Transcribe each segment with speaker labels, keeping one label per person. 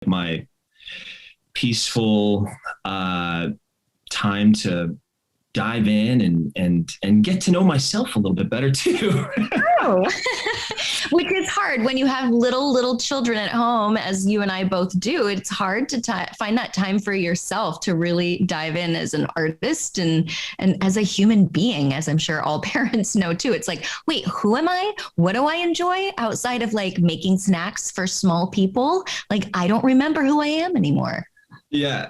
Speaker 1: my peaceful time to dive in and get to know myself a little bit better too.
Speaker 2: Oh, which is hard when you have little children at home, as you and I both do. It's hard to find that time for yourself to really dive in as an artist and as a human being, as I'm sure all parents know too. It's like, wait, who am I? What do I enjoy outside of like making snacks for small people? Like, I don't remember who I am anymore.
Speaker 1: Yeah.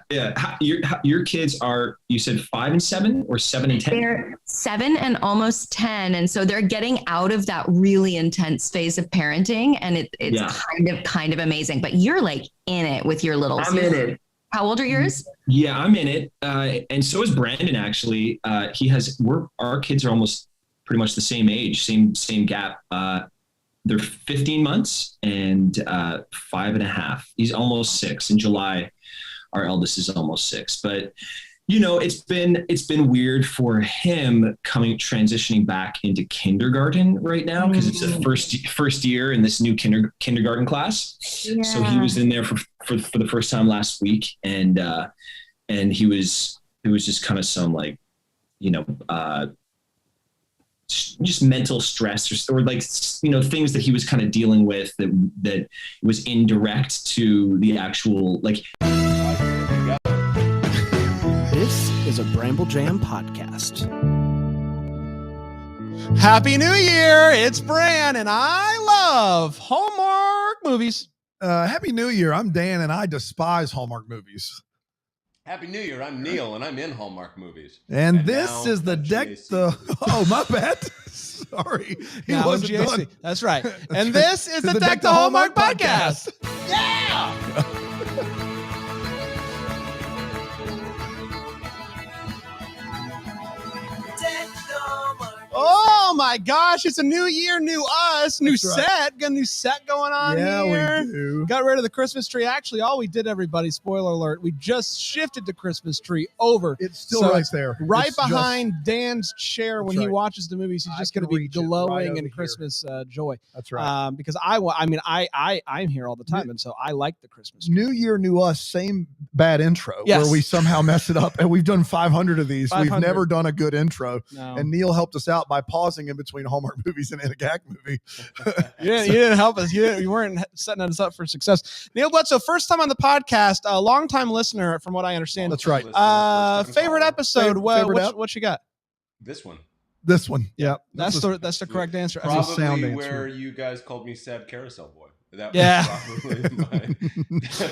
Speaker 1: Your kids are, you said 5 and 7 or 7 and 10?
Speaker 2: They're 7 and almost 10. And so they're getting out of that really intense phase of parenting. And it's kind of amazing, but you're like in it with your littles.
Speaker 1: I'm in it.
Speaker 2: How old are yours?
Speaker 1: Yeah, I'm in it. And so is Brandon, actually. Our kids are almost pretty much the same age, same gap. They're 15 months and 5.5. He's almost 6 in July. Our eldest is almost 6, but it's been weird for him transitioning back into kindergarten right now because it's the first year in this new kindergarten class. Yeah. So he was in there for the first time last week, and it was just kind of some like just mental stress or like things that he was kind of dealing with that was indirect to the actual like.
Speaker 3: This is a Bramble Jam podcast.
Speaker 4: Happy New Year! It's Bran, and I love Hallmark movies.
Speaker 5: Happy New Year! I'm Dan, and I despise Hallmark movies.
Speaker 6: Happy New Year! I'm Neil, and I'm in Hallmark movies.
Speaker 5: And this is the Deck the. Oh, my bad. Sorry,
Speaker 4: he wasn't done. That's right. And this is the Deck the Hallmark podcast. Yeah. Oh my gosh, it's a new year, new us, new set. Got a new set going on here.
Speaker 5: Yeah, we do.
Speaker 4: Got rid of the Christmas tree. Actually, all we did, everybody, spoiler alert, we just shifted the Christmas tree over.
Speaker 5: It's still right there.
Speaker 4: Right behind Dan's chair when he watches the movies. He's just going to be glowing in Christmas joy.
Speaker 5: That's right.
Speaker 4: Because I'm here all the time, and so I like the Christmas tree.
Speaker 5: New year, new us, same bad intro where we somehow mess it up. And we've done 500 of these. 500. We've never done a good intro. No. And Neil helped us out by pausing in between Hallmark movies and a gag movie.
Speaker 4: You didn't help us. You weren't setting us up for success. Neil Bledsoe, first time on the podcast, a long-time listener, from what I understand.
Speaker 5: That's right.
Speaker 4: Favorite episode. What you got?
Speaker 6: This one.
Speaker 4: Yeah, that's the correct answer.
Speaker 6: Probably where you guys called me Sad Carousel Boy. That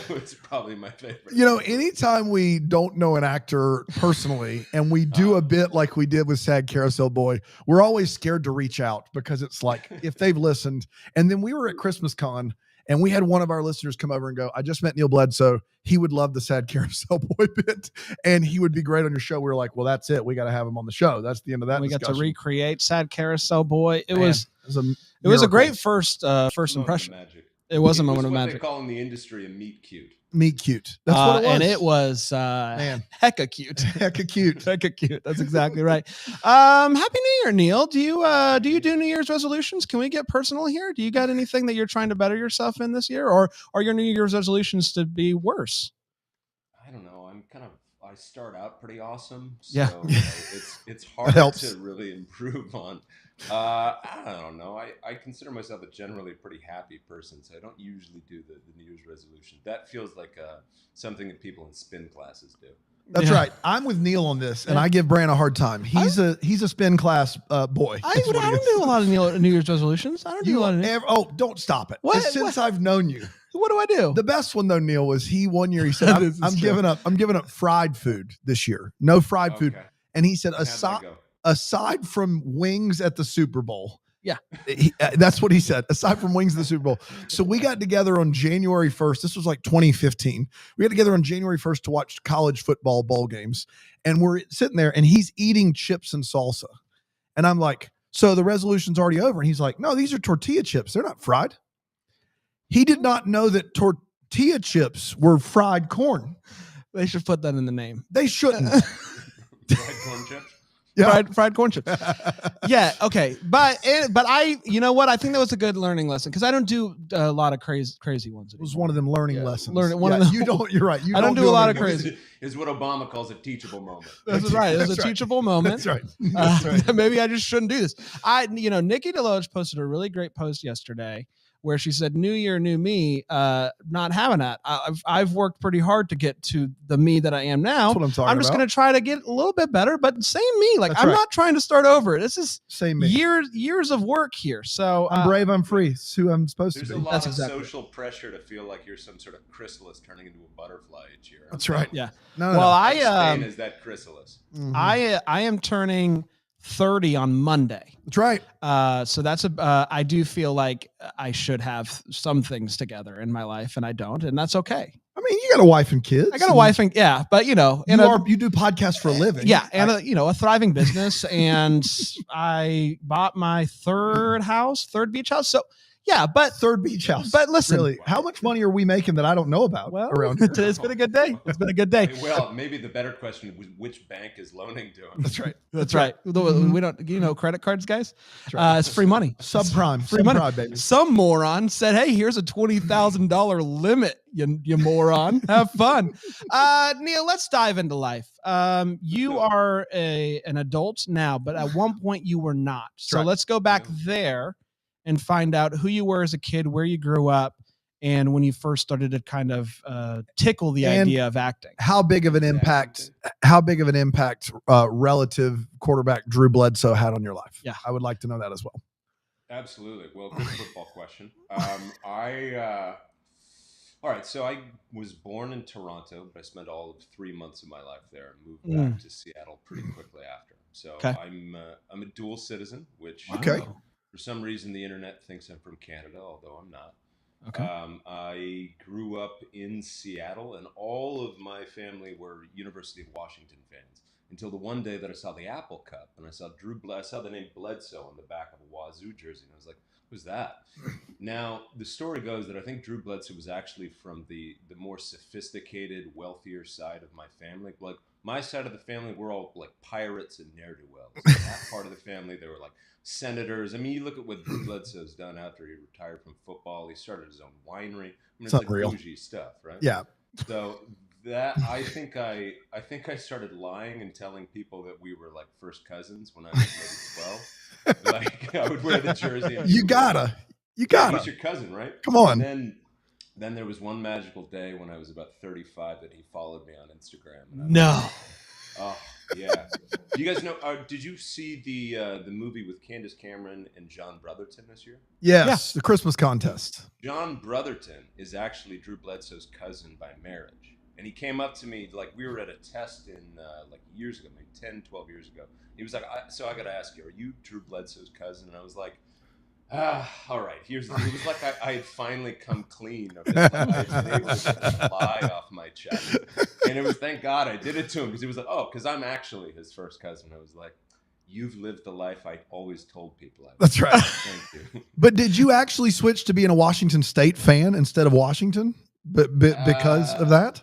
Speaker 6: was probably my favorite.
Speaker 5: Anytime we don't know an actor personally and we do a bit like we did with Sad Carousel Boy, we're always scared to reach out because it's like if they've listened. And then we were at Christmas Con and we had one of our listeners come over and go, I just met Neil Bledsoe. He would love the Sad Carousel Boy bit and he would be great on your show. We were like, well, that's it. We got to have him on the show. That's the end of that.
Speaker 4: We
Speaker 5: discussion.
Speaker 4: Got to recreate Sad Carousel Boy. It was a great first impression. It was a moment of magic.
Speaker 6: They call in the industry a meet cute.
Speaker 5: Meet cute. That's what it was.
Speaker 4: And it was hecka cute.
Speaker 5: Hecka cute.
Speaker 4: Hecka cute. That's exactly right. Happy New Year, Neil. Do you do New Year's resolutions? Can we get personal here? Do you got anything that you're trying to better yourself in this year, or are your New Year's resolutions to be worse?
Speaker 6: I don't know. I start out pretty awesome. So
Speaker 4: yeah.
Speaker 6: It's hard to really improve on. I don't know. I consider myself a generally pretty happy person, so I don't usually do the New Year's resolution. That feels like something that people in spin classes do.
Speaker 5: That's right. I'm with Neil on this, and I give Bran a hard time. He's a spin class boy.
Speaker 4: I don't do a lot of New Year's resolutions. I don't do a lot of
Speaker 5: don't stop it. Since I've known you.
Speaker 4: What do I do?
Speaker 5: The best one though, Neil, was one year he said, I'm giving up fried food this year. No fried food. And he said, aside from wings at the Super Bowl.
Speaker 4: Yeah.
Speaker 5: That's what he said. Aside from wings at the Super Bowl. So we got together on January 1st. This was like 2015. We got together on January 1st to watch college football bowl games. And we're sitting there and he's eating chips and salsa. And I'm like, so the resolution's already over. And he's like, no, these are tortilla chips. They're not fried. He did not know that tortilla chips were fried corn.
Speaker 4: They should put that in the name.
Speaker 5: They shouldn't.
Speaker 6: Fried corn chips?
Speaker 5: Yeah.
Speaker 4: fried corn chips. Yeah. Okay. But I, you know what? I think that was a good learning lesson because I don't do a lot of crazy ones.
Speaker 5: It was one of them learning lessons.
Speaker 4: One of them.
Speaker 5: You don't. You're right.
Speaker 4: I don't do a lot of crazy.
Speaker 6: Is what Obama calls a teachable moment.
Speaker 4: That's right. It was a teachable moment.
Speaker 5: That's right. That's right.
Speaker 4: Maybe I just shouldn't do this. Nikki DeLoach posted a really great post yesterday where she said, "New year, new me." Not having that. I've worked pretty hard to get to the me that I am now.
Speaker 5: That's what I'm talking
Speaker 4: I'm just
Speaker 5: about.
Speaker 4: going to try to get a little bit better, but same me. Like
Speaker 5: That's
Speaker 4: I'm
Speaker 5: right.
Speaker 4: not trying to start over. This is
Speaker 5: Same me.
Speaker 4: years of work here. So
Speaker 5: I'm brave. I'm free. It's who I'm supposed
Speaker 6: There's
Speaker 5: to
Speaker 6: a
Speaker 5: be.
Speaker 6: lot
Speaker 4: That's
Speaker 6: of
Speaker 4: exactly
Speaker 6: social pressure to feel like you're some sort of chrysalis turning into a butterfly each year.
Speaker 5: That's right.
Speaker 4: Yeah.
Speaker 5: No.
Speaker 4: Well,
Speaker 6: Spain is that chrysalis.
Speaker 5: Mhm.
Speaker 4: I am turning 30 on Monday.
Speaker 5: That's right.
Speaker 4: So that's I do feel like I should have some things together in my life and I don't, and that's okay.
Speaker 5: I mean, you got a wife and kids.
Speaker 4: I got a wife and but
Speaker 5: You do podcasts for a living.
Speaker 4: Yeah. And a thriving business. And I bought my third beach house. So yeah, but
Speaker 5: third beach house.
Speaker 4: But listen,
Speaker 5: really, how much money are we making that I don't know about around here?
Speaker 4: It's been a good day. It's been a good day.
Speaker 6: Well, maybe the better question was which bank is loaning to him.
Speaker 5: That's right.
Speaker 4: That's right. We don't, credit cards, guys. It's free money.
Speaker 5: Subprime.
Speaker 4: Free money.
Speaker 5: Subprime, baby.
Speaker 4: Some moron said, "Hey, here's a $20,000 limit. You moron. Have fun." Neil, let's dive into life. You are an adult now, but at one point you were not. So
Speaker 5: right.
Speaker 4: let's go back there and find out who you were as a kid, where you grew up, and when you first started to kind of tickle the idea of acting.
Speaker 5: How big of an impact? Relative quarterback Drew Bledsoe had on your life?
Speaker 4: Yeah,
Speaker 5: I would like to know that as well.
Speaker 6: Absolutely. Well, good football question. All right. So I was born in Toronto, but I spent all of 3 months of my life there and moved back to Seattle pretty quickly after. So
Speaker 4: Okay.
Speaker 6: I'm a dual citizen, which
Speaker 5: Okay.
Speaker 6: for some reason the internet thinks I'm from Canada, although I'm not.
Speaker 4: Okay.
Speaker 6: I grew up in Seattle, and all of my family were University of Washington fans until the one day that I saw the Apple Cup and I saw I saw the name Bledsoe on the back of a Wazoo jersey, and I was like, "Who's that?" Now, the story goes that I think Drew Bledsoe was actually from the more sophisticated, wealthier side of my family. Like my side of the family, we're all like pirates and ne'er-do-wells. That part of the family, they were like senators. I mean, you look at what Drew Bledsoe's done after he retired from football. He started his own winery. I mean, it's like
Speaker 5: unreal.
Speaker 6: bougie stuff, right?
Speaker 5: Yeah.
Speaker 6: So that I think I started lying and telling people that we were like first cousins when I was maybe 12. Like I would wear the jersey. And
Speaker 5: You gotta.
Speaker 6: he's your cousin, right?
Speaker 5: Come on.
Speaker 6: And then there was one magical day when I was about 35 that he followed me on Instagram. And I was
Speaker 4: No.
Speaker 6: like, oh yeah. Do you guys know? Did you see the movie with Candace Cameron and John Brotherton this year?
Speaker 5: Yes, the Christmas contest.
Speaker 6: John Brotherton is actually Drew Bledsoe's cousin by marriage. And he came up to me, like we were at a test in like years ago, maybe 10, 12 years ago. He was like, so I got to ask you, are you Drew Bledsoe's cousin? And I was like, all right. It was like I had finally come clean of it. I was able to get that lie off my chest. And it was, thank God I did it to him, because he was like, oh, because I'm actually his first cousin. I was like, you've lived the life I always told people I would.
Speaker 5: That's right.
Speaker 6: Thank you.
Speaker 5: But did you actually switch to being a Washington State fan instead of Washington? Because of that?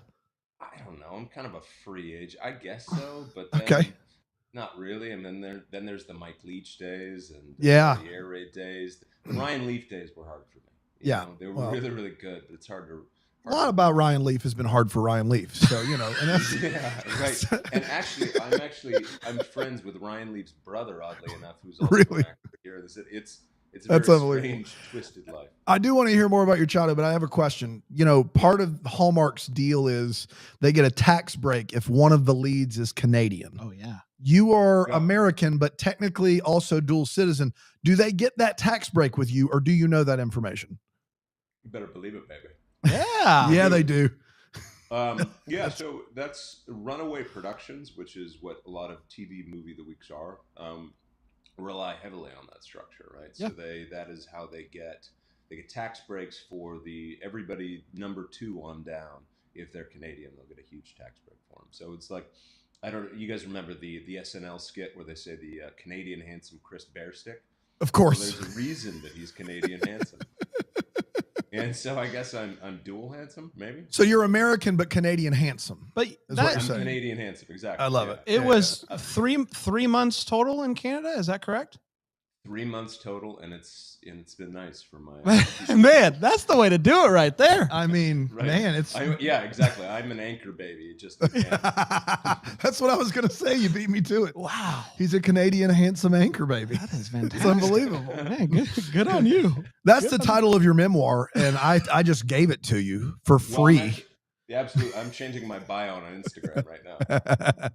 Speaker 6: I don't know. I'm kind of a free agent. I guess so, but then
Speaker 5: Okay.
Speaker 6: not really. And then there's the Mike Leach days and the Air Raid days. The Ryan Leaf days were hard for me. You know, they were really, really good, but it's hard to.
Speaker 5: A lot about Ryan Leaf has been hard for Ryan Leaf. So, and that's
Speaker 6: Yeah, right. And I'm friends with Ryan Leaf's brother, oddly enough, who's also
Speaker 5: Really?
Speaker 6: an actor here. It's a
Speaker 5: That's
Speaker 6: very
Speaker 5: unbelievable.
Speaker 6: strange, twisted life.
Speaker 5: I do want to hear more about your childhood, but I have a question. Part of Hallmark's deal is they get a tax break if one of the leads is Canadian.
Speaker 4: Oh yeah.
Speaker 5: You are American, but technically also dual citizen. Do they get that tax break with you, or do you know that information?
Speaker 6: You better believe it, baby.
Speaker 4: Yeah.
Speaker 5: Yeah, they do.
Speaker 6: Yeah, so that's Runaway Productions, which is what a lot of TV movie of the weeks are. Rely heavily on that structure, right?
Speaker 4: Yeah.
Speaker 6: So that is how they get tax breaks for everybody number 2 on down. If they're Canadian, they'll get a huge tax break for them. So it's like, you guys remember the SNL skit where they say the Canadian handsome Chris Bearstick?
Speaker 5: Of course.
Speaker 6: Well, there's a reason that he's Canadian handsome. And so I guess I'm dual handsome, maybe.
Speaker 5: So you're American but Canadian handsome.
Speaker 4: But
Speaker 5: Is what
Speaker 4: that,
Speaker 5: you're
Speaker 6: I'm
Speaker 5: saying.
Speaker 6: Canadian handsome, exactly.
Speaker 5: I love it.
Speaker 4: it
Speaker 5: Yeah,
Speaker 4: was 3 months total in Canada. Is that correct?
Speaker 6: 3 months total, and it's been nice for my
Speaker 4: Man, that's the way to do it right there.
Speaker 5: I mean,
Speaker 6: Right.
Speaker 5: man, it's
Speaker 6: yeah, exactly. I'm an anchor baby. Just
Speaker 5: that's what I was gonna say. You beat me to it.
Speaker 4: Wow.
Speaker 5: He's a Canadian handsome anchor baby.
Speaker 4: That is fantastic.
Speaker 5: It's unbelievable.
Speaker 4: Man, good on you.
Speaker 5: That's the title of your memoir, and I just gave it to you for free.
Speaker 6: Yeah, absolutely. I'm changing my bio on Instagram right now.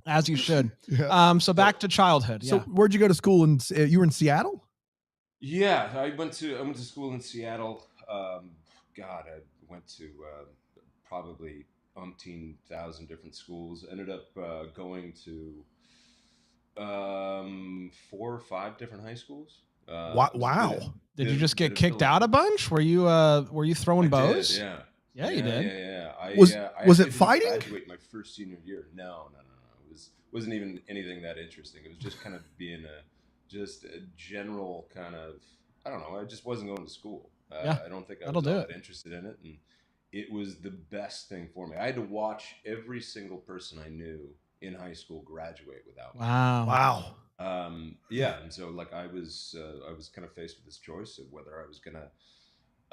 Speaker 4: As you should.
Speaker 5: Yeah.
Speaker 4: So back to childhood.
Speaker 5: So
Speaker 4: Yeah.
Speaker 5: where'd you go to school? You were in Seattle?
Speaker 6: Yeah, I went to school in Seattle. God, I went to probably umpteen thousand different schools. Ended up going to 4 or 5 different high schools.
Speaker 5: Wow.
Speaker 4: Did you just get kicked out a bunch? Were you throwing bows?
Speaker 6: Yeah.
Speaker 4: Yeah, you did.
Speaker 6: Yeah. I
Speaker 5: Was
Speaker 6: actually
Speaker 5: it
Speaker 6: didn't
Speaker 5: fighting?
Speaker 6: Graduate my first senior year. No. Wasn't even anything that interesting. It was just kind of being a general kind of, I don't know. I just wasn't going to school.
Speaker 4: Yeah,
Speaker 6: I don't think I
Speaker 4: that'll
Speaker 6: was
Speaker 4: do
Speaker 6: all
Speaker 4: it.
Speaker 6: that interested in it, and it was the best thing for me. I had to watch every single person I knew in high school graduate without me.
Speaker 4: Wow.
Speaker 6: Yeah, and so like I was kind of faced with this choice of whether I was gonna,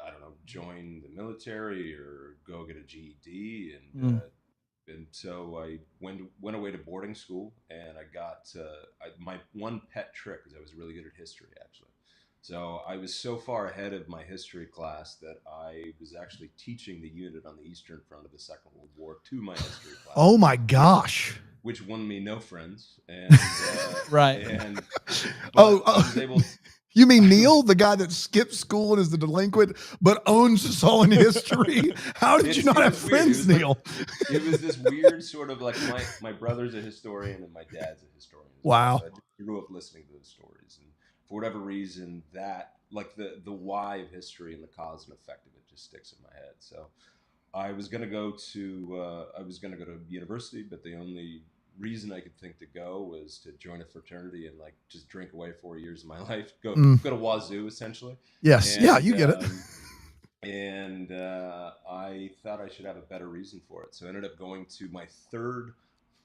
Speaker 6: I don't know, join the military or go get a GED, and so I went away to boarding school, and I got my one pet trick is I was really good at history, actually. So I was so far ahead of my history class that I was actually teaching the unit on the Eastern Front of the Second World War to my history class.
Speaker 5: Oh my gosh.
Speaker 6: Which won me no friends. And,
Speaker 4: Right.
Speaker 6: And
Speaker 5: Oh,
Speaker 6: I was able.
Speaker 5: You mean Neil, the guy that skipped school and is the delinquent, but owns us all in history? How did you not have friends, Neil?
Speaker 6: It was this weird sort of like my brother's a historian and my dad's a historian.
Speaker 5: Wow.
Speaker 6: So I grew up listening to those stories, and for whatever reason, that like the why of history and the cause and effect of it just sticks in my head. So I was gonna go to university, but the only reason I could think to go was to join a fraternity and like just drink away 4 years of my life. Go to Wazoo essentially.
Speaker 5: Yes.
Speaker 6: And,
Speaker 5: Yeah, you get it.
Speaker 6: And I thought I should have a better reason for it, so I ended up going to my third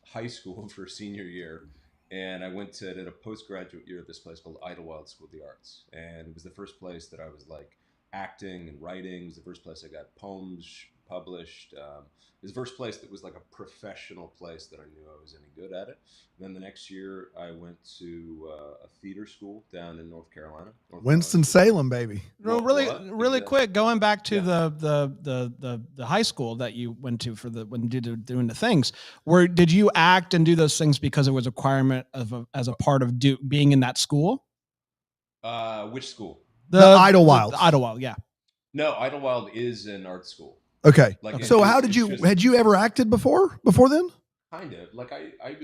Speaker 6: high school for senior year, and I did a postgraduate year at this place called Idlewild School of the Arts, and it was the first place that I was like acting and writing. It was the first place I got poems published. It was the first place that was like a professional place that I knew I was any good at it. Then the next year I went to a theater school down in North Carolina.
Speaker 5: Winston-Salem, baby.
Speaker 4: Really
Speaker 6: Exactly.
Speaker 4: quick, going back to the high school that you went to for when doing the things, did you act and do those things because it was a requirement as a part of being in that school?
Speaker 6: Which school?
Speaker 5: The Idlewild.
Speaker 4: The Idlewild, yeah.
Speaker 6: No, Idlewild is an art school.
Speaker 5: Okay.
Speaker 6: Like,
Speaker 5: So how did you, had you ever acted before then?
Speaker 6: Kind of. Like I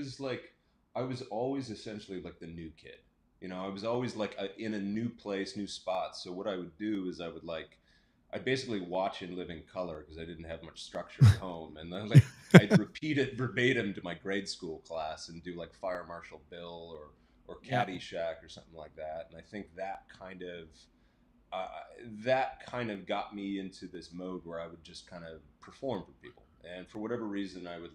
Speaker 6: was always essentially like the new kid. You know, I was always like in a new place, new spot. So what I would do is I'd basically watch and live in color because I didn't have much structure at home. And then I'd repeat it verbatim to my grade school class and do like Fire Marshal Bill or Caddyshack or something like that. And I think that kind of got me into this mode where I would just kind of perform for people. And for whatever reason, I would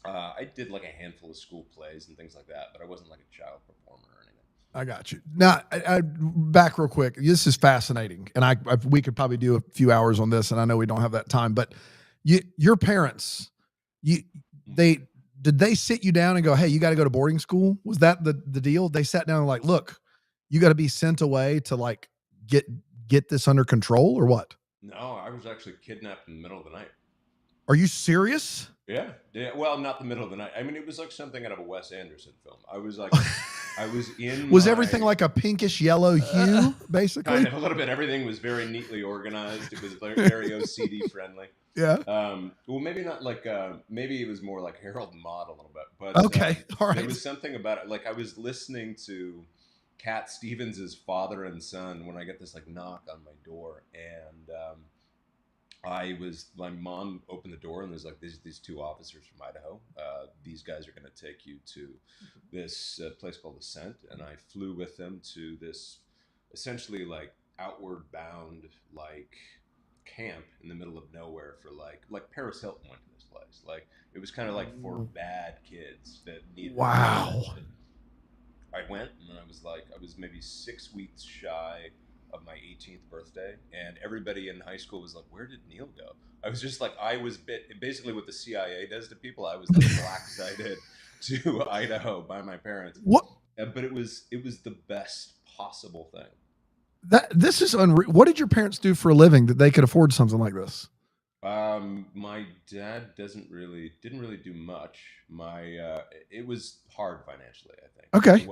Speaker 6: I did like a handful of school plays and things like that, but I wasn't like a child performer or anything.
Speaker 5: I got you. Now, I back real quick. This is fascinating, and we could probably do a few hours on this, and I know we don't have that time. But your parents, did they sit you down and go, "Hey, you got to go to boarding school"? Was that the deal? They sat down and like, "Look, you got to be sent away to like get this under control," or what?
Speaker 6: No, I was actually kidnapped in the middle of the night.
Speaker 5: Are you serious?
Speaker 6: Yeah. Well, not the middle of the night. I mean, it was like something out of a Wes Anderson film. I was in.
Speaker 5: Was everything like a pinkish yellow hue, basically?
Speaker 6: Kind of a little bit. Everything was very neatly organized. It was very OCD friendly.
Speaker 5: Yeah.
Speaker 6: Well, maybe not like. Maybe it was more like Harold and Maude a little bit. But
Speaker 5: okay, all right.
Speaker 6: There was something about it. Like I was listening to Cat Stevens's Father and Son when I get this like knock on my door, and my mom opened the door and there's like these 2 officers from Idaho. These guys are going to take you to this place called Ascent, and I flew with them to this essentially like outward bound like camp in the middle of nowhere for like Paris Hilton went to this place. Like it was kind of like for bad kids that needed.
Speaker 5: Wow.
Speaker 6: I went and I was maybe 6 weeks shy of my 18th birthday, and everybody in high school was like, "Where did Neil go?" I was just like, basically what the CIA does to people. I was like black-sided to Idaho by my parents.
Speaker 5: What?
Speaker 6: But it was the best possible thing.
Speaker 5: This is unreal. What did your parents do for a living that they could afford something like this?
Speaker 6: My dad didn't really do much. It was hard financially, I think.
Speaker 5: Okay.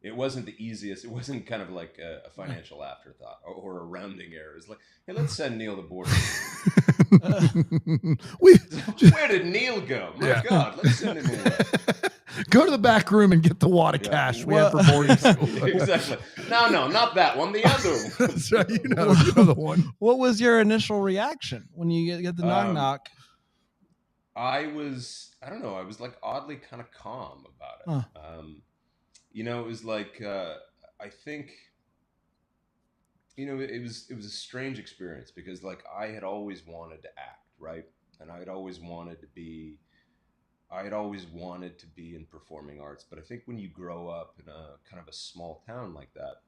Speaker 6: It wasn't the easiest. It wasn't kind of like a financial afterthought or a rounding error. It's like, hey, let's send Neil to boarding. Where did Neil go? My God, let's send him away.
Speaker 5: Go to the back room and get the wad of cash we have for boarding school.
Speaker 6: Exactly. No, not that one. The other one.
Speaker 5: That's right. You know the other one.
Speaker 4: What was your initial reaction when you get the knock?
Speaker 6: I don't know. I was like oddly kind of calm about it.
Speaker 4: Huh.
Speaker 6: It was like I think it was a strange experience because like I had always wanted to act, right? And I had always wanted to be in performing arts. But I think when you grow up in a kind of a small town like that,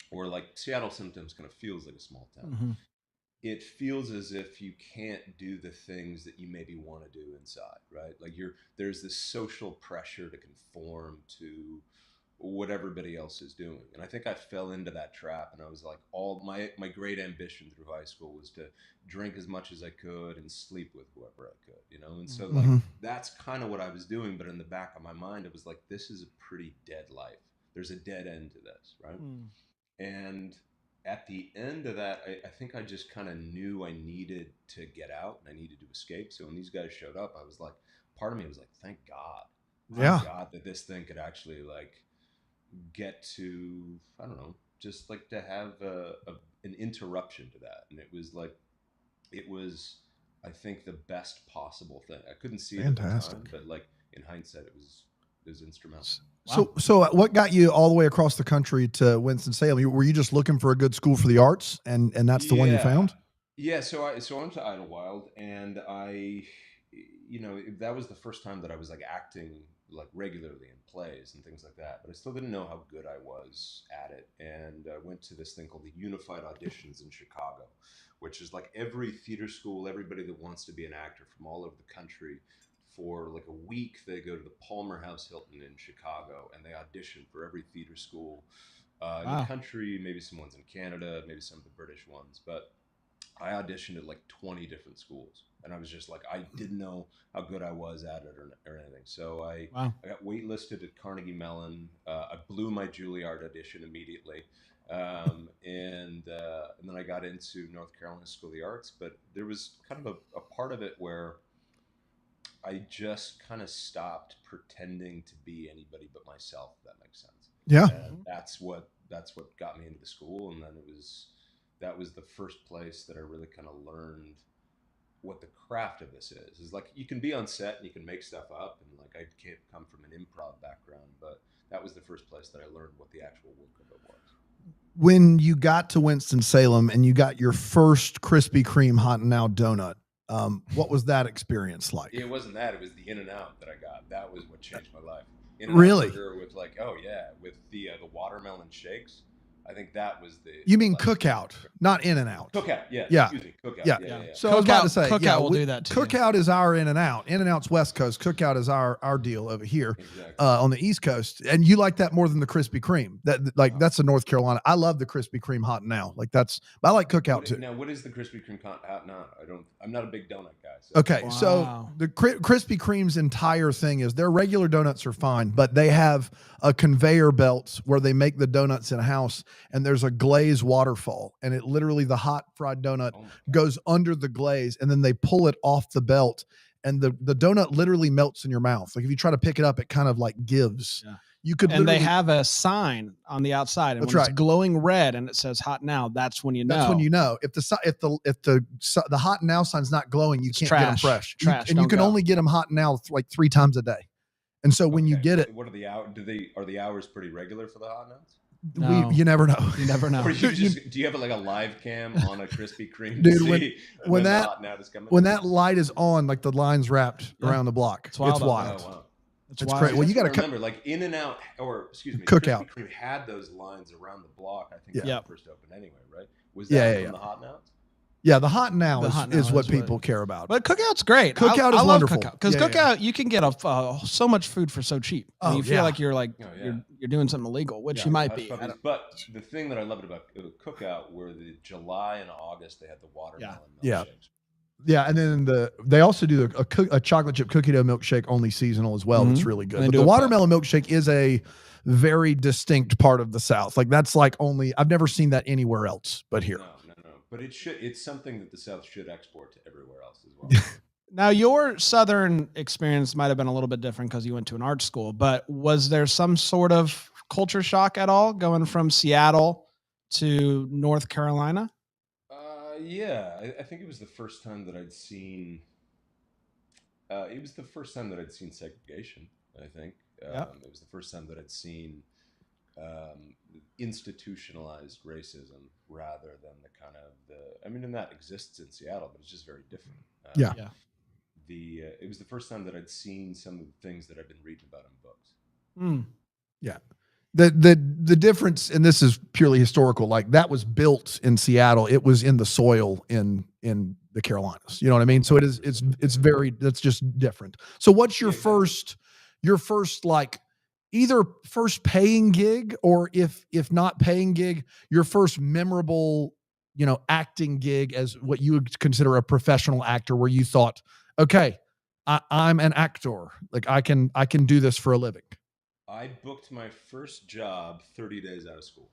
Speaker 6: or like Seattle sometimes kind of feels like a small town, it feels as if you can't do the things that you maybe want to do inside, right? Like there's this social pressure to conform to what everybody else is doing. And I think I fell into that trap, and I was like, all my great ambition through high school was to drink as much as I could and sleep with whoever I could, And so like that's kind of what I was doing. But in the back of my mind, it was like, this is a pretty dead life. There's a dead end to this, right? And at the end of that, I think I just kind of knew I needed to get out and I needed to escape. So when these guys showed up, I was like, part of me was like, thank God. Thank God that this thing could actually like get to, I don't know, just like to have an interruption to that. And it was I think the best possible thing. I couldn't see it at the time, but like in hindsight, it was instrumental.
Speaker 5: Wow. So what got you all the way across the country to Winston-Salem? Were you just looking for a good school for the arts, and that's the one you found?
Speaker 6: Yeah. So I went to Idlewild, and that was the first time that I was like acting like regularly in plays and things like that, but I still didn't know how good I was at it. And I went to this thing called the Unified Auditions in Chicago, which is like every theater school, everybody that wants to be an actor from all over the country, for like a week, they go to the Palmer House Hilton in Chicago and they audition for every theater school in the country, maybe some ones in Canada, maybe some of the British ones. But I auditioned at like 20 different schools. And I was just like, I didn't know how good I was at it or anything. So I got waitlisted at Carnegie Mellon. I blew my Juilliard audition immediately. And then I got into North Carolina School of the Arts. But there was kind of a part of it where I just kind of stopped pretending to be anybody but myself, if that makes sense.
Speaker 5: Yeah.
Speaker 6: And that's what got me into the school. And then that was the first place that I really kind of learned what the craft of this is like you can be on set and you can make stuff up, and like I can't come from an improv background, but that was the first place that I learned what the actual work of it was.
Speaker 5: When you got to Winston-Salem and you got your first Krispy Kreme Hot and Now donut, what was that experience like?
Speaker 6: It wasn't that, it was the In-N-Out that I got. That was what changed my life.
Speaker 5: Really?
Speaker 6: With like, with the watermelon shakes. I think that was the.
Speaker 5: You mean Cookout, not In-N-Out?
Speaker 6: Cookout, yeah.
Speaker 5: Excuse
Speaker 6: me, Cookout.
Speaker 5: Yeah. So I was about to say,
Speaker 4: Cookout will do that too.
Speaker 5: Cookout is our In-N-Out. In-N-Out's West Coast. Cookout is our deal over here,
Speaker 6: exactly.
Speaker 5: On the East Coast. And you like that more than the Krispy Kreme. That's a North Carolina. I love the Krispy Kreme Hot Now. I like Cookout too.
Speaker 6: Now, what is the Krispy Kreme Hot Now? I'm not a big donut guy. So.
Speaker 5: Okay, so the Krispy Kreme's entire thing is their regular donuts are fine, but they have a conveyor belt where they make the donuts in a house, and there's a glaze waterfall, and it literally, the hot fried donut goes under the glaze, and then they pull it off the belt, and the donut literally melts in your mouth. Like if you try to pick it up, it kind of like gives. Yeah. You could,
Speaker 4: and they have a sign on the outside, and when it's glowing red and it says "Hot Now," that's when you know.
Speaker 5: That's when you know. If the Hot Now sign's not glowing, you can't get them fresh.
Speaker 4: Trash,
Speaker 5: and you can only get them Hot Now like 3 times a day. And so when you get it,
Speaker 6: what are the hours? Are the hours pretty regular for the Hot Nows?
Speaker 4: No.
Speaker 5: You never know.
Speaker 4: You never know.
Speaker 6: Or do you have like a live cam on a Krispy Kreme?
Speaker 5: Dude,
Speaker 6: to see
Speaker 5: when
Speaker 6: the
Speaker 5: that
Speaker 6: hot now is coming?
Speaker 5: when that light is on, like the line's wrapped around the block. It's wild.
Speaker 6: Oh, wow.
Speaker 5: It's crazy. Well, you got to
Speaker 6: remember, like In and Out, or excuse me,
Speaker 5: Cookout.
Speaker 6: Krispy Kreme had those lines around the block. I think
Speaker 5: Yeah.
Speaker 6: when it first opened anyway, right? Was that from the Hot Now?
Speaker 5: Yeah, the hot now is what
Speaker 4: is
Speaker 5: people care about.
Speaker 4: But Cookout's great.
Speaker 5: Cookout is
Speaker 4: I love
Speaker 5: wonderful.
Speaker 4: Cookout because Cookout you can get so much food for so cheap.
Speaker 5: Oh,
Speaker 4: You feel like you're you're doing something illegal, which you might be.
Speaker 6: But the thing that I loved about Cookout were the July and August they had the watermelon
Speaker 5: Yeah.
Speaker 6: milkshakes.
Speaker 5: Yeah, and then they also do a chocolate chip cookie dough milkshake, only seasonal as well. It's really good. But the watermelon milkshake is a very distinct part of the South. Like that's like I've never seen that anywhere else but here.
Speaker 6: No. But it's something that the South should export to everywhere else as well.
Speaker 4: Now, your Southern experience might have been a little bit different because you went to an art school, but was there some sort of culture shock at all going from Seattle to North Carolina?
Speaker 6: Yeah, I think it was the first time that I'd seen. It was the first time that I'd seen segregation. I think it was the first time that I'd seen institutionalized racism rather than the kind of and that exists in Seattle, but it's just very different. It was the first time that I'd seen some of the things that I've been reading about in books.
Speaker 5: Yeah. The difference, and this is purely historical, like that was built in Seattle. It was in the soil in the Carolinas. You know what I mean? So that's just different. So what's your first like either first paying gig or if not paying gig, your first memorable, acting gig as what you would consider a professional actor where you thought, okay, I'm an actor. Like I can do this for a living.
Speaker 6: I booked my first job 30 days out of school.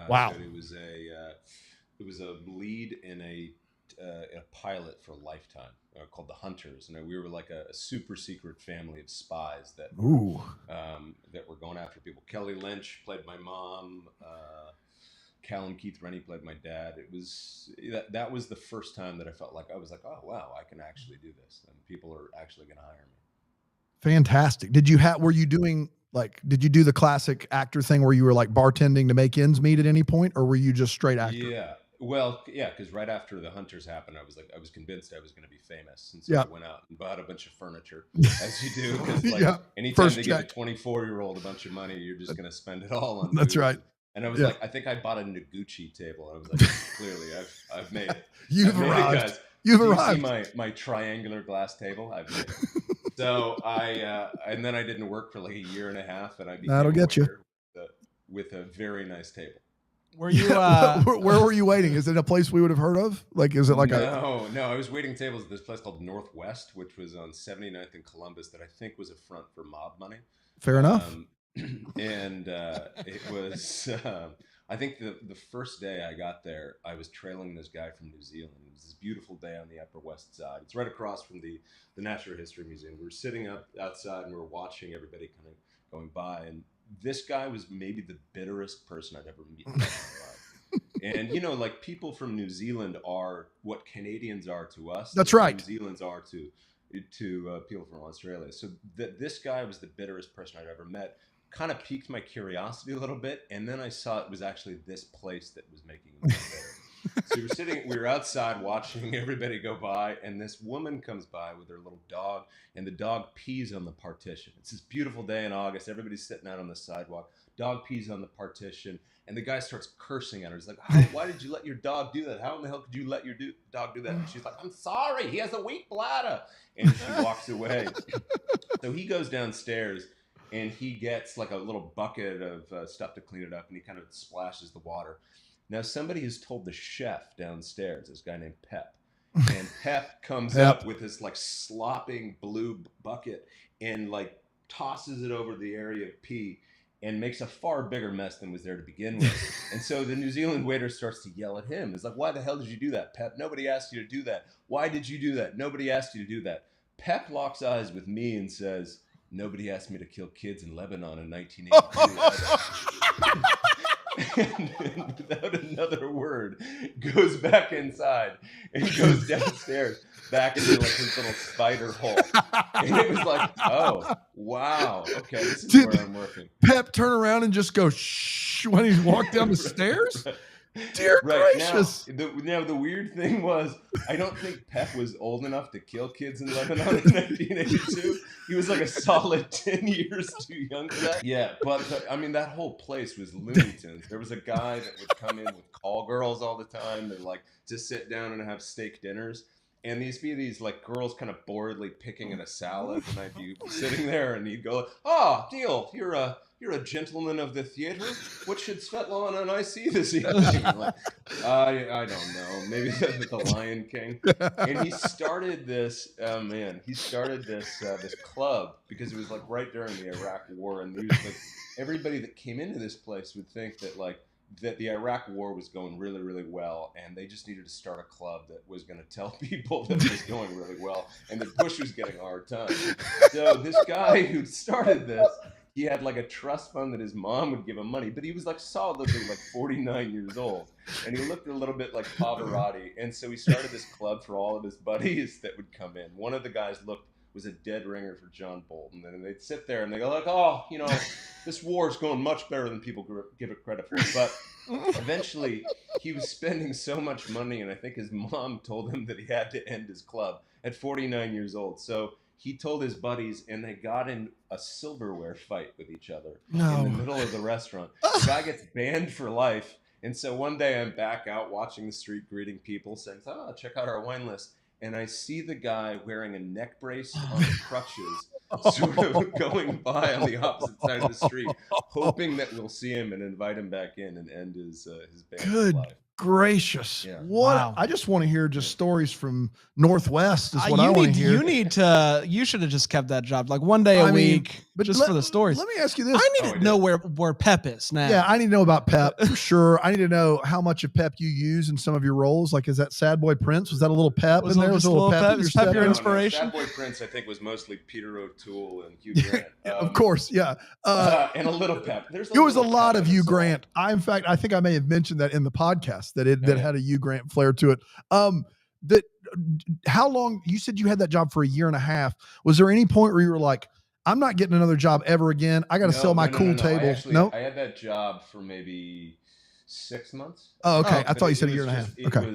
Speaker 5: Wow.
Speaker 6: So it was a lead in a pilot for Lifetime called The Hunters. And we were like a super secret family of spies that were going after people. Kelly Lynch played my mom. Callum Keith Rennie played my dad. It was that was the first time that I felt like I was like, oh wow, I can actually do this, and people are actually going to hire me.
Speaker 5: Fantastic. Did you do the classic actor thing where you were like bartending to make ends meet at any point, or were you just straight actor?
Speaker 6: Yeah. Well, yeah, because right after The Hunters happened, I was convinced I was going to be famous, and so I went out and bought a bunch of furniture, as you do. Because anytime they give a 24-year-old a bunch of money, you're just going to spend it all on.
Speaker 5: That's
Speaker 6: food.
Speaker 5: right.
Speaker 6: And I was like, I think I bought a Noguchi table. I was like, clearly, I've made it.
Speaker 5: You've arrived. Guys. You've arrived.
Speaker 6: See my triangular glass table? I've made it. So and then I didn't work for like a year and a half, and I became
Speaker 5: that'll get you
Speaker 6: with a very nice table.
Speaker 4: Were you?
Speaker 5: Where were you waiting? Is it a place we would have heard of? Like, is it like
Speaker 6: No. I was waiting tables at this place called Northwest, which was on 79th and Columbus, that I think was a front for mob money.
Speaker 5: Fair enough.
Speaker 6: And it was. I think the first day I got there, I was trailing this guy from New Zealand. It was this beautiful day on the Upper West Side. It's right across from the Natural History Museum. We were sitting up outside and we were watching everybody kind of going by. And this guy was maybe the bitterest person I'd ever met in my life. And, like people from New Zealand are what Canadians are to us.
Speaker 5: That's right.
Speaker 6: New Zealanders are to people from Australia. So this guy was the bitterest person I'd ever met. Kind of piqued my curiosity a little bit, and then I saw it was actually this place that was making me better. So we were outside watching everybody go by, and this woman comes by with her little dog, and the dog pees on the partition. It's this beautiful day in August. Everybody's sitting out on the sidewalk. Dog pees on the partition, and the guy starts cursing at her. He's like, why did you let your dog do that? How in the hell could you let your dog do that? And she's like, I'm sorry, he has a weak bladder. And she walks away. So he goes downstairs, and he gets like a little bucket of stuff to clean it up, and he kind of splashes the water. Now, somebody has told the chef downstairs, this guy named Pep, and Pep comes up with this like slopping blue bucket and like tosses it over the area of pee and makes a far bigger mess than was there to begin with. And so the New Zealand waiter starts to yell at him. It's like, why the hell did you do that, Pep? Nobody asked you to do that. Why did you do that? Nobody asked you to do that. Pep locks eyes with me and says, nobody asked me to kill kids in Lebanon in 1982. And without another word, goes back inside and goes downstairs. back into like his little spider hole. And it was like, oh, wow. Okay, this is where I'm working.
Speaker 5: Pep turn around and just go shh when he walked down the stairs? Dear gracious.
Speaker 6: Now, the weird thing was, I don't think Pep was old enough to kill kids in Lebanon in 1982. He was like a solid 10 years too young for that. Yeah, but that whole place was Looney Tunes. There was a guy that would come in with call girls all the time and like to sit down and have steak dinners. And these like girls kind of boredly picking at a salad, and I'd be sitting there, and he'd go, "Oh, Neil, you're a gentleman of the theater. What should Svetlana and I see this evening?" Like, I don't know, maybe the Lion King. And he started this. He started this club because it was like right during the Iraq War, and he was like, everybody that came into this place would think that the Iraq War was going really, really well, and they just needed to start a club that was going to tell people that it was going really well, and that Bush was getting a hard time. So this guy who started this, he had like a trust fund that his mom would give him money, but he was like solidly like 49 years old, and he looked a little bit like Pavarotti, and so he started this club for all of his buddies that would come in. One of the guys was a dead ringer for John Bolton, and they'd sit there and they go like, "Oh, this war is going much better than people give it credit for." But eventually, he was spending so much money, and I think his mom told him that he had to end his club at 49 years old. So he told his buddies, and they got in a silverware fight with each other in the middle of the restaurant. The guy gets banned for life, and so one day I'm back out watching the street, greeting people, saying, "Oh, check out our wine list." And I see the guy wearing a neck brace on crutches, sort of going by on the opposite side of the street, hoping that we'll see him and invite him back in and end his band life.
Speaker 5: Gracious.
Speaker 6: Yeah.
Speaker 5: What?
Speaker 4: Wow.
Speaker 5: I just want to hear just stories from Northwest is what I want to hear.
Speaker 4: You should have just kept that job like one day a week, but just for the stories.
Speaker 5: Let me ask you this.
Speaker 4: I need to know where Pep is now.
Speaker 5: Yeah, I need to know about Pep for sure. I need to know how much of Pep you use in some of your roles. Like, is that Sad Boy Prince? Was that a little Pep in there? Was a little Pep?
Speaker 4: Is Pep your inspiration?
Speaker 6: Sad Boy Prince, I think, was mostly Peter O'Toole and Hugh Grant.
Speaker 5: Of course, yeah.
Speaker 6: And a little Pep.
Speaker 5: There was a lot of Hugh Grant. I think I may have mentioned that in the podcast that had a Hugh Grant flair to it. How long? You said you had that job for a year and a half. Was there any point where you were like, "I'm not getting another job ever again. I got to sell my cool table"?
Speaker 6: I had that job for maybe 6 months.
Speaker 5: Oh, okay. I thought you said a year and a half. Okay.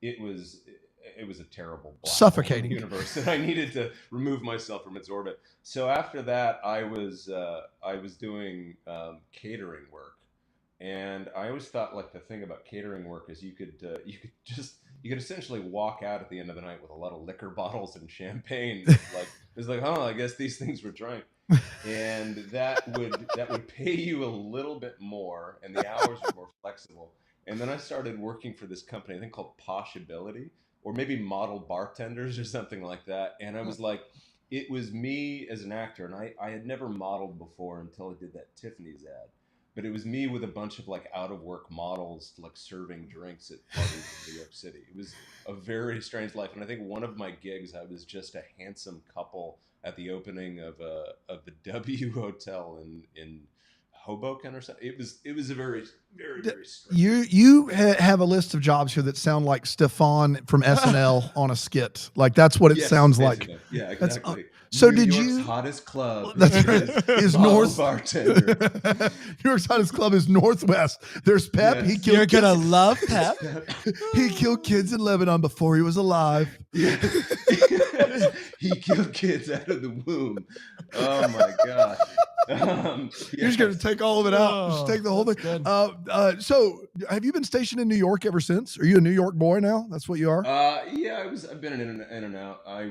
Speaker 6: It was a terrible,
Speaker 5: suffocating
Speaker 6: universe, and I needed to remove myself from its orbit. So after that, I was doing catering work. And I always thought like the thing about catering work is you could essentially walk out at the end of the night with a lot of liquor bottles and champagne. It's like, oh, I guess these things were drank. And that would pay you a little bit more, and the hours were more flexible. And then I started working for this company, I think called Poshability, or maybe Model Bartenders or something like that. And I was like, it was me as an actor, and I had never modeled before until I did that Tiffany's ad. But it was me with a bunch of like out of work models like serving drinks at parties in New York City. It was a very strange life. And I think one of my gigs, I was just a handsome couple at the opening of the W Hotel in Hoboken or something. It was a very, very, very strange.
Speaker 5: You have a list of jobs here that sound like Stefan from SNL on a skit. Like that's what it sounds
Speaker 6: basically.
Speaker 5: Like.
Speaker 6: Yeah, exactly.
Speaker 5: So
Speaker 6: New
Speaker 5: did
Speaker 6: York's
Speaker 5: you?
Speaker 6: Hottest club.
Speaker 5: That's right. Is North
Speaker 6: Bartender.
Speaker 5: New York's hottest club is Northwest. There's Pep.
Speaker 6: Yes.
Speaker 5: He killed.
Speaker 4: You're gonna love Pep.
Speaker 5: He killed kids in Lebanon before he was alive.
Speaker 6: Yeah. He killed kids out of the womb. Oh my god.
Speaker 5: You're just gonna take all of it out. Just take the whole thing. So, have you been stationed in New York ever since? Are you a New York boy now? That's what you are.
Speaker 6: Yeah, I've been in and out. I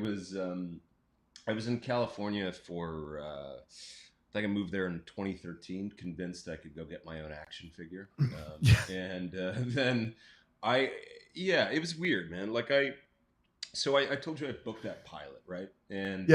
Speaker 6: was in California for, I think I moved there in 2013, convinced I could go get my own action figure. And then it was weird, man. Like I told you I booked that pilot, right? And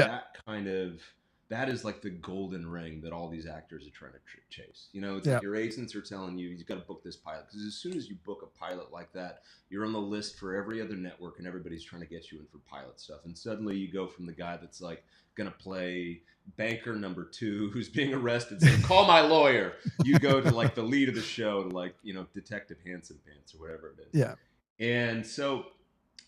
Speaker 6: that is like the golden ring that all these actors are trying to chase. It's like your agents are telling you, you've got to book this pilot. Because as soon as you book a pilot like that, you're on the list for every other network and everybody's trying to get you in for pilot stuff. And suddenly you go from the guy that's like going to play banker number 2 who's being arrested saying, "Call my lawyer." You go to like the lead of the show, like, Detective Handsome Pants or whatever it is.
Speaker 5: Yeah.
Speaker 6: And so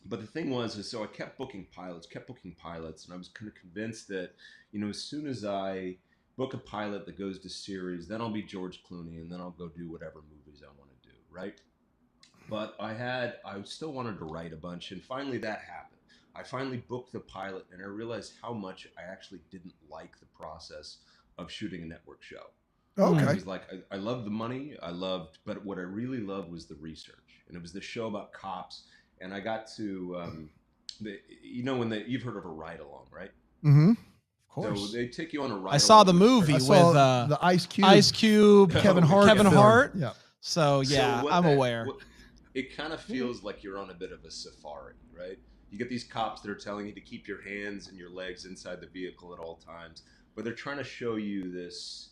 Speaker 6: But the thing was, so I kept booking pilots, and I was kind of convinced that, as soon as I book a pilot that goes to series, then I'll be George Clooney, and then I'll go do whatever movies I want to do, right? But I still wanted to write a bunch, and finally that happened. I finally booked the pilot, and I realized how much I actually didn't like the process of shooting a network show.
Speaker 5: Okay.
Speaker 6: I was like, I loved the money, but what I really loved was the research, and it was the show about cops. And I got to, you've heard of a ride along, right?
Speaker 5: Mm-hmm. Of
Speaker 6: course. So they take you on a ride.
Speaker 4: I saw the movie with
Speaker 5: the Ice Cube,
Speaker 4: Kevin Hart.
Speaker 5: Yeah.
Speaker 4: So yeah, I'm aware.
Speaker 6: It kind of feels like you're on a bit of a safari, right? You get these cops that are telling you to keep your hands and your legs inside the vehicle at all times, but they're trying to show you this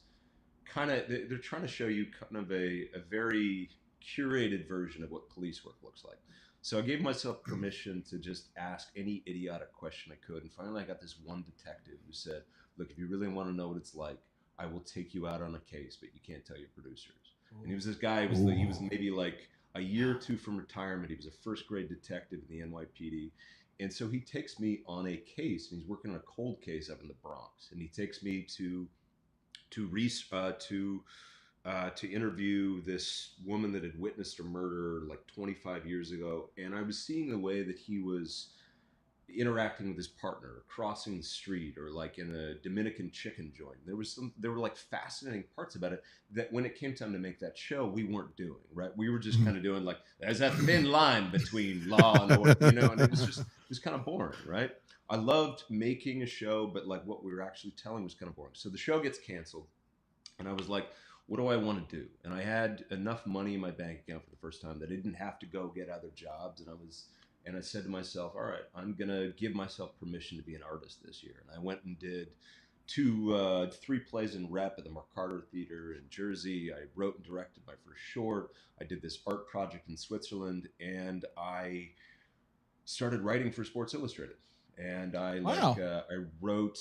Speaker 6: they're trying to show you kind of a very curated version of what police work looks like. So I gave myself permission to just ask any idiotic question I could. And finally, I got this one detective who said, look, if you really want to know what it's like, I will take you out on a case, but you can't tell your producers. And he was this guy, he was maybe like a year or two from retirement. He was a first grade detective in the NYPD. And so he takes me on a case, and he's working on a cold case up in the Bronx. And he takes me to interview this woman that had witnessed a murder like 25 years ago. And I was seeing the way that he was interacting with his partner, crossing the street, or like in a Dominican chicken joint. There were like fascinating parts about it that when it came time to make that show, we weren't doing, right? We were just kind of doing like, there's that thin line between law and order, and it was kind of boring, right? I loved making a show, but like what we were actually telling was kind of boring. So the show gets canceled, and I was like, what do I want to do? And I had enough money in my bank account for the first time that I didn't have to go get other jobs. And I said to myself, all right, I'm going to give myself permission to be an artist this year. And I went and did 3 plays in rep at the McCarter Theater in Jersey. I wrote and directed my first short. I did this art project in Switzerland, and I started writing for Sports Illustrated. And I wrote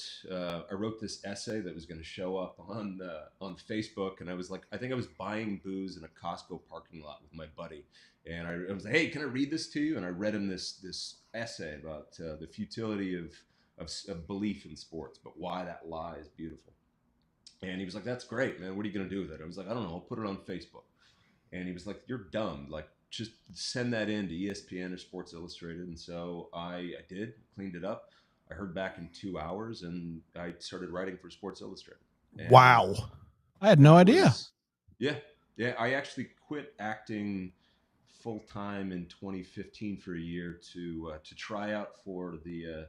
Speaker 6: this essay that was going to show up on Facebook, and I think I was buying booze in a Costco parking lot with my buddy, and I was like, hey, can I read this to you? And I read him this essay about the futility of belief in sports, but why that lie is beautiful. And he was like, that's great, man. What are you going to do with it? I was like, I don't know. I'll put it on Facebook. And he was like, you're dumb. Like, just send that in to ESPN or Sports Illustrated. And so I did, cleaned it up. I heard back in 2 hours, and I started writing for Sports Illustrated. And
Speaker 5: wow.
Speaker 4: I had no idea.
Speaker 6: Yeah. I actually quit acting full time in 2015 for a year to try out for the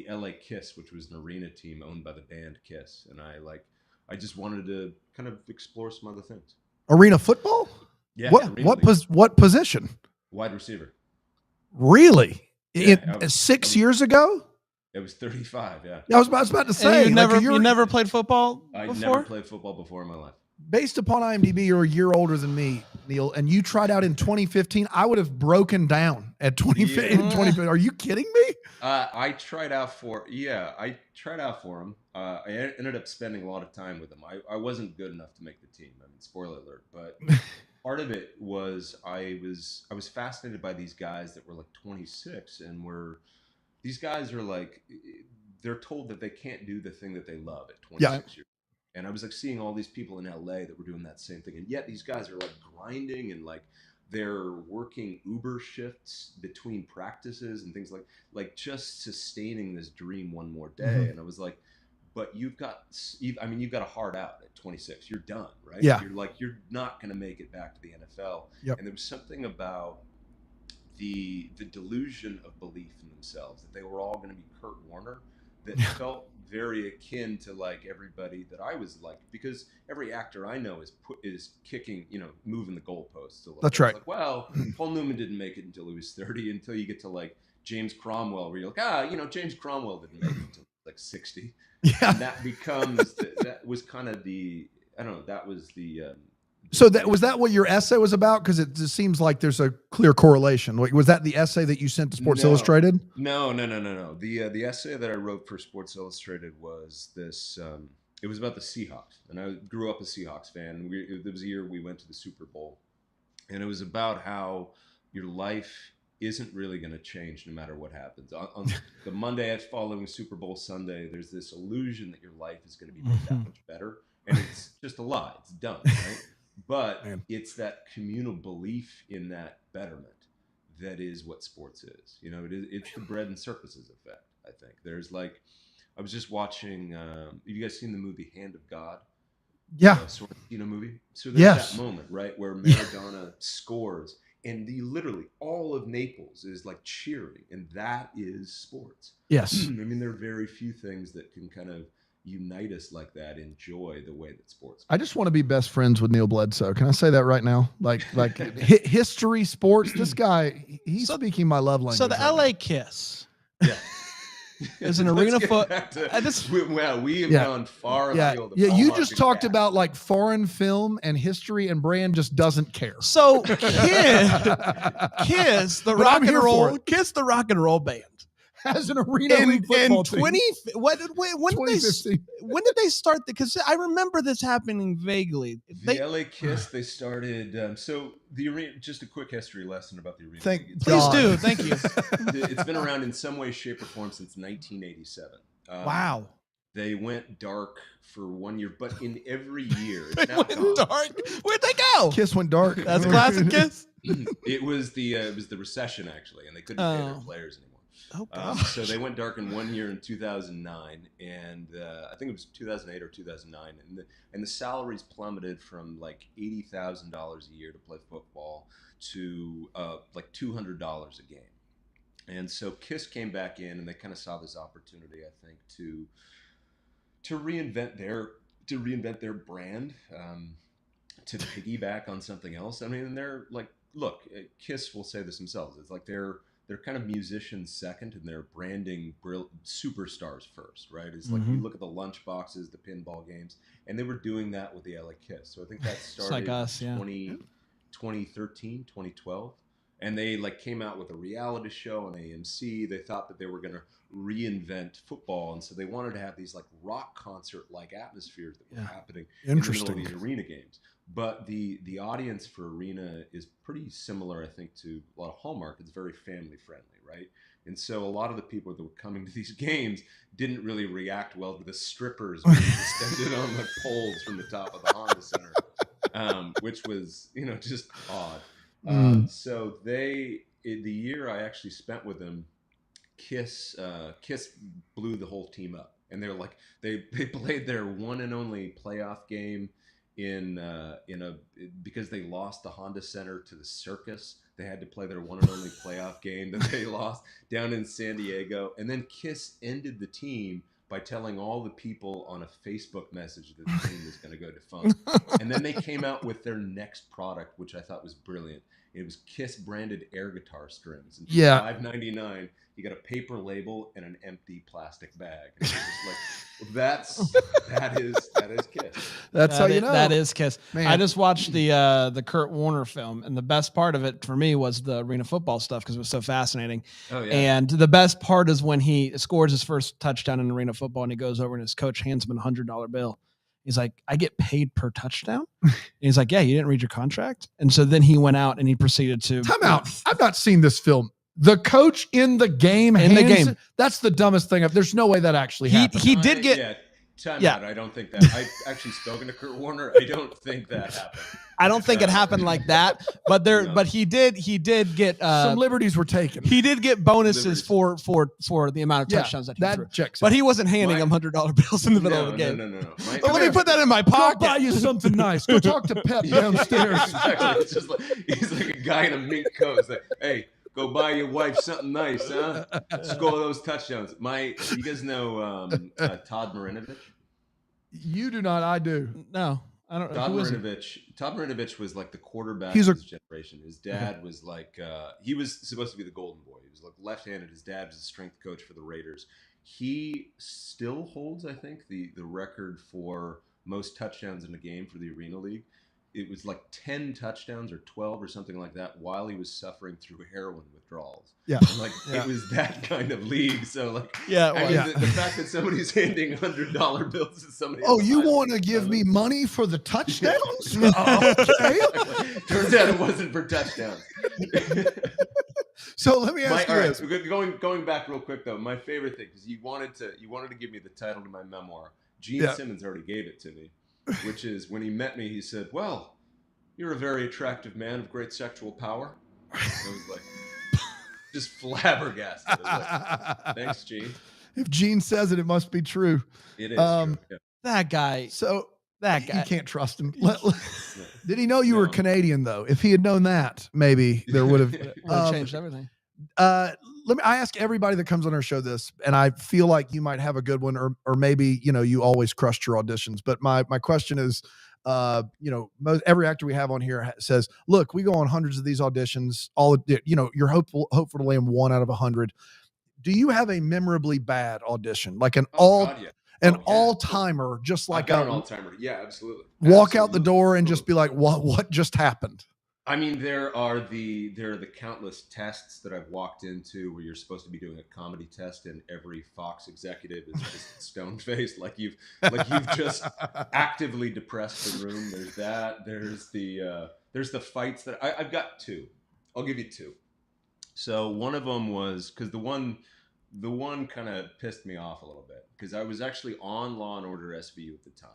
Speaker 6: LA Kiss, which was an arena team owned by the band Kiss. And I just wanted to kind of explore some other things.
Speaker 5: Arena football?
Speaker 6: Yeah.
Speaker 5: What position?
Speaker 6: Wide receiver.
Speaker 5: Really?
Speaker 6: Yeah,
Speaker 5: 6 years ago?
Speaker 6: It was 35. Yeah.
Speaker 5: I was about to say.
Speaker 4: You never played football before?
Speaker 6: I never played football before in my life.
Speaker 5: Based upon IMDb, you're a year older than me, Neil, and you tried out in 2015. I would have broken down at 2015. Are you kidding me?
Speaker 6: I tried out for him. I ended up spending a lot of time with him. I wasn't good enough to make the team. I mean, spoiler alert. But part of it was I was fascinated by these guys that were like 26 and these guys are like, they're told that they can't do the thing that they love at 26 years. And I was like seeing all these people in LA that were doing that same thing. And yet these guys are like grinding and like they're working Uber shifts between practices and things like just sustaining this dream one more day. Mm-hmm. And I was like, but you've got a hard out at 26. You're done, right?
Speaker 5: Yeah.
Speaker 6: You're not going to make it back to the NFL.
Speaker 5: Yep.
Speaker 6: And there was something about the delusion of belief in themselves that they were all going to be Kurt Warner that felt very akin to like everybody that I was like, because every actor I know is kicking, moving the goalposts.
Speaker 5: That's right.
Speaker 6: Like, well, Paul Newman didn't make it until he was 30, until you get to like James Cromwell, where you're like, James Cromwell didn't make it until like 60.
Speaker 5: Yeah.
Speaker 6: And that becomes, that was kind of that was the,
Speaker 5: so was that what your essay was about? Because it just seems like there's a clear correlation. Was that the essay that you sent to Sports Illustrated?
Speaker 6: No. The essay that I wrote for Sports Illustrated was this. It was about the Seahawks, and I grew up a Seahawks fan. There was a year we went to the Super Bowl, and it was about how your life isn't really going to change no matter what happens. On the Monday following Super Bowl Sunday, there's this illusion that your life is going to be made that much better. And it's just a lie. It's dumb, right? But it's that communal belief in that betterment that is what sports is. You know, it's the bread and circuses effect, I think. There's like, I was just watching, have you guys seen the movie Hand of God?
Speaker 5: Yeah.
Speaker 6: Sorrentino movie? So there's that moment, right, where Maradona scores, and literally all of Naples is like cheering, and that is sports.
Speaker 5: Yes.
Speaker 6: I mean, there are very few things that can kind of unite us like that in joy the way that sports can.
Speaker 5: I just want to be best friends with Neil Bledsoe. Can I say that right now? Like history, sports. This guy, he's speaking my love language.
Speaker 4: So the
Speaker 5: right
Speaker 4: LA
Speaker 5: now.
Speaker 4: Kiss.
Speaker 6: Yeah.
Speaker 4: Is an arena foot.
Speaker 6: We have gone far afield.
Speaker 5: Yeah, you just talked about like foreign film and history, and Brand just doesn't care.
Speaker 4: So Kiss, the rock and roll band
Speaker 5: has an arena league football team.
Speaker 4: When did they start? Because I remember this happening vaguely.
Speaker 6: The LA Kiss, they started. So the arena. Just a quick history lesson about the arena.
Speaker 4: Please do. Thank you.
Speaker 6: It's been around in some way, shape, or form since 1987.
Speaker 4: Wow.
Speaker 6: They went dark for 1 year, but in every year,
Speaker 4: They went dark. Where'd they go?
Speaker 5: Kiss went dark.
Speaker 4: That's classic Kiss.
Speaker 6: It was the recession actually, and they couldn't pay their players anymore.
Speaker 4: Oh gosh.
Speaker 6: So they went dark in 1 year in 2009, and I think it was 2008 or 2009, and the salaries plummeted from like $80,000 a year to play football to like $200 a game. And so Kiss came back in, and they kind of saw this opportunity, I think, to reinvent their brand, to piggyback on something else. I mean, they're like, look, Kiss will say this themselves. It's like they're kind of musicians second, and they're branding superstars first, right? It's like you look at the lunch boxes, the pinball games, and they were doing that with the LA Kiss. So I think that started
Speaker 4: like us,
Speaker 6: in 2013, 2012. And they like came out with a reality show on AMC. They thought that they were going to reinvent football, and so they wanted to have these like rock concert-like atmospheres that were happening in the middle of these arena games. But the audience for arena is pretty similar, I think, to a lot of Hallmark. It's very family friendly, right? And so a lot of the people that were coming to these games didn't really react well to the strippers being extended on the poles from the top of the Honda Center, which was, just odd. So the year I actually spent with them, Kiss blew the whole team up, and they're like they played their one and only playoff game because they lost the Honda Center to the Circus. They had to play their one and only playoff game that they lost down in San Diego, and then Kiss ended the team by telling all the people on a Facebook message that the team was going to go defunct. And then they came out with their next product, which I thought was brilliant. It was Kiss branded air guitar strings. And for $5.99, you got a paper label and an empty plastic bag. And it was just like, that is Kiss.
Speaker 5: That's how you know.
Speaker 4: That is Kiss.
Speaker 5: Man.
Speaker 4: I just watched the Kurt Warner film, and the best part of it for me was the arena football stuff because it was so fascinating.
Speaker 6: Oh, yeah.
Speaker 4: And the best part is when he scores his first touchdown in arena football, and he goes over and his coach hands him a $100 bill. He's like, I get paid per touchdown. And he's like, yeah, you didn't read your contract. And so then he went out and he proceeded to
Speaker 5: time out. I've not seen this film. The coach in the game. That's the dumbest thing. There's no way that actually happened.
Speaker 4: He did get.
Speaker 6: Time out. I don't think that. I've actually spoken to Kurt Warner. I don't think that happened.
Speaker 4: I don't think it happened like that, but but he did get
Speaker 5: some liberties were taken.
Speaker 4: He did get bonuses for the amount of touchdowns that he threw.
Speaker 5: Checks
Speaker 4: but he wasn't handing him $100 bills in the middle of the game.
Speaker 6: No.
Speaker 4: Let me put that in my pocket.
Speaker 5: Go buy you something nice. Go talk to Pep downstairs.
Speaker 6: Exactly. It's just like he's like a guy in a mink coat. It's like, hey, go buy your wife something nice, huh? Score those touchdowns. You guys know Todd Marinovich?
Speaker 5: You do not. I do.
Speaker 4: No, I don't.
Speaker 6: Todd Marinovich was like the quarterback of his generation. His dad was like he was supposed to be the golden boy. He was like left-handed. His dad was a strength coach for the Raiders. He still holds, I think, the record for most touchdowns in a game for the Arena League. It was like 10 touchdowns or 12 or something like that while he was suffering through heroin withdrawals.
Speaker 5: Yeah.
Speaker 6: It was that kind of league. So like, the fact that somebody's handing $100 bills to somebody.
Speaker 5: Oh, you want to give me money for the touchdowns? Okay.
Speaker 6: Turns out it wasn't for touchdowns.
Speaker 5: So let me ask you this.
Speaker 6: Going back real quick though, my favorite thing, because you wanted to give me the title to my memoir. Gene Simmons already gave it to me, which is when he met me, he said, "Well, you're a very attractive man of great sexual power." I was like, just flabbergasted. Like, thanks, Gene.
Speaker 5: If Gene says it, it must be true.
Speaker 6: It is true. Yeah.
Speaker 4: That guy.
Speaker 5: So
Speaker 4: that guy.
Speaker 5: You can't trust him. Did he know you were Canadian though? If he had known that, maybe there would have
Speaker 4: changed everything.
Speaker 5: I ask everybody that comes on our show this, and I feel like you might have a good one, or maybe, you always crushed your auditions. But my question is, every actor we have on here says, look, we go on hundreds of these auditions, you're hopeful to land 1 out of 100. Do you have a memorably bad audition? Like an all-timer, just like
Speaker 6: an all-timer. Yeah, absolutely.
Speaker 5: Walk out the door and just be like, what just happened?
Speaker 6: I mean, there are the countless tests that I've walked into where you're supposed to be doing a comedy test, and every Fox executive is just stone-faced, like you've just actively depressed the room. There's that. There's the fights that I've got 2. I'll give you 2. So one of them was because the one kind of pissed me off a little bit, because I was actually on Law and Order SVU at the time.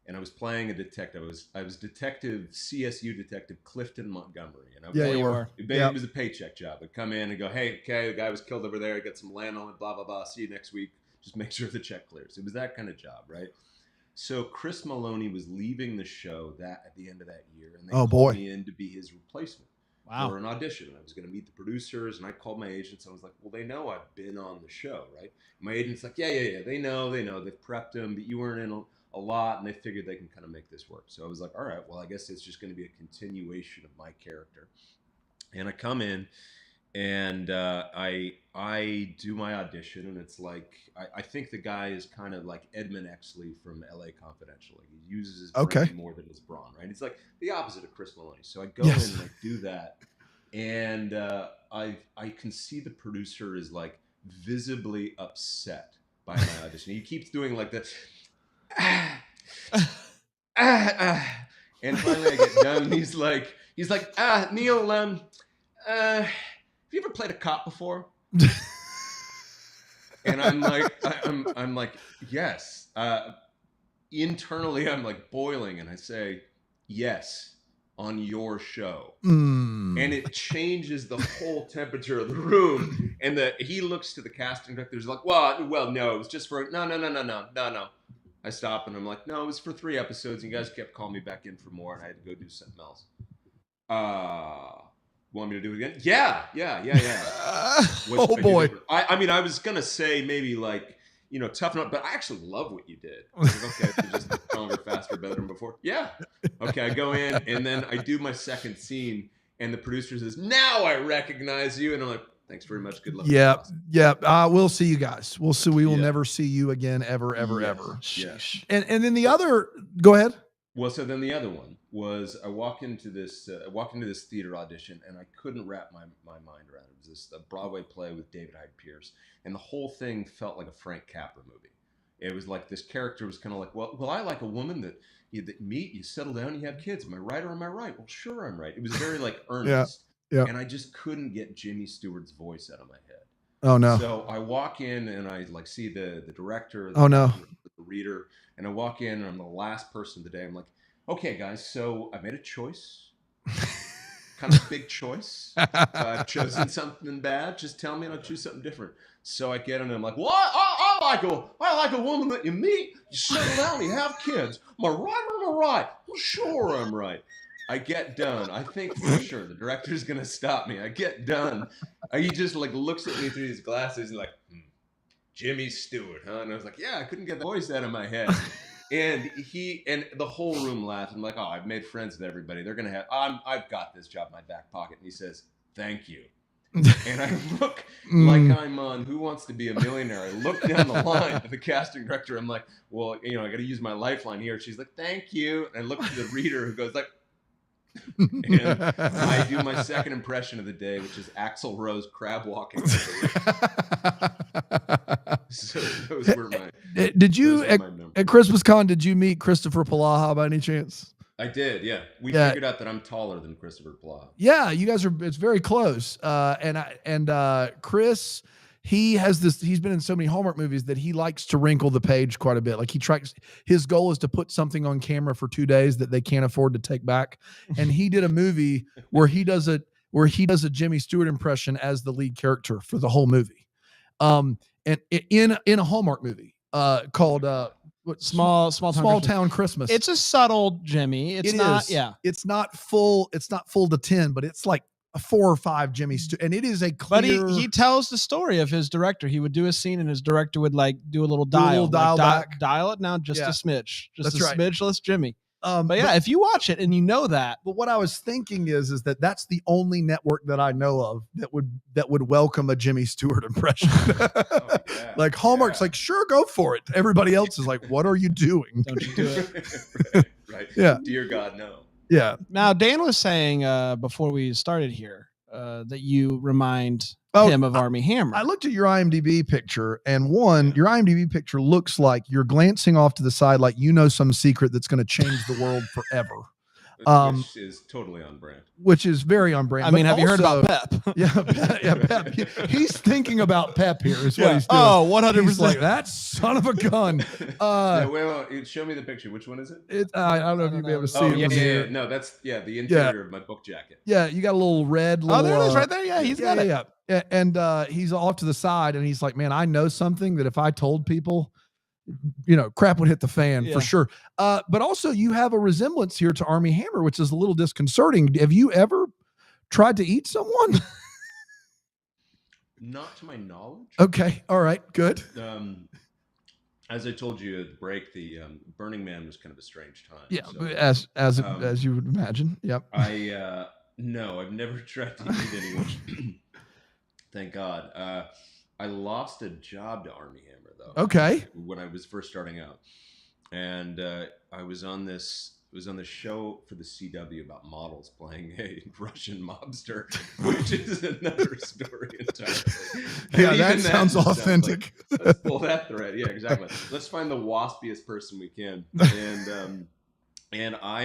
Speaker 6: And I was playing a detective. I was CSU detective Clifton Montgomery. And
Speaker 5: you were.
Speaker 6: It was a paycheck job. I'd come in and go, hey, okay, the guy was killed over there. I got some land on it, blah, blah, blah. See you next week. Just make sure the check clears. It was that kind of job, right? So Chris Maloney was leaving the show at the end of that year. And they called me in to be his replacement for an audition. I was going to meet the producers, and I called my agents. I was like, well, they know I've been on the show, right? My agent's like, yeah. They know. They've prepped him, but you weren't in a lot, and they figured they can kind of make this work. So I was like, all right, well, I guess it's just going to be a continuation of my character. And I come in, and I do my audition, and it's like, I think the guy is kind of like Edmund Exley from LA Confidential. Like, he uses his brain more than his brawn, right? It's like the opposite of Chris Maloney. So I go in and I do that, and I can see the producer is like visibly upset by my audition. He keeps doing like this. And finally I get done, and he's like, Neil, have you ever played a cop before? And I'm like, yes. Internally I'm like boiling, and I say, yes, on your show. And it changes the whole temperature of the room. And he looks to the casting director, he's like, well, no, it was just for no. I stop, and I'm like, no, it was for 3 episodes. And you guys kept calling me back in for more, and I had to go do something else. Want me to do it again? Yeah.
Speaker 5: Oh boy.
Speaker 6: I mean, I was gonna say maybe like, toughen up, but I actually love what you did. I was like, okay, just stronger, faster, better than before. Yeah. Okay, I go in, and then I do my second scene, and the producer says, now I recognize you, and I'm like, thanks very much. Good luck.
Speaker 5: Yeah. We'll see you guys. We'll see. We will never see you again, ever.
Speaker 6: Yeah.
Speaker 5: And then the other, go ahead.
Speaker 6: Well, so then the other one was I walked into this theater audition, and I couldn't wrap my mind around it. It was a Broadway play with David Hyde Pierce, and the whole thing felt like a Frank Capra movie. It was like this character was kind of like, well, I like a woman that you meet, you settle down, you have kids. Am I right or am I right? Well, sure, I'm right. It was very like earnest. Yeah. And I just couldn't get Jimmy Stewart's voice out of my head.
Speaker 5: Oh no.
Speaker 6: So I walk in, and I like see the director,
Speaker 5: the
Speaker 6: reader, and I walk in, and I'm the last person of the day. I'm like, okay, guys, so I made a choice. Kind of a big choice. I've chosen something bad. Just tell me and I'll choose something different. So I get in, and I'm like, what? I like a woman that you meet, you settle down, you have kids. Am I right or am I right? Well, sure, I'm right. I get done. I think for sure the director's going to stop me. I get done. He just like looks at me through his glasses and like, Jimmy Stewart, huh? And I was like, yeah, I couldn't get the voice out of my head. And the whole room laughed. I'm like, oh, I've made friends with everybody. They're going to I've got this job in my back pocket. And he says, thank you. And I look like I'm on Who Wants to Be a Millionaire. I look down the line to the casting director. I'm like, well, I got to use my lifeline here. She's like, thank you. And I look to the reader who goes like, and I do my second impression of the day, which is Axl Rose crab walking. So those were my.
Speaker 5: Did you at ChristmasCon? Did you meet Kristoffer Polaha by any chance?
Speaker 6: I did, yeah. We figured out that I'm taller than Kristoffer Polaha.
Speaker 5: Yeah, you guys are. It's very close. Chris, he's been in so many Hallmark movies that he likes to wrinkle the page quite a bit. Like his goal is to put something on camera for 2 days that they can't afford to take back. And he did a movie where he does a Jimmy Stewart impression as the lead character for the whole movie. And in a Hallmark movie called
Speaker 4: Small
Speaker 5: Town Christmas.
Speaker 4: It's a subtle Jimmy. It's not. Yeah.
Speaker 5: It's not full to 10, but it's like a 4 or 5 Jimmy Stewart, and it is a clear.
Speaker 4: But he tells the story of his director. He would do a scene, and his director would like do a little dial
Speaker 5: back.
Speaker 4: Dial it now just a smidge, just
Speaker 5: That's
Speaker 4: a smidgeless Jimmy. But yeah, if you watch it and you know that.
Speaker 5: But what I was thinking is that that's the only network that I know of that would welcome a Jimmy Stewart impression. Like Hallmark's like, sure, go for it. Everybody else is like, what are you doing?
Speaker 4: Don't you do it?
Speaker 6: right.
Speaker 5: Yeah.
Speaker 6: Dear God, no.
Speaker 5: Yeah.
Speaker 4: Now, Dan was saying before we started here that you remind him of Armie Hammer.
Speaker 5: I looked at your IMDb picture, and your IMDb picture looks like you're glancing off to the side like you know some secret that's going to change the world forever.
Speaker 6: Which is totally on brand.
Speaker 5: Which is very on brand.
Speaker 4: I mean, have you heard about Pep?
Speaker 5: Pep. He's thinking about Pep here is what he's doing.
Speaker 4: Oh, 100%.
Speaker 5: He's like, that son of a gun.
Speaker 6: Wait. Show me the picture. Which one is it?
Speaker 5: I don't know if you'll be able to see it.
Speaker 6: Yeah. No, that's the interior of my book jacket.
Speaker 5: Yeah, you got a little red.
Speaker 4: Oh, there it is right there. Yeah, he's got it.
Speaker 5: Yeah. And he's off to the side, and he's like, man, I know something that if I told people, crap would hit the fan for sure. But also you have a resemblance here to Armie Hammer, which is a little disconcerting. Have you ever tried to eat someone?
Speaker 6: Not to my knowledge.
Speaker 5: Okay. All right. Good.
Speaker 6: As I told you at the break, the Burning Man was kind of a strange time.
Speaker 5: Yeah.
Speaker 6: So,
Speaker 5: as you would imagine. Yep.
Speaker 6: No, I've never tried to eat anyone. Thank God. I lost a job to Armie Hammer though.
Speaker 5: Okay.
Speaker 6: When I was first starting out, and I was on this show for the CW about models playing a Russian mobster, which is another story entirely.
Speaker 5: Yeah, that sounds authentic.
Speaker 6: Let's pull that thread. Yeah, exactly. Let's find the waspiest person we can. And I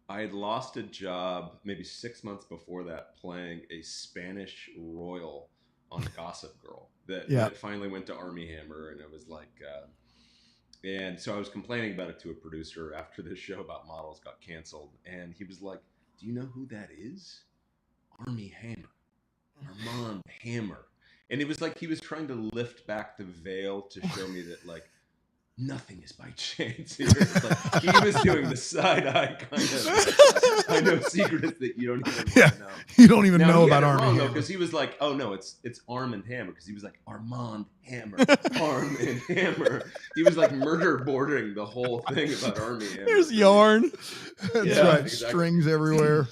Speaker 6: had lost a job maybe 6 months before that playing a Spanish royal on Gossip Girl that finally went to Armie Hammer, and it was like, and so I was complaining about it to a producer after this show about models got canceled, and he was like, "Do you know who that is? Armie Hammer, Armand Hammer." And it was like he was trying to lift back the veil to show me that like nothing is by chance here. It's like he was doing the side eye kind of. I know secrets that you don't even know.
Speaker 5: You don't even know about Armie Hammer.
Speaker 6: Because he was like, oh no, it's Arm and Hammer. Because he was like Armand Hammer, Arm and Hammer. He was like murder bordering the whole thing about Armie Hammer.
Speaker 4: There's yarn.
Speaker 5: That's right. Exactly. Strings everywhere.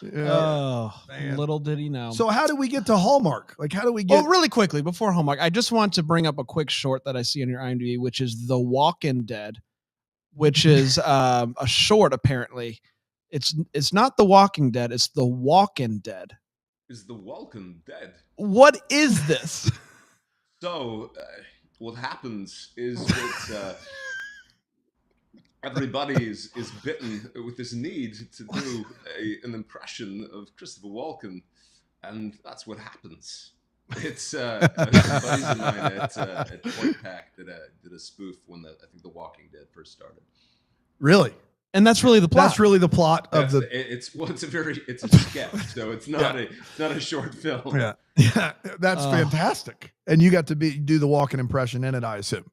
Speaker 4: Yeah. Oh, man. Little did he know.
Speaker 5: So how do we get to Hallmark? Like, how do we get?
Speaker 4: Oh, really quickly before Hallmark, I just want to bring up a quick short that I see on your IMDb, which is The Walking Dead, which is a short apparently. It's not The Walking Dead. It's The Walking Dead.
Speaker 6: Is The Walking Dead?
Speaker 4: What is this?
Speaker 6: So what happens is that everybody is bitten with this need to do an impression of Christopher Walken, and that's what happens. It's buddies of mine at Point Pack did a spoof when I think The Walking Dead first started.
Speaker 5: Really?
Speaker 4: And that's really the plot.
Speaker 5: That's really the plot of the.
Speaker 6: It's a sketch, so it's not a short film.
Speaker 5: Yeah, that's fantastic. And you got to do the Walken impression in it, I assume.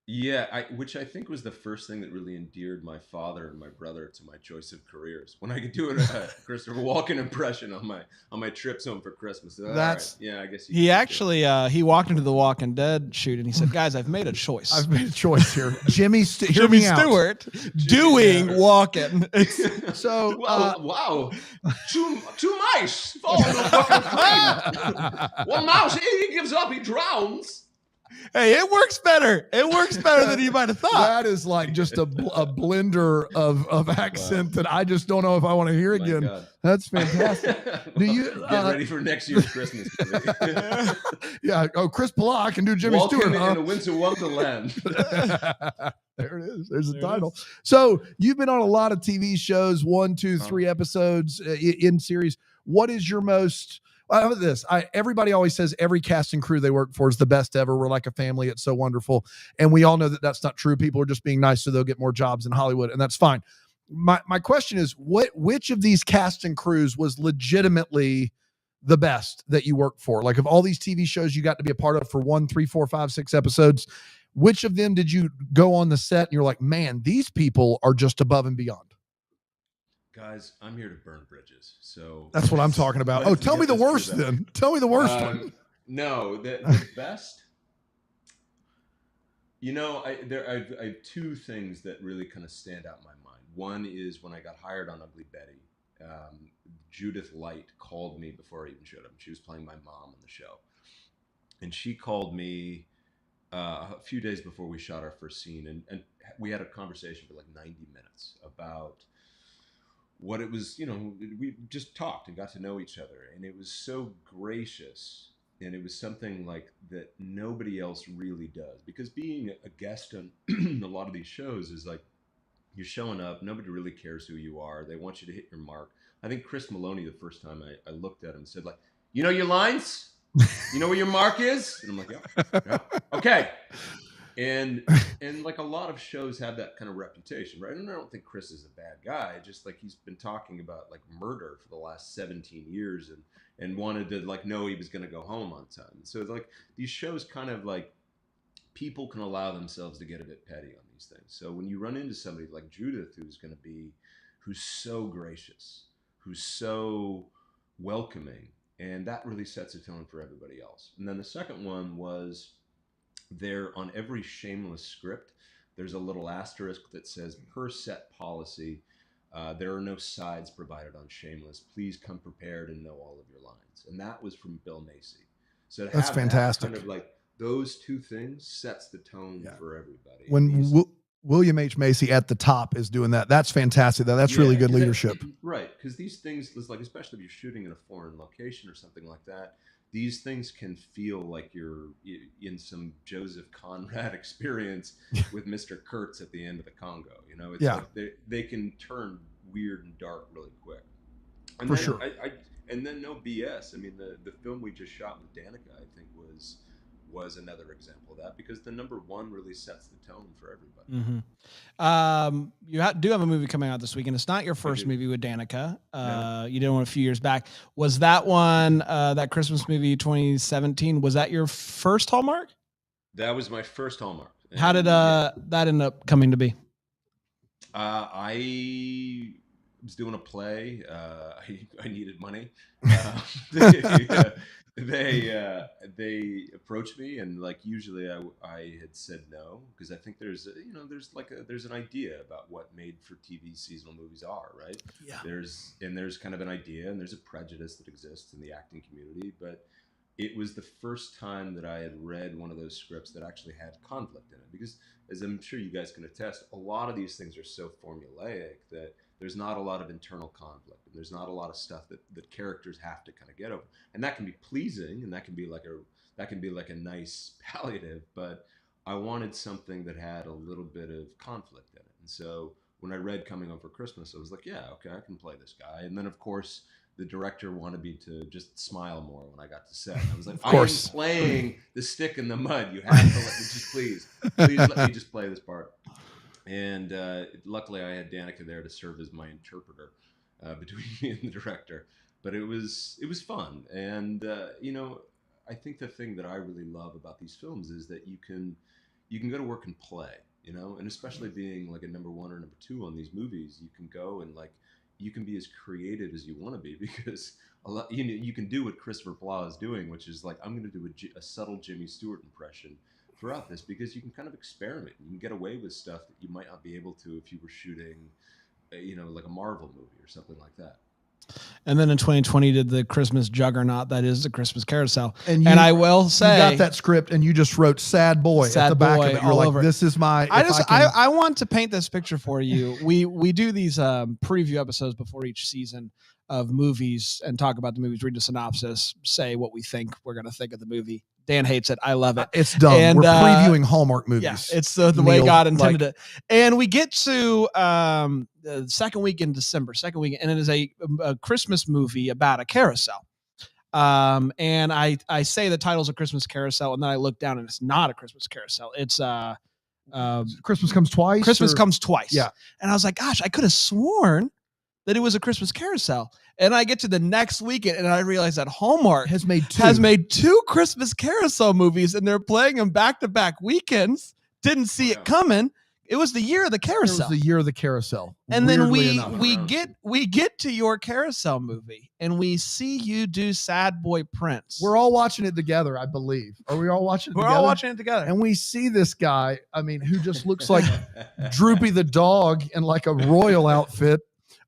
Speaker 6: Yeah, which I think was the first thing that really endeared my father and my brother to my choice of careers. When I could do a Christopher Walken impression on my trips home for Christmas.
Speaker 5: That's
Speaker 6: right. Yeah, I guess
Speaker 4: he actually he walked into the Walking Dead shoot and he said, "Guys, I've made a choice.
Speaker 5: I've made a choice here. Jimmy Stewart
Speaker 4: doing Walken."
Speaker 5: So
Speaker 6: wow, two mice fall in the fucking plane. One mouse he gives up, he drowns.
Speaker 4: Hey, it works better. It works better than you might have thought.
Speaker 5: That is like just a blender of accent that I just don't know if I want to hear again.
Speaker 6: God.
Speaker 5: That's fantastic.
Speaker 6: Well,
Speaker 5: Do you
Speaker 6: get ready for next year's Christmas?
Speaker 5: Yeah. Oh, Chris Polaha can do Jimmy
Speaker 6: Welcome
Speaker 5: Stewart.
Speaker 6: in a winter wonderland.
Speaker 5: There it is. There's the title. So you've been on a lot of TV shows, 1, 2, 3 episodes in series. What is your most? How about this? Everybody always says every cast and crew they work for is the best ever. We're like a family. It's so wonderful. And we all know that that's not true. People are just being nice so they'll get more jobs in Hollywood, and that's fine. My question is, which of these cast and crews was legitimately the best that you worked for? Like, of all these TV shows you got to be a part of for 1, 3, 4, 5, 6 episodes, which of them did you go on the set and you're like, man, these people are just above and beyond?
Speaker 6: Guys, I'm here to burn bridges. So
Speaker 5: that's what I'm talking about. Oh, tell me the worst then. Tell me the worst one.
Speaker 6: No, the best. You know, I have 2 things that really kind of stand out in my mind. One is when I got hired on Ugly Betty, Judith Light called me before I even showed up. She was playing my mom on the show. And she called me a few days before we shot our first scene. And we had a conversation for like 90 minutes about what it was. You know, we just talked and got to know each other. And it was so gracious. And it was something like that nobody else really does, because being a guest on a lot of these shows is like, you're showing up, nobody really cares who you are. They want you to hit your mark. I think Chris Maloney, the first time I looked at him, said like, you know your lines? You know where your mark is? And I'm like, yeah. Okay. And like a lot of shows have that kind of reputation, right? And I don't think Chris is a bad guy. Just like he's been talking about like murder for the last 17 years and wanted to like know he was going to go home on time. So it's like these shows kind of like people can allow themselves to get a bit petty on these things. So when you run into somebody like Judith, who's so gracious, who's so welcoming, and that really sets a tone for everybody else. And then the second one was, there on every Shameless script, there's a little asterisk that says, per set policy, there are no sides provided on Shameless. Please come prepared and know all of your lines. And that was from Bill Macy. So
Speaker 5: that's fantastic.
Speaker 6: Kind of like those 2 things sets the tone for everybody.
Speaker 5: When William H. Macy at the top is doing that, that's fantastic. That's really good leadership.
Speaker 6: Right. Because these things, like, especially if you're shooting in a foreign location or something like that, these things can feel like you're in some Joseph Conrad experience with Mr. Kurtz at the end of the Congo. You know, it's like they can turn weird and dark really quick. And
Speaker 5: for
Speaker 6: then
Speaker 5: sure.
Speaker 6: And then no BS. I mean, the film we just shot with Danica, I think, was another example of that, because the number 1 really sets the tone for everybody.
Speaker 4: Mm-hmm. You do have a movie coming out this week, and it's not your first movie with Danica. No. You did one a few years back. Was that one, that Christmas movie 2017, was that your first Hallmark?
Speaker 6: That was my first Hallmark.
Speaker 4: How did that end up coming to be?
Speaker 6: I was doing a play. I needed money. They approached me, and like usually I had said no, because I think there's an idea about what made for TV seasonal movies are, right?
Speaker 5: Yeah.
Speaker 6: There's kind of an idea, and there's a prejudice that exists in the acting community, but it was the first time that I had read one of those scripts that actually had conflict in it, because as I'm sure you guys can attest, a lot of these things are so formulaic that there's not a lot of internal conflict, and there's not a lot of stuff that characters have to kind of get over. And that can be pleasing, and that can be like a nice palliative, but I wanted something that had a little bit of conflict in it. And so when I read Coming Home for Christmas, I was like, yeah, okay, I can play this guy. And then of course the director wanted me to just smile more when I got to set. I was like, I am playing the stick in the mud. You have to let me just please let me just play this part. And luckily I had Danica there to serve as my interpreter between me and the director. But it was fun. And I think the thing that I really love about these films is that you can go to work and play, and especially being like a number 1 or number 2 on these movies, you can go and like, you can be as creative as you want to be, because you can do what Kristoffer Polaha is doing, which is like, I'm going to do a subtle Jimmy Stewart impression throughout this, because you can kind of experiment. You can get away with stuff that you might not be able to if you were shooting, like a Marvel movie or something like that.
Speaker 4: And then in 2020 did the Christmas juggernaut that is the Christmas Carousel.
Speaker 5: And
Speaker 4: I will say,
Speaker 5: you got that script and you just wrote "sad boy" at the back of it. You're
Speaker 4: all
Speaker 5: like,
Speaker 4: over.
Speaker 5: "This is my."
Speaker 4: I want to paint this picture for you. We do these preview episodes before each season of movies and talk about the movies, read the synopsis, say what we think we're going to think of the movie. Dan hates it. I love it.
Speaker 5: It's dumb.
Speaker 4: And,
Speaker 5: we're previewing Hallmark movies.
Speaker 4: Yeah, it's the way God intended it. And we get to the second week in December, and it is a Christmas movie about a carousel. And I say the title's a Christmas Carousel, and then I look down and it's not a Christmas Carousel. It's
Speaker 5: Christmas Comes Twice.
Speaker 4: Comes Twice.
Speaker 5: Yeah.
Speaker 4: And I was like, gosh, I could have sworn that it was a Christmas Carousel. And I get to the next weekend and I realize that Hallmark
Speaker 5: has made
Speaker 4: two Christmas Carousel movies, and they're playing them back-to-back weekends. Didn't see it coming. It was the year of the carousel.
Speaker 5: It was the year of the carousel.
Speaker 4: And then we get to your carousel movie and we see you do Sad Boy Prince.
Speaker 5: We're all watching it together, I believe. Are we all watching it together?
Speaker 4: We're all watching it together.
Speaker 5: And we see this guy, who just looks like Droopy the dog in like a royal outfit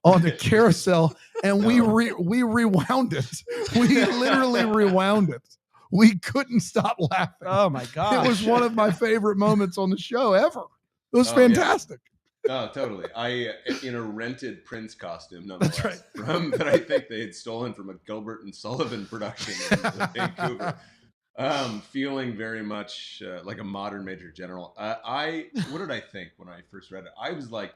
Speaker 5: on the carousel, and we rewound it. We literally rewound it. We couldn't stop laughing.
Speaker 4: Oh my God.
Speaker 5: It was one of my favorite moments on the show ever. It was fantastic.
Speaker 6: Yeah. Oh, totally. I in a rented Prince costume, nonetheless.
Speaker 5: That's right.
Speaker 6: That I think they had stolen from a Gilbert and Sullivan production in Vancouver. Feeling very much like a modern Major General. What did I think when I first read it? I was like,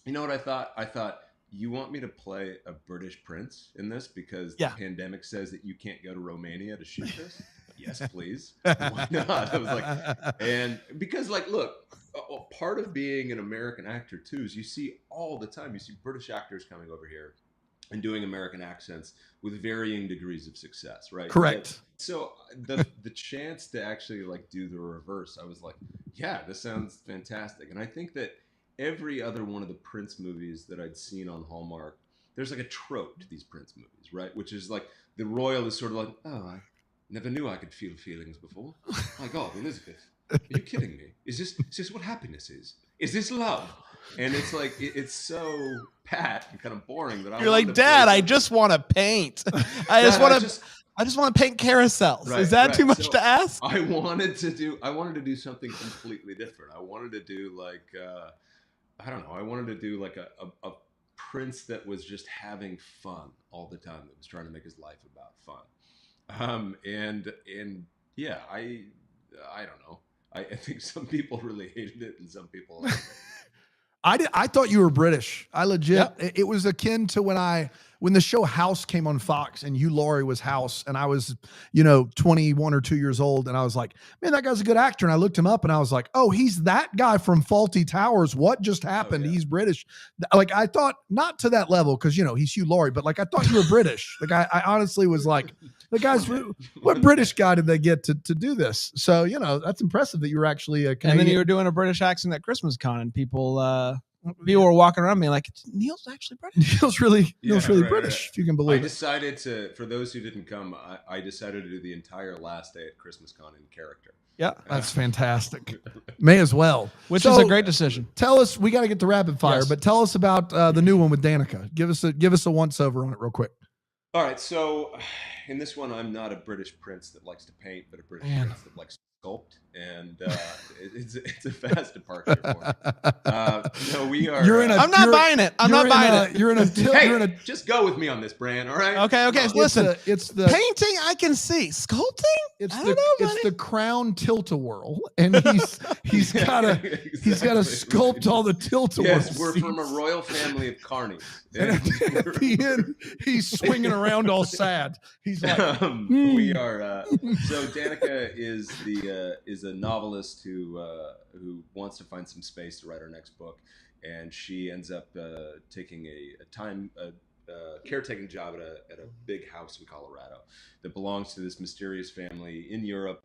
Speaker 6: you know what I thought? I thought, you want me to play a British prince in this because the pandemic says that you can't go to Romania to shoot this? Yes, please. Why not? I was like, and because look, part of being an American actor too is you see all the time, you see British actors coming over here and doing American accents with varying degrees of success, right?
Speaker 5: Correct.
Speaker 6: So the chance to actually do the reverse, I was like, yeah, this sounds fantastic. And I think that every other one of the Prince movies that I'd seen on Hallmark, there's a trope to these Prince movies, right? Which is the royal is sort of like, oh, I never knew I could feel feelings before. My God, Elizabeth, are you kidding me? Is this what happiness is? Is this love? And it's it's so pat and kind of boring that
Speaker 4: you're like, Dad, I just want to paint. I just want to paint carousels.
Speaker 6: Right,
Speaker 4: is that too much to ask?
Speaker 6: I wanted to do something completely different. I wanted to do I don't know. I wanted to do a prince that was just having fun all the time. That was trying to make his life about fun. And yeah, I don't know. I think some people really hated it, and some people.
Speaker 5: I thought you were British. I legit. Yep. It was akin to when the show House came on Fox and Hugh Laurie was House, and I was 21 or 2 years old, and I was like, man, that guy's a good actor. And I looked him up, and I was like, oh, he's that guy from Fawlty Towers. What just happened? He's British. I thought not to that level because he's Hugh Laurie, but I thought you were British. I honestly was like, the guys, what British guy did they get to do this? So that's impressive that you were actually a Canadian.
Speaker 4: And then you were doing a British accent at Christmas Con, and people were walking around me like, Neil's actually British.
Speaker 5: Neil's really British, right. If you can believe it.
Speaker 6: I decided to, for those who didn't come, I decided to do the entire last day at Christmas Con in character.
Speaker 5: Yeah, that's fantastic. May as well.
Speaker 4: Which is a great decision.
Speaker 5: Tell us, we got to get the rapid fire, but tell us about the new one with Danica. Give us a once over on it real quick.
Speaker 6: All right, so in this one, I'm not a British prince that likes to paint, but a British prince that likes to sculpt, and it's a fast departure for me. No, we are.
Speaker 4: I'm not buying it. I'm not buying it.
Speaker 5: You're in a.
Speaker 6: Hey, just go with me on this, Bran. All right.
Speaker 4: Okay.
Speaker 5: No,
Speaker 4: listen,
Speaker 5: it's the
Speaker 4: painting. I can see sculpting.
Speaker 5: It's the crown tilt-a-whirl, and he's got to sculpt all the tilt-a-whirls.
Speaker 6: Yes, we're from a royal family of carnies.
Speaker 5: And at the end, he's swinging around all sad. He's like,
Speaker 6: we are. So Danica is a novelist who wants to find some space to write her next book, and she ends up taking a caretaking job at a big house in Colorado that belongs to this mysterious family in Europe.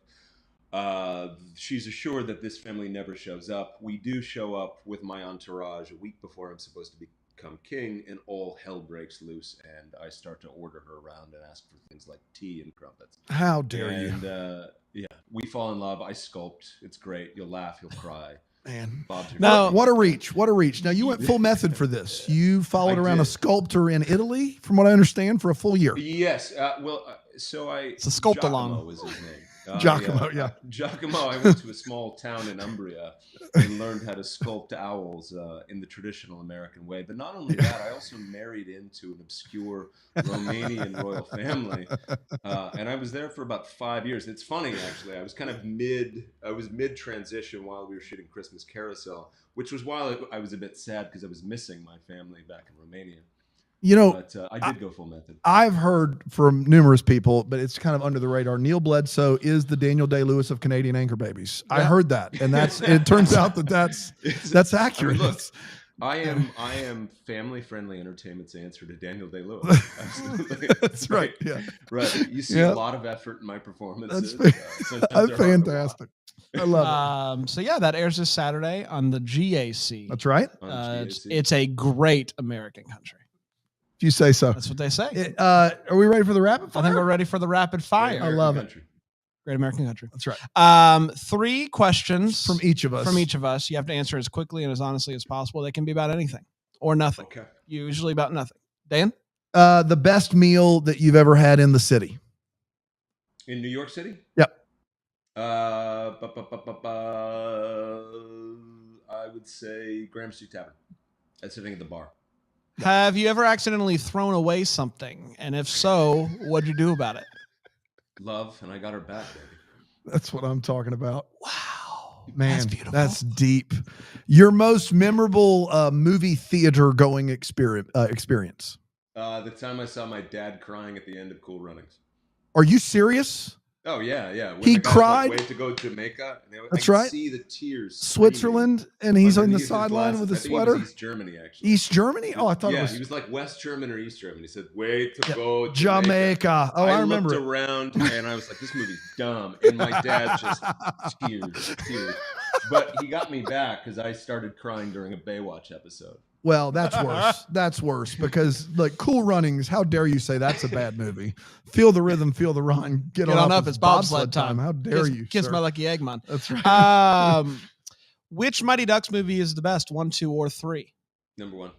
Speaker 6: She's assured that this family never shows up. We do show up with my entourage a week before I'm supposed to become king, and all hell breaks loose, and I start to order her around and ask for things like tea and crumpets.
Speaker 5: How dare you?
Speaker 6: And yeah, we fall in love. I sculpt. It's great. You'll laugh. You'll cry.
Speaker 5: Man.
Speaker 4: Now,
Speaker 5: what a reach. What a reach. Now, you went full method for this. You followed around a sculptor in Italy, from what I understand, for a full year.
Speaker 6: Yes.
Speaker 4: It's a sculpt-along.
Speaker 6: Giacomo was his name.
Speaker 5: Giacomo, yeah.
Speaker 6: Giacomo, I went to a small town in Umbria and learned how to sculpt owls in the traditional American way. But not only that, I also married into an obscure Romanian royal family. And I was there for about 5 years. It's funny, actually. I was kind of mid-transition while we were shooting Christmas Carousel, which was why I was a bit sad because I was missing my family back in Romania.
Speaker 5: You know,
Speaker 6: But I did go full method.
Speaker 5: I've heard from numerous people, but it's kind of under the radar. Neil Bledsoe is the Daniel Day-Lewis of Canadian anchor babies. Yeah. I heard that, and it turns out that's accurate.
Speaker 6: I mean, look, I am family-friendly entertainment's answer to Daniel Day-Lewis. Absolutely.
Speaker 5: That's right. Yeah.
Speaker 6: Right. You see a lot of effort in my performances.
Speaker 5: That's fantastic. I love it.
Speaker 4: So yeah, that airs this Saturday on the GAC.
Speaker 5: That's right.
Speaker 4: It's a great American country.
Speaker 5: If you say so.
Speaker 4: That's what they say.
Speaker 5: Are we ready for the rapid fire?
Speaker 4: I think we're ready for the rapid fire.
Speaker 5: I love it.
Speaker 4: Great American country.
Speaker 5: That's right.
Speaker 4: 3 questions
Speaker 5: from each of us. You
Speaker 4: have to answer as quickly and as honestly as possible. They can be about anything or nothing.
Speaker 6: Okay.
Speaker 4: Usually about nothing. Dan?
Speaker 5: The best meal that you've ever had in the city.
Speaker 6: In New York City?
Speaker 5: Yep.
Speaker 6: I would say Graham Street Tavern. That's sitting at the bar.
Speaker 4: Have you ever accidentally thrown away something? And if so, what'd you do about it?
Speaker 6: Love, and I got her back, baby.
Speaker 5: That's what I'm talking about.
Speaker 4: Wow.
Speaker 5: Man,
Speaker 4: that's beautiful.
Speaker 5: That's deep. Your most memorable movie theater going experience?
Speaker 6: The time I saw my dad crying at the end of Cool Runnings.
Speaker 5: Are you serious?
Speaker 6: Oh, yeah. When
Speaker 5: he
Speaker 6: the guy
Speaker 5: cried.
Speaker 6: Wait to go to Jamaica.
Speaker 5: That's
Speaker 6: I
Speaker 5: right.
Speaker 6: See the tears.
Speaker 5: Switzerland, and he's on the sideline with a sweater.
Speaker 6: East Germany, actually.
Speaker 5: East Germany? Oh, I thought it was.
Speaker 6: He was like West German or East German. He said, "Wait to go
Speaker 5: Jamaica." Oh, I remember.
Speaker 6: I looked around and I was like, "This movie's dumb," and my dad just tears. But he got me back because I started crying during a Baywatch episode.
Speaker 5: Well, that's worse. That's worse because, like, Cool Runnings, how dare you say that's a bad movie? Feel the rhythm, feel the rhyme. Get on up. It's bobsled time. How dare you?
Speaker 4: Kiss my lucky Eggman.
Speaker 5: That's right.
Speaker 4: Which Mighty Ducks movie is the best? 1, 2, or 3?
Speaker 6: Number 1.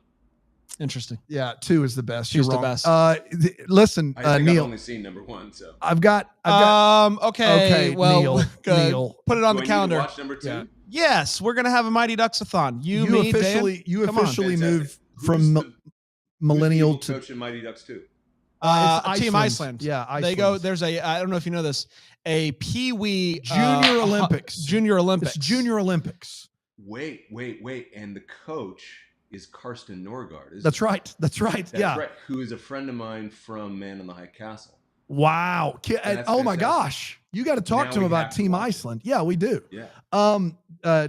Speaker 4: Interesting.
Speaker 5: Yeah, 2 is the best.
Speaker 4: You're wrong.
Speaker 5: The best. Listen,
Speaker 6: I think
Speaker 5: Neil.
Speaker 6: I've only seen number 1, so
Speaker 5: I've got.
Speaker 4: Okay. Well,
Speaker 5: Neil.
Speaker 4: Put it on the calendar.
Speaker 6: Watch number 2.
Speaker 5: Yeah.
Speaker 4: Yes, we're gonna have a Mighty Ducks-a-thon. You
Speaker 5: officially moved from millennial to
Speaker 6: coach in Mighty Ducks 2.
Speaker 4: Team Iceland.
Speaker 5: Yeah, Iceland.
Speaker 4: They go. There's I don't know if you know this. A Pee Wee
Speaker 5: Junior Olympics.
Speaker 4: Junior Olympics.
Speaker 5: It's Junior Olympics.
Speaker 6: Wait, and the coach is Karsten Norgard.
Speaker 5: That's right. That's right.
Speaker 6: That's right. Who is a friend of mine from Man in the High Castle.
Speaker 5: Wow. Oh my gosh. You got to talk to him about Team Iceland. Yeah, we do.
Speaker 6: Yeah.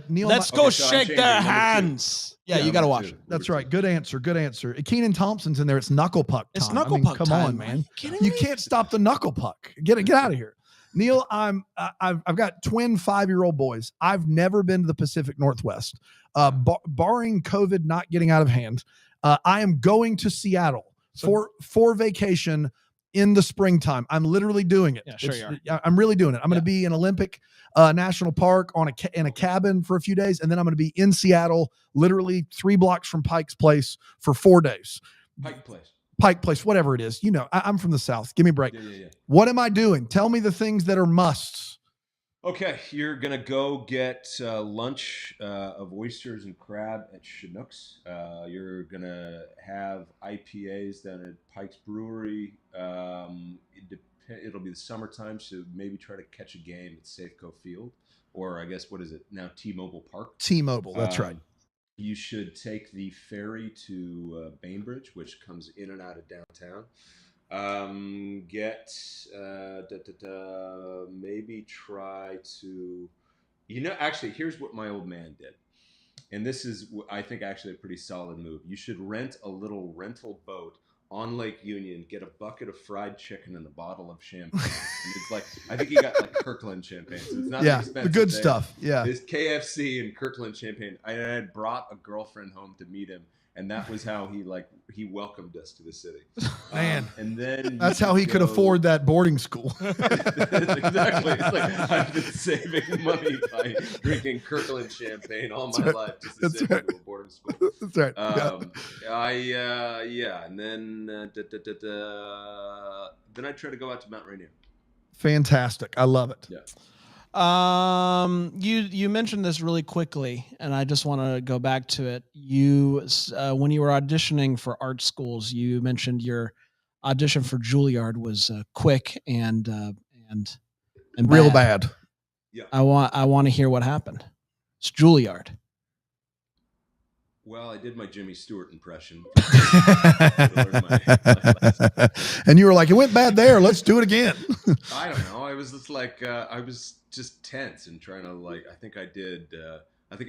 Speaker 5: Neil,
Speaker 4: let's go shake their hands. Yeah, you got to watch it.
Speaker 5: That's right. Good answer. Kenan Thompson's in there. It's knuckle puck time.
Speaker 4: It's knuckle puck
Speaker 5: come
Speaker 4: time.
Speaker 5: On, man.
Speaker 4: You
Speaker 5: can't stop the knuckle puck. Get out of here. Neil, I've got twin 5-year-old boys. I've never been to the Pacific Northwest. Barring COVID not getting out of hand, I am going to Seattle for vacation in the springtime. I'm literally doing it.
Speaker 4: Yeah, sure you are.
Speaker 5: I'm really doing it. I'm going to be in Olympic National Park in a cabin for a few days, and then I'm going to be in Seattle, literally 3 blocks from Pike's Place for 4 days. Pike Place, whatever it is. You know, I'm from the South. Give me a break.
Speaker 6: Yeah.
Speaker 5: What am I doing? Tell me the things that are musts.
Speaker 6: Okay, you're going to go get lunch of oysters and crab at Chinook's. You're going to have IPAs down at Pike's Brewery. It'll be the summertime, so maybe try to catch a game at Safeco Field. Or I guess, what is it now? T-Mobile Park.
Speaker 5: T-Mobile, that's right.
Speaker 6: You should take the ferry to Bainbridge, which comes in and out of downtown. Maybe try to, actually, here's what my old man did. And this is, I think, actually a pretty solid move. You should rent a little rental boat on Lake Union, get a bucket of fried chicken and a bottle of champagne. And it's like, I think he got like Kirkland champagne. So it's not expensive.
Speaker 5: The good stuff. Yeah.
Speaker 6: There's KFC and Kirkland champagne. I had brought a girlfriend home to meet him. And that was how he welcomed us to the city.
Speaker 5: Man.
Speaker 6: And then
Speaker 5: That's how he could afford that boarding school.
Speaker 6: Exactly. It's like I've been saving money by drinking Kirkland champagne all my life just to save into a boarding school.
Speaker 5: That's right.
Speaker 6: And then then I try to go out to Mount Rainier.
Speaker 5: Fantastic. I love it.
Speaker 6: Yeah.
Speaker 4: You mentioned this really quickly, and I just want to go back to it. You, when you were auditioning for art schools, you mentioned your audition for Juilliard was quick and
Speaker 5: real bad.
Speaker 6: Yeah.
Speaker 4: I want to hear what happened. It's Juilliard.
Speaker 6: Well, I did my Jimmy Stewart impression.
Speaker 5: And you were like, it went bad there. Let's do it again.
Speaker 6: I don't know. I was just like, I was just tense and trying to I think I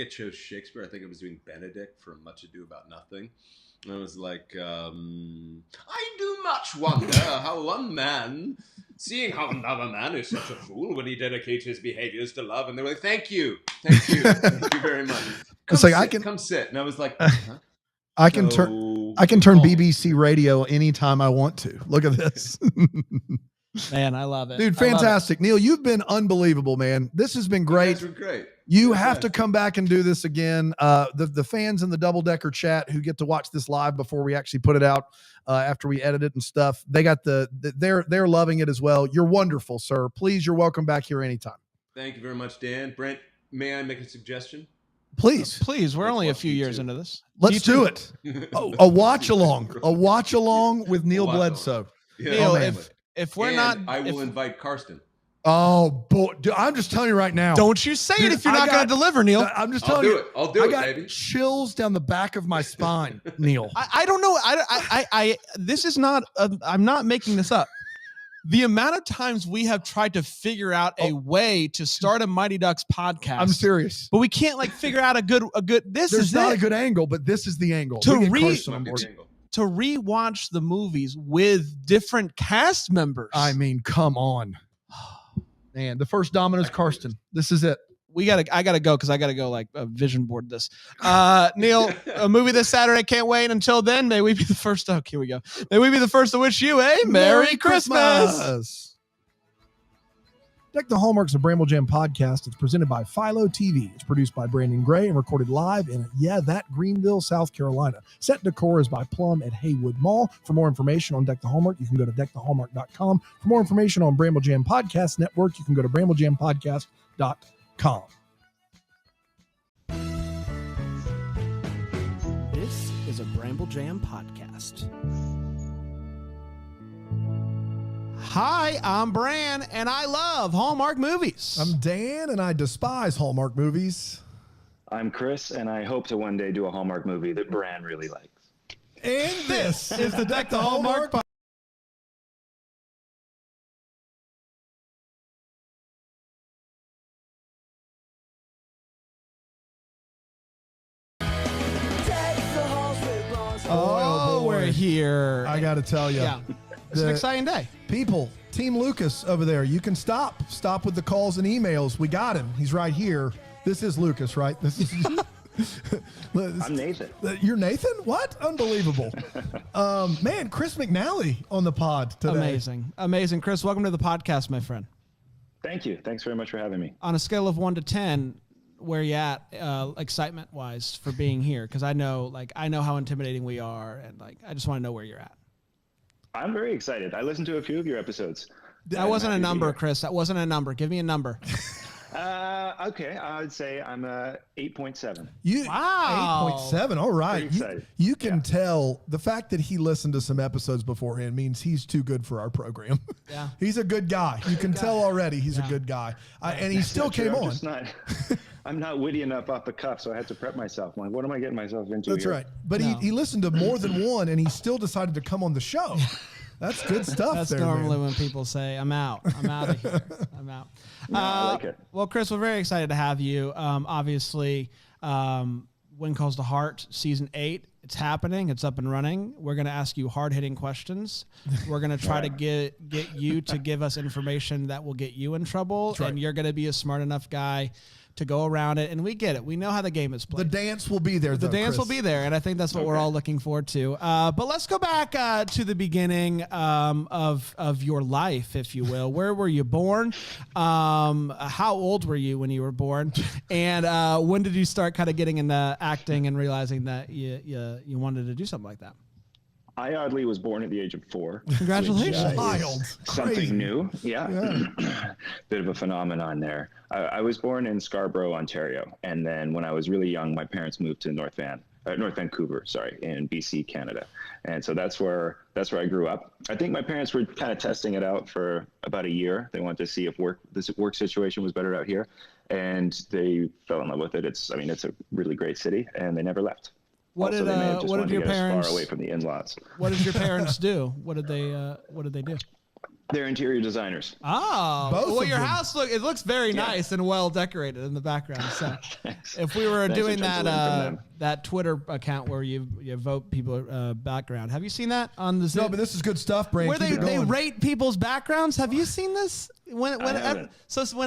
Speaker 6: chose Shakespeare. I think I was doing Benedict from Much Ado About Nothing. And I was like, I do much wonder how one man, seeing how another man is such a fool when he dedicates his behaviors to love. And they were like, thank you very much. Come sit. And I was like, huh?
Speaker 5: I can turn BBC radio anytime I want to. Look at this.
Speaker 4: Man, I love it.
Speaker 5: Dude, fantastic. Neil, you've been unbelievable, man. This has been great.
Speaker 6: You guys were great.
Speaker 5: You have to come back and do this again. The fans in the Double Decker chat who get to watch this live before we actually put it out after we edit it and stuff, they got they're loving it as well. You're wonderful, sir. Please, you're welcome back here anytime.
Speaker 6: Thank you very much, Dan. Brent, may I make a suggestion?
Speaker 5: Please.
Speaker 4: We're only a few years into this.
Speaker 5: Let's do it. A watch along with Neil Bledsoe.
Speaker 6: Yeah.
Speaker 4: Neil, if we're not,
Speaker 6: I will invite Karsten.
Speaker 5: Oh boy, dude, I'm just telling you right now.
Speaker 4: Don't you say it if you're not going to deliver, Neil.
Speaker 5: I'm just telling you.
Speaker 6: I'll do it,
Speaker 5: got
Speaker 6: baby.
Speaker 5: Chills down the back of my spine, Neil.
Speaker 4: I don't know. I this is not. I'm not making this up. The amount of times we have tried to figure out a way to start a Mighty Ducks podcast.
Speaker 5: I'm serious,
Speaker 4: but we can't figure out a good. This
Speaker 5: There's
Speaker 4: is
Speaker 5: not
Speaker 4: it.
Speaker 5: a good angle, but this is the angle.
Speaker 4: To rewatch the movies with different cast members.
Speaker 5: I mean, come on, man. The first domino's Karsten. This is it.
Speaker 4: I gotta go because I gotta go vision board this. Neil, a movie this Saturday. Can't wait. Until then, may we be the first. Oh, here we go. May we be the first to wish you a Merry Christmas.
Speaker 5: Deck the Hallmark is a Bramble Jam podcast. It's presented by Philo TV. It's produced by Brandon Gray and recorded live in Greenville, South Carolina. Set decor is by Plum at Haywood Mall. For more information on Deck the Hallmark, you can go to deckthehallmark.com. For more information on Bramble Jam Podcast Network, you can go to bramblejampodcast.com.
Speaker 3: This is a Bramble Jam podcast.
Speaker 4: Hi, I'm Bran, and I love Hallmark movies.
Speaker 5: I'm Dan, and I despise Hallmark movies.
Speaker 7: I'm Chris, and I hope to one day do a Hallmark movie that Bran really likes.
Speaker 5: And this is the Deck the Hallmark podcast.
Speaker 4: Oh, we're here.
Speaker 5: I got to tell you.
Speaker 4: Yeah. It's an exciting day.
Speaker 5: People, Team Lucas over there, you can stop with the calls and emails. We got him. He's right here. This is Lucas, right? This is
Speaker 7: I'm Nathan.
Speaker 5: You're Nathan? What? Unbelievable. Man, Chris McNally on the pod today.
Speaker 4: Amazing. Chris, welcome to the podcast, my friend.
Speaker 7: Thank you. Thanks very much for having me.
Speaker 4: On a scale of 1 to 10, where you at excitement wise for being here? Because I know how intimidating we are, and I just want to know where you're at.
Speaker 7: I'm very excited. I listened to a few of your episodes.
Speaker 4: That wasn't a number, Chris. That wasn't a number. Give me a number.
Speaker 7: Okay, I would say I'm 8.7.
Speaker 4: Wow.
Speaker 5: 8.7. All right. You can
Speaker 7: Yeah.
Speaker 5: tell the fact that he listened to some episodes beforehand means he's too good for our program.
Speaker 4: Yeah.
Speaker 5: He's a good guy. You can tell already he's a good guy. And he still came on.
Speaker 7: I'm not witty enough off the cuff, so I had to prep myself. I'm like, what am I getting myself into
Speaker 5: That's
Speaker 7: here?
Speaker 5: right. But he listened to more than one, and he still decided to come on the show. That's good stuff.
Speaker 4: That's
Speaker 5: there,
Speaker 4: normally
Speaker 5: man.
Speaker 4: when people say, I'm out. I'm out of here. I'm out.
Speaker 7: No, I like it.
Speaker 4: Well, Chris, we're very excited to have you. Obviously, When Calls to Heart, Season 8, it's happening. It's up and running. We're going to ask you hard-hitting questions. We're going to try to get you to give us information that will get you in trouble.
Speaker 5: Right.
Speaker 4: And you're going to be a smart enough guy to go around it, and we get it. We know how the game is played.
Speaker 5: The dance will be there.
Speaker 4: The dance will be there, and I think that's what we're all looking forward to. But let's go back to the beginning of your life, if you will. Where were you born? How old were you when you were born? And when did you start kind of getting into acting and realizing that you wanted to do something like that?
Speaker 7: I oddly was born at the age of 4.
Speaker 4: Congratulations.
Speaker 5: Wild.
Speaker 7: Something
Speaker 5: Crazy.
Speaker 7: new. Yeah. Bit of a phenomenon there. I was born in Scarborough, Ontario. And then when I was really young, my parents moved to North Vancouver, in BC, Canada. And so that's where I grew up. I think my parents were kind of testing it out for about a year. They wanted to see if this work situation was better out here. And they fell in love with it. It's a really great city, and they never left.
Speaker 4: What did your parents?
Speaker 7: Far away from the in-laws.
Speaker 4: What did your parents do? What did they do?
Speaker 7: They're interior designers.
Speaker 4: Oh,
Speaker 5: Both
Speaker 4: well,
Speaker 5: of
Speaker 4: your
Speaker 5: them.
Speaker 4: house looks very nice and well decorated in the background. So, if we were
Speaker 7: Thanks
Speaker 4: doing
Speaker 7: for learning from
Speaker 4: that Twitter account where you vote people background, have you seen that on the Zoom?
Speaker 5: No, but this is good stuff, Brand.
Speaker 4: Where they rate people's backgrounds. Have you seen this? When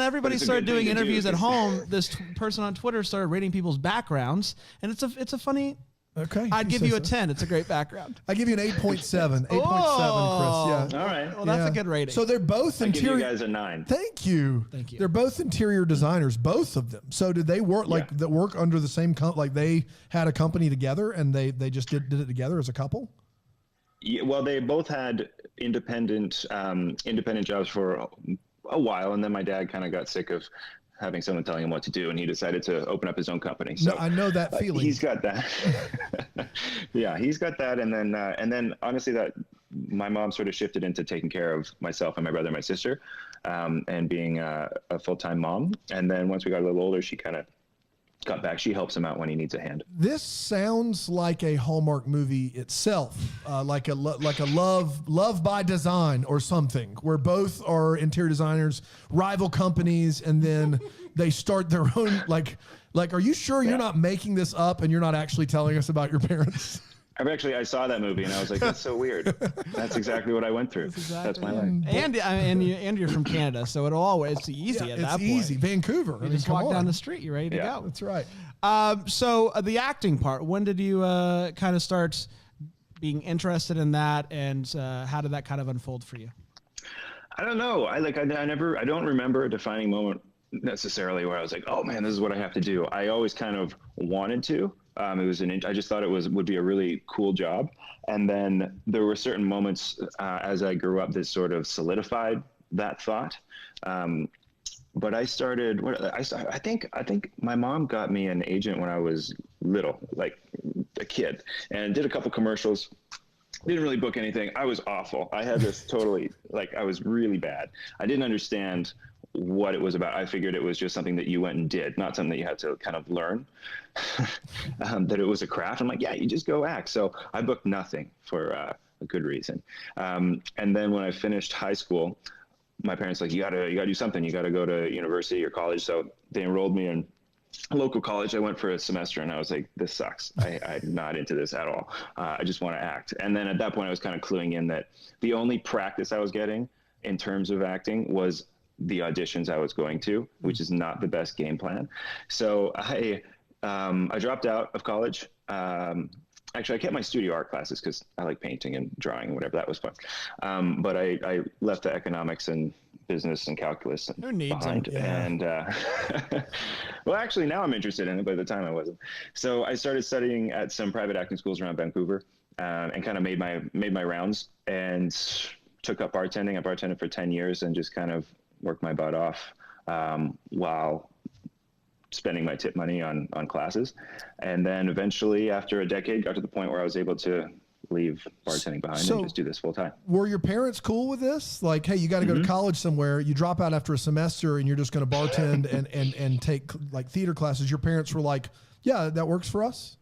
Speaker 4: everybody started doing interviews at home, this person on Twitter started rating people's backgrounds, and it's a funny.
Speaker 5: Okay.
Speaker 4: I'd give you a 10. It's a great background.
Speaker 5: I give you an 8.7. 8.7, Chris.
Speaker 4: Oh.
Speaker 5: Yeah.
Speaker 7: All right.
Speaker 4: Well, that's a good rating.
Speaker 5: So they're both
Speaker 7: I give
Speaker 5: interior.
Speaker 7: you guys a 9.
Speaker 5: Thank you.
Speaker 4: Thank you.
Speaker 5: They're both interior designers, both of them. So did they work that work under the same like they had a company together and they just did it together as a couple?
Speaker 7: Yeah, well, they both had independent jobs for a while, and then my dad kind of got sick of having someone telling him what to do, and he decided to open up his own company. So
Speaker 5: no, I know that feeling.
Speaker 7: He's got that. Yeah, he's got that, and then honestly, that my mom sort of shifted into taking care of myself and my brother and my sister, and being a full-time mom. And then once we got a little older, she kind of got back. She helps him out when he needs a hand.
Speaker 5: This sounds like a Hallmark movie itself, like a love by design or something, where both are interior designers, rival companies, and then they start their own. Like, are you sure you're not making this up and you're not actually telling us about your parents?
Speaker 7: I saw that movie and I was like, that's so weird. That's exactly what I went through. That's my life.
Speaker 4: And you're from Canada, so it's easy at that point.
Speaker 5: It's easy. Vancouver.
Speaker 4: You just walk down the street, you're ready to go.
Speaker 5: That's right.
Speaker 4: So the acting part, when did you kind of start being interested in that, and how did that kind of unfold for you?
Speaker 7: I don't know. I don't remember a defining moment necessarily where I was like, oh man, this is what I have to do. I always kind of wanted to. I just thought it would be a really cool job. And then there were certain moments as I grew up that sort of solidified that thought. But I started, I think my mom got me an agent when I was little, like a kid, and did a couple commercials. Didn't really book anything. I was awful. I had this I was really bad. I didn't understand what it was about. I figured it was just something that you went and did, not something that you had to kind of learn, that it was a craft. I'm like, yeah, you just go act. So I booked nothing for a good reason. And then when I finished high school, my parents like, you gotta do something. You gotta go to university or college. So they enrolled me in a local college. I went for a semester and I was like, this sucks. I'm not into this at all. I just want to act. And then at that point I was kind of cluing in that the only practice I was getting in terms of acting was the auditions I was going to, which is not the best game plan. So I dropped out of college. Actually, I kept my studio art classes because I like painting and drawing and whatever. That was fun. But I left the economics and business and calculus behind.
Speaker 5: Yeah.
Speaker 7: And well, actually, now I'm interested in it. But at the time, I wasn't. So I started studying at some private acting schools around Vancouver, and kind of made my rounds and took up bartending. I bartended for 10 years and just kind of worked my butt off while spending my tip money on classes. And then eventually after a decade got to the point where I was able to leave bartending behind and just do this full time.
Speaker 5: Were your parents cool with this? Like, hey, you got to go to college somewhere. You drop out after a semester and you're just going to bartend and take like theater classes. Your parents were like, yeah, that works for us.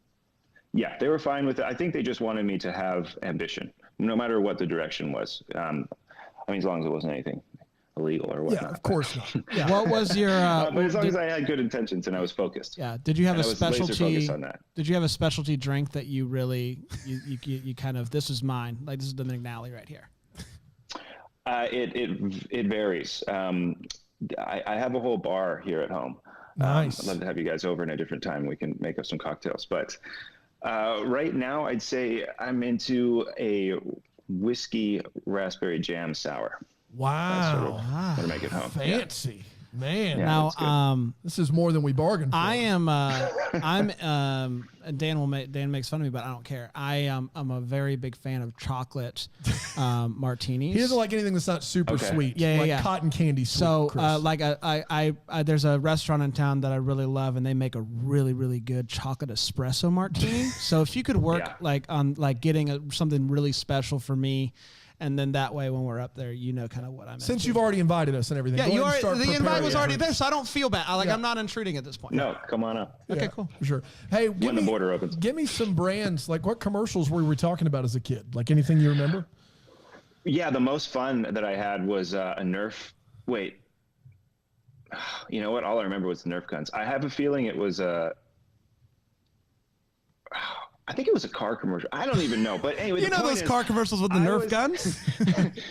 Speaker 7: Yeah, they were fine with it. I think they just wanted me to have ambition, no matter what the direction was. I mean, as long as it wasn't anything illegal or whatnot.
Speaker 5: Yeah, of course not.
Speaker 4: Yeah. What was your?
Speaker 7: But as long as I had good intentions and I was focused.
Speaker 4: Yeah. Did you have a specialty?
Speaker 7: On that.
Speaker 4: Did you have a specialty drink that you really you kind of, this is mine, like this is the McNally right here?
Speaker 7: It varies. I have a whole bar here at home.
Speaker 8: Nice.
Speaker 7: I'd love to have you guys over in a different time. We can make up some cocktails. But right now, I'd say I'm into a whiskey raspberry jam sour.
Speaker 8: Wow.
Speaker 7: To make it home.
Speaker 8: Fancy. Man.
Speaker 7: Yeah,
Speaker 4: Now,
Speaker 8: this is more than we bargained for.
Speaker 4: I am. Dan makes fun of me, but I don't care. I'm a very big fan of chocolate martinis.
Speaker 8: He doesn't like anything that's not super sweet. Like cotton candy sweet.
Speaker 4: So,
Speaker 8: Chris.
Speaker 4: I there's a restaurant in town that I really love, and they make a really, really good chocolate espresso martini. So if you could work on getting something really special for me. And then that way, when we're up there, you know kind of what I'm.
Speaker 8: Since you've already invited us and everything,
Speaker 4: yeah, the invite was already there, so I don't feel bad. I'm not intruding at this point.
Speaker 7: No, come on up.
Speaker 4: Okay, cool.
Speaker 8: For sure. Hey,
Speaker 7: when the border opens,
Speaker 8: give me some brands. Like, what commercials were we talking about as a kid? Like anything you remember?
Speaker 7: Yeah, the most fun that I had was a Nerf. Wait, you know what? All I remember was the Nerf guns. I have a feeling it was I think it was a car commercial. I don't even know. But anyway,
Speaker 4: you know those car commercials with the Nerf guns?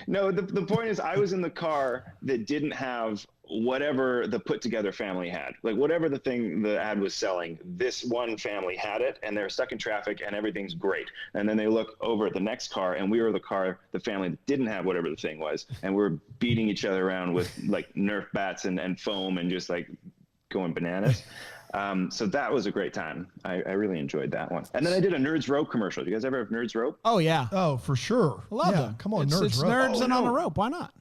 Speaker 7: No, the point is I was in the car that didn't have whatever the put together family had. Like whatever the thing the ad was selling, this one family had it and they're stuck in traffic and everything's great. And then they look over at the next car and we were the family that didn't have whatever the thing was. And we're beating each other around with like Nerf bats and foam and just like going bananas. So that was a great time. I really enjoyed that one. And then I did a Nerds Rope commercial. Do you guys ever have Nerds Rope?
Speaker 4: Oh, yeah.
Speaker 8: Oh, for sure.
Speaker 4: Love them.
Speaker 8: Come on,
Speaker 4: it's
Speaker 8: Rope.
Speaker 4: Nerds and on a rope. Why not?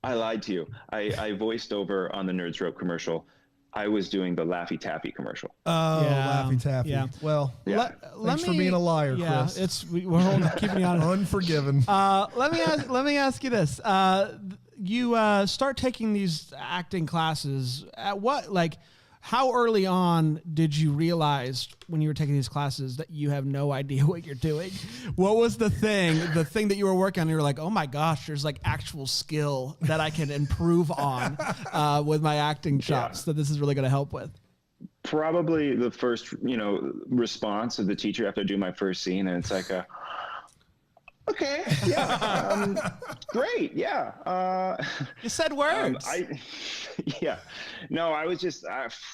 Speaker 7: I lied to you. I voiced over on the Nerds Rope commercial. I was doing the Laffy Taffy commercial.
Speaker 8: Oh,
Speaker 4: Yeah,
Speaker 8: Laffy Taffy.
Speaker 4: yeah.
Speaker 8: Well,
Speaker 4: Thanks
Speaker 8: for being a liar, Chris.
Speaker 4: We're keeping you honest.
Speaker 8: Unforgiven.
Speaker 4: Let me ask you this. You start taking these acting classes at how early on did you realize when you were taking these classes that you have no idea what you're doing? What was the thing that you were working on? You were like, oh my gosh, there's like actual skill that I can improve on with my acting chops that this is really going to help with.
Speaker 7: Probably the first, response of the teacher after I do my first scene. And it's like, okay, yeah, great, yeah.
Speaker 4: You said words.
Speaker 7: No, I was just,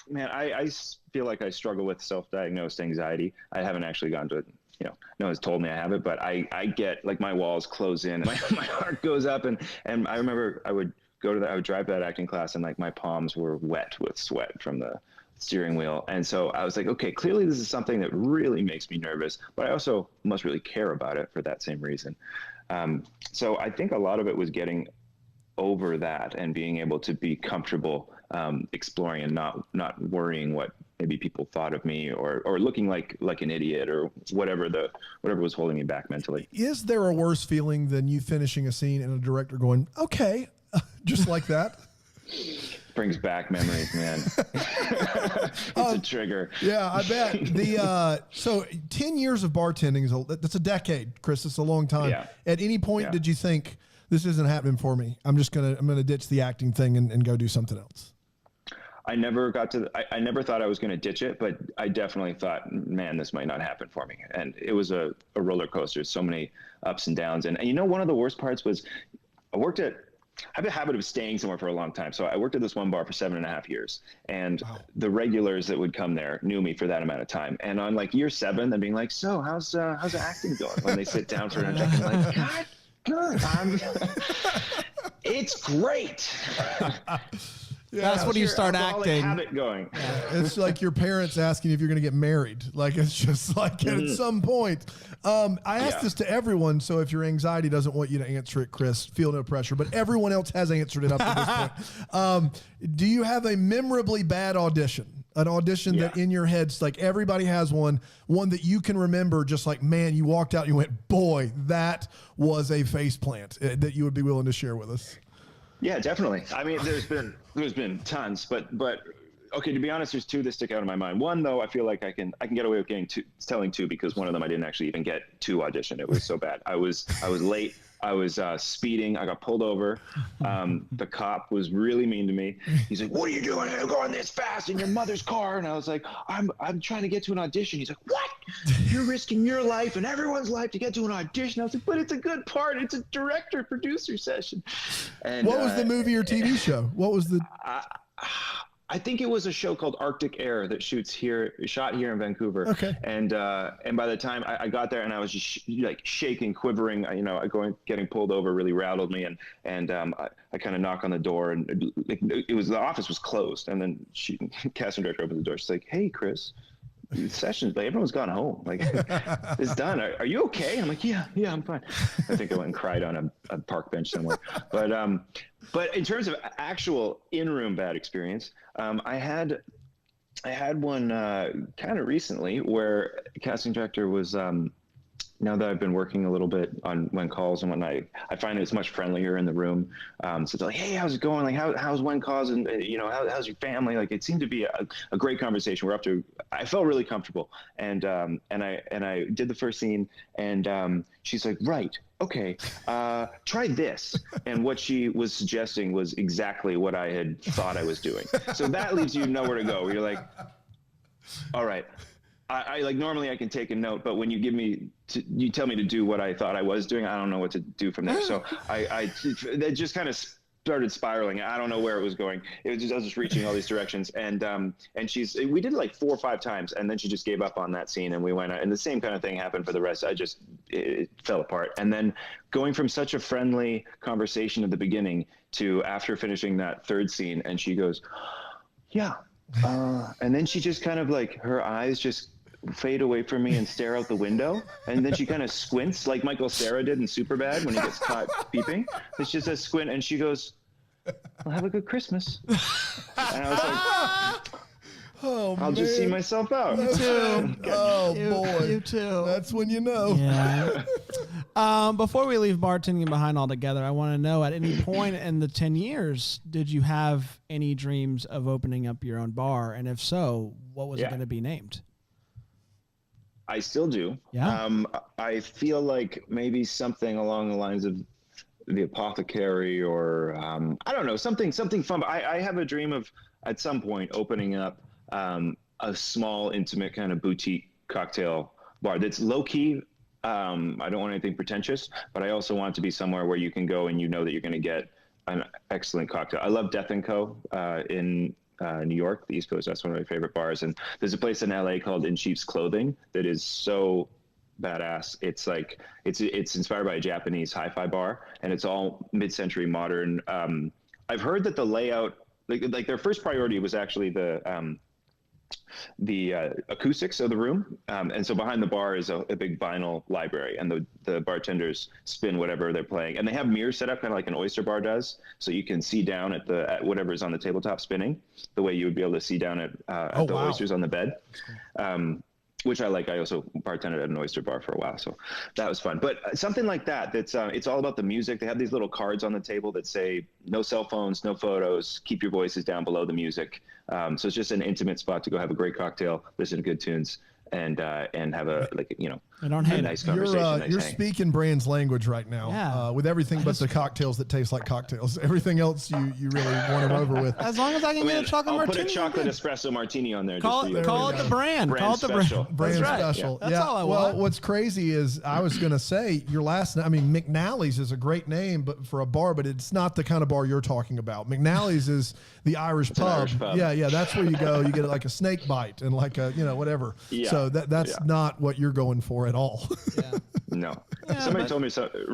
Speaker 7: man, I feel like I struggle with self-diagnosed anxiety. I haven't actually gone to, no one's told me I have it, but I get like my walls close in, my heart goes up, and I remember I would drive to that acting class, and like my palms were wet with sweat from the steering wheel. And so I was like, okay, clearly this is something that really makes me nervous, but I also must really care about it for that same reason. So I think a lot of it was getting over that and being able to be comfortable exploring and not worrying what maybe people thought of me or looking like an idiot or whatever was holding me back mentally.
Speaker 8: Is there a worse feeling than you finishing a scene and a director going, okay, just like that?
Speaker 7: Brings back memories, man. It's a trigger.
Speaker 8: Yeah, I bet. So 10 years of bartending that's a decade, Chris. It's a long time.
Speaker 7: Yeah.
Speaker 8: At any point, did you think this isn't happening for me? I'm gonna ditch the acting thing and go do something else?
Speaker 7: I never thought I was going to ditch it, but I definitely thought, man, this might not happen for me. And it was a roller coaster, so many ups and downs. And one of the worst parts was I have a habit of staying somewhere for a long time. So I worked at this one bar for 7.5 years, and the regulars that would come there knew me for that amount of time. And on like year 7, they're being like, so how's the acting going? When they sit down for an drink, I'm like, God, good. It's great.
Speaker 4: That's when you start acting.
Speaker 7: Habit going.
Speaker 8: It's like your parents asking if you're going to get married. Like, it's just like at some point. I ask this to everyone, so if your anxiety doesn't want you to answer it, Chris, feel no pressure. But everyone else has answered it up to this point. Do you have a memorably bad audition? An audition that in your head's like everybody has one that you can remember, just like, man, you walked out and you went, boy, that was a faceplant that you would be willing to share with us?
Speaker 7: Yeah, definitely. I mean, there's been tons, but okay, to be honest, there's 2 that stick out in my mind. One, though, I feel like I can get away with telling 2 because one of them I didn't actually even get to audition. It was so bad. I was late. I was speeding. I got pulled over. The cop was really mean to me. He's like, "What are you doing here going this fast in your mother's car?" And I was like, "I'm trying to get to an audition." He's like, "What? You're risking your life and everyone's life to get to an audition?" I was like, "But it's a good part. It's a director-producer session." And
Speaker 8: what was the movie or TV show? What was the?
Speaker 7: I think it was a show called Arctic Air that shot here in Vancouver.
Speaker 8: Okay.
Speaker 7: And by the time I got there, and I was just like shaking, quivering, getting pulled over really rattled me. And I kind of knock on the door, and the office was closed. And then casting director opened the door. She's like, "Hey, Chris, the session's like everyone's gone home. Like it's done. Are you okay?" I'm like, yeah, I'm fine. I think I went and cried on a park bench somewhere. But in terms of actual in-room bad experience, I had one kind of recently where a casting director was. Now that I've been working a little bit on when calls and whatnot, I find it's much friendlier in the room. So it's like, "Hey, how's it going? Like, how's when calls? And how's your family?" Like, it seemed to be a great conversation. I felt really comfortable, and I did the first scene, and she's like, "Right, okay, try this." And what she was suggesting was exactly what I had thought I was doing. So that leaves you nowhere to go. Where you're like, "All right." I like normally I can take a note, but when you you tell me to do what I thought I was doing, I don't know what to do from there. So that just kind of started spiraling. I don't know where it was going. I was just reaching all these directions, and we did it like 4 or 5 times, and then she just gave up on that scene, and we went out, and the same kind of thing happened for the rest. It fell apart. And then going from such a friendly conversation at the beginning to after finishing that third scene, and she goes, "Yeah," and then she just kind of like her eyes just fade away from me and stare out the window, and then she kind of squints like Michael Cera did in Superbad when he gets caught peeping. It's just a squint, and she goes, "Well, have a good Christmas." And I was like, I'll just see myself out.
Speaker 8: You too. Boy,
Speaker 4: you too.
Speaker 8: That's when you know.
Speaker 4: Yeah. Before we leave bartending behind altogether, I want to know, at any point in the 10 years, did you have any dreams of opening up your own bar? And if so, what was it going to be named?
Speaker 7: I still do.
Speaker 4: Yeah.
Speaker 7: I feel like maybe something along the lines of the Apothecary, or I don't know, something fun. But I have a dream of at some point opening up a small, intimate kind of boutique cocktail bar that's low key. I don't want anything pretentious, but I also want it to be somewhere where you can go and you know that you're going to get an excellent cocktail. I love Death & Co. In New York, the East Coast. That's one of my favorite bars. And there's a place in LA called In Sheep's Clothing that is so badass. It's like it's inspired by a Japanese hi-fi bar, and it's all mid-century modern. I've heard that the layout, like their first priority was actually the acoustics of the room, and so behind the bar is a big vinyl library, and the bartenders spin whatever they're playing, and they have mirrors set up kind of like an oyster bar does, so you can see down at whatever's on the tabletop spinning, the way you would be able to see down at the oysters on the bed. Which I like. I also bartended at an oyster bar for a while, so that was fun. But something like that, that's it's all about the music. They have these little cards on the table that say no cell phones, no photos, keep your voices down below the music. So it's just an intimate spot to go have a great cocktail, listen to good tunes, and have a nice conversation.
Speaker 8: You're speaking Brand's language right now, with everything but the cocktails that taste like cocktails. Everything else you really won him over with.
Speaker 4: As long as I can get a chocolate martini.
Speaker 7: I'll put a chocolate espresso martini on there.
Speaker 4: Call it the brand. Call it the
Speaker 7: special.
Speaker 8: Brand special.
Speaker 4: Yeah. That's all I want.
Speaker 8: Well, what's crazy is I was going to say your last name. I mean, McNally's is a great name, but for a bar, but it's not the kind of bar you're talking about. McNally's is the Irish pub. Yeah. That's where you go. You get like a snake bite and like a whatever. Yeah. So that's not what you're going for at all.
Speaker 4: Yeah.
Speaker 7: No. Somebody told me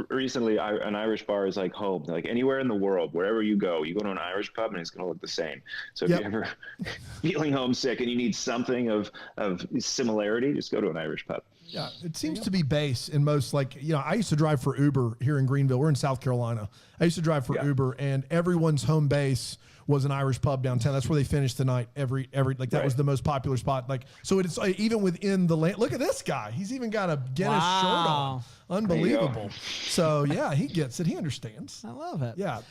Speaker 7: recently an Irish bar is like home. Like anywhere in the world, wherever you go to an Irish pub and it's going to look the same. So if you're ever feeling homesick and you need something of similarity, just go to an Irish pub.
Speaker 8: Yeah, it seems to be base in most, I used to drive for Uber here in Greenville. We're in South Carolina. I used to drive for Uber, and everyone's home base was an Irish pub downtown. That's where they finished the night every that was the most popular spot. So it's even within the land. Look at this guy. He's even got a Guinness shirt on. Unbelievable. So yeah, he gets it. He understands.
Speaker 4: I love it.
Speaker 8: Yeah.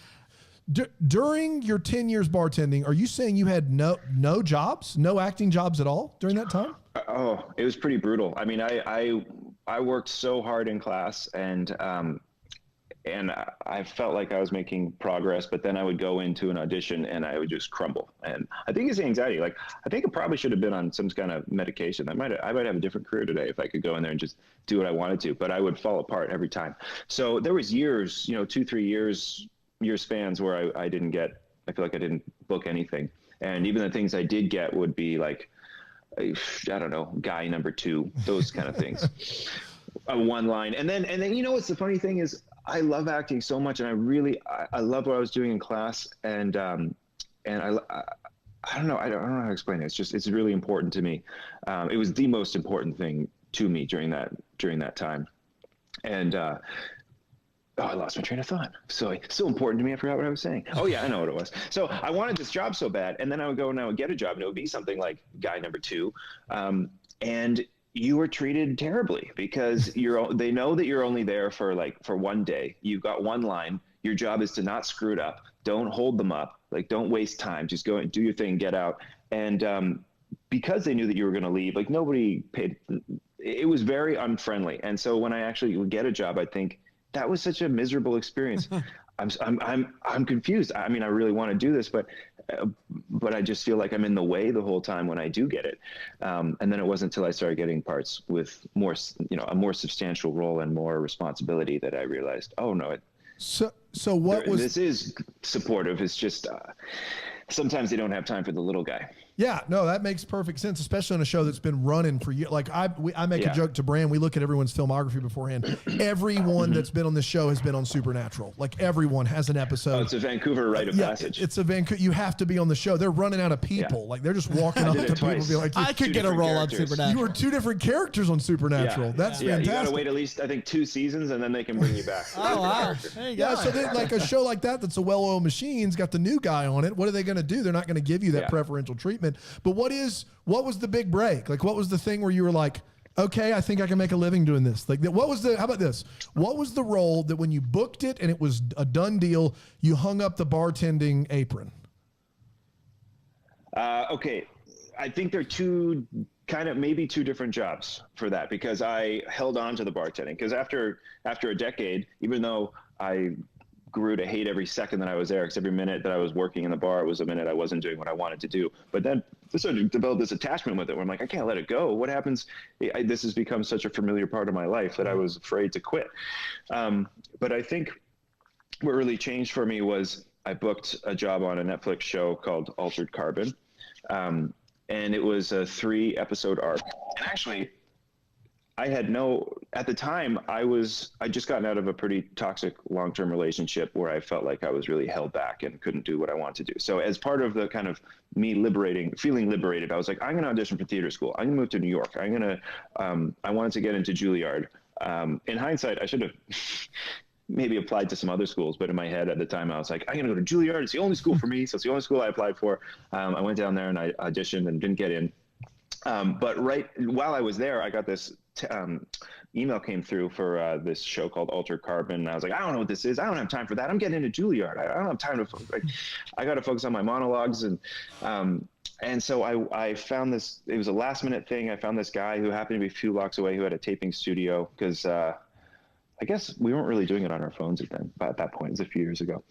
Speaker 8: During your 10 years bartending, are you saying you had no jobs, no acting jobs at all during that time?
Speaker 7: Oh, it was pretty brutal. I mean, I worked so hard in class, and I felt like I was making progress, but then I would go into an audition and I would just crumble. And I think it's anxiety. Like, I think I probably should have been on some kind of medication. I might have a different career today if I could go in there and just do what I wanted to, but I would fall apart every time. So there was years, 2-3 year spans where I feel like I didn't book anything. And even the things I did get would be like, I don't know, guy number 2, those kind of things. One line. And then, you know, what's the funny thing is I love acting so much, and I love what I was doing in class. And I don't know how to explain it. It's really important to me. It was the most important thing to me during that time. And, I lost my train of thought. So important to me. I forgot what I was saying. Oh yeah, I know what it was. So I wanted this job so bad, and then I would go and I would get a job, and it would be something like guy number 2. And you were treated terribly because they know that you're only there for one day. You've got one line. Your job is to not screw it up. Don't hold them up. Like, don't waste time. Just go and do your thing, get out. And because they knew that you were going to leave, like, nobody paid. It was very unfriendly. And so when I actually would get a job, I think, that was such a miserable experience. I'm confused. I mean, I really want to do this, but I just feel like I'm in the way the whole time when I do get it. And then it wasn't until I started getting parts with more, a more substantial role and more responsibility that I realized, oh no. This is supportive. It's just sometimes they don't have time for the little guy.
Speaker 8: Yeah, no, that makes perfect sense, especially on a show that's been running for years. Like I make a joke to Bran. We look at everyone's filmography beforehand. Everyone that's been on this show has been on Supernatural. Like everyone has an episode.
Speaker 7: Oh, it's a Vancouver rite of passage.
Speaker 8: It's a Vancouver. You have to be on the show. They're running out of people. Like they're just walking up to people and be like,
Speaker 4: I could get a role on Supernatural.
Speaker 8: You were 2 different characters on Supernatural. Yeah. That's fantastic.
Speaker 7: You got to wait at least, I think, 2 seasons, and then they can bring you back.
Speaker 4: Oh, wow. There you go.
Speaker 8: Yeah, so then, like a show like that's a well-oiled machine's got the new guy on it. What are they going to do? They're not going to give you that preferential treatment. But what was the big break? Like, what was the thing where you were like, okay, I think I can make a living doing this? Like, how about this? What was the role that when you booked it and it was a done deal, you hung up the bartending apron?
Speaker 7: Okay. I think they're maybe two different jobs for that, because I held on to the bartending, because after a decade, even though I grew to hate every second that I was there, because every minute that I was working in the bar was a minute I wasn't doing what I wanted to do. But then I started to develop this attachment with it where I'm like, I can't let it go. What happens? This has become such a familiar part of my life that I was afraid to quit. But I think what really changed for me was I booked a job on a Netflix show called Altered Carbon. And it was a 3-episode arc. And actually, at the time, I just gotten out of a pretty toxic long-term relationship where I felt like I was really held back and couldn't do what I wanted to do. So as part of the kind of me feeling liberated, I was like, I'm going to audition for theater school. I'm going to move to New York. I wanted to get into Juilliard. In hindsight, I should have maybe applied to some other schools, but in my head at the time, I was like, I'm going to go to Juilliard. It's the only school for me. So it's the only school I applied for. I went down there and I auditioned and didn't get in. But right while I was there, I got this email came through for this show called Altered Carbon. And I was like, I don't know what this is. I don't have time for that. I'm getting into Juilliard. I don't have time to, I got to focus on my monologues. And so I found this, it was a last minute thing. I found this guy who happened to be a few blocks away who had a taping studio, because I guess we weren't really doing it on our phones at that point. It was a few years ago.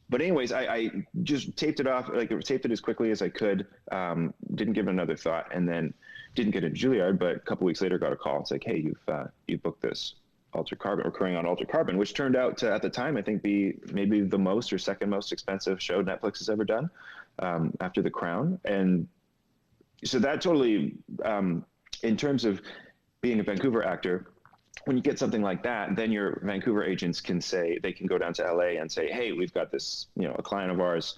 Speaker 7: But anyways, I just taped it off, taped it as quickly as I could, didn't give it another thought, and then didn't get into Juilliard, but a couple weeks later got a call. It's like, hey, you've booked this Altered Carbon, recurring on Altered Carbon, which turned out to, at the time, I think be maybe the most or second most expensive show Netflix has ever done, after The Crown. And so that totally, in terms of being a Vancouver actor, when you get something like that, then your Vancouver agents can go down to LA and say, hey, we've got this, a client of ours.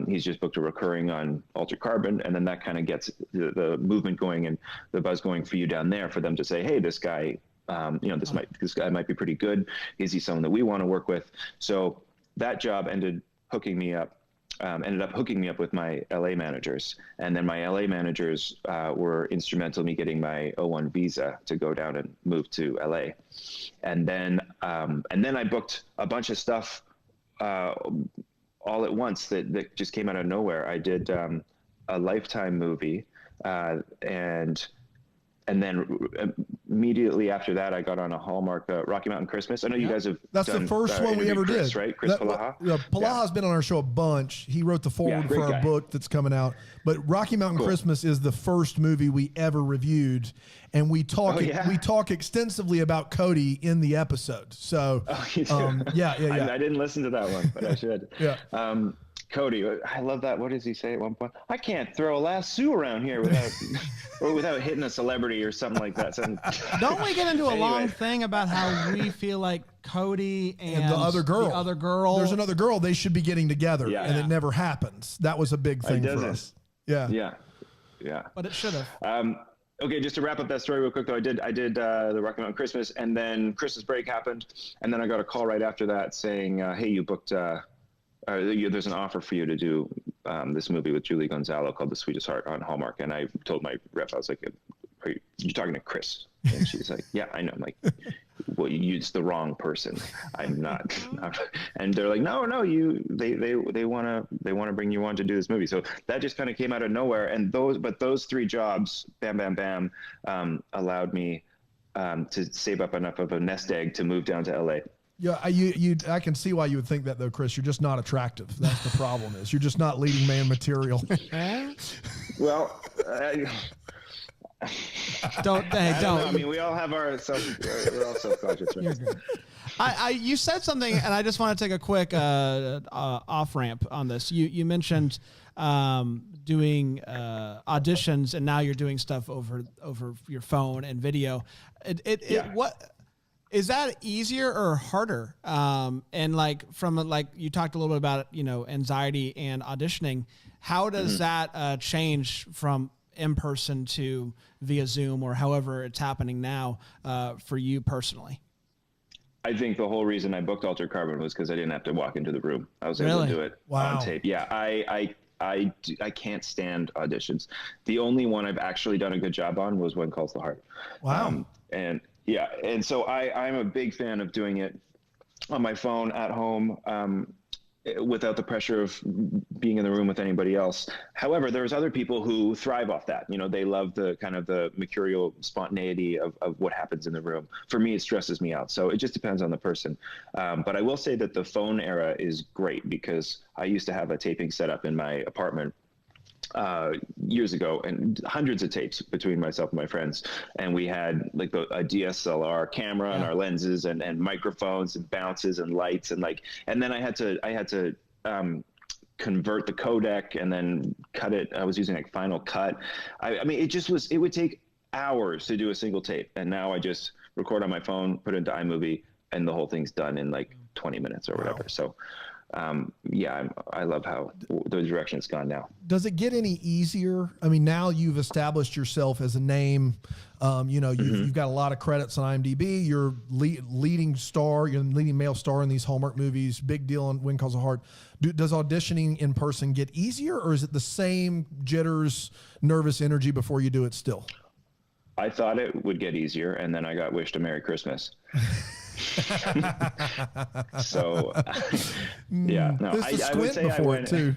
Speaker 7: He's just booked a recurring on Altered Carbon. And then that kind of gets the movement going and the buzz going for you down there, for them to say, hey, this guy, this guy might be pretty good. Is he someone that we want to work with? So that job ended up hooking me up with my LA managers. And then my LA managers were instrumental in me getting my O1 visa to go down and move to LA. And then I booked a bunch of stuff all at once that just came out of nowhere. I did a Lifetime movie, and then immediately after that, I got on a Hallmark Rocky Mountain Christmas. I know you guys have.
Speaker 8: That's the first one we ever did,
Speaker 7: right? Polaha.
Speaker 8: Polaha's been on our show a bunch. He wrote the foreword for our book that's coming out. But Rocky Mountain Christmas is the first movie we ever reviewed, and we talk extensively about Cody in the episode. So,
Speaker 7: I didn't listen to that one, but I should. Cody, I love that. What does he say at one point? I can't throw a lasso around here without or without hitting a celebrity or something like that.
Speaker 4: Don't we get into a long thing about how we feel like Cody and the other girl?
Speaker 8: There's another girl. They should be getting together, and it never happens. That was a big thing for us. Yeah.
Speaker 4: But it should have.
Speaker 7: Okay, just to wrap up that story real quick, though, I did the Rocky Mountain Christmas, and then Christmas break happened, and then I got a call right after that saying, "Hey, you booked. There's an offer for you to do this movie with Julie Gonzalo called The Sweetest Heart on Hallmark." And I told my rep, I was like, "Are you talking to Chris?" And she's like, "Yeah, I know." I'm like, "Well, you used the wrong person. I'm not." And they're like, "No, they want to bring you on to do this movie." So that just kind of came out of nowhere. And those 3 jobs, bam, bam, bam, allowed me to save up enough of a nest egg to move down to LA.
Speaker 8: Yeah, I can see why you would think that, though, Chris. You're just not attractive. That's the problem. Is you're just not leading man material.
Speaker 7: Well,
Speaker 4: don't.
Speaker 7: I mean, we all have our we're all self-conscious. Right?
Speaker 4: You said something, and I just want to take a quick off ramp on this. You mentioned doing auditions, and now you're doing stuff over your phone and video. What is that easier or harder? And like you talked a little bit about anxiety and auditioning. How does that change from in person to via Zoom or however it's happening now for you personally?
Speaker 7: I think the whole reason I booked Altered Carbon was because I didn't have to walk into the room. I was able to do it on tape. Yeah, I can't stand auditions. The only one I've actually done a good job on was When Calls the Heart.
Speaker 8: Wow.
Speaker 7: And so I'm a big fan of doing it on my phone at home without the pressure of being in the room with anybody else. However, there's other people who thrive off that. They love the kind of the mercurial spontaneity of what happens in the room. For me, it stresses me out. So it just depends on the person. But I will say that the phone era is great because I used to have a taping set up in my apartment years ago, and hundreds of tapes between myself and my friends, and we had like a DSLR camera and our lenses and microphones and bounces and lights and then I had to convert the codec and then cut it. I was using like Final Cut. I mean, it would take hours to do a single tape, and now I just record on my phone, put it into iMovie, and the whole thing's done in like 20 minutes or whatever. So I love how the direction it's gone now.
Speaker 8: Does it get any easier? I mean, now you've established yourself as a name. You've got a lot of credits on IMDb. You're leading star. You're the leading male star in these Hallmark movies. Big deal on When Calls the Heart. Does auditioning in person get easier, or is it the same jitters, nervous energy before you do it still?
Speaker 7: I thought it would get easier, and then I got wished a Merry Christmas. So I would say I went too.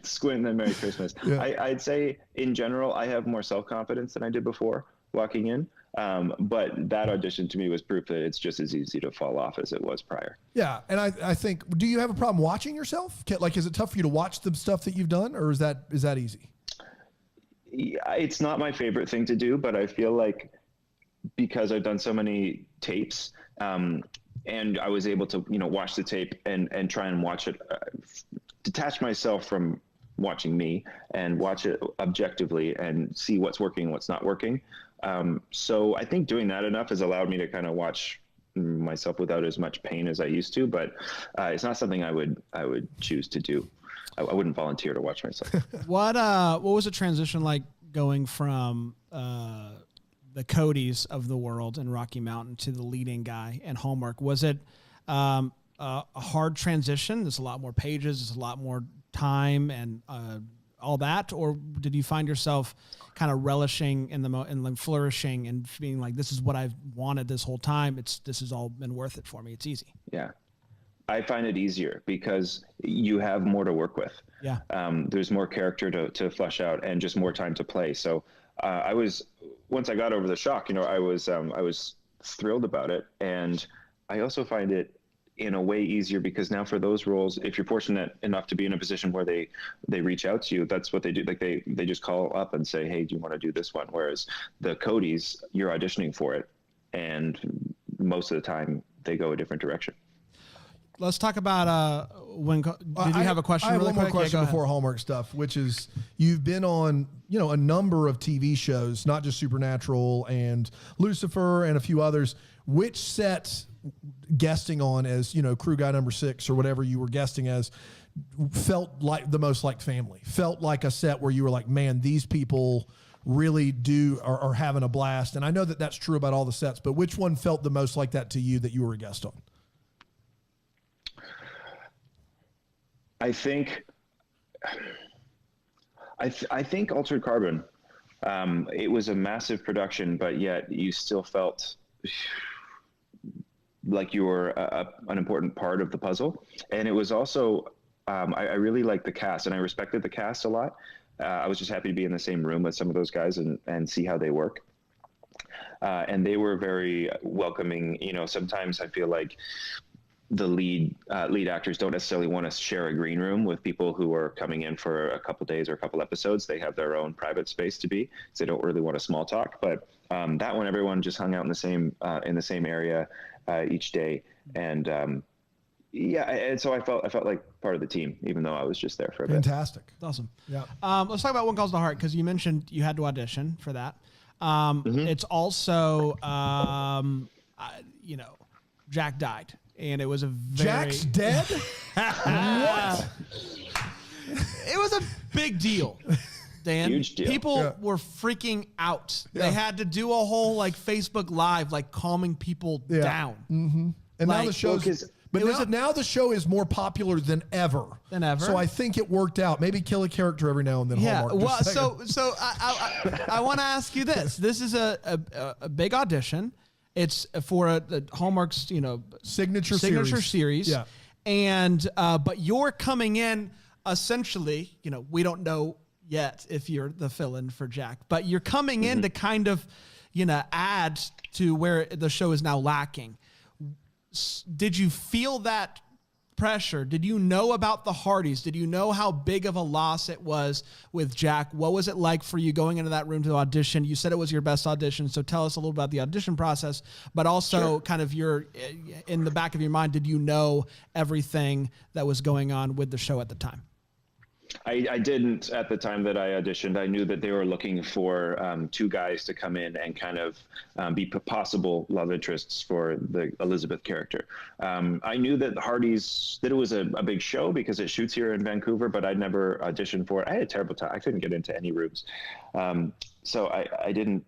Speaker 7: Squint and then Merry Christmas. Yeah. I'd say in general I have more self-confidence than I did before walking in, but that audition to me was proof that it's just as easy to fall off as it was prior.
Speaker 8: Yeah, and I think, do you have a problem watching yourself? Like, is it tough for you to watch the stuff that you've done, or is that easy?
Speaker 7: It's not my favorite thing to do, but I feel like because I've done so many tapes, and I was able to, watch the tape and try and watch it, detach myself from watching me and watch it objectively and see what's working, what's not working. So I think doing that enough has allowed me to kind of watch myself without as much pain as I used to, but it's not something I would choose to do. I wouldn't volunteer to watch myself.
Speaker 4: What was the transition like going from the Codys of the world in Rocky Mountain to the leading guy in Hallmark? Was it a hard transition? There's a lot more pages, there's a lot more time and all that, or did you find yourself kind of relishing and flourishing and being like, this is what I've wanted this whole time. This has all been worth it for me. It's easy.
Speaker 7: Yeah. I find it easier because you have more to work with.
Speaker 4: Yeah.
Speaker 7: There's more character to flesh out and just more time to play. So once I got over the shock, I was thrilled about it. And I also find it in a way easier because now for those roles, if you're fortunate enough to be in a position where they reach out to you, that's what they do. Like they just call up and say, hey, do you want to do this one? Whereas the Codys, you're auditioning for it. And most of the time they go a different direction.
Speaker 4: let's talk about did you have a question?
Speaker 8: I have
Speaker 4: really
Speaker 8: one more
Speaker 4: quick?
Speaker 8: question
Speaker 4: Yeah,
Speaker 8: before Hallmark stuff, which is you've been on, a number of TV shows, not just Supernatural and Lucifer and a few others. Which set guesting on as, crew guy number 6 or whatever you were guesting as felt like the most like family, felt like a set where you were like, man, these people really are having a blast. And I know that that's true about all the sets, but which one felt the most like that to you that you were a guest on?
Speaker 7: I think Altered Carbon, it was a massive production, but yet you still felt like you were an important part of the puzzle. And it was also, I really liked the cast, and I respected the cast a lot. I was just happy to be in the same room with some of those guys and see how they work. And they were very welcoming. Sometimes I feel like the lead actors don't necessarily want to share a green room with people who are coming in for a couple days or a couple episodes. They have their own private space to be, so they don't really want to small talk. But that one, everyone just hung out in the same area each day, and and so I felt like part of the team, even though I was just there for a bit.
Speaker 8: Fantastic.
Speaker 4: That's awesome.
Speaker 8: Yeah.
Speaker 4: Let's talk about One Calls to Heart, because you mentioned you had to audition for that. It's also, Jack died, and it was a very...
Speaker 8: Jack's dead? What?
Speaker 4: It was a big deal, Dan.
Speaker 7: Huge deal.
Speaker 4: People were freaking out. They had to do a whole Facebook Live, calming people down.
Speaker 8: Mm-hmm. And now the show's... now the show is more popular than ever. So I think it worked out. Maybe kill a character every now and then.
Speaker 4: Yeah.
Speaker 8: Hallmark,
Speaker 4: So I want to ask you this. This is a big audition. It's for the Hallmark's
Speaker 8: signature
Speaker 4: series.
Speaker 8: Yeah.
Speaker 4: And but you're coming in essentially. We don't know yet if you're the fill-in for Jack, but you're coming in to kind of add to where the show is now lacking. Did you feel that pressure? Did you know about the Hardys? Did you know how big of a loss it was with Jack? What was it like for you going into that room to audition? You said it was your best audition, so tell us a little about the audition process, but also kind of in the back of your mind, did you know everything that was going on with the show at the time?
Speaker 7: I didn't at the time that I auditioned. I knew that they were looking for 2 guys to come in and kind of be possible love interests for the Elizabeth character. I knew that the Hardys, that it was a big show because it shoots here in Vancouver, but I'd never auditioned for it. I had a terrible time. I couldn't get into any rooms. So I didn't,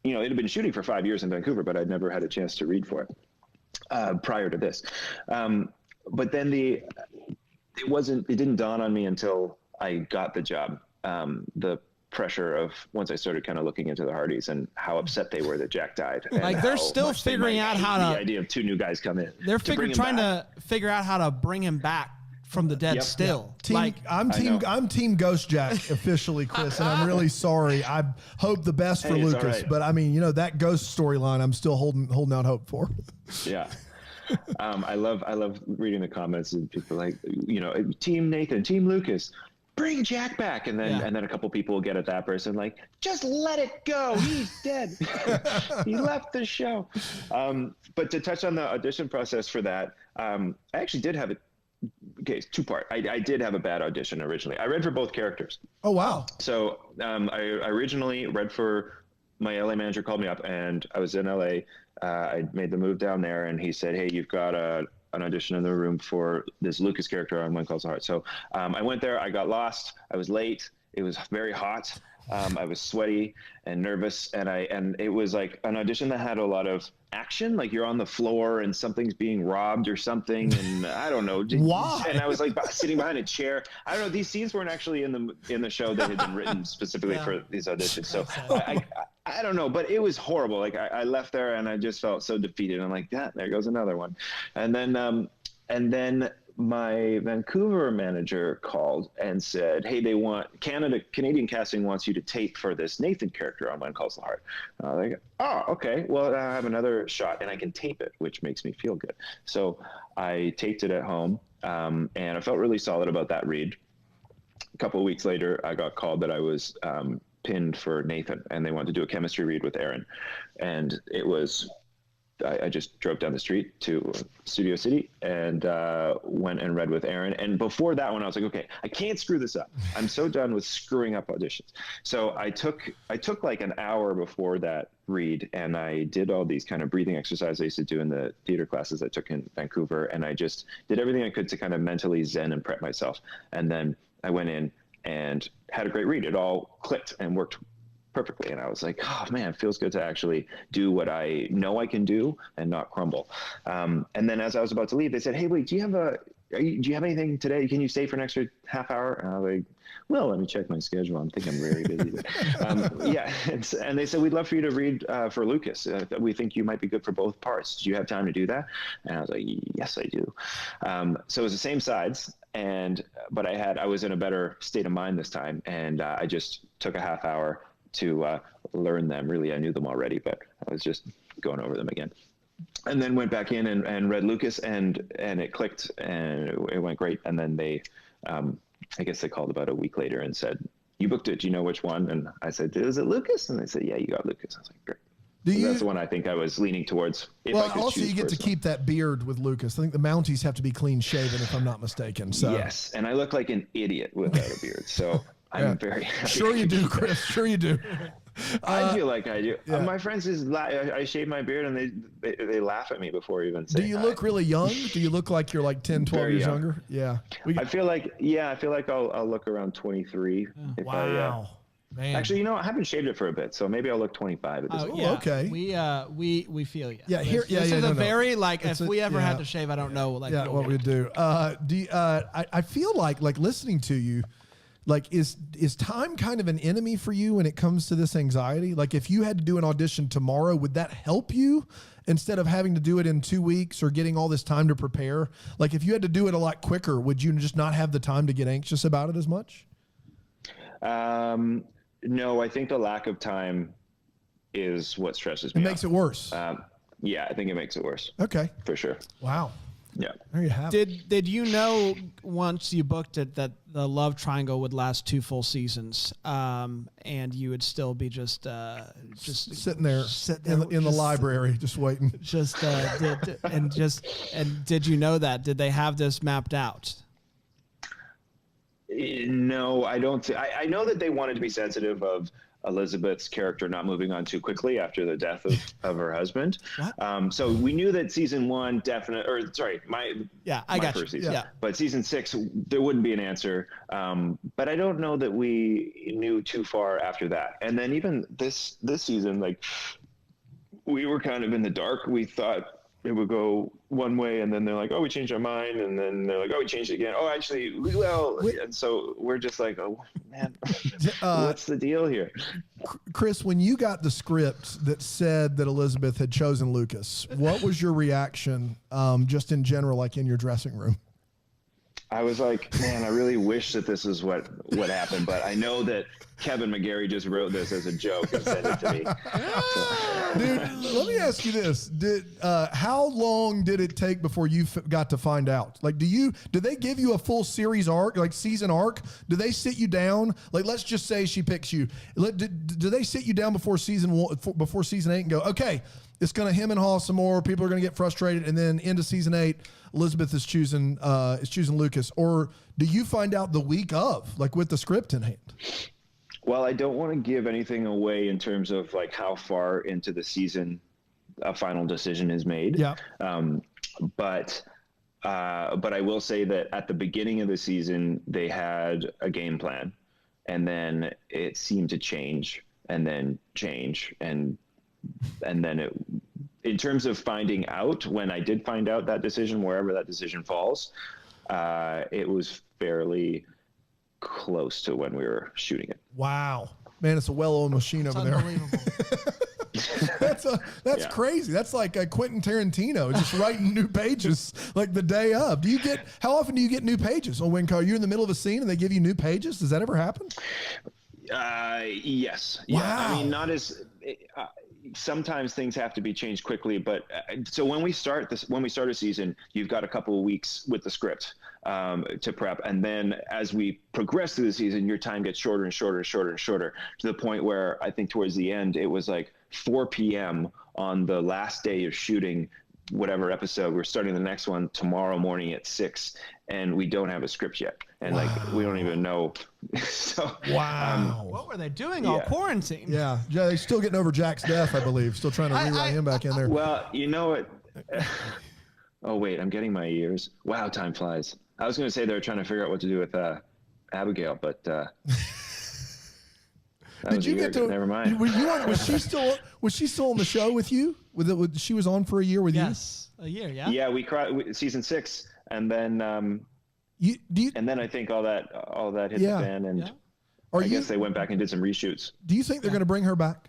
Speaker 7: it had been shooting for 5 years in Vancouver, but I'd never had a chance to read for it prior to this. But then it didn't dawn on me until I got the job. The pressure of once I started kind of looking into the Hardys and how upset they were that Jack died.
Speaker 4: They're still figuring out how
Speaker 7: the idea of 2 new guys come in.
Speaker 4: They're trying to figure out how to bring him back from the dead still.
Speaker 8: I'm Team Ghost Jack officially, Chris, and I'm really sorry. I hope the best for Lucas,
Speaker 7: right.
Speaker 8: but I mean, that ghost storyline, I'm still holding out hope for.
Speaker 7: Yeah. I love reading the comments and people like, Team Nathan, Team Lucas, bring Jack back. And then a couple people will get at that person like, just let it go. He's dead. He left the show. But to touch on the audition process for that, I actually did have okay, 2-part. I did have a bad audition originally. I read for both characters.
Speaker 8: Oh, wow.
Speaker 7: So I originally read for, my LA manager called me up and I was in LA. I made the move down there and he said, hey, you've got an audition in the room for this Lucas character on One Calls to Heart. So I went there, I got lost, I was late, it was very hot, I was sweaty and nervous, and it was like an audition that had a lot of action, like you're on the floor and something's being robbed or something, and I don't know.
Speaker 8: Why?
Speaker 7: And I was like sitting behind a chair. I don't know, these scenes weren't actually in the show that had been written specifically for these auditions. So I don't know, but it was horrible. Like I left there and I just felt so defeated. I'm like, there goes another one. And then my Vancouver manager called and said, hey, they want Canadian casting wants you to tape for this Nathan character on One Calls to Heart. Like, oh, okay. Well, I have another shot and I can tape it, which makes me feel good. So I taped it at home and I felt really solid about that read. A couple of weeks later, I got called that I was pinned for Nathan and they wanted to do a chemistry read with Aaron. And it was I just drove down the street to Studio City and went and read with Aaron. And before that one, I was like, okay, I can't screw this up. I'm so done with screwing up auditions. So I took like an hour before that read, and I did all these kind of breathing exercises I used to do in the theater classes I took in Vancouver. And I just did everything I could to kind of mentally zen and prep myself. And then I went in and had a great read. It all clicked and worked perfectly. And I was like, oh man, it feels good to actually do what I know I can do and not crumble. And then as I was about to leave, they said, hey, wait, do you have anything today? Can you stay for an extra half hour? And I was like, well, let me check my schedule. I'm thinking I'm very busy. Yeah. And they said, we'd love for you to read for Lucas. We think you might be good for both parts. Do you have time to do that? And I was like, yes, I do. So it was the same sides. But I was in a better state of mind this time. And I just took a half hour to learn them. Really, I knew them already, but I was just going over them again. And then went back in and read Lucas, and it clicked, and it went great. And then they, I guess they called about a week later and said, you booked it. Do you know which one? And I said, is it Lucas? And they said, yeah, you got Lucas. I was like, great. That's the one I think I was leaning towards.
Speaker 8: Well, also you get to keep that beard with Lucas. I think the Mounties have to be clean shaven, if I'm not mistaken. So
Speaker 7: yes, and I look like an idiot without a beard. So I'm very happy.
Speaker 8: Sure you do, Chris. Sure you do.
Speaker 7: I feel like I do.
Speaker 8: Yeah.
Speaker 7: My friends I shave my beard and they laugh at me before even saying.
Speaker 8: Do you look really young? Do you look like you're like 10, 12
Speaker 7: Very
Speaker 8: years
Speaker 7: young.
Speaker 8: younger? Yeah.
Speaker 7: I feel like I'll look around 23.
Speaker 8: Wow. Man.
Speaker 7: Actually, I haven't shaved it for a bit, so maybe I'll look 25 at this point.
Speaker 8: Yeah. Okay.
Speaker 9: We feel you.
Speaker 8: Yeah, here.
Speaker 9: This is very like
Speaker 8: It's
Speaker 9: if we ever had to shave, I don't know. Like
Speaker 8: what we'd do. I feel like listening to you. Like, is time kind of an enemy for you when it comes to this anxiety? Like, if you had to do an audition tomorrow, would that help you instead of having to do it in 2 weeks or getting all this time to prepare? Like, if you had to do it a lot quicker, would you just not have the time to get anxious about it as much?
Speaker 7: No, I think the lack of time is what stresses me.
Speaker 8: It makes it worse.
Speaker 7: Yeah, I think it makes it worse.
Speaker 8: Okay.
Speaker 7: For sure.
Speaker 8: Wow.
Speaker 7: Yeah.
Speaker 8: There you have it.
Speaker 9: Did you know once you booked it that the love triangle would last 2 full seasons, and you would still be just
Speaker 8: sitting there in the library, just waiting.
Speaker 9: Did you know that? Did they have this mapped out?
Speaker 7: No, I don't. I know that they wanted to be sensitive of Elizabeth's character not moving on too quickly after the death of her husband. So we knew that season 1 my first season.
Speaker 9: Yeah.
Speaker 7: But season 6 there wouldn't be an answer. But I don't know that we knew too far after that. And then even this season, like, we were kind of in the dark. We thought it would go one way, and then they're like, oh, we changed our mind, and then they're like, oh, we changed it again. Oh, actually, and so we're just like, oh man, what's the deal here?
Speaker 8: Chris, when you got the script that said that Elizabeth had chosen Lucas, what was your reaction, just in general, like in your dressing room?
Speaker 7: I was like, man, I really wish that this is what happened, but I know that Kevin McGarry just wrote this as a joke and sent it to me.
Speaker 8: Dude, let me ask you this: how long did it take before you got to find out? Like, did they give you a full series arc, like season arc? Do they sit you down? Like, let's just say she picks you. Do they sit you down before season 8 and go, okay, it's going to hem and haw some more. People are going to get frustrated, and then into season 8, Elizabeth is choosing Lucas? Or do you find out the week of, like with the script in hand?
Speaker 7: Well, I don't want to give anything away in terms of like how far into the season a final decision is made.
Speaker 8: Yeah.
Speaker 7: But I will say that at the beginning of the season, they had a game plan, and then it seemed to change and then change. And then in terms of finding out, when I did find out that decision, wherever that decision falls, it was fairly close to when we were shooting it.
Speaker 8: Wow, man, it's a well-oiled machine over there.
Speaker 9: Unbelievable.
Speaker 8: That's crazy. That's like Quentin Tarantino just writing new pages like the day of. How often do you get new pages? Or when you're in the middle of a scene and they give you new pages? Does that ever happen?
Speaker 7: Yes.
Speaker 8: Wow.
Speaker 7: Yeah. I mean, not as. Sometimes things have to be changed quickly, but so when we start a season, you've got a couple of weeks with the script to prep, and then as we progress through the season, your time gets shorter and shorter and shorter and shorter, to the point where I think towards the end it was like 4 p.m. on the last day of shooting whatever episode, we're starting the next one tomorrow morning at 6, and we don't have a script yet, and like we don't even know. So
Speaker 9: what were they doing all quarantine?
Speaker 8: Yeah, they're still getting over Jack's death, I believe. Still trying to rewrite him back in there.
Speaker 7: Well, you know what? Oh wait, I'm getting my ears. Wow, time flies. I was going to say they're trying to figure out what to do with Abigail, but
Speaker 8: did you get to?
Speaker 7: Never mind.
Speaker 8: Was she still on the show with you? She was on for a year with you.
Speaker 9: Yes, a year. Yeah.
Speaker 7: Yeah, we cried season 6, and then and then I think all that hit the fan, and I guess they went back and did some reshoots.
Speaker 8: Do you think they're going to bring her back?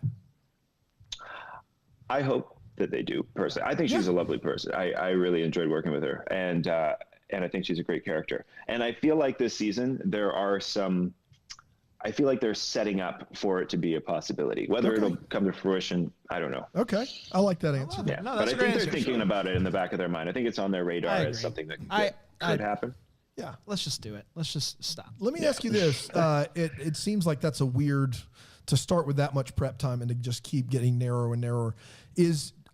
Speaker 7: I hope that they do. Personally, I think she's a lovely person. I really enjoyed working with her, and I think she's a great character. And I feel like this season I feel like they're setting up for it to be a possibility. Whether it'll come to fruition, I don't know.
Speaker 8: Okay, I like that answer.
Speaker 7: Yeah, but I think they're thinking about it in the back of their mind. I think it's on their radar as something that could happen.
Speaker 8: Yeah,
Speaker 9: let's just do it. Let's just stop.
Speaker 8: Let me ask you this: it seems like that's a weird to start with that much prep time and to just keep getting narrower and narrower.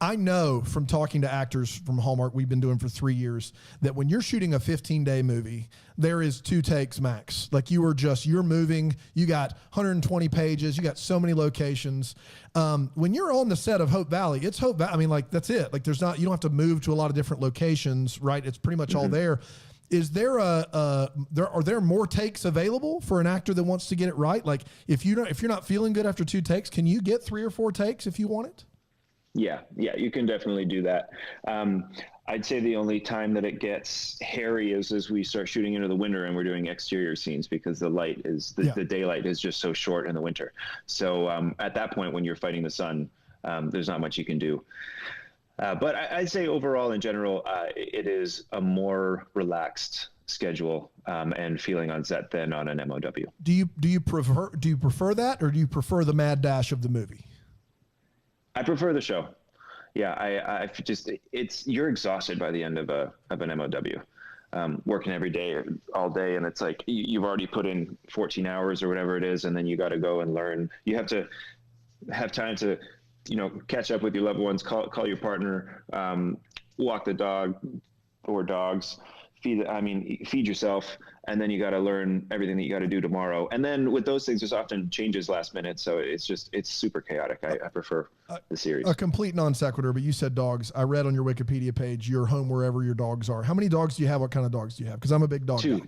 Speaker 8: I know from talking to actors from Hallmark, we've been doing for 3 years, that when you're shooting a 15-day movie, there is 2 takes max. Like you're moving, you got 120 pages, you got so many locations. When you're on the set of Hope Valley, it's Hope Valley. I mean, like that's it. Like you don't have to move to a lot of different locations, right? It's pretty much all there. Is there are there more takes available for an actor that wants to get it right? Like if you're not feeling good after 2 takes, can you get 3 or 4 takes if you want it?
Speaker 7: Yeah, you can definitely do that. I'd say the only time that it gets hairy is as we start shooting into the winter and we're doing exterior scenes, because the light is the daylight is just so short in the winter. So at that point, when you're fighting the sun, there's not much you can do. But I'd say overall, in general, it is a more relaxed schedule and feeling on set than on an MOW.
Speaker 8: Do you prefer that, or do you prefer the mad dash of the movie?
Speaker 7: I prefer the show. Yeah, I just you're exhausted by the end of an MOW, working every day all day, and it's like you've already put in 14 hours or whatever it is, and then you got to go and learn. You have to have time to, catch up with your loved ones, call your partner, walk the dog or dogs, feed yourself, and then you got to learn everything that you got to do tomorrow. And then with those things, there's often changes last minute. So it's super chaotic. I prefer the series.
Speaker 8: A complete non sequitur, but you said dogs. I read on your Wikipedia page, you're home wherever your dogs are. How many dogs do you have? What kind of dogs do you have? Because I'm a big dog guy.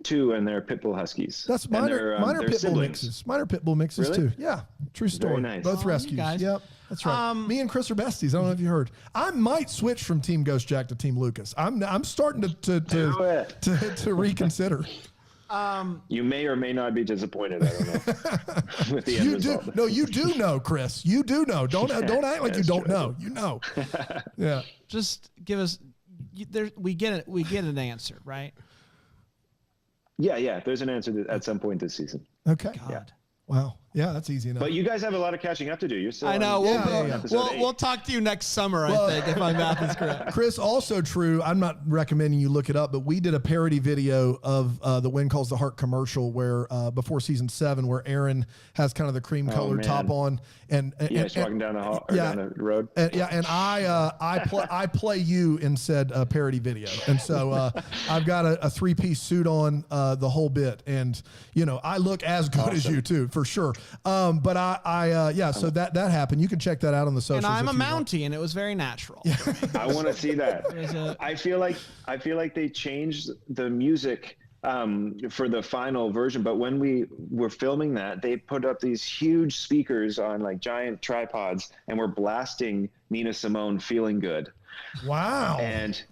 Speaker 7: Two, and they're pit bull huskies.
Speaker 8: That's minor pit bull mixes. Minor pit bull mixes
Speaker 7: really?
Speaker 8: too. Yeah, true story.
Speaker 7: Very nice.
Speaker 8: Both rescues. Yep, that's right. Me and Chris are besties. I don't know if you heard. I might switch from Team Ghost Jack to Team Lucas. I'm starting to reconsider.
Speaker 7: You may or may not be disappointed. I don't know. With the end result.
Speaker 8: No, you do know, Chris. You do know. Don't act like you don't know. You know. Yeah.
Speaker 9: Just give us. We get it. We get an answer, right?
Speaker 7: Yeah. There's an answer at some point this season.
Speaker 8: Okay.
Speaker 9: God.
Speaker 8: Yeah. Wow. Yeah, that's easy enough.
Speaker 7: But you guys have a lot of catching up to do. You're still.
Speaker 9: I know.
Speaker 7: on
Speaker 9: We'll talk to you next summer. I think, if my math is correct.
Speaker 8: Chris, also true. I'm not recommending you look it up, but we did a parody video of the Wind Calls the Heart commercial where before season 7, where Aaron has kind of the cream colored top on, and
Speaker 7: he's walking down the hall or down the road.
Speaker 8: And I play you in said parody video, and so I've got a 3-piece suit on the whole bit, and I look as good as you too, for sure. But so that happened. You can check that out on the socials.
Speaker 9: And I'm a Mountie, and it was very natural.
Speaker 8: Yeah.
Speaker 7: I want to see that. I feel like they changed the music for the final version, but when we were filming that, they put up these huge speakers on like giant tripods, and we're blasting Nina Simone "Feeling Good."
Speaker 8: Wow.
Speaker 7: And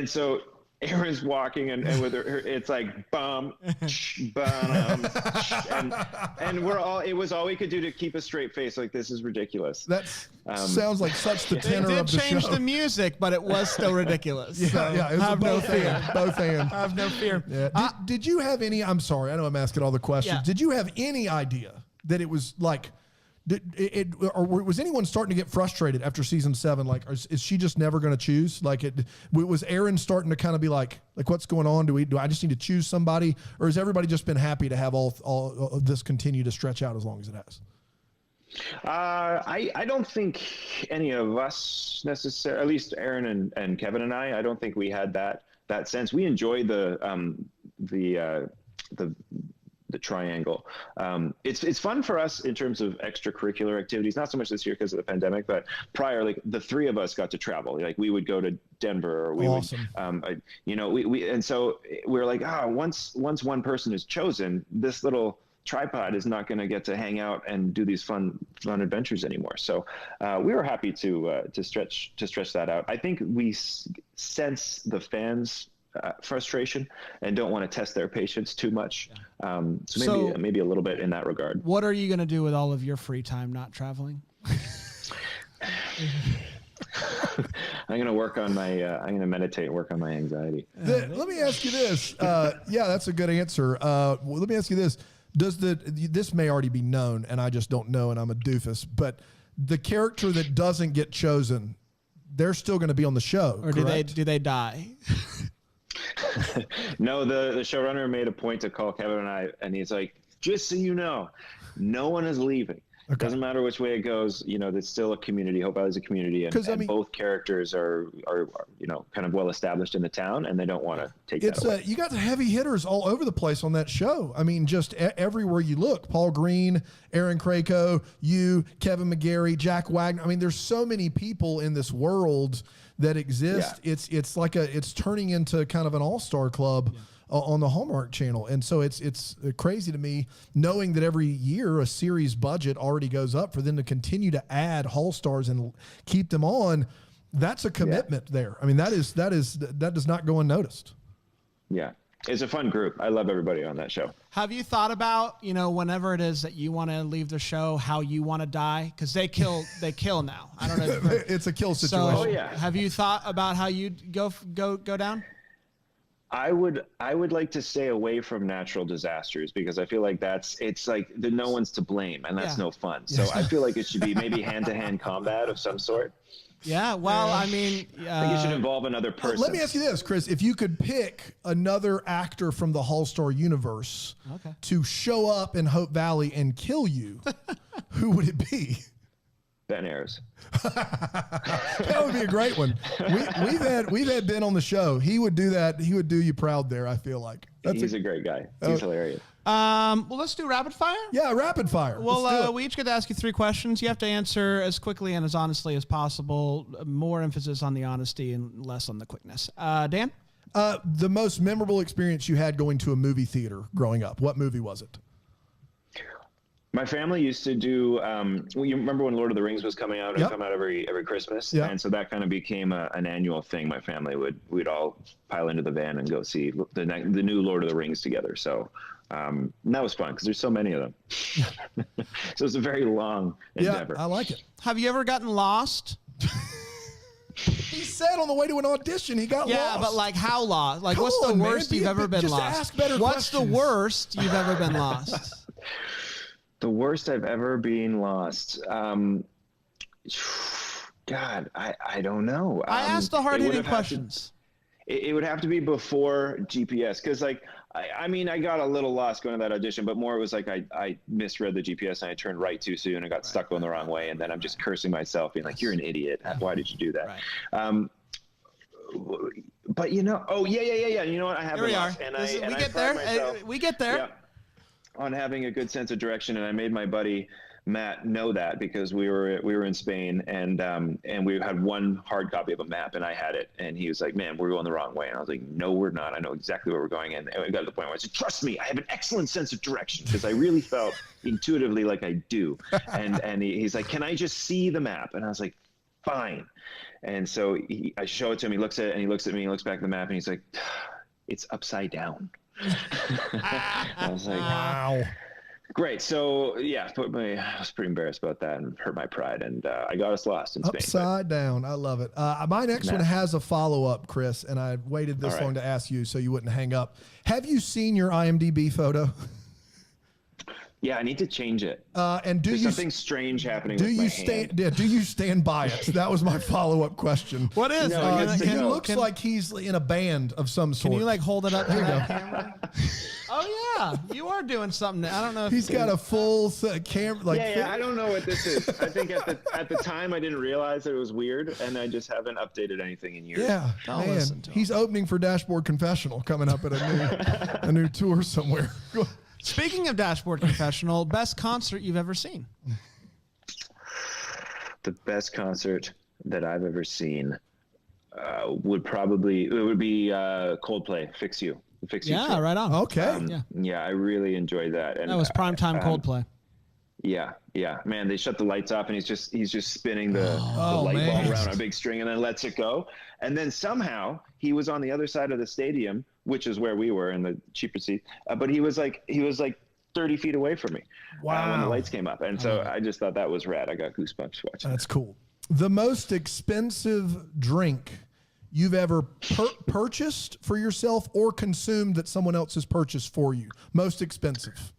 Speaker 7: so Aaron's walking and with her, it's like bum, bum, and it was all we could do to keep a straight face. Like, this is ridiculous.
Speaker 8: That sounds like such the tenor of the show.
Speaker 9: They did change the music, but it was still ridiculous.
Speaker 8: Have no fear. Both hands.
Speaker 9: Have no fear.
Speaker 8: Yeah. Did you have any? I'm sorry, I know I'm asking all the questions.
Speaker 9: Yeah.
Speaker 8: Did you have any idea that it was like? Or was anyone starting to get frustrated after season 7? Like, is she just never going to choose? Like, was Aaron starting to kind of be like what's going on? Do I just need to choose somebody, or has everybody just been happy to have all of this continue to stretch out as long as it has?
Speaker 7: I don't think any of us necessarily, at least Aaron and Kevin and I don't think we had that sense. We enjoy the triangle. It's fun for us in terms of extracurricular activities, not so much this year because of the pandemic, but prior, like the three of us got to travel. Like we would go to Denver, or we would, and so we're like, once one person is chosen, this little tripod is not going to get to hang out and do these fun adventures anymore. So we were happy to stretch that out. I think we sense the fans' frustration and don't want to test their patience too much. So maybe a little bit in that regard.
Speaker 9: What are you going to do with all of your free time not traveling?
Speaker 7: I'm going to work on my, I'm going to meditate and work on my anxiety.
Speaker 8: Let me ask you this. Yeah, that's a good answer. Let me ask you this. This may already be known and I just don't know and I'm a doofus, but the character that doesn't get chosen, they're still going to be on the show,
Speaker 9: or
Speaker 8: correct?
Speaker 9: do they die?
Speaker 7: No, the showrunner made a point to call Kevin and I, and he's like, just so you know, no one is leaving. Okay. Doesn't matter which way it goes. There's still a community. Hope Valley's a community, and both characters are kind of well established in the town, and they don't want to take that away.
Speaker 8: You got the heavy hitters all over the place on that show. I mean, just everywhere you look. Paul Green, Aaron Krako, you, Kevin McGarry, Jack Wagner. I mean, there's so many people in this world that exist. Yeah. It's turning into kind of an all-star club. Yeah. On the Hallmark Channel. And so it's crazy to me knowing that every year a series budget already goes up for them to continue to add Hall stars and keep them on. That's a commitment there. I mean, that does not go unnoticed.
Speaker 7: Yeah. It's a fun group. I love everybody on that show.
Speaker 9: Have you thought about, whenever it is that you want to leave the show, how you want to die? Because they kill now. I don't know.
Speaker 8: It's a kill situation.
Speaker 7: So, yeah.
Speaker 9: Have you thought about how you'd go down?
Speaker 7: I would like to stay away from natural disasters because I feel like it's like no one's to blame and that's no fun. So I feel like it should be maybe hand-to-hand combat of some sort.
Speaker 9: Yeah, well, I mean,
Speaker 7: I think it should involve another person.
Speaker 8: Let me ask you this, Chris. If you could pick another actor from the Hall Star universe to show up in Hope Valley and kill you, who would it be?
Speaker 7: Ben Ayers.
Speaker 8: That would be a great one. We've had Ben on the show. He would do that. He would do you proud there, I feel like.
Speaker 7: He's a great guy. He's hilarious.
Speaker 9: Well, let's do rapid fire.
Speaker 8: Yeah, rapid fire.
Speaker 9: Well, we each get to ask you 3 questions. You have to answer as quickly and as honestly as possible. More emphasis on the honesty and less on the quickness. Dan?
Speaker 8: The most memorable experience you had going to a movie theater growing up. What movie was it?
Speaker 7: My family used to do, you remember when Lord of the Rings was coming out and come out every Christmas? Yeah. And so that kind of became an annual thing. My family we'd all pile into the van and go see the new Lord of the Rings together. So that was fun because there's so many of them. So it's a very long endeavor.
Speaker 8: I like it.
Speaker 9: Have you ever gotten lost?
Speaker 8: He said on the way to an audition he got lost.
Speaker 9: Yeah, but like how lost? Like what's the worst you've ever been lost?
Speaker 8: Ask better
Speaker 9: What's
Speaker 8: questions.
Speaker 9: The worst you've ever been lost?
Speaker 7: The worst I've ever been lost. God, I don't know.
Speaker 9: I asked the hard-hitting questions.
Speaker 7: It would have to be before GPS because, like, I mean, I got a little lost going to that audition, but more it was like I misread the GPS and I turned right too soon and got stuck going the wrong way, and then I'm just cursing myself, being like, "You're an idiot! Why did you do that?"
Speaker 9: Right.
Speaker 7: But you know, You know what? I have
Speaker 9: Here we
Speaker 7: lost,
Speaker 9: are.
Speaker 7: and
Speaker 9: we get there. We get there.
Speaker 7: Yeah, on having a good sense of direction, and I made my buddy Matt know that because we were in Spain and we had one hard copy of a map and I had it, and he was like, "Man, we're going the wrong way," and I was like, "No, we're not. I know exactly where we're going." And we got to the point where I said, "Trust me, I have an excellent sense of direction," because I really felt intuitively like I do. And he's like, "Can I just see the map?" And I was like, "Fine." And so I show it to him. He looks at it and he looks at me. He looks back at the map and he's like, "It's upside down." I was like,
Speaker 8: "Wow."
Speaker 7: Great. So yeah, I was pretty embarrassed about that and hurt my pride, and I got us lost in Spain.
Speaker 8: Upside down. I love it. My next one has a follow-up, Chris, and I waited this long to ask you so you wouldn't hang up. Have you seen your IMDb photo?
Speaker 7: Yeah, I need to change it.
Speaker 8: And
Speaker 7: There's something strange happening with my hand.
Speaker 8: Do you stand by it? That was my follow-up question.
Speaker 9: What is
Speaker 7: No,
Speaker 9: it?
Speaker 7: it's
Speaker 8: He
Speaker 7: no.
Speaker 8: looks like he's in a band of some sort.
Speaker 9: Can you like hold it up to that camera? Oh yeah, you are doing something. I don't know. If
Speaker 8: He's got a full camera. Like,
Speaker 7: Yeah, I don't know what this is. I think at the time I didn't realize that it was weird, and I just haven't updated anything in years.
Speaker 8: Yeah,
Speaker 9: Don't
Speaker 8: man.
Speaker 9: listen to him.
Speaker 8: He's opening for Dashboard Confessional coming up at a new tour somewhere.
Speaker 9: Speaking of Dashboard Confessional, best concert you've ever seen?
Speaker 7: The best concert that I've ever seen would be Coldplay. Fix You. Fix You.
Speaker 9: Yeah,
Speaker 7: tour.
Speaker 9: right on.
Speaker 8: Okay.
Speaker 7: Yeah, I really enjoyed that. And
Speaker 9: That was primetime Coldplay.
Speaker 7: Yeah, man. They shut the lights off, and he's just spinning the light
Speaker 8: man.
Speaker 7: bulb around on a big string, and then lets it go. And then somehow he was on the other side of the stadium, which is where we were in the cheaper seat. But he was like 30 feet away from me when the lights came up, and so I just thought that was rad. I got goosebumps watching.
Speaker 8: That's cool. The most expensive drink you've ever purchased for yourself or consumed that someone else has purchased for you? Most expensive.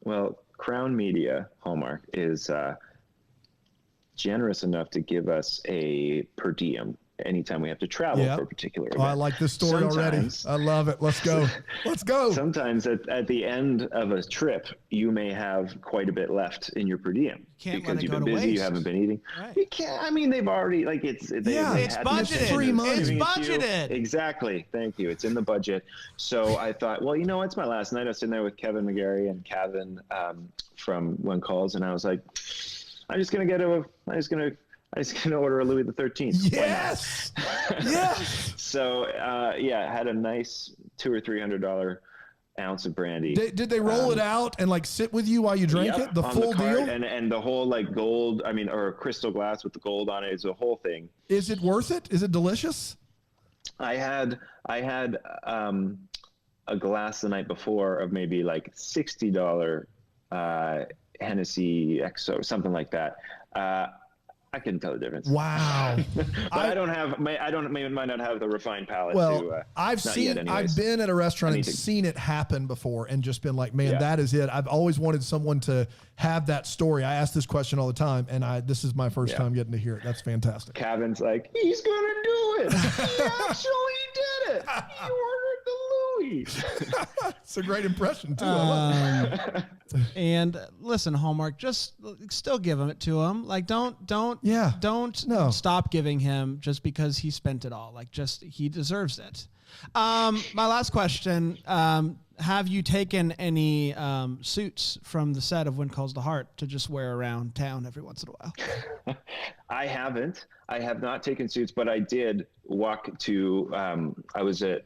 Speaker 7: Well, Crown Media Hallmark is generous enough to give us a per diem anytime we have to travel for a particular event.
Speaker 8: I like this story already. I love it. Let's go. Let's go.
Speaker 7: Sometimes at the end of a trip, you may have quite a bit left in your per diem because you've been busy, you haven't been eating.
Speaker 9: Right.
Speaker 7: You can't. I mean, they've already
Speaker 9: it's budgeted.
Speaker 8: 3 months.
Speaker 9: It's budgeted.
Speaker 7: Exactly. Thank you. It's in the budget. So I thought, well, it's my last night. I was sitting there with Kevin McGarry and Kevin from When Calls, and I was like, I'm just gonna order a Louis the 13th.
Speaker 8: Yes. Yes.
Speaker 7: So had a nice $200 or $300 ounce of brandy.
Speaker 8: Did they roll it out and like sit with you while you drank it? The full deal?
Speaker 7: And the whole like gold, or crystal glass with the gold on it is a whole thing.
Speaker 8: Is it worth it? Is it delicious?
Speaker 7: I had a glass the night before of maybe like $60 Hennessy XO, something like that. I couldn't tell the difference.
Speaker 8: Wow.
Speaker 7: But I might not have the refined palate.
Speaker 8: Well, I've been at a restaurant and seen it happen before and just been like, man, that is it. I've always wanted someone to have that story. I ask this question all the time, and this is my first time getting to hear it. That's fantastic.
Speaker 7: Kevin's like, he's going to do it. He actually did it. He ordered the Louis.
Speaker 8: It's a great impression, too. I love it.
Speaker 9: And listen, Hallmark, just still give it to him. Like, don't stop giving him just because he spent it all. Like, he deserves it. My last question: have you taken any suits from the set of When Calls the Heart to just wear around town every once in a while?
Speaker 7: I haven't. I have not taken suits, but I did walk to. I was at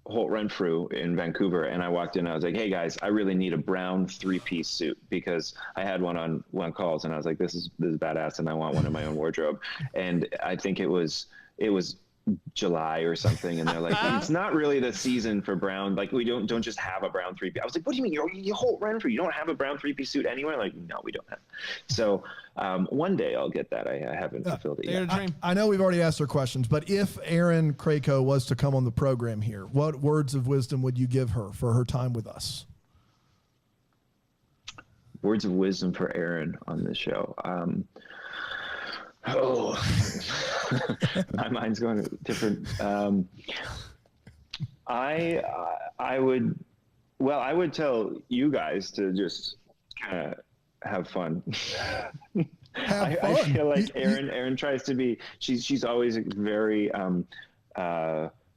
Speaker 7: Holt Renfrew in Vancouver, and I walked in. I was like, "Hey guys, I really need a brown 3-piece suit because I had one on When Calls, and I was like, this is badass, and I want one in my own wardrobe." And I think it was July or something, and they're like, "It's not really the season for brown. Like, we don't just have a brown 3-piece." I was like, "What do you mean? You Holt Renfrew? You don't have a brown 3-piece suit anywhere?" Like, no, we don't have. So one day I'll get that. I haven't fulfilled it yet.
Speaker 8: I know we've already asked our questions, but if Erin Krakow was to come on the program here, what words of wisdom would you give her for her time with us?
Speaker 7: Words of wisdom for Erin on this show. My mind's going different. I would tell you guys to just kind of have fun. I feel like Erin tries to be. She's always very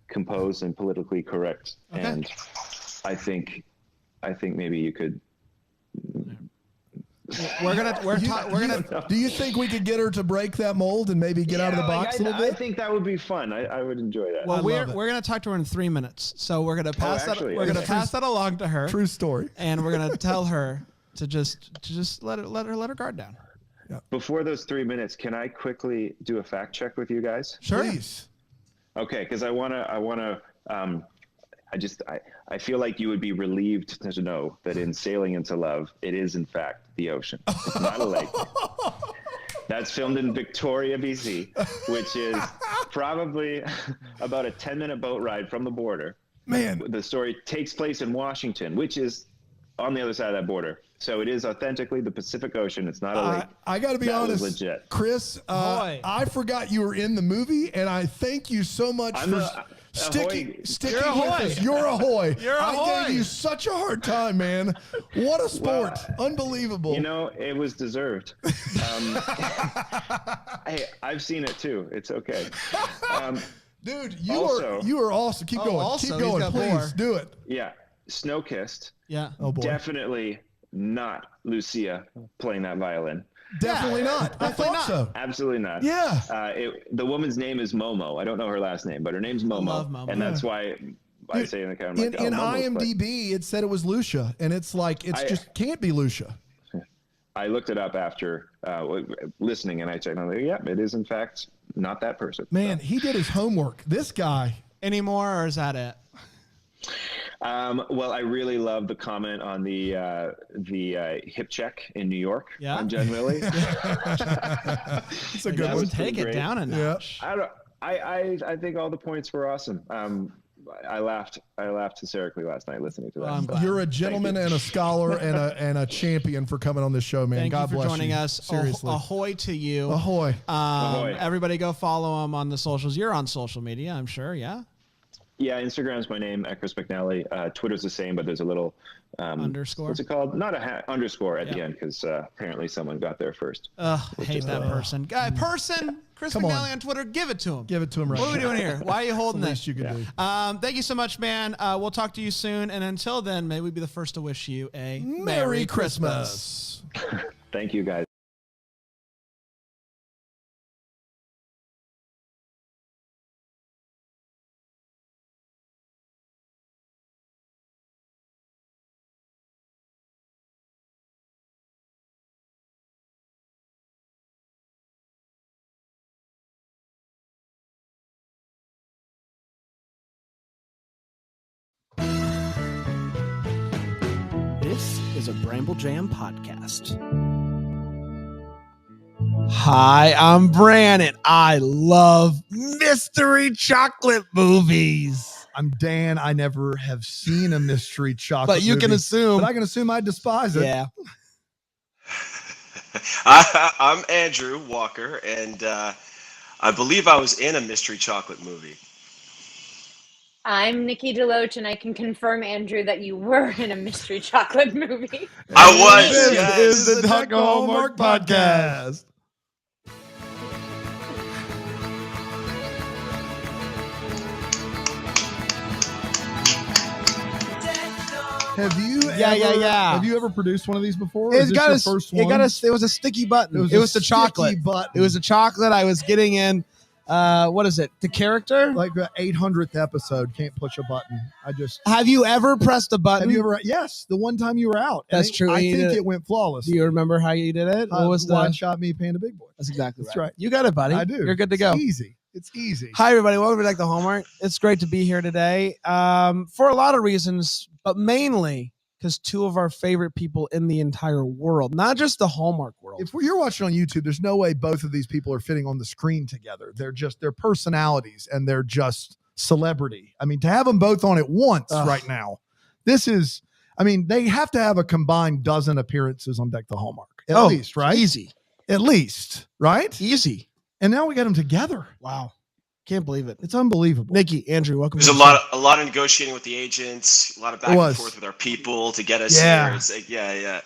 Speaker 7: composed and politically correct, and I think maybe you could.
Speaker 8: Do you think we could get her to break that mold and maybe get out of the box a little bit?
Speaker 7: I think that would be fun. I would enjoy that.
Speaker 9: Well, we're going to talk to her in 3 minutes, so we're going to pass pass that along to her.
Speaker 8: True story.
Speaker 9: And we're going to tell her to just let her guard down.
Speaker 8: Yeah.
Speaker 7: Before those 3 minutes, can I quickly do a fact check with you guys?
Speaker 8: Sure. Please.
Speaker 7: Okay, because I feel like you would be relieved to know that in Sailing into Love, it is in fact the ocean. It's not a lake. That's filmed in Victoria, BC, which is probably about a 10-minute boat ride from the border.
Speaker 8: Man.
Speaker 7: The story takes place in Washington, which is on the other side of that border. So it is authentically the Pacific Ocean. It's not a lake.
Speaker 8: I got to be
Speaker 7: That was
Speaker 8: honest,
Speaker 7: legit.
Speaker 8: Chris. I forgot you were in the movie, and I thank you so much for sticking with us. You're ahoy. I gave you such a hard time, man. What a sport! Unbelievable.
Speaker 7: You know, it was deserved. Hey, I've seen it too. It's okay.
Speaker 8: Dude, you are awesome. Keep going. Keep going, please. Do it.
Speaker 7: Yeah, Snow Kissed.
Speaker 9: Yeah.
Speaker 8: Oh boy.
Speaker 7: Definitely not Lucia playing that violin.
Speaker 8: Definitely not. I thought so.
Speaker 7: Absolutely not.
Speaker 8: Yeah.
Speaker 7: The woman's name is Momo. I don't know her last name, but her name's Momo.
Speaker 9: I love Momo.
Speaker 7: And that's why I say in the camera.
Speaker 8: In IMDb, it said it was Lucia, and it's like just can't be Lucia.
Speaker 7: I looked it up after listening, and I checked. And I'm like, yeah, it is in fact not that person.
Speaker 8: Man, he did his homework. This guy.
Speaker 9: Anymore, or is that it?
Speaker 7: Well, I really love the comment on the hip check in New York.
Speaker 9: Yeah.
Speaker 7: On Jen Lilly.
Speaker 8: It's a good one.
Speaker 9: Take it down a notch.
Speaker 7: I think all the points were awesome. I laughed hysterically last night listening to that.
Speaker 9: Well,
Speaker 8: you're a gentleman and a scholar and a champion for coming on this show, man.
Speaker 9: Thank
Speaker 8: God
Speaker 9: you for
Speaker 8: bless
Speaker 9: joining
Speaker 8: you.
Speaker 9: us.
Speaker 8: Seriously.
Speaker 9: Ahoy to you.
Speaker 8: Ahoy.
Speaker 7: Ahoy.
Speaker 9: Everybody go follow him on the socials. You're on social media, I'm sure. Yeah.
Speaker 7: Yeah, Instagram's my name, Chris McNally. Twitter's the same, but there's a little
Speaker 9: underscore.
Speaker 7: What's it called? Not a underscore at the end, because apparently someone got there first.
Speaker 9: Hate that person. Chris McNally on Twitter. Give it to him.
Speaker 8: Give it to him right now.
Speaker 9: What are we doing here? Why are you holding
Speaker 8: That's
Speaker 9: this?
Speaker 8: the least you can do.
Speaker 9: Thank you so much, man. We'll talk to you soon. And until then, may we be the first to wish you a
Speaker 8: Merry Christmas.
Speaker 7: Thank you, guys.
Speaker 3: This is a Bramble Jam podcast.
Speaker 9: Hi, I'm Brandon. I love mystery chocolate movies.
Speaker 5: I'm Dan. I never have seen a mystery chocolate
Speaker 9: But you can
Speaker 5: movie,
Speaker 9: assume.
Speaker 5: But I can assume I despise it.
Speaker 9: Yeah.
Speaker 10: I'm Andrew Walker, and I believe I was in a mystery chocolate movie.
Speaker 11: I'm Nikki DeLoach, and I can confirm, Andrew, that you were in a mystery chocolate movie.
Speaker 10: I was.
Speaker 5: This
Speaker 10: Yes.
Speaker 5: is the Deck the Hallmark Podcast. Have you Have you ever produced one of these before?
Speaker 9: It was a sticky button. It was the chocolate.
Speaker 5: Button.
Speaker 9: It was the chocolate I was getting in. What is it? The character?
Speaker 5: Like the 800th episode. Can't push a button.
Speaker 9: Have you ever pressed a button?
Speaker 5: Have you ever? Yes, the one time you were out.
Speaker 9: That's true.
Speaker 5: I think it went flawless.
Speaker 9: Do you remember how you did it? What was
Speaker 5: Wide Shot Me Panda Big Boy.
Speaker 9: That's exactly
Speaker 5: That's
Speaker 9: right.
Speaker 5: right.
Speaker 9: You got it, buddy.
Speaker 5: I do.
Speaker 9: You're good to go.
Speaker 5: It's easy. It's easy.
Speaker 9: Hi, everybody. Welcome to Deck the Hallmark. It's great to be here today for a lot of reasons, but mainly because two of our favorite people in the entire world, not just the Hallmark world.
Speaker 5: If you're watching on YouTube, there's no way both of these people are fitting on the screen together. They're just their personalities and they're just celebrity. I mean, to have them both on at once right now, this is, I mean, they have to have a combined dozen appearances on Deck the Hallmark. At least, right?
Speaker 9: Easy.
Speaker 5: At least, right?
Speaker 9: Easy.
Speaker 5: And now we got them together.
Speaker 9: Wow. Can't believe it.
Speaker 5: It's unbelievable.
Speaker 9: Nikki, Andrew, welcome.
Speaker 10: There's a lot of negotiating with the agents, a lot of back and forth with our people to get us here. It's like, yeah.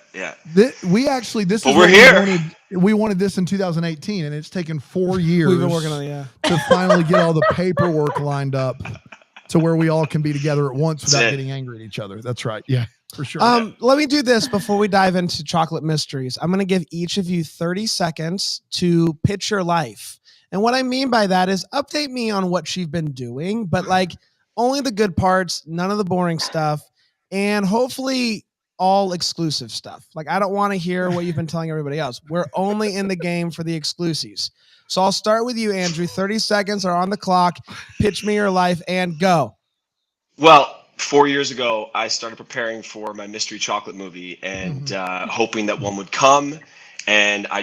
Speaker 5: We wanted this in 2018, and it's taken 4 years.
Speaker 9: We've been working on it,
Speaker 5: to finally get all the paperwork lined up to where we all can be together at once without getting angry at each other. That's right. Yeah, for sure.
Speaker 9: Let me do this before we dive into chocolate mysteries. I'm going to give each of you 30 seconds to pitch your life. And what I mean by that is update me on what you've been doing, but like only the good parts, none of the boring stuff, and hopefully all exclusive stuff. Like I don't want to hear what you've been telling everybody else. We're only in the game for the exclusives. So I'll start with you, Andrew. 30 seconds are on the clock. Pitch me your life and go.
Speaker 10: Well, 4 years ago, I started preparing for my mystery chocolate movie and hoping that one would come. And I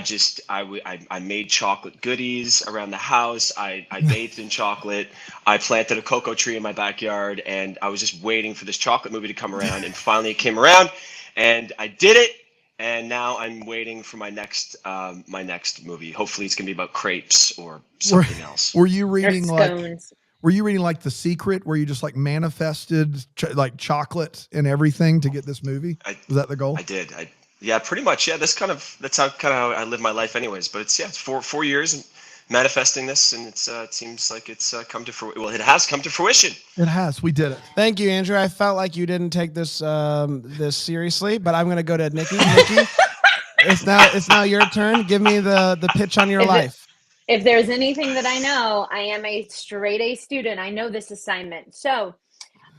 Speaker 10: made chocolate goodies around the house. I bathed in chocolate. I planted a cocoa tree in my backyard, and I was just waiting for this chocolate movie to come around. And finally, it came around, and I did it. And now I'm waiting for my next movie. Hopefully, it's gonna be about crepes or something else.
Speaker 5: Were you reading
Speaker 11: scones.
Speaker 5: Were you reading like The Secret, where you just like manifested like chocolate and everything to get this movie? Was that the goal?
Speaker 10: I did. Yeah, pretty much. Yeah, that's how I live my life, anyways. But it's 4 years and manifesting this, and it seems like it's come to fruition. Well, it has come to fruition.
Speaker 5: It has. We did it.
Speaker 9: Thank you, Andrew. I felt like you didn't take this this seriously, but I'm going to go to Nikki. Nikki, it's now your turn. Give me the pitch on your life.
Speaker 11: If there's anything that I know, I am a straight A student. I know this assignment. So,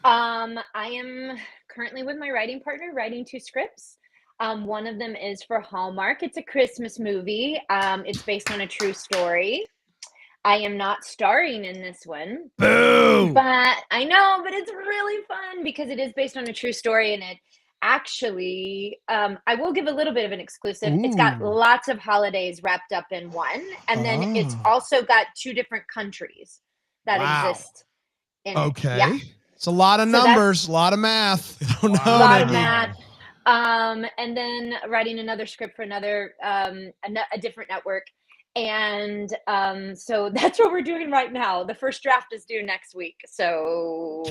Speaker 11: I am currently with my writing partner writing 2 scripts. One of them is for Hallmark. It's a Christmas movie. It's based on a true story. I am not starring in this one.
Speaker 5: Boo!
Speaker 11: But I know, but it's really fun because it is based on a true story, and it actually, I will give a little bit of an exclusive.
Speaker 5: Ooh.
Speaker 11: It's got lots of holidays wrapped up in one, and then it's also got 2 different countries that exist in it.
Speaker 5: Okay.
Speaker 11: Yeah.
Speaker 9: It's a lot of numbers, a lot of math. I don't know.
Speaker 11: A lot of math. And then writing another script for another, a different network. And so that's what we're doing right now. The first draft is due next week. So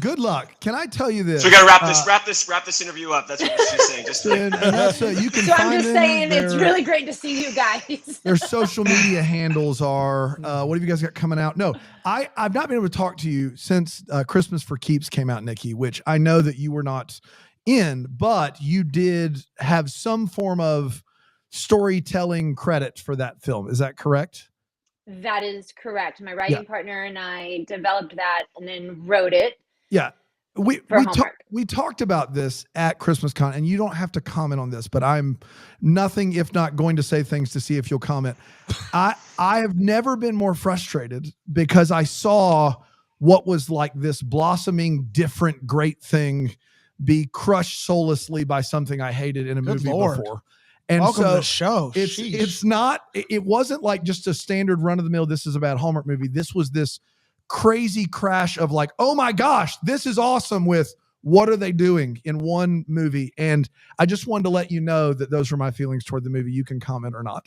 Speaker 5: good luck. Can I tell you this?
Speaker 10: So we got to wrap this interview up. That's what she's saying. Just
Speaker 5: and that's you can.
Speaker 11: So
Speaker 5: find
Speaker 11: I'm just
Speaker 5: them.
Speaker 11: saying, it's really great to see you guys.
Speaker 5: Their social media handles are. What have you guys got coming out? No, I've not been able to talk to you since Christmas for Keeps came out, Nikki. Which I know that you were not in, but you did have some form of storytelling credit for that film. Is that correct?
Speaker 11: That is correct. My writing partner and I developed that and then wrote it.
Speaker 5: Yeah. We talked about this at Christmas Con, and you don't have to comment on this, but I'm nothing if not going to say things to see if you'll comment. I have never been more frustrated because I saw what was like this blossoming, different, great thing be crushed soullessly by something I hated in a movie before. And
Speaker 9: welcome
Speaker 5: so
Speaker 9: to the show.
Speaker 5: It wasn't like just a standard run of the mill. This is about Hallmark movie. This was this crazy crash of like, oh my gosh, this is awesome with what are they doing in one movie? And I just wanted to let you know that those were my feelings toward the movie. You can comment or not.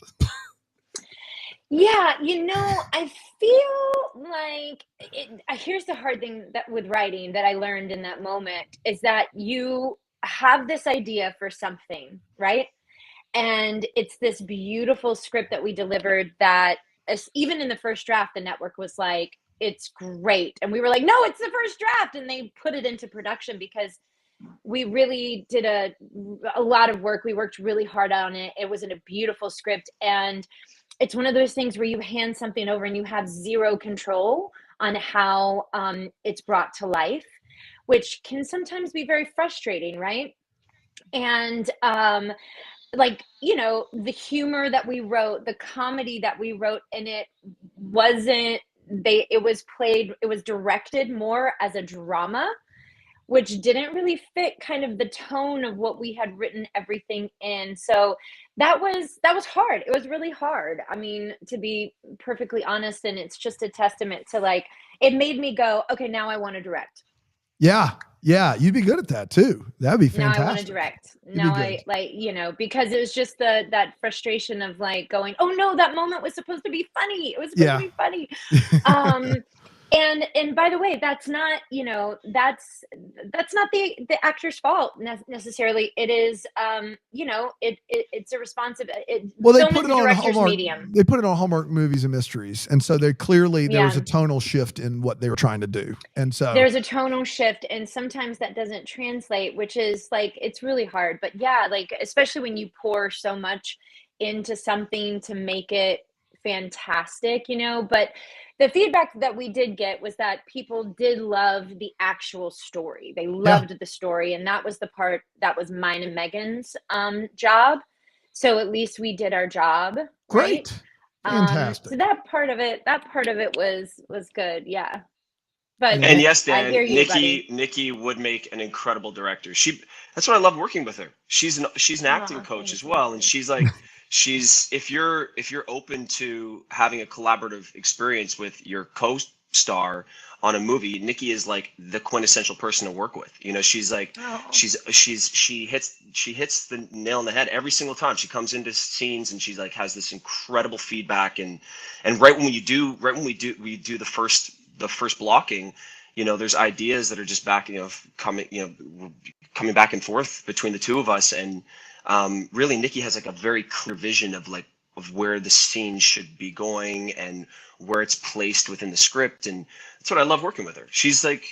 Speaker 11: Yeah, I feel like here's the hard thing that with writing that I learned in that moment is that you have this idea for something, right? And it's this beautiful script that we delivered that even in the first draft, the network was like, it's great. And we were like, no, it's the first draft. And they put it into production because we really did a lot of work. We worked really hard on it. It was in a beautiful script. And it's one of those things where you hand something over and you have zero control on how it's brought to life, which can sometimes be very frustrating, right? And the humor that we wrote, the comedy that we wrote in it it was directed more as a drama, which didn't really fit kind of the tone of what we had written everything in. So that was hard. It was really hard. I mean, to be perfectly honest, and it's just a testament to like, it made me go, okay, now I want to direct.
Speaker 5: Yeah, you'd be good at that too. That'd be fantastic.
Speaker 11: Now I want to direct. Now because it was just that frustration of like going, oh no, that moment was supposed to be funny. It was supposed to be funny. And by the way, that's not, that's not the actor's fault necessarily. It is, it's a responsive.
Speaker 5: They put it on Hallmark. Medium. They put it on Hallmark Movies and Mysteries, and so there was a tonal shift in what they were trying to do, and so
Speaker 11: there's a tonal shift, and sometimes that doesn't translate, which is like it's really hard. But yeah, like especially when you pour so much into something to make it fantastic, but the feedback that we did get was that people did love the actual story. They loved the story, and that was the part that was mine and Megan's job. So at least we did our job.
Speaker 5: Great.
Speaker 11: Right?
Speaker 5: Fantastic.
Speaker 11: So that part of it was good. Yeah. But
Speaker 10: and yes, Dan,
Speaker 11: I hear you,
Speaker 10: Nikki would make an incredible director. That's what I love working with her. She's an acting coach as well, and she's like. If you're open to having a collaborative experience with your star on a movie, Nikki is like the quintessential person to work with. You know, she's like, she hits the nail on the head every single time she comes into scenes, and she's like has this incredible feedback. And right when we do the first blocking, you know, there's ideas that are just coming back and forth between the two of us. And really Nikki has like a very clear vision of where the scene should be going and where it's placed within the script. And that's what I love working with her. She's like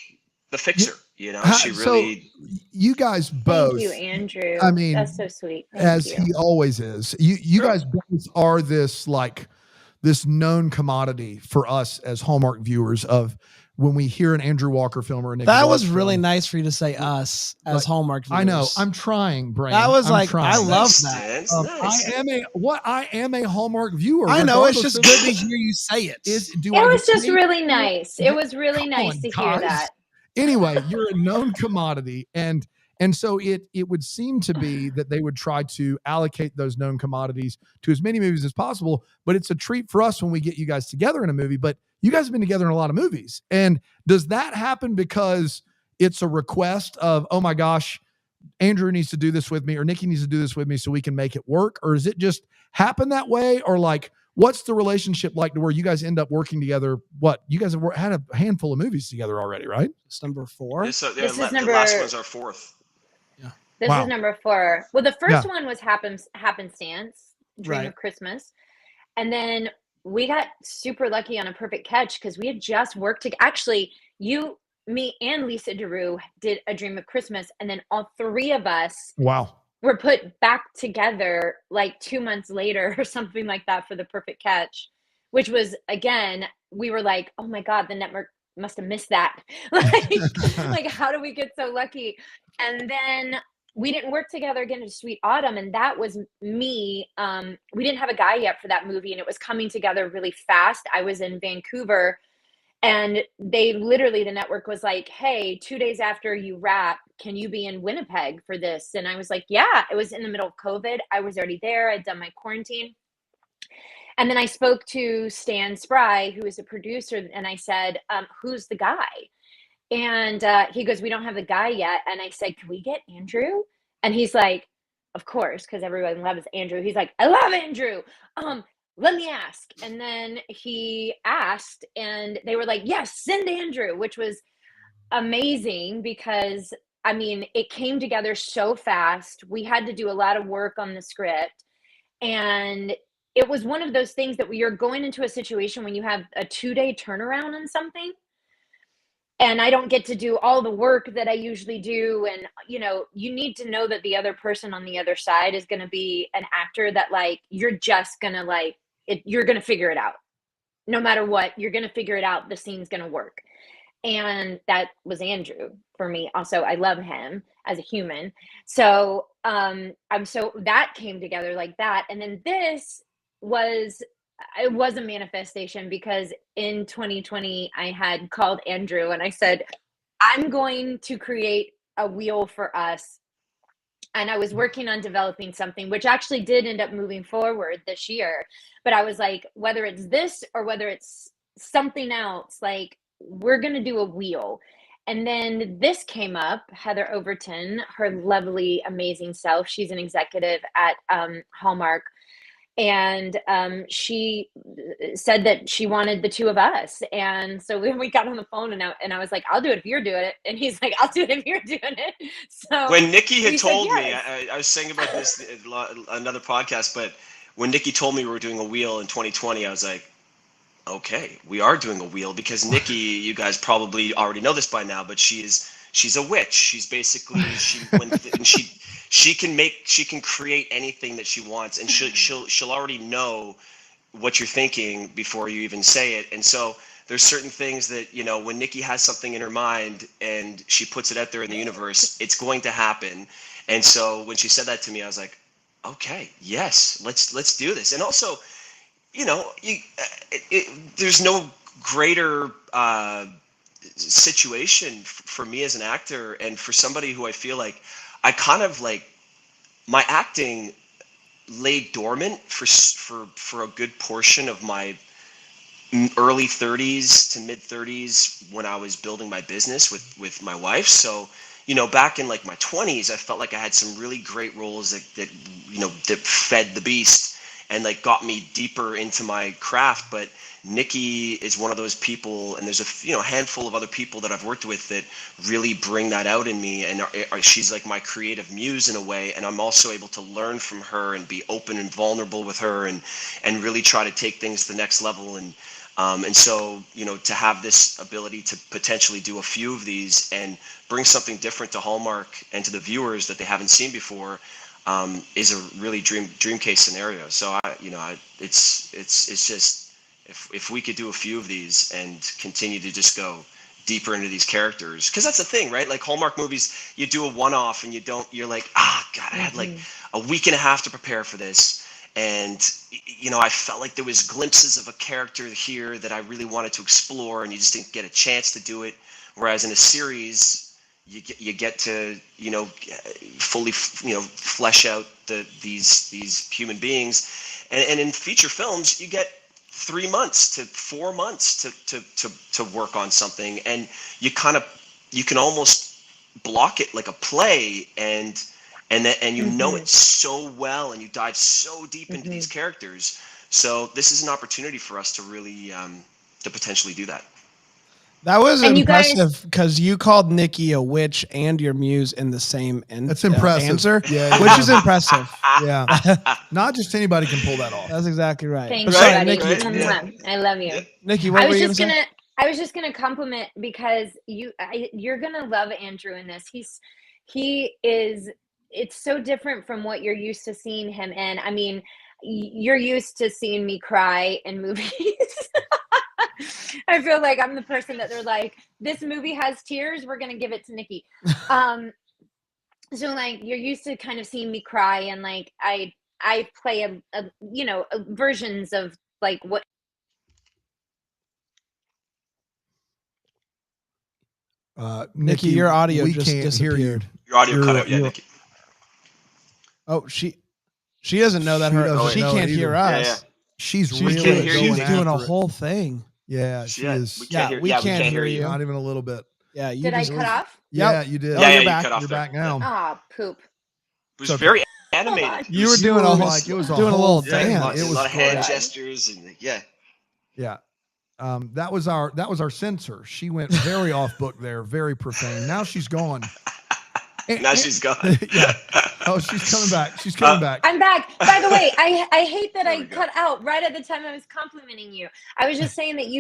Speaker 10: the fixer, you know, she really.
Speaker 5: So you guys both.
Speaker 11: Thank you, Andrew.
Speaker 5: I mean,
Speaker 11: that's so sweet.
Speaker 5: As he always is. You guys both are this known commodity for us as Hallmark viewers of when we hear an Andrew Walker film or a Nick.
Speaker 9: That was really nice for you to say us as Hallmark viewers.
Speaker 5: I know. I'm trying, Brain.
Speaker 9: That was I love
Speaker 5: that. I am a Hallmark viewer.
Speaker 9: I know. It's just good to hear you say it.
Speaker 11: It was just really nice. It was really nice to hear that.
Speaker 5: Anyway, you're a known commodity, and so it would seem to be that they would try to allocate those known commodities to as many movies as possible. But it's a treat for us when we get you guys together in a movie. But you guys have been together in a lot of movies. And does that happen because it's a request of, oh my gosh, Andrew needs to do this with me, or Nikki needs to do this with me so we can make it work? Or does it just happen that way? Or like, what's the relationship like to where you guys end up working together? What, you guys have had a handful of movies together already, right?
Speaker 9: It's number 4.
Speaker 10: The last one's our 4th.
Speaker 11: This is number 4. Well, the first one was Happenstance, Dream of Christmas. And then we got super lucky on A Perfect Catch because we had just worked together. Actually, you, me, and Lisa DeRue did A Dream of Christmas. And then all 3 of us were put back together like 2 months later or something like that for The Perfect Catch, which was, again, we were like, oh my God, the network must have missed that. like, how do we get so lucky? And then we didn't work together again in Sweet Autumn, and that was me. We didn't have a guy yet for that movie, and it was coming together really fast. I was in Vancouver, and the network was like, hey, 2 days after you wrap, can you be in Winnipeg for this? And I was like, yeah. It was in the middle of COVID. I was already there. I'd done my quarantine. And then I spoke to Stan Spry, who is a producer, and I said, who's the guy? And he goes, we don't have the guy yet. And I said, can we get Andrew? And he's like, of course, because everyone loves Andrew. He's like, I love Andrew. Let me ask. And then he asked, and they were like, yes, send Andrew, which was amazing because, I mean, it came together so fast. We had to do a lot of work on the script. And it was one of those things that you're going into a situation when you have a 2-day turnaround on something. And I don't get to do all the work that I usually do. And, you know, you need to know that the other person on the other side is going to be an actor that, like, you're just going to, you're going to figure it out. No matter what, you're going to figure it out. The scene's going to work. And that was Andrew for me. Also, I love him as a human. So that came together like that. And then this was a manifestation because in 2020 I had called Andrew and I said, I'm going to create a wheel for us. And I was working on developing something, which actually did end up moving forward this year. But I was like, whether it's this or whether it's something else, like, we're going to do a wheel. And then this came up, Heather Overton, her lovely, amazing self. She's an executive at Hallmark. And she said that she wanted the 2 of us. And so we got on the phone and I was like, I'll do it if you're doing it. And he's like, I'll do it if you're doing it. So
Speaker 10: when Nikki had told me, I was saying about this another podcast, but when Nikki told me we were doing a wheel in 2020, I was like, okay, we are doing a wheel because Nikki, you guys probably already know this by now, but she's a witch. She's basically, she can create anything that she wants, and she'll already know what you're thinking before you even say it. And so there's certain things that, you know, when Nikki has something in her mind and she puts it out there in the universe, it's going to happen. And so when she said that to me, I was like, okay, yes, let's do this. And also, you know, there's no greater situation for me as an actor, and for somebody who I feel like I kind of like my acting lay dormant for a good portion of my early 30s to mid 30s when I was building my business with my wife. So, back in like my 20s, I felt like I had some really great roles that fed the beast and like got me deeper into my craft. But Nikki is one of those people, and there's a handful of other people that I've worked with that really bring that out in me, and she's like my creative muse in a way, and I'm also able to learn from her and be open and vulnerable with her, and really try to take things to the next level. And so to have this ability to potentially do a few of these and bring something different to Hallmark and to the viewers that they haven't seen before is a really dream case scenario. So it's just, if we could do a few of these and continue to just go deeper into these characters, because that's the thing, right? Like Hallmark movies, you do a one-off and you're like, God, I had like a week and a half to prepare for this. And, I felt like there was glimpses of a character here that I really wanted to explore, and you just didn't get a chance to do it. Whereas in a series, you get to, fully, flesh out these human beings. And in feature films, you get 3 months to 4 months to work on something, and you can almost block it like a play, and you know it so well, and you dive so deep into these characters. So this is an opportunity for us to really to potentially do that.
Speaker 9: That was impressive because you called Nikki a witch and your muse in the same
Speaker 5: That's impressive.
Speaker 9: Answer,
Speaker 5: yeah,
Speaker 9: which is impressive.
Speaker 5: Yeah, not just anybody can pull that off.
Speaker 9: That's exactly right.
Speaker 11: Thanks,
Speaker 9: Sorry,
Speaker 11: buddy.
Speaker 9: Nikki.
Speaker 11: Yeah. I love you.
Speaker 9: Nikki, what were you going to say?
Speaker 11: I was just gonna compliment, because you're gonna love Andrew in this. He is. It's so different from what you're used to seeing him in. I mean, you're used to seeing me cry in movies. I feel like I'm the person that they're like, this movie has tears, we're gonna give it to Nikki. So like, you're used to kind of seeing me cry, and like I play versions of like what.
Speaker 9: Nikki, your audio
Speaker 5: we
Speaker 9: just
Speaker 5: can't
Speaker 9: disappeared.
Speaker 5: Hear you.
Speaker 10: Your audio cut out, Nikki.
Speaker 9: Oh, she doesn't know that she can't hear us.
Speaker 10: Yeah.
Speaker 5: She's
Speaker 9: really
Speaker 5: doing
Speaker 9: a whole thing.
Speaker 5: Yeah, she is.
Speaker 9: We can't hear you.
Speaker 5: Not even a little bit.
Speaker 9: Yeah,
Speaker 11: Did I cut off?
Speaker 5: Yeah, you did.
Speaker 10: Yeah,
Speaker 5: you're
Speaker 10: you
Speaker 5: back.
Speaker 10: cut off
Speaker 5: You're
Speaker 10: there.
Speaker 5: back now.
Speaker 11: Ah, poop.
Speaker 10: It was very animated.
Speaker 9: You were doing a little
Speaker 5: dance.
Speaker 10: It was a lot of hand gestures and yeah.
Speaker 5: That was our censor. She went very off book there, very profane. Now she's gone.
Speaker 10: Now she's gone.
Speaker 5: Yeah. Oh, she's coming back. She's coming back.
Speaker 11: I'm back. By the way, I hate that I cut out right at the time I was complimenting you. I was just saying that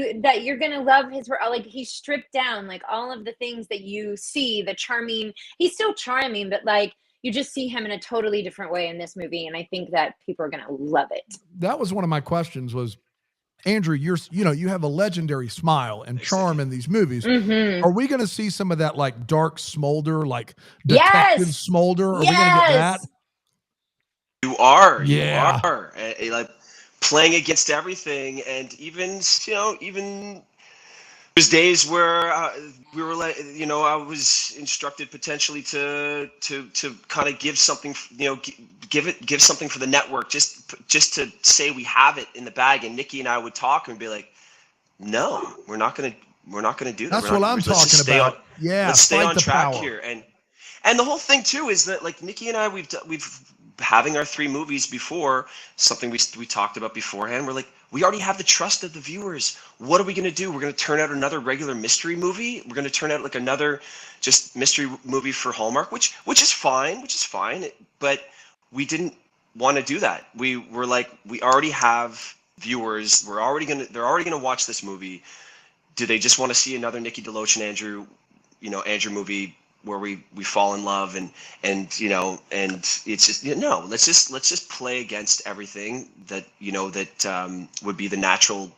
Speaker 11: you're gonna love his, like, he's stripped down, like all of the things that you see, the charming. He's still charming, but like you just see him in a totally different way in this movie, and I think that people are gonna love it.
Speaker 5: That was one of my questions. Was Andrew, you have a legendary smile and charm in these movies. Are we going to see some of that like dark smolder, like detective smolder? Are we going to get that?
Speaker 10: You are. Like playing against everything, and even there's days where we were like, I was instructed potentially to kind of give something, give something for the network, just to say we have it in the bag. And Nikki and I would talk and be like, no, we're not gonna do that.
Speaker 5: That's what I'm talking about.
Speaker 10: Let's stay on track here. And the whole thing too is that like Nikki and I, we've having our 3 movies before, something we talked about beforehand. We're like, we already have the trust of the viewers. What are we going to do? We're going to turn out another regular mystery movie. We're going to turn out like another just mystery movie for Hallmark, which is fine. But we didn't want to do that. We were like, we already have viewers. They're already going to watch this movie. Do they just want to see another Nikki DeLoach and Andrew movie where we fall in love and it's just no, let's just play against everything that would be the natural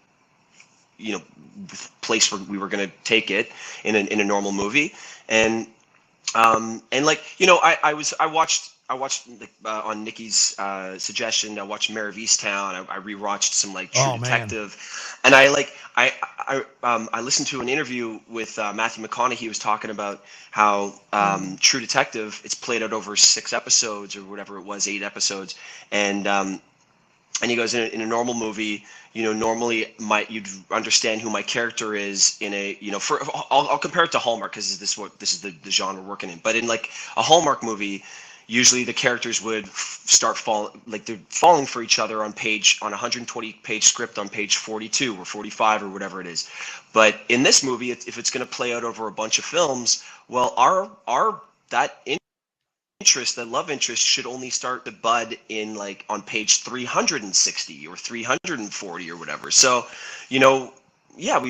Speaker 10: place where we were going to take it in a normal movie. And like I watched on Nikki's suggestion, I watched Mare of Easttown. I rewatched some like True Detective, and I listened to an interview with Matthew McConaughey. He was talking about how True Detective, it's played out over 6 episodes or whatever it was, 8 episodes, and And he goes, in a normal movie, normally you'd understand who my character is in a, I'll compare it to Hallmark because this is the genre we're working in. But in like a Hallmark movie, usually the characters would start they're falling for each other on a 120-page script on page 42 or 45 or whatever it is. But in this movie, if it's going to play out over a bunch of films, well, that love interest should only start to bud in like on page 360 or 340 or whatever. So, we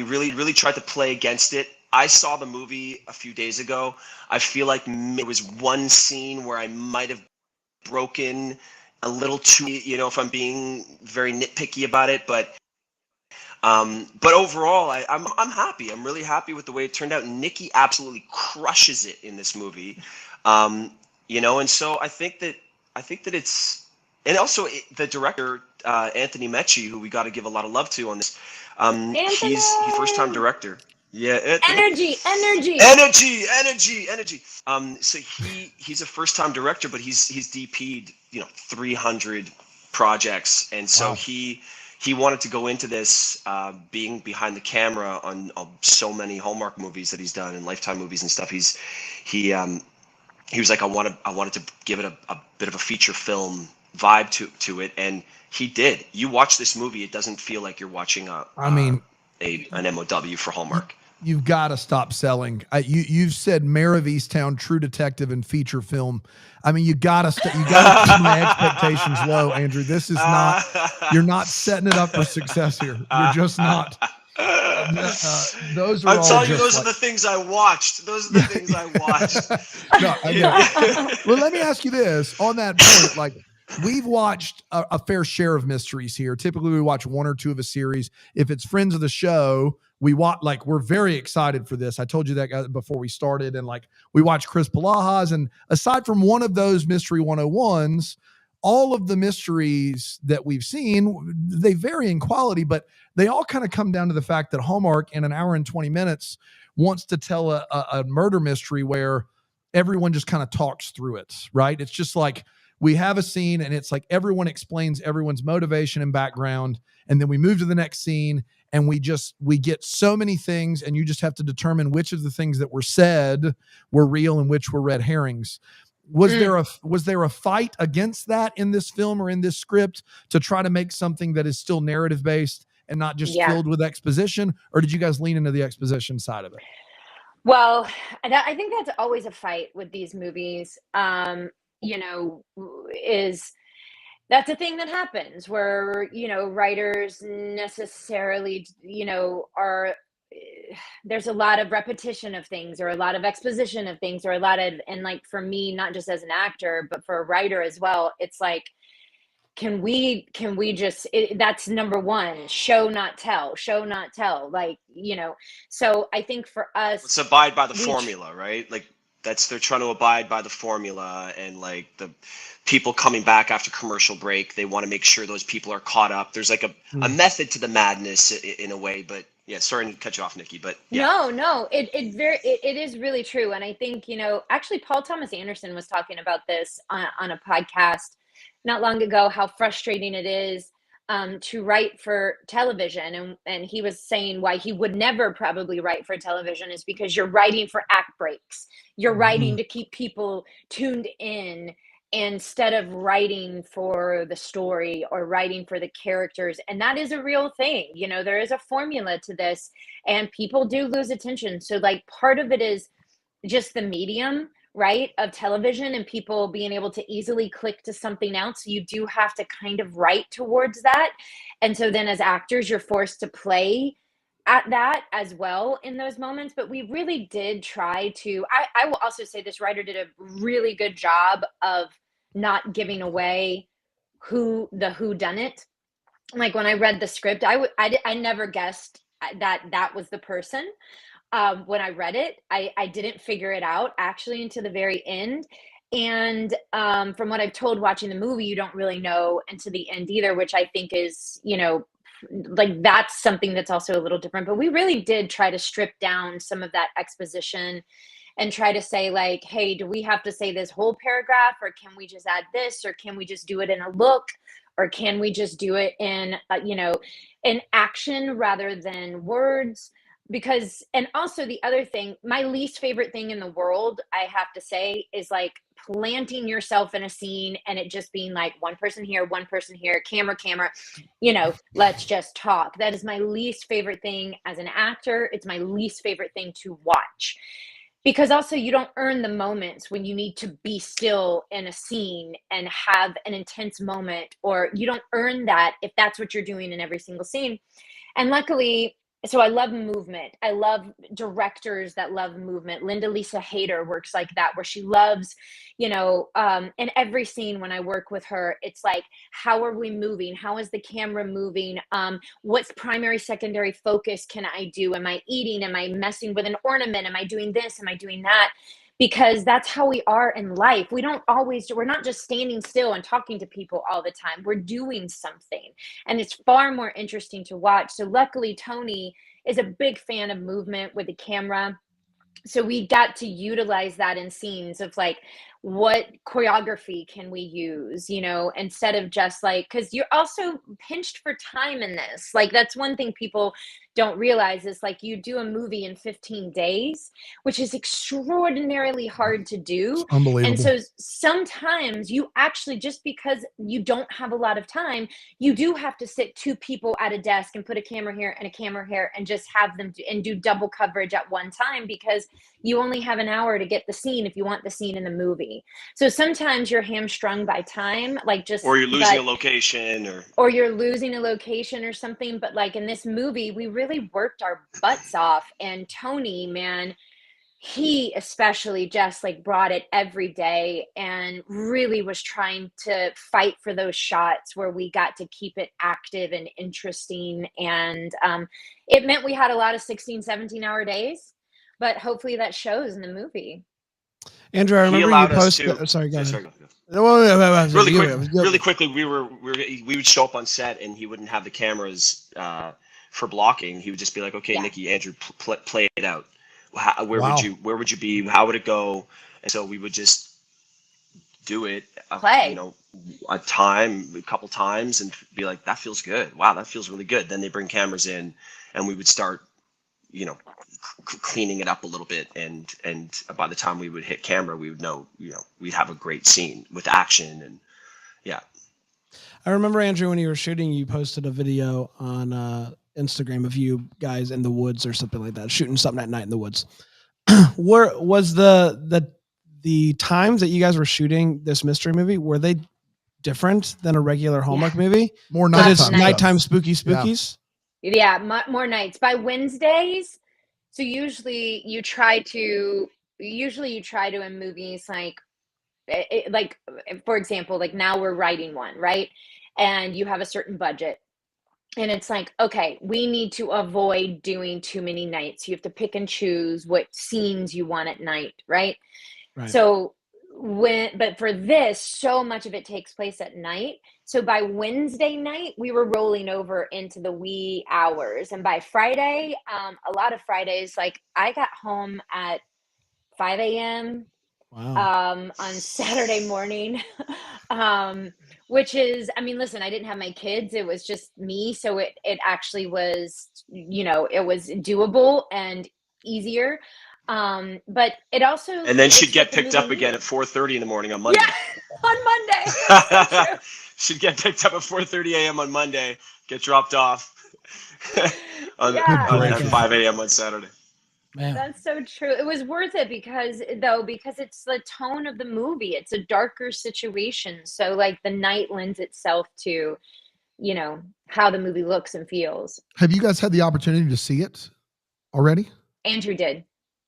Speaker 10: really tried to play against it. I saw the movie a few days ago. I feel like there was one scene where I might have broken a little too, if I'm being very nitpicky about it, but overall, I'm happy. I'm really happy with the way it turned out. Nikki absolutely crushes it in this movie. And so I think that it's, and also the director, Anthony Mecci, who we got to give a lot of love to on this. He's first-time director. Yeah.
Speaker 11: Energy.
Speaker 10: So he's a first-time director, but he's DP'd, 300 projects. And so wow. He wanted to go into this being behind the camera on so many Hallmark movies that he's done and Lifetime movies and stuff. He was like, I wanted to give it a bit of a feature film vibe to it, and he did. You watch this movie, it doesn't feel like you're watching an MOW for Hallmark.
Speaker 5: You've got to stop selling. You've said Mare of Easttown, True Detective, and feature film. I mean, you got to keep my expectations low, Andrew. This is not. You're not setting it up for success here. You're just not. Those are.
Speaker 10: I'm telling you, those are the things I watched. Well,
Speaker 5: let me ask you this on that point. Like, we've watched a fair share of mysteries here. Typically, we watch one or two of a series. If it's friends of the show, we're very excited for this. I told you that before we started, and like we watched Kristoffer Polaha's, and aside from one of those Mystery 101s, all of the mysteries that we've seen, they vary in quality, but they all kind of come down to the fact that Hallmark in an hour and 20 minutes wants to tell a murder mystery where everyone just kind of talks through it, right? It's just like we have a scene and it's like everyone explains everyone's motivation and background, and then we move to the next scene and we get so many things, and you just have to determine which of the things that were said were real and which were red herrings. Was there a fight against that in this film or in this script to try to make something that is still narrative based and not just filled with exposition, or did you guys lean into the exposition side of it?
Speaker 11: Well, I think that's always a fight with these movies. That's a thing that happens where, writers necessarily, there's a lot of repetition of things or a lot of exposition of things or and like for me, not just as an actor, but for a writer as well, it's like, can we just, that's number one, show, not tell, like, so I think for us,
Speaker 10: let's abide by the formula, right? Like they're trying to abide by the formula, and like the people coming back after commercial break, they want to make sure those people are caught up. There's like a method to the madness in a way, but yeah, sorry to cut you off, Nikki, but yeah.
Speaker 11: No, it is really true. And I think, actually Paul Thomas Anderson was talking about this on a podcast not long ago, how frustrating it is to write for television. And he was saying why he would never probably write for television is because you're writing for act breaks. You're writing to keep people tuned in instead of writing for the story or writing for the characters. And that is a real thing. There is a formula to this, and people do lose attention. So like part of it is just the medium, right, of television and people being able to easily click to something else. You do have to kind of write towards that. And so then as actors, you're forced to play at that as well in those moments. But we really did try to, I will also say this writer did a really good job of not giving away who done it. Like when I read the script, I never guessed that was the person. When I read it, I didn't figure it out actually until the very end. And from what I've told watching the movie, you don't really know until the end either, which I think is, like that's something that's also a little different. But we really did try to strip down some of that exposition and try to say like, hey, do we have to say this whole paragraph, or can we just add this, or can we just do it in a look, Or can we just do it in, in action rather than words? Because, and also the other thing, my least favorite thing in the world, I have to say, is like planting yourself in a scene and it just being like one person here, camera, let's just talk. That is my least favorite thing as an actor. It's my least favorite thing to watch. Because also you don't earn the moments when you need to be still in a scene and have an intense moment, or you don't earn that if that's what you're doing in every single scene. And luckily, so I love movement. I love directors that love movement. Linda Lisa Hayter works like that, where she loves, in every scene when I work with her, it's like, how are we moving? How is the camera moving? What's primary, secondary focus can I do? Am I eating? Am I messing with an ornament? Am I doing this? Am I doing that? Because that's how we are in life. We're not just standing still and talking to people all the time. We're doing something, and it's far more interesting to watch. So luckily, Tony is a big fan of movement with the camera. So we got to utilize that in scenes of like, what choreography can we use, instead of just like, because you're also pinched for time in this. Like, that's one thing people don't realize is like, you do a movie in 15 days, which is extraordinarily hard to do.
Speaker 5: It's unbelievable.
Speaker 11: And so sometimes you actually, just because you don't have a lot of time, you do have to sit two people at a desk and put a camera here and a camera here and just have them do double coverage at one time, because you only have an hour to get the scene if you want the scene in the movie. So sometimes you're hamstrung by time,
Speaker 10: or you're losing a location,
Speaker 11: or you're losing a location or something. But like in this movie, we really worked our butts off. And Tony, man, he especially just like brought it every day and really was trying to fight for those shots where we got to keep it active and interesting. And it meant we had a lot of 16, 17-hour days, but hopefully that shows in the movie.
Speaker 4: Andrew, I remember you posted. Sorry, guys.
Speaker 10: Really quickly, we would show up on set and he wouldn't have the cameras for blocking. He would just be like, "Okay, Nikki, Andrew, play it out. Where would you be? How would it go?" And so we would just do it, a couple times, and be like, "That feels good. Wow, that feels really good." Then they bring cameras in, and we would start, cleaning it up a little bit, and by the time we would hit camera, we would know, we'd have a great scene with action. And
Speaker 4: I remember, Andrew, when you were shooting, you posted a video on Instagram of you guys in the woods or something like that, shooting something at night in the woods. Was the times that you guys were shooting this mystery movie, were they different than a regular Hallmark movie?
Speaker 5: More nighttime.
Speaker 4: It's nighttime spookies.
Speaker 11: Yeah, more nights. By Wednesdays. So usually you try to in movies, like for example, like now we're writing one, right? And you have a certain budget. And it's like, okay, we need to avoid doing too many nights. You have to pick and choose what scenes you want at night, right? So but for this, so much of it takes place at night. So by Wednesday night, we were rolling over into the wee hours. And by Friday, a lot of Fridays, like I got home at 5 a.m.
Speaker 4: Wow.
Speaker 11: On Saturday morning, which is, listen, I didn't have my kids. It was just me. So it actually was, it was doable and easier. But it also,
Speaker 10: and then she'd get picked up again at 4:30 in the morning on Monday.
Speaker 11: Yeah, on Monday.
Speaker 10: She'd get picked up at 4:30 a.m. on Monday, get dropped off at 5 a.m. on Saturday.
Speaker 4: Man.
Speaker 11: That's so true. It was worth it because it's the tone of the movie. It's a darker situation. So like the night lends itself to, how the movie looks and feels.
Speaker 5: Have you guys had the opportunity to see it already?
Speaker 11: Andrew did.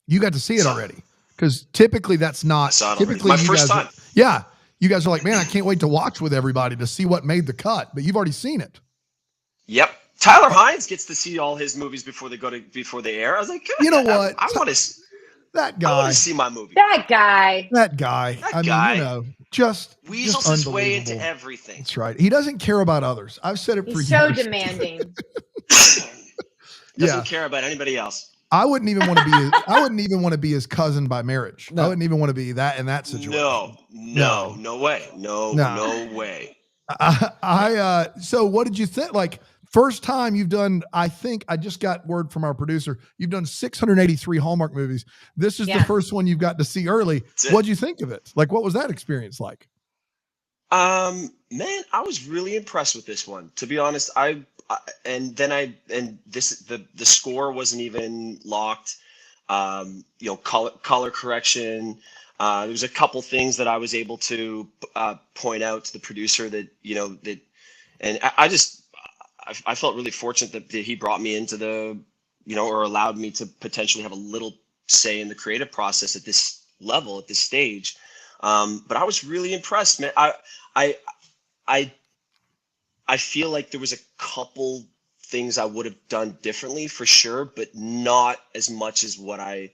Speaker 5: You got to see it already, because typically that's not typically
Speaker 10: my first time.
Speaker 5: You guys are like, man, I can't wait to watch with everybody to see what made the cut, but you've already seen it.
Speaker 10: Yep. Tyler Hynes gets to see all his movies before they air. I was like,
Speaker 5: you know what?
Speaker 10: I want to.
Speaker 5: That guy.
Speaker 10: I want to see my movie.
Speaker 11: That guy.
Speaker 5: Just
Speaker 10: weasels his way into everything.
Speaker 5: That's right. He doesn't care about others. I've said it for years.
Speaker 11: He's so demanding.
Speaker 10: Doesn't care about anybody else.
Speaker 5: I wouldn't even want to be his cousin by marriage. No. I wouldn't even want to be that in that situation.
Speaker 10: No way. No way.
Speaker 5: So what did you think? Like, first time you've done, I think I just got word from our producer, you've done 683 Hallmark movies. This is the first one you've got to see early. What'd you think of it? Like, what was that experience like?
Speaker 10: Man, I was really impressed with this one. To be honest, the score wasn't even locked. Color correction. There was a couple things that I was able to point out to the producer and I felt really fortunate that he brought me into or allowed me to potentially have a little say in the creative process at this level, at this stage. But I was really impressed, man. I feel like there was a couple things I would have done differently for sure, but not as much as what I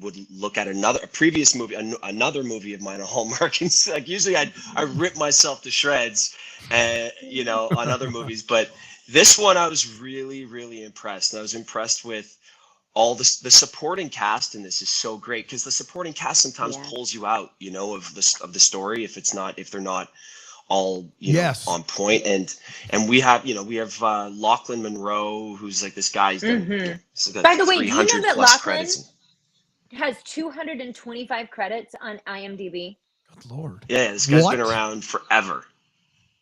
Speaker 10: would look at a previous movie, another movie of mine on Hallmark, and like usually I rip myself to shreds, on other movies, but this one I was really, really impressed. And I was impressed with all the supporting cast in this is so great, because the supporting cast sometimes pulls you out, of the story if they're not all on point. And we have Lachlan Monroe, who's like this guy.
Speaker 11: By the way, do you know that Lachlan has 225 credits on IMDb?
Speaker 5: Good Lord.
Speaker 10: Yeah, this guy's been around forever.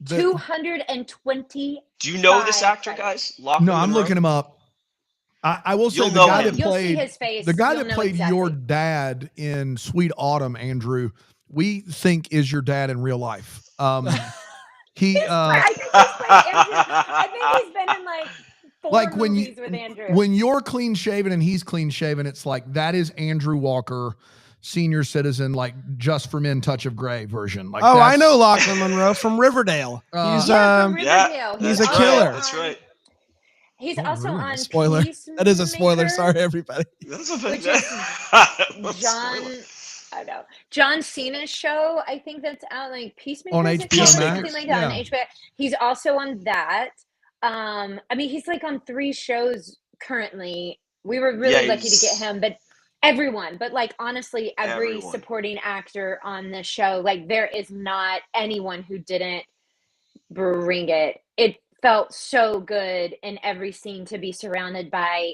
Speaker 11: 220.
Speaker 10: Do you know this actor, guys? Lachlan
Speaker 5: No, I'm
Speaker 10: Monroe?
Speaker 5: looking him up. I will say
Speaker 10: You'll
Speaker 5: the
Speaker 10: know
Speaker 5: guy
Speaker 10: him.
Speaker 5: that played
Speaker 11: You'll see his face.
Speaker 5: the guy
Speaker 11: You'll
Speaker 5: that
Speaker 11: know
Speaker 5: played
Speaker 11: exactly.
Speaker 5: your dad in Sweet Autumn, Andrew, we think is your dad in real life. He
Speaker 11: I think he's been in like 4 movies with Andrew.
Speaker 5: When you're clean shaven and he's clean shaven, it's like that is Andrew Walker, senior citizen, like Just for Men, Touch of Grey version. Like,
Speaker 9: I know Lachlan Monroe from Riverdale.
Speaker 11: He's
Speaker 9: from
Speaker 11: Riverdale.
Speaker 9: He's a killer.
Speaker 10: That's right.
Speaker 11: He's also on
Speaker 9: Spoiler. That is a spoiler. Sorry, everybody.
Speaker 10: That's a
Speaker 11: which is John Cena's show. I think that's out like Peacemaker
Speaker 5: on HBO Max,
Speaker 11: something like that on HBO. He's also on that. He's like on 3 shows currently. We were really lucky to get him, but honestly, every supporting actor on the show, like there is not anyone who didn't bring it. It felt so good in every scene to be surrounded by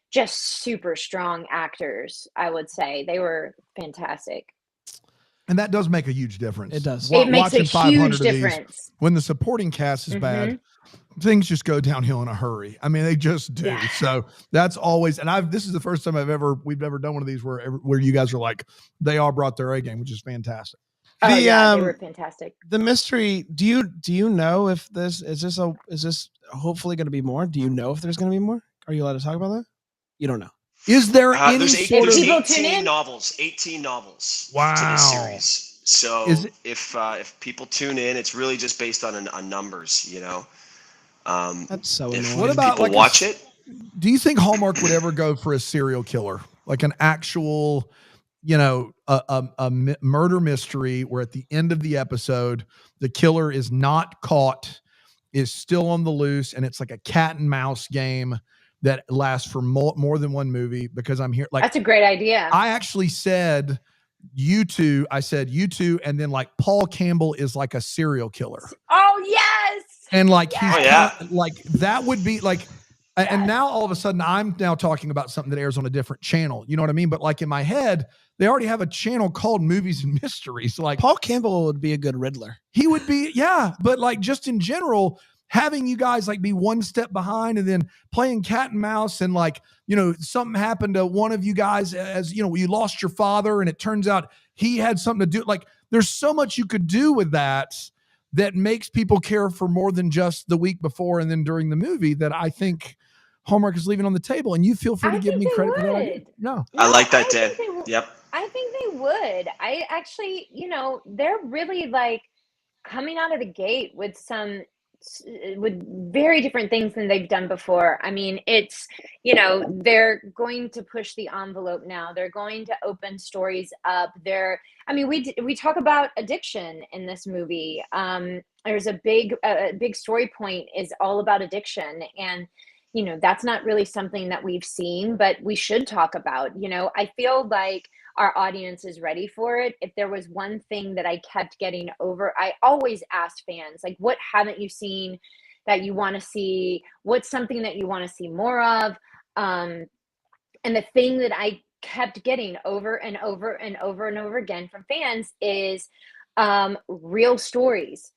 Speaker 11: just super strong actors. I would say they were fantastic.
Speaker 5: And that does make a huge difference.
Speaker 9: It does.
Speaker 11: It makes a huge difference.
Speaker 5: When the supporting cast is bad, things just go downhill in a hurry. I mean, they just do. Yeah. So that's always, and this is the first time we've ever done one of these where you guys are like, they all brought their A game, which is fantastic.
Speaker 11: They were fantastic.
Speaker 9: The mystery. Do you know if this is hopefully going to be more? Do you know if there's going to be more? Are you allowed to talk about that? You don't know.
Speaker 5: Is there any
Speaker 10: there's
Speaker 5: sort of
Speaker 10: 18 novels? 18 novels to this series. So if people tune in, it's really just based on numbers.
Speaker 9: That's so annoying.
Speaker 5: What about
Speaker 10: people watch it?
Speaker 5: Do you think Hallmark would ever go for a serial killer, like an actual? A murder mystery where at the end of the episode, the killer is not caught, is still on the loose, and it's like a cat and mouse game that lasts for more than one movie, because I'm here. Like,
Speaker 11: that's a great idea.
Speaker 5: I actually said you two, and then like Paul Campbell is like a serial killer.
Speaker 11: Oh yes.
Speaker 5: And like, like that would be like, and now all of a sudden I'm now talking about something that airs on a different channel. You know what I mean? But like in my head, they already have a channel called Movies and Mysteries. Like
Speaker 9: Paul Campbell would be a good Riddler.
Speaker 5: He would be, yeah. But like just in general, having you guys like be one step behind and then playing cat and mouse, and like, something happened to one of you guys, as you lost your father and it turns out he had something to do. Like there's so much you could do with that makes people care for more than just the week before and then during the movie, that I think Hallmark is leaving on the table, and you feel free to give me credit for that. No,
Speaker 10: I like that, Dan. Yep.
Speaker 11: I think they would. I actually, they're really like coming out of the gate with very different things than they've done before. I mean, it's, they're going to push the envelope now. They're going to open stories up. We talk about addiction in this movie. There's a big story point is all about addiction, and that's not really something that we've seen, but we should talk about. I feel like our audience is ready for it. If there was one thing that I kept getting over, I always asked fans, like, what haven't you seen that you want to see? What's something that you want to see more of? And the thing that I kept getting over and over and over and over again from fans is real stories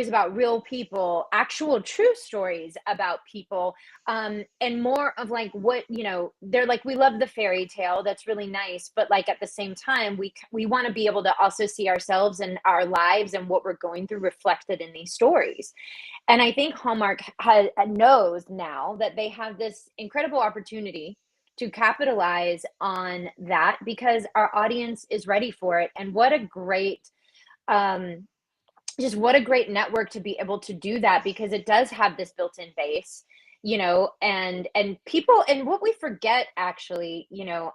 Speaker 11: about real people, actual true stories about people, and more of like what, they're like, we love the fairy tale, that's really nice, but like at the same time we want to be able to also see ourselves and our lives and what we're going through reflected in these stories. And I think Hallmark knows now that they have this incredible opportunity to capitalize on that, because our audience is ready for it. And what a great what a great network to be able to do that, because it does have this built-in base, and people, and what we forget actually,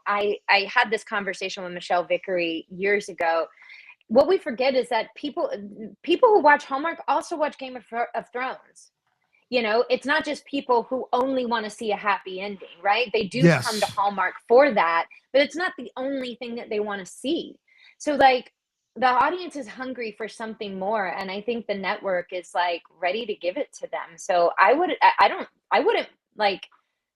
Speaker 11: I had this conversation with Michelle Vickery years ago. What we forget is that people who watch Hallmark also watch Game of Thrones. It's not just people who only want to see a happy ending, right? They do come to Hallmark for that, but it's not the only thing that they want to see. So like, the audience is hungry for something more, and I think the network is like ready to give it to them. So I wouldn't like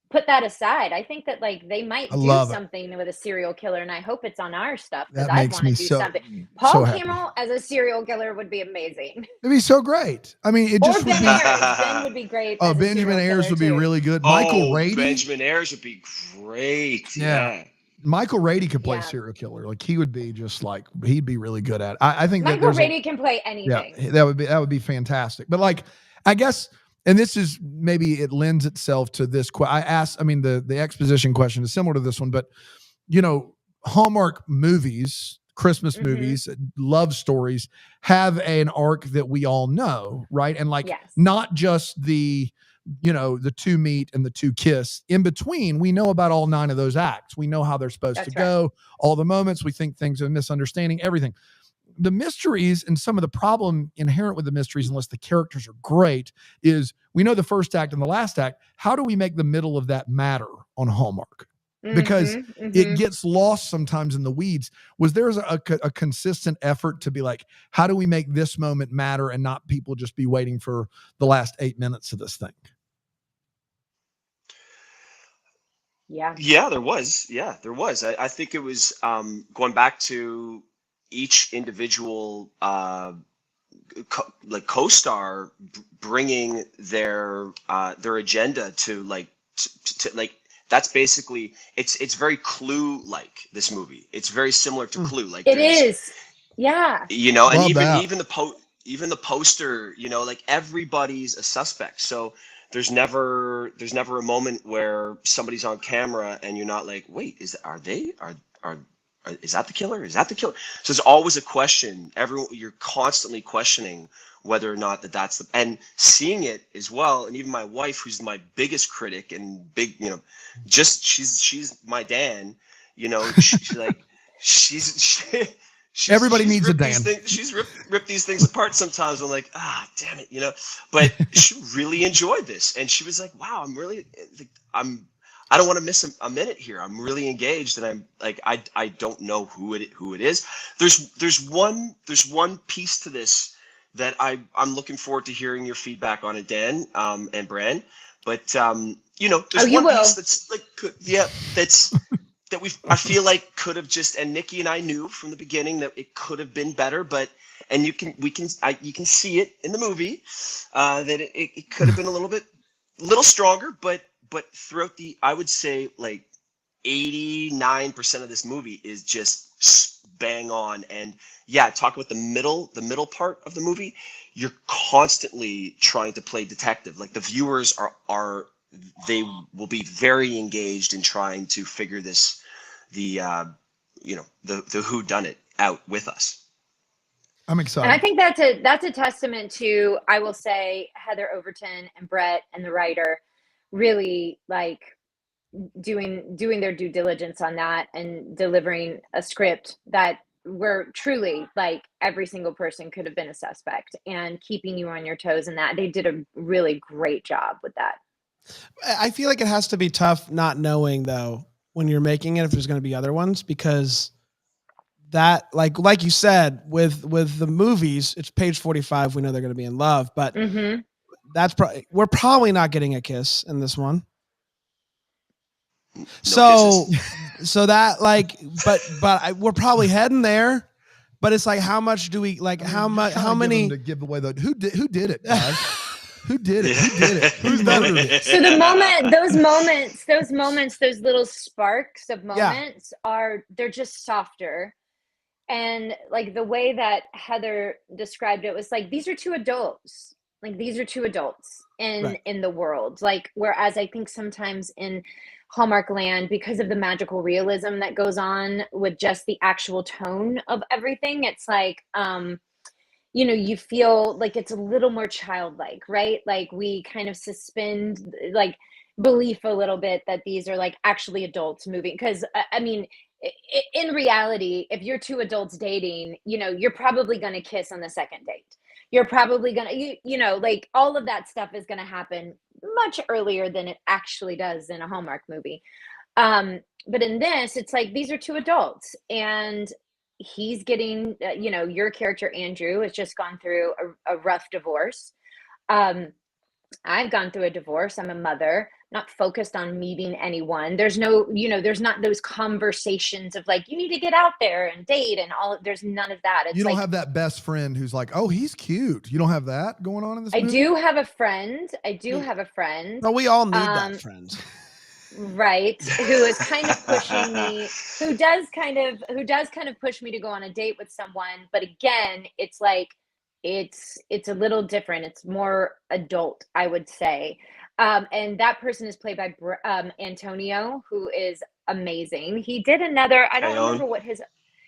Speaker 11: put that aside. I think that like they might do something with a serial killer, and I hope it's on our stuff, because I want to do something. Paul Kimmel as a serial killer would be amazing.
Speaker 5: It'd be so great. I mean, it just would be.
Speaker 11: Ben would be great.
Speaker 5: Oh, Benjamin Ayers would be really good. Michael Rady.
Speaker 10: Benjamin Ayers would be great.
Speaker 5: Yeah. Michael Rady could play serial killer. Like he would be just like, he'd be really good at it. I think
Speaker 11: Michael Rady can play anything.
Speaker 5: Yeah, that would be fantastic. But like, I guess, and this is maybe it lends itself to this. The exposition question is similar to this one, but Hallmark movies, Christmas movies, love stories have an arc that we all know, right? And like, not just the two meet and the two kiss. In between, we know about all 9 of those acts. We know how they're supposed to go, all the moments. We think things are misunderstanding, everything. The mysteries, and some of the problem inherent with the mysteries, unless the characters are great, is we know the first act and the last act. How do we make the middle of that matter on Hallmark? Because it gets lost sometimes in the weeds. Was there a consistent effort to be like, how do we make this moment matter and not people just be waiting for the last 8 minutes of this thing?
Speaker 10: Yeah, there was. I think it was going back to each individual co-star bringing their agenda to that's basically it's very Clue-like, this movie. It's very similar to Clue. Like
Speaker 11: it is. Yeah.
Speaker 10: And even the poster, like everybody's a suspect. So there's never a moment where somebody's on camera and you're not like, wait, is that the killer? Is that the killer? So it's always a question. You're constantly questioning whether or not that's the, and seeing it as well. And even my wife, who's my biggest critic and big, she's my Dan,
Speaker 5: everybody needs a Dan.
Speaker 10: She's ripped these things apart sometimes. I'm like, damn it, but she really enjoyed this. And she was like, wow, I don't want to miss a minute here. I'm really engaged, and I'm like, I don't know who it is. There's one piece to this that I'm looking forward to hearing your feedback on it, Dan, and Bran. But there's one piece that's like, I feel like could have just, and Nikki and I knew from the beginning that it could have been better, and you can see it in the movie that it could have been a little stronger, but throughout I would say like 89% of this movie is just bang on. And talk about the middle part of the movie. You're constantly trying to play detective. Like the viewers they will be very engaged in trying to figure this, the whodunit out with us.
Speaker 5: I'm excited.
Speaker 11: And I think that's a testament to, I will say, Heather Overton and Brett and the writer really like doing their due diligence on that and delivering a script that where truly like every single person could have been a suspect and keeping you on your toes, and that they did a really great job with that.
Speaker 9: I feel like it has to be tough not knowing though when you're making it if there's going to be other ones, because that like you said with the movies, it's page 45. We know they're going to be in love, but we're probably not getting a kiss in this one. So that we're probably heading there, but it's like, how much do we like? How many
Speaker 5: to give away the who did it, guys? Who did it? Who did it? Who's murdered it?
Speaker 11: So those moments, those little sparks of moments they're just softer. And like the way that Heather described it was like, these are two adults. Like these are two adults in the world. Like, whereas I think sometimes in Hallmark land, because of the magical realism that goes on with just the actual tone of everything, it's like, you feel like it's a little more childlike, right? Like we kind of suspend like belief a little bit that these are like actually adults moving. Because I mean, in reality, if you're two adults dating, you're probably going to kiss on the second date. You're probably going to, like all of that stuff is going to happen much earlier than it actually does in a Hallmark movie. But in this, it's like, these are two adults, and he's getting, your character, Andrew, has just gone through a rough divorce. I've gone through a divorce. I'm a mother, not focused on meeting anyone. There's no, there's not those conversations of like, you need to get out there and date and all. There's none of that. It's
Speaker 5: you don't
Speaker 11: like,
Speaker 5: have that best friend who's like, oh, he's cute. You don't have that going on in this movie?
Speaker 11: I do have a friend.
Speaker 9: Well, we all need that friend.
Speaker 11: Right. Who is kind of pushing me, who does kind of push me to go on a date with someone. But again, it's like, it's a little different. It's more adult, I would say. And that person is played by Antonio, who is amazing. He did another, I don't remember what his...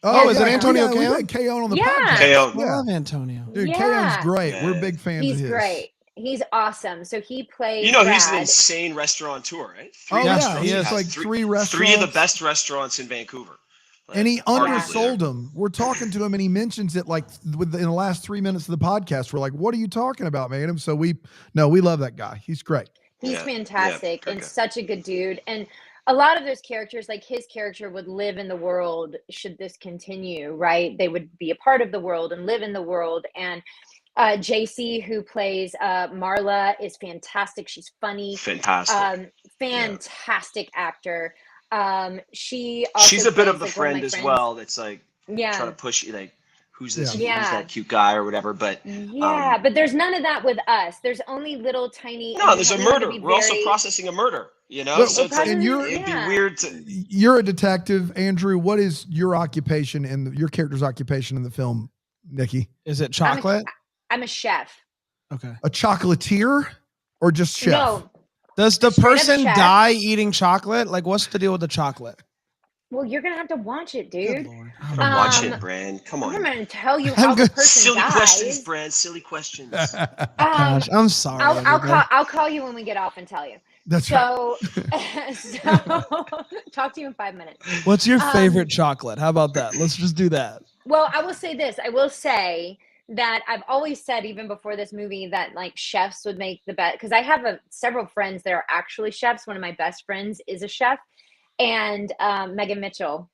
Speaker 5: is it Antonio Keon? We had Keon on the podcast.
Speaker 9: I love Antonio.
Speaker 5: Dude, Keon's great. We're big fans of his.
Speaker 11: He's great. He's awesome. So he plays
Speaker 10: Brad.
Speaker 11: He's
Speaker 10: an insane restaurateur, right?
Speaker 5: He has like three restaurants.
Speaker 10: Three of the best restaurants in Vancouver.
Speaker 5: And he undersold them. We're talking to him, and he mentions it like in the last 3 minutes of the podcast. We're like, "What are you talking about, man?" So we love that guy. He's great.
Speaker 11: He's fantastic and such a good dude. And a lot of those characters, like his character, would live in the world should this continue, right? They would be a part of the world and live in the world. And JC, who plays Marla, is fantastic. She's funny. Fantastic actor. She's
Speaker 10: a bit of the friend as well. That's like trying to push you, like who's this? Who's that cute guy or whatever? But
Speaker 11: but there's none of that with us. There's only little tiny.
Speaker 10: No, there's a murder. We're also processing a murder. So it'd be weird to.
Speaker 5: You're a detective, Andrew. What is your occupation and your character's occupation in the film, Nikki?
Speaker 9: Is it chocolate?
Speaker 11: I'm a chef.
Speaker 9: Okay.
Speaker 5: A chocolatier or just chef?
Speaker 11: No.
Speaker 9: Does the person die eating chocolate? Like, what's the deal with the chocolate?
Speaker 11: Well, you're gonna have to watch it, dude.
Speaker 10: Watch it, Brand. Come on.
Speaker 11: I'm gonna tell you how the person
Speaker 10: Silly
Speaker 11: dies.
Speaker 10: questions, Brand. Silly questions.
Speaker 9: Gosh, I'm sorry.
Speaker 11: I'll call you when we get off and tell you.
Speaker 5: That's right.
Speaker 11: So talk to you in 5 minutes.
Speaker 9: What's your favorite chocolate? How about that? Let's just do that.
Speaker 11: Well, I will say this. I will say that I've always said, even before this movie, that like chefs would make the best, because I have several friends that are actually chefs. One of my best friends is a chef, and Megan Mitchell,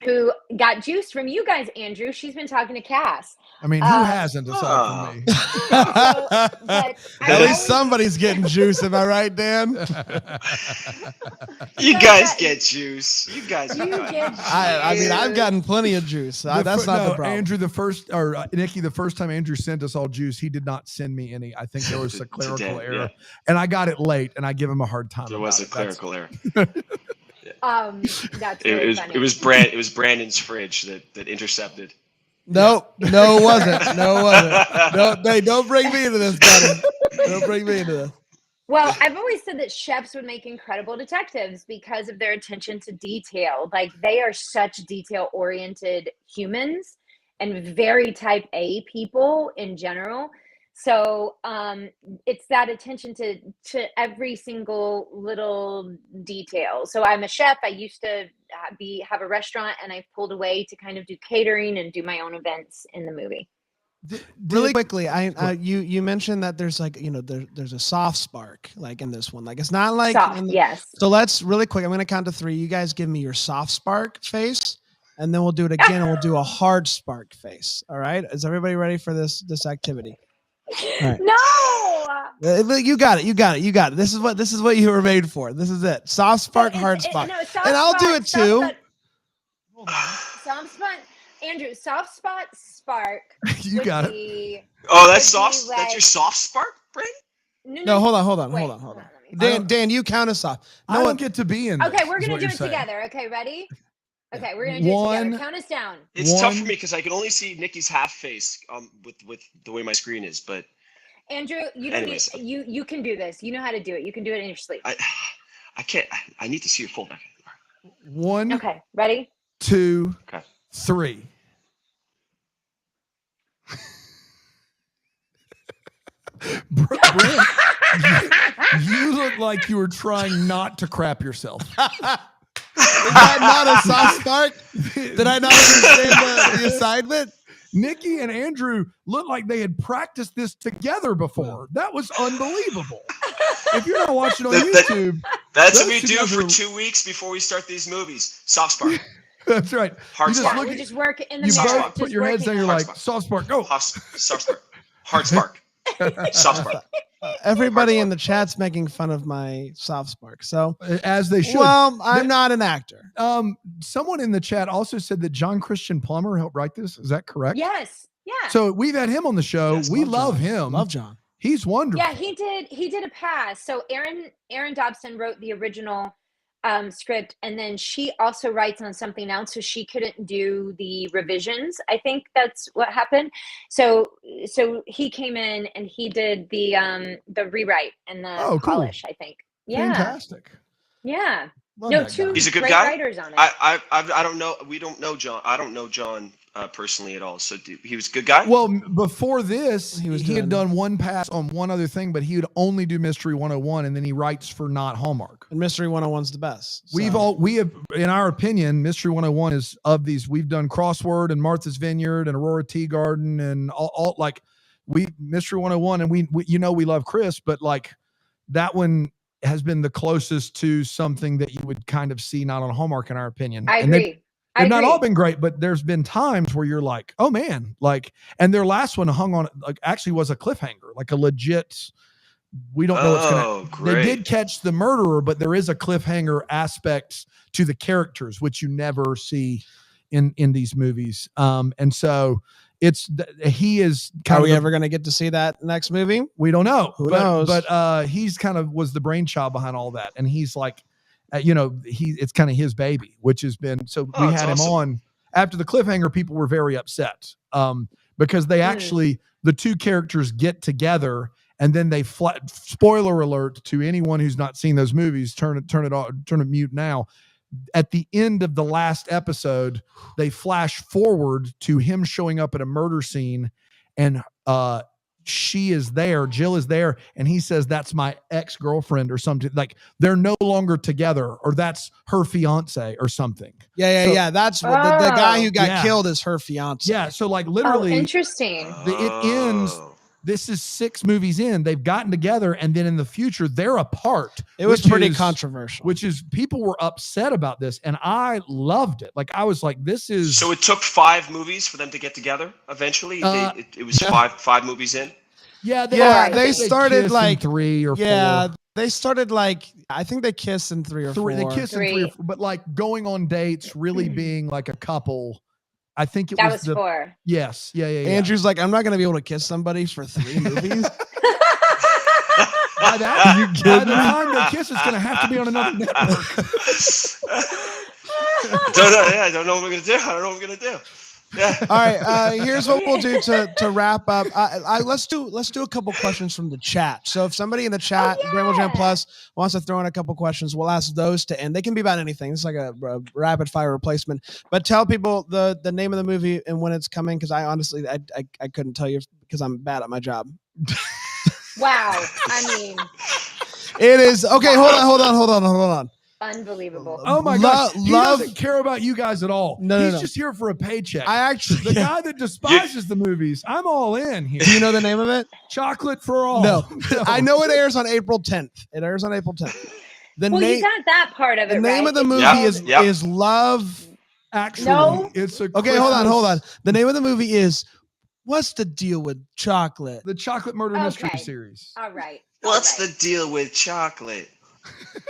Speaker 11: who got juice from you guys, Andrew. She's been talking to Cass.
Speaker 5: I mean, who hasn't aside from me?
Speaker 9: At least somebody's getting juice. Am I right, Dan?
Speaker 10: You guys get juice. You guys get juice.
Speaker 9: I mean, I've gotten plenty of juice. That's not the problem.
Speaker 5: Andrew, Nikki, the first time Andrew sent us all juice, he did not send me any. I think there was a clerical error. And I got it late, and I give him a hard time.
Speaker 10: There was a clerical error.
Speaker 11: That's funny.
Speaker 10: It was Brandon's fridge that intercepted.
Speaker 9: No, it wasn't. No, hey, don't bring me into this, buddy. Don't bring me into this.
Speaker 11: Well, I've always said that chefs would make incredible detectives because of their attention to detail. Like, they are such detail-oriented humans and very type A people in general. So it's that attention to every single little detail. So I'm a chef. I used to have a restaurant, and I pulled away to kind of do catering and do my own events in the movie.
Speaker 9: Really quickly, you mentioned that there's like, there's a soft spark like in this one. Like it's not like
Speaker 11: soft, yes.
Speaker 9: So let's really quick. I'm going to count to 3. You guys give me your soft spark face, and then we'll do it again, and we'll do a hard spark face. All right? Is everybody ready for this activity? Right.
Speaker 11: No.
Speaker 9: You got it. This is what you were made for. This is it. Soft spark, hard spark. And I'll do it too.
Speaker 11: Soft spot, Andrew. Soft spot spark.
Speaker 5: You got it.
Speaker 10: Oh, that's soft. That's your soft spark, Brain?
Speaker 9: No, hold on. Dan, you count us off.
Speaker 5: No, I don't get to be in this.
Speaker 11: Okay, we're gonna do it together. Okay, ready? Okay, we're gonna do it together. Count us down.
Speaker 10: It's tough for me because I can only see Nikki's half face with the way my screen is. But
Speaker 11: Andrew, you don't need, you can do this. You know how to do it. You can do it in your sleep.
Speaker 10: I can't. I need to see your full back.
Speaker 5: 1.
Speaker 11: Okay, ready?
Speaker 5: 2. Okay. 3. Brent, you look like you were trying not to crap yourself.
Speaker 9: Is that not a soft spark? Did I not understand the assignment?
Speaker 5: Nikki and Andrew looked like they had practiced this together before. That was unbelievable. If you're not watching on YouTube,
Speaker 10: that's what we do for 2 weeks before we start these movies. Soft spark.
Speaker 5: That's right.
Speaker 10: Hard spark.
Speaker 11: We just work in the
Speaker 5: you
Speaker 11: mirror.
Speaker 5: both put your heads down. You're like, soft spark, go.
Speaker 10: Soft spark. Hard spark. Soft spark.
Speaker 9: Everybody in the chat's making fun of my soft spark. So
Speaker 5: as they should.
Speaker 9: Well, I'm not an actor.
Speaker 5: Someone in the chat also said that John Christian Plummer helped write this. Is that correct?
Speaker 11: Yes. Yeah.
Speaker 5: So we've had him on the show.
Speaker 9: Yes,
Speaker 5: we love him.
Speaker 9: Love John.
Speaker 5: He's wonderful.
Speaker 11: Yeah, he did a pass. So Erin Dobson wrote the original script, and then she also writes on something else, so she couldn't do the revisions. I think that's what happened. So he came in and he did the rewrite and the polish. I think. Yeah.
Speaker 5: Fantastic.
Speaker 11: Yeah.
Speaker 5: Love
Speaker 11: no,
Speaker 5: that
Speaker 11: two
Speaker 5: guy.
Speaker 10: He's a good
Speaker 11: great
Speaker 10: guy.
Speaker 11: writers on it.
Speaker 10: I don't know. We don't know John. I don't know John personally at all. So he was a good guy.
Speaker 5: Well, before this, he had done one pass on one other thing, but he would only do Mystery 101, and then he writes for not Hallmark.
Speaker 9: And Mystery 101's the best.
Speaker 5: So. We have, in our opinion, Mystery 101 is of these. We've done Crossword and Martha's Vineyard and Aurora Tea Garden and all like Mystery 101, and we we love Chris, but like that one has been the closest to something that you would kind of see not on Hallmark, in our opinion.
Speaker 11: I agree.
Speaker 5: They've not all been great, but there's been times where you're like, oh man, like, and their last one hung on, like, actually was a cliffhanger, like a legit, we don't know what's going to, they did catch the murderer, but there is a cliffhanger aspect to the characters, which you never see in these movies. And so he is kind
Speaker 9: Are we ever going to get to see that next movie?
Speaker 5: We don't know.
Speaker 9: Who knows?
Speaker 5: But he's kind of was the brainchild behind all that. And he's like, it's kind of his baby, which has been, so we had him on after the cliffhanger. People were very upset because they actually, the two characters get together and then they spoiler alert to anyone who's not seen those movies, turn it mute now. At the end of the last episode, they flash forward to him showing up at a murder scene, and she is there, Jill is there, and he says, that's my ex-girlfriend or something. Like they're no longer together, or that's her fiance or something.
Speaker 9: Yeah. That's what the guy who got killed is her fiance.
Speaker 5: Yeah. So like literally,
Speaker 11: interesting.
Speaker 5: It ends. This is 6 movies in. They've gotten together, and then in the future they're apart.
Speaker 9: It was pretty controversial.
Speaker 5: Which is, people were upset about this, and I loved it. Like I was like, this is.
Speaker 10: So it took 5 movies for them to get together. Eventually, it was 5 movies in.
Speaker 5: Yeah,
Speaker 9: they started like
Speaker 5: 3 or 4.
Speaker 9: Yeah, they started like, I think they kissed in 3 or 4.
Speaker 5: They kissed in 3 or 4, but like going on dates, really being like a couple. I think it was
Speaker 11: 4.
Speaker 5: Yes. Yeah.
Speaker 9: Andrew's like, I'm not going to be able to kiss somebody for 3 movies.
Speaker 5: By the time they kiss, it's going to have to be on another network.
Speaker 10: I don't know what we're going to do. Yeah.
Speaker 9: All right. Here's what we'll do to wrap up. Let's do a couple questions from the chat. So if somebody in the chat, Bramble Jam Plus, wants to throw in a couple questions, we'll ask those to end. They can be about anything. It's like a rapid fire replacement. But tell people the name of the movie and when it's coming, because I honestly I couldn't tell you because I'm bad at my job.
Speaker 11: Wow. I mean,
Speaker 9: it is okay. Hold on.
Speaker 11: Unbelievable.
Speaker 5: Oh my gosh. He doesn't care about you guys at all. He's just here for a paycheck. The guy that despises the movies. I'm all in here.
Speaker 9: Do you know the name of it?
Speaker 5: Chocolate for All.
Speaker 9: No. I know it airs on April 10th. It airs on April 10th.
Speaker 11: You got that part of it.
Speaker 9: The name
Speaker 11: right?
Speaker 9: of the movie is Love.
Speaker 5: Actually, it's a
Speaker 9: okay. Hold on. The name of the movie is What's the Deal with Chocolate?
Speaker 5: The Chocolate Murder Mystery Series.
Speaker 11: All right.
Speaker 10: What's the deal with chocolate?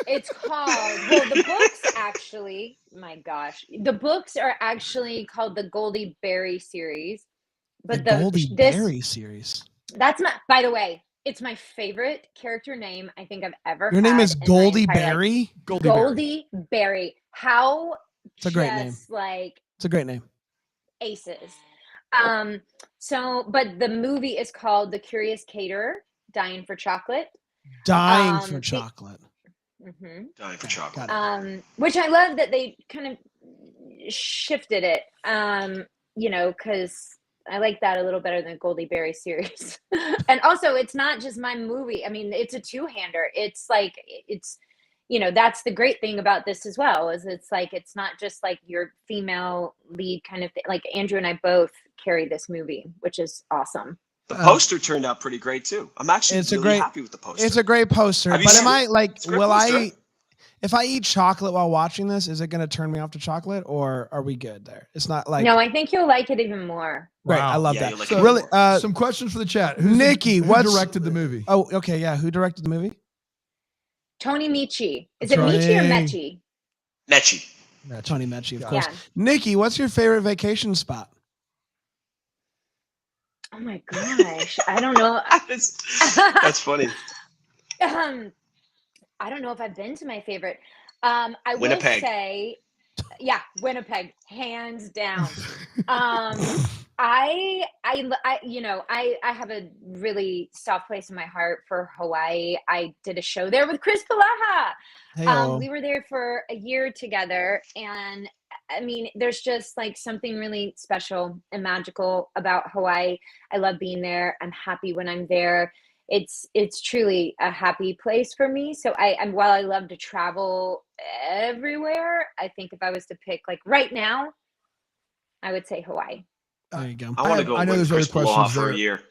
Speaker 11: It's called, well, the books actually, my gosh, the books are actually called the Goldie Berry series. But
Speaker 9: Goldie Berry series.
Speaker 11: That's by the way, it's my favorite character name I think I've ever had.
Speaker 9: Your name is Goldie Berry?
Speaker 11: Goldie Berry. How
Speaker 9: it's a great name. It's a great name.
Speaker 11: Aces. But the movie is called The Curious Caterer, Dying for Chocolate.
Speaker 9: Dying for Chocolate.
Speaker 10: Dying for Chocolate.
Speaker 11: Which I love that they kind of shifted it, because I like that a little better than Goldie Berry series. And also, it's not just my movie. I mean, it's a two-hander. It's like, that's the great thing about this as well, is it's like, it's not just like your female lead kind of thing. Like Andrew and I both carry this movie, which is awesome.
Speaker 10: The poster turned out pretty great too. I'm actually really happy with the poster.
Speaker 9: It's a great poster. But am I like, if I eat chocolate while watching this, is it going to turn me off to chocolate, or are we good there? It's not like.
Speaker 11: No, I think you'll like it even more.
Speaker 9: Right. Wow. I love that.
Speaker 10: Like
Speaker 9: so, really,
Speaker 5: some questions for the chat.
Speaker 9: Nikki,
Speaker 5: who directed the movie?
Speaker 9: Oh, okay. Yeah. Who directed the movie?
Speaker 11: Tony Michi. Is it Michi or Mechie?
Speaker 10: Mechie.
Speaker 9: Tony Mechie, of course. Yeah. Nikki, what's your favorite vacation spot?
Speaker 11: Oh my gosh. I don't know.
Speaker 10: That's funny.
Speaker 11: I don't know if I've been to my favorite. I
Speaker 10: Winnipeg.
Speaker 11: will say, yeah, Winnipeg, hands down. I have a really soft place in my heart for Hawaii. I did a show there with Kristoffer Polaha. We were there for a year together, and I mean, there's just like something really special and magical about Hawaii. I love being there. I'm happy when I'm there. It's truly a happy place for me. So while I love to travel everywhere, I think if I was to pick like right now, I would say Hawaii.
Speaker 9: There you go.
Speaker 10: I want to go with Kristoffer for a year.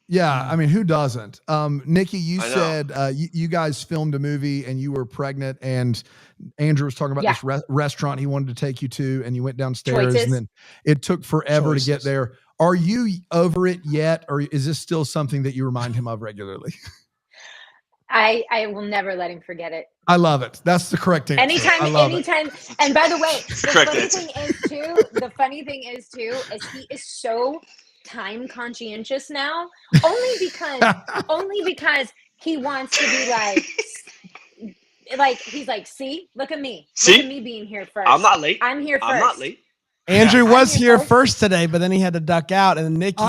Speaker 5: Yeah, I mean, who doesn't? Nikki, you said you guys filmed a movie and you were pregnant, and Andrew was talking about this restaurant he wanted to take you to, and you went downstairs, and then it took forever to get there. Are you over it yet, or is this still something that you remind him of regularly?
Speaker 11: I will never let him forget it.
Speaker 5: I love it. That's the correct answer.
Speaker 11: Anytime. And by the way, the funny thing is too, is he is so time conscientious now, only because he wants to be like he's like, see, look at me being here first.
Speaker 10: I'm not late.
Speaker 11: I'm here first.
Speaker 10: I'm not late.
Speaker 9: Andrew was here first today, but then he had to duck out, and Nikki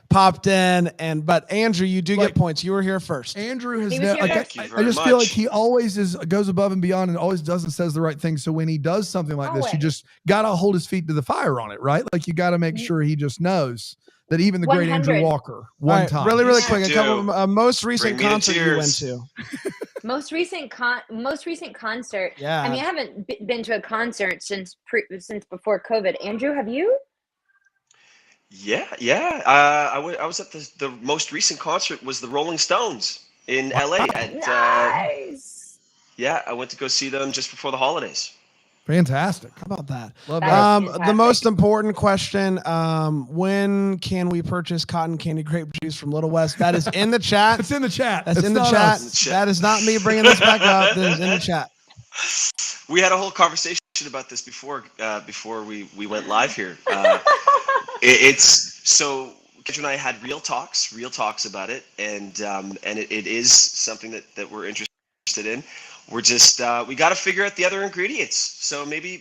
Speaker 9: popped in. But Andrew, you do get points. You were here first.
Speaker 5: Andrew has never. I just feel like he always goes above and beyond, and always does and says the right thing. So when he does something like this, you just gotta hold his feet to the fire on it, right? Like you gotta make sure he just knows that even the great
Speaker 11: 100.
Speaker 5: Andrew Walker time.
Speaker 9: Really quick, a couple of most recent concerts you went to.
Speaker 11: Most recent concert.
Speaker 9: Yeah.
Speaker 11: I mean, I haven't been to a concert since before COVID. Andrew, have you?
Speaker 10: Yeah. I was at the most recent concert was the Rolling Stones in LA.
Speaker 11: Nice.
Speaker 10: I went to go see them just before the holidays.
Speaker 5: Fantastic.
Speaker 9: How about that?
Speaker 5: Love that.
Speaker 9: The most important question, when can we purchase cotton candy grape juice from Little West? That is in the chat.
Speaker 5: It's in the chat.
Speaker 9: That's in the chat. That is not me bringing this back up. That is in the chat.
Speaker 10: We had a whole conversation about this before we went live here. It's so Kendra and I had real talks about it, and it is something that we're interested in. We're just we got to figure out the other ingredients. So maybe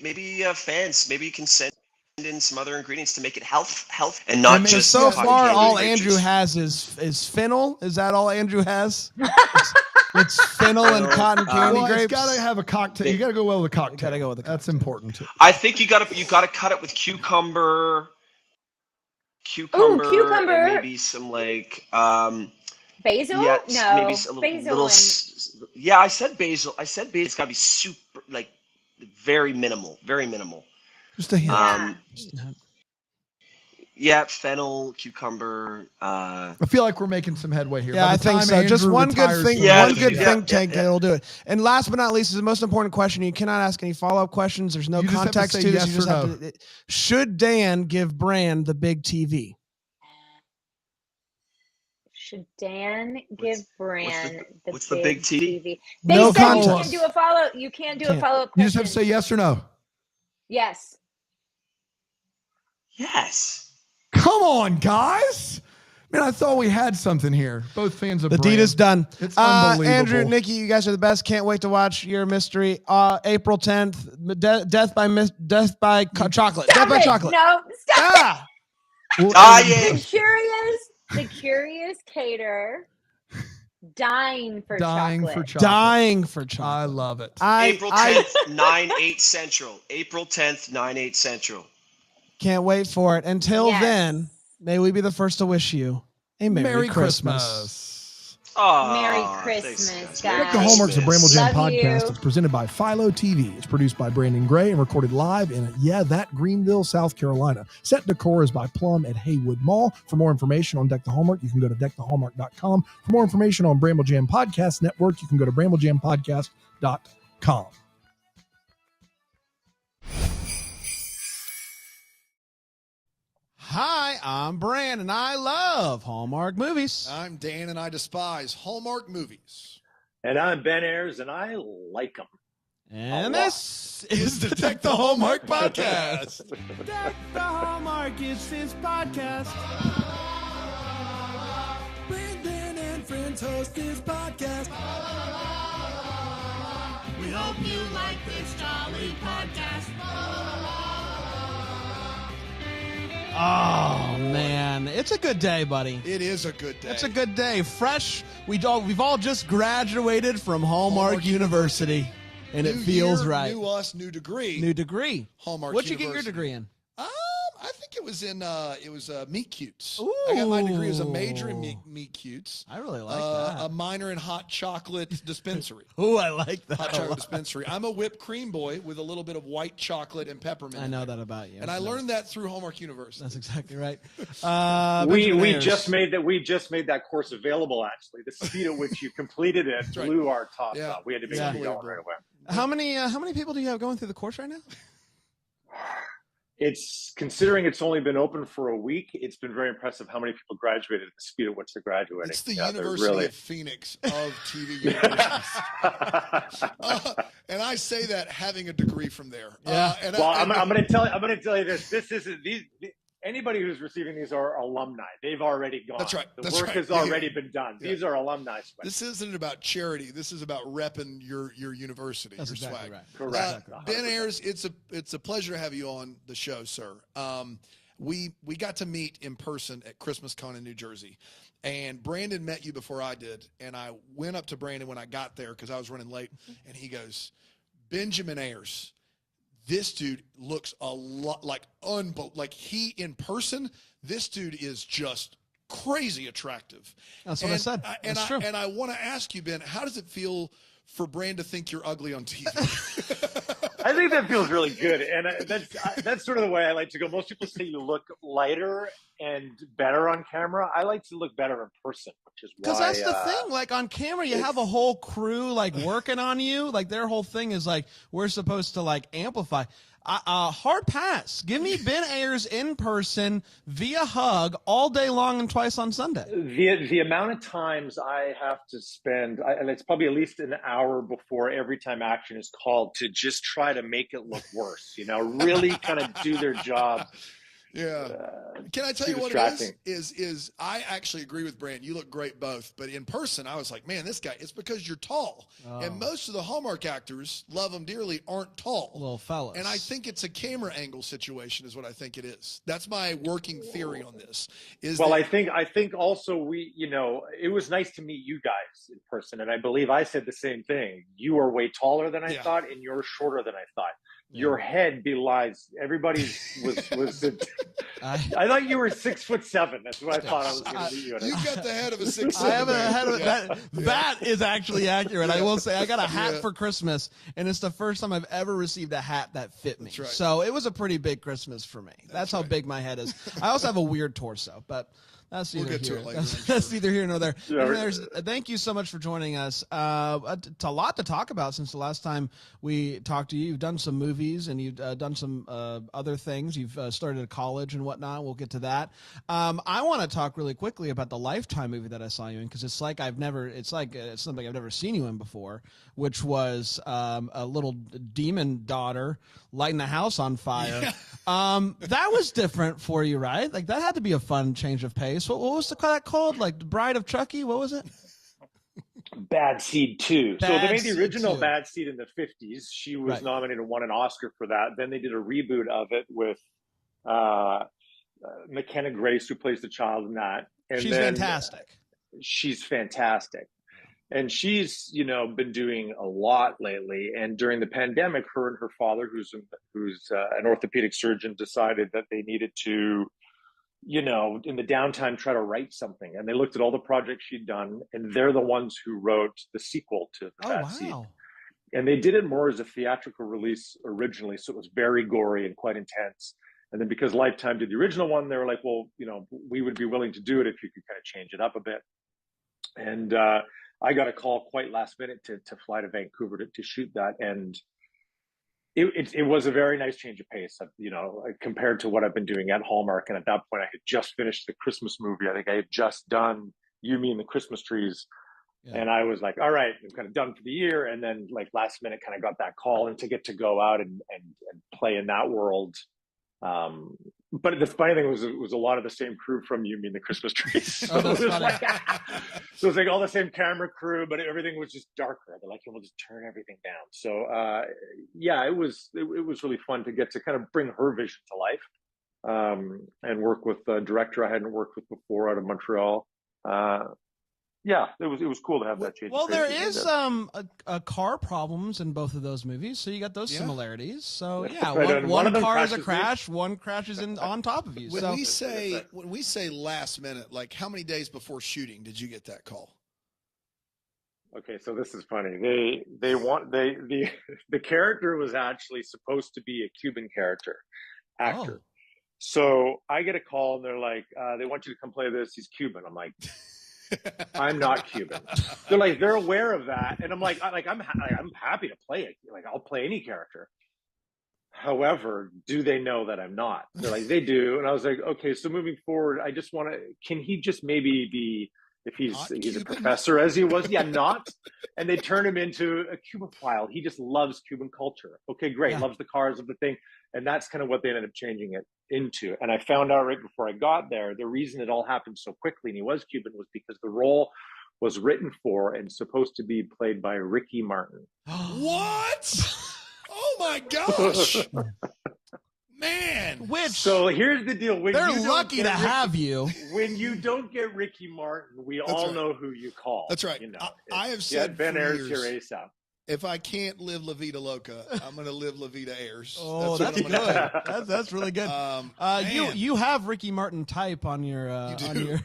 Speaker 10: fans can send in some other ingredients to make it health and not just.
Speaker 9: So far, all Andrew has is fennel. Is that all Andrew has? It's fennel and cotton candy grapes.
Speaker 5: It's got to have a cocktail. You got to go well with a cocktail.
Speaker 9: Got to go with
Speaker 5: That's important too.
Speaker 10: I think you got to cut it with cucumber.
Speaker 11: Ooh, cucumber.
Speaker 10: And maybe some like.
Speaker 11: Basil?
Speaker 10: Yeah,
Speaker 11: no.
Speaker 10: Maybe a little Yeah, I said basil. It's got to be super, like, very minimal. Very minimal.
Speaker 5: Just a hint.
Speaker 10: Yeah, fennel, cucumber.
Speaker 5: I feel like we're making some headway here.
Speaker 4: Yeah,
Speaker 5: By
Speaker 4: I
Speaker 5: the
Speaker 4: think
Speaker 5: time
Speaker 4: so. Just
Speaker 5: Andrew
Speaker 4: one good
Speaker 5: retires
Speaker 4: thing,
Speaker 5: from
Speaker 10: Yeah,
Speaker 4: one good
Speaker 5: Audition,
Speaker 4: think tank that'll do it. And last but not least is the most important question. You cannot ask any follow-up questions. There's no
Speaker 5: You just have to
Speaker 4: context
Speaker 5: say
Speaker 4: to this.
Speaker 5: yes
Speaker 4: You just
Speaker 5: or
Speaker 4: have to. Should Dan give Brand the big TV?
Speaker 11: Should Dan give Bran
Speaker 10: what's the big TV?
Speaker 11: They
Speaker 5: No
Speaker 11: said you
Speaker 5: context.
Speaker 11: can't do a follow. You can't do a follow-up
Speaker 5: You
Speaker 11: question.
Speaker 5: just have to say yes or no.
Speaker 11: Yes.
Speaker 10: Yes.
Speaker 5: Come on, guys. Man, I thought we had something here. Both fans of
Speaker 4: The deed
Speaker 5: Brand.
Speaker 4: is done.
Speaker 5: It's unbelievable.
Speaker 4: Andrew, Nikki, you guys are the best. Can't wait to watch your mystery. April 10th, Death by Chocolate.
Speaker 11: Stop
Speaker 4: Death by
Speaker 11: it.
Speaker 4: Chocolate.
Speaker 11: No, stop
Speaker 4: Ah!
Speaker 10: Dying.
Speaker 11: The curious caterer dying for
Speaker 5: Dying
Speaker 11: chocolate.
Speaker 5: for chocolate.
Speaker 4: Dying for chocolate.
Speaker 5: I love it.
Speaker 10: April 10th, 9/8 Central. April 10th, 9/8 Central.
Speaker 4: Can't wait for it. Until
Speaker 11: Yes.
Speaker 4: then, may we be the first to wish you a Merry Christmas.
Speaker 10: Oh,
Speaker 11: Merry
Speaker 10: thanks,
Speaker 11: Christmas,
Speaker 10: Merry
Speaker 11: guys.
Speaker 8: Deck the Hallmark's a Bramble Jam
Speaker 11: Love
Speaker 8: podcast.
Speaker 11: you.
Speaker 8: It's presented by Philo TV. It's produced by Brandon Gray and recorded live in, that Greenville, South Carolina. Set decor is by Plum at Haywood Mall. For more information on Deck the Hallmark, you can go to deckthehallmark.com. For more information on Bramble Jam Podcast Network, you can go to bramblejamPodcast.com.
Speaker 9: Hi, I'm Bran, and I love Hallmark movies.
Speaker 3: I'm Dan, and I despise Hallmark movies.
Speaker 12: And I'm Ben Ayers, and I like them.
Speaker 9: And this is the Deck the Hallmark Podcast. Deck the Hallmark is his podcast.
Speaker 3: Brandon and friends host this podcast.
Speaker 13: We hope you like this jolly podcast.
Speaker 9: Oh man, it's a good day, buddy.
Speaker 3: It is a good day.
Speaker 9: It's a good day. Fresh. We've all just graduated from Hallmark University, and it feels
Speaker 3: year,
Speaker 9: right.
Speaker 3: New us, new degree.
Speaker 9: New degree.
Speaker 3: Hallmark.
Speaker 9: What'd you get your
Speaker 3: University.
Speaker 9: degree in?
Speaker 3: I think it was in Meet Cutes. I got my degree as a major in Meet Cutes.
Speaker 9: I really like that.
Speaker 3: A minor in hot chocolate dispensary.
Speaker 9: Oh, I like that.
Speaker 3: Hot chocolate dispensary. I'm a whipped cream boy with a little bit of white chocolate and peppermint.
Speaker 9: I know that about you.
Speaker 3: And I learned that through Hallmark University.
Speaker 9: That's exactly right.
Speaker 12: We just made that course available. Actually, the speed at which you completed it blew our tops up. We had to make it going right away.
Speaker 9: How many people do you have going through the course right now?
Speaker 12: It's considering it's only been open for a week. It's been very impressive how many people graduated at the speed at which they're graduating.
Speaker 3: It's the University of Phoenix of TV universities. And I say that having a degree from there.
Speaker 12: I'm going to tell you this. This isn't anybody who's receiving these are alumni. They've already gone.
Speaker 3: That's right.
Speaker 12: The work has already been done.
Speaker 3: Yeah.
Speaker 12: These are alumni swag.
Speaker 3: This isn't about charity. This is about repping your university.
Speaker 9: That's
Speaker 3: your
Speaker 9: exactly
Speaker 3: swag.
Speaker 9: right.
Speaker 12: Correct.
Speaker 3: Ben Ayers, it's a pleasure to have you on the show, sir. We got to meet in person at ChristmasCon in New Jersey, and Brandon met you before I did, and I went up to Brandon when I got there because I was running late, and he goes, "Benjamin Ayers, this dude looks a lot like he in person. This dude is just crazy attractive."
Speaker 9: That's what I said. That's true.
Speaker 3: And I want to ask you, Ben, how does it feel for Brand to think you're ugly on TV?
Speaker 12: I think that feels really good, and that's sort of the way I like to go. Most people say you look lighter and better on camera. I like to look better in person, which is why.
Speaker 9: Because that's the thing. Like on camera, you have a whole crew like working on you. Like their whole thing is like we're supposed to like amplify. Hard pass. Give me Ben Ayers in person via hug all day long and twice on Sunday.
Speaker 12: The amount of times I have to spend, and it's probably at least an hour before every time action is called to just try to make it look worse. Really kind of do their job.
Speaker 3: Yeah. Can I tell you what it is I actually agree with Brand. You look great both. But in person, I was like, man, this guy, it's because you're tall. Oh. And most of the Hallmark actors, love them dearly, aren't tall.
Speaker 9: Little fellas.
Speaker 3: And I think it's a camera angle situation is what I think it is. That's my working theory on this.
Speaker 12: I think also it was nice to meet you guys in person. And I believe I said the same thing. You are way taller than I thought, and you're shorter than I thought. your head belies everybody's was I thought you were 6'7". That's what I thought I was going to be.
Speaker 3: You got the head of a 6'7".
Speaker 9: I have a head of it. That is actually accurate. I will say I got a hat for Christmas, and it's the first time I've ever received a hat that fit me.
Speaker 3: That's right.
Speaker 9: So it was a pretty big Christmas for me. That's how big my head is. I also have a weird torso, but that's neither
Speaker 3: We'll get to
Speaker 9: here.
Speaker 3: it later,
Speaker 9: That's neither here nor there.
Speaker 12: Yeah,
Speaker 9: Thank you so much for joining us. It's a lot to talk about since the last time we talked to you. You've done some movies and you've done some other things. You've started a college and whatnot. We'll get to that. I want to talk really quickly about the Lifetime movie that I saw you in, because it's something I've never seen you in before, which was a little demon daughter lighting the house on fire. That was different for you, right? Like that had to be a fun change of pace. What was that called? Like the Bride of Chucky? What was it?
Speaker 12: Bad Seed 2. So they made the original
Speaker 9: 2.
Speaker 12: Bad Seed in the 50s. She was nominated and won an Oscar for that. Then they did a reboot of it with McKenna Grace, who plays the child in that. And
Speaker 9: she's fantastic.
Speaker 12: She's fantastic. And she's, been doing a lot lately. And during the pandemic, her and her father, who's an orthopedic surgeon, decided that they needed to, in the downtime, try to write something. And they looked at all the projects she'd done, and they're the ones who wrote the sequel to Bad Seed. And they did it more as a theatrical release originally, so it was very gory and quite intense. And then because Lifetime did the original one, they were like, well, we would be willing to do it if you could kind of change it up a bit. And I got a call quite last minute to fly to Vancouver to shoot that. And it was a very nice change of pace, compared to what I've been doing at Hallmark. And at that point, I had just finished the Christmas movie. I think I had just done You, Me, and the Christmas Trees. Yeah. And I was like, all right, I'm kind of done for the year. And then like last minute kind of got that call, and to get to go out and play in that world. But the funny thing was, it was a lot of the same crew from You, Me, and the Christmas Trees. So, so it was like all the same camera crew, but everything was just darker. They're like, we'll just turn everything down. So it was really fun to get to kind of bring her vision to life, and work with a director I hadn't worked with before out of Montreal. It was cool to have that change.
Speaker 9: Well, there is a car problems in both of those movies, so you got those similarities. So one car is a crash, one crashes on top of you.
Speaker 3: When we say last minute, like how many days before shooting did you get that call?
Speaker 12: Okay, so this is funny. The character was actually supposed to be a Cuban actor. So I get a call and they're like, they want you to come play this. He's Cuban. I'm like, I'm not Cuban. They're aware of that, and I'm happy to play it. Like I'll play any character. However, do they know that I'm not? They're like, they do. And I was like, okay, so moving forward, I just want to. Can he just maybe be, if he's a professor as he was, not? And they turn him into a Cubophile. He just loves Cuban culture. Okay, great. Loves the cars of the thing. And that's kind of what they ended up changing it into. And I found out right before I got there, the reason it all happened so quickly and he was Cuban was because the role was written for and supposed to be played by Ricky Martin.
Speaker 3: What? Oh my gosh. Man.
Speaker 12: So here's the deal.
Speaker 9: They're lucky to have you.
Speaker 12: When you don't get Ricky Martin, we all know who you call.
Speaker 3: That's right. I have said
Speaker 12: Ben
Speaker 3: for
Speaker 12: Ayers
Speaker 3: years,
Speaker 12: here ASAP.
Speaker 3: If I can't live La Vida Loca, I'm going to live La Vida Ayers.
Speaker 9: Oh, that's good. That's really good. You have Ricky Martin type on your your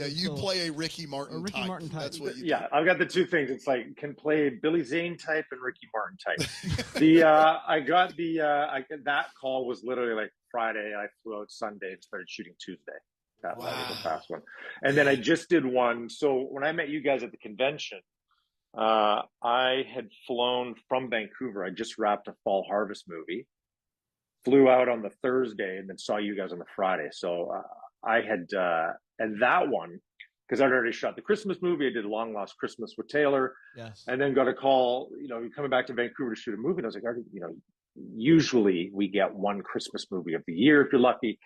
Speaker 3: you play a Ricky Martin type. That's what you do.
Speaker 12: I've got the two things. It's like can play Billy Zane type and Ricky Martin type. That call was literally like Friday. I flew out Sunday and started shooting Tuesday. That was the fast one. And then I just did one. So when I met you guys at the convention, I had flown from Vancouver. I just wrapped a Fall Harvest movie, flew out on the Thursday, and then saw you guys on the Friday. So I had, and that one, because I'd already shot the Christmas movie, I did Long Lost Christmas with Taylor, and then got a call, coming back to Vancouver to shoot a movie. And I was like, usually we get one Christmas movie of the year if you're lucky.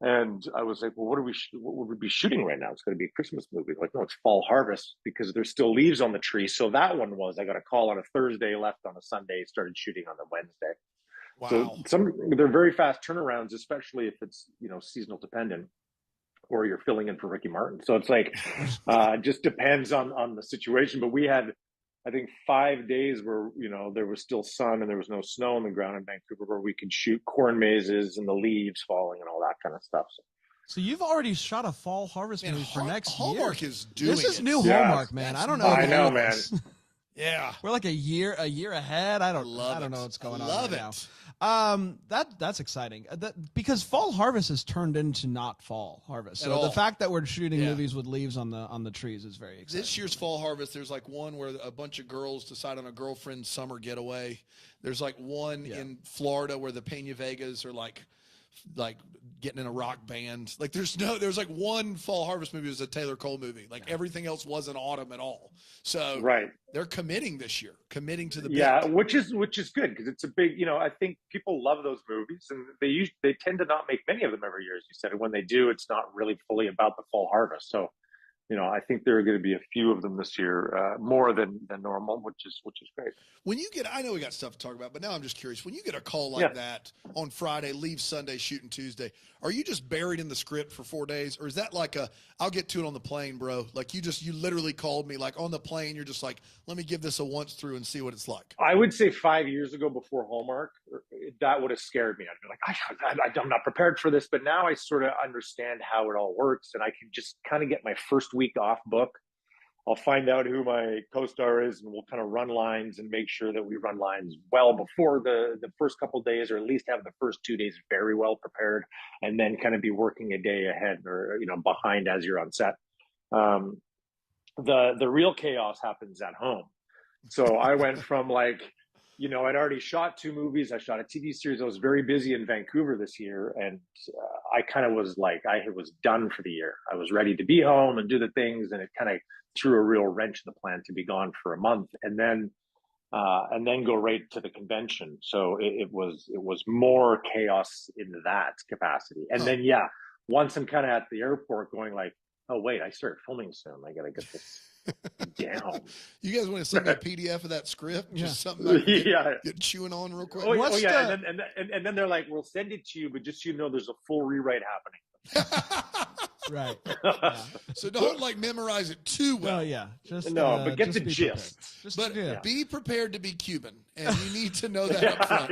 Speaker 12: And I was like, well, what would we be shooting right now? It's going to be a Christmas movie. Like, no, it's Fall Harvest because there's still leaves on the tree. So that one I got a call on a Thursday, left on a Sunday, started shooting on the Wednesday.
Speaker 3: Wow.
Speaker 12: So they're very fast turnarounds, especially if it's, seasonal dependent or you're filling in for Ricky Martin. So it's like, just depends on the situation. But we had I think 5 days where, there was still sun and there was no snow on the ground in Vancouver, where we could shoot corn mazes and the leaves falling and all that kind of stuff.
Speaker 9: So you've already shot a fall harvest movie for next
Speaker 3: Hallmark
Speaker 9: year.
Speaker 3: is doing
Speaker 9: This is
Speaker 3: it.
Speaker 9: new
Speaker 3: Yeah.
Speaker 9: Hallmark, man. I don't know.
Speaker 12: I know, man.
Speaker 3: Yeah.
Speaker 9: We're like a year ahead. I don't know what's going on right now. That's exciting. Because fall harvest has turned into not fall harvest. So the fact that we're shooting movies with leaves on the trees is very exciting.
Speaker 3: This year's fall harvest, there's like one where a bunch of girls decide on a girlfriend summer getaway. There's like one in Florida where the Peña Vegas are like getting in a rock band. Like there's like one fall harvest movie was a Taylor Cole movie. Like everything else wasn't autumn at all. So they're committing this year, committing to the bit.
Speaker 12: which is good because it's a big, I think people love those movies and they tend to not make many of them every year, as you said. And when they do, it's not really fully about the fall harvest. So I think there are going to be a few of them this year, more than normal, which is great.
Speaker 3: When you get, I know we got stuff to talk about, but now I'm just curious. When you get a call like that on Friday, leave Sunday, shooting Tuesday, are you just buried in the script for 4 days, or is that like I'll get to it on the plane, bro? Like you literally called me, like on the plane, you're just like, let me give this a once through and see what it's like.
Speaker 12: I would say 5 years ago, before Hallmark, that would have scared me. I'd be like, I'm not prepared for this, but now I sort of understand how it all works, and I can just kind of get my first week off book. I'll find out who my co-star is, and we'll kind of run lines and make sure that we run lines well before the first couple of days, or at least have the first 2 days very well prepared, and then kind of be working a day ahead or behind as you're on set. The real chaos happens at home. So I went from I'd already shot 2 movies. I shot a TV series. I was very busy in Vancouver this year. And I kind of was like, I was done for the year. I was ready to be home and do the things. And it kind of threw a real wrench in the plan to be gone for a month and then go right to the convention. So it was more chaos in that capacity. And then, once I'm kind of at the airport going like, oh, wait, I start filming soon. I got to get this down.
Speaker 3: You guys want to send me a PDF of that script? Just something I can get chewing on real quick.
Speaker 12: And then they're like, we'll send it to you, but just so you know, there's a full rewrite happening.
Speaker 9: Right.
Speaker 3: So don't memorize it too well.
Speaker 12: But get the gist.
Speaker 3: Be prepared to be Cuban, and you need to know that up front.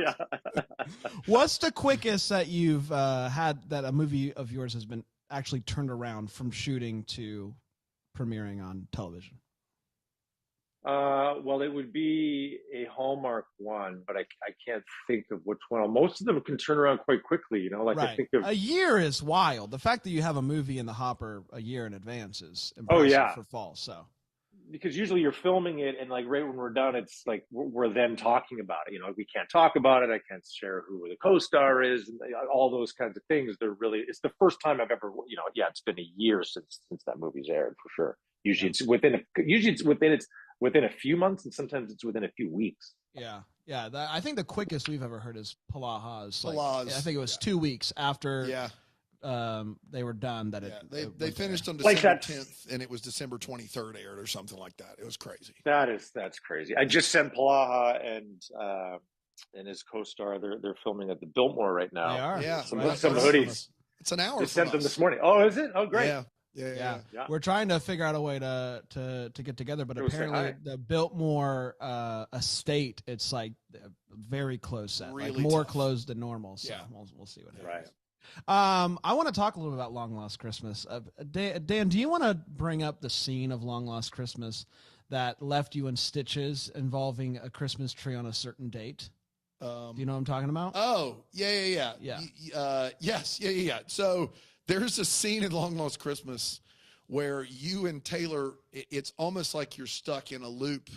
Speaker 9: What's the quickest that you've had that a movie of yours has been actually turned around from shooting to premiering on television?
Speaker 12: Well, it would be a Hallmark one, but I can't think of which one. Most of them can turn around quite quickly, I think of
Speaker 9: a year is wild. The fact that you have a movie in the hopper a year in advance is impressive for fall. So
Speaker 12: because usually you're filming it and right when we're done, it's like we're then talking about it. We can't talk about it. I can't share who the co-star is and all those kinds of things. It's the first time I've ever, it's been a year since that movie's aired for sure. Usually it's within a few months, and sometimes it's within a few weeks.
Speaker 9: Yeah. I think the quickest we've ever heard is Polaha's.
Speaker 3: I
Speaker 9: think it was 2 weeks after they were done.
Speaker 3: They finished on December 10th, and it was December 23rd aired or something like that. It was crazy.
Speaker 12: That's crazy. I just sent Polaha and his co-star. They're filming at the Biltmore right now.
Speaker 9: They are.
Speaker 3: Yeah.
Speaker 12: Some hoodies.
Speaker 3: It's an hour.
Speaker 12: They sent them this morning. Oh, is it? Oh, great.
Speaker 3: Yeah.
Speaker 9: We're trying to figure out a way to get together, but apparently the Biltmore estate, it's very close set,
Speaker 3: really
Speaker 9: more
Speaker 3: tough.
Speaker 9: closed than normal. So we'll see what happens.
Speaker 12: Right.
Speaker 9: I want to talk a little about Long Lost Christmas. Dan, do you want to bring up the scene of Long Lost Christmas that left you in stitches involving a Christmas tree on a certain date? Do you know what I'm talking about?
Speaker 3: Oh, yeah. Yes. So there's a scene in Long Lost Christmas where you and Taylor, it's almost like you're stuck in a loop.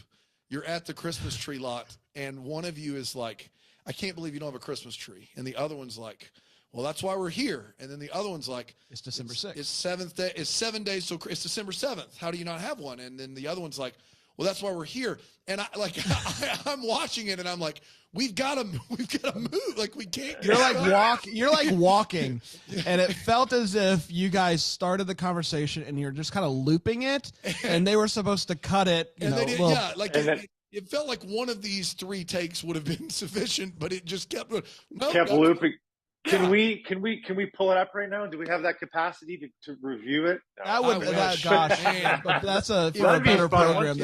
Speaker 3: You're at the Christmas tree lot, and one of you is like, I can't believe you don't have a Christmas tree. And the other one's like, well, that's why we're here. And then the other one's like,
Speaker 9: it's December 6th.
Speaker 3: It's 7th day. It's 7 days. So it's December 7th. How do you not have one? And then the other one's like, well, that's why we're here. And I'm watching it and I'm like, we've got to move. Like we can't.
Speaker 9: You're like walking, and it felt as if you guys started the conversation and you're just kind of looping it, and they were supposed to cut it.
Speaker 3: It felt like one of these 3 takes would have been sufficient, but it just kept
Speaker 12: looping. Can we pull it up right now? Do we have that capacity to review it?
Speaker 9: That would, gosh, man, but that's a better program.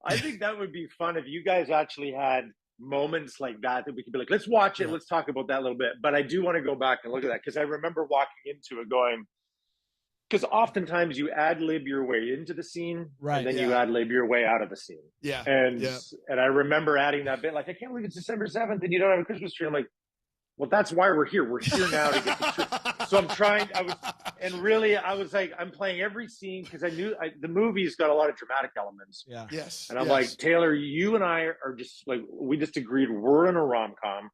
Speaker 12: I think that would be fun if you guys actually had moments like that we could be like, let's watch it. Let's talk about that a little bit. But I do want to go back and look at that because I remember walking into it going, because oftentimes you ad lib your way into the scene,
Speaker 9: right?
Speaker 12: And then you ad lib your way out of the scene.
Speaker 3: Yeah.
Speaker 12: And I remember adding that bit, like, I can't believe it's December 7th and you don't have a Christmas tree. I'm like, well, that's why we're here. We're here now to get the tree. So I was like, I'm playing every scene because I knew the movie's got a lot of dramatic elements.
Speaker 9: Yeah.
Speaker 3: Yes.
Speaker 12: And I'm like, Taylor, you and I are just like, we just agreed we're in a rom-com.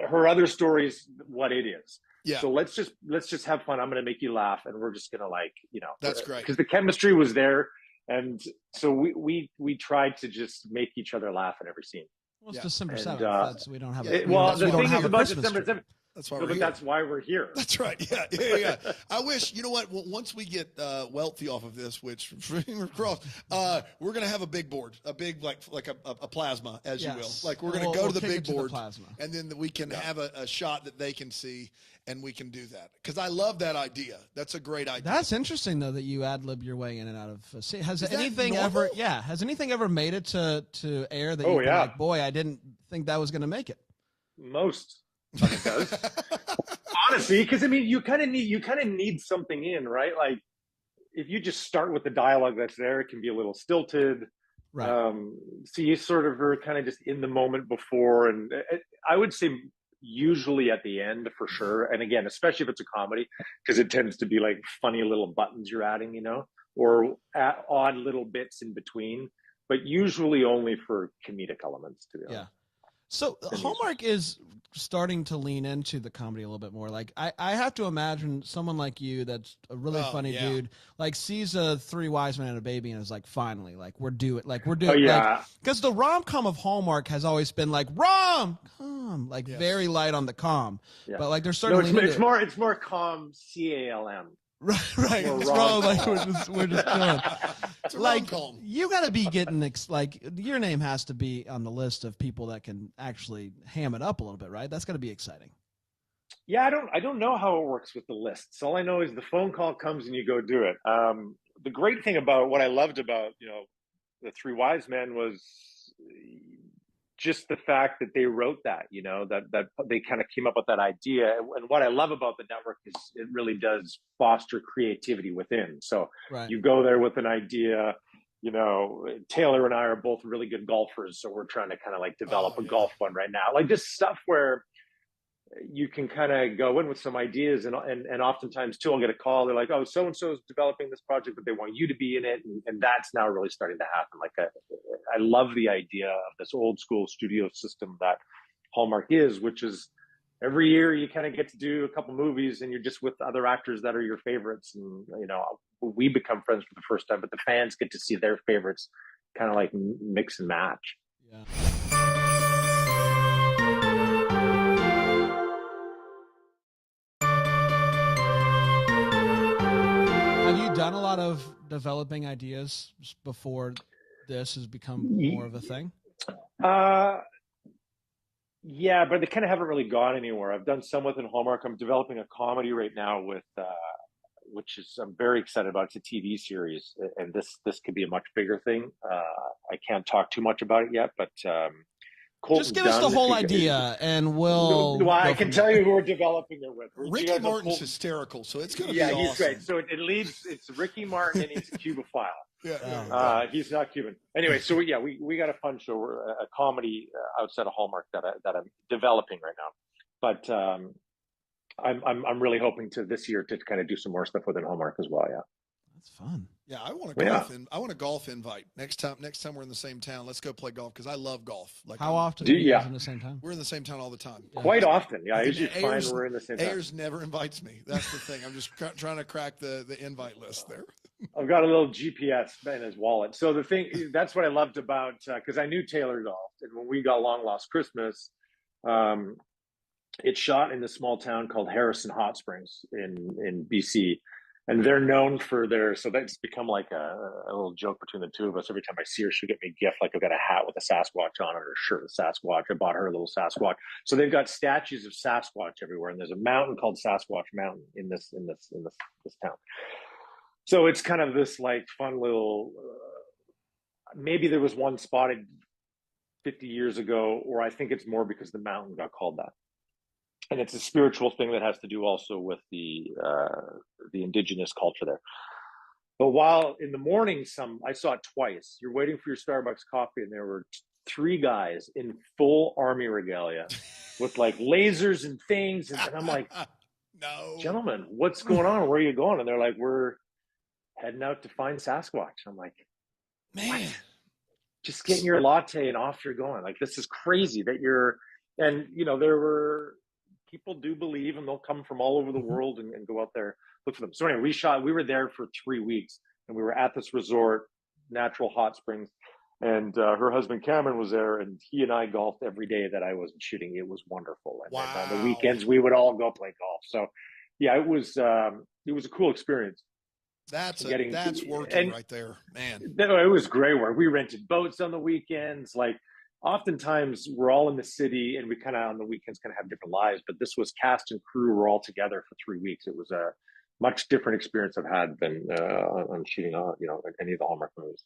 Speaker 12: Her other story is what it is.
Speaker 3: Yeah.
Speaker 12: So let's just have fun. I'm going to make you laugh, and we're just going to
Speaker 3: That's great
Speaker 12: because the chemistry was there, and so we tried to just make each other laugh in every scene.
Speaker 9: Well, it's December 7th. We don't have.
Speaker 12: The thing is about December 7th.
Speaker 3: That's why
Speaker 12: that's why we're here.
Speaker 3: That's right. Yeah. I wish, you know what? Once we get wealthy off of this, which fingers crossed, we're gonna have a big board, a big like a plasma, as you will. Like we're gonna go to the big board, and then we can have a shot that they can see, and we can do that. Because I love that idea. That's a great idea.
Speaker 9: That's interesting though that you ad lib your way in and out of a scene. Has
Speaker 3: Is
Speaker 9: anything
Speaker 3: that
Speaker 9: ever?
Speaker 3: normal?
Speaker 9: Yeah. Has anything ever made it to air that you're like, boy, I didn't think that was gonna make it?
Speaker 12: Most. It does. Honestly, because I mean, you kind of need something in, right? Like, if you just start with the dialogue that's there, it can be a little stilted.
Speaker 9: Right.
Speaker 12: So you sort of are kind of just in the moment before, and I would say usually at the end for sure. And again, especially if it's a comedy, because it tends to be like funny little buttons you're adding, or odd little bits in between. But usually only for comedic elements, to be honest.
Speaker 9: Yeah. So Hallmark is starting to lean into the comedy a little bit more. Like I have to imagine someone like you that's a really funny dude, like sees a Three Wise Men and a Baby and is like, finally, like we're doing because the rom-com of Hallmark has always been like rom-com, like very light on the com. Yeah. But like there's certainly
Speaker 12: it's more calm, CALM.
Speaker 9: Right. It's wrong. Like we're just doing. Like you got to be getting like your name has to be on the list of people that can actually ham it up a little bit, right? That's got to be exciting.
Speaker 12: Yeah, I don't know how it works with the lists. All I know is the phone call comes and you go do it. The great thing about what I loved about the Three Wise Men was just the fact that they wrote that, that they kind of came up with that idea. And what I love about the network is it really does foster creativity within. So you go there with an idea, Taylor and I are both really good golfers. So we're trying to kind of like develop a golf one right now, like just stuff where you can kind of go in with some ideas and oftentimes too, I'll get a call. They're like, oh, so-and-so is developing this project, but they want you to be in it. And that's now really starting to happen. Like I love the idea of this old school studio system that Hallmark is, which is every year you kind of get to do a couple movies and you're just with other actors that are your favorites. And, we become friends for the first time, but the fans get to see their favorites kind of like mix and match.
Speaker 9: Yeah. Have you done a lot of developing ideas before this has become more of a thing?
Speaker 12: Yeah, but they kind of haven't really gone anywhere. I've done some within Hallmark. I'm developing a comedy right now with, which is I'm very excited about. It's a TV series, and this could be a much bigger thing. I can't talk too much about it yet, but
Speaker 9: just give us the whole idea, and we'll.
Speaker 12: Well, I can tell you who we're developing it with.
Speaker 3: Ricky Martin's hysterical, so it's going to be awesome.
Speaker 12: He's great. So it's Ricky Martin, and he's a Cubophile.
Speaker 3: Yeah.
Speaker 12: He's not Cuban. Anyway, so we got a fun show, a comedy outside of Hallmark that I'm developing right now. But I'm really hoping to this year to kind of do some more stuff within Hallmark as well. Yeah.
Speaker 9: That's fun.
Speaker 3: Yeah, I want a golf invite next time we're in the same town. Let's go play golf because I love golf. Like
Speaker 9: how often? Are you guys in the same town?
Speaker 3: We're in the same town all the time.
Speaker 12: Quite often. Yeah, I usually find we're in the same town.
Speaker 3: Ayers never invites me. That's the thing. I'm just trying to crack the invite list there.
Speaker 12: I've got a little GPS in his wallet. So the thing that's what I loved about because I knew Taylor golfed, and when we got Long Lost Christmas, it's shot in this small town called Harrison Hot Springs in BC. And they're known for so that's become like a little joke between the two of us. Every time I see her, she'll get me a gift. Like I've got a hat with a Sasquatch on it or a shirt with Sasquatch. I bought her a little Sasquatch. So they've got statues of Sasquatch everywhere. And there's a mountain called Sasquatch Mountain in this town. So it's kind of this like fun little maybe there was one spotted 50 years ago, or I think it's more because the mountain got called that. And it's a spiritual thing that has to do also with the indigenous culture there. But while in the morning, I saw it twice. You're waiting for your Starbucks coffee, and there were 3 guys in full army regalia with like lasers and things. And I'm like,
Speaker 3: no,
Speaker 12: gentlemen, what's going on? Where are you going? And they're like, we're heading out to find Sasquatch. I'm like, man, what? Just getting your latte and off you're going. Like, this is crazy that and there were people do believe, and they'll come from all over the world and go out there, look for them. So anyway, we were there for 3 weeks, and we were at this resort, natural hot springs. And her husband Cameron was there, and he and I golfed every day that I wasn't shooting. It was wonderful. And on the weekends, we would all go play golf. So, yeah, it was a cool experience.
Speaker 3: That's working right there, man.
Speaker 12: It was great work. We rented boats on the weekends. Like, oftentimes we're all in the city, and we kind of on the weekends kind of have different lives. But this was cast and crew were all together for 3 weeks. It was a much different experience I've had than on shooting any of the Hallmark movies.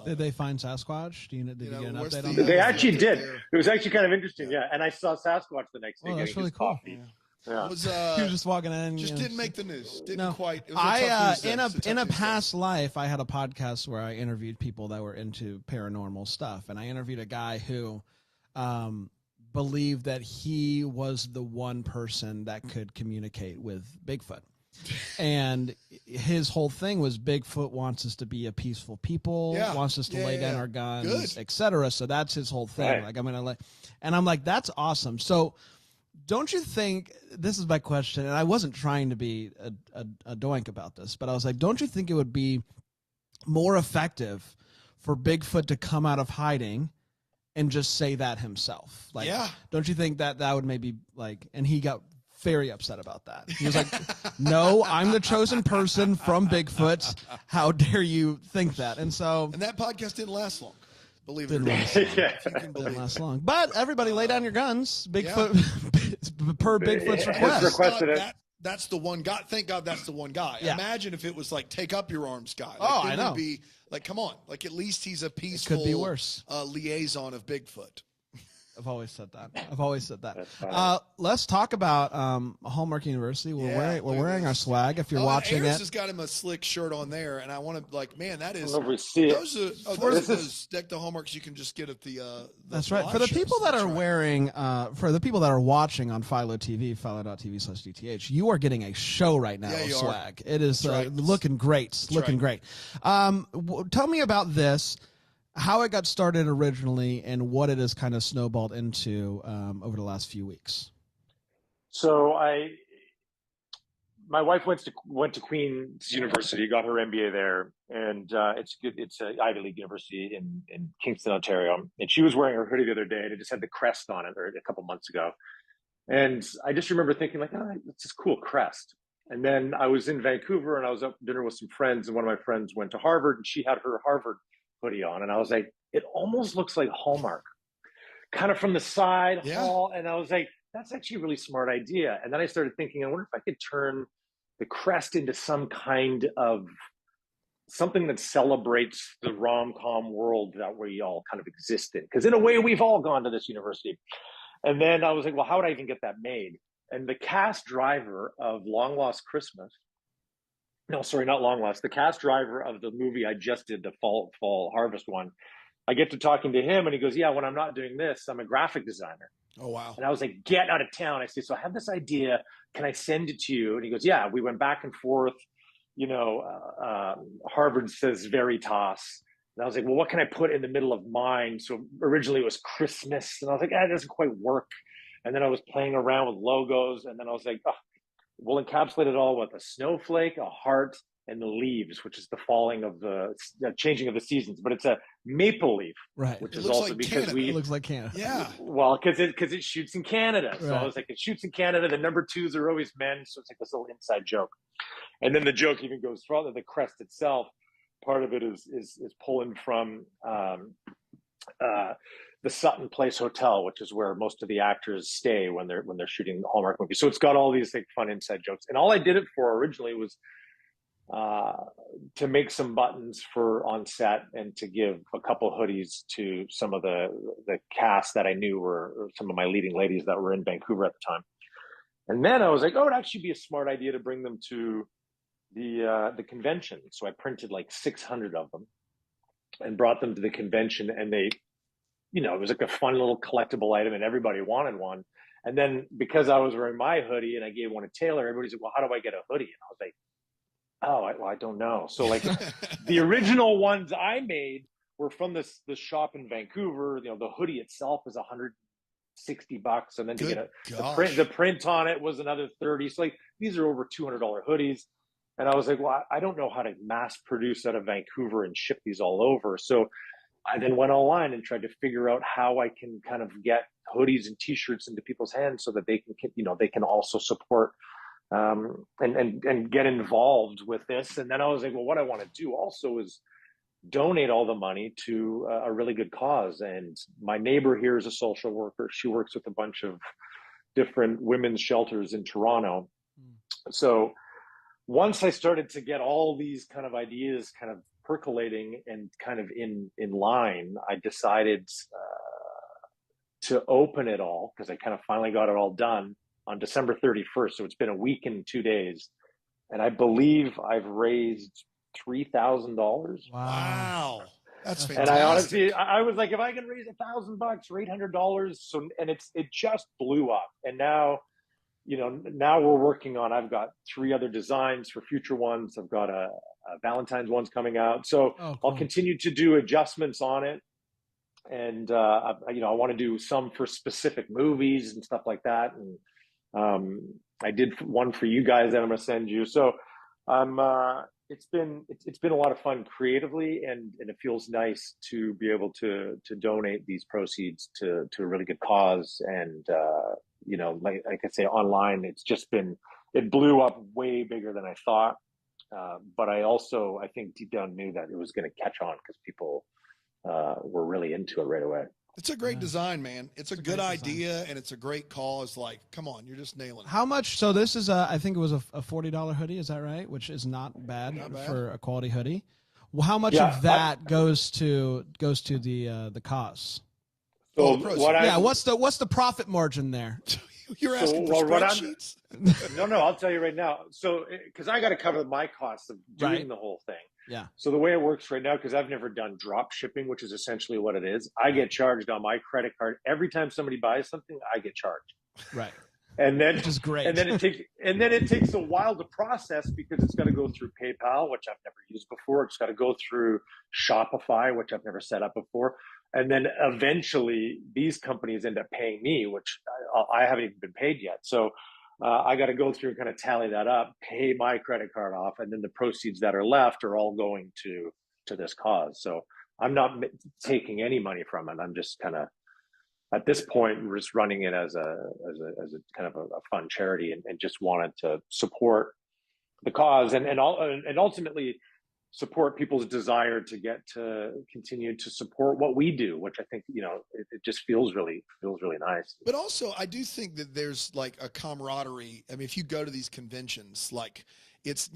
Speaker 9: Did they find Sasquatch? Did you get an update on
Speaker 12: that? They actually did.
Speaker 3: There.
Speaker 12: It was actually kind of interesting, yeah. And I saw Sasquatch the next day.
Speaker 9: Oh, that's really cool.
Speaker 12: Yeah.
Speaker 3: It was,
Speaker 9: he was just walking in.
Speaker 3: Just didn't make the news. Didn't
Speaker 9: no.
Speaker 3: quite. It was
Speaker 9: in a past life, I had a podcast where I interviewed people that were into paranormal stuff, and I interviewed a guy who believed that he was the one person that could communicate with Bigfoot. And his whole thing was Bigfoot wants us to be a peaceful people, wants us to lay down our guns, etc. So that's his whole thing. Right. Like, I'm like, that's awesome. So don't you think, this is my question, and I wasn't trying to be a doink about this, but I was like, don't you think it would be more effective for Bigfoot to come out of hiding and just say that himself? Like, don't you think that would maybe and he got very upset about that. He was like, no, I'm the chosen person from Bigfoot. How dare you think that? And
Speaker 3: that podcast didn't last long. Believe it or not.
Speaker 9: Didn't last long. But everybody lay down your guns. Bigfoot, per Bigfoot's request.
Speaker 3: That's the one guy. Thank God that's the one guy. Yeah. Imagine if it was like, take up your arms guy.
Speaker 9: I know.
Speaker 3: Be like, come on. Like, at least he's a peaceful
Speaker 9: could be worse.
Speaker 3: Liaison of Bigfoot.
Speaker 9: I've always said that. Let's talk about Hallmark University. We're wearing our swag. If you're watching
Speaker 3: Ayers
Speaker 9: it,
Speaker 3: has got him a slick shirt on there, and I want to man, that is. Those Deck the Hallmarks you can just get at the.
Speaker 9: That's right. For the people that are wearing, for the people that are watching on Philo TV, philo.tv/DTH, you are getting a show right now of swag. It is looking great. Great. Tell me about this. How it got started originally and what it has kind of snowballed into over the last few weeks.
Speaker 12: So my wife went to Queen's University, got her MBA there, and it's good. It's an Ivy League university in Kingston, Ontario. And she was wearing her hoodie the other day, and it just had the crest on it, or a couple months ago. And I just remember thinking, like, it's this cool crest. And then I was in Vancouver, and I was up to dinner with some friends, and one of my friends went to Harvard, and she had her Harvard hoodie on, and I was like, it almost looks like Hallmark, kind of from the side. And I was like, that's actually a really smart idea. And then I started thinking, I wonder if I could turn the crest into some kind of something that celebrates the rom-com world that we all kind of exist in, because in a way we've all gone to this university. And then I was like, well, how would I even get that made? And the cast driver of Long Lost Christmas, no, sorry, not Long Lost. The cast driver of the movie I just did, the fall harvest one, I get to talking to him, and he goes, yeah, when I'm not doing this, I'm a graphic designer.
Speaker 3: Oh, wow.
Speaker 12: And I was like, get out of town. I said, so I have this idea. Can I send it to you? And he goes, yeah. We went back and forth. Harvard says Veritas. And I was like, well, what can I put in the middle of mine? So originally it was Christmas. And I was like, it doesn't quite work. And then I was playing around with logos. And then I was like, we'll encapsulate it all with a snowflake, a heart, and the leaves, which is the falling of the changing of the seasons. But it's a maple leaf,
Speaker 9: right?
Speaker 12: Which is also like because
Speaker 9: Canada. It looks like Canada.
Speaker 3: Yeah.
Speaker 12: Well, because it shoots in Canada. So
Speaker 9: right.
Speaker 12: I was like, it shoots in Canada. The number 2s are always men, so it's like this little inside joke. And then the joke even goes further. The crest itself, part of it is pulling from the Sutton Place Hotel, which is where most of the actors stay when they're shooting the Hallmark movies. So it's got all these like fun inside jokes. And all I did it for originally was to make some buttons for on set and to give a couple hoodies to some of the cast that I knew were some of my leading ladies that were in Vancouver at the time. And then I was like, oh, it'd actually be a smart idea to bring them to the convention. So I printed like 600 of them and brought them to the convention, and they, it was like a fun little collectible item and everybody wanted one. And then because I was wearing my hoodie and I gave one to Taylor, everybody said, well, how do I get a hoodie? And I was like, oh, I don't know. So like the original ones I made were from this shop in Vancouver. The hoodie itself is $160, and then to get the print on it was another $30. So like these are over $200 hoodies. And I was like, well, I don't know how to mass produce out of Vancouver and ship these all over. So I then went online and tried to figure out how I can kind of get hoodies and T-shirts into people's hands so that they can, they can also support and get involved with this. And then I was like, well, what I want to do also is donate all the money to a really good cause. And my neighbor here is a social worker. She works with a bunch of different women's shelters in Toronto. So once I started to get all these kind of ideas kind of percolating and kind of in line, I decided to open it all, because I kind of finally got it all done on December 31st. So it's been a week and 2 days. And I believe I've raised $3,000.
Speaker 3: Wow. That's fantastic.
Speaker 12: And I honestly, I was like, if I can raise $1,000 or $800, and it just blew up. And now, now we're working on, I've got 3 other designs for future ones. I've got a Valentine's one's coming out. So cool. I'll continue to do adjustments on it. And, I want to do some for specific movies and stuff like that. And I did one for you guys that I'm going to send you. So it's been a lot of fun creatively, and it feels nice to be able to donate these proceeds to a really good cause. And, like I say, online, it blew up way bigger than I thought. But I think deep down knew that it was going to catch on because people were really into it right away.
Speaker 3: It's a great design, man. It's a good idea, and it's a great cause. Like, come on, you're just nailing it.
Speaker 9: How much? So this is I think it was a $40 hoodie. Is that right? Which is not bad for a quality hoodie. Well, how much of that goes to the cause?
Speaker 12: So
Speaker 9: what's the profit margin there?
Speaker 3: You're asking for spreadsheets?
Speaker 12: No, I'll tell you right now. So, because I got to cover my costs of doing the whole thing.
Speaker 9: Yeah.
Speaker 12: So the way it works right now, because I've never done drop shipping, which is essentially what it is, I get charged on my credit card every time somebody buys something. I get charged.
Speaker 9: Right.
Speaker 12: And then,
Speaker 9: which is great.
Speaker 12: And then it takes a while to process, because it's got to go through PayPal, which I've never used before. It's got to go through Shopify, which I've never set up before. And then eventually these companies end up paying me, which I haven't even been paid yet. So I got to go through and kind of tally that up, pay my credit card off, and then the proceeds that are left are all going to this cause. So I'm not taking any money from it. I'm just kind of, at this point, just running it as a kind of a fun charity, and just wanted to support the cause and ultimately support people's desire to get to continue to support what we do, which I think, it just feels really nice.
Speaker 3: But also, I do think that there's like a camaraderie. I mean, if you go to these conventions, like it's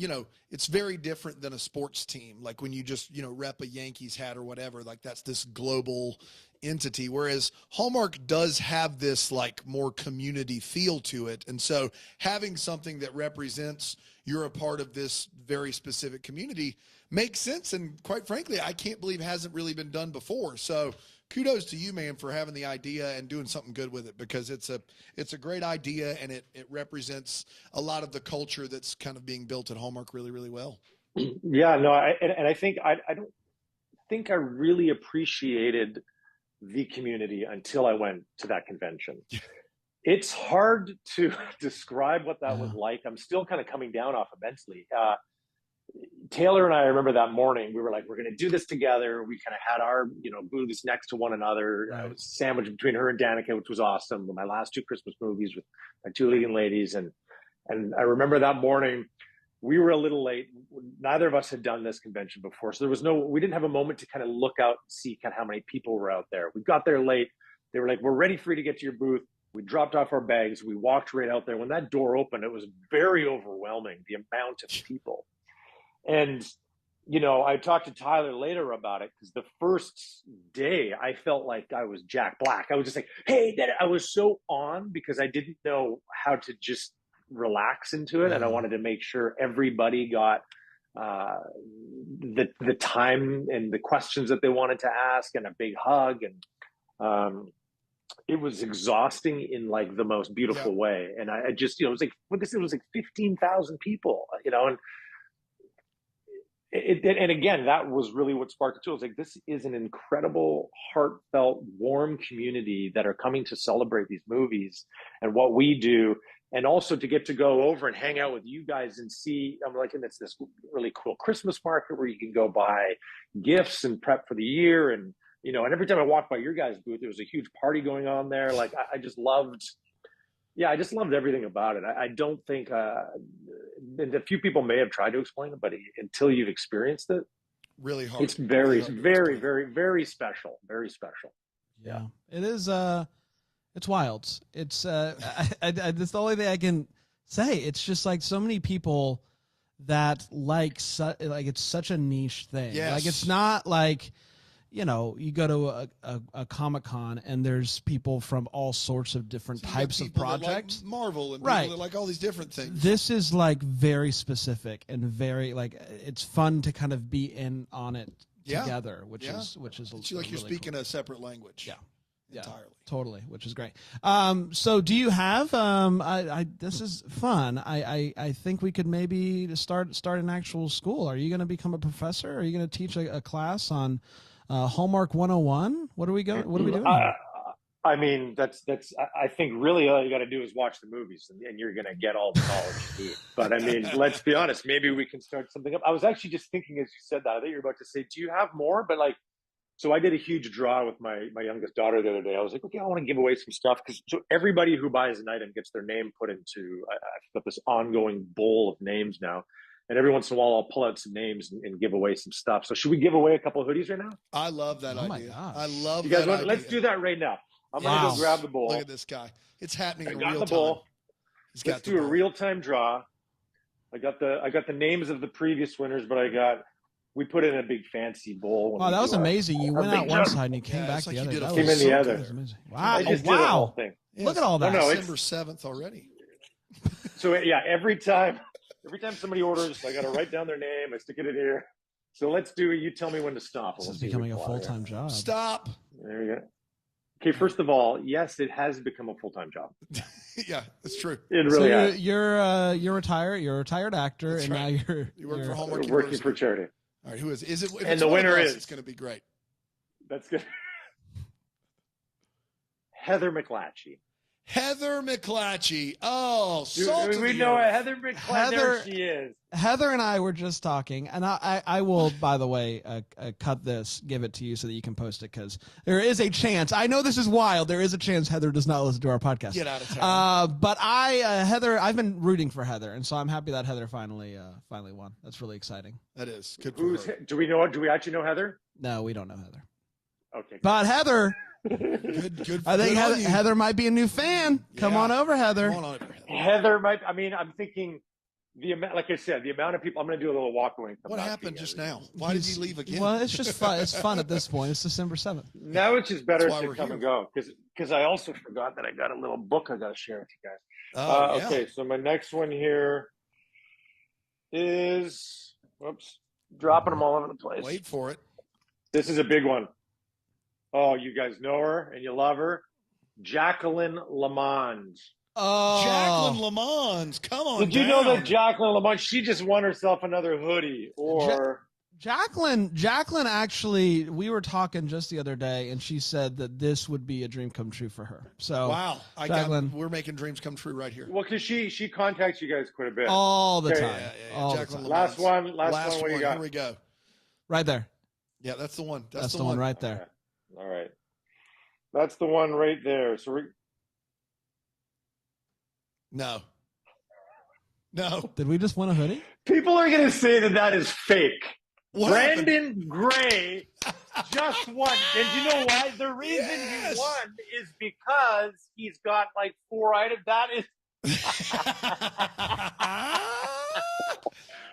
Speaker 3: very different than a sports team. Like when you just, rep a Yankees hat or whatever, like that's this global entity. Whereas Hallmark does have this like more community feel to it. And so having something that represents you're a part of this very specific community makes sense. And quite frankly, I can't believe it hasn't really been done before. So kudos to you, man, for having the idea and doing something good with it, because it's a great idea, and it represents a lot of the culture that's kind of being built at Hallmark really, really well.
Speaker 12: Yeah, no, I think I don't think I really appreciated the community until I went to that convention. It's hard to describe what that was like. I'm still kind of coming down off immensely. Taylor and I remember that morning, we were like, we're going to do this together. We kind of had our, booths next to one another. Right. I was sandwiched between her and Danica, which was awesome. My last 2 Christmas movies with my 2 leading ladies. And I remember that morning, we were a little late. Neither of us had done this convention before. So we didn't have a moment to kind of look out and see kind of how many people were out there. We got there late. They were like, we're ready for you to get to your booth. We dropped off our bags. We walked right out there. When that door opened, it was very overwhelming, the amount of people. And, you know, I talked to Tyler later about it because the first day I felt like I was Jack Black. I was just like, hey, I was so on because I didn't know how to just relax into it. And I wanted to make sure everybody got the time and the questions that they wanted to ask and a big hug. And it was exhausting in like the most beautiful way. And I just, you know, it was like 15,000 people, you know, and again, that was really what sparked it too. I was like, this is an incredible, heartfelt, warm community that are coming to celebrate these movies and what we do. And also to get to go over and hang out with you guys and see, I'm like, and it's this really cool Christmas market where you can go buy gifts and prep for the year. And, you know, and every time I walked by your guys' booth, there was a huge party going on there. Like, I just loved everything about it. I don't think, and a few people may have tried to explain it, but until you've experienced it,
Speaker 3: really hard.
Speaker 12: It's very, very, very, very special. Very special.
Speaker 9: Yeah, it is. It's wild. It's that's the only thing I can say. It's just like so many people that like it's such a niche thing.
Speaker 3: Yes.
Speaker 9: Like it's not like, you know, you go to a Comic-Con and there's people from all sorts of different types of projects.
Speaker 3: Like Marvel and
Speaker 9: right.
Speaker 3: people that like all these different things.
Speaker 9: This is like very specific and very like it's fun to kind of be in on it together, which is
Speaker 3: it's like you're speaking a separate language.
Speaker 9: Yeah.
Speaker 3: Entirely.
Speaker 9: Totally, which is great. So do you have this is fun. I think we could maybe start an actual school. Are you going to become a professor? Are you going to teach a class on Hallmark 101? What are we doing?
Speaker 12: I mean, I think really all you got to do is watch the movies and you're going to get all the knowledge you need. But I mean, let's be honest, maybe we can start something up. I was actually just thinking as you said that, I think you're about to say, do you have more? But like, so I did a huge draw with my youngest daughter the other day. I was like, okay, I want to give away some stuff. So everybody who buys an item gets their name put into, I've got this ongoing bowl of names now. And every once in a while, I'll pull out some names and give away some stuff. So should we give away a couple of hoodies right now?
Speaker 3: I love that idea.
Speaker 9: My gosh.
Speaker 3: I love
Speaker 12: you guys
Speaker 3: that idea.
Speaker 12: Let's do that right now. I'm going to go grab the bowl.
Speaker 3: Look at this guy. It's happening in
Speaker 12: got
Speaker 3: real
Speaker 12: the
Speaker 3: time.
Speaker 12: bowl. Let's do a real-time draw. I got the names of the previous winners, but we put it in a big fancy bowl.
Speaker 9: Wow, that was amazing. You went out one side and you came back the other.
Speaker 12: Came in the other.
Speaker 9: Wow!
Speaker 12: Did the whole thing.
Speaker 9: Look at all that.
Speaker 12: No,
Speaker 3: December 7th already.
Speaker 12: So yeah, every time somebody orders, I got to write down their name. I stick it in here. So let's do it. You tell me when to stop.
Speaker 9: This is becoming a full-time job.
Speaker 3: Stop.
Speaker 12: There you go. Okay, first of all, yes, it has become a full-time job.
Speaker 3: Yeah, that's true.
Speaker 12: It really has.
Speaker 9: You're retired. You're a retired actor,
Speaker 3: That's
Speaker 9: and
Speaker 3: right.
Speaker 9: now
Speaker 3: You work for Hallmark
Speaker 12: working
Speaker 3: University.
Speaker 12: for charity.
Speaker 3: All right, who is it? If
Speaker 12: And
Speaker 3: it's
Speaker 12: the
Speaker 3: one of
Speaker 12: winner
Speaker 3: us,
Speaker 12: is-
Speaker 3: it's going to be great.
Speaker 12: That's good. Heather McClatchy.
Speaker 3: Heather McClatchy. Oh,
Speaker 12: We know Heather McClatchy. There she is.
Speaker 9: Heather and I were just talking, and I will, by the way, cut this, give it to you so that you can post it, because there is a chance. I know this is wild. There is a chance Heather does not listen to our podcast.
Speaker 3: Get out of town.
Speaker 9: But Heather, I've been rooting for Heather, and so I'm happy that Heather finally won. That's really exciting.
Speaker 3: That is good for her.
Speaker 12: Do we actually know Heather?
Speaker 9: No, we don't know Heather.
Speaker 12: Okay.
Speaker 9: But Heather,
Speaker 3: Good.
Speaker 9: I think
Speaker 3: good on you.
Speaker 9: Heather might be a new fan. Come
Speaker 3: Yeah.
Speaker 9: on over, Heather.
Speaker 3: Come on over, Heather.
Speaker 12: Heather might. I mean, I'm thinking the amount. Like I said, the amount of people. I'm going to do a little walk away.
Speaker 3: What happened just now? Why did you leave again?
Speaker 9: Well, it's just fun. It's fun at this point. It's December 7th.
Speaker 12: Now it's just better
Speaker 3: That's why
Speaker 12: to
Speaker 3: we're
Speaker 12: come
Speaker 3: here.
Speaker 12: and go because I also forgot that I got a little book I got to share with you guys.
Speaker 3: Oh, yeah.
Speaker 12: Okay, so my next one here is dropping them all over the place.
Speaker 3: Wait for it.
Speaker 12: This is a big one. Oh, you guys know her and you love her, Jacqueline Lamond.
Speaker 9: Oh,
Speaker 3: Jacqueline Lamont. Come on.
Speaker 12: Did you know
Speaker 3: down.
Speaker 12: that Jacqueline Lamont? She just won herself another hoodie. Or
Speaker 9: Jacqueline actually, we were talking just the other day, and she said that this would be a dream come true for her. So
Speaker 3: Wow.
Speaker 9: Jacqueline,
Speaker 3: We're making dreams come true right here.
Speaker 12: well, because she contacts you guys quite a bit.
Speaker 9: all the
Speaker 12: Okay.
Speaker 9: time.
Speaker 3: Yeah.
Speaker 9: All the
Speaker 3: Jacqueline
Speaker 9: time.
Speaker 12: Last one.
Speaker 3: Last
Speaker 12: What do you
Speaker 3: one.
Speaker 12: got?
Speaker 3: Here we go.
Speaker 9: Right there.
Speaker 3: Yeah, that's the one.
Speaker 9: That's the one right there.
Speaker 12: All right. That's the one right there. So
Speaker 3: No.
Speaker 9: Did we just win a hoodie?
Speaker 12: people are going to say that is fake.
Speaker 3: What
Speaker 12: Brandon Gray just won. And you know why? The reason
Speaker 3: Yes.
Speaker 12: he won is because he's got like 4 items. That is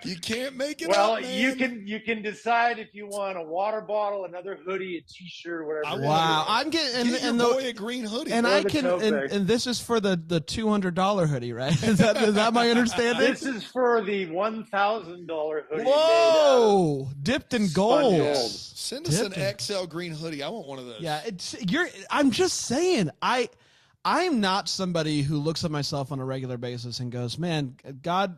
Speaker 3: You can't make it
Speaker 12: Well,
Speaker 3: up, man.
Speaker 12: you can decide if you want a water bottle, another hoodie, a T-shirt, whatever.
Speaker 9: Wow, I'm getting
Speaker 3: Get your boy a green hoodie.
Speaker 9: and
Speaker 12: Or
Speaker 9: I
Speaker 12: the
Speaker 9: can
Speaker 12: tote bag.
Speaker 9: and this is for the $200 hoodie, right? Is that my understanding?
Speaker 12: This is for the $1,000 hoodie.
Speaker 9: Whoa, dipped in gold.
Speaker 3: Send us an XL green hoodie. I want one of those.
Speaker 9: Yeah, I'm just saying, I'm not somebody who looks at myself on a regular basis and goes, "Man, God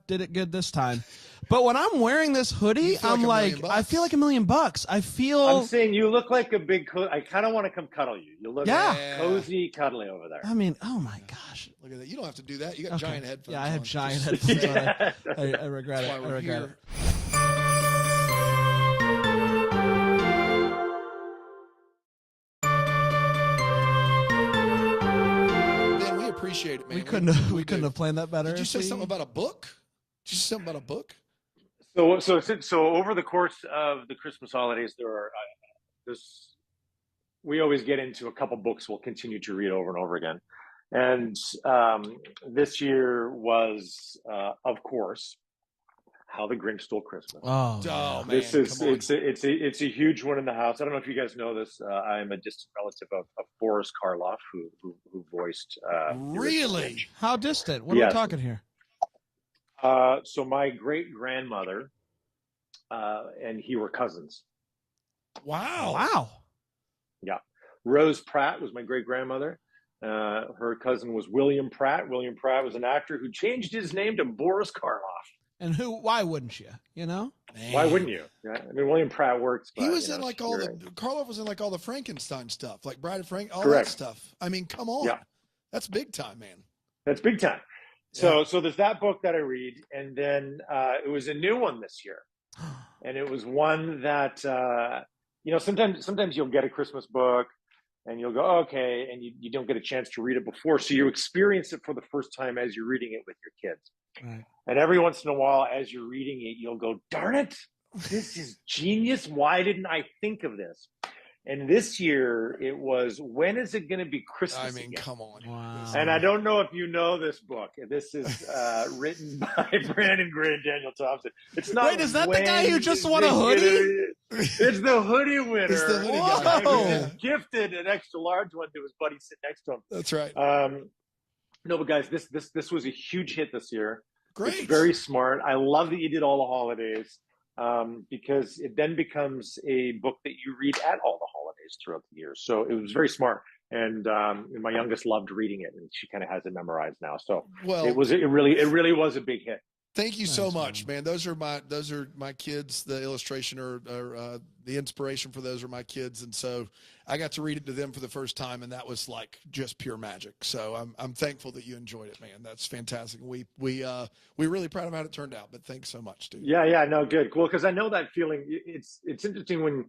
Speaker 9: did it good this time." But when I'm wearing this hoodie, I'm like, I feel like $1 million. I feel.
Speaker 12: I'm saying you look like a big. I kind of want to come cuddle you. You look cozy, cuddly over there.
Speaker 9: I mean, oh my gosh.
Speaker 3: Look at that. You don't have to do that. You got giant headphones.
Speaker 9: Yeah, I have
Speaker 3: on.
Speaker 9: giant headphones.
Speaker 12: Yeah.
Speaker 9: I regret it. I regret it.
Speaker 3: Man, we appreciate it, man.
Speaker 9: We couldn't have planned that better.
Speaker 3: Did you say something about a book? Did you say something about a book?
Speaker 12: So over the course of the Christmas holidays, there are we always get into a couple books we'll continue to read over and over again, and this year was of course How the Grinch Stole Christmas.
Speaker 9: Oh
Speaker 3: man,
Speaker 12: this is it's a huge one in the house. I don't know if you guys know this. I am a distant relative of Boris Karloff, who voiced.
Speaker 3: Really?
Speaker 9: How distant? What are we talking here?
Speaker 12: So my great grandmother and he were cousins.
Speaker 3: Wow.
Speaker 12: Yeah. Rose Pratt was my great grandmother. Her cousin was William Pratt. William Pratt was an actor who changed his name to Boris Karloff.
Speaker 9: And why wouldn't you? You know?
Speaker 3: Man.
Speaker 12: Why wouldn't you? Yeah. I mean, William Pratt works.
Speaker 3: He was in like all the Karloff was in like all the Frankenstein stuff, like Bride of Frank, all
Speaker 12: Correct.
Speaker 3: that stuff. I mean, come on.
Speaker 12: Yeah.
Speaker 3: That's big time, man.
Speaker 12: That's big time. So there's that book that I read, and then it was a new one this year, and it was one that sometimes you'll get a Christmas book, and you'll go okay, and you don't get a chance to read it before, so you experience it for the first time as you're reading it with your kids.
Speaker 9: Right.
Speaker 12: And every once in a while, as you're reading it, you'll go, "Darn it, this is genius! Why didn't I think of this?" And this year it was, when is it going to be Christmas?
Speaker 3: I mean,
Speaker 12: again?
Speaker 3: come on.
Speaker 9: Wow.
Speaker 12: And I don't know if you know this book. This is written by Brandon Gray and Daniel Thompson. It's not.
Speaker 9: Wait, is that the guy who just won a hoodie?
Speaker 12: It's the hoodie winner.
Speaker 3: It's the hoodie guy.
Speaker 12: Who just gifted an extra large one to his buddy sitting next to him.
Speaker 3: That's right.
Speaker 12: No, but guys, this was a huge hit this year.
Speaker 3: Great.
Speaker 12: It's very smart. I love that you did all the holidays, because it then becomes a book that you read at all the holidays throughout the year. So it was very smart. And my youngest loved reading it, and she kind of has it memorized now. So it really was a big hit.
Speaker 3: Thank you so much, man. Those are my kids. The illustration or the inspiration for those are my kids, and so I got to read it to them for the first time, and that was like just pure magic. So I'm thankful that you enjoyed it, man. That's fantastic. We're really proud of how it turned out. But thanks so much, dude.
Speaker 12: Yeah, no, good, cool. Because I know that feeling. It's interesting when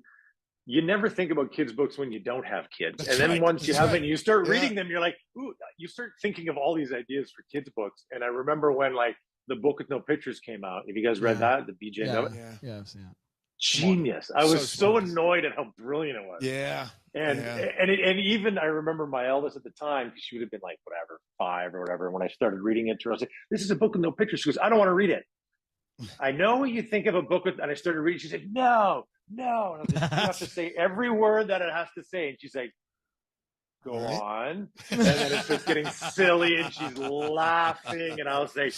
Speaker 12: you never think about kids' books when you don't have kids, and then once you have it, and you start reading them, you're like, ooh, you start thinking of all these ideas for kids' books. And I remember when like the Book with No Pictures came out. Have you guys read that? The BJ Novak?
Speaker 9: Yeah, I've seen it.
Speaker 12: Genius. I was so annoyed at how brilliant it was.
Speaker 3: Yeah.
Speaker 12: And even I remember my eldest at the time, because she would have been like, whatever, 5 or whatever. When I started reading it to her, I was like, this is a book with no pictures. She goes, I don't want to read it. I know what you think of a book with, and I started reading. She said, no. And I was like, you have to say every word that it has to say. And she's like, go on. And then it's just getting silly, and she's laughing. And I was like,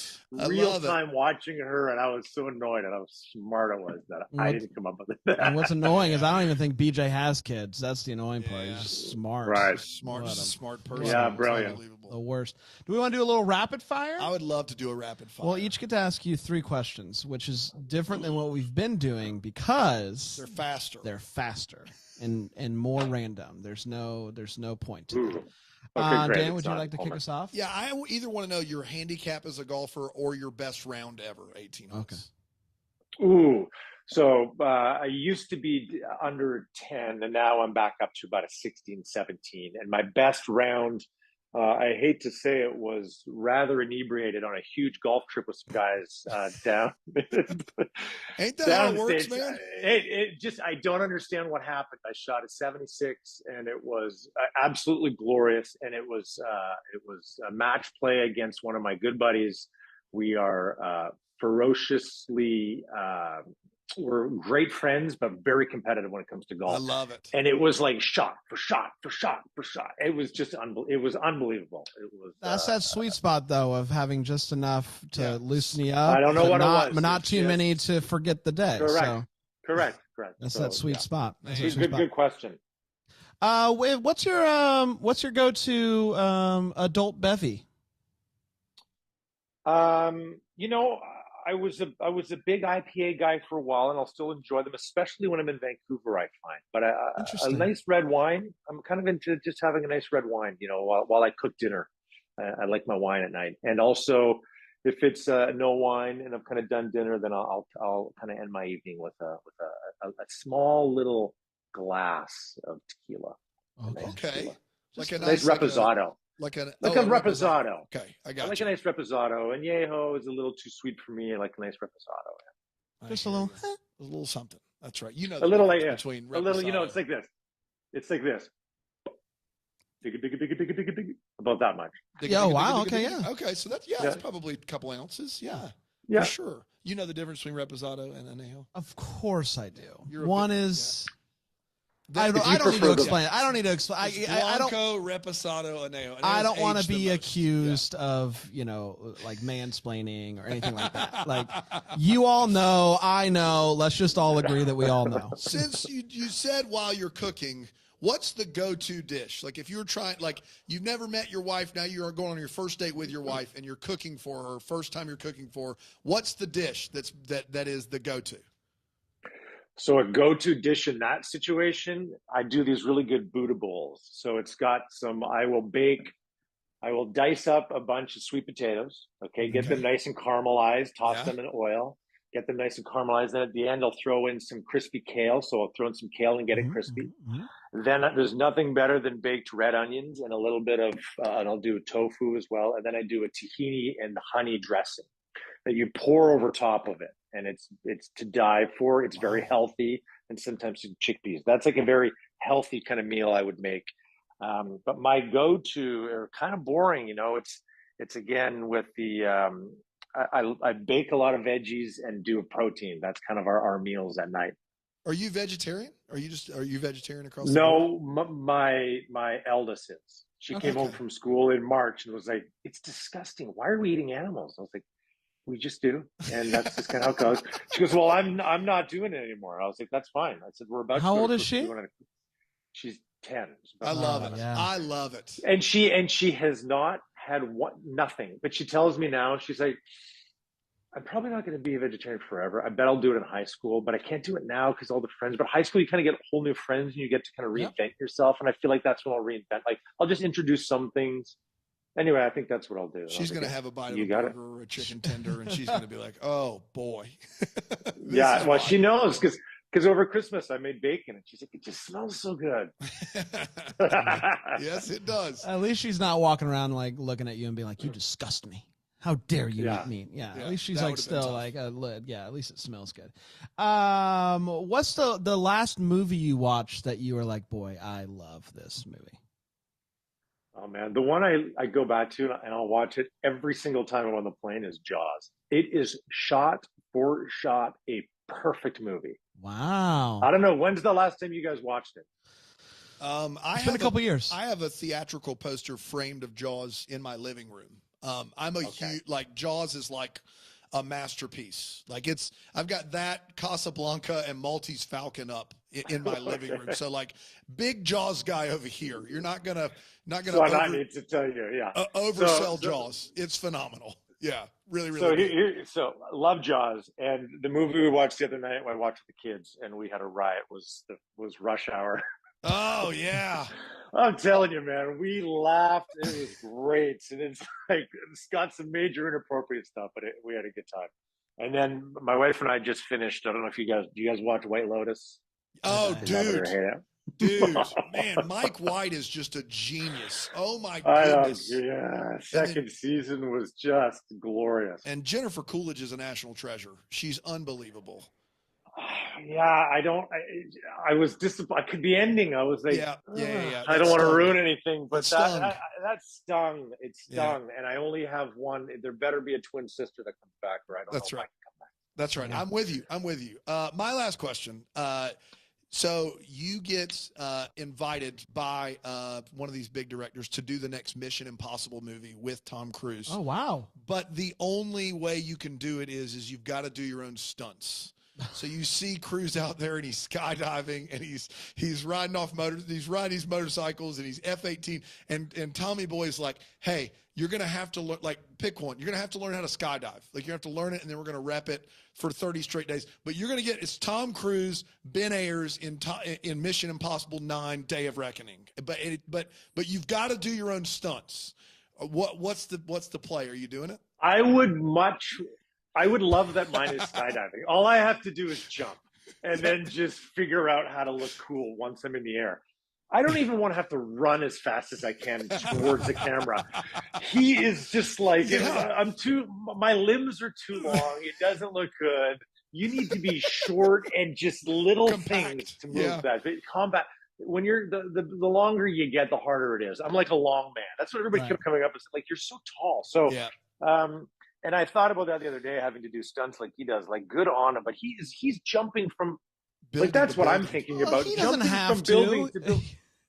Speaker 12: real time watching her, and I was so annoyed at how smart it was that I didn't come up with it.
Speaker 9: And what's annoying is I don't even think BJ has kids. That's the annoying part. He's just smart.
Speaker 12: Right.
Speaker 3: Smart person.
Speaker 12: Yeah, brilliant.
Speaker 9: The worst. Do we want to do a little rapid fire?
Speaker 3: I would love to do a rapid fire.
Speaker 9: We'll each get to ask you 3 questions, which is different than what we've been doing because
Speaker 3: they're faster.
Speaker 9: They're faster and more random. There's no point to it.
Speaker 12: Okay, great.
Speaker 9: Dan, would you like to kick us off?
Speaker 3: Yeah, I either want to know your handicap as a golfer or your best round ever, 18 holes.
Speaker 12: Okay. Ooh. So I used to be under 10, and now I'm back up to about a 16, 17. And my best round, I hate to say it, was rather inebriated on a huge golf trip with some guys down.
Speaker 3: Ain't that how it works, man?
Speaker 12: It just, I don't understand what happened. I shot a 76, and it was absolutely glorious. And it was a match play against one of my good buddies. We are ferociously. We're great friends, but very competitive when it comes to golf.
Speaker 3: I love it.
Speaker 12: And it was like shot for shot for shot for shot. It was just it was unbelievable. It was.
Speaker 9: That's that sweet spot though of having just enough to loosen you up.
Speaker 12: I don't know what it was.
Speaker 9: But not too many to forget the day.
Speaker 12: Correct.
Speaker 9: So
Speaker 12: Correct.
Speaker 9: that's that sweet spot. That's that sweet spot.
Speaker 12: Good question.
Speaker 9: What's your go-to adult bevy?
Speaker 12: I was a big IPA guy for a while, and I'll still enjoy them, especially when I'm in Vancouver. I find, but a nice red wine. I'm kind of into just having a nice red wine. While I cook dinner, I like my wine at night. And also, if it's no wine and I've kind of done dinner, then I'll kind of end my evening with a small little glass of tequila.
Speaker 3: Okay.
Speaker 12: Tequila.
Speaker 3: Like a
Speaker 12: nice reposado. Like a reposado.
Speaker 3: Okay, I got
Speaker 12: I like a nice reposado. And Añejo is a little too sweet for me. I like a nice reposado.
Speaker 9: Just
Speaker 3: a little something. That's right.
Speaker 12: A little like
Speaker 3: between
Speaker 12: a little. It's like this. It's like this. Big. About that much.
Speaker 9: Wow. Okay. Yeah.
Speaker 3: Okay. So that's probably a couple ounces. Yeah.
Speaker 12: Yeah.
Speaker 3: For sure. You know the difference between reposado and añejo?
Speaker 9: Of course I do.
Speaker 3: One
Speaker 9: is. I don't need to explain it. I don't need to explain. I don't.
Speaker 3: Blanco, reposado, añejo.
Speaker 9: I don't want to be accused of, like mansplaining or anything like that. Like, you all know, I know. Let's just all agree that we all know.
Speaker 3: Since you said while you're cooking, what's the go-to dish? Like, if you're trying, like, you've never met your wife, now you're going on your first date with your wife, and you're cooking for her, first time you're cooking for her. What's the dish that is the go-to?
Speaker 12: So a go-to dish in that situation, I do these really good Buddha bowls. So it's got I will dice up a bunch of sweet potatoes. Okay. Get them nice and caramelized, toss them in oil, get them nice and caramelized. Then at the end, I'll throw in some crispy kale. So I'll throw in some kale and get it crispy. Then there's nothing better than baked red onions and a little bit of, and I'll do tofu as well. And then I do a tahini and honey dressing that you pour over top of it. And it's to die for. It's very healthy, and sometimes some chickpeas. That's like a very healthy kind of meal I would make. But my go-to are kind of boring. It's again with the I bake a lot of veggies and do a protein. That's kind of our meals at night.
Speaker 3: Are you vegetarian? Are you vegetarian across the board?
Speaker 12: No, my eldest is. She came home from school in March and was like, "It's disgusting. Why are we eating animals?" I was like, "We just do," and that's just kind of how it goes. She goes, "Well, I'm not doing it anymore." I was like, "That's fine." I said, "We're about."
Speaker 9: How old is she?
Speaker 12: She's 10.
Speaker 3: I love it.
Speaker 9: Yeah.
Speaker 3: I love it.
Speaker 12: And she has not had nothing, but she tells me now. She's like, "I'm probably not going to be a vegetarian forever. I bet I'll do it in high school, but I can't do it now because all the friends. But high school, you kind of get whole new friends, and you get to kind of reinvent yourself. And I feel like that's when I'll reinvent. Like I'll just introduce some things." Anyway, I think that's what I'll do.
Speaker 3: She's going to have a bite of a burger or a chicken tender, and she's going to be like, "Oh boy."
Speaker 12: Well, she knows because over Christmas I made bacon, and she's like, "It just smells so good."
Speaker 3: Yes, it does.
Speaker 9: At least she's not walking around like looking at you and being like, "You disgust me. How dare you eat meat?" Yeah, at least she's like still like a lid. Yeah, at least it smells good. What's the last movie you watched that you were like, "Boy, I love this movie"?
Speaker 12: Oh man, the one I go back to and I'll watch it every single time I'm on the plane is Jaws. It is shot for shot a perfect movie.
Speaker 9: Wow.
Speaker 12: I don't know, when's the last time you guys watched it?
Speaker 9: It's been a couple years.
Speaker 3: I have a theatrical poster framed of Jaws in my living room. I'm a huge, like, Jaws is like a masterpiece. Like I've got that, Casablanca, and Maltese Falcon up in my living room. So like, big Jaws guy over here. You're not gonna
Speaker 12: So I need to tell you,
Speaker 3: oversell Jaws. It's phenomenal. Yeah, really,
Speaker 12: really. So love Jaws, and the movie we watched the other night, I watched with the kids, and we had a riot. Was Rush Hour.
Speaker 3: Oh yeah.
Speaker 12: I'm telling you, man, we laughed. It was great. And it's got some major inappropriate stuff, but we had a good time. And then my wife and I just finished. I don't know if do you guys watch White Lotus?
Speaker 3: Oh, dude, man, Mike White is just a genius. Oh my goodness.
Speaker 12: Yeah. Second season was just glorious.
Speaker 3: And Jennifer Coolidge is a national treasure. She's unbelievable.
Speaker 12: Yeah, I was disappointed. The ending, I was like,
Speaker 3: Yeah.
Speaker 12: I don't want to ruin anything, but
Speaker 3: That
Speaker 12: stung. It stung, and I only have one. There better be a twin sister that comes back, or I don't know if I can come back.
Speaker 3: That's right. I'm with you. My last question. So you get invited by one of these big directors to do the next Mission Impossible movie with Tom Cruise.
Speaker 9: Oh, wow.
Speaker 3: But the only way you can do it is you've got to do your own stunts. So you see Cruise out there and he's skydiving and he's riding he's riding these motorcycles and he's F-18 and Tommy Boy's like, hey, you're going to have to learn, like, pick one. You're going to have to learn how to skydive. Like, you have to learn it, and then we're going to rep it for 30 straight days. But you're going to it's Tom Cruise, Ben Ayers in Mission Impossible 9: Day of Reckoning. But you've got to do your own stunts. What's the play? Are you doing it?
Speaker 12: I would love that mine is skydiving. All I have to do is jump and then just figure out how to look cool once I'm in the air. I don't even want to have to run as fast as I can towards the camera. He is just like, my limbs are too long. It doesn't look good. You need to be short and just little things to move that. But combat, when you're the longer you get, the harder it is. I'm like a long man. That's what everybody kept coming up and said, like, you're so tall. So, and I thought about that the other day, having to do stunts like he does. Like, good on him, but he's jumping from building, like, that's what I'm thinking about.
Speaker 9: He doesn't have
Speaker 12: building to building.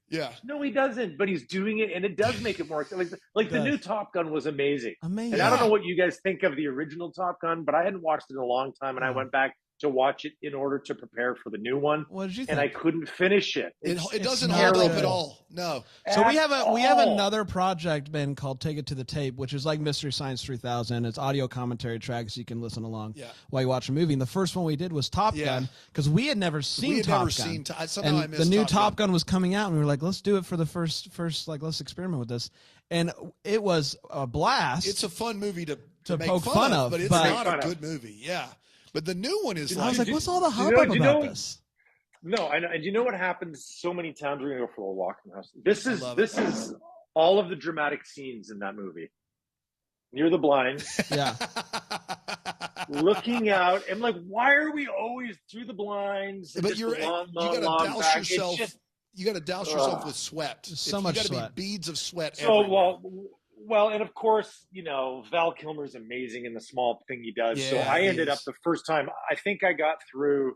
Speaker 3: Yeah.
Speaker 12: No, he doesn't, but he's doing it, and it does make it more like the new Top Gun was amazing.
Speaker 9: Amazing.
Speaker 12: And I don't know what you guys think of the original Top Gun, but I hadn't watched it in a long time, and I went back to watch it in order to prepare for the new one.
Speaker 9: What did you think?
Speaker 12: And I couldn't finish it.
Speaker 3: It doesn't hold up at all. No.
Speaker 9: So we have another project, Ben, called Take It to the Tape, which is like Mystery Science 3000. It's audio commentary tracks so you can listen along while you watch a movie. And the first one we did was Top Gun because we had never seen Top Gun. And the new Top Gun was coming out, and we were like, let's do it for the first like, let's experiment with this. And it was a blast.
Speaker 3: It's a fun movie to make
Speaker 9: poke fun of,
Speaker 3: but it's not a good movie. Yeah. But the new one is
Speaker 9: I was like, what's all the hubbub about this?
Speaker 12: No, I know. And you know what happens so many times when you go for a walk in the house? This is all of the dramatic scenes in that movie. Near the blinds.
Speaker 9: Yeah.
Speaker 12: Looking out. I'm like, why are we always through the blinds?
Speaker 3: But you gotta douse yourself. You got to douse yourself with sweat.
Speaker 12: So
Speaker 3: much
Speaker 12: sweat.
Speaker 3: You got to be beads of sweat.
Speaker 12: So, well, and of course, Val Kilmer's amazing in the small thing he does.
Speaker 3: Yeah,
Speaker 12: so I ended up the first time, I think I got through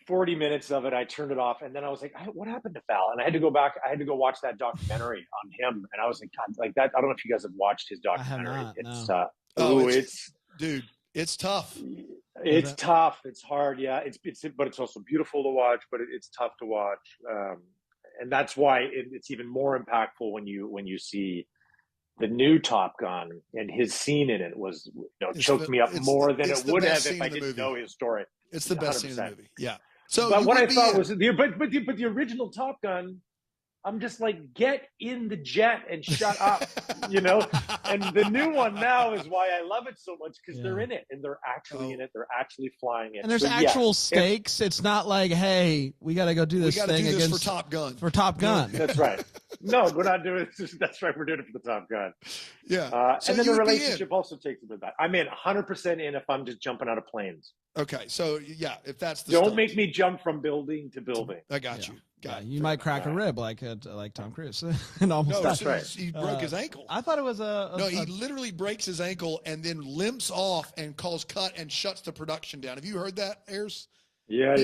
Speaker 12: 40 minutes of it. I turned it off, and then I was like, what happened to Val? And I had to go back. I had to go watch that documentary on him. And I was like, God, like that. I don't know if you guys have watched his documentary.
Speaker 9: I have
Speaker 12: not,
Speaker 3: it's dude, it's tough.
Speaker 12: It's tough. It's hard. Yeah. But it's also beautiful to watch, but it's tough to watch. And that's why it's even more impactful when you see the new Top Gun, and his scene in it was choked me up more than it would have if I didn't know his story.
Speaker 3: It's the best 100%. Scene in the movie. Yeah. So,
Speaker 12: but what I thought was the original Top Gun, I'm just like, get in the jet and shut up, And the new one now is why I love it so much, because they're in it, and they're actually in it. They're actually flying it.
Speaker 9: And there's actual stakes. It's not like, hey, we got to go do this thing against
Speaker 3: for Top Gun.
Speaker 9: For Top Gun.
Speaker 12: That's right. No, we're not doing it. That's right. We're doing it for the Top Gun.
Speaker 3: Yeah.
Speaker 12: And then the relationship also takes a bit of that. I'm in 100% in if I'm just jumping out of planes.
Speaker 3: Okay. So, yeah, if that's the
Speaker 12: Don't make me jump from building to building.
Speaker 3: I got you.
Speaker 9: You might crack a rib like Tom Cruise. And almost
Speaker 12: that's right.
Speaker 3: He broke his ankle.
Speaker 9: I thought it was
Speaker 3: he literally breaks his ankle and then limps off and calls cut and shuts the production down. Have you heard that, Ayers?
Speaker 12: Yeah,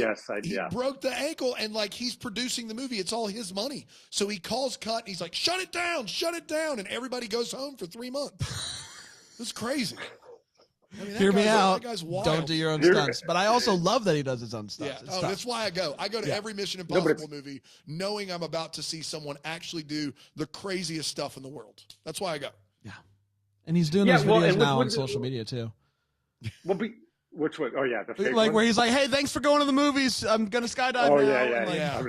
Speaker 3: He broke the ankle, and like, he's producing the movie. It's all his money. So he calls cut and he's like, shut it down. And everybody goes home for 3 months. It's crazy. I mean,
Speaker 9: Hear me out.
Speaker 3: That guy's wild.
Speaker 9: Don't do your own stunts. But I also love that he does his own stunts.
Speaker 3: Yeah. That's why I go. I go to every Mission Impossible movie knowing I'm about to see someone actually do the craziest stuff in the world. That's why I go.
Speaker 9: Yeah. And he's doing those videos now on social media too.
Speaker 12: Which one? Oh, yeah. The fake
Speaker 9: like
Speaker 12: one?
Speaker 9: Where he's like, hey, thanks for going to the movies. I'm going to skydive now.
Speaker 12: Yeah.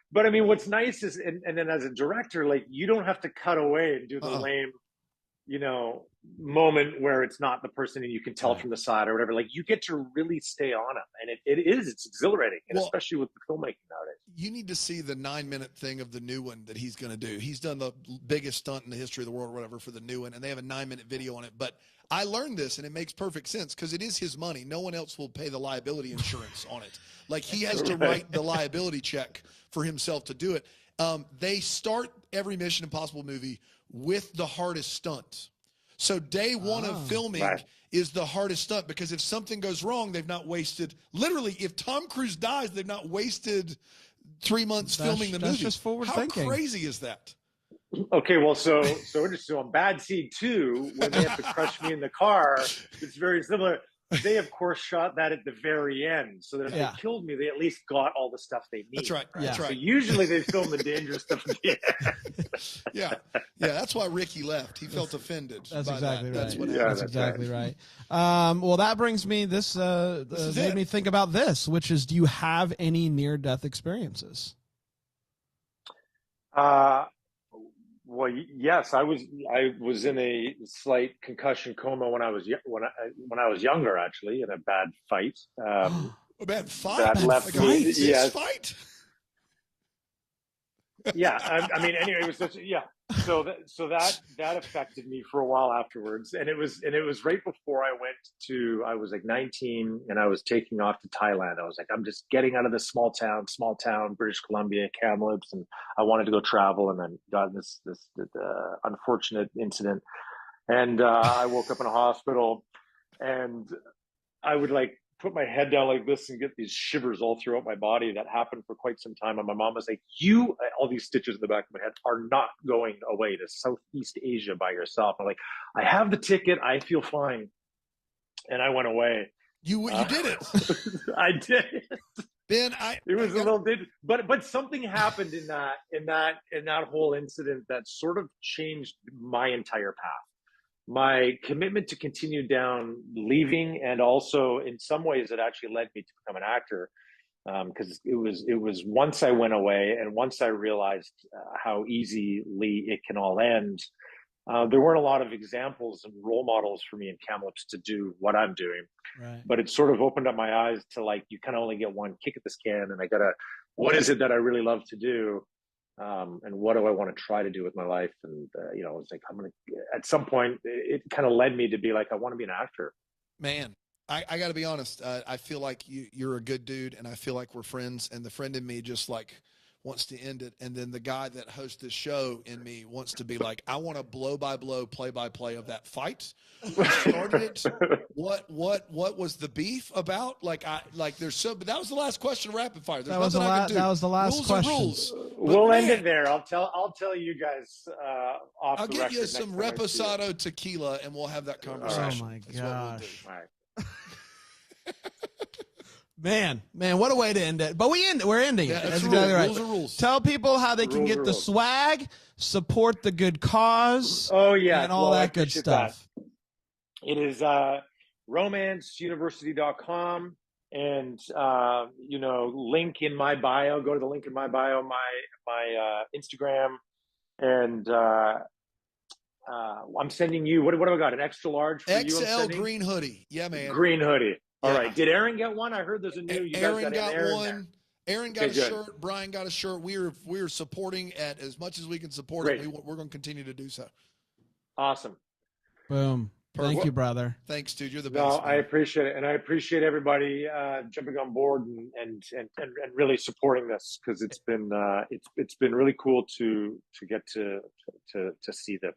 Speaker 12: But I mean, what's nice is, and then as a director, like, you don't have to cut away and do the lame, moment where it's not the person and you can tell from the side or whatever. Like, you get to really stay on them, and it's exhilarating, and especially with the filmmaking nowadays.
Speaker 3: You need to see the 9-minute thing of the new one that he's going to do. He's done the biggest stunt in the history of the world or whatever for the new one, and they have a 9-minute video on it. But I learned this, and it makes perfect sense because it is his money. No one else will pay the liability insurance on it. Like, he has to write the liability check for himself to do it. They start every Mission Impossible movie with the hardest stunt. So day one of filming is the hardest stunt, because if something goes wrong, they've not wasted, literally, if Tom Cruise dies, they've not wasted 3 months filming the movie.
Speaker 9: That's just forward thinking.
Speaker 3: How crazy is that?
Speaker 12: Okay, well, so on Bad Seed 2, when they have to crush me in the car, it's very similar. They, of course, shot that at the very end, so that if they killed me, they at least got all the stuff they need.
Speaker 3: That's right. That's right.
Speaker 12: So usually they film the dangerous stuff at the end.
Speaker 3: Yeah. That's why Ricky left. He felt offended.
Speaker 9: That's
Speaker 3: by
Speaker 9: exactly
Speaker 3: that.
Speaker 9: right.
Speaker 3: That's what
Speaker 9: That's exactly right. Well, that brings me this made me think about this, which is, do you have any near-death experiences?
Speaker 12: Well, yes, I was in a slight concussion coma when I was younger, actually, in a bad fight.
Speaker 3: A bad fight?
Speaker 12: That left me. Yes.
Speaker 3: Fight?
Speaker 12: Yeah, I mean, anyway, it was such. Yeah, so that affected me for a while afterwards, and it was right before I was like 19, and I was taking off to Thailand. I was like, I'm just getting out of this small town, British Columbia, Kamloops, and I wanted to go travel, and then got this unfortunate incident, and I woke up in a hospital, and I would like put my head down like this and get these shivers all throughout my body. That happened for quite some time. And my mom was like, all these stitches in the back of my head, are not going away to Southeast Asia by yourself. I'm like, I have the ticket. I feel fine. And I went away.
Speaker 3: You did it.
Speaker 12: I did.
Speaker 3: Ben,
Speaker 12: it was a little bit, but something happened in that whole incident that sort of changed my entire path. My commitment to continue down leaving, and also in some ways it actually led me to become an actor, because it was once I went away and once I realized how easily it can all end, there weren't a lot of examples and role models for me in Kamloops to do what I'm doing.
Speaker 9: Right.
Speaker 12: But it sort of opened up my eyes to, like, you kind of only get one kick at this can, and what is it that I really love to do? And what do I want to try to do with my life? And, it's like, at some point, it kind of led me to be like, I want to be an actor.
Speaker 3: Man, I got to be honest. I feel like you're a good dude, and I feel like we're friends, and the friend in me just like wants to end it. And then the guy that hosts this show in me wants to be like, I want a blow-by-blow, play-by-play of that fight. Who started it? What was the beef about? But that was the last question of rapid fire. That was the last
Speaker 9: question.
Speaker 3: Rules.
Speaker 12: We'll end it there. I'll tell you guys off.
Speaker 3: I'll
Speaker 12: the
Speaker 3: get
Speaker 12: record
Speaker 3: you some
Speaker 12: next time
Speaker 3: Reposado tequila, and we'll have that conversation.
Speaker 9: Oh my
Speaker 3: That's what we'll do.
Speaker 9: gosh.
Speaker 12: All right.
Speaker 9: Man, what a way to end it. But we're ending it.
Speaker 3: Yeah,
Speaker 9: That's exactly right.
Speaker 3: Rules are rules.
Speaker 9: Tell people how they can get the swag, support the good cause.
Speaker 12: Oh, yeah.
Speaker 9: And all that good stuff.
Speaker 12: It is romanceuniversity.com, and link in my bio. Go to the link in my bio, my Instagram, and I'm sending you what have I got? An extra large for you?
Speaker 3: XL green hoodie. Yeah, man.
Speaker 12: Green hoodie. All right. Did Aaron get one? I heard there's a new.
Speaker 3: Aaron got one. Aaron got a shirt. Brian got a shirt. We're supporting at as much as we can support it. We're going to continue to do so.
Speaker 12: Awesome.
Speaker 9: Boom. Thank you, brother.
Speaker 3: Thanks, dude. You're the best.
Speaker 12: No, I appreciate it, and I appreciate everybody jumping on board and really supporting this, because it's been really cool to get to see the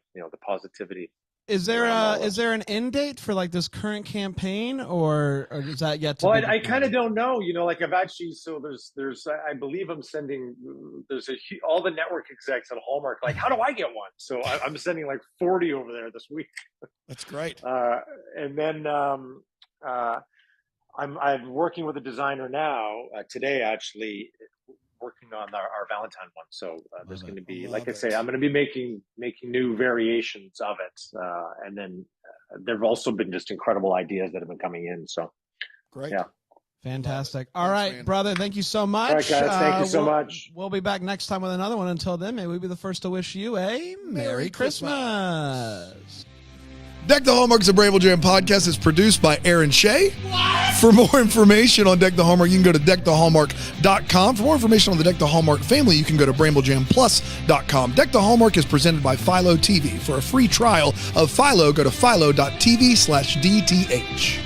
Speaker 12: positivity.
Speaker 9: Is there an end date for like this current campaign, or is that yet to?
Speaker 12: Well, I kind of don't know. I've actually there's I believe I'm sending all the network execs at Hallmark. Like, how do I get one? So I'm sending like 40 over there this week.
Speaker 3: That's great.
Speaker 12: And then I'm working with a designer now today, actually, working on our Valentine one. So there's going to be, like I say, I'm going to be making new variations of it. And then there have also been just incredible ideas that have been coming in. So
Speaker 3: great.
Speaker 12: Yeah.
Speaker 9: Fantastic. All right, man. Brother. Thank you so much.
Speaker 12: All right, guys. Thank you so much.
Speaker 9: We'll be back next time with another one. Until then, may we be the first to wish you a Merry Christmas.
Speaker 3: Deck the Hallmark is a Bramble Jam podcast. It's produced by Aaron Shea. For more information on Deck the Hallmark, you can go to deckthehallmark.com. For more information on the Deck the Hallmark family, you can go to bramblejamplus.com. Deck the Hallmark is presented by Philo TV. For a free trial of Philo, go to philo.tv/DTH.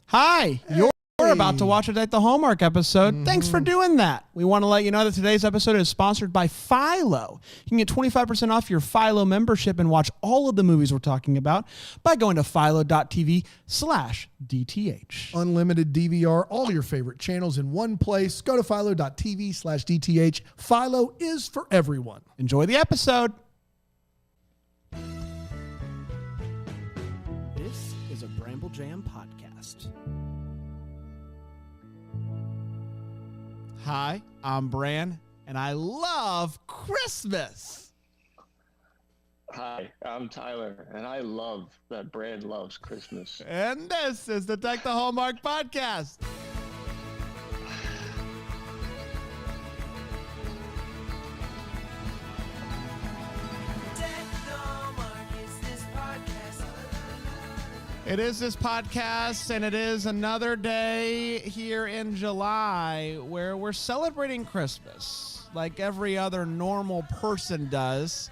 Speaker 9: Hi, you're about to watch a Deck the Hallmark episode. Thanks for doing that. We want to let you know that today's episode is sponsored by Philo. You can get 25% off your Philo membership and watch all of the movies we're talking about by going to philo.tv/DTH.
Speaker 8: Unlimited DVR, all your favorite channels in one place. Go to philo.tv/DTH. Philo is for everyone.
Speaker 9: Enjoy the episode. This is a Bramble Jam podcast. Hi, I'm Bran, and I love Christmas.
Speaker 7: Hi, I'm Tyler, and I love that Bran loves Christmas.
Speaker 9: And this is the Deck the Hallmark Podcast. It is this podcast, and it is another day here in July where we're celebrating Christmas like every other normal person does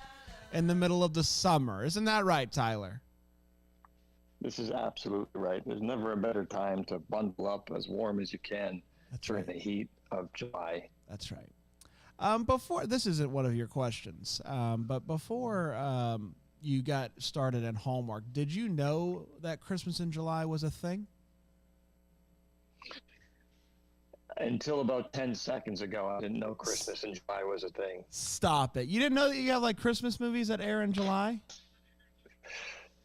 Speaker 9: in the middle of the summer. Isn't that right, Tyler?
Speaker 7: This is absolutely right. There's never a better time to bundle up as warm as you can during the heat of July.
Speaker 9: That's right. Before, this isn't one of your questions, but before you got started in Hallmark, did you know that Christmas in July was a thing?
Speaker 7: Until about 10 seconds ago, I didn't know Christmas in July was a thing.
Speaker 9: Stop it. You didn't know that you have like Christmas movies that air in July?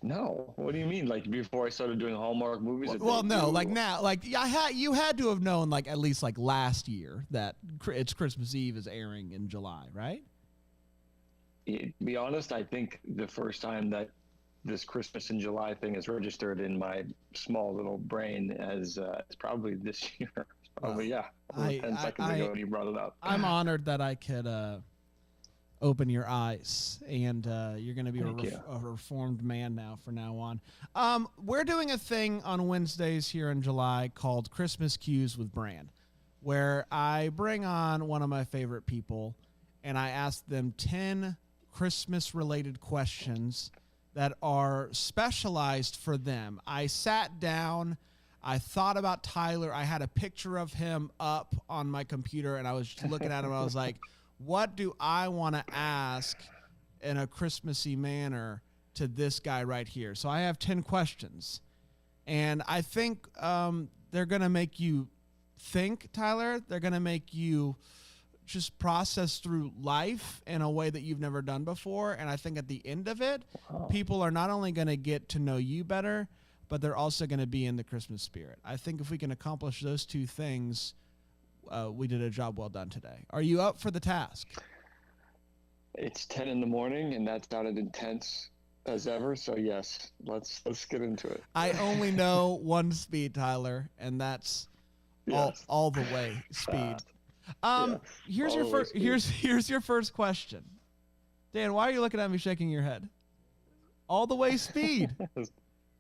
Speaker 7: No. What do you mean? Like before I started doing Hallmark movies?
Speaker 9: Well, no, like now, like you had to have known like at least like last year that It's Christmas Eve is airing in July, right?
Speaker 7: To be honest, I think the first time that this Christmas in July thing is registered in my small little brain as it's probably this year. Probably, yeah. 10 seconds ago when you brought it up.
Speaker 9: I'm honored that I could open your eyes, and you're going to be a reformed man now from now on. We're doing a thing on Wednesdays here in July called Christmas Cues with Bran, where I bring on one of my favorite people, and I ask them 10 Christmas-related questions that are specialized for them. I sat down, I thought about Tyler, I had a picture of him up on my computer, and I was looking at him, I was like, what do I want to ask in a Christmassy manner to this guy right here? So I have 10 questions, and I think they're going to make you think, Tyler. They're going to make you just process through life in a way that you've never done before. And I think at the end of it, people are not only going to get to know you better, but they're also going to be in the Christmas spirit. I think if we can accomplish those two things, we did a job well done today. Are you up for the task?
Speaker 7: It's 10 in the morning, and that sounded intense as ever. So yes, let's get into it.
Speaker 9: I only know one speed, Tyler, and that's all the way speed. Here's your first question. Dan, why are you looking at me shaking your head? All the way speed.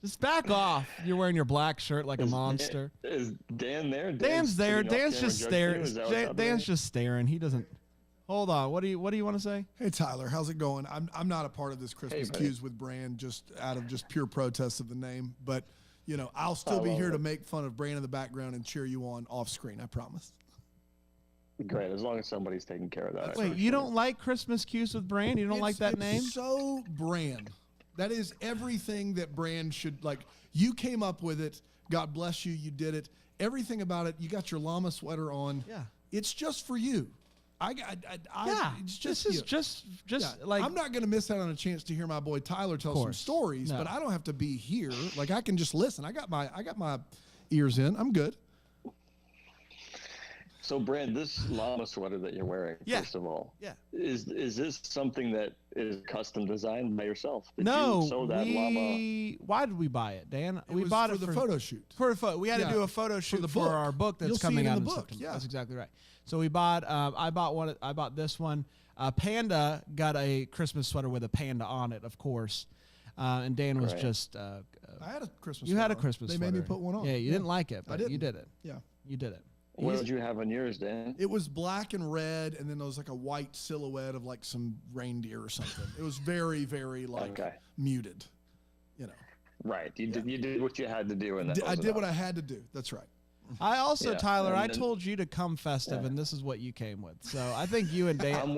Speaker 9: Just back off. You're wearing your black shirt like a monster.
Speaker 7: Is Dan there?
Speaker 9: Dan's there. Dan's just staring. Dan's just staring. He doesn't. Hold on. What do you want to say?
Speaker 8: Hey Tyler, how's it going? I'm not a part of this Christmas Cues with Bran just out of just pure protest of the name, but you know I'll still be here to make fun of Bran in the background and cheer you on off screen. I promise.
Speaker 7: Great, as long as somebody's taking care of that.
Speaker 9: Wait, you don't like Christmas Cues with Bran? You don't like that name?
Speaker 8: So Bran. That is everything that Bran should like. You came up with it. God bless you. You did it. Everything about it. You got your llama sweater on.
Speaker 9: Yeah.
Speaker 8: It's just for you. It's just
Speaker 9: this is just like
Speaker 8: I'm not going to miss out on a chance to hear my boy Tyler tell some stories, but I don't have to be here. Like I can just listen. I got my ears in. I'm good.
Speaker 14: So, Brand, this llama sweater that you're wearing, first of all, is this something that is custom designed by yourself? Did you sew that llama?
Speaker 9: Why did we buy it, Dan?
Speaker 8: We bought it for the photo shoot.
Speaker 9: For a photo, we had to do a photo shoot for our book that's coming out in
Speaker 8: September.
Speaker 9: Yeah, that's exactly right. So we bought. I bought this one. Panda got a Christmas sweater with a panda on it, of course. And Dan was just.
Speaker 8: I had a Christmas.
Speaker 9: You had a Christmas.
Speaker 8: They
Speaker 9: sweater.
Speaker 8: made me put one on.
Speaker 9: Yeah, you didn't like it, but you did it.
Speaker 8: Yeah,
Speaker 9: you did it.
Speaker 14: What did you have on yours, Dan?
Speaker 8: It was black and red, and then there was like a white silhouette of like some reindeer or something. It was very, very muted, you know.
Speaker 14: Right. You did what you had to do, and
Speaker 8: I did what I had to do. That's right.
Speaker 9: I also, Tyler, I told you to come festive, and this is what you came with. So I think you and Dan.
Speaker 14: I'm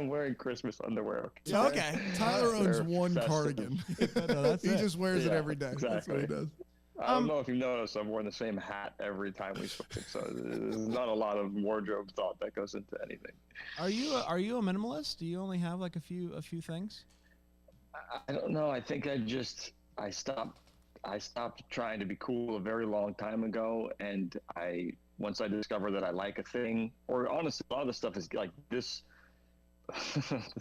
Speaker 14: wearing Christmas underwear.
Speaker 9: Okay.
Speaker 8: Tyler owns one cardigan. He just wears it every day.
Speaker 14: Exactly.
Speaker 8: That's what he does.
Speaker 14: I don't know if you noticed, I've worn the same hat every time we speak, so there's not a lot of wardrobe thought that goes into anything.
Speaker 9: Are you a minimalist? Do you only have like a few things?
Speaker 14: I don't know. I think I stopped trying to be cool a very long time ago, and once I discovered that I like a thing, or honestly, a lot of the stuff is like this.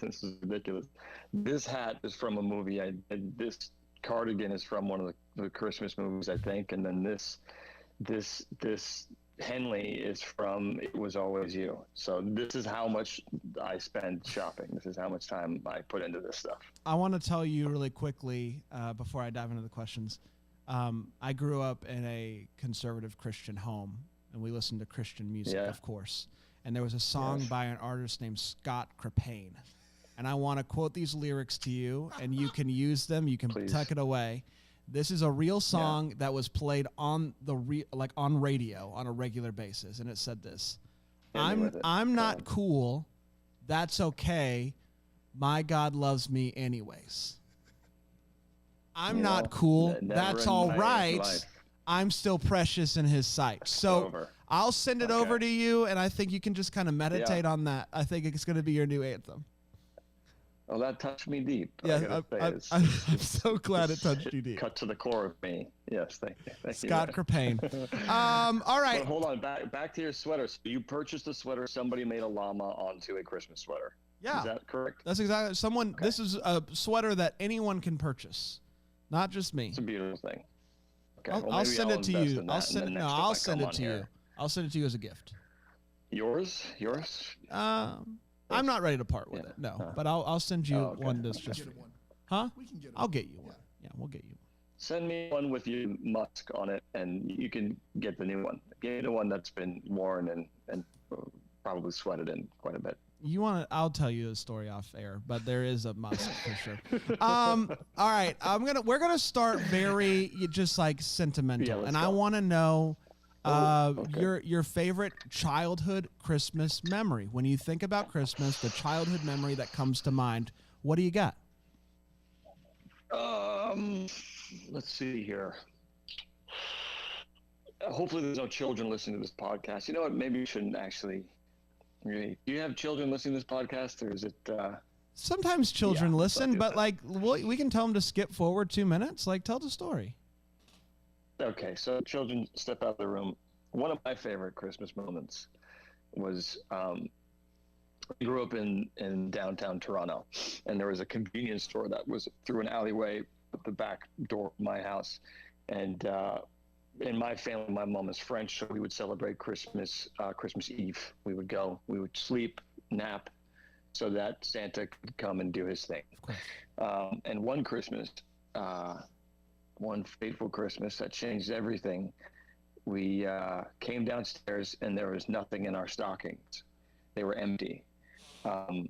Speaker 14: This is ridiculous. This hat is from a movie. This cardigan is from one of the Christmas movies, I think, and then this Henley is from It Was Always You. So this is how much I spend shopping. This is how much time I put into this stuff.
Speaker 9: I want to tell you really quickly before I dive into the questions. I grew up in a conservative Christian home, and we listened to Christian music, of course. And there was a song by an artist named Scott Crepane. And I want to quote these lyrics to you, and you can use them. You can tuck it away. This is a real song that was played on on radio on a regular basis, and it said this: "I'm not cool. That's okay. My God loves me anyways. I'm not cool. That's all right. I'm still precious in His sight." So I'll send it over to you, and I think you can just kind of meditate on that. I think it's going to be your new anthem.
Speaker 14: Oh, that touched me deep.
Speaker 9: Yeah, I'm so glad it touched you deep.
Speaker 14: Cut to the core of me. Yes, thank you.
Speaker 9: Scott Crepane. All right.
Speaker 14: But hold on, back to your sweater. So you purchased a sweater. Somebody made a llama onto a Christmas sweater.
Speaker 9: Yeah.
Speaker 14: Is that correct?
Speaker 9: That's exactly. This is a sweater that anyone can purchase, not just me.
Speaker 14: It's a beautiful thing. Okay.
Speaker 9: I'll send it to you. I'll send it to you. I'll send it to you as a gift.
Speaker 14: Yours?
Speaker 9: I'm not ready to part with it. No, but I'll send you one that's just for you. Huh?
Speaker 8: We can get
Speaker 9: I'll get you one. Yeah, we'll get you one.
Speaker 14: Send me one with your musk on it, and you can get the new one. Get the one that's been worn and probably sweated in quite a bit.
Speaker 9: You want to? I'll tell you a story off air, but there is a musk for sure. All right, we're gonna start very just like sentimental, and I want to know your favorite childhood Christmas memory. When you think about Christmas, the childhood memory that comes to mind, what do you got?
Speaker 14: Let's see here. Hopefully there's no children listening to this podcast. You know what? Maybe we shouldn't actually. Really. Do you have children listening to this podcast, or is it?
Speaker 9: Sometimes children listen, but like we can tell them to skip forward 2 minutes. Like, tell the story.
Speaker 14: Okay, so children step out of the room. One of my favorite Christmas moments was I grew up in downtown Toronto, and there was a convenience store that was through an alleyway at the back door of my house. And in my family, my mom is French, so we would celebrate Christmas Eve. We would sleep, nap, so that Santa could come and do his thing. And one Christmas, one fateful Christmas that changed everything, we came downstairs and there was nothing in our stockings. They were empty. And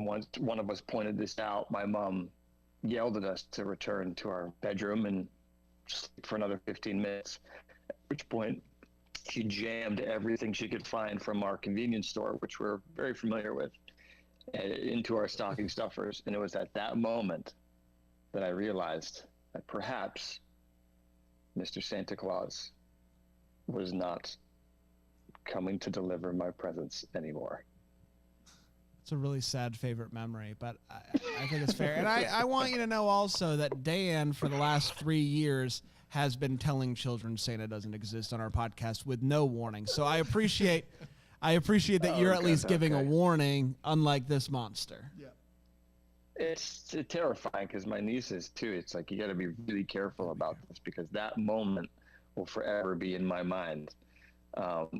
Speaker 14: once one of us pointed this out, my mom yelled at us to return to our bedroom and sleep for another 15 minutes, at which point she jammed everything she could find from our convenience store, which we're very familiar with, into our stocking stuffers. And it was at that moment that I realized that perhaps Mr. Santa Claus was not coming to deliver my presents anymore.
Speaker 9: It's a really sad favorite memory, but I think it's fair. And I want you to know also that Dan, for the last 3 years, has been telling children Santa doesn't exist on our podcast with no warning. So I appreciate that you're at least giving a warning, unlike this monster.
Speaker 8: Yeah.
Speaker 14: It's terrifying because my nieces too. It's like you got to be really careful about this because that moment will forever be in my mind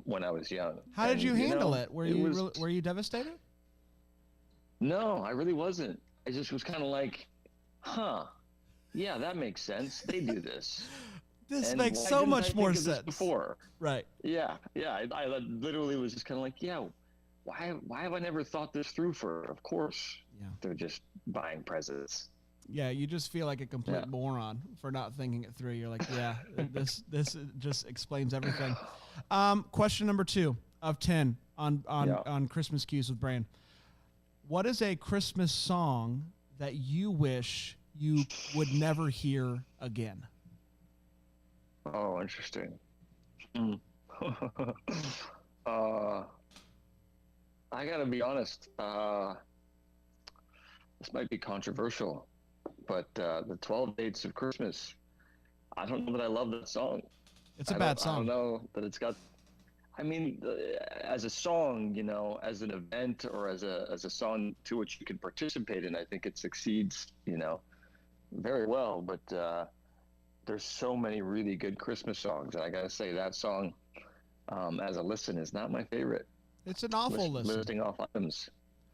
Speaker 14: when I was young.
Speaker 9: How did you handle it? Were you devastated?
Speaker 14: No, I really wasn't. I just was kind of like, huh. Yeah, that makes sense. They do this.
Speaker 9: This makes so much more sense.
Speaker 14: Before,
Speaker 9: right?
Speaker 14: Yeah. I literally was just kind of like, yeah. Why have I never thought this through? Of course, they're just buying presents.
Speaker 9: Yeah, you just feel like a complete moron for not thinking it through. You're like, yeah, this just explains everything. Question number 2 of 10 on Christmas cues with Brain. What is a Christmas song that you wish you would never hear again?
Speaker 14: Oh, interesting. I gotta be honest. This might be controversial, but the 12 Dates of Christmas. I don't know that I love that song.
Speaker 9: It's a bad song.
Speaker 14: I don't know that it's got. I mean, as a song, as an event or as a song to which you can participate in, I think it succeeds, very well. But there's so many really good Christmas songs, and I gotta say that song, as a listen, is not my favorite.
Speaker 9: It's an awful listen.
Speaker 14: Listing off items.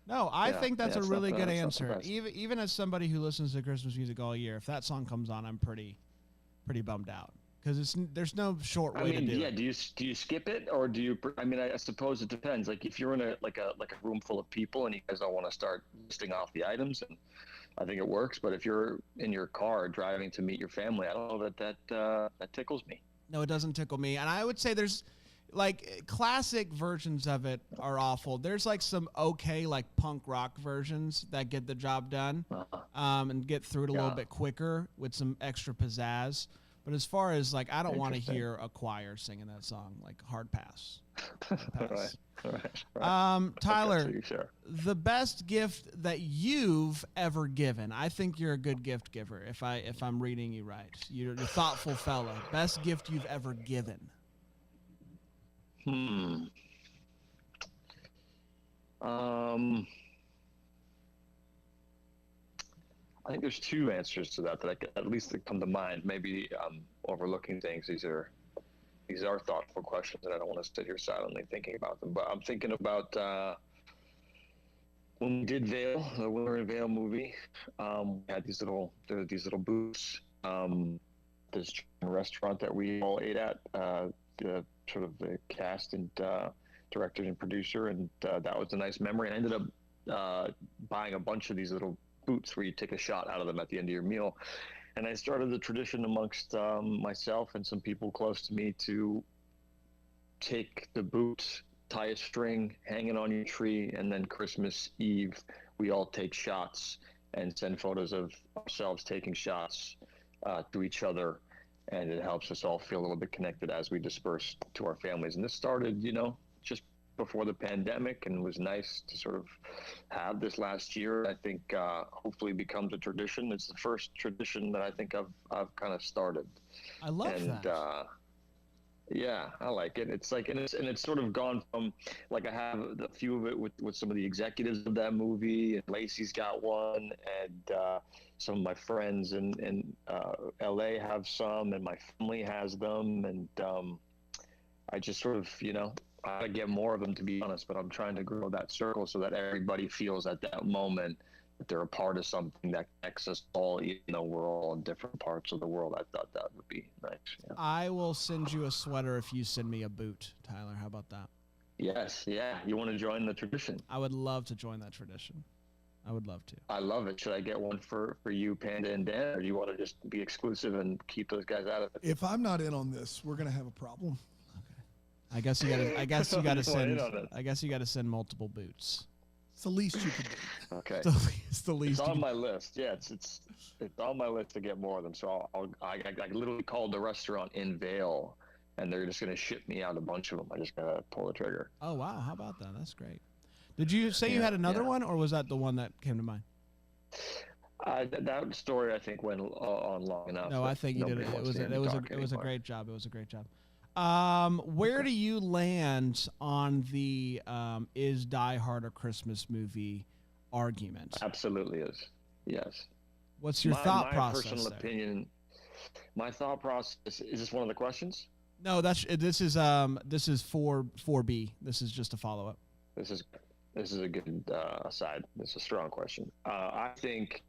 Speaker 9: No, I think that's a really good answer. Even as somebody who listens to Christmas music all year, if that song comes on, I'm pretty bummed out because there's no short way to do it.
Speaker 14: Do you skip it or do you? I mean, I suppose it depends. Like if you're in a room full of people and you guys don't want to start listing off the items, and I think it works. But if you're in your car driving to meet your family, I don't know that tickles me.
Speaker 9: No, it doesn't tickle me, and I would say there's. Like classic versions of it are awful. There's like some like punk rock versions that get the job done and get through it a little bit quicker with some extra pizzazz. But as far as like, I don't want to hear a choir singing that song. Like hard pass.
Speaker 14: Right.
Speaker 9: Tyler, the best gift that you've ever given. I think you're a good gift giver. If I'm reading you right, you're a thoughtful fella. Best gift you've ever given.
Speaker 14: I think there's 2 answers to that at least that come to mind. Maybe I'm overlooking things. These are thoughtful questions, and I don't want to sit here silently thinking about them. But I'm thinking about when we did Veil, the Winter in Veil movie. We had these little booths. This restaurant that we all ate at. The sort of the cast and director and producer, and that was a nice memory. And I ended up buying a bunch of these little boots where you take a shot out of them at the end of your meal. And I started the tradition amongst myself and some people close to me to take the boots, tie a string, hang it on your tree, and then Christmas Eve we all take shots and send photos of ourselves taking shots to each other. And it helps us all feel a little bit connected as we disperse to our families. And this started, just before the pandemic, and was nice to sort of have this last year. I think hopefully becomes a tradition. It's the first tradition that I think I've kind of started.
Speaker 9: I love that.
Speaker 14: Yeah, I like it. It's like, and it's sort of gone from like I have a few of it with some of the executives of that movie, and Lacey's got one, and some of my friends in LA have some, and my family has them, and I just sort of, I gotta get more of them, to be honest, but I'm trying to grow that circle so that everybody feels at that moment that they're a part of something that connects us all, even though we're all in different parts of the world. I thought that would be nice. Yeah.
Speaker 9: I will send you a sweater if you send me a boot, Tyler. How about that?
Speaker 14: Yes. Yeah. You want to join the tradition?
Speaker 9: I would love to join that tradition. I would love to.
Speaker 14: I love it. Should I get one for you, Panda and Dan, or do you want to just be exclusive and keep those guys out of it?
Speaker 8: If I'm not in on this, we're gonna have a problem.
Speaker 9: I guess you gotta send multiple boots.
Speaker 8: It's the least you could do.
Speaker 14: Okay.
Speaker 9: It's the least.
Speaker 14: It's on my list. Yeah, it's on my list to get more of them. So I literally called the restaurant in Vail, and they're just gonna ship me out a bunch of them. I just gotta pull the trigger.
Speaker 9: Oh wow, how about that? That's great. Did you say you had another one, or was that the one that came to mind?
Speaker 14: That story I think went on long enough.
Speaker 9: No, I think you did it. It was a great job. It was a great job. Where do you land on the is Die Hard a Christmas movie argument?
Speaker 14: Absolutely is. Yes.
Speaker 9: What's your thought process?
Speaker 14: My personal opinion. My thought process is this one of the questions?
Speaker 9: No, this is 4B. This is just a follow up.
Speaker 14: This is a good aside. This is a strong question. I think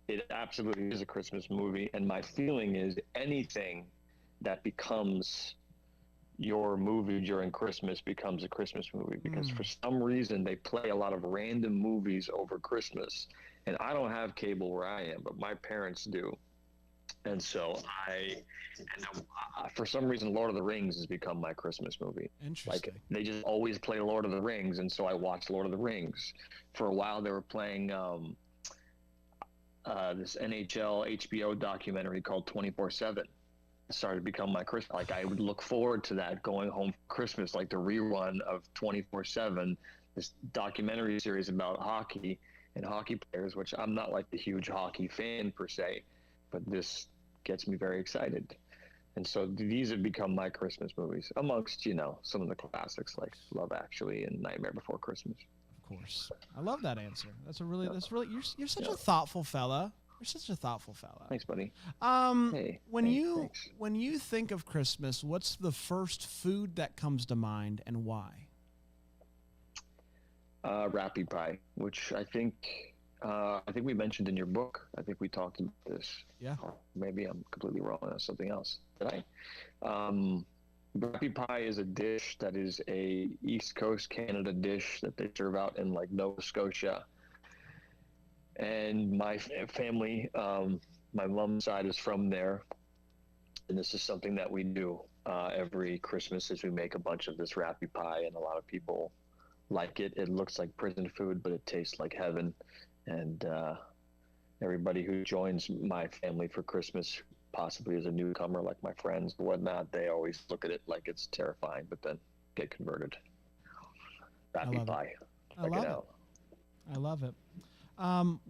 Speaker 14: it absolutely is a Christmas movie, and my feeling is anything that becomes your movie during Christmas becomes a Christmas movie, because for some reason they play a lot of random movies over Christmas, and I don't have cable where I am, but my parents do. And so for some reason, Lord of the Rings has become my Christmas movie.
Speaker 9: Interesting.
Speaker 14: Like, they just always play Lord of the Rings, and so I watched Lord of the Rings. For a while, they were playing this NHL HBO documentary called 24/7. It started to become my Christmas. Like, I would look forward to that going home for Christmas, like the rerun of 24/7, this documentary series about hockey and hockey players, which I'm not like the huge hockey fan per se, but this gets me very excited. And so these have become my Christmas movies, amongst, some of the classics like Love Actually and Nightmare Before Christmas.
Speaker 9: Of course. I love that answer. That's really you're such a thoughtful fella. You're such a thoughtful fella.
Speaker 14: Thanks, buddy.
Speaker 9: When you think of Christmas, what's the first food that comes to mind and why?
Speaker 14: Rappy pie, which I think we mentioned in your book. I think we talked about this.
Speaker 9: Yeah.
Speaker 14: Or maybe I'm completely wrong on something else. Did I? Rappy pie is a dish that is a East Coast Canada dish that they serve out in like Nova Scotia. And my family, my mom's side is from there. And this is something that we do every Christmas, is we make a bunch of this rappy pie, and a lot of people like it. It looks like prison food, but it tastes like heaven. And everybody who joins my family for Christmas, possibly as a newcomer, like my friends or whatnot, they always look at it like it's terrifying, but then get converted. Rappy pie.
Speaker 9: I love it.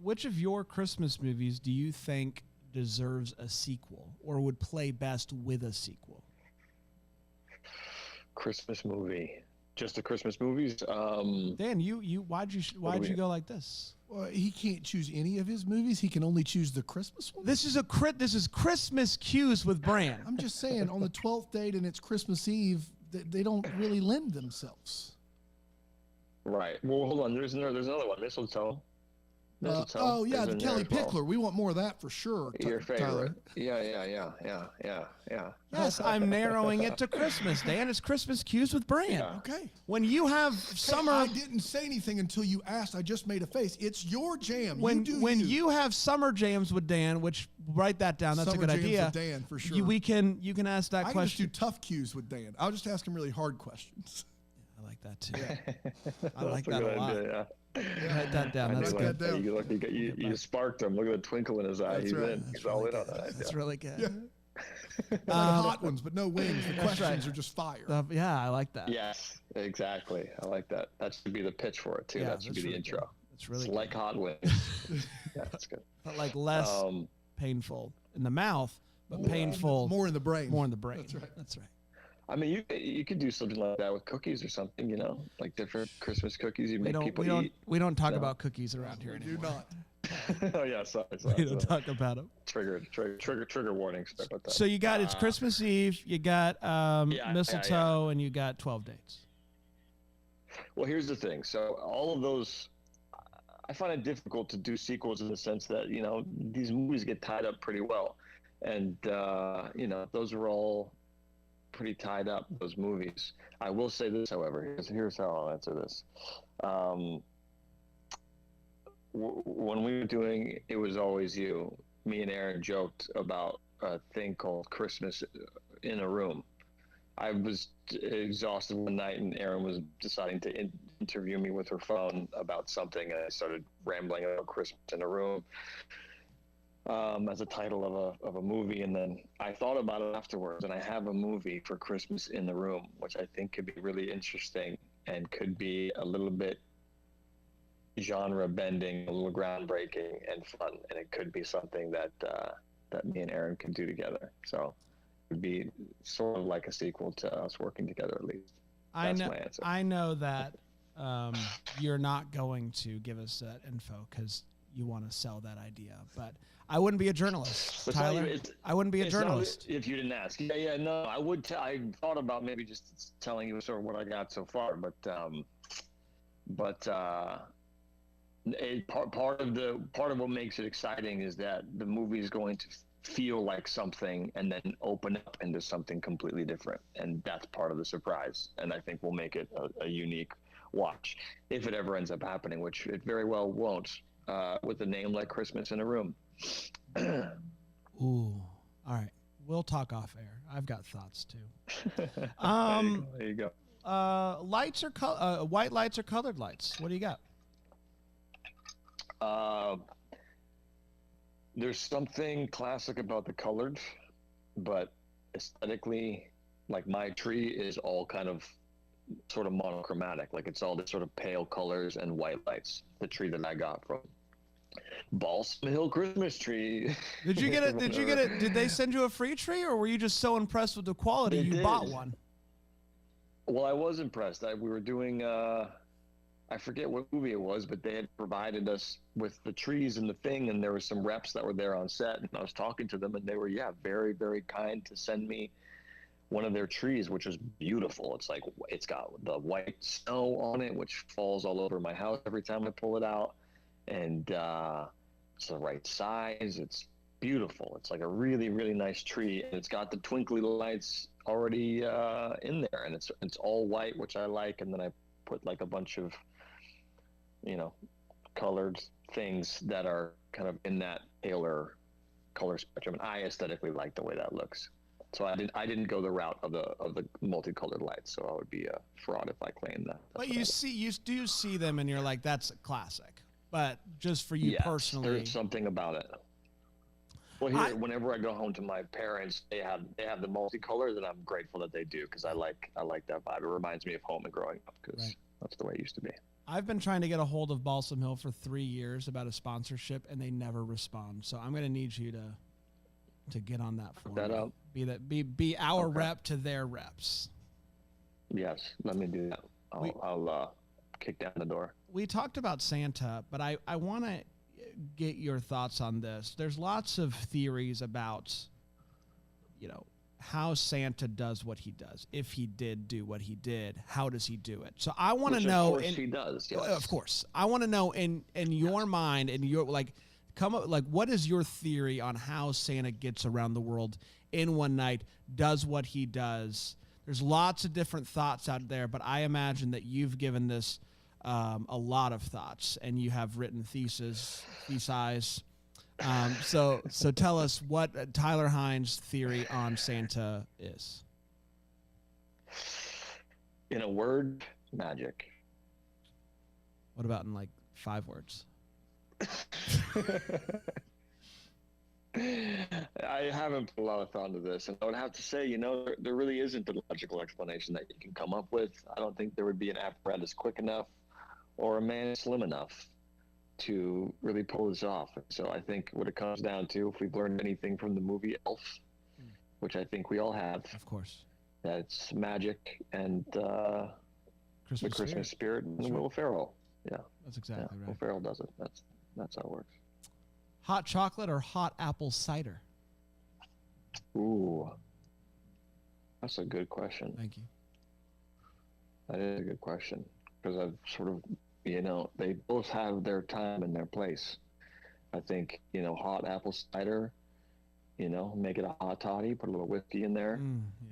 Speaker 9: Which of your Christmas movies do you think deserves a sequel, or would play best with a sequel?
Speaker 14: Christmas movie. Just the Christmas movies.
Speaker 9: Dan, why'd you go like this?
Speaker 8: Well, he can't choose any of his movies. He can only choose the Christmas one.
Speaker 9: This is Christmas cues with Bran.
Speaker 8: I'm just saying, on the 12th date and it's Christmas Eve, they don't really lend themselves.
Speaker 14: Right. Well, hold on. There's another one. Mistletoe.
Speaker 8: The Kelly Pickler. We want more of that for sure.
Speaker 14: Your favorite.
Speaker 8: Tyler.
Speaker 14: Yeah.
Speaker 9: Yes, I'm narrowing it to Christmas, Dan. It's Christmas cues with Bran.
Speaker 14: Yeah.
Speaker 8: Okay.
Speaker 9: When you have summer,
Speaker 8: I didn't say anything until you asked. I just made a face. It's your jam.
Speaker 9: When you have summer jams with Dan, which write that down. That's
Speaker 8: summer
Speaker 9: a good
Speaker 8: jams
Speaker 9: idea.
Speaker 8: With Dan for sure.
Speaker 9: You can ask that
Speaker 8: I
Speaker 9: question.
Speaker 8: can just do tough cues with Dan. I'll just ask him really hard questions.
Speaker 9: I like that too. I like that a lot.
Speaker 14: Idea,
Speaker 9: Write that down. That's good.
Speaker 14: You sparked him. Look at the twinkle in his eye. He's in. He's all in on that.
Speaker 9: That's really good.
Speaker 8: Yeah. Hot ones, but no wings. The questions are just fire.
Speaker 9: Yeah, I like that.
Speaker 14: Yes, exactly. I like that. That should be the pitch for it too.
Speaker 9: Yeah,
Speaker 14: that should be the
Speaker 9: really
Speaker 14: intro.
Speaker 9: Good. It's really
Speaker 14: it's
Speaker 9: good.
Speaker 14: like hot wings. Yeah, that's good.
Speaker 9: But like less painful in the mouth, but painful
Speaker 8: more in the brain.
Speaker 9: More in the brain.
Speaker 8: That's right.
Speaker 9: That's right.
Speaker 14: I mean, you could do something like that with cookies or something, like different Christmas cookies. You make people eat.
Speaker 9: We don't talk about cookies around here anymore.
Speaker 8: Do not.
Speaker 14: Oh yeah, sorry.
Speaker 9: We don't talk about them.
Speaker 14: Trigger warnings. Sorry about that.
Speaker 9: So you got it's Christmas Eve. You got mistletoe, and you got 12 dates.
Speaker 14: Well, here's the thing. So all of those, I find it difficult to do sequels in the sense that these movies get tied up pretty well, and those are all pretty tied up, those movies. I will say this, however. Here's how I'll answer this. When we were doing It Was Always You, me and Aaron joked about a thing called Christmas in a Room. I was exhausted one night, and Aaron was deciding to interview me with her phone about something, and I started rambling about Christmas in a Room as a title of a movie. And then I thought about it afterwards, and I have a movie for Christmas in the Room, which I think could be really interesting and could be a little bit genre bending, a little groundbreaking and fun, and it could be something that that me and Aaron could do together. So it would be sort of like a sequel to us working together, at least. That's my answer.
Speaker 9: I know that you're not going to give us that info because you want to sell that idea, but I wouldn't be a journalist, Tyler. I wouldn't be a journalist
Speaker 14: if you didn't ask. Yeah, no, I would. I thought about maybe just telling you sort of what I got so far, but part of what makes it exciting is that the movie is going to feel like something and then open up into something completely different, and that's part of the surprise. And I think we'll make it a unique watch if it ever ends up happening, which it very well won't. With a name like Christmas in a Room.
Speaker 9: Ooh, all right. We'll talk off air. I've got thoughts too.
Speaker 14: There you go.
Speaker 9: Lights or white lights or colored lights? What do you got?
Speaker 14: There's something classic about the colored, but aesthetically, like my tree is all kind of sort of monochromatic. Like it's all this sort of pale colors and white lights. The tree that I got from Balsam Hill Christmas tree.
Speaker 9: Did you get it? Did you get it? Did they send you a free tree, or were you just so impressed with the quality you bought one?
Speaker 14: Well, I was impressed. We were doing, I forget what movie it was, but they had provided us with the trees and the thing, and there were some reps that were there on set, and I was talking to them, and they were, very, very kind to send me one of their trees, which was beautiful. It's like, it's got the white snow on it, which falls all over my house every time I pull it out. And it's the right size. It's beautiful. It's like a really, really nice tree. And it's got the twinkly lights already in there. And it's all white, which I like. And then I put like a bunch of, colored things that are kind of in that paler color spectrum. And I aesthetically like the way that looks. So I didn't go the route of the multicolored lights. So I would be a fraud if I claimed that.
Speaker 9: But you do see them and you're like, that's a classic. But just for you personally,
Speaker 14: there's something about it. Well, whenever I go home to my parents, they have the multicolored, and I'm grateful that they do because I like that vibe. It reminds me of home and growing up because that's the way it used to be.
Speaker 9: I've been trying to get a hold of Balsam Hill for 3 years about a sponsorship, and they never respond. So I'm going to need you to get on that for me. Be our rep to their reps.
Speaker 14: Yes, let me do that. I'll kick down the door.
Speaker 9: We talked about Santa, but I want to get your thoughts on this. There's lots of theories about, how Santa does what he does. If he did do what he did, how does he do it? So I want to know.
Speaker 14: Of course he does. Yes.
Speaker 9: Of course, I want to know in your mind and your what is your theory on how Santa gets around the world in one night, does what he does? There's lots of different thoughts out there, but I imagine that you've given this a lot of thoughts, and you have written theses. So tell us what Tyler Hynes' theory on Santa is.
Speaker 14: In a word, magic.
Speaker 9: What about in like 5 words?
Speaker 14: I haven't put a lot of thought into this, and I would have to say, there really isn't a logical explanation that you can come up with. I don't think there would be an apparatus quick enough or a man slim enough to really pull this off. So I think what it comes down to, if we've learned anything from the movie Elf, which I think we all have,
Speaker 9: of course,
Speaker 14: that it's magic and the Christmas spirit and Will Ferrell. Yeah,
Speaker 9: that's exactly right.
Speaker 14: Will Ferrell does it. That's how it works.
Speaker 9: Hot chocolate or hot apple cider?
Speaker 14: Ooh, that's a good question.
Speaker 9: Thank you.
Speaker 14: That is a good question because I've sort of, they both have their time and their place. I think, hot apple cider, make it a hot toddy, put a little whiskey in there.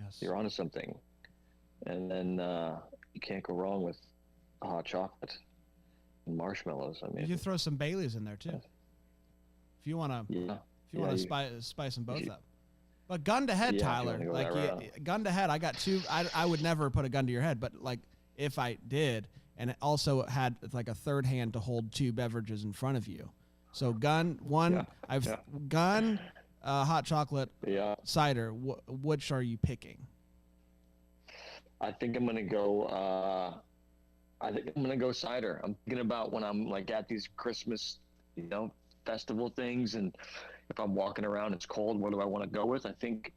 Speaker 9: Yes.
Speaker 14: You're onto something. And then you can't go wrong with hot chocolate and marshmallows. I mean,
Speaker 9: you can throw some Baileys in there too. If you want to, spice them both up. But gun to head, Tyler, gun to head. I got 2. I would never put a gun to your head, but like if I did, and it also had like a third hand to hold 2 beverages in front of you. So gun one, gun, hot chocolate, cider. Which are you picking?
Speaker 14: I think I'm gonna go I think I'm gonna go cider. I'm thinking about when I'm like at these Christmas, festival things, and if I'm walking around, it's cold. What do I want to go with? I think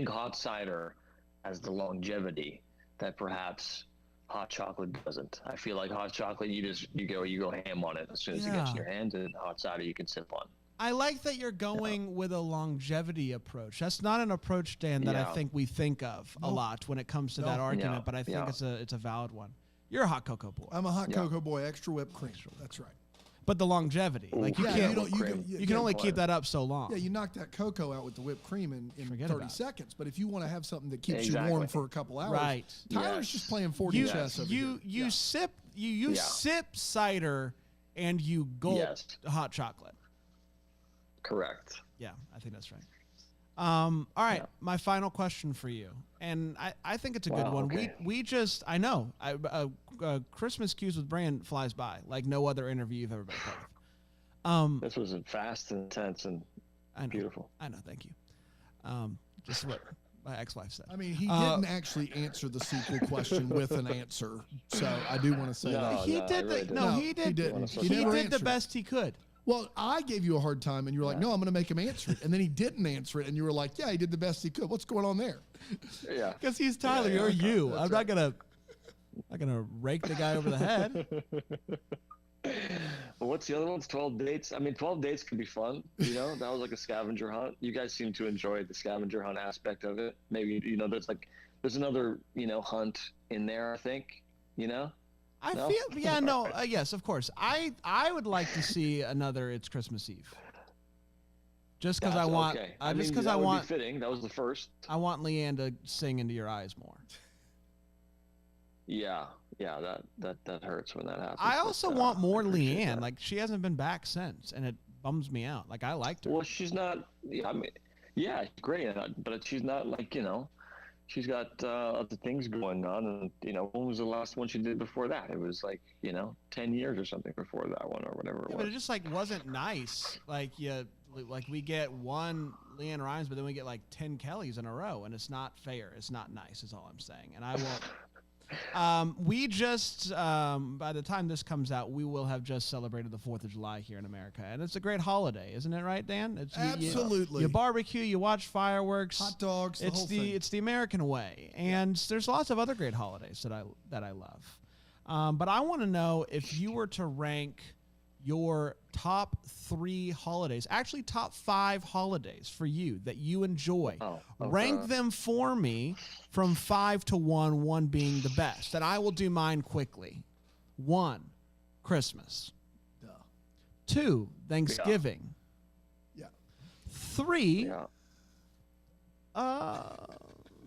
Speaker 14: hot cider has the longevity that perhaps hot chocolate doesn't. I feel like hot chocolate, you go ham on it as soon as it gets in your hand, and hot cider you can sip on.
Speaker 9: I like that you're going with a longevity approach. That's not an approach, Dan, that I think we think of a lot when it comes to that argument, but I think it's a valid one. You're a hot cocoa boy.
Speaker 8: I'm a hot cocoa boy, extra whipped cream. That's right.
Speaker 9: But the longevity, like you can only keep that up so long.
Speaker 8: Yeah, you knock that cocoa out with the whipped cream in 30 seconds. But if you want to have something that keeps you warm for a couple hours,
Speaker 9: right?
Speaker 8: Tyler's just playing 40 chess over here.
Speaker 9: You sip cider and you gulp hot chocolate.
Speaker 14: Correct.
Speaker 9: Yeah, I think that's right. All right, my final question for you, and I think it's a good one.
Speaker 14: Okay.
Speaker 9: We just Christmas Cues with Brand flies by like no other interview you've ever been part of.
Speaker 14: This was fast and intense and beautiful.
Speaker 9: I know, thank you. Just what my ex-wife said.
Speaker 8: I mean, he didn't actually answer the sequel question with an answer, so I do want to say that
Speaker 9: he didn't. He did the best he could.
Speaker 8: Well, I gave you a hard time, and you were like, no, I'm going to make him answer it. And then he didn't answer it, and you were like, yeah, he did the best he could. What's going on there?
Speaker 14: Yeah.
Speaker 9: Because he's Tyler, you're you. I'm not going to rake the guy over the head.
Speaker 14: Well, what's the other one? 12 dates. I mean, 12 dates could be fun. That was like a scavenger hunt. You guys seem to enjoy the scavenger hunt aspect of it. Maybe, there's another, hunt in there, I think,
Speaker 9: yes, of course. I would like to see another It's Christmas Eve. Just because I want,
Speaker 14: okay.
Speaker 9: just because
Speaker 14: that
Speaker 9: I
Speaker 14: would
Speaker 9: want.
Speaker 14: Be fitting. That was the first.
Speaker 9: I want Leanne to sing into your eyes more.
Speaker 14: Yeah, that hurts when that happens.
Speaker 9: I also want more Leanne. That. Like she hasn't been back since, and it bums me out. Like I liked her.
Speaker 14: Well, she's not. Yeah, she's great, but she's not like she's got other things going on, and when was the last one she did before that? It was like 10 years or something before that one, or whatever it was.
Speaker 9: But it just wasn't nice. Like we get one Leanne Rhymes, but then we get 10 Kellys in a row, and it's not fair. It's not nice, is all I'm saying. And I won't. We just by the time this comes out, we will have just celebrated the 4th of July here in America, and it's a great holiday, isn't it, right, Dan?
Speaker 8: Absolutely.
Speaker 9: You barbecue, you watch fireworks,
Speaker 8: hot dogs.
Speaker 9: It's the American way, and there's lots of other great holidays that I love. But I want to know if you were to rank your top 3 holidays, actually top 5 holidays for you that you enjoy. Rank them for me from 5 to 1, 1 being the best. And I will do mine quickly. 1, Christmas. 2, Thanksgiving. 3,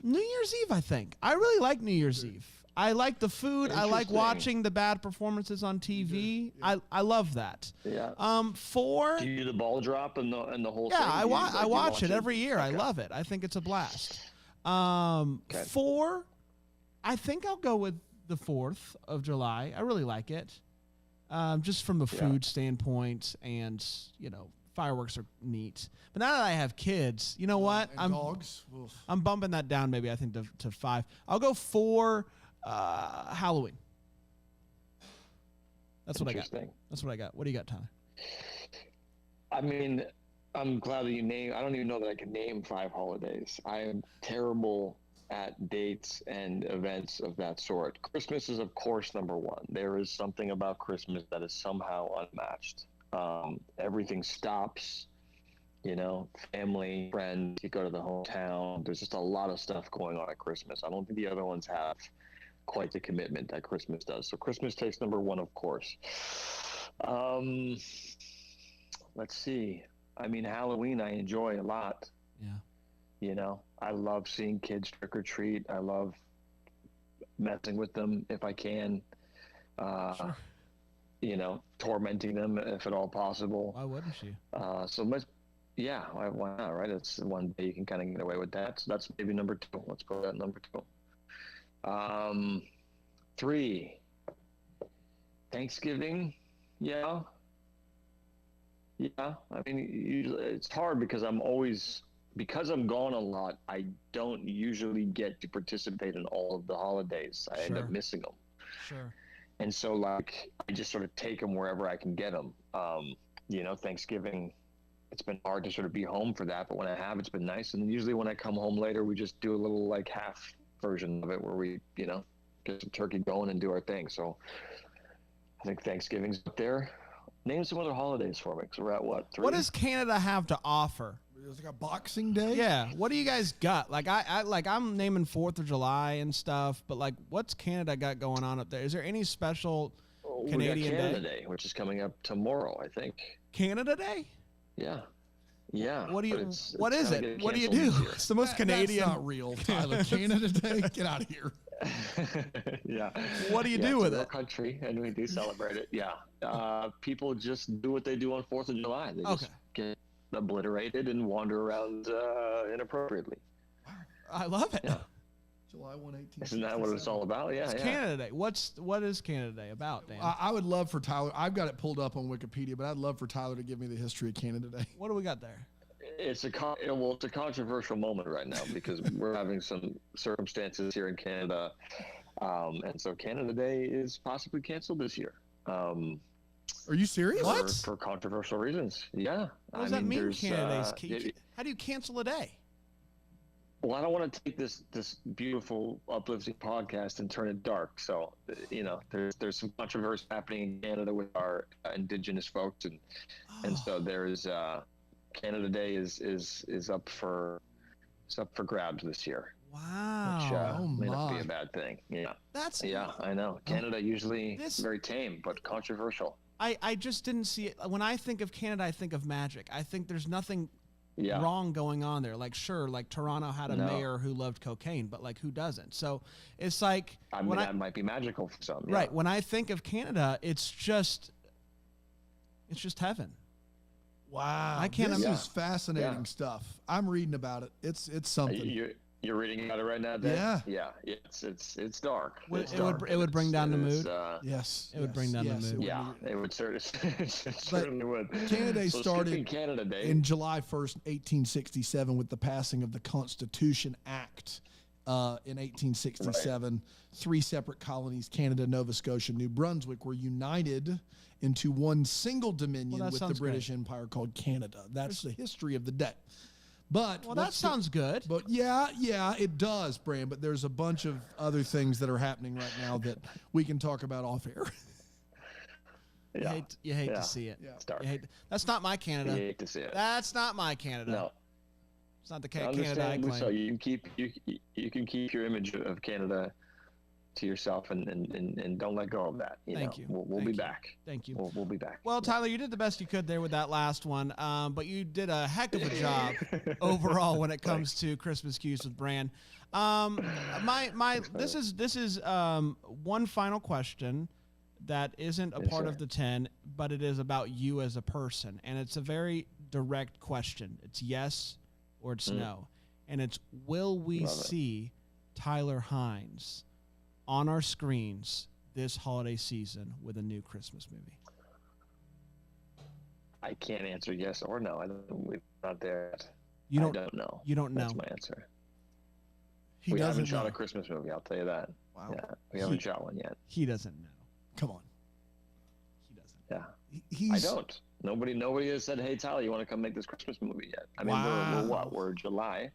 Speaker 9: New Year's Eve, I think. I really like New Year's Eve. I like the food. I like watching the bad performances on TV. Yeah. I love that.
Speaker 14: Yeah.
Speaker 9: 4.
Speaker 14: Do you do the ball drop and the whole thing?
Speaker 9: Yeah, I watch it every year. Okay. I love it. I think it's a blast. 4. I think I'll go with the 4th of July. I really like it. Just from the food standpoint, and fireworks are neat. But now that I have kids, you know what?
Speaker 8: Dogs.
Speaker 9: I'm bumping that down maybe I think to 5. I'll go 4. Halloween. That's what I got. That's what I got. What do you got, Tyler?
Speaker 14: I mean, I'm glad that you named. I don't even know that I can name 5 holidays. I am terrible at dates and events of that sort. Christmas is, of course, number 1. There is something about Christmas that is somehow unmatched. Everything stops. Family, friends. You go to the hometown. There's just a lot of stuff going on at Christmas. I don't think the other ones have quite the commitment that Christmas does. So Christmas takes number 1, of course. Let's see. I mean, Halloween I enjoy a lot.
Speaker 9: Yeah.
Speaker 14: I love seeing kids trick or treat. I love messing with them if I can.
Speaker 9: Sure.
Speaker 14: Tormenting them if at all possible.
Speaker 9: Why wouldn't you?
Speaker 14: Why not, right? It's one day you can kind of get away with that. So that's maybe number 2. Let's go with that number 2. 3, Thanksgiving. Yeah. I mean, usually it's hard because I'm gone a lot. I don't usually get to participate in all of the holidays. I end up missing them.
Speaker 9: Sure.
Speaker 14: And so like I just sort of take them wherever I can get them. Thanksgiving, it's been hard to sort of be home for that, but when I have, it's been nice. And usually when I come home later, we just do a little like half version of it where we, get some turkey going and do our thing. So I think Thanksgiving's up there. Name some other holidays for me, because we're at what, 3?
Speaker 9: What does Canada have to offer?
Speaker 8: There's like a Boxing Day.
Speaker 9: Yeah. What do you guys got? Like I'm naming 4th of July and stuff, but like what's Canada got going on up there? Is there any special Canadian
Speaker 14: we got Canada Day, which is coming up tomorrow, I think.
Speaker 9: Canada Day?
Speaker 14: Yeah.
Speaker 9: What do you? What is it? What do you do? It's the most Canadian.
Speaker 8: That's not real, Tyler. Canada Day. Get out of here.
Speaker 14: Yeah.
Speaker 9: What do you do with
Speaker 14: it's a
Speaker 9: it?
Speaker 14: real country, and we do celebrate it. Yeah. People just do what they do on 4th of July. They just get obliterated and wander around inappropriately.
Speaker 9: I love it.
Speaker 14: Yeah.
Speaker 8: July 1, 18.
Speaker 14: Isn't that what it's all about? Yeah.
Speaker 9: It's Canada Day. What is Canada Day about, Dan?
Speaker 8: I would love for Tyler. I've got it pulled up on Wikipedia, but I'd love for Tyler to give me the history of Canada Day.
Speaker 9: What do we got there?
Speaker 14: It's a controversial moment right now because we're having some circumstances here in Canada, and so Canada Day is possibly canceled this year.
Speaker 8: Are you serious?
Speaker 9: What?
Speaker 14: For controversial reasons. Yeah.
Speaker 9: What does that mean? Canada Day? How do you cancel a day?
Speaker 14: Well, I don't want to take this beautiful, uplifting podcast and turn it dark. So, there's some controversy happening in Canada with our Indigenous folks, and so there's Canada Day is up for grabs this year.
Speaker 9: Wow.
Speaker 14: Which may not be a bad thing. Yeah. I know. Canada usually very tame, but controversial.
Speaker 9: I just didn't see it. When I think of Canada, I think of magic. I think there's nothing wrong going on there. Like, sure, like Toronto had a mayor who loved cocaine, but like who doesn't? So it's like
Speaker 14: that might be magical for some. Yeah.
Speaker 9: Right. When I think of Canada, it's just heaven.
Speaker 8: Wow.
Speaker 9: I can't
Speaker 8: This is fascinating stuff. I'm reading about it. It's something.
Speaker 14: You're reading about it right now, Dan? Yeah. It's dark.
Speaker 9: It would bring down the mood.
Speaker 8: Yes.
Speaker 9: It would bring down the mood.
Speaker 14: Yeah, it would certainly would.
Speaker 8: Canada Day started
Speaker 14: Canada Day
Speaker 8: in July 1st, 1867 with the passing of the Constitution Act. In 1867, 3 separate colonies, Canada, Nova Scotia, New Brunswick, were united into one single dominion with the British Empire called Canada. That's the history of the day. But
Speaker 9: that sounds good.
Speaker 8: But yeah, it does, Bram. But there's a bunch of other things that are happening right now that we can talk about off air.
Speaker 9: You hate to see it.
Speaker 8: Yeah.
Speaker 14: It's dark.
Speaker 9: That's not my Canada.
Speaker 14: You hate to see it.
Speaker 9: That's not my Canada.
Speaker 14: No.
Speaker 9: It's not the Canada I claim.
Speaker 14: So you can keep your image of Canada to yourself and don't let go of that.
Speaker 9: Thank you.
Speaker 14: We'll be back.
Speaker 9: Thank you.
Speaker 14: We'll be back.
Speaker 9: Well, Tyler, you did the best you could there with that last one, but you did a heck of a job overall when it comes to Christmas Cues with Bran. This is one final question that isn't a part of the 10, but it is about you as a person, and it's a very direct question. It's yes or it's no, and it's will we see Tyler Hynes on our screens this holiday season with a new Christmas movie?
Speaker 14: I can't answer yes or no. We're not there yet.
Speaker 9: I
Speaker 14: don't know.
Speaker 9: You don't know.
Speaker 14: That's my answer.
Speaker 8: He
Speaker 14: we
Speaker 8: doesn't
Speaker 14: haven't shot
Speaker 8: know.
Speaker 14: a Christmas movie, I'll tell you that.
Speaker 8: Wow.
Speaker 14: Yeah, we haven't shot one yet.
Speaker 9: He doesn't know.
Speaker 8: Come on.
Speaker 9: He doesn't.
Speaker 14: Yeah. I don't. Nobody has said, hey, Tyler, you want to come make this Christmas movie yet? I mean, we're what? We're July.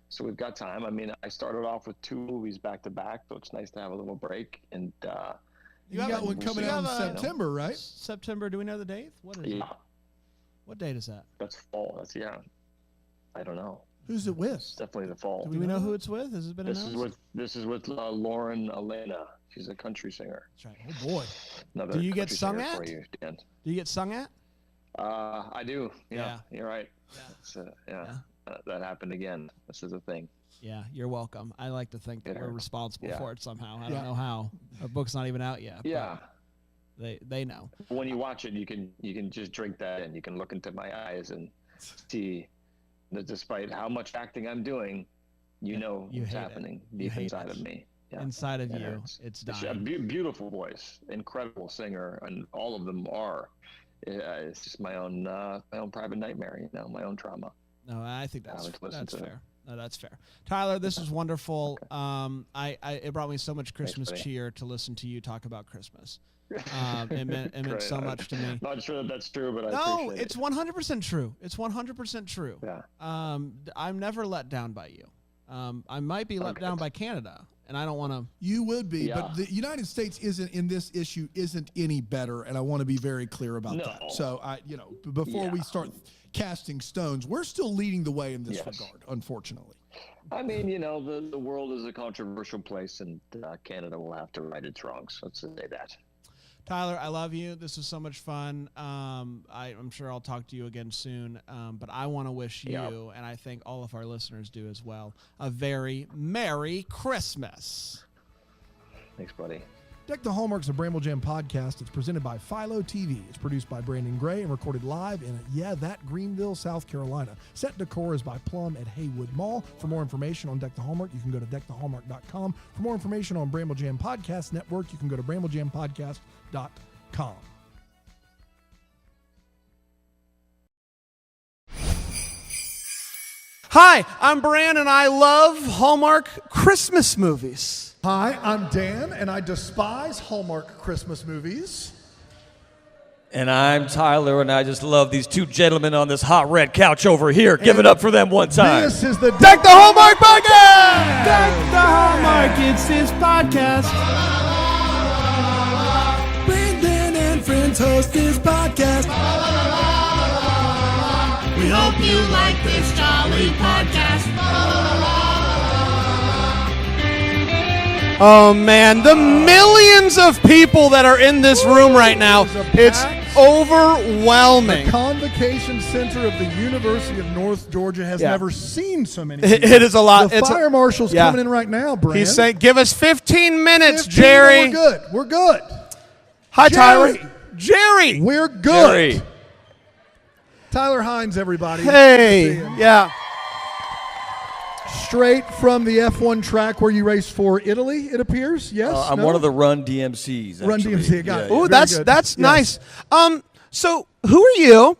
Speaker 14: So we've got time. I mean, I started off with 2 movies back to back, so it's nice to have a little break. And
Speaker 8: you got one coming out in September, right?
Speaker 9: September. Do we know the date? What is it? What date is that?
Speaker 14: That's fall. I don't know.
Speaker 8: Who's it with?
Speaker 14: It's definitely the fall.
Speaker 9: Do we know who it's with? Has it been announced?
Speaker 14: This is with Lauren Elena. She's a country singer.
Speaker 9: That's right.
Speaker 8: Oh boy.
Speaker 14: Another
Speaker 9: do you get
Speaker 14: country
Speaker 9: sung
Speaker 14: singer
Speaker 9: at?
Speaker 14: for you, Dan.
Speaker 9: Do you get sung at?
Speaker 14: I do. Yeah. You're right.
Speaker 9: Yeah.
Speaker 14: That happened again. This is a thing.
Speaker 9: Yeah, you're welcome. I like to think that we're responsible
Speaker 14: Yeah.
Speaker 9: for it somehow. I don't know how. Our book's not even out yet.
Speaker 14: Yeah.
Speaker 9: They know.
Speaker 14: When you watch it, you can just drink that in. You can look into my eyes and see that despite how much acting I'm doing, what's happening deep inside of me. Yeah.
Speaker 9: Inside of you, it's dying.
Speaker 14: A beautiful voice, incredible singer, and all of them are. It's just my own private nightmare, my own trauma.
Speaker 9: No, I think that's fair. That's fair. Tyler, this is wonderful. It brought me so much Christmas cheer to listen to you talk about Christmas. It meant so much to me.
Speaker 14: Not sure that that's true, but
Speaker 9: no, it's 100% true. It's 100% true.
Speaker 14: Yeah.
Speaker 9: I'm never let down by you. I might be let down by Canada, and I don't want to.
Speaker 8: You would be, but the United States isn't in this issue isn't any better, and I want to be very clear about that. So before we start casting stones, we're still leading the way in this regard, unfortunately.
Speaker 14: I mean, the world is a controversial place, and Canada will have to right its wrongs. Let's say that.
Speaker 9: Tyler, I love you. This was so much fun. I'm sure I'll talk to you again soon. But I want to wish you, and I think all of our listeners do as well, a very Merry Christmas.
Speaker 14: Thanks, buddy.
Speaker 8: Deck the Hallmark is a Bramble Jam podcast. It's presented by Philo TV. It's produced by Brandon Gray and recorded live in, Greenville, South Carolina. Set decor is by Plum at Haywood Mall. For more information on Deck the Hallmark, you can go to deckthehallmark.com. For more information on Bramble Jam Podcast Network, you can go to bramblejampodcast.com.
Speaker 9: Hi, I'm Bran, and I love Hallmark Christmas movies.
Speaker 8: Hi, I'm Dan, and I despise Hallmark Christmas movies.
Speaker 15: And I'm Tyler, and I just love these two gentlemen on this hot red couch over here. Give it up for them one time.
Speaker 8: This is the
Speaker 9: Deck the Hallmark Podcast! Deck the Hallmark, it's his podcast.
Speaker 8: Brandon and friends host this podcast.
Speaker 13: We hope you like this jolly podcast.
Speaker 9: Oh, man, the millions of people that are in this room right now, it's overwhelming.
Speaker 8: The Convocation Center of the University of North Georgia has never seen so many people.
Speaker 9: It is a lot.
Speaker 8: The fire marshal's coming in right now, Brandon.
Speaker 9: He's saying, give us 15 minutes, Jerry.
Speaker 8: We're good. We're good.
Speaker 9: Hi, Tyler. Jerry.
Speaker 8: We're good.
Speaker 15: Jerry.
Speaker 8: Tyler Hynes, everybody.
Speaker 9: Hey. Yeah.
Speaker 8: Straight from the F1 track where you race for Italy, it appears. Yes,
Speaker 15: I'm one of the Run DMCs.
Speaker 8: Run DMC, got it.
Speaker 9: Oh, that's nice. So who are you?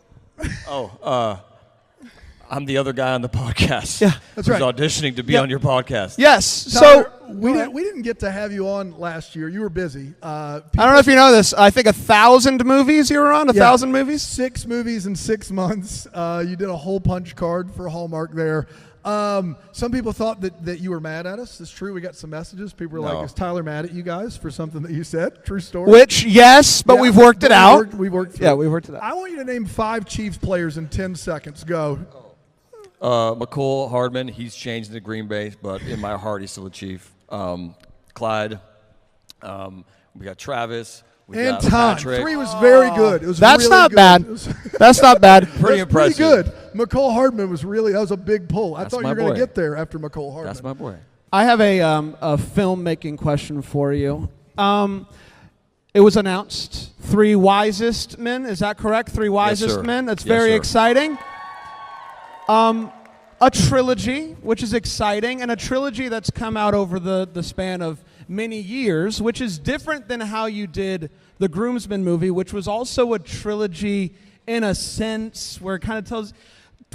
Speaker 15: I'm the other guy on the podcast.
Speaker 9: Yeah,
Speaker 8: that's right.
Speaker 15: Who's auditioning to be on your podcast.
Speaker 9: Yes.
Speaker 8: Tyler, we didn't get to have you on last year. You were busy.
Speaker 9: I don't know if you know this. I think 1,000 movies you were on. 1,000 movies.
Speaker 8: 6 movies in 6 months. You did a whole punch card for Hallmark there. Some people thought that you were mad at us. It's true. We got some messages. People were like, is Tyler mad at you guys for something that you said? True story.
Speaker 9: Which, yes, but we've worked it out.
Speaker 8: We worked through.
Speaker 9: Yeah, we worked it out.
Speaker 8: I want you to name 5 Chiefs players in 10 seconds. Go.
Speaker 15: McCole Hardman, he's changed to Green Bay, but in my heart, he's still a Chief. Clyde. We got Travis.
Speaker 8: And Tom.
Speaker 15: Patrick.
Speaker 8: 3 was very good. It was
Speaker 9: That's
Speaker 8: really
Speaker 9: not
Speaker 8: good.
Speaker 9: bad. That's not bad.
Speaker 15: Pretty impressive.
Speaker 8: Pretty good. McCole Hardman was that was a big pull. I thought you were going to get there after McCole Hardman.
Speaker 15: That's my boy.
Speaker 9: I have a filmmaking question for you. It was announced 3 wisest men. Is that correct? 3 wisest men. That's very exciting. A trilogy, which is exciting, and a trilogy that's come out over the span of many years, which is different than how you did the Groomsmen movie, which was also a trilogy in a sense where it kind of tells.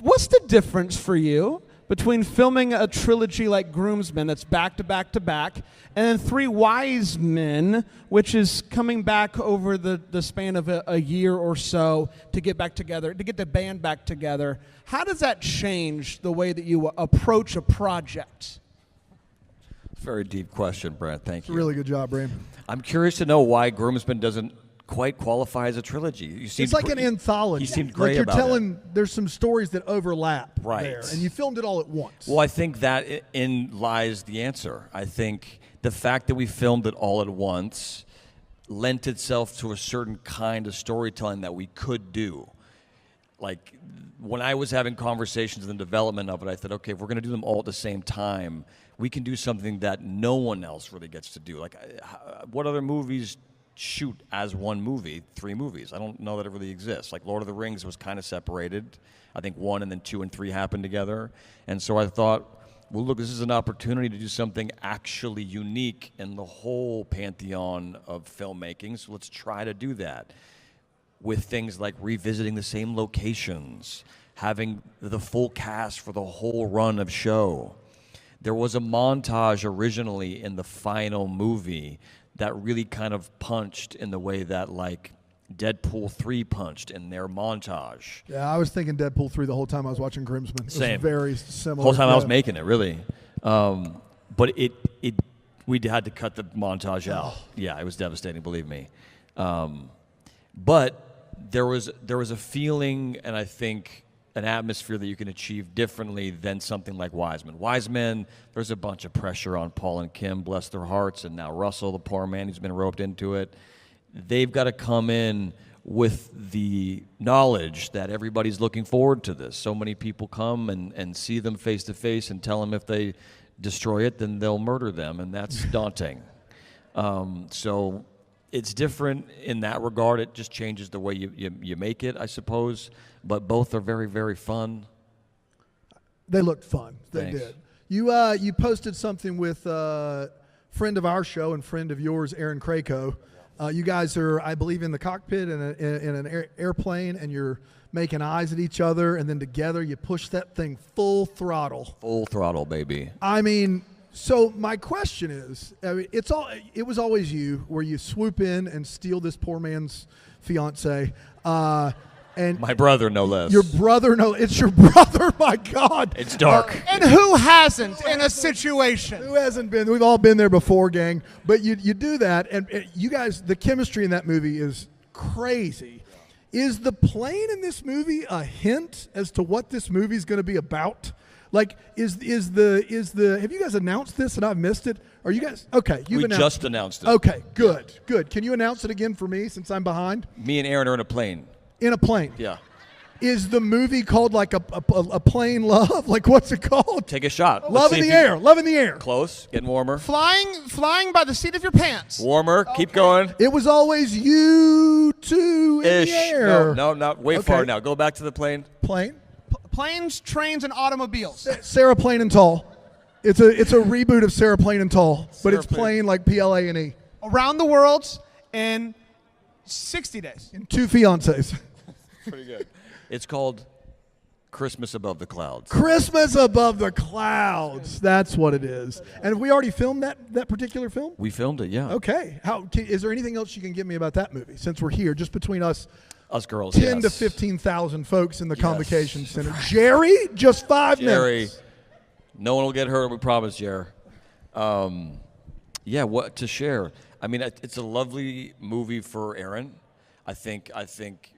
Speaker 9: What's the difference for you between filming a trilogy like Groomsmen that's back to back to back, and then 3 Wise Men, which is coming back over the span of a year or so to get back together, to get the band back together? How does that change the way that you approach a project?
Speaker 15: Very deep question, Brent. Thank you.
Speaker 8: Really good job, Bram.
Speaker 15: I'm curious to know why Groomsmen doesn't quite qualify as a trilogy.
Speaker 8: It's like an anthology.
Speaker 15: You seemed great
Speaker 8: like
Speaker 15: about
Speaker 8: you're telling. There's some stories that overlap
Speaker 15: Right.
Speaker 8: there, and you filmed it all at once.
Speaker 15: Well, I think that in lies the answer. I think the fact that we filmed it all at once lent itself to a certain kind of storytelling that we could do. Like, when I was having conversations in the development of it, I thought, okay, if we're going to do them all at the same time, we can do something that no one else really gets to do. Like, what other movies shoot as one movie, 3 movies? I don't know that it really exists. Like, Lord of the Rings was kind of separated. I think 1 and then 2 and 3 happened together. And so I thought, well, look, this is an opportunity to do something actually unique in the whole pantheon of filmmaking. So let's try to do that with things like revisiting the same locations, having the full cast for the whole run of show. There was a montage originally in the final movie that really kind of punched in the way that like Deadpool 3 punched in their montage.
Speaker 8: Yeah, I was thinking Deadpool 3 the whole time I was watching Grimsman. It
Speaker 15: Same.
Speaker 8: was very similar.
Speaker 15: The whole time I was making it, really. But we had to cut the montage out. Yeah, it was devastating, believe me. But there was a feeling, and I think an atmosphere that you can achieve differently than something like Wiseman. Wiseman, there's a bunch of pressure on Paul and Kim, bless their hearts, and now Russell, the poor man who's been roped into it. They've got to come in with the knowledge that everybody's looking forward to this. So many people come and see them face to face and tell them if they destroy it, then they'll murder them, and that's daunting. So it's different in that regard. It just changes the way you make it, I suppose. But both are very, very fun.
Speaker 8: They looked fun. They
Speaker 15: Thanks.
Speaker 8: did. You posted something with a friend of our show and friend of yours, Aaron Krako. You guys are, I believe, in the cockpit in an airplane, and you're making eyes at each other, and then together you push that thing full throttle.
Speaker 15: Full throttle, baby.
Speaker 8: I mean, so my question is, I mean, it was always you, where you swoop in and steal this poor man's fiance. And
Speaker 15: my brother, no less.
Speaker 8: Your brother, it's your brother. My God,
Speaker 15: it's dark.
Speaker 9: And who hasn't in a situation?
Speaker 8: Who hasn't been? We've all been there before, gang. But you do that, and you guys, the chemistry in that movie is crazy. Is the plane in this movie a hint as to what this movie is going to be about? Like, is the have you guys announced this and I've missed it? Are you guys okay?
Speaker 15: We just announced it.
Speaker 8: Okay, good. Can you announce it again for me since I'm behind?
Speaker 15: Me and Aaron are in a plane.
Speaker 8: In a plane.
Speaker 15: Yeah.
Speaker 8: Is the movie called like a plane love? Like, what's it called?
Speaker 15: Take a shot.
Speaker 8: Love in the air. Love in the air.
Speaker 15: Close. Getting warmer.
Speaker 9: Flying by the seat of your pants.
Speaker 15: Warmer. Okay. Keep going.
Speaker 8: It was always you two in the air.
Speaker 15: No, not way far now. Go back to the plane.
Speaker 8: Plane.
Speaker 9: Planes, trains, and automobiles.
Speaker 8: Sarah Plain and Tall. It's a reboot of Sarah Plain and Tall, but it's plain like Plane.
Speaker 9: Around the world in 60 days.
Speaker 8: In 2 fiancés.
Speaker 15: Pretty good. It's called Christmas Above the Clouds.
Speaker 8: Christmas Above the Clouds. That's what it is. And have we already filmed that particular film?
Speaker 15: We filmed it, yeah.
Speaker 8: Okay. Is there anything else you can give me about that movie since we're here, just between us?
Speaker 15: Us girls,
Speaker 8: 10 to 15,000 folks in the Convocation Center. Right. Jerry, just 5 minutes.
Speaker 15: No one will get hurt. We promise, Jerry. Yeah, what to share? I mean, it's a lovely movie for Erin. I think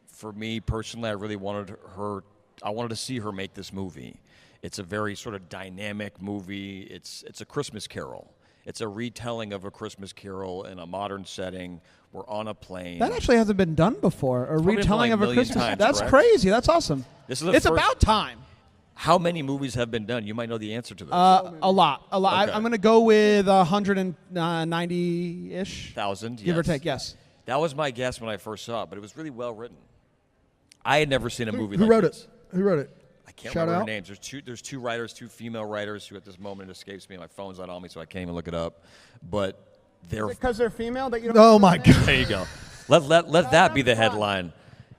Speaker 15: for me personally, I really wanted to see her make this movie. It's a very sort of dynamic movie. It's a Christmas Carol. It's a retelling of A Christmas Carol in a modern setting. We're on a plane.
Speaker 9: That actually hasn't been done before. A retelling of A Christmas Carol. That's
Speaker 15: correct?
Speaker 9: Crazy. That's awesome.
Speaker 15: It's
Speaker 9: about time.
Speaker 15: How many movies have been done? You might know the answer to this.
Speaker 9: A lot.
Speaker 15: Okay.
Speaker 9: I'm going to go with 190-ish.
Speaker 15: Thousand, yes.
Speaker 9: Give or take, yes.
Speaker 15: That was my guess when I first saw it, but it was really well written. I had never seen a movie
Speaker 8: Who
Speaker 15: like
Speaker 8: wrote
Speaker 15: this.
Speaker 8: it? Who wrote it?
Speaker 15: I can't
Speaker 8: Shout
Speaker 15: remember
Speaker 8: out.
Speaker 15: their names. There's two writers, 2 female writers who at this moment it escapes me. My phone's not on me, so I can't even look it up. But they're
Speaker 9: because they're female that you don't.
Speaker 8: Oh my God!
Speaker 15: There you go. Let that be the headline.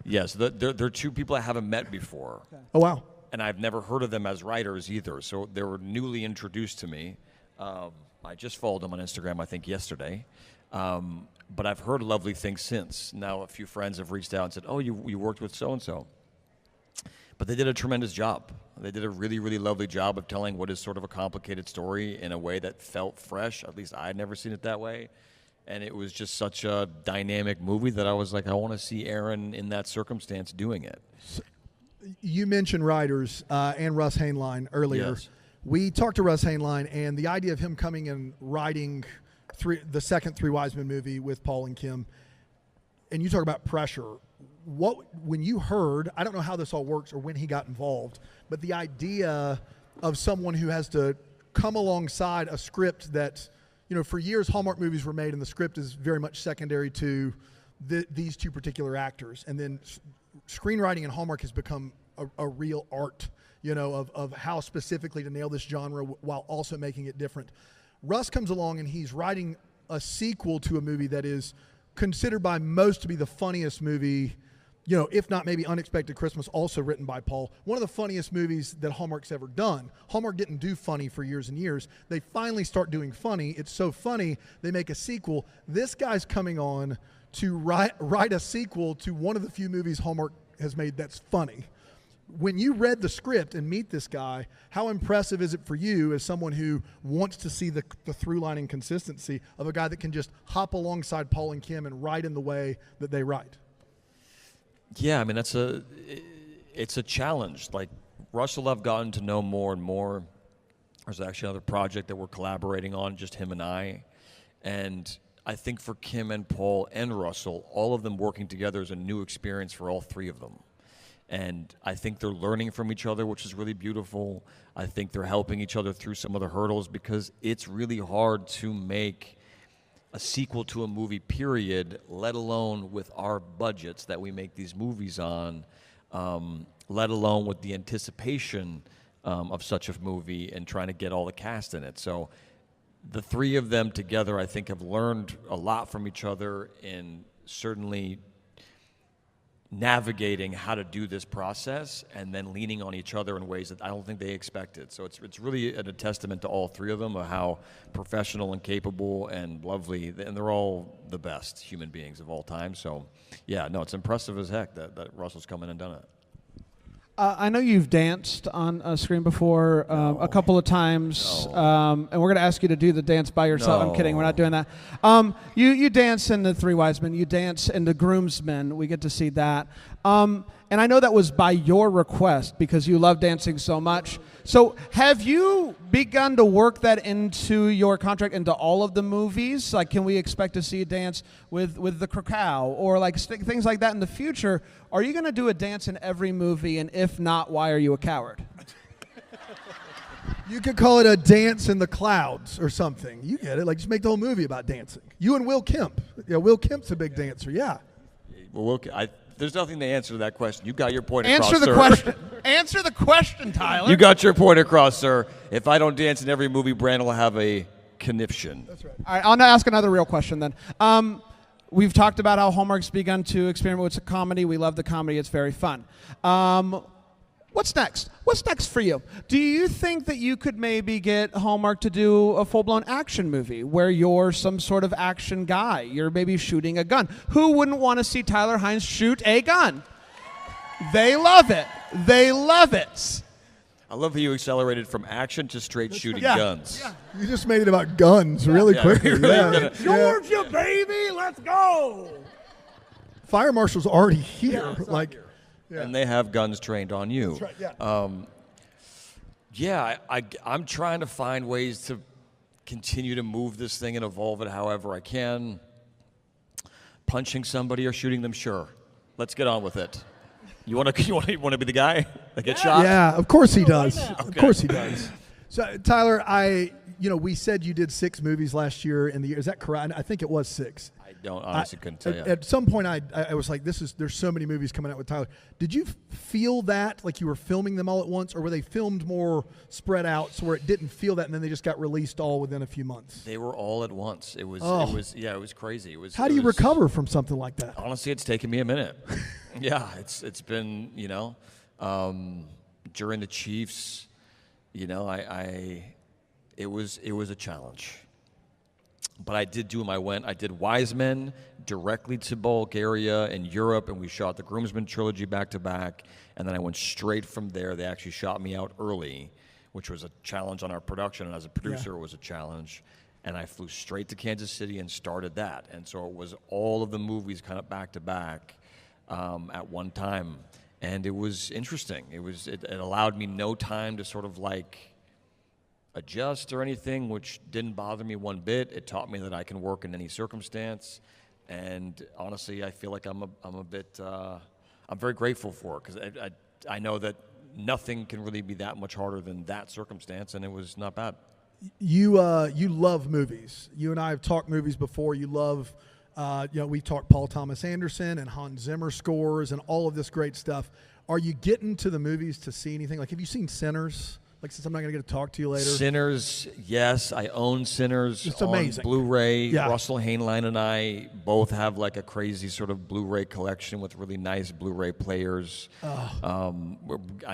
Speaker 15: Yes, they're 2 people I haven't met before.
Speaker 8: Okay. Oh wow!
Speaker 15: And I've never heard of them as writers either. So they were newly introduced to me. I just followed them on Instagram, I think yesterday. But I've heard lovely things since. Now a few friends have reached out and said, "Oh, you worked with so and so." But they did a tremendous job. They did a really, really lovely job of telling what is sort of a complicated story in a way that felt fresh. At least I had never seen it that way. And it was just such a dynamic movie that I was like, I want to see Aaron in that circumstance doing it.
Speaker 8: You mentioned writers and Russ Hainline earlier.
Speaker 15: Yes.
Speaker 8: We talked to Russ Hainline, and the idea of him coming and writing the second Three Wise Men movie with Paul and Kim, and you talk about pressure. When you heard, I don't know how this all works or when he got involved, but the idea of someone who has to come alongside a script that, for years Hallmark movies were made and the script is very much secondary to these 2 particular actors. And then screenwriting in Hallmark has become a real art, of how specifically to nail this genre while also making it different. Russ comes along and he's writing a sequel to a movie that is considered by most to be the funniest movie if not maybe Unexpected Christmas, also written by Paul. One of the funniest movies that Hallmark's ever done. Hallmark didn't do funny for years and years. They finally start doing funny. It's so funny, they make a sequel. This guy's coming on to write a sequel to one of the few movies Hallmark has made that's funny. When you read the script and meet this guy, how impressive is it for you as someone who wants to see the through line and consistency of a guy that can just hop alongside Paul and Kim and write in the way that they write?
Speaker 15: Yeah, I mean, it's a challenge. Like, Russell, I've gotten to know more and more. There's actually another project that we're collaborating on, just him and I. And I think for Kim and Paul and Russell, all of them working together is a new experience for all three of them. And I think they're learning from each other, which is really beautiful. I think they're helping each other through some of the hurdles, because it's really hard to make a sequel to a movie, period, let alone with our budgets that we make these movies on, let alone with the anticipation of such a movie and trying to get all the cast in it. So the three of them together, I think, have learned a lot from each other, and certainly navigating how to do this process and then leaning on each other in ways that I don't think they expected. So it's really a testament to all three of them, of how professional and capable and lovely, and they're all the best human beings of all time. So yeah, no, it's impressive as heck that Russell's come in and done it.
Speaker 9: I know you've danced on a screen before a couple of times, and we're going to ask you to do the dance by yourself. No. I'm kidding. We're not doing that. You dance in the Three Wise Men. You dance in the Groomsmen. We get to see that. And I know that was by your request because you love dancing so much. So have you begun to work that into your contract, into all of the movies? Like, can we expect to see you dance with the Krakow or like things like that in the future? Are you going to do a dance in every movie? And if not, why are you a coward?
Speaker 8: You could call it a dance in the clouds or something. You get it. Like, just make the whole movie about dancing. You and Will Kemp. Yeah, Will Kemp's a big dancer. Yeah.
Speaker 15: Well, there's nothing to answer to that question. You got your point across,
Speaker 9: sir.
Speaker 15: Answer the
Speaker 9: question. Answer the question, Tyler.
Speaker 15: You got your point across, sir. If I don't dance in every movie, Brandon will have a conniption.
Speaker 8: That's right.
Speaker 9: All right, I'll now ask another real question then. We've talked about how Hallmark's begun to experiment with comedy. We love the comedy. It's very fun. What's next? What's next for you? Do you think that you could maybe get Hallmark to do a full-blown action movie where you're some sort of action guy? You're maybe shooting a gun. Who wouldn't want to see Tyler Hynes shoot a gun? They love it. They love it.
Speaker 15: I love how you accelerated from action to straight shooting guns.
Speaker 8: Yeah. You just made it about guns really quickly.
Speaker 9: Georgia, baby, let's go.
Speaker 8: Fire marshal's already here.
Speaker 15: Yeah. And they have guns trained on you.
Speaker 8: That's right,
Speaker 15: yeah. I'm trying to find ways to continue to move this thing and evolve it however I can. Punching somebody or shooting them, sure. Let's get on with it. You want to be the guy that gets shot?
Speaker 8: Yeah, of course he does.
Speaker 15: Okay.
Speaker 8: Of course he does. So, Tyler, we said you did 6 movies last year in the year. Is that correct? I think it was 6.
Speaker 15: Honestly couldn't tell you.
Speaker 8: At some point, I was like, there's so many movies coming out with Tyler. Did you feel that, like you were filming them all at once, or were they filmed more spread out so where it didn't feel that and then they just got released all within a few months?
Speaker 15: They were all at once. It was crazy.
Speaker 8: How do you recover from something like that?
Speaker 15: Honestly, it's taken me a minute. Yeah, it's been, during the Chiefs, it was a challenge. But I did do them. I did Wise Men directly to Bulgaria and Europe, and we shot the Groomsmen trilogy back to back. And then I went straight from there. They actually shot me out early, which was a challenge on our production. And as a producer, it was a challenge. And I flew straight to Kansas City and started that. And so it was all of the movies kind of back to back at one time. And it was interesting. It allowed me no time to sort of adjust or anything, which didn't bother me one bit. It taught me that I can work in any circumstance, and honestly, I feel like I'm very grateful for it because I know that nothing can really be that much harder than that circumstance, and it was not bad.
Speaker 8: You love movies. You and I have talked movies before. You love, we talked Paul Thomas Anderson and Hans Zimmer scores and all of this great stuff. Are you getting to the movies to see anything? Like, have you seen Sinners? Like, since I'm not going to get to talk to you later.
Speaker 15: Sinners, yes. I own Sinners
Speaker 8: It's
Speaker 15: on
Speaker 8: amazing.
Speaker 15: Blu-ray.
Speaker 8: Yeah.
Speaker 15: Russell Hainline and I both have like a crazy sort of Blu-ray collection with really nice Blu-ray players. I'm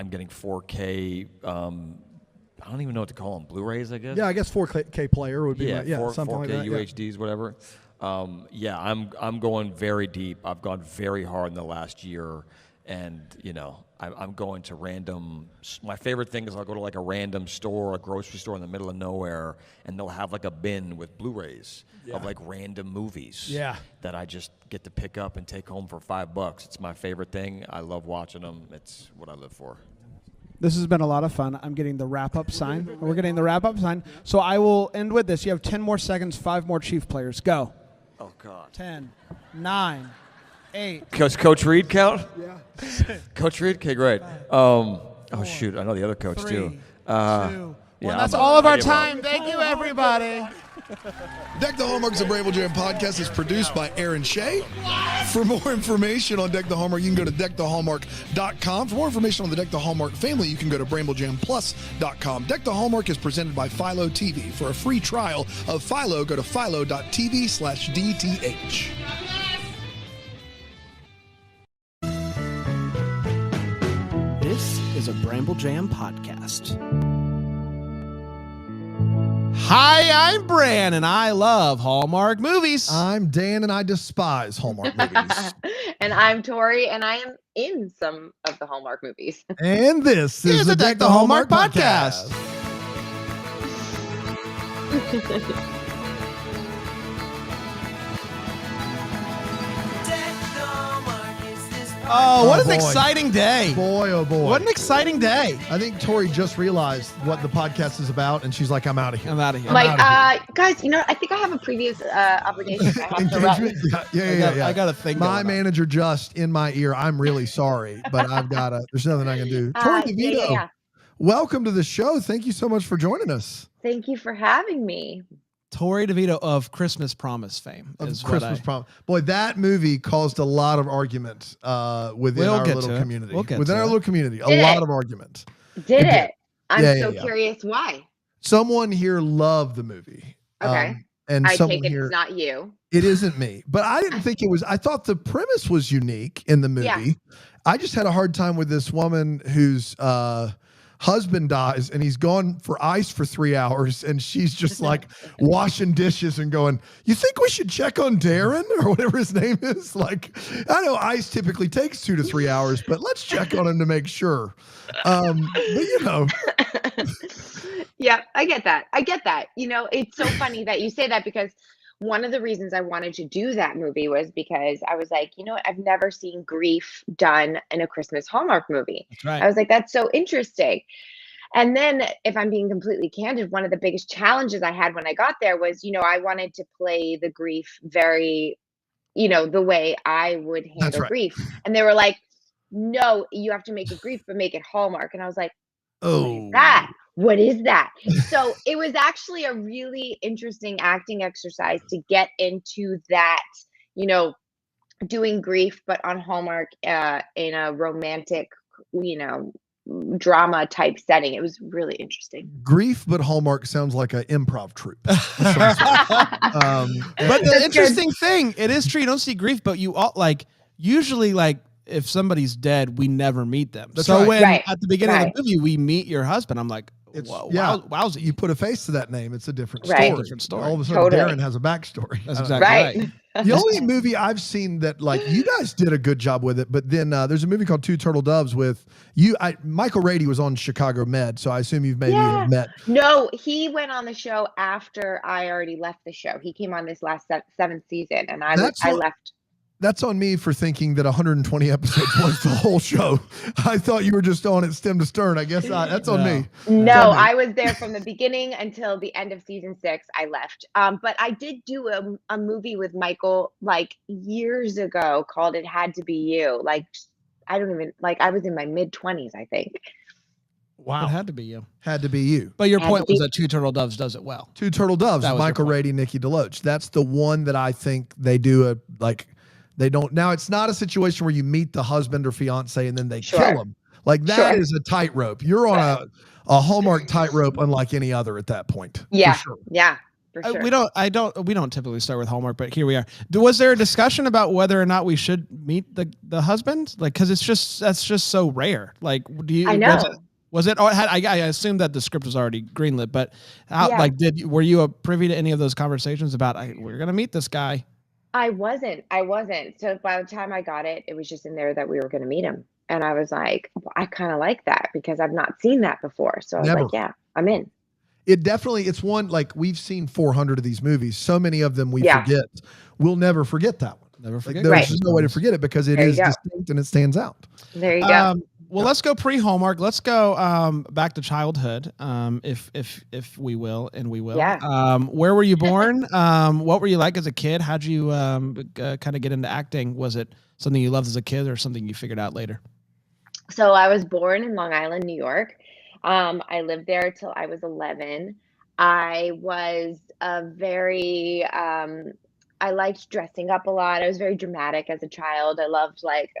Speaker 15: getting 4K. I don't even know what to call them. Blu-rays, I guess.
Speaker 8: Yeah, I guess 4K player would be something
Speaker 15: 4K
Speaker 8: like that.
Speaker 15: UHDs, whatever. I'm going very deep. I've gone very hard in the last year, and I'm going to random. My favorite thing is I'll go to like a random store, a grocery store in the middle of nowhere, and they'll have like a bin with Blu-rays of like random movies.
Speaker 8: Yeah.
Speaker 15: That I just get to pick up and take home for $5. It's my favorite thing. I love watching them. It's what I live for.
Speaker 9: This has been a lot of fun. I'm getting the wrap-up sign. We're getting the wrap-up sign. So I will end with this. You have 10 more seconds, 5 more Chief players. Go.
Speaker 15: Oh, God.
Speaker 9: 10, 9, 8.
Speaker 15: Coach Reed count?
Speaker 9: Yeah.
Speaker 15: Coach Reed? Okay, great. Shoot. I know the other coach,
Speaker 9: 3,
Speaker 15: too.
Speaker 9: 2,
Speaker 15: Yeah,
Speaker 9: that's all of our time. Thank you, everybody.
Speaker 3: Deck the Hallmark is a Bramble Jam podcast. It's produced by Aaron Shea. For more information on Deck the Hallmark, you can go to deckthehallmark.com. For more information on the Deck the Hallmark family, you can go to bramblejamplus.com. Deck the Hallmark is presented by Philo TV. For a free trial of Philo, go to philo.tv/DTH.
Speaker 9: This is a Bramble Jam podcast. Hi, I'm Bran, and I love Hallmark movies.
Speaker 5: I'm Dan, and I despise Hallmark movies.
Speaker 16: And I'm Tori, and I am in some of the Hallmark movies.
Speaker 5: And this is the Deck the Hallmark podcast.
Speaker 9: Oh, what an
Speaker 5: boy.
Speaker 9: exciting day.
Speaker 5: Boy, oh boy.
Speaker 9: What an exciting day.
Speaker 5: I think Tori just realized what the podcast is about, and she's like, I'm out of here.
Speaker 9: I'm out of here.
Speaker 16: Guys, I think I have a previous obligation I have to run.
Speaker 5: Yeah.
Speaker 9: I got a thing
Speaker 5: My
Speaker 9: going on.
Speaker 5: manager just in my ear, I'm really sorry, but there's nothing I can do. Tori DeVito,
Speaker 16: yeah.
Speaker 5: welcome to the show. Thank you so much for joining us.
Speaker 16: Thank you for having me.
Speaker 9: Tori DeVito of Christmas Promise fame.
Speaker 5: Christmas Promise. Boy, that movie caused a lot of argument within our little community. Within our little community, a lot of argument.
Speaker 16: Did it? I'm
Speaker 5: Yeah,
Speaker 16: so
Speaker 5: yeah.
Speaker 16: curious why.
Speaker 5: Someone here loved the movie.
Speaker 16: Okay.
Speaker 5: And
Speaker 16: I
Speaker 5: someone
Speaker 16: take it
Speaker 5: here,
Speaker 16: it's not you.
Speaker 5: it isn't me, but I didn't think it was. I thought the premise was unique in the movie.
Speaker 16: Yeah.
Speaker 5: I just had a hard time with this woman whose husband dies and he's gone for ice for 3 hours, and she's just like washing dishes and going, "You think we should check on Darren?" or whatever his name is. Like, I know ice typically takes 2 to 3 hours, but let's check on him to make sure. But
Speaker 16: Yeah, I get that. It's so funny that you say that, because one of the reasons I wanted to do that movie was because I was like, I've never seen grief done in a Christmas Hallmark movie.
Speaker 9: That's right.
Speaker 16: I was like, that's so interesting. And then, if I'm being completely candid, one of the biggest challenges I had when I got there was, I wanted to play the grief very, the way I would handle grief. And they were like, no, you have to make it grief, but make it Hallmark. And I was like, what is that? So it was actually a really interesting acting exercise to get into that, doing grief, but on Hallmark in a romantic, drama type setting. It was really interesting.
Speaker 5: Grief, but Hallmark sounds like an improv troupe.
Speaker 9: But the interesting thing, it is true. You don't see grief, but you all usually if somebody's dead, we never meet them.
Speaker 5: That's
Speaker 9: so
Speaker 5: right.
Speaker 9: when
Speaker 16: Right.
Speaker 9: at the beginning
Speaker 16: Right.
Speaker 9: of the movie we meet your husband, I'm like, wowzy.
Speaker 5: You put a face to that name, it's a different
Speaker 16: Right.
Speaker 5: story.
Speaker 9: Different story.
Speaker 5: All of a sudden,
Speaker 16: Totally.
Speaker 5: Darren has a backstory.
Speaker 9: That's exactly right.
Speaker 5: The only movie I've seen that you guys did a good job with it, but then there's a movie called Two Turtle Doves with you. Michael Rady was on Chicago Med, so I assume you've maybe have met.
Speaker 16: No, he went on the show after I already left the show. He came on this last seventh season, and I left.
Speaker 5: That's on me for thinking that 120 episodes was the whole show. I thought you were just on it stem to stern. I guess that's on me.
Speaker 16: No, I was there from the beginning until the end of season 6. I left. But I did do a movie with Michael years ago called It Had to Be You. I was in my mid-20s, I think.
Speaker 9: Wow. It had to be you.
Speaker 5: Had to be you.
Speaker 9: But your point was that Two Turtle Doves does it well.
Speaker 5: Two Turtle Doves, Michael Rady, Nikki DeLoach. That's the one that I think they do they don't. Now, it's not a situation where you meet the husband or fiance and then they kill him. Like that is a tightrope. You're on a Hallmark tightrope unlike any other at that point.
Speaker 16: Yeah.
Speaker 5: For sure.
Speaker 16: Yeah. For sure.
Speaker 9: We don't typically start with Hallmark, but here we are. Was there a discussion about whether or not we should meet the husband? Like, cause that's just so rare. Like,
Speaker 16: I know.
Speaker 9: Was it? I assume that the script was already greenlit, but were you privy to any of those conversations about we're gonna meet this guy?
Speaker 16: I wasn't. So by the time I got it, it was just in there that we were going to meet him, and I was like, well, I kind of like that because I've not seen that before. So I was like, yeah, I'm in.
Speaker 5: It's one, like we've seen 400 of these movies. So many of them we forget. We'll never forget that one.
Speaker 9: Never forget.
Speaker 5: There's just no way to forget it because it is distinct and it stands out.
Speaker 16: There you go.
Speaker 9: Well, let's go pre-Hallmark. Let's go back to childhood, if we will, and we will.
Speaker 16: Yeah.
Speaker 9: Where were you born? What were you like as a kid? How'd you kind of get into acting? Was it something you loved as a kid or something you figured out later?
Speaker 16: So I was born in Long Island, New York. I lived there till I was 11. I was I liked dressing up a lot. I was very dramatic as a child. I loved like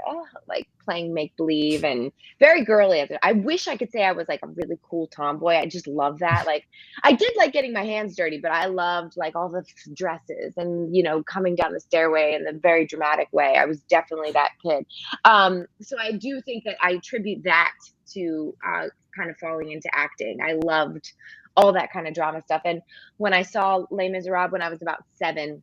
Speaker 16: playing make-believe and very girly. I wish I could say I was like a really cool tomboy. I just love that. Like I did like getting my hands dirty, but I loved like all the dresses and, coming down the stairway in the very dramatic way. I was definitely that kid. So I do think that I attribute that to kind of falling into acting. I loved all that kind of drama stuff. And when I saw Les Miserables when I was about 7,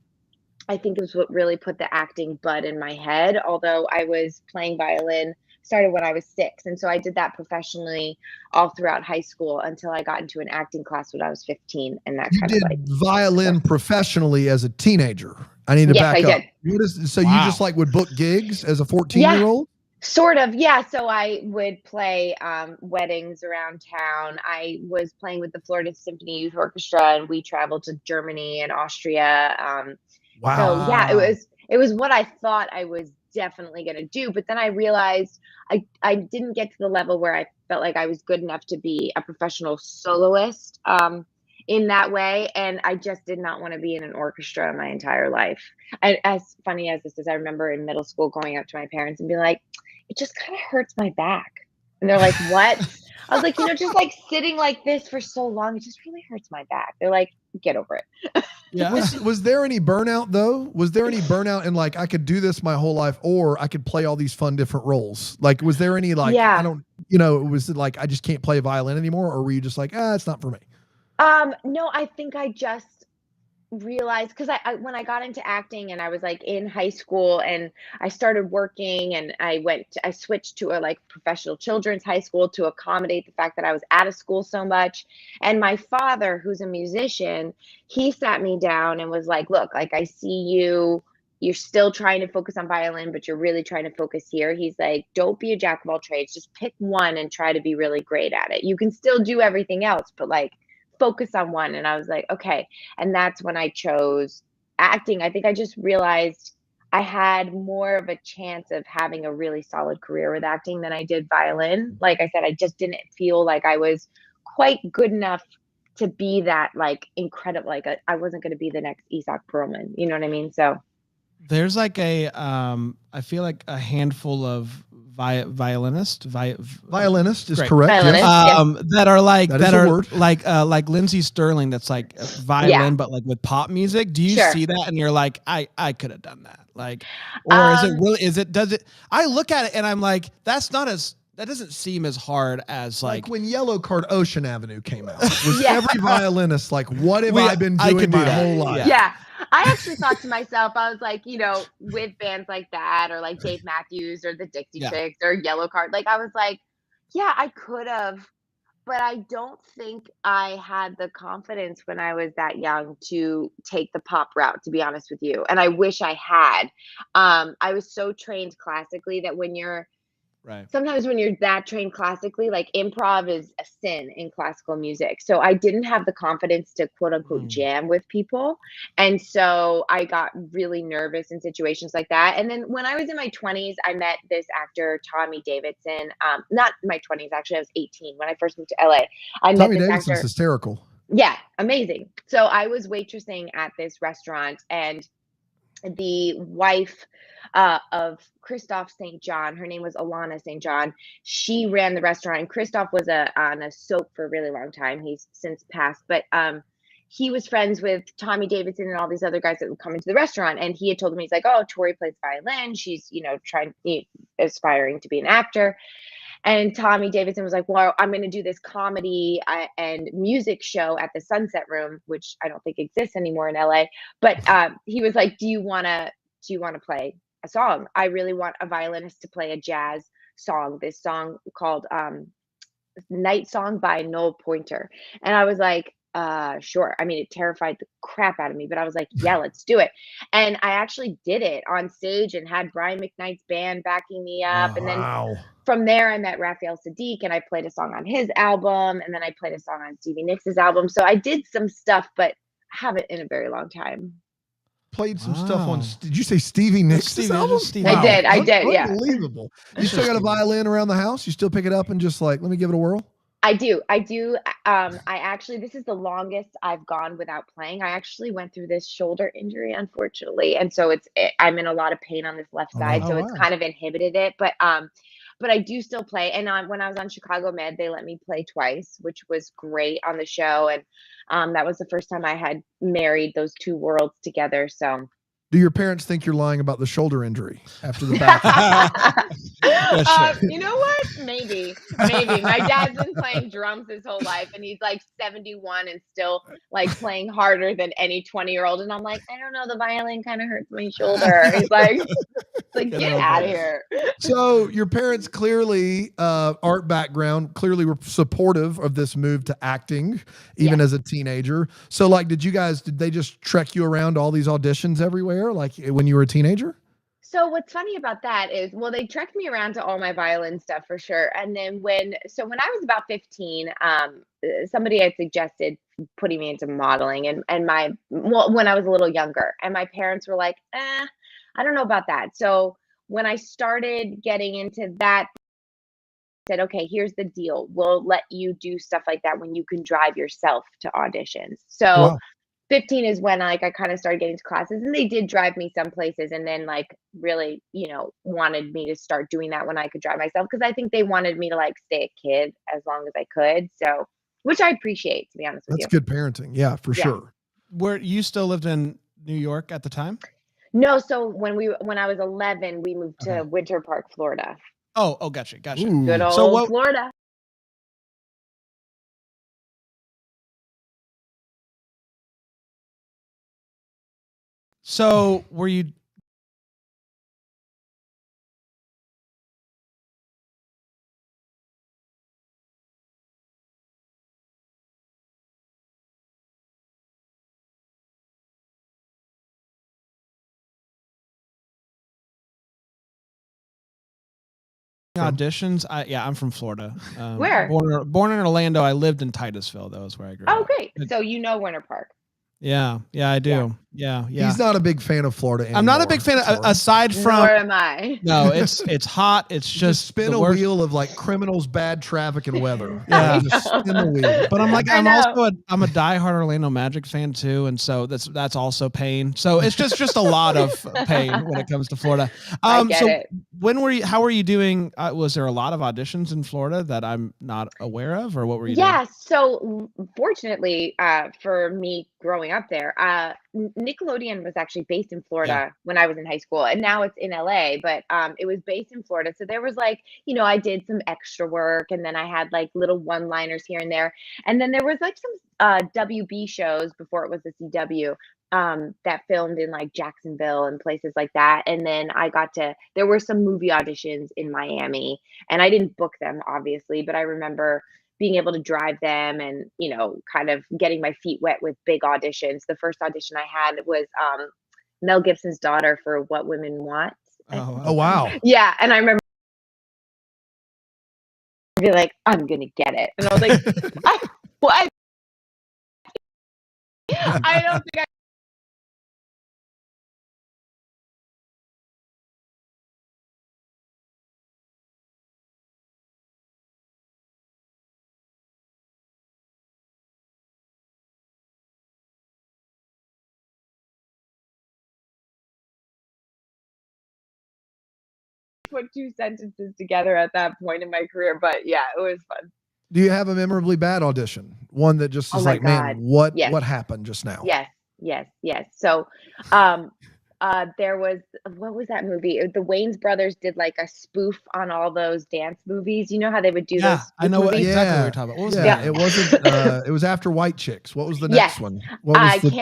Speaker 16: I think it was what really put the acting bud in my head. Although I was playing violin, started when I was 6. And so I did that professionally all throughout high school until I got into an acting class when I was 15. And that
Speaker 5: you
Speaker 16: kind
Speaker 5: did
Speaker 16: of
Speaker 5: violin professionally as a teenager. I need to back up.
Speaker 16: Did.
Speaker 5: So you just would book gigs as a 14-year-old?
Speaker 16: Sort of, yeah. So I would play weddings around town. I was playing with the Florida Symphony Youth Orchestra, and we traveled to Germany and Austria.
Speaker 5: Wow.
Speaker 16: So yeah, it was what I thought I was definitely going to do. But then I realized I didn't get to the level where I felt like I was good enough to be a professional soloist in that way. And I just did not want to be in an orchestra my entire life. And as funny as this is, I remember in middle school going up to my parents and being like, it just kind of hurts my back. And they're like, what? I was like, just like sitting like this for so long, it just really hurts my back. They're like, get over it.
Speaker 5: Yeah. Was there any burnout though? Was there any burnout in like, I could do this my whole life, or I could play all these fun different roles? Like, was there any like, was it like, I just can't play violin anymore? Or were you just like, it's not for me?
Speaker 16: No, I think I just realized, because I when I got into acting and I was like in high school and I started working and I switched to a like professional children's high school to accommodate the fact that I was out of school so much. And my father, who's a musician, he sat me down and was like, look, like I see you're still trying to focus on violin, but you're really trying to focus here. He's like, don't be a jack of all trades, just pick one and try to be really great at it. You can still do everything else, but like focus on one. And I was like, okay. And that's when I chose acting. I think I just realized I had more of a chance of having a really solid career with acting than I did violin. Like I said, I just didn't feel like I was quite good enough to be that like incredible, like I wasn't going to be the next Isak Perlman. You know what I mean? So
Speaker 9: there's like I feel like a handful of violinist is
Speaker 5: correct.
Speaker 16: Violinist,
Speaker 9: that are like
Speaker 5: that are
Speaker 9: like Lindsey Sterling, that's like violin but like with pop music. Do you see that and you're like, I could have done that? Like, or does it I look at it and I'm like, that doesn't seem as hard as like
Speaker 5: when Yellow Card Ocean Avenue came out. Was every violinist like, what have I been doing my whole life?
Speaker 16: Yeah. I actually thought to myself, I was like, with bands like that, or like Dave Matthews or the Dixie Chicks or Yellow Card, like I was like, yeah, I could have, but I don't think I had the confidence when I was that young to take the pop route, to be honest with you. And I wish I had. I was so trained classically that sometimes when you're that trained classically, like improv is a sin in classical music. So I didn't have the confidence to quote unquote jam with people. And so I got really nervous in situations like that. And then when I was in my 20s, I met this actor, Tommy Davidson. Not my 20s, actually, I was 18 when I first moved to LA.
Speaker 5: Tommy Davidson's hysterical.
Speaker 16: Yeah, amazing. So I was waitressing at this restaurant and the wife of Christoph St. John. Her name was Alana St. John. She ran the restaurant, and Christoph was on a soap for a really long time. He's since passed, but he was friends with Tommy Davidson and all these other guys that would come into the restaurant. And he had told me, he's like, "Oh, Tori plays violin. She's, aspiring to be an actor." And Tommy Davidson was like, "Well, I'm going to do this comedy and music show at the Sunset Room," which I don't think exists anymore in LA. But he was like, "Do you want to play a song? I really want a violinist to play a jazz song. This song called Night Song by Noel Pointer." And I was like, sure. I mean, it terrified the crap out of me, but I was like, yeah, let's do it. And I actually did it on stage and had Brian McKnight's band backing me up. And then from there, I met Raphael Sadiq and I played a song on his album. And then I played a song on Stevie Nicks' album. So I did some stuff, but haven't in a very long time.
Speaker 5: Played some stuff on. Did you say Stevie Nicks' album?
Speaker 16: I did. Yeah.
Speaker 5: Unbelievable. You still got a violin around the house? You still pick it up and just like, let me give it a whirl?
Speaker 16: I do. I actually, this is the longest I've gone without playing. I actually went through this shoulder injury, unfortunately. And so I'm in a lot of pain on this left side. So it's kind of inhibited it, but I do still play. And when I was on Chicago Med, they let me play twice, which was great on the show. And that was the first time I had married those two worlds together. So.
Speaker 5: Do your parents think you're lying about the shoulder injury after the back?
Speaker 16: You know what? Maybe. My dad's been playing drums his whole life, and he's like 71 and still like playing harder than any 20-year-old. And I'm like, I don't know, the violin kind of hurts my shoulder. He's like, get out of here.
Speaker 5: So your parents clearly, art background, clearly were supportive of this move to acting, even as a teenager. So like, did they just trek you around all these auditions everywhere? Like when you were a teenager?
Speaker 16: So what's funny about that is, well, they trekked me around to all my violin stuff for sure. And then when I was about 15, somebody had suggested putting me into modeling and when I was a little younger, and my parents were like, I don't know about that. So when I started getting into that, I said, okay, here's the deal. We'll let you do stuff like that when you can drive yourself to auditions. So wow. 15 is when I kind of started getting to classes, and they did drive me some places, and then like really, wanted me to start doing that when I could drive myself, because I think they wanted me to like stay a kid as long as I could. So, which I appreciate, to be honest with you.
Speaker 5: That's good parenting. Yeah, for sure.
Speaker 9: Where you still lived in New York at the time?
Speaker 16: No. So when I was 11, we moved to Winter Park, Florida.
Speaker 9: Oh, gotcha.
Speaker 16: Ooh. Good old Florida.
Speaker 9: So were you auditions? I'm from Florida.
Speaker 16: Where?
Speaker 9: Born in Orlando. I lived in Titusville. That was where I grew up.
Speaker 16: Oh, great. So Winter Park.
Speaker 9: Yeah, I do. Yeah.
Speaker 5: He's not a big fan of Florida anymore.
Speaker 9: I'm not a big fan of, aside from.
Speaker 16: Nor am I.
Speaker 9: No, it's hot. It's just
Speaker 5: spin a wheel of like criminals, bad traffic, and weather.
Speaker 9: Yeah,
Speaker 5: just spin the wheel.
Speaker 9: But I'm I'm a diehard Orlando Magic fan too, and so that's also pain. So it's just a lot of pain when it comes to Florida.
Speaker 16: I get it.
Speaker 9: How were you doing? Was there a lot of auditions in Florida that I'm not aware of, or what were you doing?
Speaker 16: Yeah. So fortunately, for me growing up there, Nickelodeon was actually based in Florida when I was in high school, and now it's in LA, but it was based in Florida. So there was like, I did some extra work, and then I had like little one-liners here and there. And then there was like some WB shows before it was the CW that filmed in like Jacksonville and places like that. And then there were some movie auditions in Miami, and I didn't book them obviously, but I remember being able to drive them and, kind of getting my feet wet with big auditions. The first audition I had was Mel Gibson's daughter for What Women Want.
Speaker 5: Oh, wow.
Speaker 16: Yeah. And I remember being like, I'm going to get it. And I was like, what? I don't think I put two sentences together at that point in my career. But yeah, it was fun.
Speaker 5: Do you have a memorably bad audition? One that just is like,
Speaker 16: God.
Speaker 5: man, what
Speaker 16: Yes.
Speaker 5: happened just now?
Speaker 16: Yes. So, there was, what was that movie? The Wayans brothers did like a spoof on all those dance movies. You know how they would do those?
Speaker 9: I know
Speaker 16: movies?
Speaker 9: exactly what you're talking about. What was
Speaker 5: Yeah,
Speaker 9: that?
Speaker 5: it wasn't. It was after White Chicks. What was the next one? What was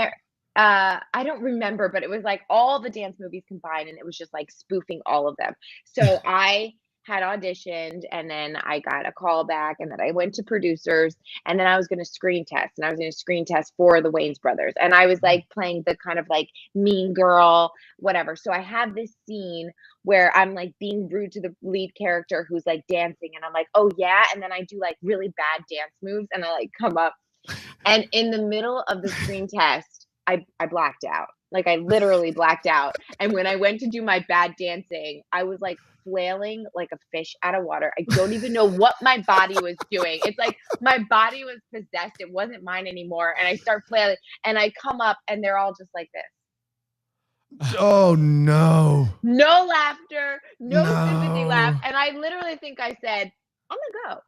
Speaker 16: I don't remember, but it was like all the dance movies combined, and it was just like spoofing all of them. So I had auditioned, and then I got a call back, and then I went to producers, and then I was going to screen test, and I was going to screen test for the Wayans brothers, and I was like playing the kind of like mean girl, whatever. So I have this scene where I'm like being rude to the lead character who's like dancing, and I'm like, oh yeah, and then I do like really bad dance moves, and I like come up, and in the middle of the screen test, I blacked out. Like I literally blacked out. And when I went to do my bad dancing, I was like flailing like a fish out of water. I don't even know what my body was doing. It's like my body was possessed. It wasn't mine anymore. And I start flailing, and I come up, and they're all just like this.
Speaker 5: Oh no.
Speaker 16: No laughter, no sympathy laugh. And I literally think I said, I'm gonna go.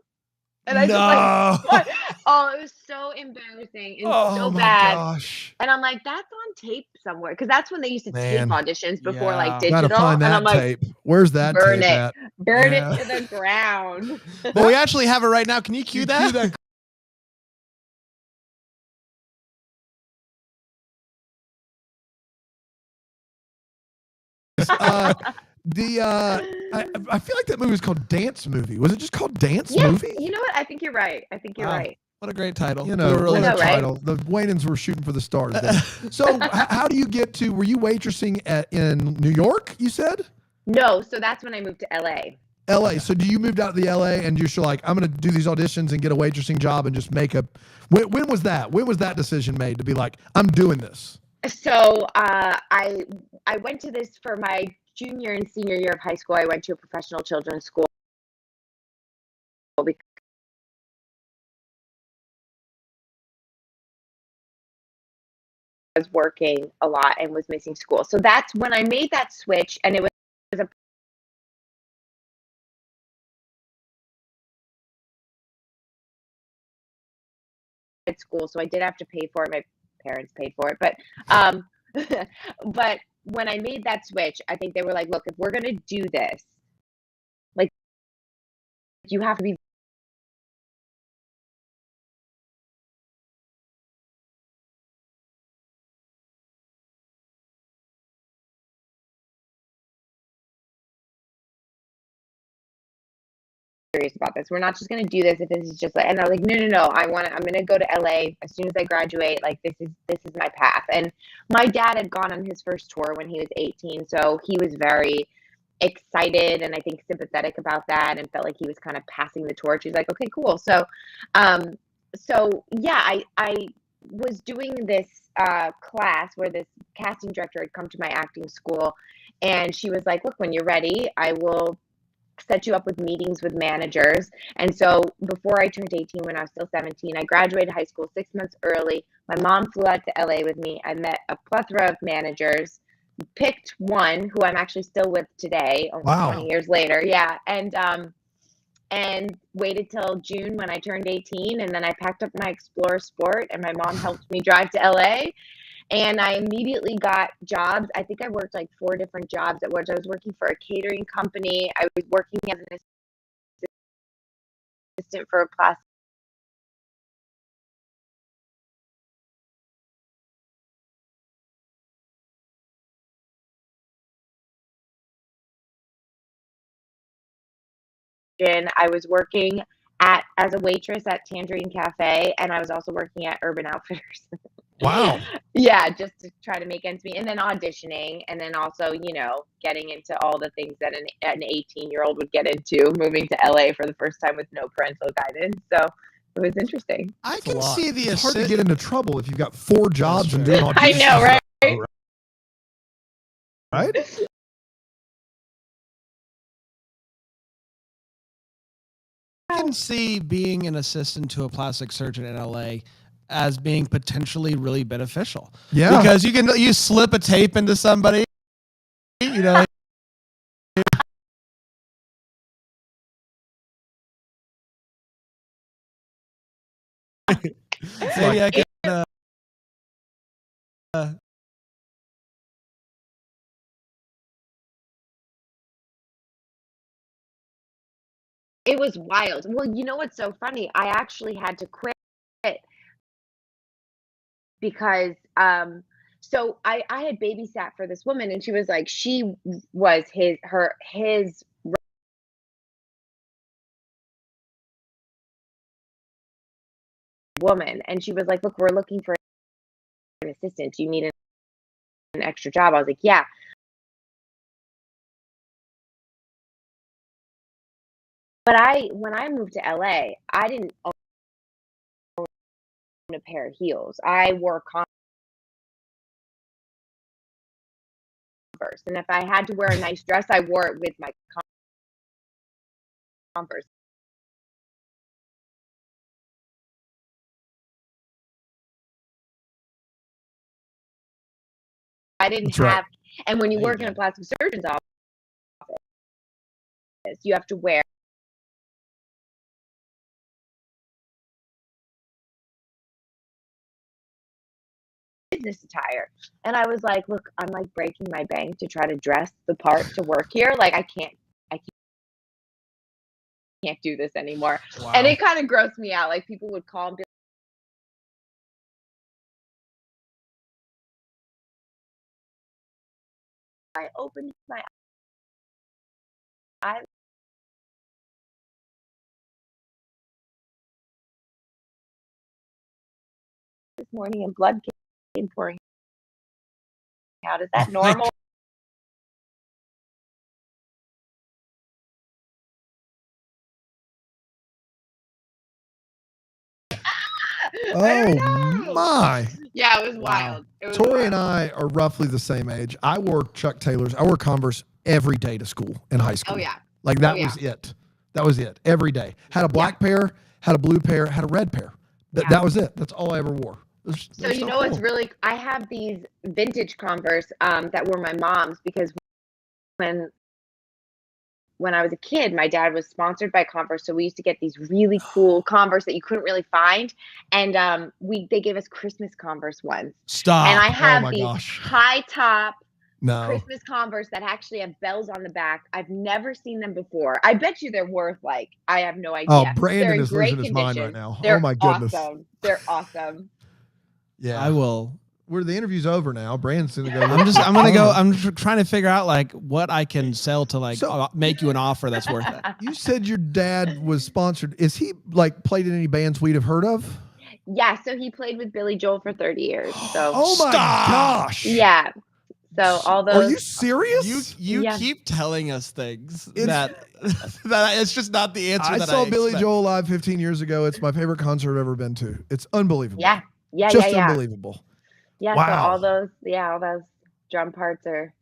Speaker 16: And I just like, oh, it was so embarrassing and so bad.
Speaker 5: Gosh.
Speaker 16: And I'm like, that's on tape somewhere, because that's when they used to tape auditions before like
Speaker 5: Gotta
Speaker 16: digital.
Speaker 5: find that
Speaker 16: and I'm like,
Speaker 5: tape. Where's that
Speaker 16: burn
Speaker 5: tape
Speaker 16: it,
Speaker 5: at?
Speaker 16: burn it to the ground.
Speaker 9: Well, we actually have it right now. Can you cue that?
Speaker 5: I feel like that movie was called Dance Movie. Was it just called Dance
Speaker 16: Yes,
Speaker 5: Movie?
Speaker 16: you know what? I think you're right. Right.
Speaker 9: What a great title.
Speaker 5: You know,
Speaker 9: really
Speaker 5: what a
Speaker 16: right?
Speaker 5: title. The Wayans were shooting for the stars there. So how do you get to, were you waitressing in New York, you said?
Speaker 16: No, so that's when I moved to LA.
Speaker 5: LA. So do you moved out to the LA and you're like, I'm going to do these auditions and get a waitressing job and just make a, when was that? When was that decision made to be like, I'm doing this?
Speaker 16: So I went to this for my junior and senior year of high school. I went to a professional children's school because I was working a lot and was missing school. So that's when I made that switch, and it was a school, so I did have to pay for it. My parents paid for it, but but when I made that switch, I think they were like, look, if we're gonna do this, like, you have to be serious about this. We're not just going to do this if this is just like, and I was like, no, I'm going to go to LA as soon as I graduate. Like, this is my path. And my dad had gone on his first tour when he was 18. So he was very excited and I think sympathetic about that, and felt like he was kind of passing the torch. He's like, okay, cool. So, yeah, I was doing this class where this casting director had come to my acting school, and she was like, look, when you're ready, I will set you up with meetings with managers. And so before I turned 18, when I was still 17, I graduated high school 6 months early. My mom flew out to LA with me. I met a plethora of managers, picked one who I'm actually still with today, almost 20 years later. Yeah. And waited till June when I turned 18. And then I packed up my Explorer Sport, and my mom helped me drive to LA. And I immediately got jobs. I think I worked like 4 different jobs at which I was working for a catering company. I was working as an assistant for a plastic surgeon. I was working as a waitress at Tangerine Cafe, and I was also working at Urban Outfitters.
Speaker 5: Wow.
Speaker 16: Yeah, just to try to make ends meet, and then auditioning, and then also, getting into all the things that an 18-year-old would get into, moving to LA for the first time with no parental guidance. So it was interesting.
Speaker 9: I can see the
Speaker 5: It's hard to get into trouble if you've got 4 jobs and doing auditions.
Speaker 16: I know, right?
Speaker 5: Right?
Speaker 9: I can see being an assistant to a plastic surgeon in LA as being potentially really beneficial.
Speaker 5: Yeah.
Speaker 9: Because you slip a tape into somebody, Maybe I can.
Speaker 16: It was wild. Well, you know what's so funny? I actually had to quit because so I had babysat for this woman, and she was like, she was his woman, and she was like, look, we're looking for an assistant. Do you need an extra job? I was like, yeah. But when I moved to LA, I didn't own a pair of heels. I wore Converse, and if I had to wear a nice dress, I wore it with my Converse. I didn't have, and when you work in a plastic surgeon's office, you have to wear business attire. And I was like, look, I'm like breaking my bank to try to dress the part to work here. Like I can't do this anymore. Wow. And it kind of grossed me out. Like people would call and be I opened my eyes this morning and blood came pouring out. Is that normal?
Speaker 5: Oh my.
Speaker 16: Yeah, it was wild.
Speaker 5: Tori and I are roughly the same age. I wore Chuck Taylors. I wore Converse every day to school in high school.
Speaker 16: Oh yeah.
Speaker 5: Like that was it. That was it. Every day. Had a black pair, had a blue pair, had a red pair. That was it. That's all I ever wore.
Speaker 16: So you know what's really, I have these vintage Converse that were my mom's, because when I was a kid, my dad was sponsored by Converse, so we used to get these really cool Converse that you couldn't really find, and they gave us Christmas Converse ones.
Speaker 5: Stop!
Speaker 16: And I have these high top Christmas Converse that actually have bells on the back. I've never seen them before. I bet you they're worth I have no idea.
Speaker 5: Oh, Brandon is losing his mind right now.
Speaker 16: They're
Speaker 5: oh my goodness!
Speaker 16: Awesome. They're awesome.
Speaker 5: Yeah,
Speaker 9: I will.
Speaker 5: The interview's over now. Brandon's gonna go.
Speaker 9: I'm gonna go. I'm trying to figure out what I can sell to make you an offer that's worth it.
Speaker 5: You said your dad was sponsored. Is he played in any bands we'd have heard of?
Speaker 16: Yeah, so he played with Billy Joel for 30 years. So
Speaker 5: oh my gosh.
Speaker 16: Yeah. So all those.
Speaker 5: Are you serious?
Speaker 9: You keep telling us things that it's just not the answer.
Speaker 5: I saw Billy Joel live 15 years ago. It's my favorite concert I've ever been to. It's unbelievable.
Speaker 16: Yeah.
Speaker 5: Just unbelievable.
Speaker 16: Yeah,
Speaker 5: wow.
Speaker 16: So all those drum parts are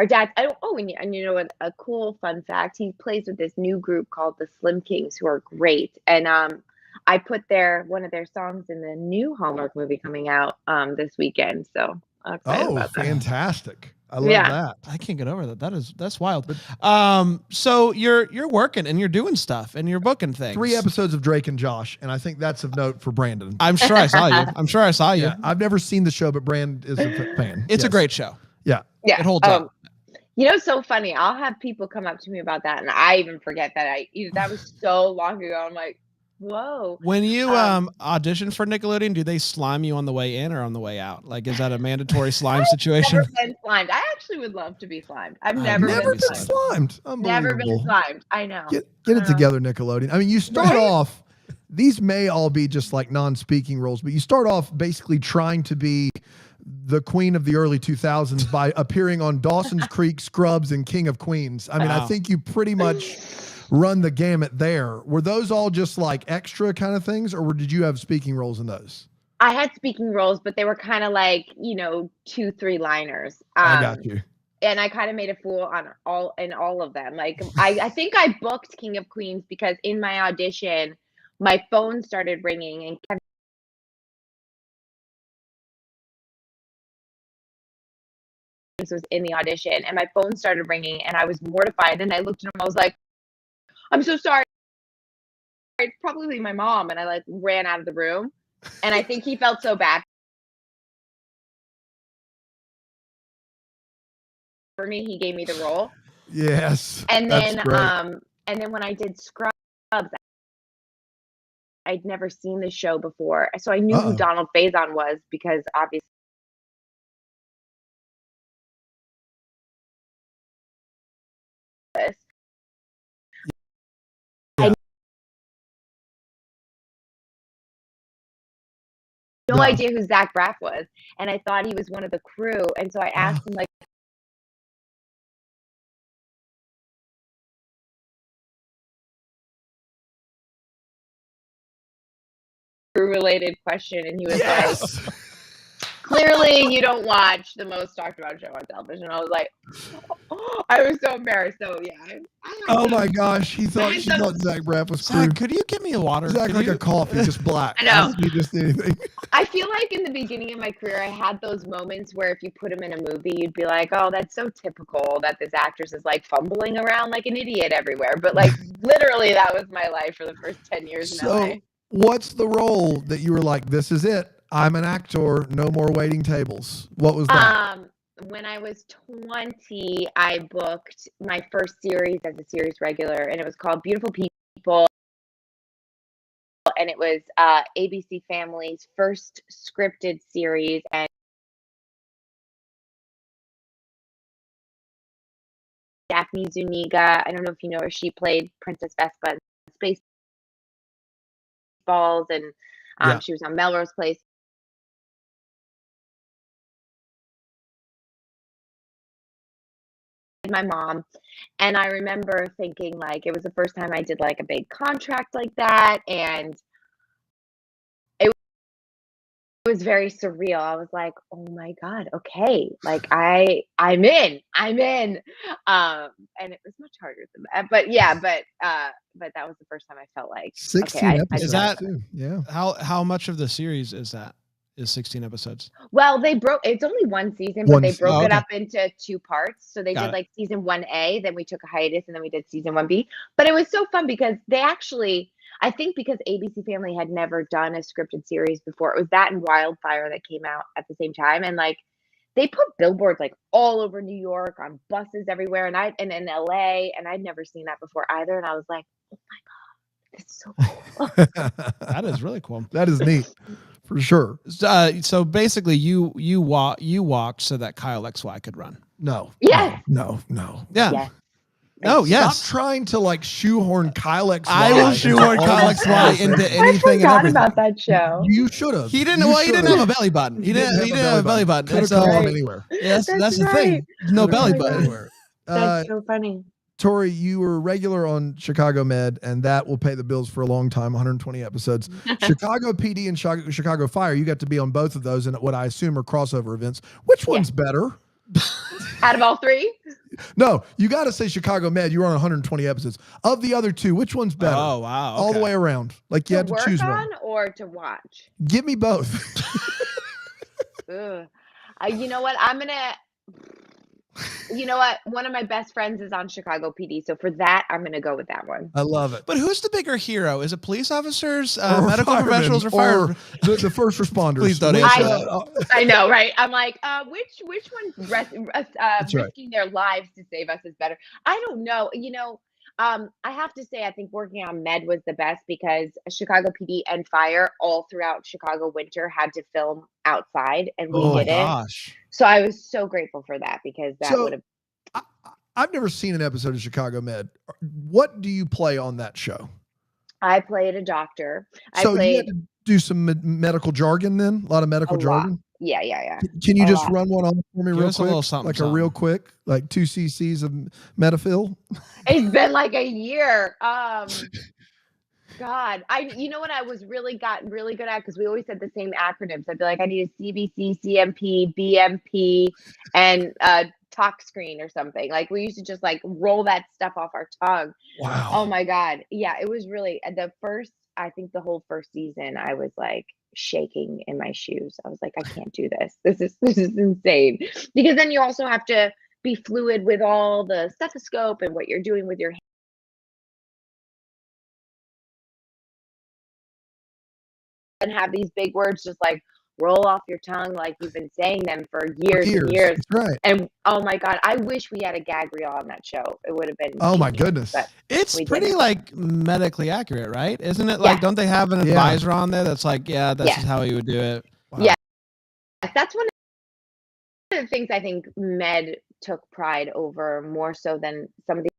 Speaker 16: dad's. And you know what? A cool fun fact: he plays with this new group called the Slim Kings, who are great. And I put one of their songs in the new Hallmark movie coming out this weekend. So I'm excited about that.
Speaker 5: Fantastic! I love that.
Speaker 9: I can't get over that. That's wild. So you're working and you're doing stuff and you're booking things.
Speaker 5: 3 episodes of Drake and Josh, and I think that's of note for Brandon.
Speaker 9: I'm sure I saw you.
Speaker 5: Yeah, I've never seen the show, but Brand is a fan.
Speaker 9: It's a great show.
Speaker 5: Yeah.
Speaker 16: Yeah.
Speaker 9: It holds up.
Speaker 16: You know, so funny. I'll have people come up to me about that, and I even forget that that was so long ago. I'm like, whoa.
Speaker 9: When you audition for Nickelodeon, do they slime you on the way in or on the way out? Like, is that a mandatory slime situation?
Speaker 16: I've never been slimed. I actually would love to be slimed. I've never been
Speaker 5: slimed.
Speaker 16: Never been slimed. I know.
Speaker 5: Get it together, Nickelodeon. I mean, you start off. These may all be just like non-speaking roles, but you start off basically trying to be the queen of the early 2000s by appearing on Dawson's Creek, Scrubs, and King of Queens. I mean, I think you pretty much run the gamut there. Were those all just like extra kind of things, or did you have speaking roles in those?
Speaker 16: I had speaking roles, but they were kind of like, 2-3 liners.
Speaker 5: I got you.
Speaker 16: And I kind of made a fool in all of them. Like I think I booked King of Queens because in my audition, my phone started ringing and Kevin was in the audition, and my phone started ringing, and I was mortified. And I looked at him. I was like, "I'm so sorry. It's probably my mom." And I ran out of the room. And I think he felt so bad for me, he gave me the role.
Speaker 5: Yes.
Speaker 16: And
Speaker 5: that's
Speaker 16: then
Speaker 5: great.
Speaker 16: and then when I did Scrubs, I'd never seen the show before. So I knew who Donald Faison was because obviously I no idea who Zach Braff was, and I thought he was one of the crew, and so I asked him like crew-related question, and he was like, "Clearly, you don't watch the most talked about show on television." I was like, I was so embarrassed. So yeah.
Speaker 5: Oh my gosh, she thought Zach Braff was crew.
Speaker 9: Zach, could you give me a water?
Speaker 5: Zach like a coffee, just black.
Speaker 16: I know.
Speaker 5: You just anything.
Speaker 16: I feel like in the beginning of my career, I had those moments where if you put him in a movie, you'd be like, "Oh, that's so typical that this actress is like fumbling around like an idiot everywhere." But like literally, that was my life for the first 10 years in LA.
Speaker 5: What's the role that you were like, "This is it. I'm an actor. No more waiting tables." What was that?
Speaker 16: When I was 20, I booked my first series as a series regular, and it was called Beautiful People. And it was ABC Family's first scripted series. And Daphne Zuniga, I don't know if you know her, she played Princess Vespa in Spaceballs, and she was on Melrose Place. My mom, and I remember thinking like it was the first time I did like a big contract like that, and it was very surreal. I was like, oh my god, okay, like I'm in, and it was much harder than that, but that was the first time I felt like
Speaker 5: 16 episodes.
Speaker 9: Is that
Speaker 5: yeah?
Speaker 9: How much of the series is that? Is 16 episodes?
Speaker 16: Well, it's only one season, but they broke it up into 2 parts. So they did like season 1A, then we took a hiatus, and then we did season 1B. But it was so fun because they actually, I think because ABC Family had never done a scripted series before, it was that and Wildfire that came out at the same time. And like they put billboards like all over New York, on buses everywhere, and in LA, and I'd never seen that before either. And I was like, oh my god, this is so cool.
Speaker 9: That is really cool.
Speaker 5: That is neat. For sure.
Speaker 9: So basically, you walked so that Kyle XY could run.
Speaker 5: No.
Speaker 16: Yeah.
Speaker 5: No.
Speaker 9: Yeah.
Speaker 16: Yes.
Speaker 9: No. Yes.
Speaker 5: Stop trying to like shoehorn Kyle XY.
Speaker 9: I will shoehorn Kyle XY into anything and everything.
Speaker 16: About that show.
Speaker 5: You should have.
Speaker 9: He didn't. Well, he didn't have a belly button. He didn't have a belly button.
Speaker 5: Could have gone anywhere.
Speaker 9: Yes, that's the thing. No belly button.
Speaker 16: That's so funny.
Speaker 5: Tori, you were regular on Chicago Med, and that will pay the bills for a long time, 120 episodes. Chicago PD and Chicago Fire, you got to be on both of those in what I assume are crossover events. Which one's better?
Speaker 16: Out of all 3?
Speaker 5: No, you got to say Chicago Med. You were on 120 episodes. Of the other 2, which one's better?
Speaker 9: Oh, wow.
Speaker 5: All the way around. Like you had to choose one.
Speaker 16: Or to watch?
Speaker 5: Give me both.
Speaker 16: You know what? One of my best friends is on Chicago PD. So for that, I'm going to go with that one.
Speaker 5: I love it.
Speaker 9: But who's the bigger hero? Is it police officers, medical professionals, or fire?
Speaker 5: The first responders?
Speaker 9: Please don't answer
Speaker 16: I know, right? I'm like, which one's risking their lives to save us is better? I don't know. I have to say, I think working on Med was the best because Chicago PD and Fire all throughout Chicago winter had to film outside, and we didn't.
Speaker 9: Gosh.
Speaker 16: So I was so grateful for that because that would have.
Speaker 5: I've never seen an episode of Chicago Med. What do you play on that show?
Speaker 16: I played a doctor.
Speaker 5: You had to do some medical jargon then? A lot of medical jargon?
Speaker 16: Yeah.
Speaker 5: Can you just run one on for me real
Speaker 9: us a
Speaker 5: quick?
Speaker 9: little something,
Speaker 5: Like a real quick, like 2 cc's of Metafil?
Speaker 16: It's been like a year. God, you know what I was got really good at, because we always said the same acronyms. I'd be like, I need a CBC, CMP, BMP, and talk screen or something. Like we used to just like roll that stuff off our tongue.
Speaker 5: Wow.
Speaker 16: Oh my God. Yeah, it was really I think the whole first season, I was like shaking in my shoes. I was like, I can't do this. This is insane. Because then you also have to be fluid with all the stethoscope and what you're doing with your and have these big words just like roll off your tongue like you've been saying them for years and years.
Speaker 5: That's right.
Speaker 16: And oh my God, I wish we had a gag reel on that show. It would have been
Speaker 5: Oh my
Speaker 16: genius,
Speaker 5: goodness.
Speaker 16: but
Speaker 9: It's
Speaker 16: we
Speaker 9: pretty
Speaker 16: didn't.
Speaker 9: like medically accurate, right? Isn't it? Like, don't they have an advisor on there that's like, yeah, this is how you would do it?
Speaker 16: Yeah. That's one of the things I think Med took pride over more so than some of the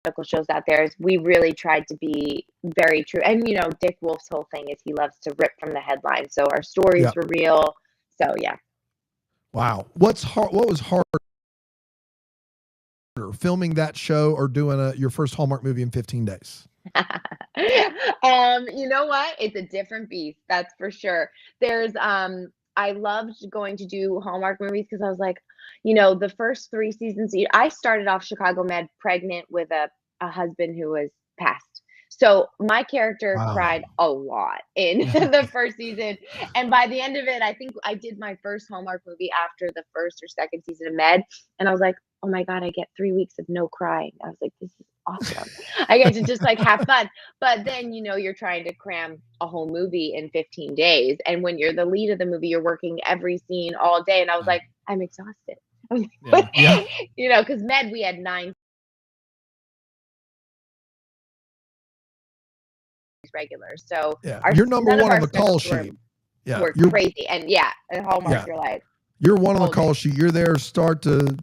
Speaker 16: medical shows out there is we really tried to be very true. And you know, Dick Wolf's whole thing is he loves to rip from the headline. So our stories were real. So yeah.
Speaker 5: Wow. What was harder, filming that show or doing your first Hallmark movie in 15 days?
Speaker 16: You know what? It's a different beast. That's for sure. There's I loved going to do Hallmark movies because I was like, you know, the first 3 seasons, I started off Chicago Med pregnant with a husband who was passed. So my character cried a lot in the first season. And by the end of it, I think I did my first Hallmark movie after the first or second season of Med. And I was like, oh my God, I get 3 weeks of no crying. I was like, this is awesome. I get to just like have fun. But then, you know, you're trying to cram a whole movie in 15 days. And when you're the lead of the movie, you're working every scene all day. And I was like, I'm exhausted. You know, because Med, we had 9 regulars. So
Speaker 5: you're number one on the call sheet.
Speaker 16: We're crazy. And and Hallmark, you're like,
Speaker 5: you're one on the call sheet. You're there start to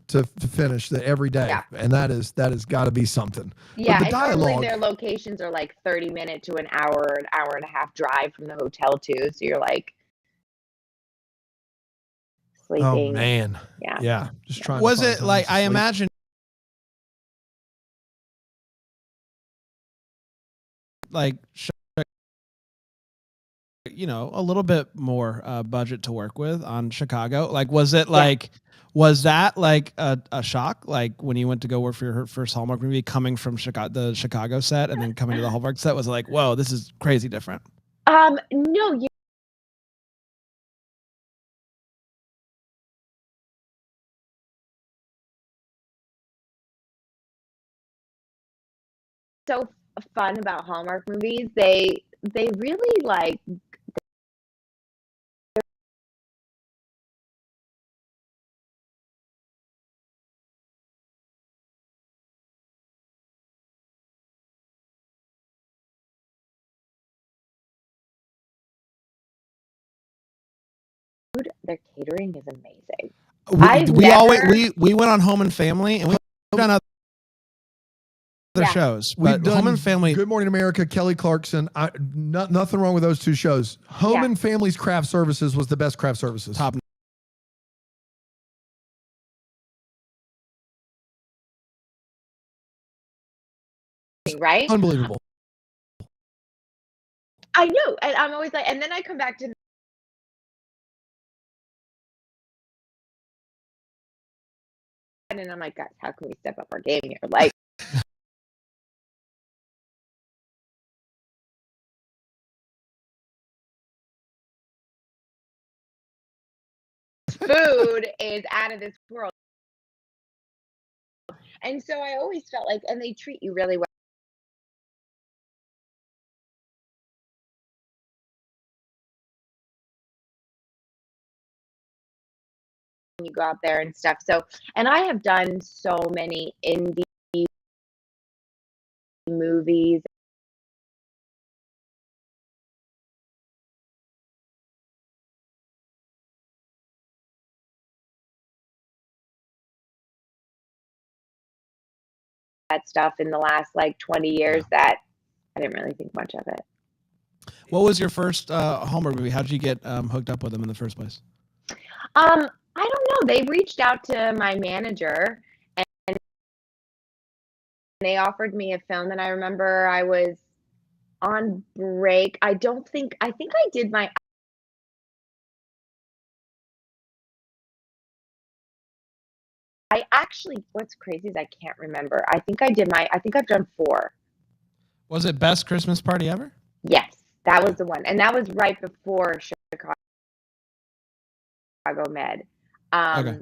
Speaker 5: finish every day. And that is got to be something.
Speaker 16: Yeah,
Speaker 5: but the
Speaker 16: and
Speaker 5: dialogue,
Speaker 16: normally their locations are like 30-minute to an hour and a half drive from the hotel too. So you're like sleeping.
Speaker 5: Oh man.
Speaker 16: Yeah.
Speaker 5: Just trying.
Speaker 9: Was it like, I imagine like, you know, a little bit more budget to work with on Chicago? Like, was it like, was that like a shock? Like when you went to go work for your first Hallmark movie, coming from the Chicago set and then coming to the Hallmark set, was it like, whoa, this is crazy different?
Speaker 16: No, so fun about Hallmark movies. They really like their catering is amazing.
Speaker 9: We went on Home and Family and we've done other shows.
Speaker 5: We've done
Speaker 9: Home and Family,
Speaker 5: Good Morning America, Kelly Clarkson. Nothing wrong with those 2 shows. Home and Family's craft services was the best craft services.
Speaker 9: Top.
Speaker 16: Right?
Speaker 5: Unbelievable.
Speaker 16: I know. And I'm always like, and then I come back to and I'm like, guys, how can we step up our game here? Like food is out of this world. And so I always felt like, and they treat you really well. You go out there and stuff. So, and I have done so many indie movies. That stuff in the last like 20 years that I didn't really think much of it.
Speaker 9: What was your first Hallmark movie? How did you get hooked up with them in the first place?
Speaker 16: I don't know. They reached out to my manager and they offered me a film. And I remember I was on break. I think I did my what's crazy is I can't remember. I think I've done 4.
Speaker 9: Was it best Christmas party ever?
Speaker 16: Yes, that was the one. And that was right before Chicago Med.
Speaker 9: Okay.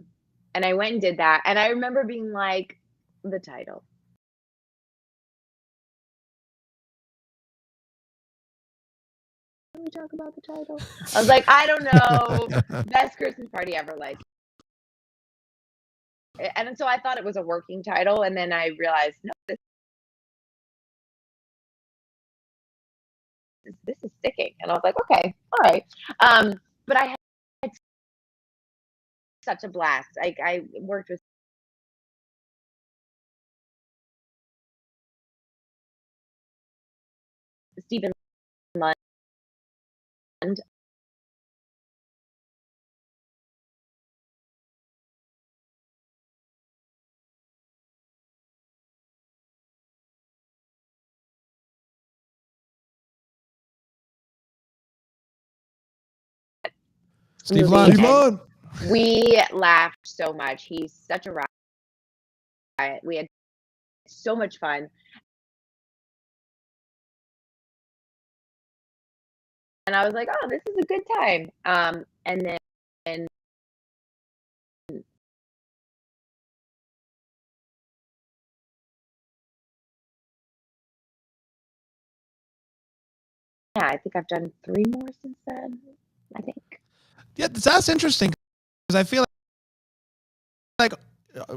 Speaker 16: And I went and did that. And I remember being like, the title. Can we talk about the title? I was like, I don't know. Best Christmas party ever. Like, and so I thought it was a working title. And then I realized, no, this is sticking. And I was like, okay, all right. But I had such a blast. I worked with Stephen Lund.
Speaker 9: Steve Lund.
Speaker 16: We laughed so much. He's such a riot. We had so much fun. And I was like, oh, this is a good time. And then yeah, I think I've done 3 more since then, I think.
Speaker 9: Yeah, that's interesting because I feel like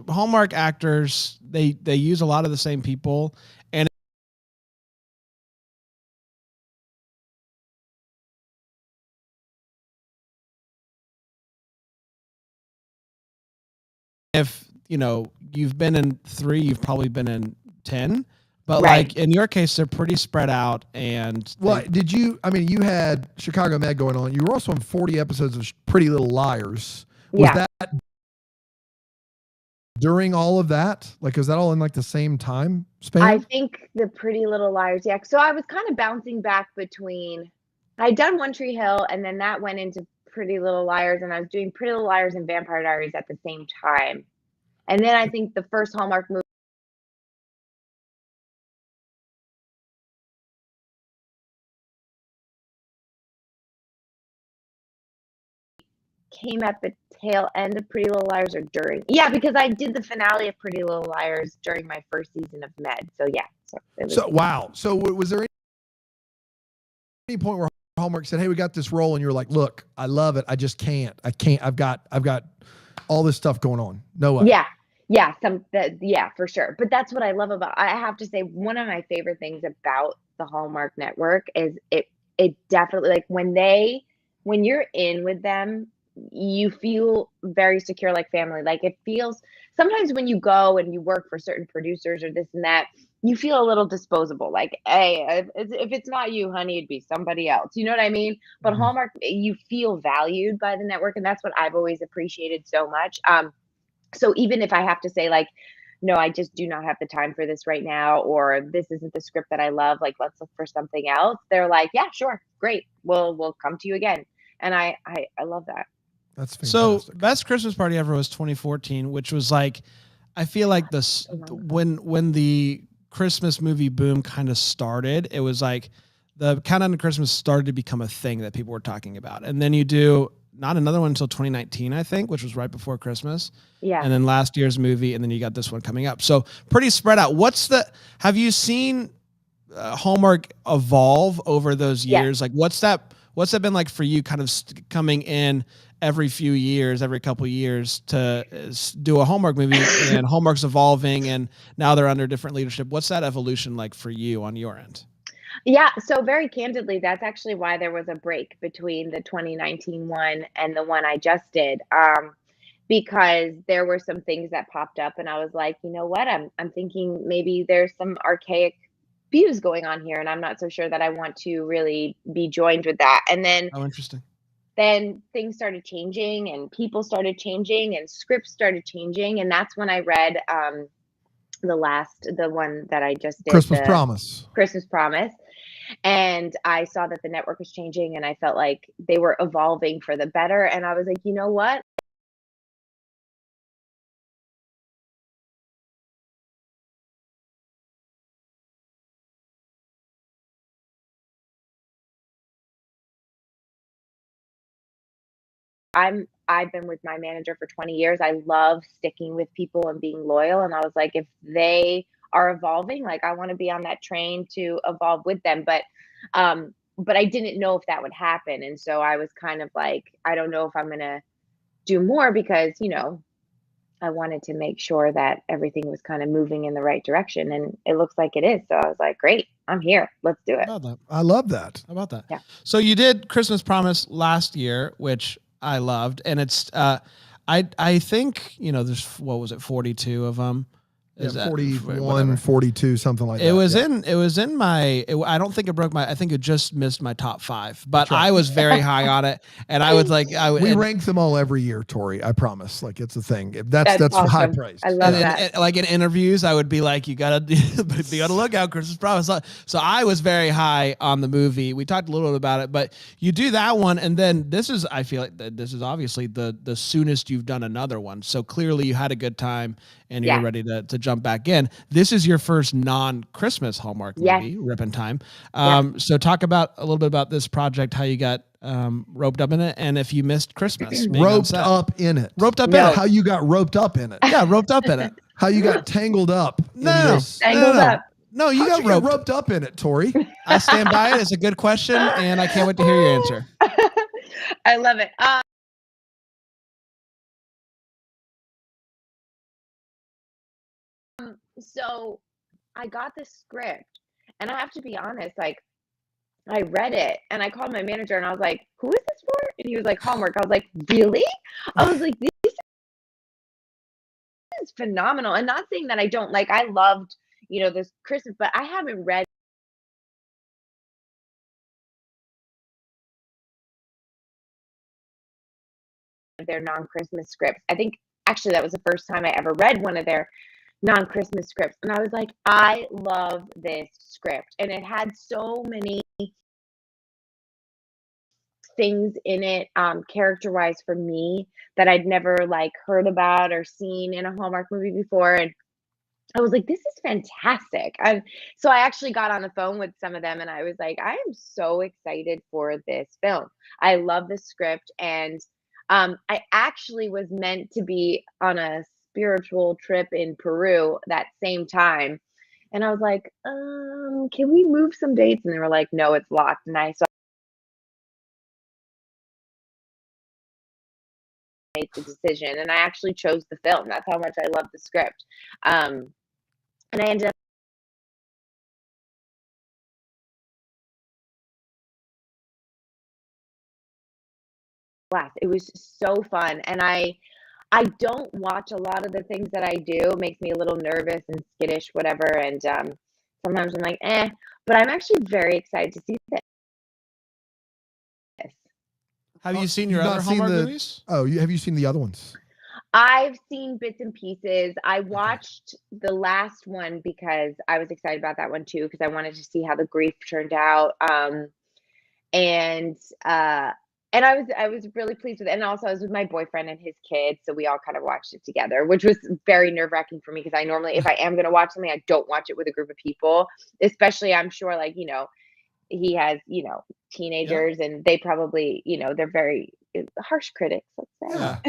Speaker 9: Hallmark actors, they use a lot of the same people, and if you've been in 3, you've probably been in 10, but
Speaker 16: Right.
Speaker 9: like in your case, they're pretty spread out. And
Speaker 8: Well, you had Chicago Med going on. You were also on 40 episodes of Pretty Little Liars. Was
Speaker 16: Yeah.
Speaker 8: that during all of that? Like, is that all in like the same time span?
Speaker 16: I think the Pretty Little Liars, yeah. So I was kind of bouncing back between, I'd done One Tree Hill, and then that went into Pretty Little Liars, and I was doing Pretty Little Liars and Vampire Diaries at the same time. And then I think the first Hallmark movie came at the tail end of Pretty Little Liars or during. Yeah, because I did the finale of Pretty Little Liars during my first season of Med. So yeah.
Speaker 8: So wow. So was there any point where Hallmark said, "Hey, we got this role," and you're like, "Look, I love it. I just can't. I can't. I've got all this stuff going on. No way."
Speaker 16: Yeah. Yeah, yeah, for sure. But that's what I love about, I have to say, one of my favorite things about the Hallmark Network is it definitely, like, when you're in with them, you feel very secure, like family. Like, it feels sometimes when you go and you work for certain producers or this and that, you feel a little disposable. Like, hey, if it's not you, honey, it'd be somebody else. You know what I mean? But Hallmark, you feel valued by the network, and that's what I've always appreciated so much. So even if I have to say, like, no, I just do not have the time for this right now, or this isn't the script that I love, like, let's look for something else. They're like, yeah, sure, great. We'll come to you again. And I love that.
Speaker 8: That's fantastic.
Speaker 9: So best Christmas party ever was 2014, which was like, I feel like this when the Christmas movie boom kind of started, it was like the Countdown to Christmas started to become a thing that people were talking about. And then you do not another one until 2019, I think, which was right before Christmas.
Speaker 16: Yeah.
Speaker 9: And then last year's movie, and then you got this one coming up. So pretty spread out. Have you seen Hallmark evolve over those years? Like, what's that been like for you, kind of coming in every few years, every couple of years to do a Hallmark movie, and Hallmark's evolving, and now they're under different leadership. What's that evolution like for you on your end?
Speaker 16: Yeah, so very candidly, that's actually why there was a break between the 2019 one and the one I just did, because there were some things that popped up, and I was like, you know what, I'm thinking maybe there's some archaic views going on here, and I'm not so sure that I want to really be joined with that. And then,
Speaker 9: interesting.
Speaker 16: Then things started changing, and people started changing, and scripts started changing, and that's when I read the one that I just did,
Speaker 8: Christmas Promise.
Speaker 16: And I saw that the network was changing, and I felt like they were evolving for the better. And I was like, you know what? I've been with my manager for 20 years. I love sticking with people and being loyal. And I was like, if they are evolving, like I want to be on that train to evolve with them. But I didn't know if that would happen. And so I was kind of like, I don't know if I'm going to do more because, I wanted to make sure that everything was kind of moving in the right direction. And it looks like it is. So I was like, great, I'm here. Let's do it.
Speaker 8: I love that.
Speaker 9: How about that?
Speaker 16: Yeah.
Speaker 9: So you did Christmas Promise last year, which I loved. And it's, I think, there's, what was it? 42 of them.
Speaker 8: Is 41, 42, something like that.
Speaker 9: It was in my, I don't think it broke I think it just missed my top 5, but I was very high on it. And I was like,
Speaker 8: we rank them all every year, Tori. I promise. Like it's a thing. That's
Speaker 16: awesome.
Speaker 8: high praise.
Speaker 16: I love that.
Speaker 9: And like in interviews, I would be like, you gotta be on the lookout, Christmas Promise. So I was very high on the movie. We talked a little bit about it, but you do that one. And then I feel like this is obviously the soonest you've done another one. So clearly you had a good time and you're ready to jump back in. This is your first non-Christmas Hallmark movie, Rippin' Time. So talk a little bit about this project, how you got roped up in it, and if you missed Christmas.
Speaker 8: Roped up in it. How you got roped up in it.
Speaker 9: Yeah, roped up in it.
Speaker 8: How you got tangled up.
Speaker 16: Tangled up.
Speaker 9: No, you got
Speaker 8: roped up in it, Tori.
Speaker 9: I stand by it. It's a good question, and I can't wait to hear your answer.
Speaker 16: I love it. So I got this script, and I have to be honest, like I read it and I called my manager and I was like, who is this for? And he was like, Hallmark. I was like, really? I was like, this is phenomenal. And not saying that I don't like, I loved, this Christmas, but I haven't read their non-Christmas scripts. I think actually that was the first time I ever read one of their non-Christmas scripts. And I was like, I love this script. And it had so many things in it, character-wise for me that I'd never heard about or seen in a Hallmark movie before. And I was like, this is fantastic. So I actually got on the phone with some of them and I was like, I am so excited for this film. I love the script. And I actually was meant to be on a spiritual trip in Peru that same time. And I was like, can we move some dates? And they were like, no, it's locked. And I made the decision and I actually chose the film. That's how much I love the script. And I ended up it was so fun. And I don't watch a lot of the things that I do. It makes me a little nervous and skittish, whatever. And sometimes I'm like, but I'm actually very excited to see this.
Speaker 9: Have you seen your other Hallmark movies?
Speaker 8: Oh, have you seen the other ones?
Speaker 16: I've seen bits and pieces. I watched the last one because I was excited about that one too, because I wanted to see how the grief turned out. And I was really pleased with it. And also I was with my boyfriend and his kids. So we all kind of watched it together, which was very nerve-wracking for me because I normally, if I am going to watch something, I don't watch it with a group of people, especially I'm sure he has, teenagers and they probably, they're very harsh critics, let's say. Yeah.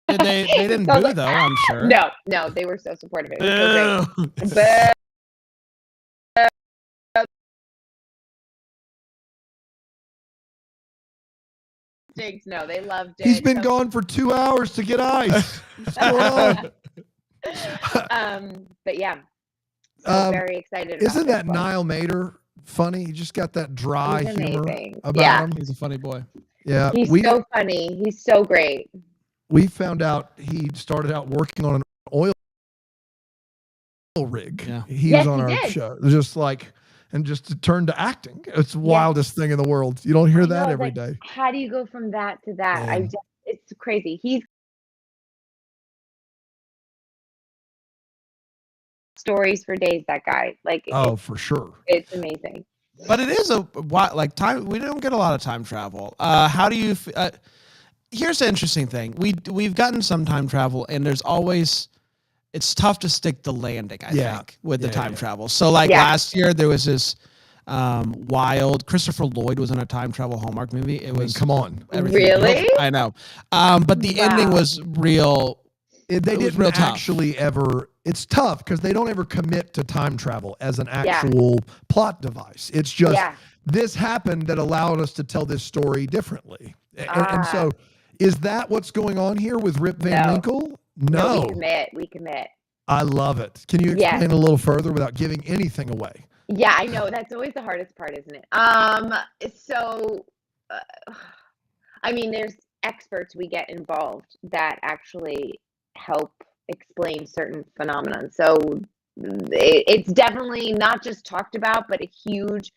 Speaker 9: They didn't boo though, I'm sure.
Speaker 16: No, they were so supportive. It was so great. No, they loved it.
Speaker 8: He's been gone for 2 hours to get ice.
Speaker 16: But yeah, very excited.
Speaker 8: Isn't that Niall Mater funny? He just got that dry humor about him.
Speaker 9: He's a funny boy.
Speaker 8: Yeah,
Speaker 16: he's so funny. He's so great.
Speaker 8: We found out he started out working on an oil rig.
Speaker 9: Yeah.
Speaker 8: He was on our show. Just turned to acting. It's the wildest thing in the world. You don't hear that every day.
Speaker 16: How do you go from that to that? Yeah. It's crazy. He's stories for days, that guy.
Speaker 8: For sure.
Speaker 16: It's amazing.
Speaker 9: But it is time. We don't get a lot of time travel. How do you here's the interesting thing. We've gotten some time travel, and there's always, it's tough to stick the landing, I think, with the time travel. So like last year there was this wild, Christopher Lloyd was in a time travel Hallmark movie. It was,
Speaker 5: come on.
Speaker 16: Really?
Speaker 9: I know. But the ending was real.
Speaker 5: They didn't
Speaker 9: real tough.
Speaker 5: actually ever. It's tough because they don't ever commit to time travel as an actual plot device. It's just this happened that allowed us to tell this story differently. And so, is that what's going on here with Rip Van Winkle? No.
Speaker 16: We commit.
Speaker 5: I love it. Can you explain a little further without giving anything away?
Speaker 16: Yeah, I know. That's always the hardest part, isn't it? I mean, there's experts we get involved that actually help explain certain phenomenon. So it's definitely not just talked about, but a huge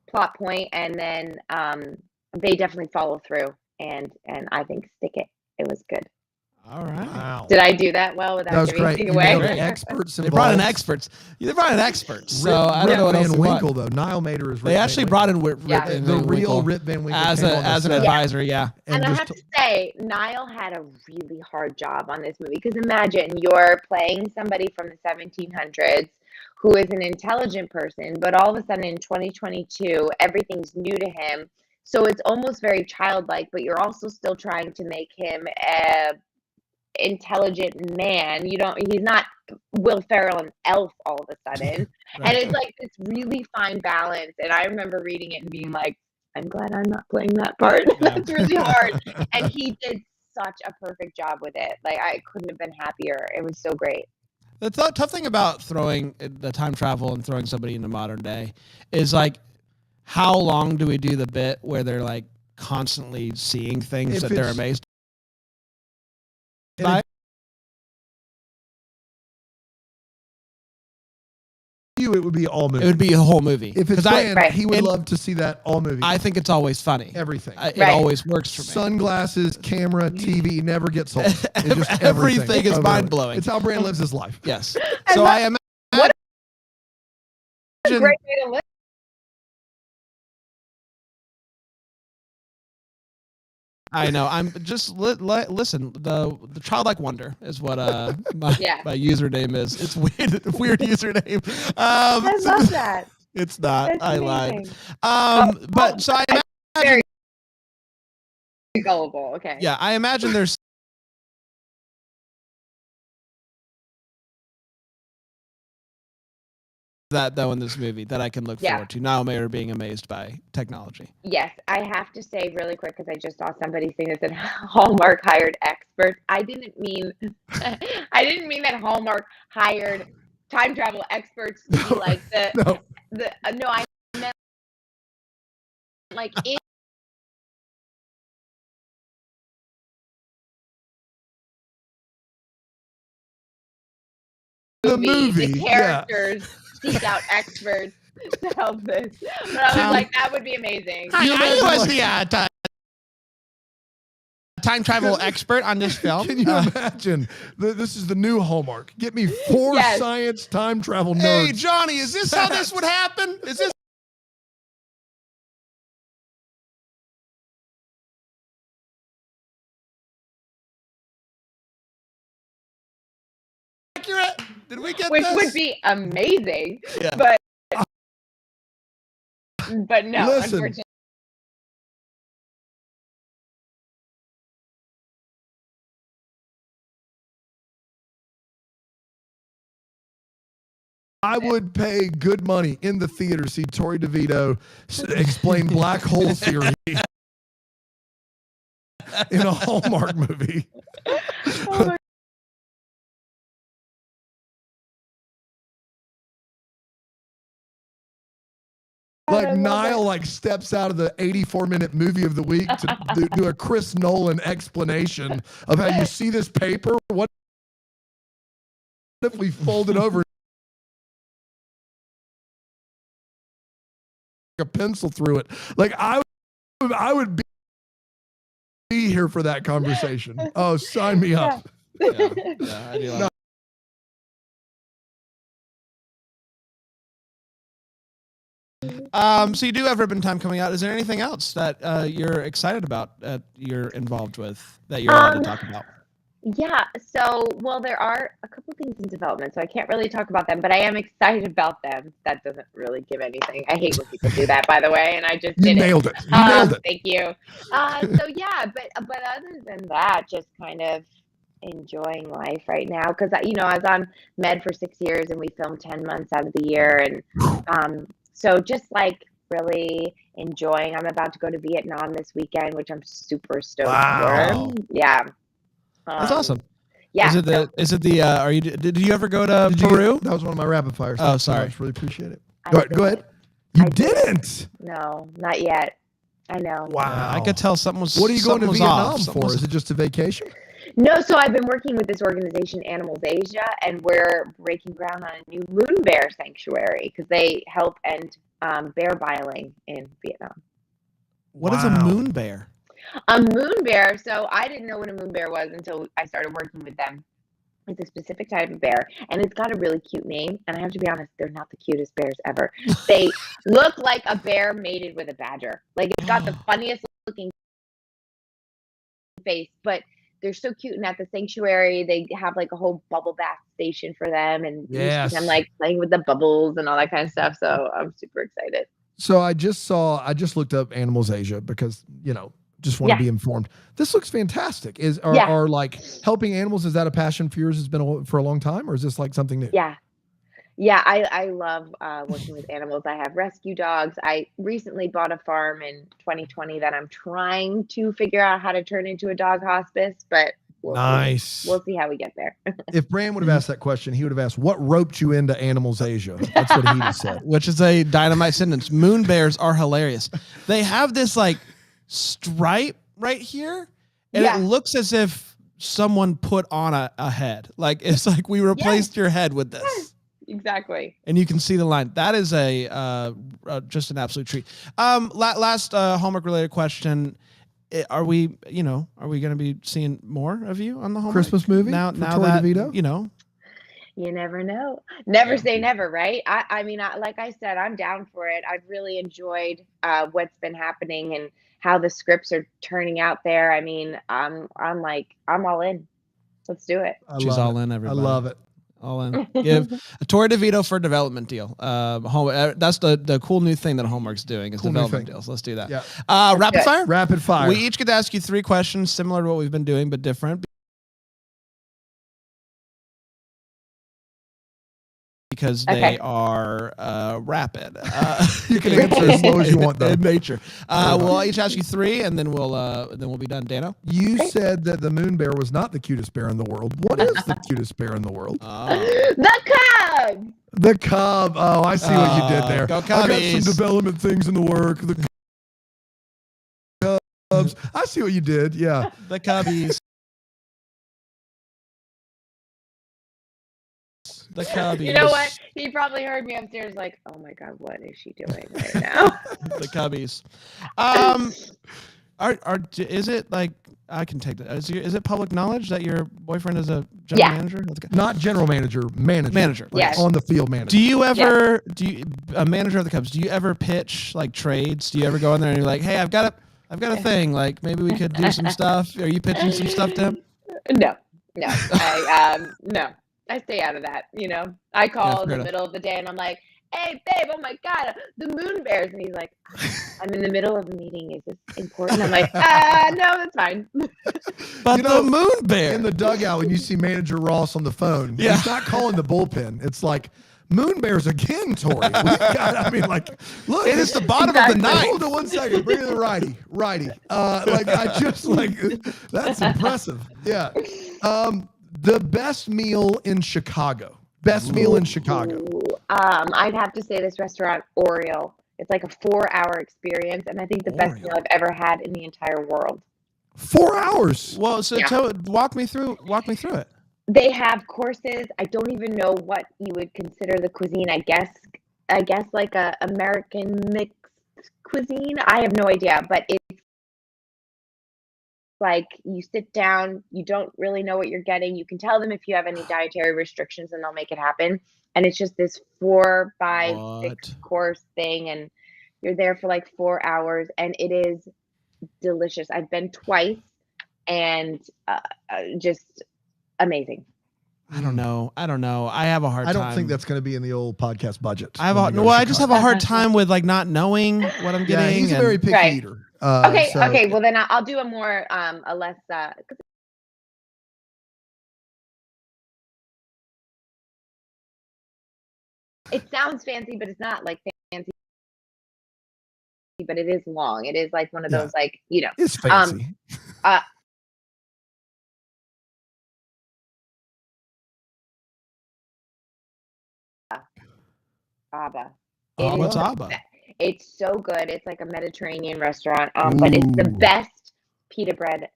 Speaker 16: plot point. And then they definitely follow through and I think stick it. It was good.
Speaker 9: All right.
Speaker 5: Wow.
Speaker 16: Did I do that well without giving anything away?
Speaker 5: Experts
Speaker 9: They brought in experts. They brought in experts. So I don't know what else
Speaker 5: Van Winkle though. Niall Mater is.
Speaker 9: They actually brought in Rip Van
Speaker 5: the
Speaker 9: Winkle
Speaker 5: real Rip Van Winkle
Speaker 9: as an advisor. Yeah.
Speaker 16: And I have to say, Niall had a really hard job on this movie because imagine you're playing somebody from the 1700s who is an intelligent person, but all of a sudden in 2022, everything's new to him. So it's almost very childlike, but you're also still trying to make him a intelligent man. He's not Will Ferrell and Elf all of a sudden. And it's like this really fine balance. And I remember reading it and being like, I'm glad I'm not playing that part. That's really hard. And he did such a perfect job with it. Like I couldn't have been happier. It was so great.
Speaker 9: The tough thing about throwing the time travel and throwing somebody into modern day is like, how long do we do the bit where they're like constantly seeing things that they're amazed by?
Speaker 5: It would be all movie.
Speaker 9: It would be a whole movie.
Speaker 5: If it's planned, he would love to see that all movie.
Speaker 9: I think it's always funny.
Speaker 5: Everything.
Speaker 9: It always works for me.
Speaker 5: Sunglasses, camera, TV never gets old. It's just
Speaker 9: everything is mind blowing.
Speaker 5: It's how Brand lives his life.
Speaker 9: Yes. So I imagine.
Speaker 16: What a great way to live.
Speaker 9: I know. I'm just listen. The childlike wonder is what my username is. It's weird, weird username.
Speaker 16: I love that.
Speaker 9: It's not.
Speaker 16: That's
Speaker 9: I
Speaker 16: amazing.
Speaker 9: lied. But so I imagine
Speaker 16: very gullible. Okay.
Speaker 9: Yeah, I imagine there's that though in this movie that I can look forward to. Niall Mayer being amazed by technology.
Speaker 16: Yes, I have to say really quick because I just saw somebody saying that Hallmark hired experts. I didn't mean that Hallmark hired time travel experts to be like I meant like in
Speaker 5: the movie,
Speaker 16: the characters seek out experts to help this. But I was like, that would be amazing.
Speaker 9: I was the time travel expert on this film.
Speaker 5: Can you imagine? This is the new Hallmark. Get me 4 science time travel nerds.
Speaker 9: Hey, Johnny, is this how this would happen? Is this accurate? Did we get
Speaker 16: Which
Speaker 9: this?
Speaker 16: would be amazing.
Speaker 9: Yeah.
Speaker 16: But no,
Speaker 5: Listen.
Speaker 16: unfortunately.
Speaker 5: I would pay good money in the theater to see Tori DeVito explain black hole theory in a Hallmark movie.
Speaker 16: Oh my
Speaker 5: Like Niall steps out of the 84-minute movie of the week to do a Chris Nolan explanation of how you see this paper. What if we fold it over a pencil through it? Like I would be here for that conversation. Oh, sign me up.
Speaker 9: I do like So you do have Ribbon Time coming out. Is there anything else that you're excited about that you're involved with that you're allowed to talk about?
Speaker 16: Yeah. So, well, there are a couple things in development, so I can't really talk about them, but I am excited about them. That doesn't really give anything. I hate when people do that, by the way, and I just
Speaker 5: You
Speaker 16: did
Speaker 5: nailed
Speaker 16: it.
Speaker 5: it. You nailed it.
Speaker 16: Thank you. So yeah, but other than that, just kind of enjoying life right now because I was on Med for 6 years and we filmed 10 months out of the year, and so just like really enjoying. I'm about to go to Vietnam this weekend, which I'm super stoked for. Yeah.
Speaker 9: That's awesome.
Speaker 16: Yeah.
Speaker 9: Is it the are you did you ever go to Peru?
Speaker 8: That was one of my rapid fires.
Speaker 9: Oh, sorry.
Speaker 8: I really appreciate it.
Speaker 5: Go ahead. You didn't.
Speaker 16: No, not yet. I know.
Speaker 9: Wow. I could tell something was.
Speaker 8: What are you going to
Speaker 9: something was
Speaker 8: Vietnam
Speaker 9: off. Something
Speaker 8: for?
Speaker 9: was-
Speaker 8: Is it just a vacation?
Speaker 16: No, so I've been working with this organization, Animals Asia, and we're breaking ground on a new moon bear sanctuary because they help end bear viling in Vietnam.
Speaker 9: What is a moon bear?
Speaker 16: A moon bear. So I didn't know what a moon bear was until I started working with them. It's a specific type of bear, and it's got a really cute name. And I have to be honest, they're not the cutest bears ever. They look like a bear mated with a badger. Like it's got the funniest looking face, but they're so cute. And at the sanctuary, they have like a whole bubble bath station for them, and you see them like playing with the bubbles and all that kind of stuff. So I'm super excited.
Speaker 8: So I just looked up Animals Asia because, just want to be informed. This looks fantastic. Are like helping animals, is that a passion for yours? Has been for a long time, or is this like something new?
Speaker 16: Yeah. Yeah, I love working with animals. I have rescue dogs. I recently bought a farm in 2020 that I'm trying to figure out how to turn into a dog hospice, but we'll see. We'll see how we get there.
Speaker 8: If Bran would have asked that question, he would have asked, what roped you into Animals Asia? That's what he'd have said.
Speaker 9: Which is a dynamite sentence. Moon bears are hilarious. They have this like stripe right here, and it looks as if someone put on a head. Like it's like we replaced your head with this.
Speaker 16: Exactly.
Speaker 9: And you can see the line. That is just an absolute treat. Last Hallmark related question. Are we going to be seeing more of you on the Hallmark
Speaker 8: Christmas movie
Speaker 9: now
Speaker 8: for
Speaker 9: that
Speaker 8: DeVito?
Speaker 16: You never know. Never say never, right? I mean, like I said, I'm down for it. I've really enjoyed what's been happening and how the scripts are turning out there. I mean, I'm all in. Let's do it.
Speaker 9: She's all in, everybody.
Speaker 8: I love it.
Speaker 9: All in. Give a Tori DeVito for a development deal. That's the cool new thing that Hallmark's doing is development deals. Let's do that.
Speaker 8: Yeah.
Speaker 9: Rapid fire.
Speaker 8: Rapid fire.
Speaker 9: We each get to ask you 3 questions similar to what we've been doing, but different. Because they are rapid.
Speaker 8: You can answer as slow as you want, though.
Speaker 9: In nature. We'll each ask you 3, and then we'll be done. Dano?
Speaker 8: You said that the moon bear was not the cutest bear in the world. What is the cutest bear in the world?
Speaker 16: The cub.
Speaker 8: The cub. Oh, I see what you did there.
Speaker 9: Go
Speaker 8: I got
Speaker 9: Cubbies.
Speaker 8: some development things in the work. The cubs. I see what you did. Yeah.
Speaker 9: The Cubbies. The Cubbies.
Speaker 16: You know what? He probably heard me upstairs like, oh my God, what is she doing right now?
Speaker 9: The Cubbies. Is it like, I can take that. Is it public knowledge that your boyfriend is a general manager?
Speaker 8: Not general manager, manager.
Speaker 9: Manager.
Speaker 8: Like
Speaker 16: Yes.
Speaker 8: on the field manager.
Speaker 9: Do you ever, a manager of the Cubs, do you ever pitch like trades? Do you ever go in there and you're like, hey, I've got a thing. Like maybe we could do some stuff. Are you pitching some stuff to him?
Speaker 16: No. I stay out of that. I call in the middle of the day and I'm like, hey, babe, oh my God, the moon bears. And he's like, I'm in the middle of a meeting. Is this important? I'm like, no, that's fine.
Speaker 9: But the moon bear.
Speaker 8: In the dugout, when you see Manager Ross on the phone, he's not calling the bullpen. It's like, moon bears again, Tori. Look,
Speaker 9: it is the bottom of the ninth.
Speaker 8: Hold on 1 second. Bring in the righty. That's impressive. Yeah. The best meal in Chicago.
Speaker 16: I'd have to say this restaurant, Oriole. It's like a 4-hour experience, and I think the best meal I've ever had in the entire world.
Speaker 8: 4 hours.
Speaker 9: Well, so walk me through it.
Speaker 16: They have courses. I don't even know what you would consider the cuisine. I guess like a American mixed cuisine. I have no idea, but it's like you sit down, you don't really know what you're getting. You can tell them if you have any dietary restrictions and they'll make it happen. And it's just this 4, 5, 6 course thing. And You're there for like 4 hours, and it is delicious. I've been twice, and just amazing.
Speaker 9: I don't know. I have a hard time.
Speaker 5: I don't think that's going to be in the old podcast budget.
Speaker 9: I just have a hard time with like not knowing what I'm getting.
Speaker 5: Yeah, he's a very picky eater.
Speaker 16: Okay. Well, then I'll do a less. It sounds fancy, but it's not like fancy. But it is long. It is like one of those, like,
Speaker 5: it's fancy.
Speaker 16: Abba.
Speaker 9: What's Abba?
Speaker 16: It's so good. It's like a Mediterranean restaurant, but it's the best pita bread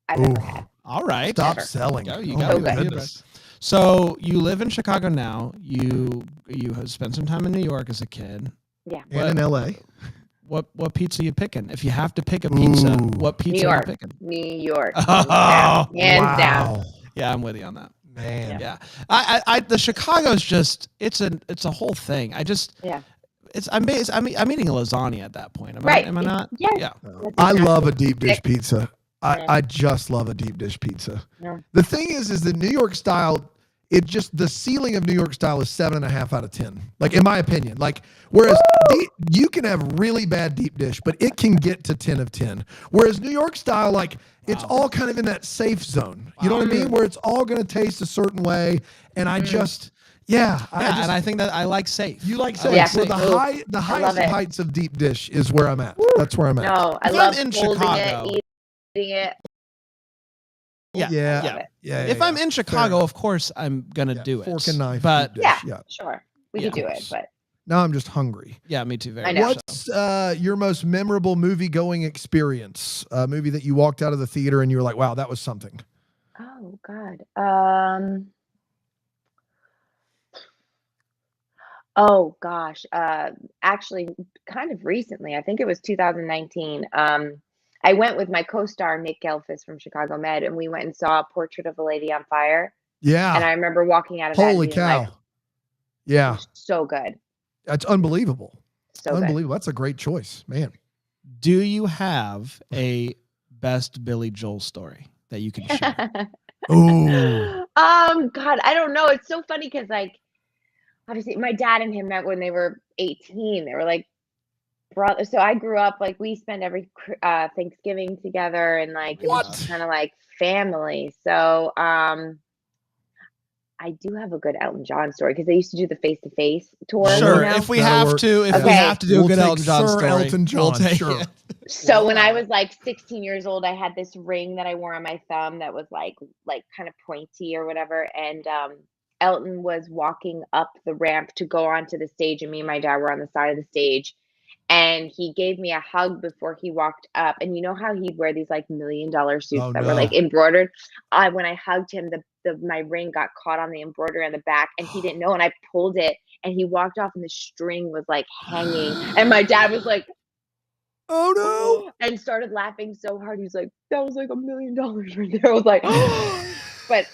Speaker 16: I've ever had.
Speaker 9: All right.
Speaker 5: Stop selling.
Speaker 9: You got it. So you live in Chicago now. You have spent some time in New York as a kid.
Speaker 16: Yeah.
Speaker 5: And in LA.
Speaker 9: What pizza are you picking? If you have to pick a pizza, what pizza are you picking?
Speaker 16: New York.
Speaker 9: Oh,
Speaker 16: hands down.
Speaker 9: Yeah, I'm with you on that.
Speaker 5: Man.
Speaker 9: Yeah. I the Chicago's just it's a whole thing. I'm eating a lasagna at that point. Am I not?
Speaker 16: Yes.
Speaker 9: Yeah.
Speaker 5: I love a deep dish pizza. I just love a deep dish pizza.
Speaker 16: Yeah.
Speaker 5: The thing is the New York style, the ceiling of New York style is 7.5 out of 10. Like, in my opinion, like, whereas you can have really bad deep dish, but it can get to 10 of 10. Whereas New York style, like, it's all kind of in that safe zone. You know what I mean? Where it's all going to taste a certain way. And I just, and
Speaker 9: I think that I like safe.
Speaker 5: You like safe.
Speaker 16: Yeah.
Speaker 5: So the highest of heights of deep dish is where I'm at. That's where I'm at.
Speaker 16: No, I
Speaker 9: If
Speaker 16: love
Speaker 9: I'm in
Speaker 16: holding
Speaker 9: Chicago-
Speaker 16: it, eating it.
Speaker 9: Yeah.
Speaker 5: Yeah.
Speaker 9: If I'm in Chicago, of course I'm gonna do it.
Speaker 5: Fork and knife.
Speaker 9: But
Speaker 5: deep dish,
Speaker 16: Sure. We could do it, but
Speaker 5: now I'm just hungry.
Speaker 9: yeah, me too. Very
Speaker 16: I know.
Speaker 9: much
Speaker 5: What's
Speaker 9: so.
Speaker 5: your most memorable movie going experience? A movie that you walked out of the theater and you were like, wow, that was something.
Speaker 16: oh God. Oh gosh. Actually, kind of recently. I think it was 2019. I went with my co-star Nick Gelfis from Chicago Med, and we went and saw Portrait of a Lady on Fire.
Speaker 5: Yeah.
Speaker 16: And I remember walking out of that
Speaker 5: Holy
Speaker 16: and being
Speaker 5: cow.
Speaker 16: like,
Speaker 5: Yeah.
Speaker 16: so good.
Speaker 5: That's unbelievable.
Speaker 16: So good.
Speaker 5: Unbelievable. That's a great choice, man.
Speaker 9: Do you have a best Billy Joel story that you can share?
Speaker 5: Ooh.
Speaker 16: God, I don't know. It's so funny because, like, obviously my dad and him met when they were 18. They were like brothers. So I grew up, like, we spend every Thanksgiving together, and like it was kind of like family. So I do have a good Elton John story because they used to do the face-to-face tour.
Speaker 9: Sure.
Speaker 16: You know?
Speaker 9: If we have to do a good Elton John story,
Speaker 5: Elton John,
Speaker 9: we'll take
Speaker 5: sure.
Speaker 9: it.
Speaker 16: So when I was like 16 years old, I had this ring that I wore on my thumb that was like kind of pointy or whatever. And Elton was walking up the ramp to go onto the stage, and me and my dad were on the side of the stage. And he gave me a hug before he walked up. And you know how he'd wear these like $1 million suits that were like embroidered? When I hugged him, my ring got caught on the embroidery on the back, and he didn't know. And I pulled it, and he walked off, and the string was like hanging. And my dad was like,
Speaker 5: oh no,
Speaker 16: and started laughing so hard. He's like, that was like $1 million right there. I was like, but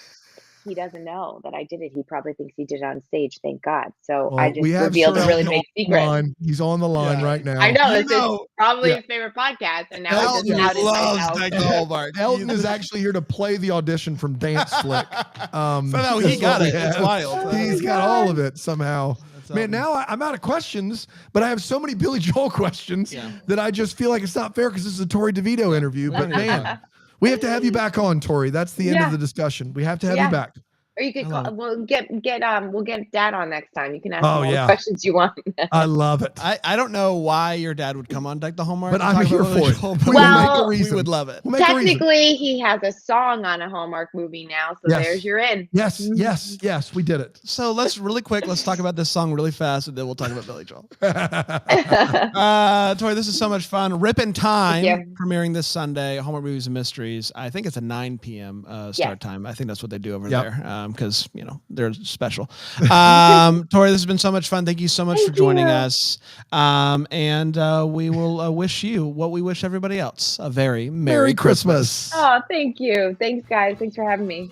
Speaker 16: he doesn't know that I did it. He probably thinks he did it on stage. Thank God. So I just revealed a really big secret.
Speaker 5: He's on the line right now.
Speaker 16: I know. This is probably his favorite podcast. And now I just outed myself.
Speaker 9: Deck the Hallmark.
Speaker 5: Elton is actually here to play the audition from Dance Flick.
Speaker 9: no, he got it. It's wild.
Speaker 5: He's got all of it somehow. Man, now I'm out of questions, but I have so many Billy Joel questions that I just feel like it's not fair because this is a Tori DeVito interview. But man, we have to have you back on, Tori. That's the end of the discussion. We have to have you back.
Speaker 16: Or you could call. We'll get Dad on next time. You can ask him all the questions you want.
Speaker 5: I love it.
Speaker 9: I don't know why your dad would come on Deck the Hallmark,
Speaker 5: but I'm here for it.
Speaker 16: Well,
Speaker 9: we would love it.
Speaker 16: Technically, he has a song on a Hallmark movie now, so there's your in.
Speaker 5: Yes, we did it.
Speaker 9: So let's talk about this song really fast, and then we'll talk about Billy Joel. Tori, this is so much fun. Rip in Time premiering this Sunday. Hallmark Movies and Mysteries. I think it's a 9 p.m. Start time. I think that's what they do over there. Because they're special. Tori, this has been so much fun. Thank you so much for joining us. And we will wish you what we wish everybody else: a very Merry Christmas.
Speaker 16: Oh, thank you. Thanks, guys. Thanks for having me.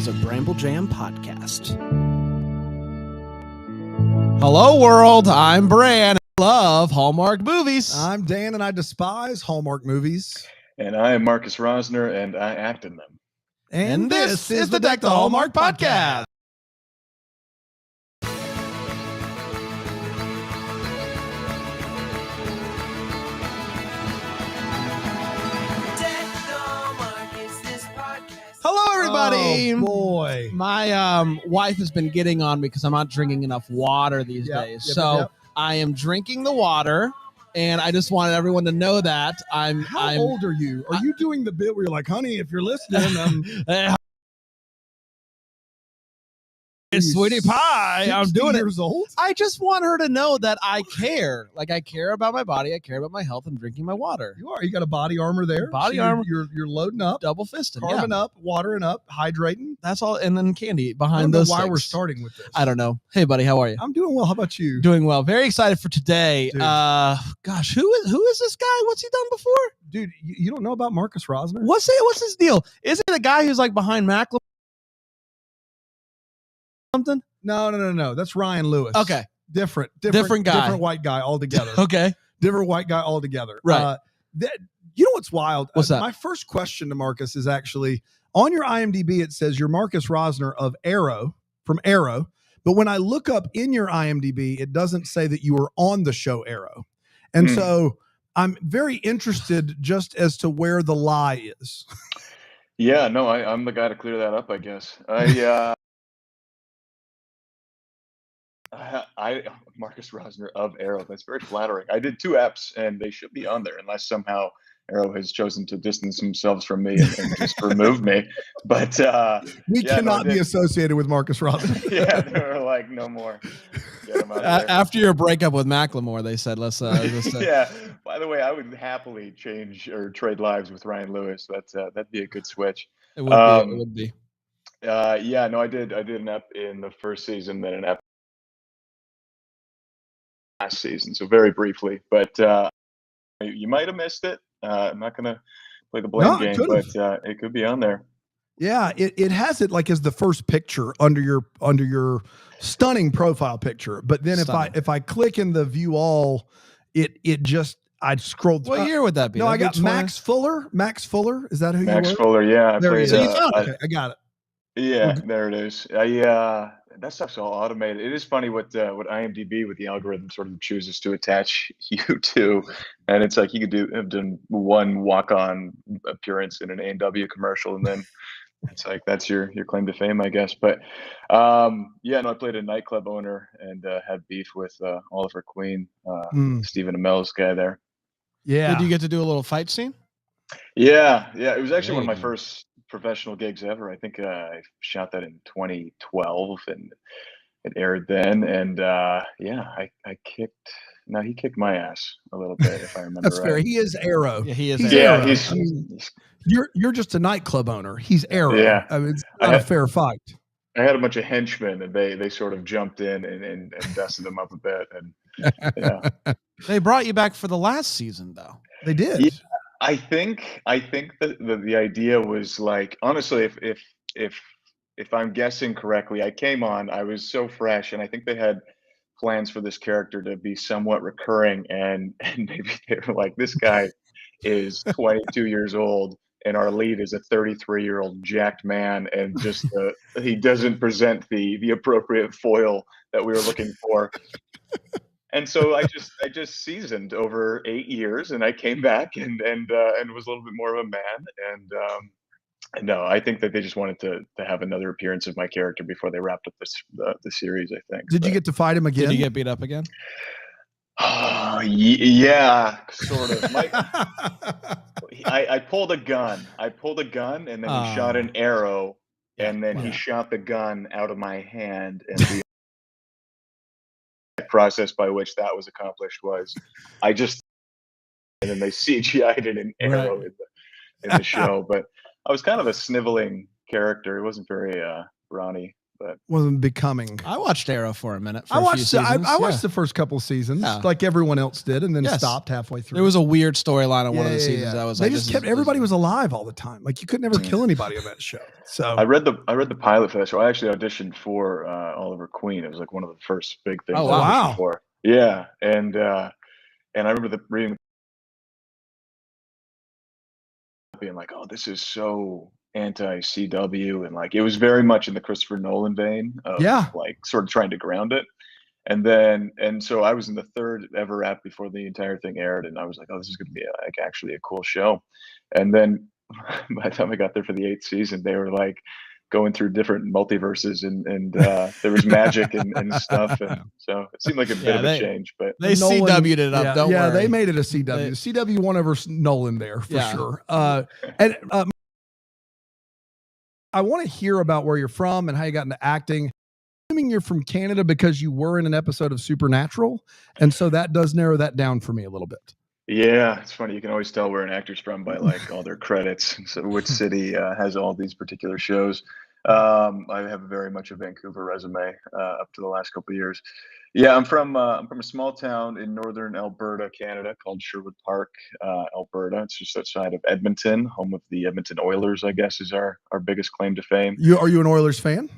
Speaker 9: is a Bramble Jam podcast. Hello, world. I'm Bran. I love Hallmark movies.
Speaker 5: I'm Dan, and I despise Hallmark movies.
Speaker 17: And I am Marcus Rosner, and I act in them.
Speaker 9: And this is the Deck the Hallmark Podcast. Hello, everybody.
Speaker 5: Oh, boy.
Speaker 9: My wife has been getting on me because I'm not drinking enough water these days. So I am drinking the water, and I just wanted everyone to know that I'm.
Speaker 5: How old are you? Are you doing the bit where you're like, honey, if you're listening,
Speaker 9: Sweetie Pie, I'm doing
Speaker 5: years
Speaker 9: it.
Speaker 5: Old?
Speaker 9: I just want her to know that I care. Like, I care about my body. I care about my health. I'm drinking my water.
Speaker 5: You are. You got a body armor there.
Speaker 9: Body armor.
Speaker 5: You're loading up,
Speaker 9: double fisted,
Speaker 5: carving up, watering up, hydrating.
Speaker 9: That's all, and then candy behind
Speaker 5: I don't know
Speaker 9: those.
Speaker 5: why
Speaker 9: things.
Speaker 5: we're starting with this.
Speaker 9: I don't know. Hey, buddy, how are you?
Speaker 5: I'm doing well. How about you?
Speaker 9: Doing well. Very excited for today.
Speaker 5: Dude.
Speaker 9: Gosh, who is this guy? What's he done before?
Speaker 5: Dude, you don't know about Marcus Rosner?
Speaker 9: What's his deal? Is it the guy who's like behind Macklemore? Something?
Speaker 5: No. That's Ryan Lewis.
Speaker 9: Okay.
Speaker 5: Different guy. Different white guy altogether.
Speaker 9: Okay.
Speaker 5: Different white guy altogether.
Speaker 9: Right.
Speaker 5: You know what's wild?
Speaker 9: What's that?
Speaker 5: My first question to Marcus is actually on your IMDb. It says you're Marcus Rosner of Arrow, from Arrow. But when I look up in your IMDb, it doesn't say that you were on the show Arrow. And so I'm very interested just as to where the lie is.
Speaker 17: Yeah, no, I'm the guy to clear that up, I guess. I Marcus Rosner of Arrow. That's very flattering. I did 2 apps, and they should be on there unless somehow Arrow has chosen to distance themselves from me and just remove me. But
Speaker 5: we cannot be associated with Marcus Rosner.
Speaker 17: Yeah, they were like, no more. Get him out of there.
Speaker 9: After your breakup with Macklemore, they said, let's.
Speaker 17: Yeah. By the way, I would happily change or trade lives with Ryan Lewis. That'd be a good switch.
Speaker 9: It would be. It would be.
Speaker 17: Yeah. No, I did an ep in the first season, then an ep last season, so very briefly, but you might have missed it. I'm not gonna play the blame game, but it could be on there.
Speaker 5: Yeah, it has it like as the first picture under your stunning profile picture. But then if I click in the view all, it just I scrolled.
Speaker 9: What year would that be?
Speaker 5: No, I got Max Fuller. Max Fuller, is that who
Speaker 17: Max
Speaker 5: you were?
Speaker 17: Fuller, yeah.
Speaker 5: There he is. Okay, I got it.
Speaker 17: Yeah, there it is. That stuff's all automated. It is funny what IMDb with the algorithm sort of chooses to attach you to, and it's like you could have done one walk-on appearance in an A&W commercial, and then it's like that's your claim to fame, I guess. But I played a nightclub owner and had beef with Oliver Queen, Stephen Amell's guy there.
Speaker 5: Yeah.
Speaker 9: Did you get to do a little fight scene?
Speaker 17: Yeah. It was actually one of my first professional gigs ever. I think I shot that in 2012 and it aired then. And he kicked my ass a little bit, if I remember.
Speaker 5: That's
Speaker 17: right.
Speaker 5: fair. He is Arrow.
Speaker 9: Yeah, he is.
Speaker 17: Arrow.
Speaker 5: You're just a nightclub owner. He's Arrow.
Speaker 17: Yeah.
Speaker 5: I mean, it's not a fair fight.
Speaker 17: I had a bunch of henchmen, and they sort of jumped in and dusted them up a bit. And yeah.
Speaker 9: They brought you back for the last season, though.
Speaker 5: They did.
Speaker 17: Yeah, I think that the idea was like, honestly, if I'm guessing correctly, I came on, I was so fresh, and I think they had plans for this character to be somewhat recurring, and maybe they were like, this guy is 22 years old, and our lead is a 33-year-old jacked man, and just he doesn't present the appropriate foil that we were looking for. And so I just seasoned over 8 years, and I came back and was a little bit more of a man. And no, I think that they just wanted to have another appearance of my character before they wrapped up the series, I think.
Speaker 5: Did you get to fight him again?
Speaker 9: Did you get beat up again?
Speaker 17: Yeah, sort of. I pulled a gun. And then he shot an arrow, and then he shot the gun out of my hand, and the process by which that was accomplished was and then they CGI'd in an arrow in the show. But I was kind of a sniveling character. It wasn't very brawny, But
Speaker 5: wasn't becoming.
Speaker 9: I watched Arrow for a minute. For
Speaker 5: I
Speaker 9: a
Speaker 5: watched.
Speaker 9: few seasons.
Speaker 5: I watched the first couple of seasons,
Speaker 9: Yeah.
Speaker 5: like everyone else did, and then
Speaker 9: Yes.
Speaker 5: stopped halfway through.
Speaker 9: There was a weird storyline on one of the
Speaker 5: Yeah,
Speaker 9: seasons.
Speaker 5: yeah.
Speaker 9: I was
Speaker 5: They
Speaker 9: like,
Speaker 5: just
Speaker 9: this
Speaker 5: kept
Speaker 9: is-
Speaker 5: everybody was alive all the time. Like you could never kill anybody on that show. So
Speaker 17: I read the pilot for that show. I actually auditioned for Oliver Queen. It was like one of the first big things
Speaker 9: Oh,
Speaker 17: I auditioned
Speaker 5: wow.
Speaker 17: for. Yeah, and I remember reading being like, oh, this is so anti-CW, and like it was very much in the Christopher Nolan vein of like sort of trying to ground it. And so I was in the third ever app before the entire thing aired, and I was like, oh, this is going to be like actually a cool show. And then by the time I got there for the 8th season, they were like going through different multiverses, and there was magic and stuff, and so it seemed like a bit of a change. But
Speaker 9: they CW'd it up. Don't worry.
Speaker 5: they made it a CW. The CW won over Nolan there for sure. And I want to hear about where you're from and how you got into acting. Assuming you're from Canada because you were in an episode of Supernatural, and so that does narrow that down for me a little bit.
Speaker 17: yeah, it's funny. You can always tell where an actor's from by like all their credits. So which city has all these particular shows. I have very much a Vancouver resume up to the last couple of years. Yeah, I'm from a small town in northern Alberta, Canada, called Sherwood Park, Alberta. It's just outside of Edmonton, home of the Edmonton Oilers. I guess is our biggest claim to fame.
Speaker 5: Are you an Oilers fan?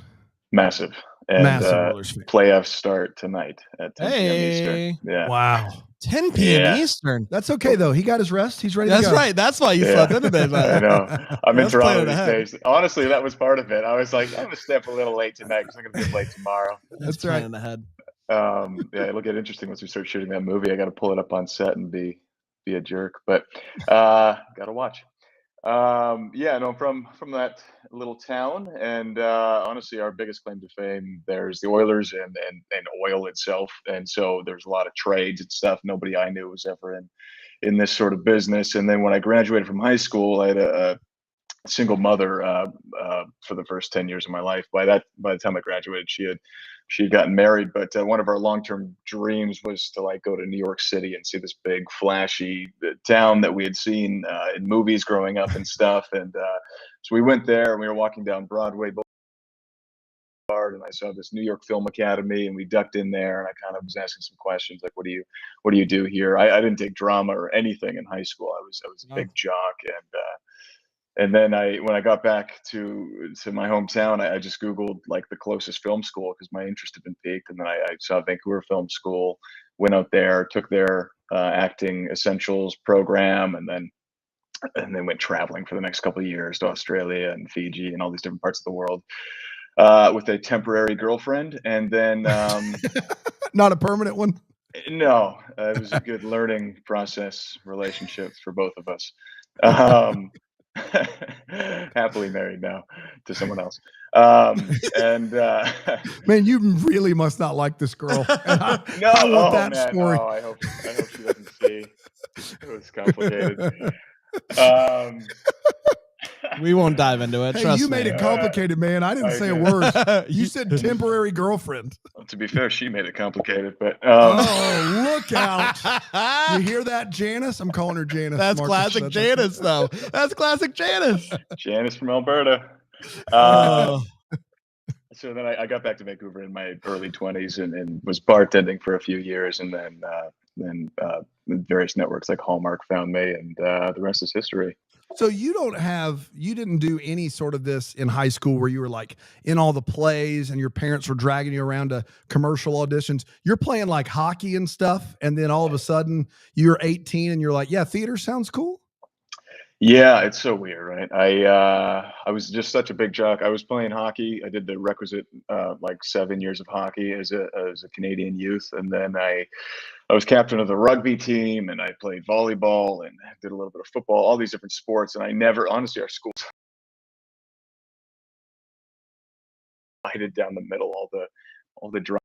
Speaker 17: Massive. And
Speaker 5: Massive Oilers fan.
Speaker 17: Playoffs start tonight at 10 p.m. Eastern. Yeah.
Speaker 5: Wow.
Speaker 9: 10 p.m.
Speaker 17: Yeah.
Speaker 9: Eastern.
Speaker 5: That's okay though. He got his rest. He's ready
Speaker 9: That's
Speaker 5: to go.
Speaker 9: right. That's why you slept in today.
Speaker 17: I know. I'm in
Speaker 9: Let's
Speaker 17: Toronto
Speaker 9: plan
Speaker 17: these
Speaker 9: ahead.
Speaker 17: days. Honestly, that was part of it. I was like, I'm gonna stay up a little late tonight because I'm gonna be up late tomorrow.
Speaker 9: That's right. In the head.
Speaker 17: Yeah, it'll get interesting once we start shooting that movie. I got to pull it up on set and be a jerk, but gotta watch. Yeah, no, I'm from that little town, and honestly, our biggest claim to fame there's the Oilers and oil itself, and so there's a lot of trades and stuff. Nobody I knew was ever in this sort of business. And then when I graduated from high school, I had a single mother for the first 10 years of my life. By the time I graduated, she had gotten married, but one of our long-term dreams was to like go to New York City and see this big flashy town that we had seen in movies growing up and stuff. And so we went there, and we were walking down Broadway Boulevard, and I saw this New York Film Academy, and we ducked in there, and I kind of was asking some questions like, what do you do here? I didn't take drama or anything in high school. I was a big jock, and then when I got back to my hometown, I just Googled like the closest film school because my interest had been piqued. And then I saw Vancouver Film School, went out there, took their acting essentials program, and then went traveling for the next couple of years to Australia and Fiji and all these different parts of the world with a temporary girlfriend. And then
Speaker 5: Not a permanent one.
Speaker 17: no, it was a good learning process relationship for both of us. Happily married now to someone else.
Speaker 5: Man, you really must not like this girl. I
Speaker 17: No,
Speaker 5: want that
Speaker 17: man,
Speaker 5: story.
Speaker 17: no, I hope she doesn't see. It was complicated.
Speaker 9: We won't dive into it.
Speaker 5: Hey,
Speaker 9: Trust
Speaker 5: you
Speaker 9: me.
Speaker 5: made it complicated, man. I didn't say a word. You said temporary girlfriend.
Speaker 17: Well, to be fair, she made it complicated, but
Speaker 5: Oh, look out. You hear that, Janice? I'm calling her Janice.
Speaker 9: That's
Speaker 5: Marcus
Speaker 9: classic
Speaker 5: said that.
Speaker 9: Janice, though. That's classic Janice.
Speaker 17: Janice from Alberta.
Speaker 9: Oh.
Speaker 17: So then I got back to Vancouver in my early 20s and was bartending for a few years, and then various networks like Hallmark found me, and the rest is history.
Speaker 5: So you didn't do any sort of this in high school where you were like in all the plays and your parents were dragging you around to commercial auditions. You're playing like hockey and stuff, and then all of a sudden you're 18 and you're like, yeah, theater sounds cool.
Speaker 17: Yeah, it's so weird, right? I was just such a big jock. I was playing hockey. I did the requisite like 7 years of hockey as a Canadian youth, and then I was captain of the rugby team, and I played volleyball and did a little bit of football, all these different sports. And I never, honestly, our school divided down the middle. All the drama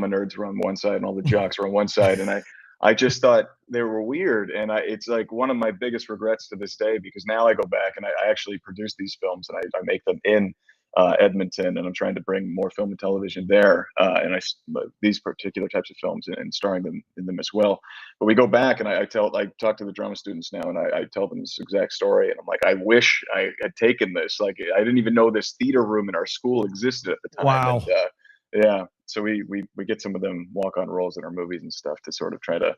Speaker 17: nerds were on one side, and all the jocks were on one side, and I just thought they were weird. And it's like one of my biggest regrets to this day, because now I go back and I actually produce these films and I make them in Edmonton, and I'm trying to bring more film and television there, these particular types of films and starring them in them as well. But we go back, and I talk to the drama students now, and I tell them this exact story, and I'm like, I wish I had taken this. Like, I didn't even know this theater room in our school existed at the time.
Speaker 4: Wow.
Speaker 17: And, yeah, so we get some of them walk-on roles in our movies and stuff to sort of try to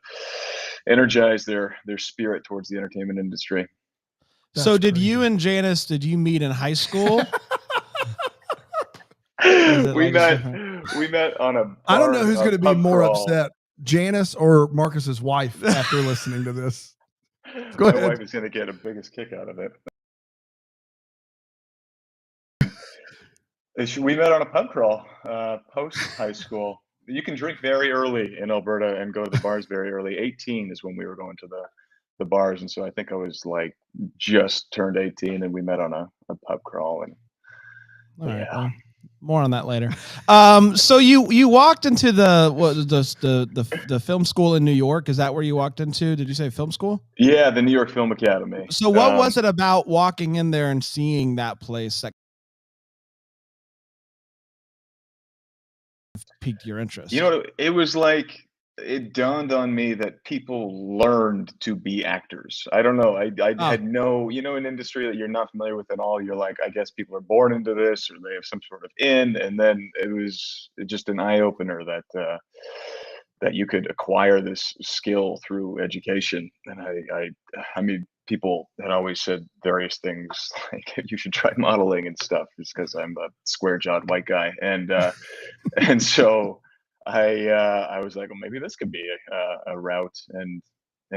Speaker 17: energize their spirit towards the entertainment industry.
Speaker 9: So did you and Janice, did you meet in high school?
Speaker 17: We met on a
Speaker 5: I don't know who's going to be more
Speaker 17: crawl.
Speaker 5: upset, Janice or Marcus's wife, after listening to this. Go
Speaker 17: My
Speaker 5: ahead.
Speaker 17: wife is going to get a biggest kick out of it. We met on a pub crawl post high school. You can drink very early in Alberta and go to the bars very early. 18 is when we were going to the bars, and so I think I was like just turned 18, and we met on a pub crawl. And
Speaker 9: All right, well, more on that later. So you walked into the film school in New York. Is that where you walked into? Did you say film school?
Speaker 17: Yeah, the New York Film Academy.
Speaker 9: So what was it about walking in there and seeing that place that piqued your interest?
Speaker 17: You know, it was like, it dawned on me that people learned to be actors. I don't know. I had no, an industry that you're not familiar with at all. You're like, I guess people are born into this, or they have some sort of and then it was just an eye opener that you could acquire this skill through education. And I mean, people had always said various things like you should try modeling and stuff, just because I'm a square-jawed white guy, and so I was like, well, maybe this could be a route. And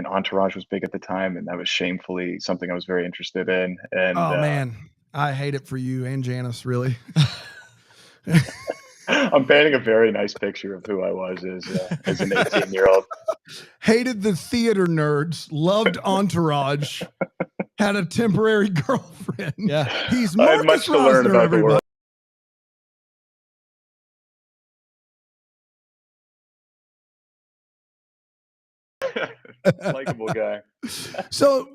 Speaker 17: Entourage was big at the time, and that was shamefully something I was very interested in. And
Speaker 5: man, I hate it for you and Janice, really.
Speaker 17: I'm painting a very nice picture of who I was as an 18-year-old.
Speaker 5: Hated the theater nerds, loved Entourage, had a temporary girlfriend.
Speaker 9: Yeah,
Speaker 5: he's
Speaker 17: I had much to learn about the world. Likeable guy.
Speaker 5: So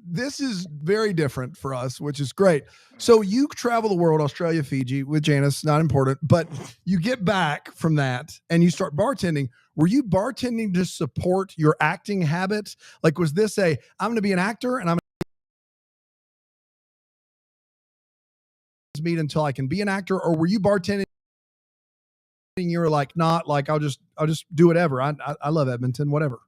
Speaker 5: this is very different for us, which is great. So you travel the world, Australia, Fiji with Janice, not important, but you get back from that and you start bartending. Were you bartending to support your acting habits? Like, was this I'm going to be an actor and I'm meet until I can be an actor? Or were you bartending? You were like, not like, I'll just do whatever. I love Edmonton, whatever.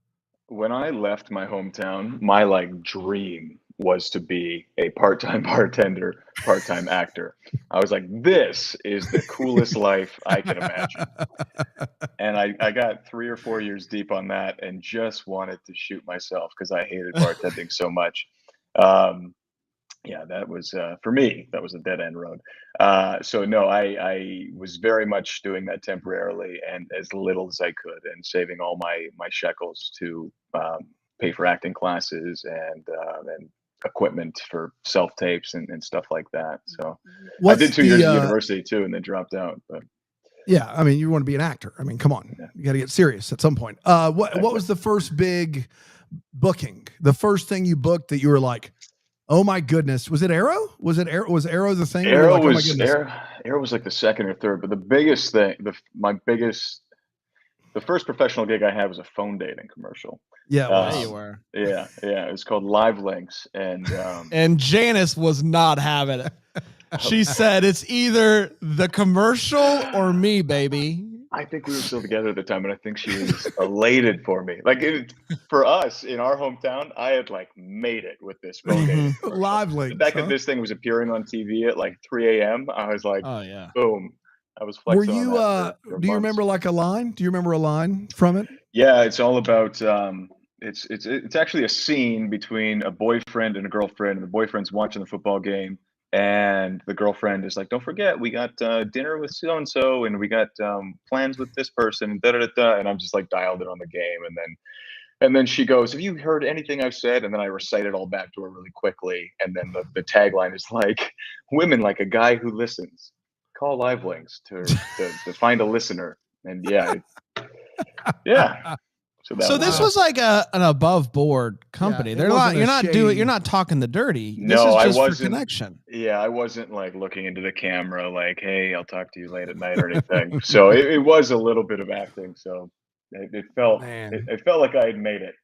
Speaker 17: When I left my hometown, my dream was to be a part-time bartender, part-time actor. I was like, this is the coolest life I could imagine. And I got 3 or 4 years deep on that and just wanted to shoot myself because I hated bartending so much. Yeah, that was, for me, that was a dead end road. So no, I was very much doing that temporarily and as little as I could, and saving all my shekels to pay for acting classes and equipment for self-tapes and stuff like that. So I did 2 years of university too, and then dropped out. But
Speaker 5: yeah, I mean, you want to be an actor. I mean, come on, you got to get serious at some point. What was the first big booking? The first thing you booked that you were like, oh my goodness, was it Arrow? Was Arrow the thing?
Speaker 17: Arrow was like the second or third, but the biggest thing, the first professional gig I had was a phone dating commercial.
Speaker 5: Yeah,
Speaker 9: you were.
Speaker 17: Yeah, it was called Live Links,
Speaker 9: and Janice was not having it. She said, "It's either the commercial or me, baby."
Speaker 17: I think we were still together at the time, and I think she was elated for me. Like, for us in our hometown, I had made it with this phone dating commercial.
Speaker 5: Live Links.
Speaker 17: The fact that this thing was appearing on TV at 3 a.m., I was like,
Speaker 9: oh yeah,
Speaker 17: boom. I was flexing.
Speaker 5: Were you? Do you remember a line? Do you remember a line from it?
Speaker 17: Yeah, it's all about. It's actually a scene between a boyfriend and a girlfriend, and the boyfriend's watching the football game, and the girlfriend is like, "Don't forget, we got dinner with so and so, and we got plans with this person." And and I'm just dialed in on the game, and then she goes, "Have you heard anything I've said?" And then I recite it all back to her really quickly, and then the tagline is "Women like a guy who listens. Call Live Links to find a listener." And yeah.
Speaker 9: So this was like an above board company. They're not. You're not talking the dirty. This
Speaker 17: No,
Speaker 9: is
Speaker 17: I
Speaker 9: just for
Speaker 17: wasn't.
Speaker 9: connection.
Speaker 17: Yeah, I wasn't like looking into the camera like, "Hey, I'll talk to you late at night" or anything. So it was a little bit of acting. So it felt it felt like I had made it.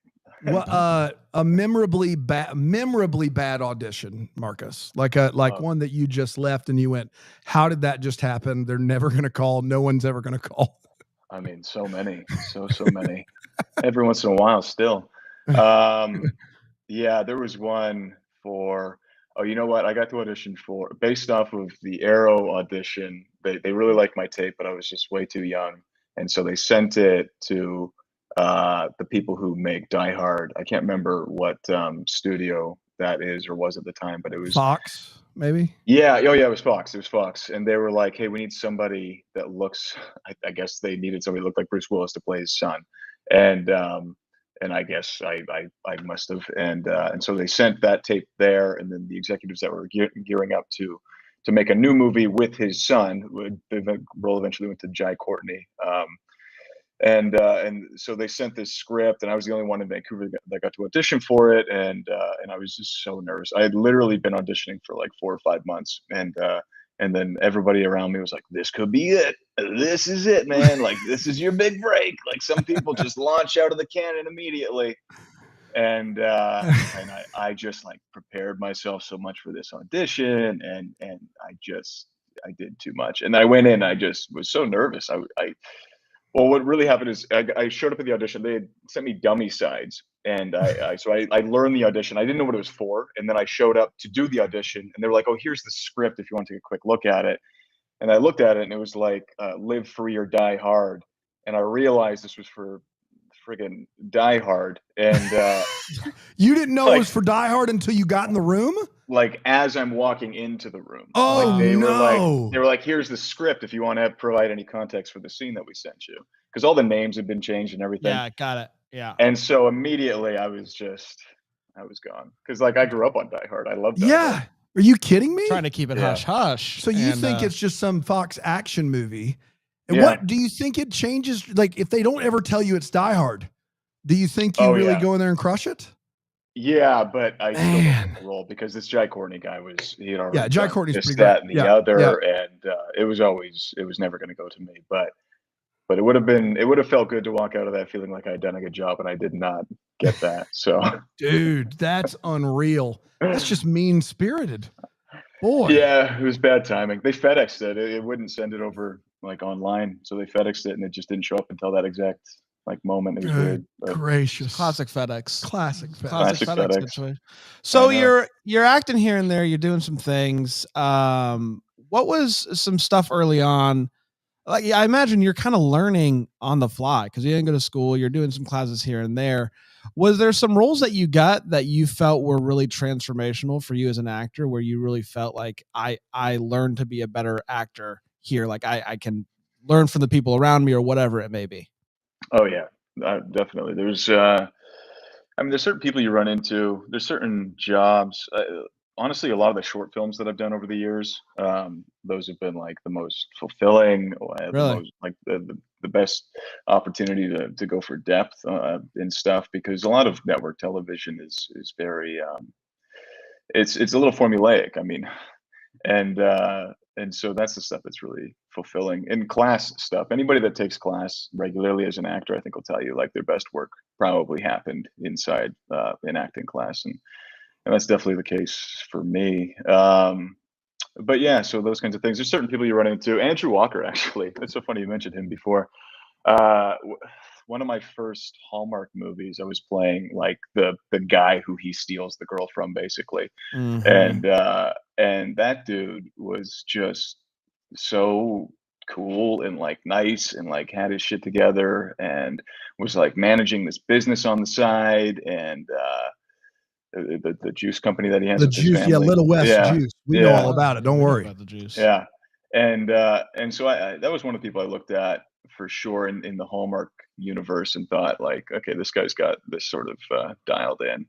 Speaker 5: Well, a memorably bad audition, Marcus. Like one that you just left and you went, "How did that just happen? They're never going to call. No one's ever going to call."
Speaker 17: I mean, so many, so many. Every once in a while, still. Yeah, there was one for. Oh, you know what? I got to audition for based off of the Arrow audition. They really liked my tape, but I was just way too young, and so they sent it to the people who make Die Hard. I can't remember what studio that is or was at the time, but it was
Speaker 5: Fox, maybe.
Speaker 17: Yeah, oh yeah, it was Fox. It was Fox, and they were like, "Hey, we need somebody that looks." I guess they needed somebody that looked like Bruce Willis to play his son, and I guess I must have, and so they sent that tape there, and then the executives that were gearing up to make a new movie with his son. The role eventually went to Jai Courtney. And so they sent this script, and I was the only one in Vancouver that got to audition for it, and I was just so nervous. I had literally been auditioning for like 4 or 5 months, and then everybody around me was like, "This could be it. This is it, man. Like this is your big break." Like some people just launch out of the cannon immediately, and I just like prepared myself so much for this audition, and I did too much, and I went in. I just was so nervous. Well, what really happened is I showed up at the audition. They had sent me dummy sides, and I learned the audition. I didn't know what it was for, and then I showed up to do the audition, and they were like, "Oh, here's the script if you want to take a quick look at it." And I looked at it, and it was like "Live Free or Die Hard," and I realized this was for friggin' Die Hard, and
Speaker 5: you didn't know it was for Die Hard until you got in the room.
Speaker 17: Like as I'm walking into the room.
Speaker 5: Oh,
Speaker 17: like they
Speaker 5: no.
Speaker 17: Were like, "Here's the script if you want to provide any context for the scene that we sent you," because all the names had been changed and everything.
Speaker 9: Yeah, got it. Yeah.
Speaker 17: And so immediately I was gone because like I grew up on Die Hard. I love Die Hard.
Speaker 5: Are you kidding me?
Speaker 9: Trying to keep it hush hush.
Speaker 5: So you think it's just some Fox action movie? And what do you think it changes? Like if they don't ever tell you it's Die Hard, do you think you really go in there and crush it?
Speaker 17: Yeah, but I still don't get the role because this Jai Courtney guy he already
Speaker 5: Jai Courtney's
Speaker 17: this,
Speaker 5: pretty
Speaker 17: that,
Speaker 5: good.
Speaker 17: and the other, and it was never going to go to me. But it would have felt good to walk out of that feeling like I'd done a good job, and I did not get that. So,
Speaker 5: dude, that's unreal. That's just mean spirited, boy.
Speaker 17: Yeah, it was bad timing. They FedExed it. It wouldn't send it over like online, so they FedExed it, and it just didn't show up until that exact like moment. It was weird.
Speaker 5: Gracious.
Speaker 9: Classic FedEx.
Speaker 5: Classic FedEx.
Speaker 9: Classic FedEx situation. So you're acting here and there. You're doing some things. What was some stuff early on? Like I imagine you're kind of learning on the fly because you didn't go to school. You're doing some classes here and there. Was there some roles that you got that you felt were really transformational for you as an actor, where you really felt like I learned to be a better actor here? Like I can learn from the people around me or whatever it may be.
Speaker 17: Oh yeah, definitely. There's certain people you run into. There's certain jobs. Honestly, a lot of the short films that I've done over the years, those have been like the most fulfilling,
Speaker 9: Really?
Speaker 17: the best opportunity to go for depth in stuff, because a lot of network television is very it's a little formulaic. I mean, and so that's the stuff that's really fulfilling. In class stuff, anybody that takes class regularly as an actor, I think will tell you like their best work probably happened inside an acting class, and that's definitely the case for me. But yeah, so those kinds of things. There's certain people you run into. Andrew Walker, actually. It's so funny you mentioned him before. One of my first Hallmark movies, I was playing like the guy who he steals the girl from, basically.
Speaker 9: Mm-hmm.
Speaker 17: And that dude was just so cool and like nice and like had his shit together and was like managing this business on the side, and the juice company that he has.
Speaker 5: The
Speaker 17: with his
Speaker 5: juice,
Speaker 17: family.
Speaker 5: Little West juice. We know all about it. Don't worry.
Speaker 9: About the juice.
Speaker 17: Yeah, and so that was one of the people I looked at for sure in the Hallmark universe and thought like, okay, this guy's got this sort of dialed in.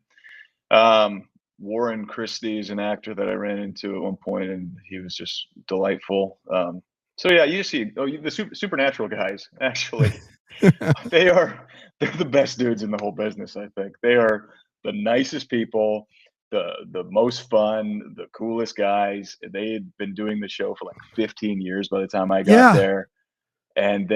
Speaker 17: Warren Christie is an actor that I ran into at one point, and he was just delightful. So yeah, you see the Supernatural guys, actually. they're the best dudes in the whole business. I think they are the nicest people, the most fun, the coolest guys. They had been doing the show for like 15 years by the time I got there. And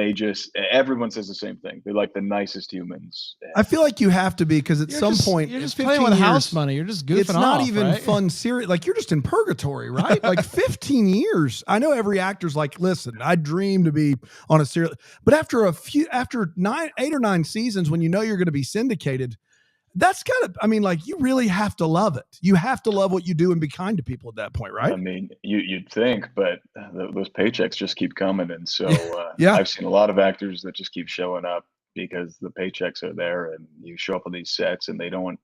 Speaker 17: everyone says the same thing. They're like the nicest humans.
Speaker 5: I feel like you have to be, because at some point
Speaker 9: you're just playing with house money. You're just goofing off.
Speaker 5: It's not even
Speaker 9: right?
Speaker 5: fun, serious. Like, you're just in purgatory, right? Like 15 years. I know every actor's like, listen, I dream to be on a serial, but after 8 or 9 seasons, when you know you're going to be syndicated, that's like, you really have to love it. You have to love what you do and be kind to people at that point, right?
Speaker 17: I mean, you'd think, but those paychecks just keep coming. And so I've seen a lot of actors that just keep showing up because the paychecks are there, and you show up on these sets and they don't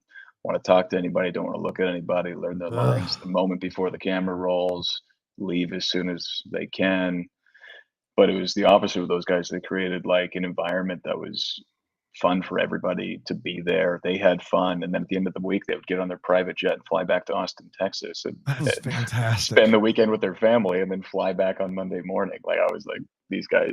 Speaker 17: want to talk to anybody, don't want to look at anybody, learn their lines the moment before the camera rolls, leave as soon as they can. But it was the opposite of those guys. They created like an environment that was fun for everybody to be there. They had fun, and then at the end of the week they would get on their private jet and fly back to Austin, Texas, and
Speaker 5: fantastic.
Speaker 17: Spend the weekend with their family and then fly back on Monday morning. Like, I was like, these guys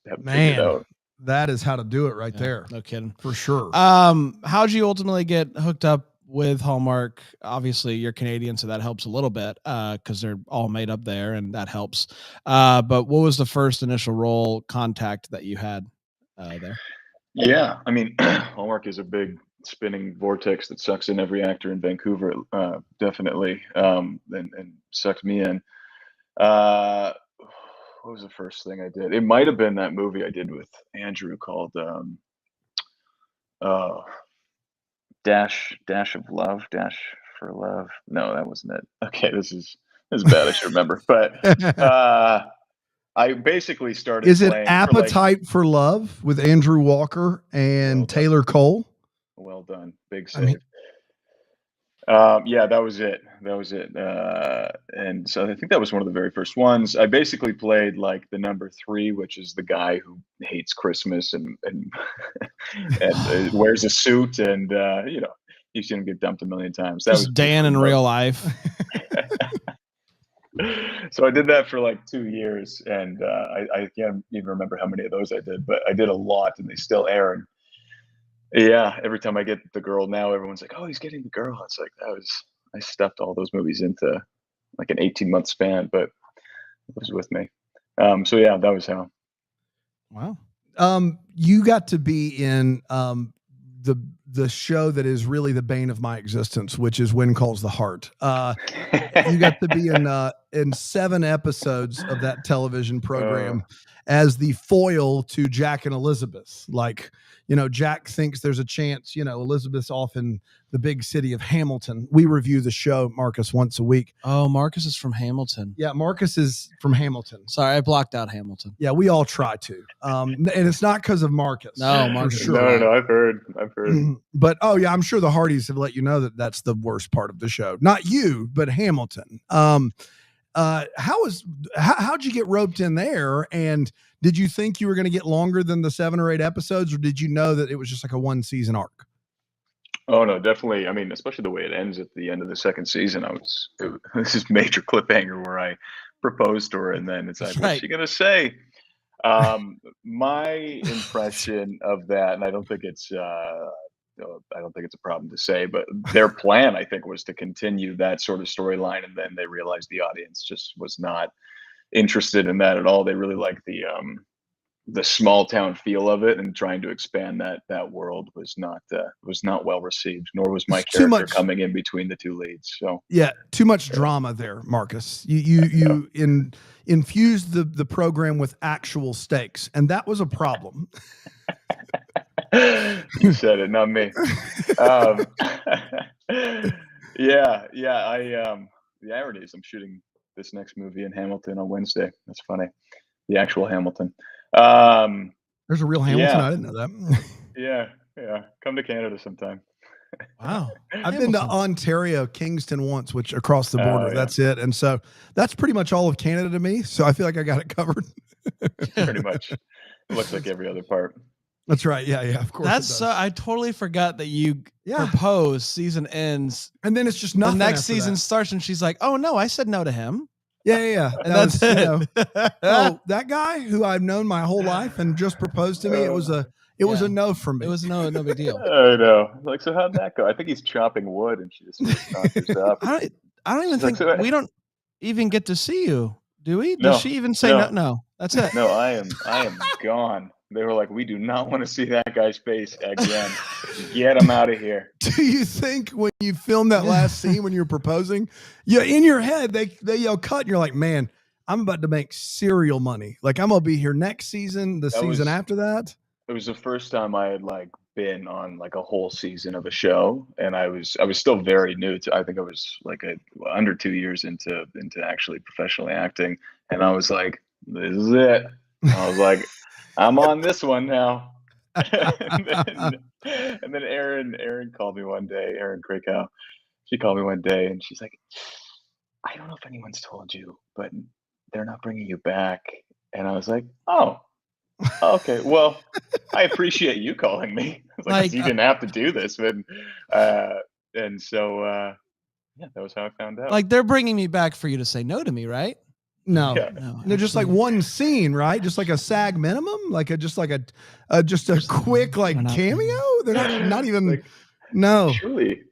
Speaker 17: have figured it out.
Speaker 5: That is how to do it right there.
Speaker 9: No kidding.
Speaker 5: For sure.
Speaker 9: How'd you ultimately get hooked up with Hallmark? Obviously you're Canadian, so that helps a little bit, because they're all made up there, and that helps. But what was the first initial role contact that you had there?
Speaker 17: Yeah, I mean, Hallmark is a big spinning vortex that sucks in every actor in Vancouver, definitely, and sucked me in. What was the first thing I did? It might have been that movie I did with Andrew called Dash of Love, Dash for Love. No, that wasn't it. Okay, this is bad. I should remember, but I basically started.
Speaker 5: Is it Appetite for Love with Andrew Walker and Taylor Cole?
Speaker 17: Well done. Big save. Yeah, that was it. And so I think that was one of the very first ones. I basically played like the number 3, which is the guy who hates Christmas and wears a suit, and you've seen him get dumped a million times. That was
Speaker 9: Dan in real life.
Speaker 17: So I did that for like 2 years, and I can't even remember how many of those I did, but I did a lot, and they still air. And yeah, every time I get the girl now, everyone's like, "Oh, he's getting the girl." It's like I stuffed all those movies into like an 18-month span, but it was with me. So yeah, that was how.
Speaker 9: Wow.
Speaker 5: You got to be in the show that is really the bane of my existence, which is When Calls the Heart. You got to be in 7 episodes of that television program as the foil to Jack and Elizabeth. Like, Jack thinks there's a chance, Elizabeth's off in the big city of Hamilton. We review the show, Marcus, once a week.
Speaker 9: Oh, Marcus is from Hamilton.
Speaker 5: Yeah, Marcus is from Hamilton.
Speaker 9: Sorry, I blocked out Hamilton.
Speaker 5: Yeah, we all try to. And it's not because of Marcus.
Speaker 9: No, Marcus.
Speaker 5: Sure.
Speaker 17: No, I've heard.
Speaker 5: But I'm sure the Hardys have let you know that that's the worst part of the show. Not you, but Hamilton. How'd you get roped in there? And did you think you were going to get longer than the 7 or 8 episodes, or did you know that it was just like a 1-season arc?
Speaker 17: Oh no, definitely. I mean, especially the way it ends at the end of the 2nd season, this is major cliffhanger where I proposed to her, and then it's like, what's she gonna say? My impression of that, and I don't think it's a problem to say, but their plan, I think, was to continue that sort of storyline, and then they realized the audience just was not interested in that at all. They really liked the small town feel of it, and trying to expand that world was not well received, nor was my character coming in between the 2 leads. So
Speaker 5: yeah, too much drama there, Marcus. You infused the program with actual stakes, and that was a problem.
Speaker 17: You said it, not me. Yeah. The irony is I'm shooting this next movie in Hamilton on Wednesday. That's funny. The actual Hamilton.
Speaker 5: There's a real Hamilton.
Speaker 17: Yeah.
Speaker 5: I didn't know that.
Speaker 17: Yeah. Come to Canada sometime.
Speaker 9: Wow.
Speaker 5: I've been to Ontario, Kingston once, which across the border. Yeah. That's it. And so that's pretty much all of Canada to me. So I feel like I got it covered.
Speaker 17: Pretty much. It looks like every other part.
Speaker 5: That's right. Yeah. Of course.
Speaker 9: That's I totally forgot that you proposed, season ends,
Speaker 5: and then it's just nothing.
Speaker 9: The next season starts, and she's like, "Oh no, I said no to him."
Speaker 5: Yeah.
Speaker 9: And that's it.
Speaker 5: Oh, that guy who I've known my whole life and just proposed to me. It was a no from me.
Speaker 9: It was no big deal.
Speaker 17: I know. Like, so how'd that go? I think he's chopping wood, and she just saunters up.
Speaker 9: I don't even think we don't even get to see you, do we?
Speaker 17: No,
Speaker 9: Does she even say no? No, that's it.
Speaker 17: No, I am gone. They were like, we do not want to see that guy's face again. Get him out of here.
Speaker 5: Do you think when you filmed that last scene when you're proposing, in your head they yell cut and you're like, man, I'm about to make serial money. Like I'm gonna be here next season, the season after that.
Speaker 17: It was the first time I had like been on like a whole season of a show, and I was still very new to. I think I was like under 2 years into actually professionally acting, and I was like, this is it. I was like, I'm on this one now. and then Erin called me one day. Erin Krakow, she called me one day, and she's like, I don't know if anyone's told you, but they're not bringing you back. And I was like, oh. Okay, well, I appreciate you calling me. I was like, you didn't have to do this, but and so yeah, that was how I found out.
Speaker 9: Like they're bringing me back for you to say no to me, right?
Speaker 5: No,
Speaker 17: Yeah.
Speaker 5: no, just like one scene, right? Just like a SAG minimum, like just a quick like cameo. They're not even. No,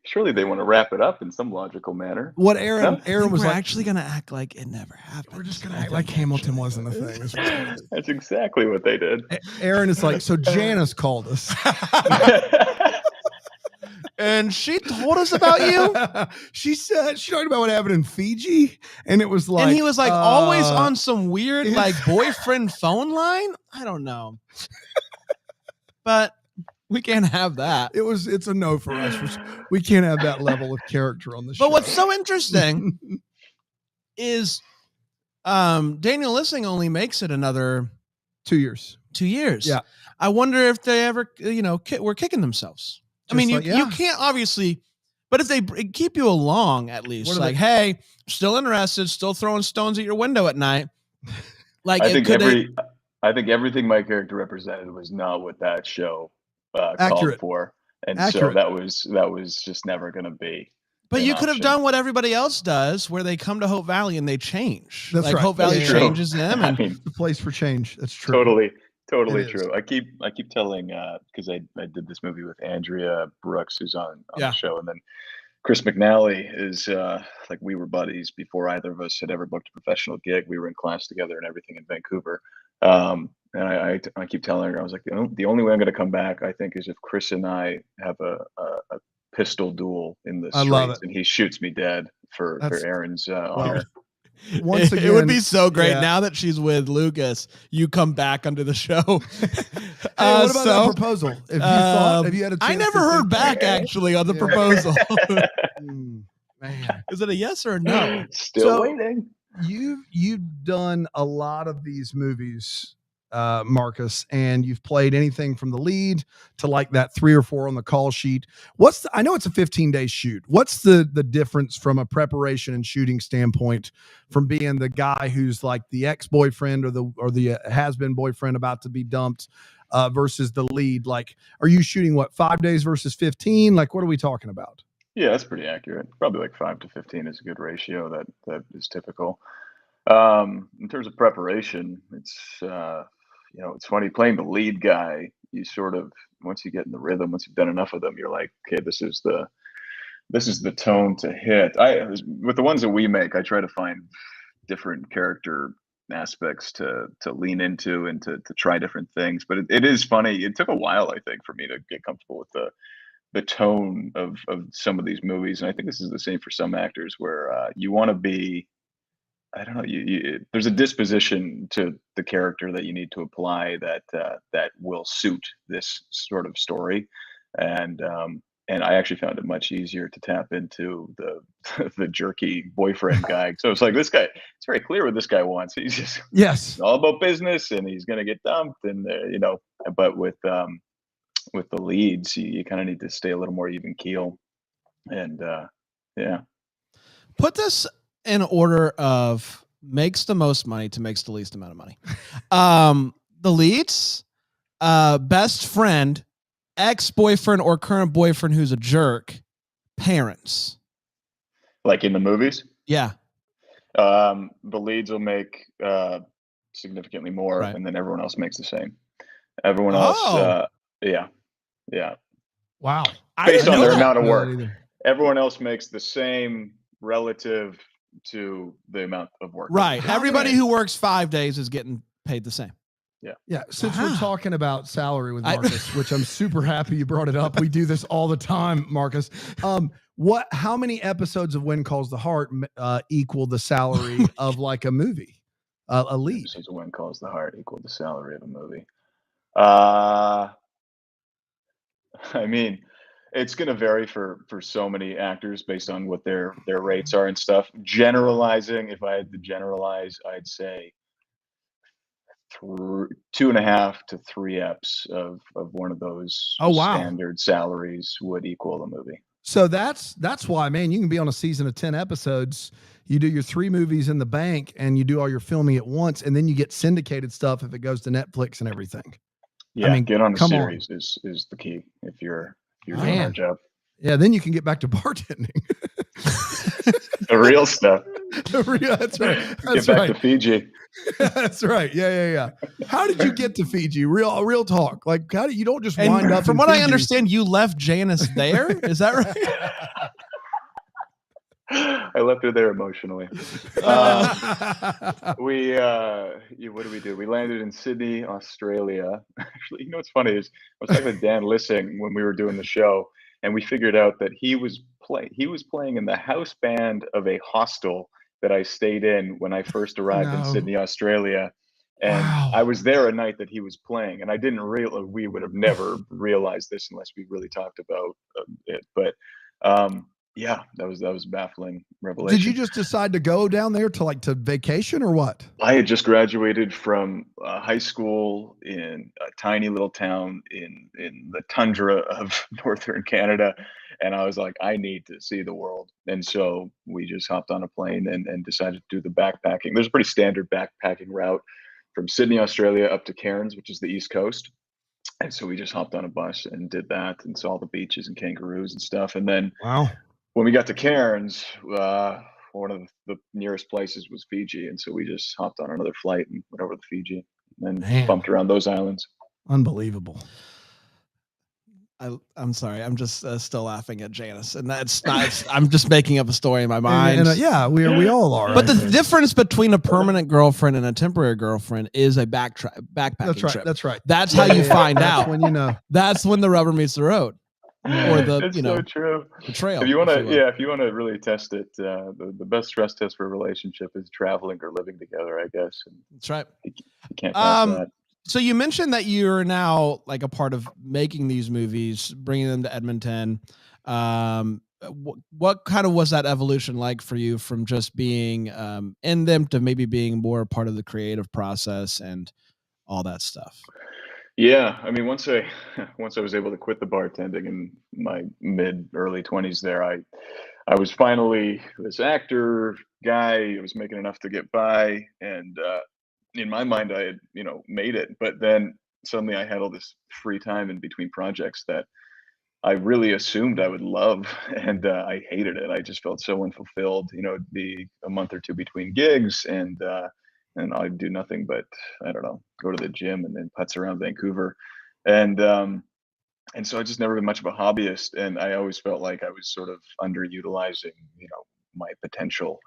Speaker 17: surely they want to wrap it up in some logical manner.
Speaker 5: What Erin was like,
Speaker 9: actually gonna act like it never happened.
Speaker 5: We're just gonna act like Hamilton wasn't a thing.
Speaker 17: That's exactly what they did.
Speaker 5: Erin is like, so Janice called us.
Speaker 9: And she told us about you.
Speaker 5: She talked about what happened in Fiji, and it was like,
Speaker 9: and he was like always on some weird like boyfriend phone line. I don't know, but we can't have that.
Speaker 5: It's a no for us. We can't have that level of character on the show.
Speaker 9: But what's so interesting is Daniel Lissing only makes it another
Speaker 5: 2 years.
Speaker 9: 2 years.
Speaker 5: Yeah.
Speaker 9: I wonder if they ever, were kicking themselves. I mean, you can't obviously, but if they keep you along at least, like, hey, still interested, still throwing stones at your window at night. Like,
Speaker 17: I think everything my character represented was not what that show called for, and so that was just never going to be.
Speaker 9: But you could have done what everybody else does, where they come to Hope Valley and they change.
Speaker 5: That's
Speaker 9: like
Speaker 5: right.
Speaker 9: Hope Valley changes them, and
Speaker 5: the place for change. That's true.
Speaker 17: Totally true. I keep telling because I did this movie with Andrea Brooks, who's on the show, and then Chris McNally is like, we were buddies before either of us had ever booked a professional gig. We were in class together and everything in Vancouver. And I keep telling her, I was like, the only way I'm going to come back, I think, is if Chris and I have a pistol duel in the streets, and he shoots me dead for Erin's honor.
Speaker 5: Once again,
Speaker 9: it would be so great now that she's with Lucas. You come back under the show.
Speaker 5: What about that proposal? Have you had a chance
Speaker 9: I never heard back actually on the proposal.
Speaker 5: Man,
Speaker 9: is it a yes or a no?
Speaker 17: Still waiting.
Speaker 5: You've done a lot of these movies, Marcus, and you've played anything from the lead to like that 3 or 4 on the call sheet. I know it's a 15-day shoot. What's the difference from a preparation and shooting standpoint from being the guy who's like the ex-boyfriend or the has-been boyfriend about to be dumped versus the lead? Like, are you shooting 5 days versus 15? Like, what are we talking about?
Speaker 17: Yeah, that's pretty accurate. Probably like 5 to 15 is a good ratio. That is typical. In terms of preparation, it's it's funny playing the lead guy. You sort of, once you get in the rhythm, once you've done enough of them, you're like, okay, this is the tone to hit. With the ones that we make, I try to find different character aspects to lean into and to try different things. But it is funny. It took a while, I think, for me to get comfortable with the tone of some of these movies, and I think this is the same for some actors, where you want to be, I don't know, there's a disposition to the character that you need to apply that will suit this sort of story, and I actually found it much easier to tap into the jerky boyfriend guy. So it's like, this guy, it's very clear what this guy wants. He's just all about business, and he's gonna get dumped, and but with the leads, you kind of need to stay a little more even keel, and
Speaker 9: Put this in order of makes the most money to makes the least amount of money. The leads, best friend, ex-boyfriend or current boyfriend who's a jerk, parents.
Speaker 17: Like in the movies?
Speaker 9: Yeah.
Speaker 17: The leads will make significantly more,
Speaker 9: Right.
Speaker 17: and then everyone else makes the same. Everyone else, yeah.
Speaker 8: Wow.
Speaker 17: Based
Speaker 8: I
Speaker 17: on
Speaker 8: know
Speaker 17: their
Speaker 8: that.
Speaker 17: amount of
Speaker 8: Know that
Speaker 17: work.
Speaker 8: either.
Speaker 17: Everyone else makes the same relative to the amount of work.
Speaker 9: Right. Everybody who works 5 days is getting paid the same.
Speaker 17: Yeah.
Speaker 8: Yeah. Since we're talking about salary with Marcus, which I'm super happy you brought it up. We do this all the time, Marcus. How many episodes of When Calls the Heart equal the salary of like a movie, a lead?
Speaker 17: Episodes of When Calls the Heart equal the salary of a movie. I mean, it's going to vary for so many actors based on what their rates are and stuff. Generalizing, if I had to generalize, I'd say 2.5 to 3 eps of one of those standard salaries would equal a movie.
Speaker 8: So that's why, man, you can be on a season of 10 episodes. You do your 3 movies in the bank and you do all your filming at once, and then you get syndicated stuff if it goes to Netflix and everything.
Speaker 17: Yeah,
Speaker 8: I mean,
Speaker 17: get on a
Speaker 8: come
Speaker 17: series is the key if you're doing our job.
Speaker 8: Yeah, then you can get back to bartending.
Speaker 17: The real stuff.
Speaker 8: That's right.
Speaker 17: Get back to Fiji.
Speaker 8: That's right. Yeah. How did you get to Fiji? Real talk. Like, how do you don't just wind up?
Speaker 9: From
Speaker 8: in
Speaker 9: what
Speaker 8: Fiji.
Speaker 9: I understand, you left Janice there. Is that right?
Speaker 17: I left her there emotionally. What did we do? We landed in Sydney, Australia. Actually, you know what's funny is I was talking to Dan Lissing when we were doing the show, and we figured out that he was playing in the house band of a hostel that I stayed in when I first arrived in Sydney, Australia. And I was there a night that he was playing, and I didn't realize, we would have never realized this unless we really talked about it. But yeah, that was a baffling revelation.
Speaker 8: Did you just decide to go down there to vacation or what?
Speaker 17: I had just graduated from high school in a tiny little town in the tundra of northern Canada, and I was like, I need to see the world. And so we just hopped on a plane and decided to do the backpacking. There's a pretty standard backpacking route from Sydney, Australia up to Cairns, which is the East Coast. And so we just hopped on a bus and did that and saw the beaches and kangaroos and stuff. And then when we got to Cairns, one of the nearest places was Fiji. And so we just hopped on another flight and went over to Fiji and bumped around those islands.
Speaker 8: Unbelievable.
Speaker 9: I'm sorry. I'm just still laughing at Janice, and that's not. I'm just making up a story in my mind.
Speaker 8: Yeah, we all are.
Speaker 9: But the difference between a permanent girlfriend and a temporary girlfriend is a backpacking trip.
Speaker 8: That's right.
Speaker 9: That's how you find out.
Speaker 8: When you know.
Speaker 9: That's when the rubber meets the road, or the
Speaker 17: It's so true.
Speaker 9: the trail.
Speaker 17: If you want to really test it, the best stress test for a relationship is traveling or living together, I guess. And
Speaker 9: that's right.
Speaker 17: You can't pass that.
Speaker 9: So you mentioned that you're now like a part of making these movies, bringing them to Edmonton. What kind of was that evolution like for you from just being in them to maybe being more part of the creative process and all that stuff?
Speaker 17: Yeah, I mean, once I was able to quit the bartending in my early 20s there, I was finally this actor guy who was making enough to get by, and in my mind I had made it. But then suddenly I had all this free time in between projects that I really assumed I would love, and I hated it. I just felt so unfulfilled. It'd be a month or two between gigs, and I'd do nothing but, I don't know, go to the gym and then putz around Vancouver. And so I just never been much of a hobbyist, and I always felt like I was sort of underutilizing, my potential.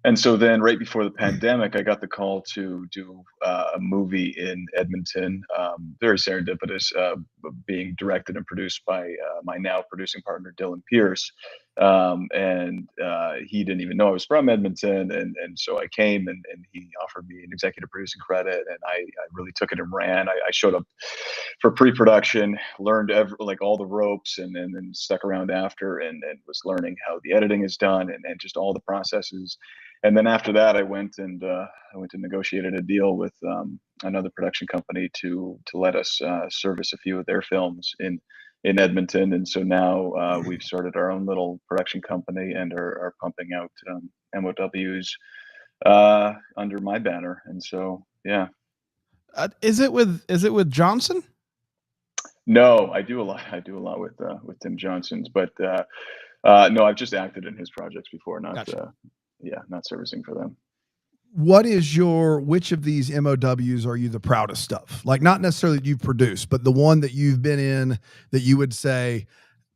Speaker 17: And so then right before the pandemic, I got the call to do a movie in Edmonton, very serendipitous, being directed and produced by my now producing partner, Dylan Pierce. And he didn't even know I was from Edmonton. And so I came and he offered me an executive producing credit, and I really took it and ran. I showed up for pre-production, learned all the ropes, and then stuck around after and was learning how the editing is done and just all the processes. And then after that, I went and negotiated a deal with another production company to let us service a few of their films in Edmonton. And so now we've started our own little production company and are pumping out MOWs under my banner. And so, yeah.
Speaker 9: Is it with Johnson?
Speaker 17: No, I do a lot with Tim Johnson's, but no, I've just acted in his projects before, not
Speaker 9: Gotcha.
Speaker 17: not servicing for them.
Speaker 5: Which of these MOWs are you the proudest of? Like, not necessarily that you've produced, but the one that you've been in that you would say,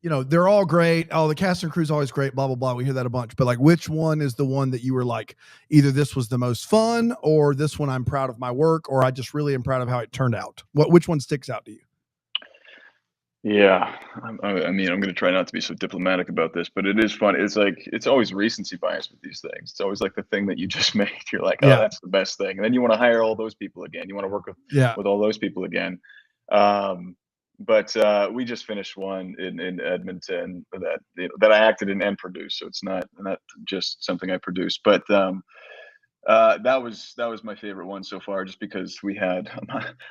Speaker 5: they're all great. Oh, the cast and crew's always great, blah, blah, blah. We hear that a bunch, but like, which one is the one that you were like, either this was the most fun, or this one I'm proud of my work, or I just really am proud of how it turned out? Which one sticks out to you?
Speaker 17: Yeah, I mean, I'm going to try not to be so diplomatic about this, but it is fun. It's like, it's always recency bias with these things. It's always like the thing that you just made. You're like, oh, that's the best thing. And then you want to hire all those people again. You want to work with all those people again. But we just finished one in Edmonton that I acted in and produced. So it's not just something I produced, but that was my favorite one so far, just because we had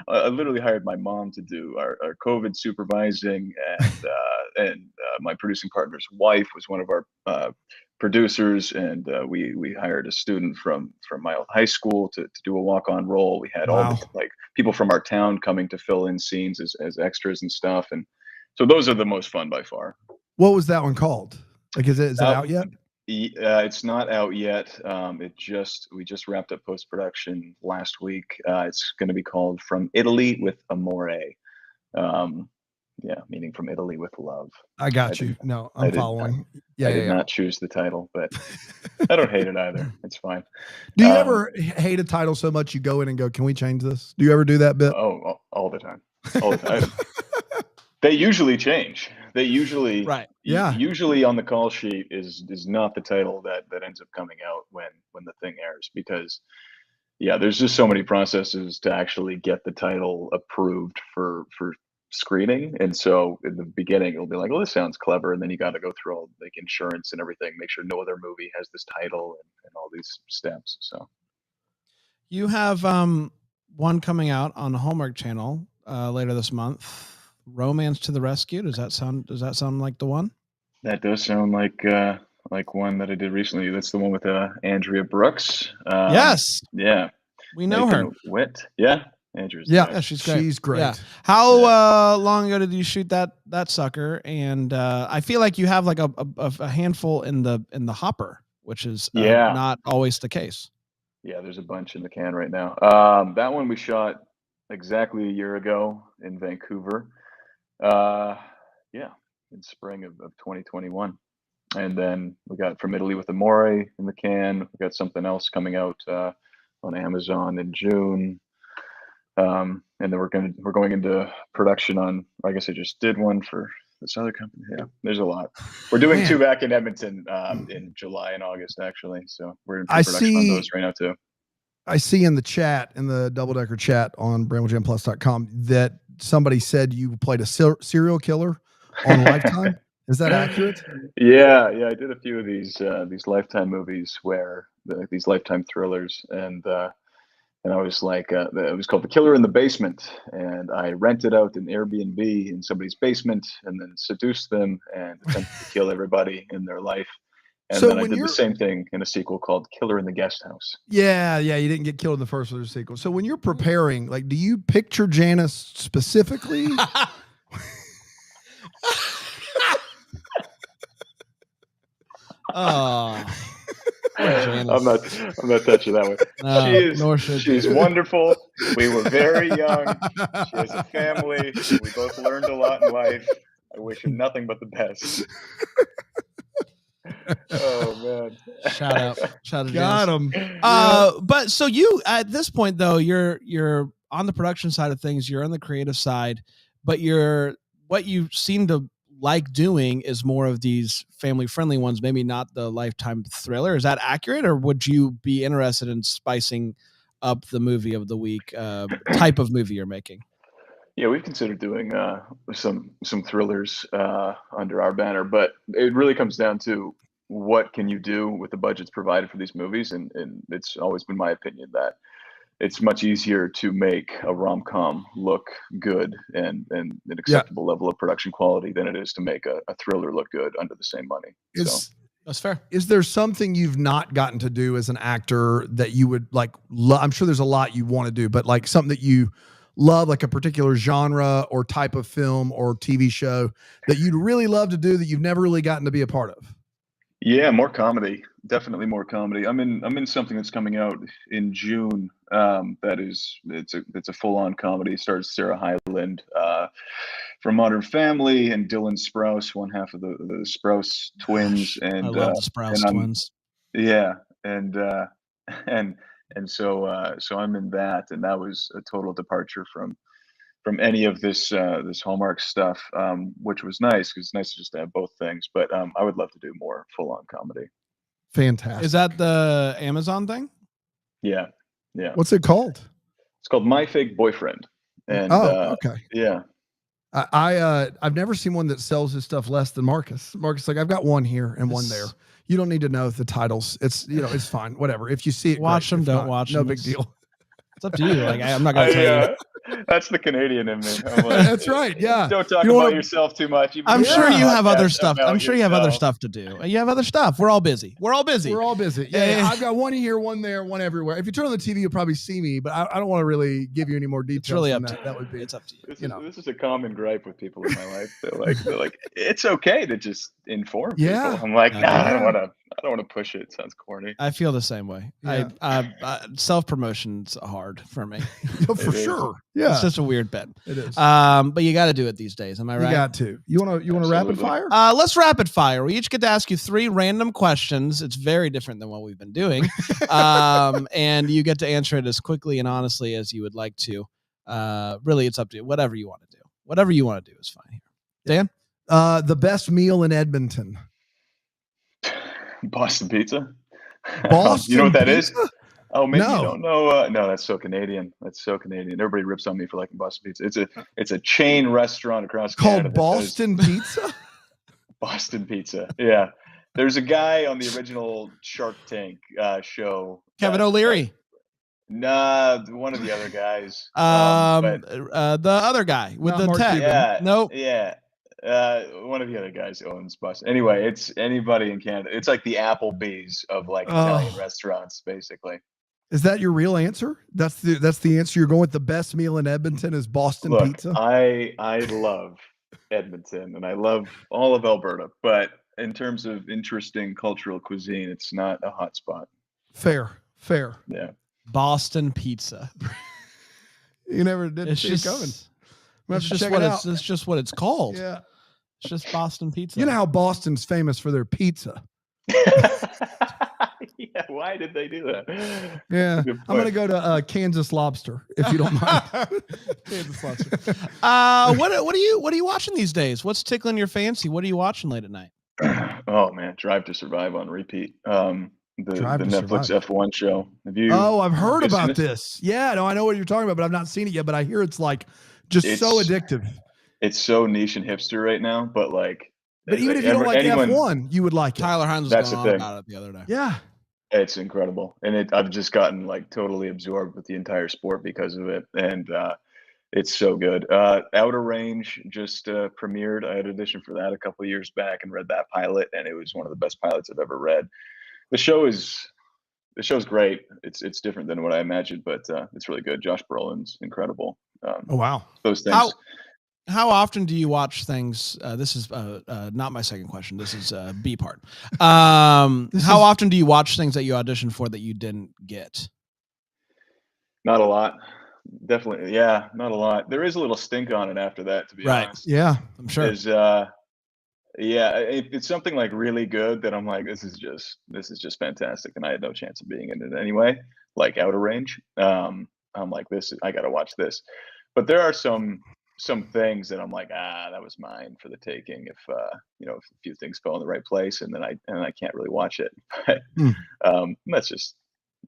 Speaker 17: I literally hired my mom to do our COVID supervising, and my producing partner's wife was one of our producers, and we hired a student from my old high school to do a walk-on role. We had all the like people from our town coming to fill in scenes as extras and stuff, and so those are the most fun by far.
Speaker 5: What was that one called? Like, is it out yet?
Speaker 17: It's not out yet. We just wrapped up post-production last week. It's going to be called From Italy with Amore. Meaning from Italy with love.
Speaker 5: I got you. No, I'm following.
Speaker 17: I did not choose the title, but I don't hate it either. It's fine.
Speaker 5: Do you ever hate a title so much you go in and go, can we change this? Do you ever do that bit?
Speaker 17: Oh, all the time. All the time. They usually change. They usually usually on the call sheet is not the title that ends up coming out when the thing airs, because there's just so many processes to actually get the title approved for screening. And so in the beginning it'll be like, oh, this sounds clever, and then you got to go through all like insurance and everything, make sure no other movie has this title and all these steps. So
Speaker 9: you have one coming out on the Hallmark Channel later this month. Romance to the Rescue. Does that sound like the one?
Speaker 17: That does sound like one that I did recently. That's the one with Andrea Brooks.
Speaker 9: Yes.
Speaker 17: Yeah.
Speaker 9: We know her.
Speaker 17: Wit. Yeah. Andrew's
Speaker 9: she's great.
Speaker 5: She's great.
Speaker 9: Yeah. How long ago did you shoot that sucker? And I feel like you have like a handful in the hopper, which is not always the case.
Speaker 17: Yeah, there's a bunch in the can right now. That one we shot exactly a year ago in Vancouver. In spring of 2021. And then we got From Italy with Amore in the can. We got something else coming out on Amazon in June. And then we're going into production on, I guess I just did one for this other company. Yeah, there's a lot. We're doing two back in Edmonton in July and August, actually. So we're in production on those right now too.
Speaker 5: I see in the chat, in the Double Decker chat on BrambleJamPlus.com, that somebody said you played a serial killer on Lifetime. Is that accurate?
Speaker 17: Yeah. I did a few of these Lifetime movies where these Lifetime thrillers, and I was like, it was called The Killer in the Basement, and I rented out an Airbnb in somebody's basement and then seduced them and attempted to kill everybody in their life. And then I did the same thing in a sequel called Killer in the Guest House.
Speaker 5: Yeah. You didn't get killed in the first one, there's a sequel. So when you're preparing, like, do you picture Janice specifically?
Speaker 17: I'm not touching that one. She's wonderful. We were very young. She has a family. We both learned a lot in life. I wish her nothing but the best. Oh man!
Speaker 9: Shout out!
Speaker 5: Got him.
Speaker 9: But so you, at this point though, you're on the production side of things. You're on the creative side, but what you seem to like doing is more of these family friendly ones. Maybe not the Lifetime thriller. Is that accurate, or would you be interested in spicing up the movie of the week type of movie you're making?
Speaker 17: Yeah, we've considered doing some thrillers under our banner, but it really comes down to what can you do with the budgets provided for these movies, and it's always been my opinion that it's much easier to make a rom-com look good and an acceptable level of production quality than it is to make a thriller look good under the same money.
Speaker 9: That's fair.
Speaker 5: Is there something you've not gotten to do as an actor that you would like? I'm sure there's a lot you want to do, but like something that you love, like a particular genre or type of film or TV show that you'd really love to do that you've never really gotten to be a part of?
Speaker 17: Yeah, more comedy. Definitely more comedy. I'm in something that's coming out in June. It's a full on comedy. It stars Sarah Hyland from Modern Family and Dylan Sprouse, one half of the Sprouse twins,
Speaker 9: I love the Sprouse twins.
Speaker 17: Yeah, and and so I'm in that, and that was a total departure from any of this Hallmark stuff, which was nice because it's nice to just have both things. But I would love to do more full on comedy.
Speaker 4: Fantastic.
Speaker 9: Is that the Amazon thing?
Speaker 17: Yeah.
Speaker 5: What's it called?
Speaker 17: It's called My Fake Boyfriend. And
Speaker 5: okay.
Speaker 17: Yeah.
Speaker 5: I've never seen one that sells his stuff less than Marcus. Marcus, like, I've got one here and one there. You don't need to know the titles. It's it's fine. Whatever. If you see it,
Speaker 9: watch
Speaker 5: great.
Speaker 9: them.
Speaker 5: If
Speaker 9: Don't
Speaker 5: not,
Speaker 9: watch
Speaker 5: no
Speaker 9: them.
Speaker 5: big deal.
Speaker 9: It's up to you. Like I'm not gonna tell you.
Speaker 17: That's the Canadian in me. I'm like,
Speaker 5: That's right. Yeah.
Speaker 17: Don't talk about yourself too much.
Speaker 9: I'm sure you have other stuff.
Speaker 17: about
Speaker 9: I'm sure you have other
Speaker 17: yourself.
Speaker 9: stuff to do. You have other stuff. We're all busy.
Speaker 5: We're all busy. Yeah. I've got one here, one there, one everywhere. If you turn on the TV, you'll probably see me, but I don't want to really give you any more details.
Speaker 9: It's really
Speaker 5: than
Speaker 9: up
Speaker 5: that.
Speaker 9: to
Speaker 5: That would be.
Speaker 9: It's up to you.
Speaker 17: This is a common gripe with people in my life. They're like, it's okay to just inform people. I'm like, nah, I don't want to push it. It sounds corny.
Speaker 9: I feel the same way.
Speaker 5: Yeah.
Speaker 9: Self promotion's hard for me.
Speaker 5: For sure. Yeah.
Speaker 9: It's just a weird bit.
Speaker 5: It is.
Speaker 9: But you got to do it these days. Am I right?
Speaker 5: You got to. You want to rapid fire?
Speaker 9: Let's rapid fire. We each get to ask you 3 random questions. It's very different than what we've been doing. And you get to answer it as quickly and honestly as you would like to. Really, it's up to you. Whatever you want to do. Whatever you want to do is fine here. Dan?
Speaker 5: The best meal in Edmonton.
Speaker 17: Boston pizza.
Speaker 5: Boston
Speaker 17: you know what that
Speaker 5: pizza?
Speaker 17: is? Oh, maybe
Speaker 5: No.
Speaker 17: you don't know. No, that's so Canadian. That's so Canadian. Everybody rips on me for liking Boston pizza. It's a chain restaurant across Canada.
Speaker 5: Called Boston Pizza?
Speaker 17: Boston Pizza. Yeah. There's a guy on the original Shark Tank show.
Speaker 9: Kevin O'Leary.
Speaker 17: Nah, one of the other guys.
Speaker 9: The other guy with the
Speaker 5: Mark
Speaker 9: tag.
Speaker 5: Cuban.
Speaker 17: Yeah.
Speaker 9: Nope.
Speaker 17: Yeah. One of the other guys owns Boston. Anyway, it's anybody in Canada. It's like the Applebee's of like Italian restaurants, basically.
Speaker 5: Is that your real answer? That's the answer you're going with. The best meal in Edmonton is Boston
Speaker 17: Look,
Speaker 5: pizza.
Speaker 17: I love Edmonton and I love all of Alberta, but in terms of interesting cultural cuisine, it's not a hot spot.
Speaker 5: Fair.
Speaker 17: Yeah.
Speaker 9: Boston pizza.
Speaker 5: You never did
Speaker 9: It's
Speaker 5: see
Speaker 9: just
Speaker 5: it coming.
Speaker 9: It's just what it's called.
Speaker 5: Yeah.
Speaker 9: It's just Boston pizza.
Speaker 5: You know how Boston's famous for their pizza.
Speaker 17: Yeah, why did they do that?
Speaker 5: Yeah.
Speaker 17: Good
Speaker 5: I'm going to
Speaker 17: point.
Speaker 5: go to Kansas Lobster, if you don't mind.
Speaker 9: Kansas lobster. What are you watching these days? What's tickling your fancy? What are you watching late at night?
Speaker 17: Oh man, Drive to Survive on repeat. The
Speaker 5: Drive to
Speaker 17: Netflix
Speaker 5: Survive.
Speaker 17: F1 show. Have you?
Speaker 5: Oh, I've heard
Speaker 17: you seen
Speaker 5: about
Speaker 17: it?
Speaker 5: this. Yeah, no, I know what you're talking about, but I've not seen it yet. But I hear it's like just so
Speaker 17: It's-
Speaker 5: addictive.
Speaker 17: It's so niche and hipster right now, but like.
Speaker 5: But even if you don't like F1, you would like it.
Speaker 9: Tyler Hynes was
Speaker 17: That's
Speaker 9: going
Speaker 17: the
Speaker 9: on
Speaker 17: thing.
Speaker 9: about it the other day.
Speaker 5: Yeah.
Speaker 17: It's incredible, and I've just gotten like totally absorbed with the entire sport because of it, and it's so good. Outer Range just premiered. I had auditioned for that a couple of years back and read that pilot, and it was one of the best pilots I've ever read. The show's great. It's different than what I imagined, but it's really good. Josh Brolin's incredible.
Speaker 5: Oh wow.
Speaker 17: Those things.
Speaker 9: How often do you watch things? This is not my second question. This is B part. How often do you watch things that you auditioned for that you didn't get?
Speaker 17: Not a lot. Definitely, yeah, not a lot. There is a little stink on it after that, to be honest.
Speaker 5: Yeah,
Speaker 9: I'm sure.
Speaker 17: There's, if it's something like really good, that I'm like, this is just fantastic, and I had no chance of being in it anyway. Like Outer Range, I'm like, I got to watch this. But there are some things that I'm like, that was mine for the taking. If if a few things fell in the right place, and then I can't really watch it. But that's just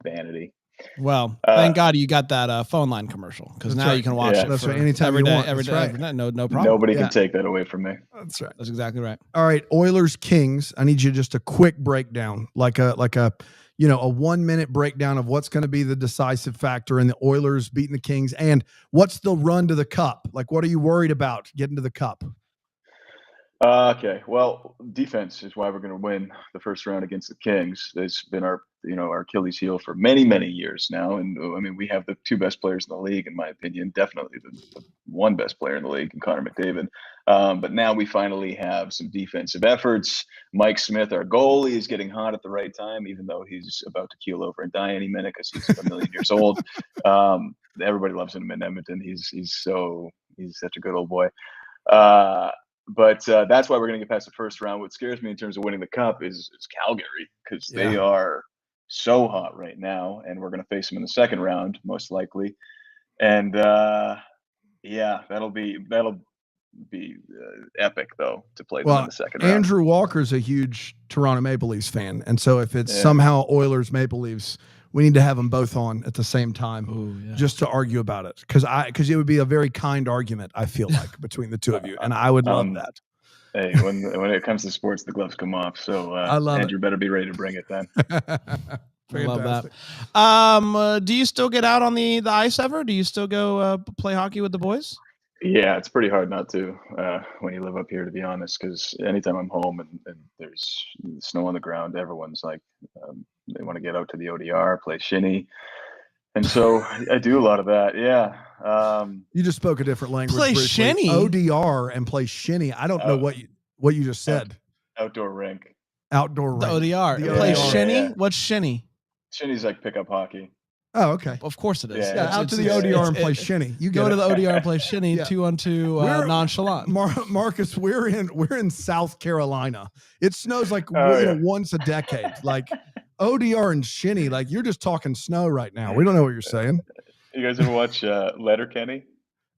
Speaker 17: vanity.
Speaker 9: Well, thank God you got that phone line commercial, because now you can watch it.
Speaker 5: That's
Speaker 9: for
Speaker 5: right. Anytime
Speaker 9: every
Speaker 5: you
Speaker 9: day,
Speaker 5: want.
Speaker 9: every
Speaker 5: That's
Speaker 9: day,
Speaker 5: right.
Speaker 9: every night. No problem.
Speaker 17: Nobody can take that away from me.
Speaker 5: That's right.
Speaker 9: That's exactly right.
Speaker 5: All right, Oilers Kings. I need you just a quick breakdown, like a 1 minute breakdown of what's going to be the decisive factor in the Oilers beating the Kings, and what's the run to the cup. Like, what are you worried about getting to the cup?
Speaker 17: Okay. Well, defense is why we're going to win the first round against the Kings. It's been our Achilles heel for many, many years now. And I mean, we have the two best players in the league, in my opinion, definitely the one best player in the league, Connor McDavid. But now we finally have some defensive efforts. Mike Smith, our goalie, is getting hot at the right time, even though he's about to keel over and die any minute because he's a million years old. Everybody loves him in Edmonton. He's such a good old boy. But that's why we're going to get past the first round. What scares me in terms of winning the cup is Calgary, because they are so hot right now, and we're going to face them in the second round most likely. And that'll be epic though to play them in the second round.
Speaker 5: Andrew Walker's a huge Toronto Maple Leafs fan, and so if it's somehow Oilers Maple Leafs, we need to have them both on at the same time just to argue about it. Because it would be a very kind argument, I feel like, between the two of you. And I would love that.
Speaker 17: Hey, when it comes to sports, the gloves come off. So Andrew better be ready to bring it then.
Speaker 9: I love that. Do you still get out on the ice ever? Do you still go play hockey with the boys?
Speaker 17: Yeah, it's pretty hard not to when you live up here, to be honest, because anytime I'm home and there's snow on the ground, everyone's like, they want to get out to the ODR, play shinny. And so I do a lot of that. Yeah.
Speaker 5: You just spoke a different language.
Speaker 9: Play shinny?
Speaker 5: ODR and play shinny. I don't know what you just said.
Speaker 17: Outdoor rink.
Speaker 5: Outdoor rink.
Speaker 9: The ODR. Play shinny? Yeah. What's shinny?
Speaker 17: Shinny's like pickup hockey.
Speaker 5: Oh, okay.
Speaker 9: Of course it is.
Speaker 5: Yeah, out to the ODR and play shinny. You
Speaker 9: go to the ODR and play shinny 2-on-2 nonchalant.
Speaker 5: Marcus, we're in South Carolina. It snows like once a decade. Like ODR and shinny, like you're just talking snow right now. We don't know what you're saying.
Speaker 17: You guys ever watch Letterkenny?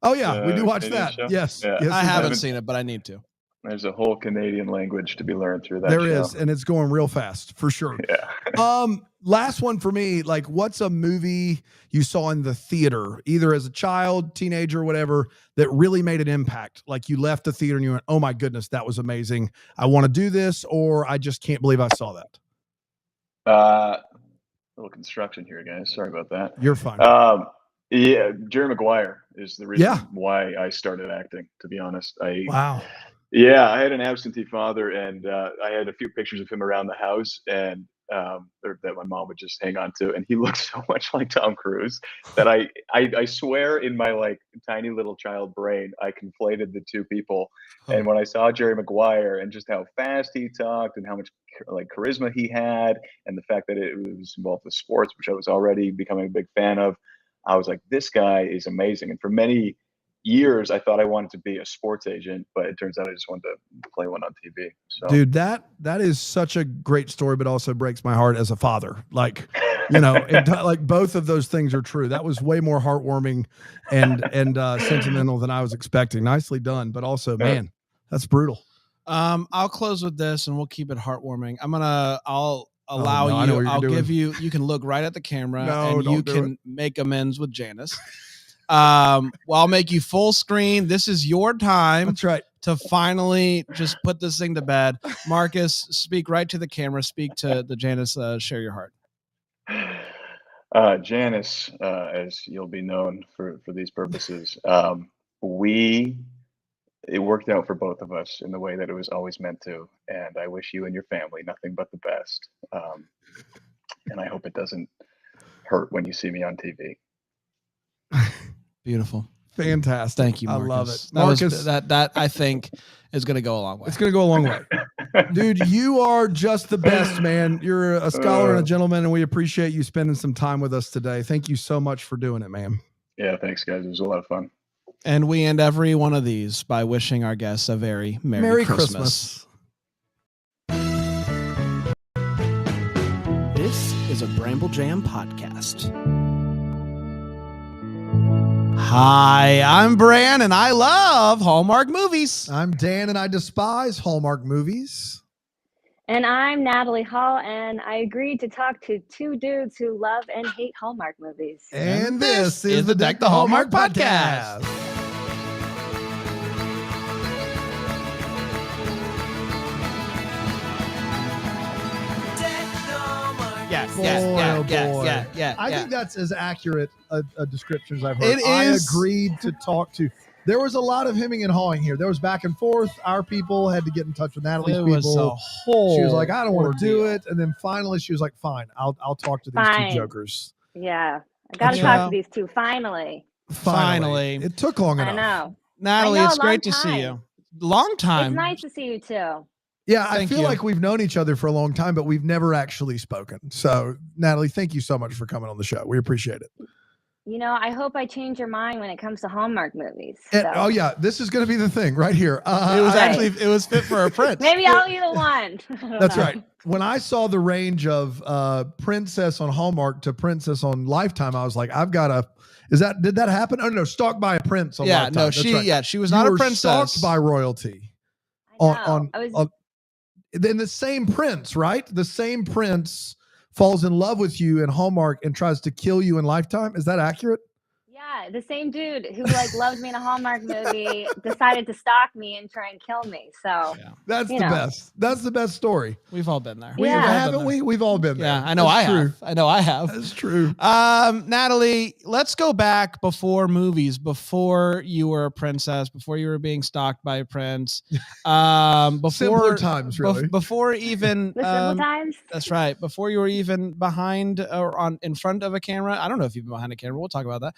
Speaker 5: Oh yeah, we do watch
Speaker 17: Canadian
Speaker 5: that.
Speaker 17: show?
Speaker 5: Yes.
Speaker 17: Yeah.
Speaker 5: Yes,
Speaker 9: I haven't seen it, but I need to.
Speaker 17: There's a whole Canadian language to be learned through that.
Speaker 5: There
Speaker 17: show.
Speaker 5: is, and it's going real fast for sure.
Speaker 17: Yeah.
Speaker 5: Last one for me. Like, what's a movie you saw in the theater, either as a child, teenager, whatever, that really made an impact? Like you left the theater and you went, "Oh my goodness, that was amazing. I want to do this," or "I just can't believe I saw that."
Speaker 17: A little construction here, guys. Sorry about that.
Speaker 5: You're fine.
Speaker 17: Yeah, Jerry Maguire is the reason why I started acting. To be honest,
Speaker 5: Wow.
Speaker 17: Yeah, I had an absentee father, and I had a few pictures of him around the house, and that my mom would just hang on to, and he looked so much like Tom Cruise that I swear in my like tiny little child brain I conflated the two people. And when I saw Jerry Maguire and just how fast he talked and how much like charisma he had, and the fact that it was involved with sports, which I was already becoming a big fan of, I was like, this guy is amazing. And for many years I thought I wanted to be a sports agent, but it turns out I just wanted to play one on TV. So
Speaker 5: Dude, that is such a great story, but also breaks my heart as a father. Like, like both of those things are true. That was way more heartwarming and sentimental than I was expecting. Nicely done, but also, man, that's brutal.
Speaker 9: I'll close with this and we'll keep it heartwarming. I'll give you, you can look right at the camera and you can make amends with Janice. I'll make you full screen. This is your time.
Speaker 5: That's right.
Speaker 9: To finally just put this thing to bed. Marcus, speak right to the camera. Speak to the Janice. Share your heart.
Speaker 17: Janice, as you'll be known for these purposes, it worked out for both of us in the way that it was always meant to, and I wish you and your family nothing but the best. And I hope it doesn't hurt when you see me on TV.
Speaker 9: Beautiful.
Speaker 5: Fantastic.
Speaker 9: Thank you, Marcus.
Speaker 5: I love it.
Speaker 9: Marcus, that I think is going to go a long way.
Speaker 5: It's going to go a long way. Dude, you are just the best, man. You're a scholar and a gentleman, and we appreciate you spending some time with us today. Thank you so much for doing it, man.
Speaker 17: Yeah, thanks, guys. It was a lot of fun.
Speaker 9: And we end every one of these by wishing our guests a very Merry Christmas. This is a Bramble Jam podcast. Hi, I'm Bran, and I love Hallmark movies.
Speaker 5: I'm Dan, and I despise Hallmark movies.
Speaker 11: And I'm Natalie Hall, and I agreed to talk to two dudes who love and hate Hallmark movies.
Speaker 5: And this is the Deck the Hallmark Podcast.
Speaker 9: Yeah.
Speaker 5: I think that's as accurate a description as I've heard. I agreed to talk to. There was a lot of hemming and hawing here. There was back and forth. Our people had to get in touch with Natalie's people.
Speaker 9: Was a whole
Speaker 5: she was like, I don't want to do
Speaker 9: ordeal.
Speaker 5: it. And then finally she was like, fine, I'll talk to these
Speaker 11: Fine.
Speaker 5: two jokers.
Speaker 11: Yeah. I got to talk to these two finally.
Speaker 9: Finally.
Speaker 5: It took long enough.
Speaker 11: I know.
Speaker 9: Natalie,
Speaker 11: I know,
Speaker 9: it's great to
Speaker 11: long
Speaker 9: see
Speaker 11: time.
Speaker 9: you. Long time.
Speaker 11: It's nice to see you too.
Speaker 5: Yeah, I
Speaker 9: Thank
Speaker 5: feel
Speaker 9: you.
Speaker 5: like we've known each other for a long time, but we've never actually spoken. So, Natalie, thank you so much for coming on the show. We appreciate it.
Speaker 11: You know, I hope I change your mind when it comes to Hallmark movies. So.
Speaker 5: And, oh yeah, this is going to be the thing right here.
Speaker 9: It was fit for a prince.
Speaker 11: Maybe I'll be the one.
Speaker 5: That's right. When I saw the range of princess on Hallmark to princess on Lifetime, I was like, I've got to. Did that happen? Oh no, stalked by a prince on Lifetime.
Speaker 9: No,
Speaker 5: That's right.
Speaker 9: she was not a
Speaker 5: were
Speaker 9: princess.
Speaker 5: Stalked by royalty. Then the same prince, right? The same prince falls in love with you in Hallmark and tries to kill you in Lifetime. Is that accurate?
Speaker 11: Yeah, the same dude who loved me in a Hallmark movie decided to stalk me and try and kill me. So
Speaker 5: That's the best. That's the best story.
Speaker 9: We've all been there.
Speaker 5: Haven't we? We've all been there.
Speaker 9: Yeah, I know.
Speaker 5: That's
Speaker 9: I
Speaker 5: true.
Speaker 9: have. I know. I have.
Speaker 5: That's true.
Speaker 9: Natalie, let's go back before movies, before you were a princess, before you were being stalked by a prince. Before
Speaker 5: Simpler times, really.
Speaker 9: Before even
Speaker 11: the simple times.
Speaker 9: That's right. Before you were even behind or in front of a camera. I don't know if you've been behind a camera. We'll talk about that.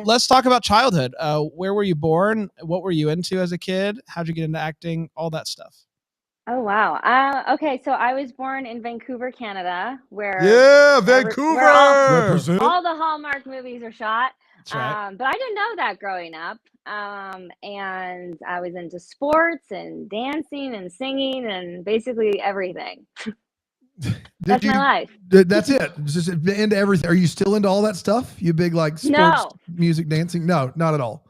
Speaker 9: Let's talk about childhood. Where were you born? What were you into as a kid? How'd you get into acting? All that stuff.
Speaker 11: Oh, wow. Okay, so I was born in Vancouver, Canada, where
Speaker 5: Vancouver.
Speaker 11: where all the Hallmark movies are shot.
Speaker 9: That's right.
Speaker 11: But I didn't know that growing up. And I was into sports and dancing and singing and basically everything. That's my life.
Speaker 5: That's it. Just into everything. Are you still into all that stuff? You big like sports, music, dancing? No, not at all.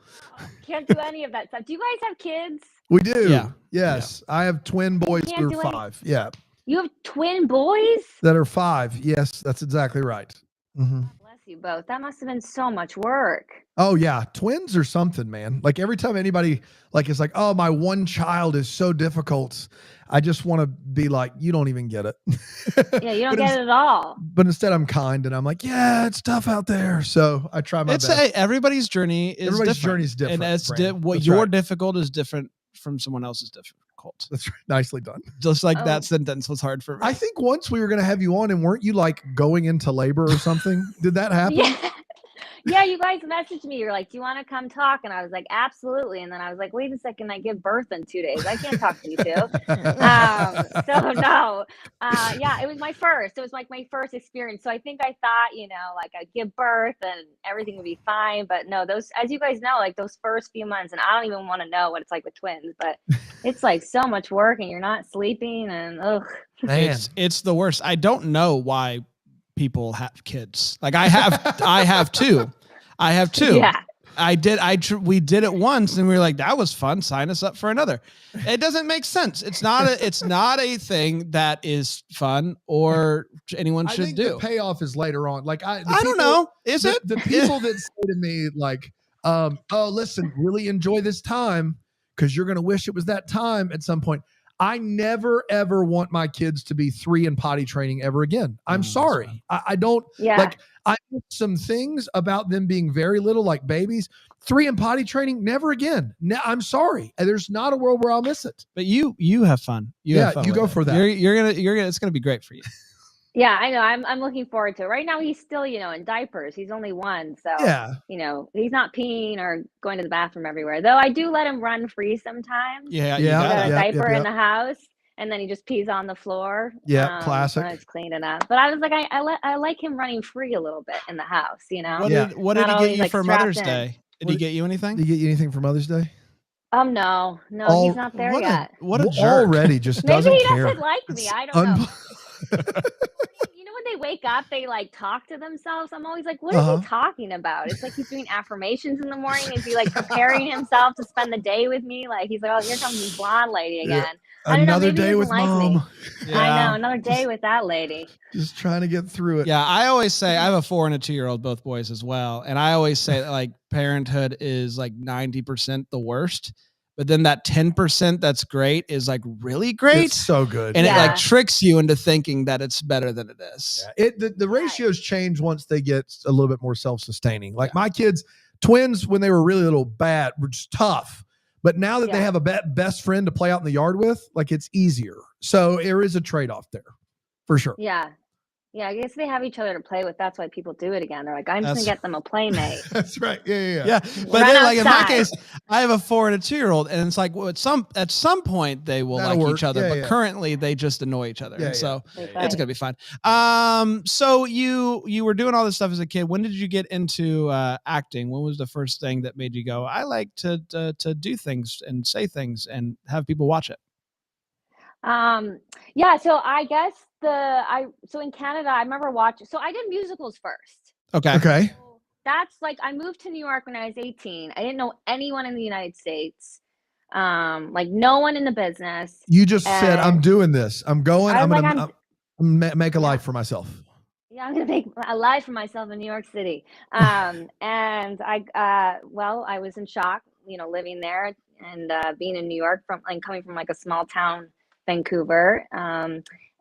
Speaker 11: Can't do any of that stuff. Do you guys have kids?
Speaker 5: We do.
Speaker 9: Yeah.
Speaker 5: Yes. I have twin boys
Speaker 11: Can't
Speaker 5: who are
Speaker 11: do
Speaker 5: 5. Yeah.
Speaker 11: You have twin boys?
Speaker 5: That are 5. Yes, that's exactly right. Mm-hmm.
Speaker 11: Bless you both. That must have been so much work.
Speaker 5: Oh yeah, twins are something, man. Like every time anybody is like, oh, my one child is so difficult, I just want to be like, you don't even get it.
Speaker 11: Yeah, you don't get it at all.
Speaker 5: But instead, I'm kind and I'm like, yeah, it's tough out there. So I try my best.
Speaker 9: Everybody's journey is
Speaker 5: Everybody's
Speaker 9: different.
Speaker 5: journey is different.
Speaker 9: And it's what
Speaker 5: That's
Speaker 9: your
Speaker 5: right.
Speaker 9: difficult is different from someone else's difficult.
Speaker 5: That's right. Nicely done.
Speaker 9: Just like that sentence was hard for me.
Speaker 5: I think once we were going to have you on, and weren't you like going into labor or something? Did that happen?
Speaker 11: Yeah. Yeah, you guys messaged me. You're like, do you want to come talk? And I was like, absolutely. And then I was like, wait a second, I give birth in 2 days. I can't talk to you two. So no. Yeah, it was my first. It was like my first experience. So I think I thought, like I'd give birth and everything would be fine. But no, those, as you guys know, like those first few months, and I don't even want to know what it's like with twins, but it's like so much work and you're not sleeping and ugh.
Speaker 5: Man.
Speaker 9: It's the worst. I don't know why people have kids. Like I have two.
Speaker 11: Yeah.
Speaker 9: We did it once and we were like, that was fun. Sign us up for another. It doesn't make sense. It's not a thing that is fun or anyone should do.
Speaker 5: The payoff is later on. Like I
Speaker 9: don't know. Is it?
Speaker 5: The people that say to me like, oh, listen, really enjoy this time because you're going to wish it was that time at some point. I never, ever want my kids to be 3 in potty training ever again. I'm sorry. I don't like, I know some things about them being very little, like babies. 3 in potty training, never again. I'm sorry. There's not a world where I'll miss it.
Speaker 9: But you have fun. You
Speaker 5: go for that.
Speaker 9: You're gonna it's gonna be great for you.
Speaker 11: Yeah, I know. I'm looking forward to it. Right now, he's still, in diapers. He's only 1. So, he's not peeing or going to the bathroom everywhere. Though I do let him run free sometimes.
Speaker 9: Yeah.
Speaker 11: He's got a diaper in the house, and then he just pees on the floor.
Speaker 5: Yeah, classic.
Speaker 11: And it's clean enough. But I was like, I like him running free a little bit in the house,
Speaker 9: What did he get you for Mother's Day? Did he get you anything?
Speaker 5: Did he get you anything for Mother's Day?
Speaker 11: No, he's not there yet.
Speaker 9: What a jerk.
Speaker 5: Already just doesn't
Speaker 11: Maybe he
Speaker 5: care.
Speaker 11: doesn't like me. I don't know. When they wake up, they like talk to themselves. I'm always like, what is he talking about? It's like he's doing affirmations in the morning. Is he like preparing himself to spend the day with me? Like he's like, oh, here comes this blonde lady again.
Speaker 5: Yeah.
Speaker 11: I don't know,
Speaker 5: Another
Speaker 11: maybe he
Speaker 5: day
Speaker 11: doesn't
Speaker 5: with
Speaker 11: like
Speaker 5: mom.
Speaker 11: me.
Speaker 9: Yeah.
Speaker 11: I know, another day with that lady.
Speaker 5: Just trying to get through it.
Speaker 9: Yeah, I always say I have a 4 and a 2-year-old, both boys as well. And I always say that like parenthood is like 90% the worst. But then that 10% that's great is like really great.
Speaker 5: It's so good.
Speaker 9: And it like tricks you into thinking that it's better than it is.
Speaker 5: The ratios change once they get a little bit more self-sustaining. Like my kids, twins when they were really little bad were just tough. But now that they have a best friend to play out in the yard with, like it's easier. So there is a trade-off there for sure.
Speaker 11: Yeah. Yeah, I guess they have each other to play with. That's why people do it again. They're like, I'm just gonna get them a playmate.
Speaker 5: That's right. Yeah.
Speaker 9: Yeah, but then like in my case, I have a 4 and a 2-year-old, and it's like, well, at some point they will like each other, but currently they just annoy each other. So it's gonna be fine. So you were doing all this stuff as a kid. When did you get into acting? When was the first thing that made you go, I like to do things and say things and have people watch it?
Speaker 11: Yeah, so I guess so in Canada, I remember watching, so I did musicals first.
Speaker 5: Okay.
Speaker 11: So that's like, I moved to New York when I was 18. I didn't know anyone in the United States, like no one in the business.
Speaker 5: You just said, I'm doing this. I'm going, I'm going
Speaker 11: like,
Speaker 5: to make a life for myself.
Speaker 11: Yeah, I'm going to make a life for myself in New York City. And I was in shock, living there and being in New York coming from like a small town, Vancouver.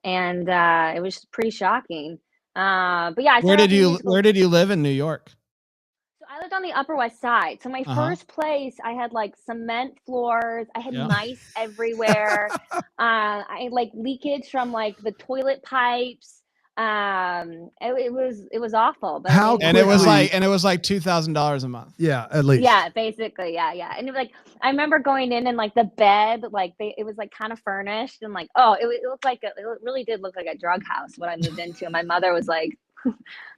Speaker 11: And it was pretty shocking. But yeah,
Speaker 9: where did you live in New York?
Speaker 11: So I lived on the Upper West Side. So my first place, I had like cement floors. I had mice everywhere. I like leakage from like the toilet pipes. It was awful. But
Speaker 9: it was like $2,000 a month.
Speaker 5: Yeah, at least.
Speaker 11: Yeah, basically, yeah. And it was like, I remember going in and like the bed, like it was like kind of furnished and like, it looked like it really did look like a drug house what I moved into. And my mother was like,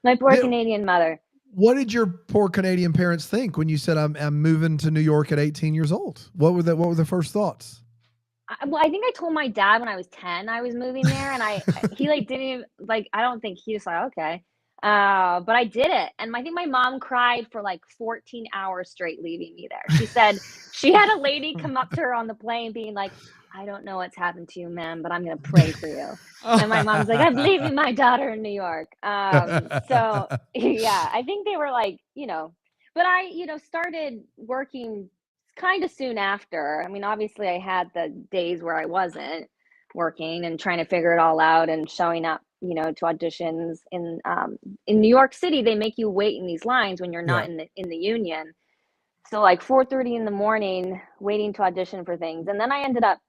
Speaker 11: my poor Canadian mother.
Speaker 5: What did your poor Canadian parents think when you said I'm moving to New York at 18 years old? What were the first thoughts?
Speaker 11: Well, I think I told my dad when I was 10 I was moving there, and he like didn't even like. I don't think he was like okay, but I did it, and I think my mom cried for like 14 hours straight leaving me there. She said she had a lady come up to her on the plane being like, I don't know what's happened to you, ma'am, but I'm gonna pray for you. And my mom's like, I'm leaving my daughter in New York. So yeah, I think they were like, but I started working kind of soon after. I mean, obviously I had the days where I wasn't working and trying to figure it all out and showing up, to auditions in New York City. They make you wait in these lines when you're not in the union. So like 4:30 in the morning, waiting to audition for things. And then I ended up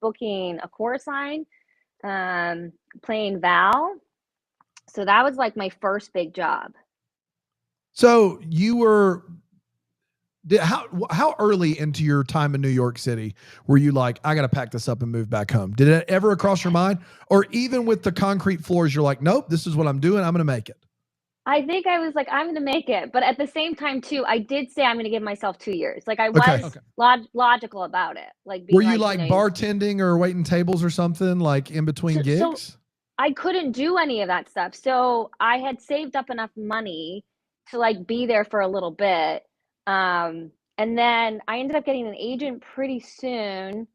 Speaker 11: booking a chorus line, playing Val. So that was like my first big job.
Speaker 5: So you were how early into your time in New York City were you like, I got to pack this up and move back home? Did it ever cross your mind? Or even with the concrete floors, you're like, nope, this is what I'm doing. I'm going to make it.
Speaker 11: I think I was like, I'm going to make it. But at the same time, too, I did say I'm going to give myself 2 years. Like I was logical about it. Like,
Speaker 5: were you like bartending or waiting tables or something like in between gigs?
Speaker 11: So I couldn't do any of that stuff. So I had saved up enough money to like be there for a little bit. And then I ended up getting an agent pretty soon.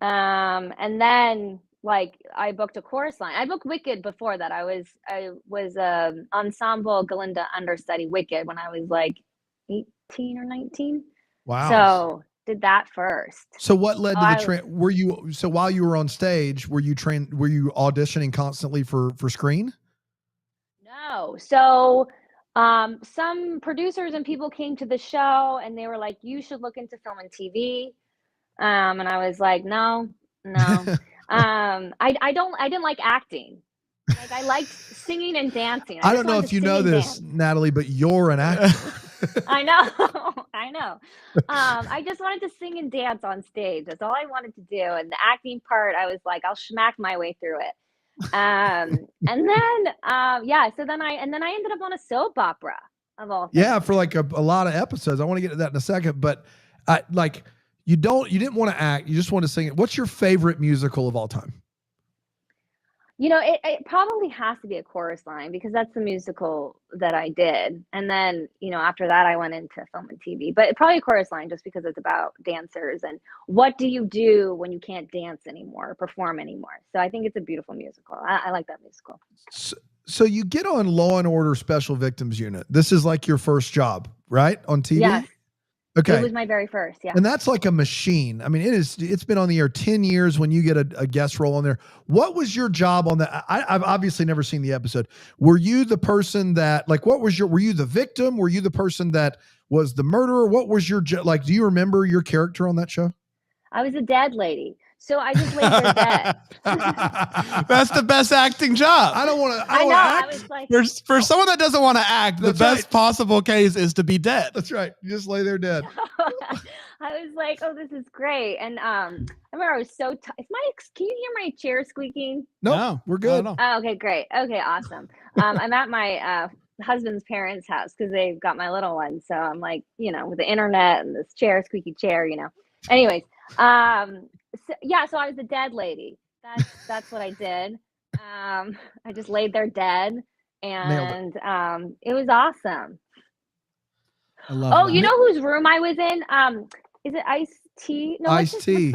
Speaker 11: And then like I booked a chorus line. I booked Wicked before that. I was ensemble Galinda understudy Wicked when I was like 18 or 19.
Speaker 5: Wow.
Speaker 11: So did that first.
Speaker 5: So what led to the so while you were on stage, were you auditioning constantly for screen?
Speaker 11: No. So some producers and people came to the show and they were like, you should look into film and TV. And I was like, no. I didn't like acting. Like I liked singing and dancing.
Speaker 5: I don't know if you know this, Natalie, but you're an actor.
Speaker 11: I know. I just wanted to sing and dance on stage. That's all I wanted to do. And the acting part, I was like, I'll smack my way through it. And then so then I ended up on a soap opera of all things.
Speaker 5: Yeah, for like a lot of episodes. I want to get to that in a second, but you didn't want to act, you just want to sing it. What's your favorite musical of all time?
Speaker 11: It probably has to be A Chorus Line because that's the musical that I did. And then, after that I went into film and TV, but probably A Chorus Line just because it's about dancers and what do you do when you can't dance anymore or perform anymore. So I think it's a beautiful musical. I like that musical.
Speaker 5: So you get on Law and Order Special Victims Unit. This is like your first job, right? On TV? Okay.
Speaker 11: It was my very first. Yeah.
Speaker 5: And that's like a machine. I mean, it's been on the air 10 years when you get a guest role on there. What was your job on that? I've obviously never seen the episode. Were you the person that, like, were you the victim? Were you the person that was the murderer? What was your, like, do you remember your character on that show?
Speaker 11: I was a dead lady. So I just laid there dead.
Speaker 9: That's the best acting job.
Speaker 5: I don't want to
Speaker 11: I know.
Speaker 5: act.
Speaker 11: I was like,
Speaker 9: For someone that doesn't want to act, the best possible case is to be dead.
Speaker 5: That's right. You just lay there dead.
Speaker 11: I was like, oh, this is great. And I remember I was so can you hear my chair squeaking?
Speaker 5: No, we're good.
Speaker 11: Oh, okay, great. Okay, awesome. I'm at my husband's parents' house because they've got my little one. So I'm like, with the internet and this squeaky chair, Anyways, so I was a dead lady. That's what I did. I just laid there dead, and it was awesome.
Speaker 9: I love that.
Speaker 11: You know whose room I was in? Is it Ice-T? No,
Speaker 5: Ice-T.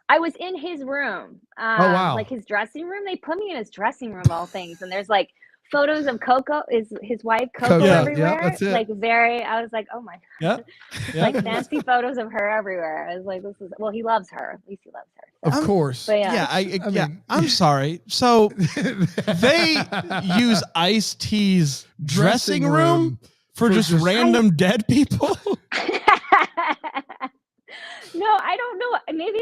Speaker 11: I was in his room.
Speaker 5: Oh, wow.
Speaker 11: Like his dressing room. They put me in his dressing room, of all things. And there's like photos of Coco, his wife Coco everywhere.
Speaker 5: Yeah, that's it.
Speaker 11: Like I was like, oh my God.
Speaker 9: Yeah.
Speaker 11: Like nasty photos of her everywhere. I was like, he loves her. At least he loves her.
Speaker 5: Of course.
Speaker 11: But
Speaker 9: I'm sorry. So they use Ice-T's dressing room for just random dead people?
Speaker 11: No, I don't know. Maybe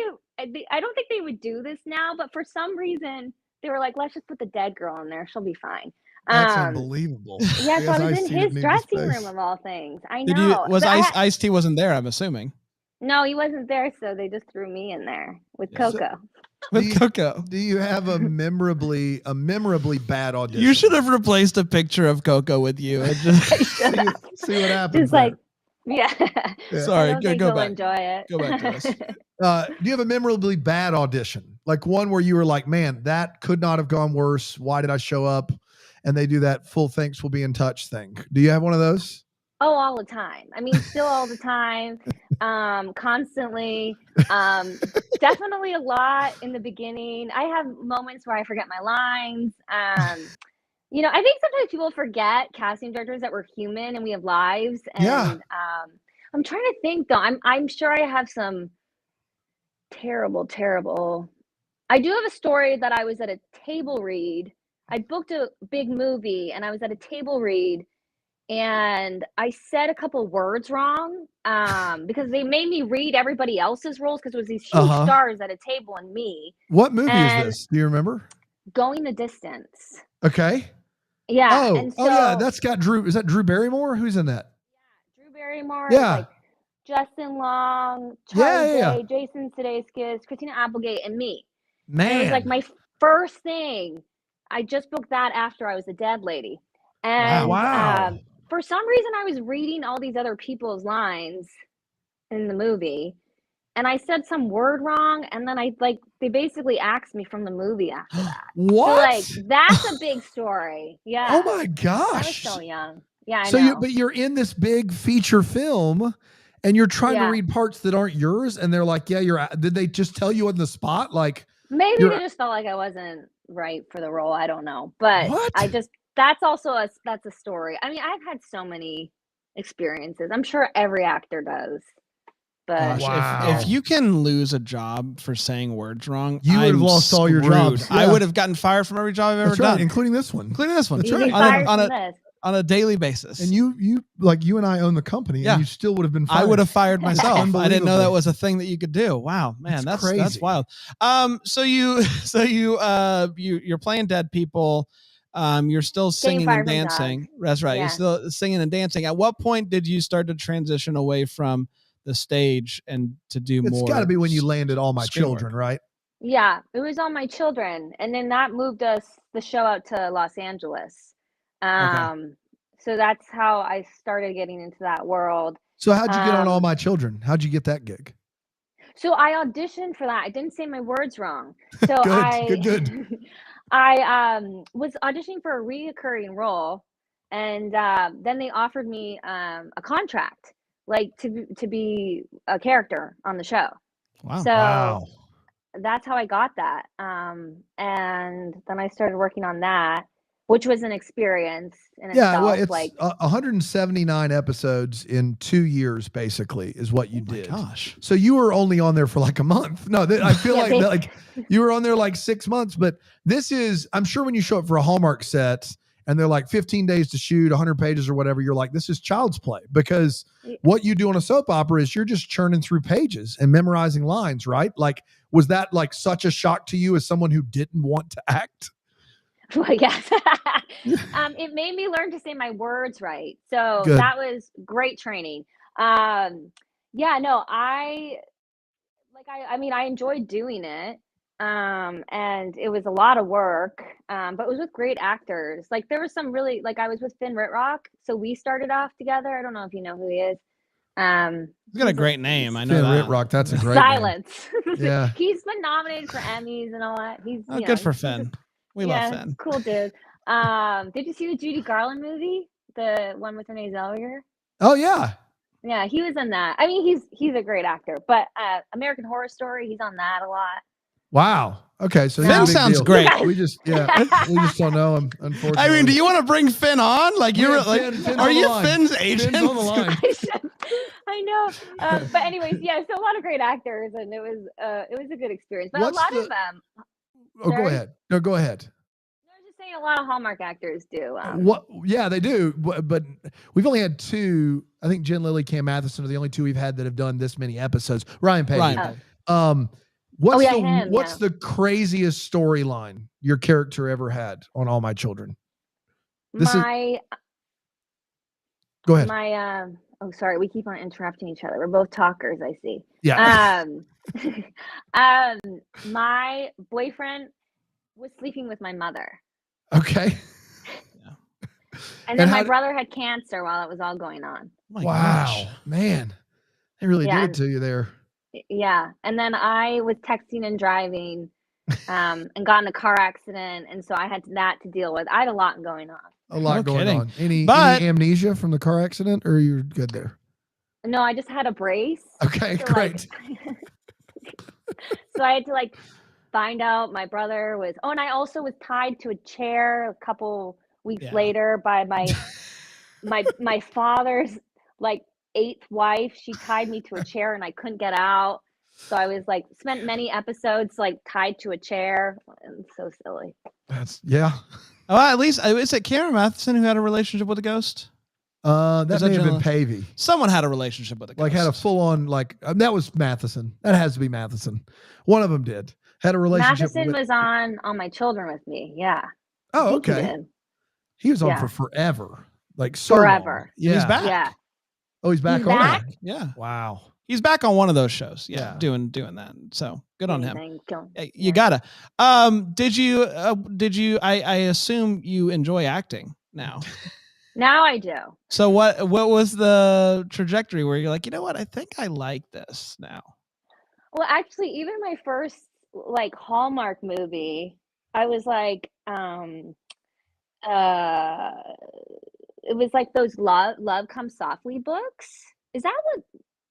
Speaker 11: I don't think they would do this now, but for some reason they were like, let's just put the dead girl in there. She'll be fine.
Speaker 5: That's unbelievable.
Speaker 11: Yeah, so I was in his dressing room of all things. I know.
Speaker 9: Was Ice-T wasn't there, I'm assuming.
Speaker 11: No, he wasn't there, so they just threw me in there with Coco.
Speaker 9: Coco.
Speaker 5: Do you have a memorably bad audition?
Speaker 9: You should have replaced a picture of Coco with you and just
Speaker 5: see what happens.
Speaker 11: Just like, yeah.
Speaker 9: Sorry, go back.
Speaker 11: Enjoy it.
Speaker 9: Go back to us.
Speaker 5: Do you have a memorably bad audition? Like one where you were like, man, that could not have gone worse. Why did I show up? And they do that full thanks, we'll be in touch thing. Do you have one of those?
Speaker 11: Oh, all the time. I mean, still all the time, constantly. Definitely a lot in the beginning. I have moments where I forget my lines. I think sometimes people forget, casting directors, that we're human and we have lives. And I'm trying to think though. I'm sure I have some terrible. I do have a story that I was at a table read. I booked a big movie and I was at a table read. And I said a couple words wrong because they made me read everybody else's roles because it was these huge stars at a table and me.
Speaker 5: What movie is this? Do you remember?
Speaker 11: Going the Distance.
Speaker 5: Okay.
Speaker 11: Yeah.
Speaker 5: Yeah. That's got Drew. Is that Drew Barrymore? Who's in that?
Speaker 11: Yeah, Drew Barrymore.
Speaker 5: Yeah.
Speaker 11: Like Justin Long, Charlie Day, Jason Sudeikis, Christina Applegate, and me.
Speaker 5: Man.
Speaker 11: And it was like my first thing. I just booked that after I was a dead lady. And
Speaker 5: wow.
Speaker 11: For some reason, I was reading all these other people's lines in the movie, and I said some word wrong, and then they basically axed me from the movie after that.
Speaker 5: What?
Speaker 11: So, that's a big story. Yeah.
Speaker 5: Oh my gosh.
Speaker 11: I was so young. Yeah, I
Speaker 5: so
Speaker 11: know.
Speaker 5: but you're in this big feature film, and you're trying to read parts that aren't yours, and they're like, "Yeah, did they just tell you on the spot?" Like
Speaker 11: maybe they just felt like I wasn't right for the role. I don't know, but that's also that's a story. I mean, I've had so many experiences. I'm sure every actor does. But
Speaker 9: if you can lose a job for saying words wrong,
Speaker 5: you would have lost all your jobs.
Speaker 9: Yeah. I would have gotten fired from every job I've ever done,
Speaker 5: including this one.
Speaker 9: That's
Speaker 11: right.
Speaker 9: On a daily basis.
Speaker 5: And you and I own the company, and you still would have been fired.
Speaker 9: I would have fired myself. I didn't know that was a thing that you could do. Wow, man, that's
Speaker 5: crazy.
Speaker 9: That's wild. So you're playing dead people. You're still singing and dancing. That's right.
Speaker 11: Yeah.
Speaker 9: You're still singing and dancing. At what point did you start to transition away from the stage and to do more?
Speaker 5: It's got to be when you landed All My Children, right?
Speaker 11: Yeah, it was All My Children, and then that moved the show out to Los Angeles. So that's how I started getting into that world.
Speaker 5: So how'd you get on All My Children? How'd you get that gig?
Speaker 11: So I auditioned for that. I didn't say my words wrong. So
Speaker 5: good.
Speaker 11: I was auditioning for a reoccurring role, and then they offered me a contract, like to be a character on the show.
Speaker 9: Wow.
Speaker 11: So that's how I got that. And then I started working on that. which was an experience in
Speaker 5: Yeah,
Speaker 11: itself.
Speaker 5: well, it's
Speaker 11: like
Speaker 5: 179 episodes in 2 years, basically, is what you did.
Speaker 9: Gosh.
Speaker 5: So you were only on there for like a month. No, I feel like you were on there like 6 months. But this is, I'm sure when you show up for a Hallmark set and they're like 15 days to shoot, 100 pages or whatever, you're like, this is child's play. Because what you do on a soap opera is you're just churning through pages and memorizing lines, right? Like, was that like such a shock to you as someone who didn't want to act?
Speaker 11: Well, yes. It made me learn to say my words right. So
Speaker 5: Good.
Speaker 11: that was great training. I mean, I enjoyed doing it. And it was a lot of work. But it was with great actors. Like there was some really, like I was with Finn Ritrock. So we started off together. I don't know if you know who he is.
Speaker 9: He's got a great name. I know
Speaker 5: Finn
Speaker 9: that.
Speaker 5: Ritrock, that's a great
Speaker 11: Silence.
Speaker 5: Yeah.
Speaker 11: He's been nominated for Emmys and all that. He's
Speaker 9: Good for Finn. We love Finn.
Speaker 11: Cool dude. Did you see the Judy Garland movie? The one with Renee Zellweger?
Speaker 5: Oh, yeah.
Speaker 11: Yeah, he was in that. I mean, he's a great actor. But American Horror Story, he's on that a lot.
Speaker 5: Wow. Okay. So
Speaker 9: Finn sounds
Speaker 5: deal.
Speaker 9: great.
Speaker 5: We just don't know him, unfortunately.
Speaker 9: I mean, do you want to bring Finn on? Like, you're like, are you Finn's agent?
Speaker 5: Finn's on the line.
Speaker 11: I know. But anyways, yeah, so a lot of great actors, and it was a good experience. But
Speaker 5: What's
Speaker 11: a lot
Speaker 5: the-
Speaker 11: of them.
Speaker 5: Oh, go ahead. No, go ahead.
Speaker 11: I was just saying a lot of Hallmark actors do.
Speaker 5: What? Yeah, they do. But we've only had 2. I think Jen Lilly, Cam Matheson are the only 2 we've had that have done this many episodes. Ryan Page. What's the craziest storyline your character ever had on All My Children?
Speaker 11: Go
Speaker 5: ahead.
Speaker 11: Oh, sorry, we keep on interrupting each other. We're both talkers, I see.
Speaker 5: Yeah.
Speaker 11: My boyfriend was sleeping with my mother.
Speaker 5: Okay.
Speaker 11: And then my brother had cancer while it was all going on.
Speaker 5: Wow, man. They really did it to you there.
Speaker 11: Yeah. And then I was texting and driving and got in a car accident. And so I had that to deal with. I had a lot going on.
Speaker 5: A lot going
Speaker 9: kidding.
Speaker 5: on. Any
Speaker 9: But-
Speaker 5: amnesia from the car accident, or you're good there?
Speaker 11: No, I just had a brace.
Speaker 5: Okay,
Speaker 11: So,
Speaker 5: great.
Speaker 11: So I had to find out my brother was, and I also was tied to a chair a couple weeks later by my father's 8th wife. She tied me to a chair and I couldn't get out. So I was spent many episodes tied to a chair. And so silly.
Speaker 9: Oh, at least is it Cameron Matheson who had a relationship with a ghost?
Speaker 5: That may have been Pavey.
Speaker 9: Someone had a relationship with a ghost.
Speaker 5: Had a full on that was Matheson. That has to be Matheson. One of them did. Had a relationship.
Speaker 11: Matheson was on All My Children with me. Yeah.
Speaker 5: Oh, okay. He was on for forever. So
Speaker 11: forever.
Speaker 5: Long. Yeah.
Speaker 9: He's back.
Speaker 11: Yeah.
Speaker 5: Oh, he's back
Speaker 11: He's
Speaker 5: on
Speaker 11: back?
Speaker 5: it.
Speaker 9: Yeah.
Speaker 5: Wow.
Speaker 9: He's back on one of those shows. Yeah. Doing that. So good on him.
Speaker 11: Amazing.
Speaker 9: Hey, you gotta. Did you I assume you enjoy acting now.
Speaker 11: Now I do.
Speaker 9: So what was the trajectory where you're like, you know what? I think I like this now.
Speaker 11: Well, actually, even my first Hallmark movie, I was it was those Love Comes Softly books. Is that what?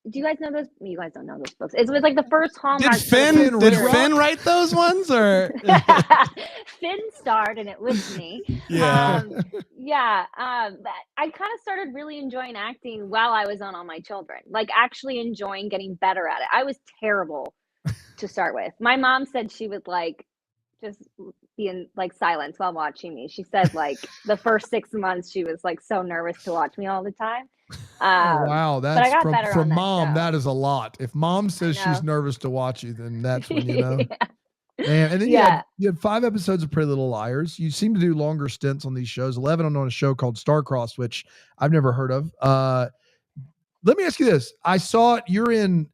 Speaker 11: Do you guys know those? You guys don't know those books. It was the first Hallmark.
Speaker 9: Did Finn write those ones or?
Speaker 11: Finn starred in it with me.
Speaker 9: Yeah.
Speaker 11: I kind of started really enjoying acting while I was on All My Children. Actually enjoying getting better at it. I was terrible to start with. My mom said she would just be in silence while watching me. She said the first 6 months she was so nervous to watch me all the time.
Speaker 5: Wow,
Speaker 11: but I got
Speaker 5: that's
Speaker 11: better
Speaker 5: from
Speaker 11: on that
Speaker 5: mom.
Speaker 11: show.
Speaker 5: That is a lot. If mom says she's nervous to watch you, then that's when you know.
Speaker 11: Yeah.
Speaker 5: Man, and then you had 5 episodes of Pretty Little Liars. You seem to do longer stints on these shows. 11 on a show called Starcrossed, which I've never heard of. Let me ask you this. I saw it. You're in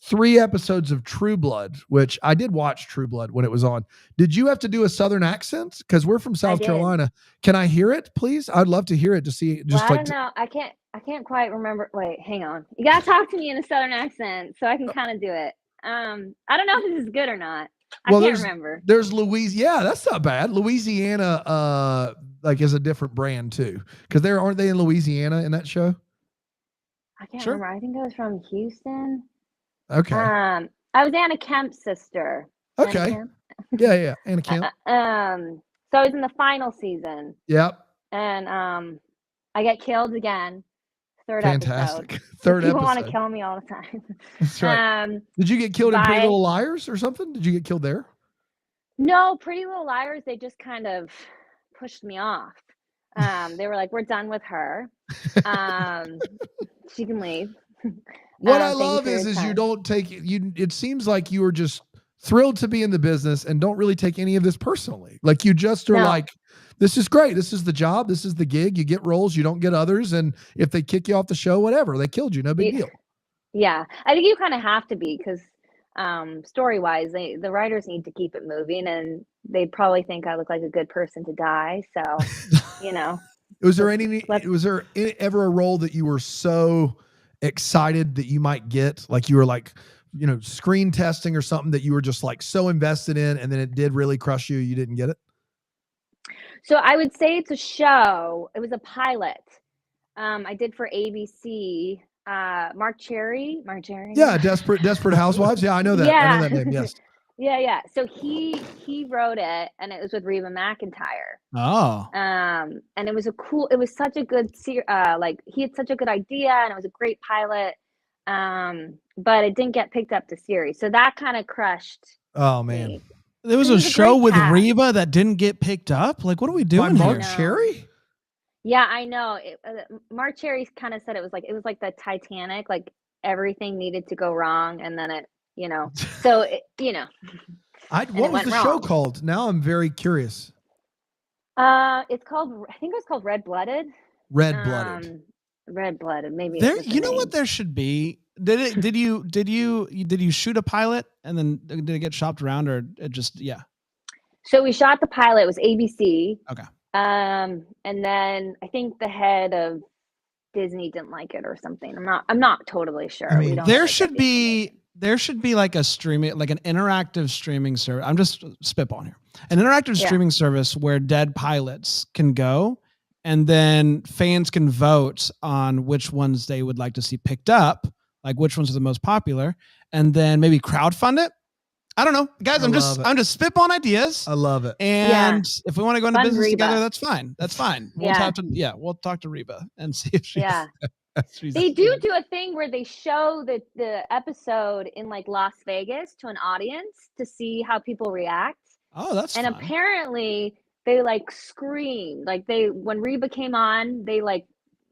Speaker 5: 3 episodes of True Blood, which I did watch True Blood when it was on. Did you have to do a Southern accent? Because we're from South Carolina. Can I hear it, please? I'd love to hear it to see. Just
Speaker 11: I don't know. I can't quite remember. Wait, hang on. You gotta talk to me in a Southern accent so I can kind of do it. I don't know if this is good or not. I can't remember.
Speaker 5: There's Louisiana. Yeah, that's not bad. Louisiana, is a different brand too. Because aren't they in Louisiana in that show?
Speaker 11: I can't remember. I think I was from Houston.
Speaker 5: Okay.
Speaker 11: I was Anna Kemp's sister.
Speaker 5: Okay. Yeah, Anna Kemp.
Speaker 11: So I was in the final season.
Speaker 5: Yep.
Speaker 11: And I get killed again. Third
Speaker 5: Fantastic.
Speaker 11: episode.
Speaker 5: Third
Speaker 11: People
Speaker 5: episode.
Speaker 11: want to kill me all the time.
Speaker 5: That's right. Did you get killed in Pretty
Speaker 11: by-
Speaker 5: Little Liars or something? Did you get killed there?
Speaker 11: No, Pretty Little Liars, they just kind of pushed me off. They were like, we're done with her. She can leave.
Speaker 5: What I
Speaker 11: thank you
Speaker 5: love
Speaker 11: for your
Speaker 5: is you
Speaker 11: time.
Speaker 5: don't take you. It seems like you were just thrilled to be in the business and don't really take any of this personally. Like you just are
Speaker 11: No.
Speaker 5: like, this is great. This is the job. This is the gig. You get roles. You don't get others. And if they kick you off the show, whatever, they killed you. No big deal.
Speaker 11: Yeah, I think you kind of have to be because story-wise, the writers need to keep it moving, and they probably think I look like a good person to die. So, you know.
Speaker 5: Was there ever a role that you were so excited that you might get? Like you were like, screen testing or something that you were just like so invested in, and then it did really crush you. You didn't get it.
Speaker 11: So I would say it's a show. It was a pilot. I did for ABC. Mark Cherry.
Speaker 5: Yeah, Desperate Housewives. Yeah, I know that.
Speaker 11: Yeah.
Speaker 5: I know that name. Yes.
Speaker 11: Yeah. So he wrote it, and it was with Reba McEntire.
Speaker 9: Oh.
Speaker 11: And it was such a good he had such a good idea, and it was a great pilot. But it didn't get picked up to series, so that kind of crushed.
Speaker 5: Oh man.
Speaker 11: me.
Speaker 9: There was
Speaker 11: It
Speaker 9: a
Speaker 11: was a
Speaker 9: show
Speaker 11: great
Speaker 9: with
Speaker 11: cast.
Speaker 9: Reba that didn't get picked up. Like, what are we doing
Speaker 5: By Mark
Speaker 9: here?
Speaker 5: Cherry?
Speaker 11: Yeah, I know. Mark Cherry kind of said it was like the Titanic, like everything needed to go wrong, and then it, so
Speaker 5: What was the show called? Now I'm very curious.
Speaker 11: It's called. I think it was called Red Blooded.
Speaker 5: Red Blooded.
Speaker 11: Red Blooded. Maybe.
Speaker 9: There,
Speaker 11: it's just
Speaker 9: you
Speaker 11: the
Speaker 9: know
Speaker 11: name.
Speaker 9: what there should be. Did you shoot a pilot and then did it get shopped around or it just
Speaker 11: So we shot the pilot. It was ABC.
Speaker 9: Okay.
Speaker 11: And then I think the head of Disney didn't like it or something. I'm not totally sure.
Speaker 5: I mean,
Speaker 9: there should be like a streaming, like an interactive streaming service. I'm just spitballing here. An interactive streaming service where dead pilots can go, and then fans can vote on which ones they would like to see picked up, like which ones are the most popular, and then maybe crowdfund it. I don't know, guys. I'm just spitballing ideas.
Speaker 5: I love it.
Speaker 9: And if we want to go into
Speaker 11: Fund
Speaker 9: business
Speaker 11: Reba.
Speaker 9: together, that's fine. That's fine. We'll talk to Reba and see if she's.
Speaker 11: Yeah.
Speaker 9: she's
Speaker 11: They do a thing where they show the episode in like Las Vegas to an audience to see how people react.
Speaker 9: Oh, that's
Speaker 11: and
Speaker 9: fun.
Speaker 11: apparently they like screamed like when Reba came on, they like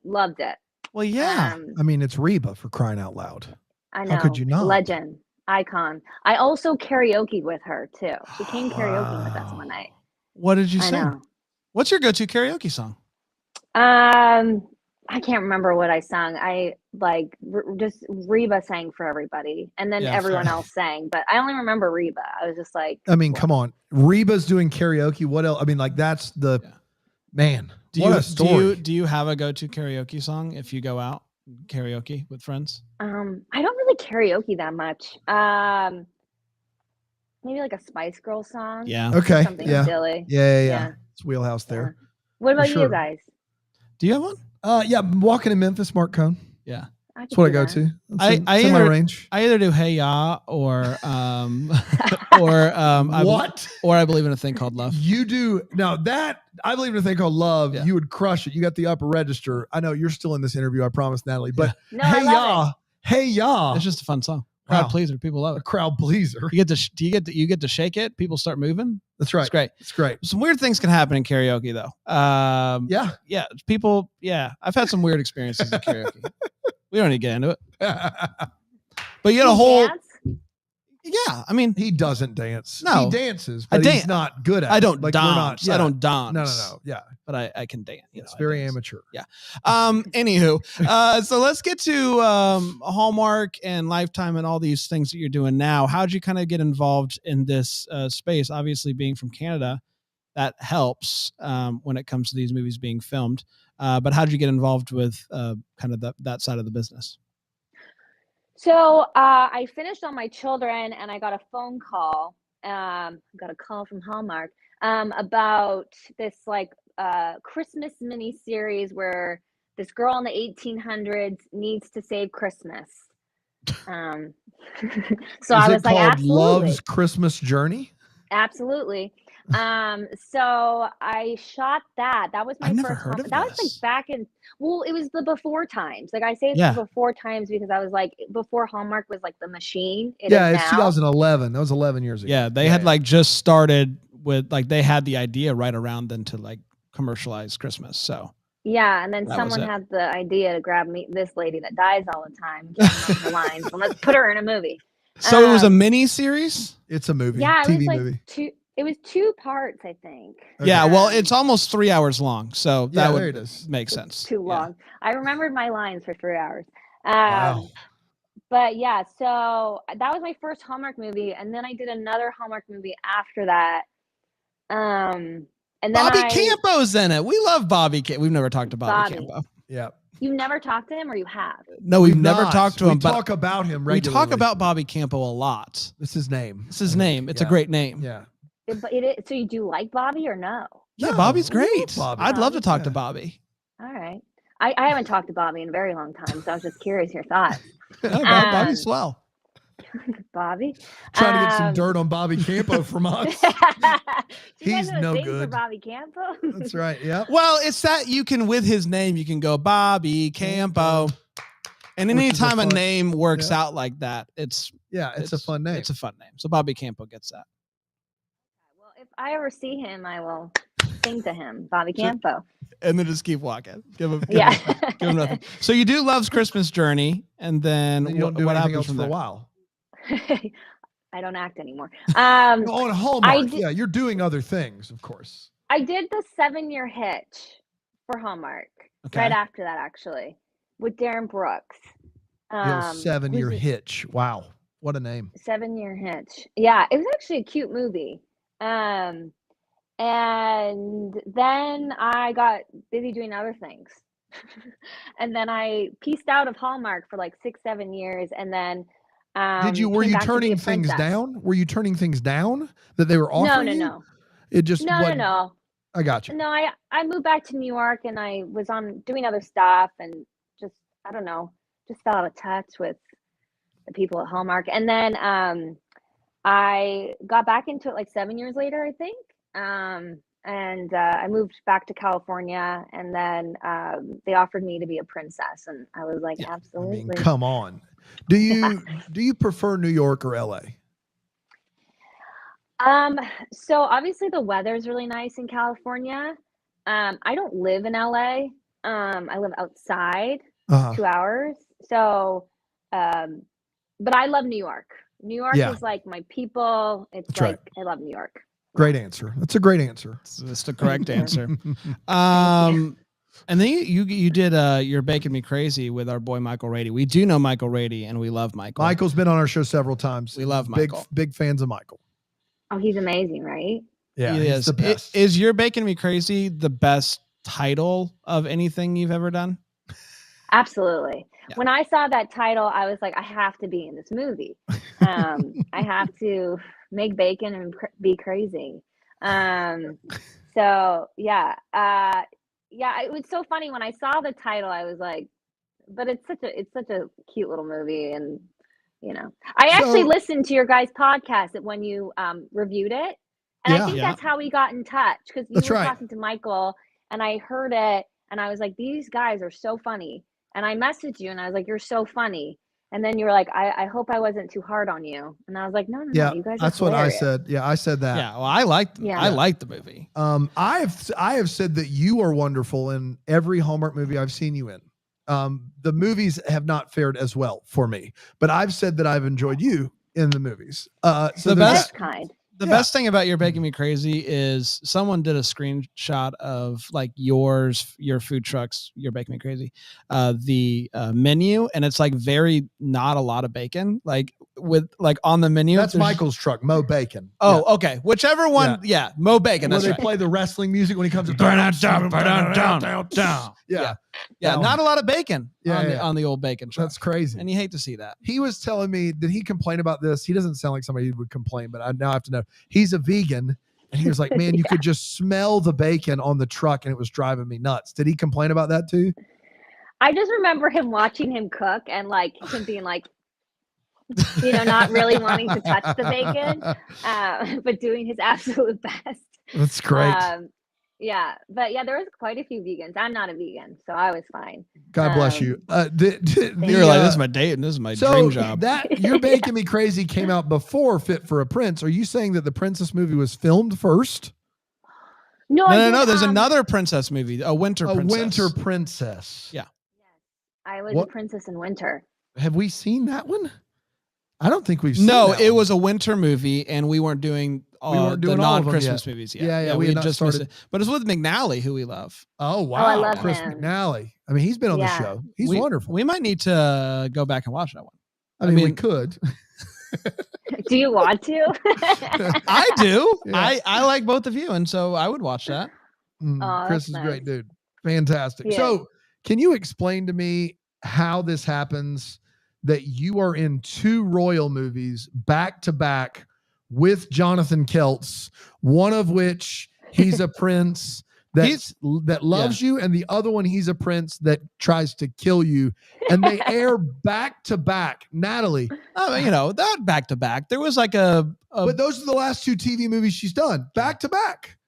Speaker 11: loved it.
Speaker 9: Well, yeah.
Speaker 5: I mean, it's Reba, for crying out loud.
Speaker 11: I know.
Speaker 5: How could you not?
Speaker 11: Legend, icon. I also karaoke with her too. She came karaoke with us one night.
Speaker 9: What did you
Speaker 11: I
Speaker 9: sing?
Speaker 11: know.
Speaker 9: What's your go-to karaoke song?
Speaker 11: I can't remember what I sung. I just Reba sang for everybody, and then everyone else sang. But I only remember Reba. I was just like,
Speaker 5: I mean, come on. Reba's doing karaoke. What else? I mean, like that's the man. What a story.
Speaker 9: Do you have a go-to karaoke song if you go out karaoke with friends?
Speaker 11: I don't really karaoke that much. Maybe like a Spice Girl song.
Speaker 9: Yeah.
Speaker 5: Okay.
Speaker 11: Something
Speaker 5: Yeah.
Speaker 11: silly.
Speaker 5: Yeah. It's wheelhouse there.
Speaker 11: What about
Speaker 5: For
Speaker 11: you
Speaker 5: sure.
Speaker 11: guys?
Speaker 9: Do you have one?
Speaker 5: Yeah, Walking in Memphis, Mark Cohn.
Speaker 9: Yeah.
Speaker 5: That's what I go to.
Speaker 9: I
Speaker 5: It's in my
Speaker 9: either,
Speaker 5: range.
Speaker 9: I either do Hey Ya or
Speaker 5: What?
Speaker 9: I Believe in a Thing Called Love.
Speaker 5: You do now that I believe in a thing called love. You would crush it. You got the upper register. I know you're still in this interview. I promise, Natalie. But
Speaker 11: No, I
Speaker 5: Hey
Speaker 11: love
Speaker 5: Ya, Hey Ya,
Speaker 9: It's just a fun song. Crowd
Speaker 5: Wow.
Speaker 9: pleaser. People love
Speaker 5: a
Speaker 9: it.
Speaker 5: crowd pleaser.
Speaker 9: You get to shake it. People start moving.
Speaker 5: That's right.
Speaker 9: It's great.
Speaker 5: It's great.
Speaker 9: Some weird things can happen in karaoke though.
Speaker 5: Yeah.
Speaker 9: People. Yeah, I've had some weird experiences in karaoke. We don't need to get into it. But you get a whole.
Speaker 11: Dance?
Speaker 9: Yeah, I mean,
Speaker 5: He doesn't dance.
Speaker 9: No.
Speaker 5: He dances,
Speaker 9: I
Speaker 5: but
Speaker 9: dance.
Speaker 5: he's not good at it.
Speaker 9: I don't
Speaker 5: Like,
Speaker 9: dance.
Speaker 5: we're not-
Speaker 9: I don't dance.
Speaker 5: No. Yeah.
Speaker 9: But I can dance.
Speaker 5: It's
Speaker 9: I
Speaker 5: very
Speaker 9: dance.
Speaker 5: amateur.
Speaker 9: Yeah. Anywho, so let's get to Hallmark and Lifetime and all these things that you're doing now. How'd you kind of get involved in this space? Obviously, being from Canada, that helps when it comes to these movies being filmed. But how'd you get involved with kind of that side of the business?
Speaker 11: So I finished all my children, and I got a phone call. Got a call from Hallmark about this Christmas mini series where this girl in the 1800s needs to save Christmas. So
Speaker 5: Is
Speaker 11: I
Speaker 5: it
Speaker 11: was like,
Speaker 5: called
Speaker 11: absolutely,
Speaker 5: Love's Christmas Journey?
Speaker 11: absolutely. So I shot that. That was my
Speaker 9: I've never
Speaker 11: first.
Speaker 9: heard of
Speaker 11: That was like back in. Well, it was the before times. Like I say, it's
Speaker 4: Yeah.
Speaker 11: the before times because I was like before Hallmark was like the machine.
Speaker 8: Yeah,
Speaker 11: is
Speaker 8: it's
Speaker 11: now.
Speaker 8: 2011. That was 11 years ago.
Speaker 9: Yeah, they had like just started with like they had the idea right around then to like commercialize Christmas. So
Speaker 11: Yeah, and then
Speaker 9: That was
Speaker 11: someone
Speaker 9: it.
Speaker 11: had the idea to grab me this lady that dies all the time, can't remember the lines. So let's put her in a movie.
Speaker 9: So it was a mini series?
Speaker 8: It's a movie.
Speaker 11: Yeah, it
Speaker 8: TV
Speaker 11: was like
Speaker 8: movie.
Speaker 11: two. It was 2 parts, I think.
Speaker 9: Yeah, well, it's almost 3 hours long, so
Speaker 8: Yeah,
Speaker 9: that
Speaker 8: there
Speaker 9: would
Speaker 8: it is.
Speaker 9: make sense.
Speaker 11: Too long. I remembered my lines for 3 hours.
Speaker 8: Wow.
Speaker 11: But yeah, so that was my first Hallmark movie, and then I did another Hallmark movie after that. And then
Speaker 9: Bobby Campo's in it. We love Bobby. We've never talked to Bobby
Speaker 11: Bobby.
Speaker 9: Campo.
Speaker 8: Yeah.
Speaker 11: You never talked to him, or you have?
Speaker 9: No, we've never
Speaker 8: not.
Speaker 9: talked to
Speaker 8: We
Speaker 9: him. But
Speaker 8: talk about him
Speaker 9: we talk
Speaker 8: regularly.
Speaker 9: about Bobby Campo a lot.
Speaker 8: It's his name.
Speaker 9: It's his name. It's a
Speaker 8: Yeah.
Speaker 9: great name.
Speaker 8: Yeah.
Speaker 11: But so you do like Bobby or no?
Speaker 9: Yeah,
Speaker 8: No,
Speaker 9: Bobby's
Speaker 8: we love
Speaker 9: great.
Speaker 8: Bobby.
Speaker 9: I'd love to talk to
Speaker 8: Yeah.
Speaker 9: Bobby.
Speaker 11: All right. I haven't talked to Bobby in a very long time, so I was just curious your thoughts.
Speaker 9: Bobby's swell.
Speaker 11: Bobby.
Speaker 8: Trying to get some dirt on Bobby Campo from us. He's no
Speaker 11: For
Speaker 8: good.
Speaker 11: Bobby Campo.
Speaker 8: That's right. Yeah.
Speaker 9: Well, it's that you can, with his name, you can go Bobby Campo. And
Speaker 8: Which is a
Speaker 9: anytime a
Speaker 8: fun-
Speaker 9: name works
Speaker 8: yeah.
Speaker 9: out like that, it's
Speaker 8: a fun name.
Speaker 9: It's a fun name. So Bobby Campo gets that.
Speaker 11: Well, if I ever see him, I will sing to him, Bobby Campo.
Speaker 9: And then just keep walking. Give him,
Speaker 11: Yeah.
Speaker 9: give him nothing. So you do Love's Christmas Journey, and then
Speaker 8: You don't do
Speaker 9: what
Speaker 8: anything
Speaker 9: happens
Speaker 8: else
Speaker 9: from
Speaker 8: for a
Speaker 9: there?
Speaker 8: while.
Speaker 11: I don't act anymore.
Speaker 8: On Hallmark.
Speaker 11: I did-
Speaker 8: Yeah, you're doing other things, of course.
Speaker 11: I did the 7-year hitch for Hallmark
Speaker 8: Okay.
Speaker 11: right after that, actually, with Darren Brooks.
Speaker 8: Your
Speaker 11: who's
Speaker 8: 7-year
Speaker 11: the-
Speaker 8: hitch. Wow. What a name.
Speaker 11: 7-year hitch. Yeah, it was actually a cute movie. And then I got busy doing other things. And then I pieced out of Hallmark for like 6-7 years, and then
Speaker 8: Were
Speaker 11: came
Speaker 8: you
Speaker 11: back to be
Speaker 8: turning
Speaker 11: a
Speaker 8: things
Speaker 11: princess.
Speaker 8: down? Were you turning things down that they were offering you?
Speaker 11: No.
Speaker 8: It just
Speaker 11: No.
Speaker 8: I got you.
Speaker 11: No, I moved back to New York, and I was on doing other stuff, and just, I don't know, just fell out of touch with the people at Hallmark. And then I got back into it like 7 years later, I think. And I moved back to California, and then they offered me to be a princess, and I was like, absolutely.
Speaker 8: I mean, come on. Do you prefer New York or LA?
Speaker 11: So obviously the weather's really nice in California. I don't live in LA. I live outside, 2 hours. So, but I love New York. New York
Speaker 8: Yeah.
Speaker 11: is like my people. It's
Speaker 8: That's
Speaker 11: like,
Speaker 8: right.
Speaker 11: I love New York.
Speaker 8: Great answer. That's a great answer.
Speaker 9: That's the correct answer. And then you did You're Baking Me Crazy with our boy Michael Rady. We do know Michael Rady, and we love Michael.
Speaker 8: Michael's been on our show several times.
Speaker 9: We love Michael.
Speaker 8: Big fans of Michael.
Speaker 11: Oh, he's amazing, right?
Speaker 8: Yeah,
Speaker 9: He
Speaker 8: he's
Speaker 9: is.
Speaker 8: the best.
Speaker 9: Is You're Baking Me Crazy the best title of anything you've ever done?
Speaker 11: Absolutely. When I saw that title, I was like, I have to be in this movie. I have to make bacon and be crazy. So yeah. It was so funny when I saw the title. I was like, but it's such a cute little movie, and I actually listened to your guys' podcast when you reviewed it, and I think that's how we got in touch, because you were talking to Michael, and I heard it, and I was like, these guys are so funny, and I messaged you, and I was like, you're so funny, and then you were like, I hope I wasn't too hard on you, and I was like, no,
Speaker 8: Yeah,
Speaker 11: you guys.
Speaker 8: that's
Speaker 11: are
Speaker 8: what I
Speaker 11: hilarious.
Speaker 8: said. Yeah, I said that.
Speaker 9: Yeah, well, I liked the movie.
Speaker 8: I have said that you are wonderful in every Hallmark movie I've seen you in. The movies have not fared as well for me, but I've said that I've enjoyed you in the movies. So
Speaker 9: best-
Speaker 11: kind.
Speaker 9: The best thing about You're Baking Me Crazy is someone did a screenshot of like your food trucks, You're Baking Me Crazy, the menu, and it's like very not a lot of bacon, like with like on the menu.
Speaker 8: That's Michael's truck, Mo Bacon.
Speaker 9: Oh, okay. Whichever one, Mo Bacon.
Speaker 8: Where
Speaker 9: That's
Speaker 8: they
Speaker 9: right.
Speaker 8: play the wrestling music when he comes.
Speaker 9: Yeah, not a lot of bacon on the old bacon truck.
Speaker 8: That's crazy.
Speaker 9: And you hate to see that.
Speaker 8: He was telling me, did he complain about this? He doesn't sound like somebody who would complain, but I now have to know. He's a vegan, and he was like, man, you could just smell the bacon on the truck, and it was driving me nuts. Did he complain about that too?
Speaker 11: I just remember him watching him cook, and like him being like, not really wanting to touch the bacon, but doing his absolute best.
Speaker 5: That's great.
Speaker 11: Yeah, but yeah, there was quite a few vegans. I'm not a vegan, so I was fine.
Speaker 5: God bless you.
Speaker 9: You're like, this is my date and this is my dream job.
Speaker 5: That You're Making Me Crazy came out before Fit for a Prince. Are you saying that the princess movie was filmed first?
Speaker 9: No. There's another princess movie, A Winter Princess.
Speaker 5: Winter Princess.
Speaker 9: Yeah.
Speaker 11: I was a princess in winter.
Speaker 5: Have we seen that one? I don't think we've seen
Speaker 9: No,
Speaker 5: that
Speaker 9: it
Speaker 5: one.
Speaker 9: was a winter movie, and we weren't doing the
Speaker 5: yet.
Speaker 9: non-Christmas movies yet.
Speaker 5: Yeah,
Speaker 9: we
Speaker 5: had
Speaker 9: had
Speaker 5: not
Speaker 9: just missed
Speaker 5: started.
Speaker 9: it. But it's with McNally, who we love.
Speaker 5: Oh, wow.
Speaker 11: I love
Speaker 5: Chris
Speaker 11: him.
Speaker 5: McNally. I mean, he's been on the show. He's wonderful.
Speaker 9: We might need to go back and watch that one.
Speaker 5: I mean, we could.
Speaker 11: Do you want to?
Speaker 9: I do.
Speaker 5: Yeah.
Speaker 9: I like both of you, and so I would watch that.
Speaker 5: Chris is a great dude. Fantastic.
Speaker 11: Yeah.
Speaker 5: So can you explain to me how this happens that you are in 2 royal movies back to back with Jonathan Keltz, one of which he's a prince that loves you, and the other one he's a prince that tries to kill you, and they air back to back. Natalie,
Speaker 9: that back to back. There was like
Speaker 5: but those are the last 2 TV movies she's done back to back.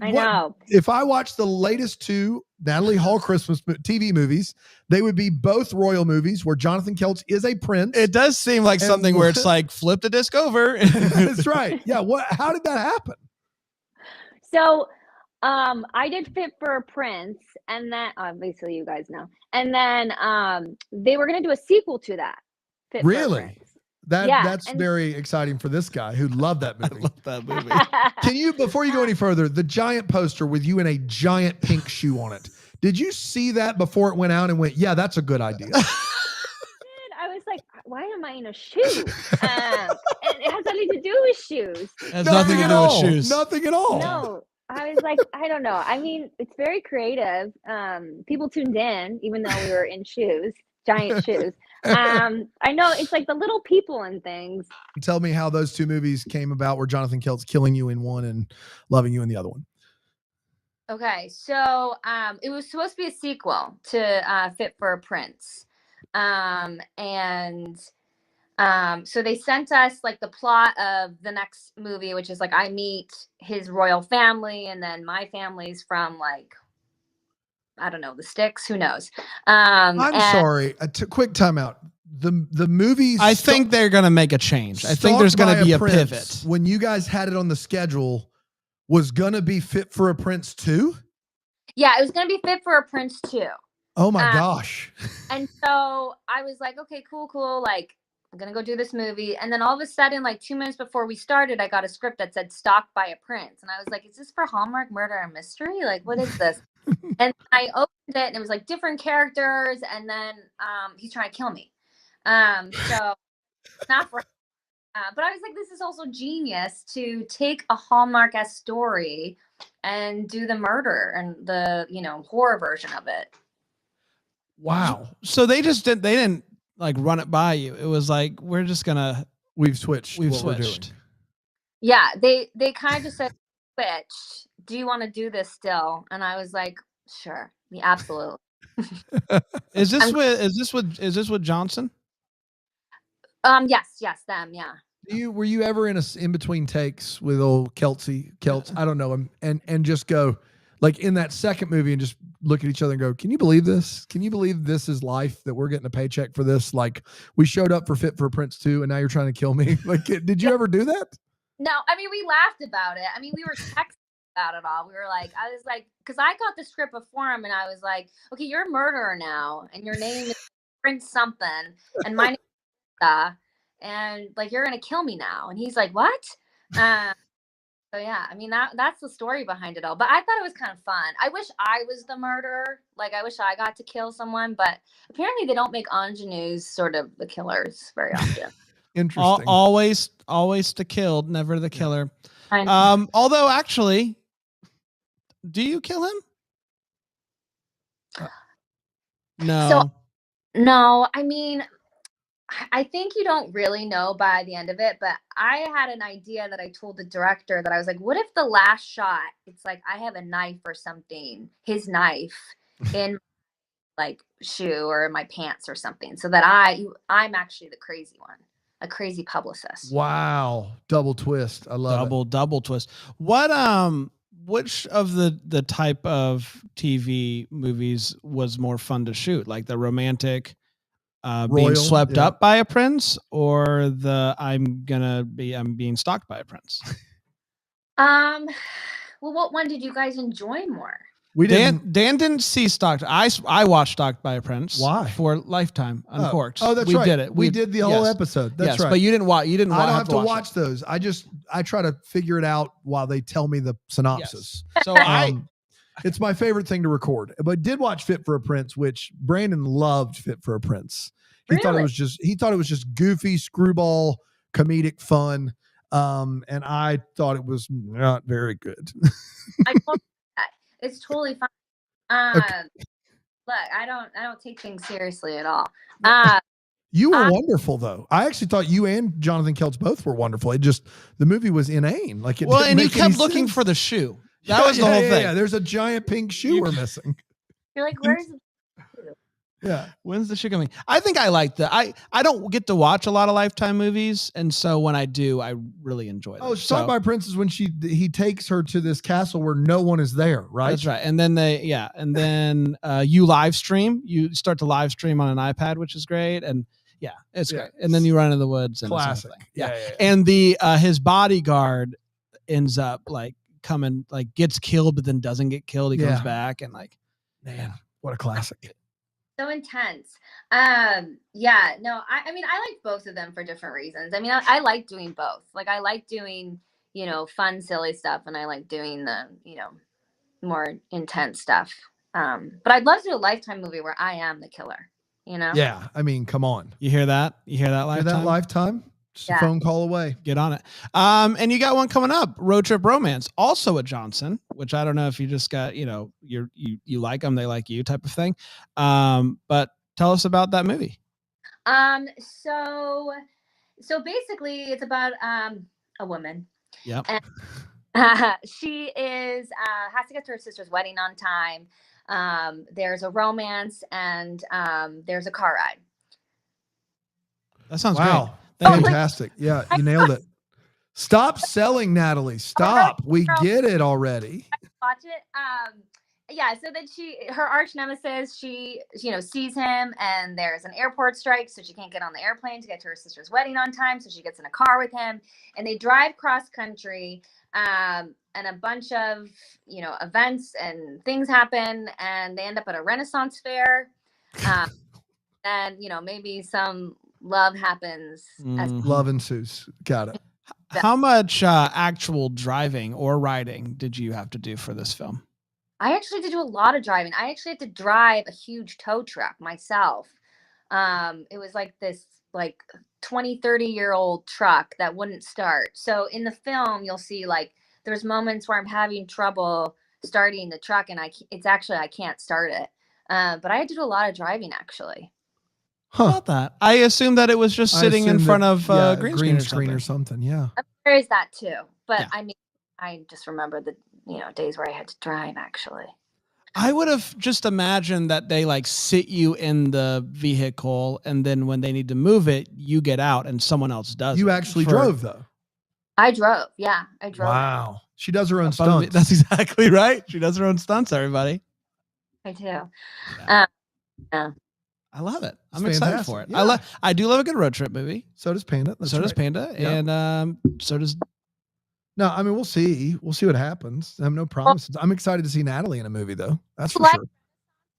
Speaker 11: I know.
Speaker 5: If I watch the latest 2 Natalie Hall Christmas TV movies, they would be both royal movies where Jonathan Keltz is a prince.
Speaker 9: It does seem like something where it's like flip the disc over.
Speaker 5: That's right. Yeah. How did that happen?
Speaker 11: So, I did Fit for a Prince, and then obviously you guys know, and then they were going to do a sequel to that. Fit for a
Speaker 5: Really?
Speaker 11: Prince.
Speaker 5: That's very exciting for this guy who loved that movie.
Speaker 9: I love that movie.
Speaker 5: Can you, before you go any further, the giant poster with you in a giant pink shoe on it, did you see that before it went out and went, yeah, that's a good idea?
Speaker 11: I was like, why am I in a shoe? And it has nothing to do with shoes.
Speaker 9: It has nothing to do with shoes.
Speaker 5: Nothing at all.
Speaker 11: No, I was like, I don't know. I mean, it's very creative. People tuned in, even though we were in shoes, giant shoes. I know it's like the little people and things.
Speaker 5: Tell me how those 2 movies came about where Jonathan Keltz killing you in one and loving you in the other one.
Speaker 11: Okay, so it was supposed to be a sequel to Fit for a Prince. So they sent us like the plot of the next movie, which is like I meet his royal family, and then my family's from like, I don't know, the sticks, who knows.
Speaker 5: I'm sorry, quick timeout. The movies,
Speaker 9: I think they're going to make a change. I think there's going to be a pivot.
Speaker 5: When you guys had it on the schedule, was going to be Fit for a Prince 2?
Speaker 11: Yeah, it was going to be Fit for a Prince 2.
Speaker 5: Oh my gosh.
Speaker 11: And so I was like, okay, cool. Like, I'm going to go do this movie. And then all of a sudden, like 2 minutes before we started, I got a script that said Stalked by a Prince. And I was like, is this for Hallmark Murder and Mystery? Like, what is this? And I opened it and it was like different characters. And then he's trying to kill me. So not for, but I was like, this is also genius to take a Hallmark-esque story and do the murder and the, horror version of it.
Speaker 9: Wow. So they didn't like run it by you. It was like,
Speaker 5: we've switched. We're doing.
Speaker 11: Yeah. They kind of just said, switch. Do you want to do this still? And I was like, sure. Yeah, absolutely.
Speaker 9: Is this with Johnson?
Speaker 11: Yes, them. Yeah.
Speaker 5: Were you ever in between takes with old Keltz? I don't know him, and just go like in that second movie and just look at each other and go, can you believe this? Can you believe this is life, that we're getting a paycheck for this? Like, we showed up for Fit for a Prince 2 and now you're trying to kill me. Like, did you ever do that?
Speaker 11: No, I mean, we laughed about it. I mean, we were texting about it all. We were like, I was like, because I got the script before him and I was like, okay, you're a murderer now and your name is Prince something and my name is Lisa, and like, you're going to kill me now. And he's like, what? So yeah, I mean, that's the story behind it all. But I thought it was kind of fun. I wish I was the murderer. Like, I wish I got to kill someone, but apparently they don't make ingenues sort of the killers very often.
Speaker 5: Interesting.
Speaker 9: Always the killed, never the killer.
Speaker 11: I know.
Speaker 9: Although actually, do you kill him? No.
Speaker 11: No, I mean, I think you don't really know by the end of it, but I had an idea that I told the director that I was like, what if the last shot, it's like I have a knife or something, his knife in like shoe or in my pants or something, so that I'm actually the crazy one. a crazy publicist.
Speaker 5: Wow. Double twist. I love it.
Speaker 9: Double twist. What which of the type of TV movies was more fun to shoot? Like the romantic being swept up by a prince, or the I'm being stalked by a prince?
Speaker 11: Well, what one did you guys enjoy more?
Speaker 9: Dan didn't see Stalked. I watched Stalked by a Prince.
Speaker 5: Why?
Speaker 9: For Lifetime Uncorked.
Speaker 5: Oh, that's
Speaker 9: we
Speaker 5: right.
Speaker 9: did it.
Speaker 5: We did the whole episode. That's right.
Speaker 9: But you didn't watch. I don't
Speaker 5: have to watch those. I try to figure it out while they tell me the synopsis.
Speaker 9: Yes. So
Speaker 5: it's my favorite thing to record. But did watch Fit for a Prince, which Brandon loved. Fit for a Prince. He thought it was just goofy, screwball, comedic fun. And I thought it was not very good.
Speaker 11: It's totally fine. Look, I don't take things seriously at all.
Speaker 5: You were wonderful, though. I actually thought you and Jonathan Keltz both were wonderful. It just, the movie was inane. Like,
Speaker 9: and you kept looking for the shoe. That was the whole thing.
Speaker 5: Yeah, there's a giant pink shoe we're missing.
Speaker 11: You're like, where's the shoe?
Speaker 5: Yeah.
Speaker 9: When's the shoe coming? I think I like that. I don't get to watch a lot of Lifetime movies, and so when I do, I really enjoy them.
Speaker 5: Oh, Stalked by a Prince is when he takes her to this castle where no one is there, right?
Speaker 9: That's right. And then you live stream. You start to live stream on an iPad, which is great. And yeah, it's great. And then you run into the woods. And
Speaker 5: classic.
Speaker 9: Yeah. And his bodyguard ends up gets killed, but then doesn't get killed. He comes back and
Speaker 5: man, what a classic.
Speaker 11: So intense. I mean, I like both of them for different reasons. I mean, I like doing both. Like, I like doing, fun, silly stuff, and I like doing the, more intense stuff. But I'd love to do a Lifetime movie where I am the killer,
Speaker 5: Yeah. I mean, come on.
Speaker 9: You hear that? You hear that, Lifetime?
Speaker 5: Hear that, Lifetime? Just a phone call away.
Speaker 9: Get on it. And you got one coming up, Road Trip Romance, also a Johnson, which I don't know if you just got, you like them, they like you type of thing. But tell us about that movie.
Speaker 11: So basically it's about a woman.
Speaker 9: Yep.
Speaker 11: And, she is has to get to her sister's wedding on time. There's a romance and there's a car ride.
Speaker 9: That sounds
Speaker 5: great.
Speaker 9: Thank you.
Speaker 5: Fantastic. Yeah, you nailed it. Stop selling, Natalie. Stop. We get it already.
Speaker 11: Watch it. So then her arch nemesis, she sees him, and there's an airport strike, so she can't get on the airplane to get to her sister's wedding on time. So she gets in a car with him, and they drive cross country. And a bunch of events and things happen, and they end up at a Renaissance fair. And maybe some love happens.
Speaker 5: Love ensues. Got it.
Speaker 9: How much actual driving or riding did you have to do for this film?
Speaker 11: I actually had to do a lot of driving. I actually had to drive a huge tow truck myself. It was like this 20-30-year-old truck that wouldn't start. So in the film, you'll see there's moments where I'm having trouble starting the truck, and I can't start it. But I had to do a lot of driving actually.
Speaker 9: How about that? I assumed that it was just sitting in front of green screen
Speaker 5: or something. Yeah.
Speaker 11: There is that too. But I mean, I just remember the days where I had to drive actually.
Speaker 9: I would have just imagined that they sit you in the vehicle, and then when they need to move it, you get out and someone else does.
Speaker 5: You actually drove though.
Speaker 11: I drove. Yeah, I drove.
Speaker 5: Wow. She does her own stunts.
Speaker 9: That's exactly right. She does her own stunts, everybody.
Speaker 11: I do.
Speaker 9: Yeah. I love it. I'm excited for it. Yeah. I do love a good road trip movie.
Speaker 5: So does Panda.
Speaker 9: Does Panda. Yeah. And so does.
Speaker 5: No, I mean, we'll see. We'll see what happens. I have no promises. I'm excited to see Natalie in a movie, though. That's for sure.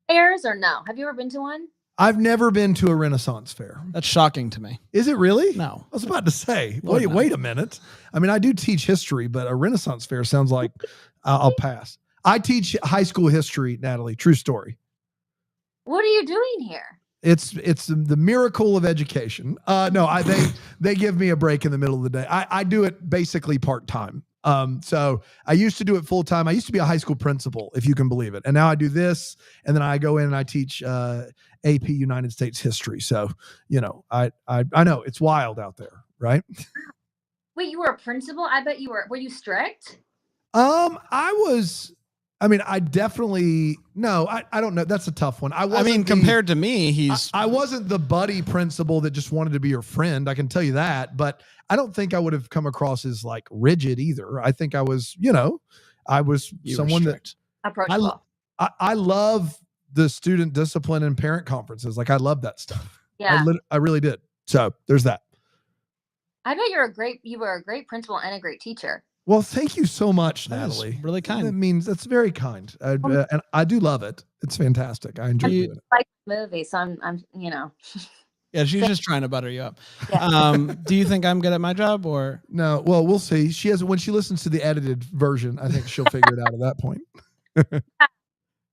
Speaker 11: Fairs or no? Have you ever been to one?
Speaker 5: I've never been to a Renaissance fair.
Speaker 9: That's shocking to me.
Speaker 5: Is it really?
Speaker 9: No.
Speaker 5: I was about to say, wait a minute. I mean, I do teach history, but a Renaissance fair sounds like I'll pass. I teach high school history, Natalie. True story.
Speaker 11: What are you doing here?
Speaker 5: It's the miracle of education. No, they give me a break in the middle of the day. I do it basically part-time. So I used to do it full-time. I used to be a high school principal, if you can believe it. And now I do this, and then I go in and I teach AP United States history. So, I know it's wild out there, right?
Speaker 11: Wait, you were a principal? I bet you were. Were you strict?
Speaker 5: I I mean, I definitely no. I don't know. That's a tough one. I mean,
Speaker 9: compared to me,
Speaker 5: I wasn't the buddy principal that just wanted to be your friend. I can tell you that. But I don't think I would have come across as like rigid either. I think I was, I was someone that
Speaker 11: approachable.
Speaker 5: I love the student discipline and parent conferences. Like I love that stuff.
Speaker 11: Yeah,
Speaker 5: I really did. So there's that.
Speaker 11: I bet you were a great principal and a great teacher.
Speaker 5: Well, thank you so much,
Speaker 9: That is
Speaker 5: Natalie.
Speaker 9: really kind.
Speaker 5: That means that's very kind. And I do love it. It's fantastic. I enjoy doing it.
Speaker 11: Like the movie, so I'm
Speaker 9: Yeah, she's just trying to butter you up. Do you think I'm good at my job or
Speaker 5: no? Well, we'll see. She has when she listens to the edited version, I think she'll figure it out at that point.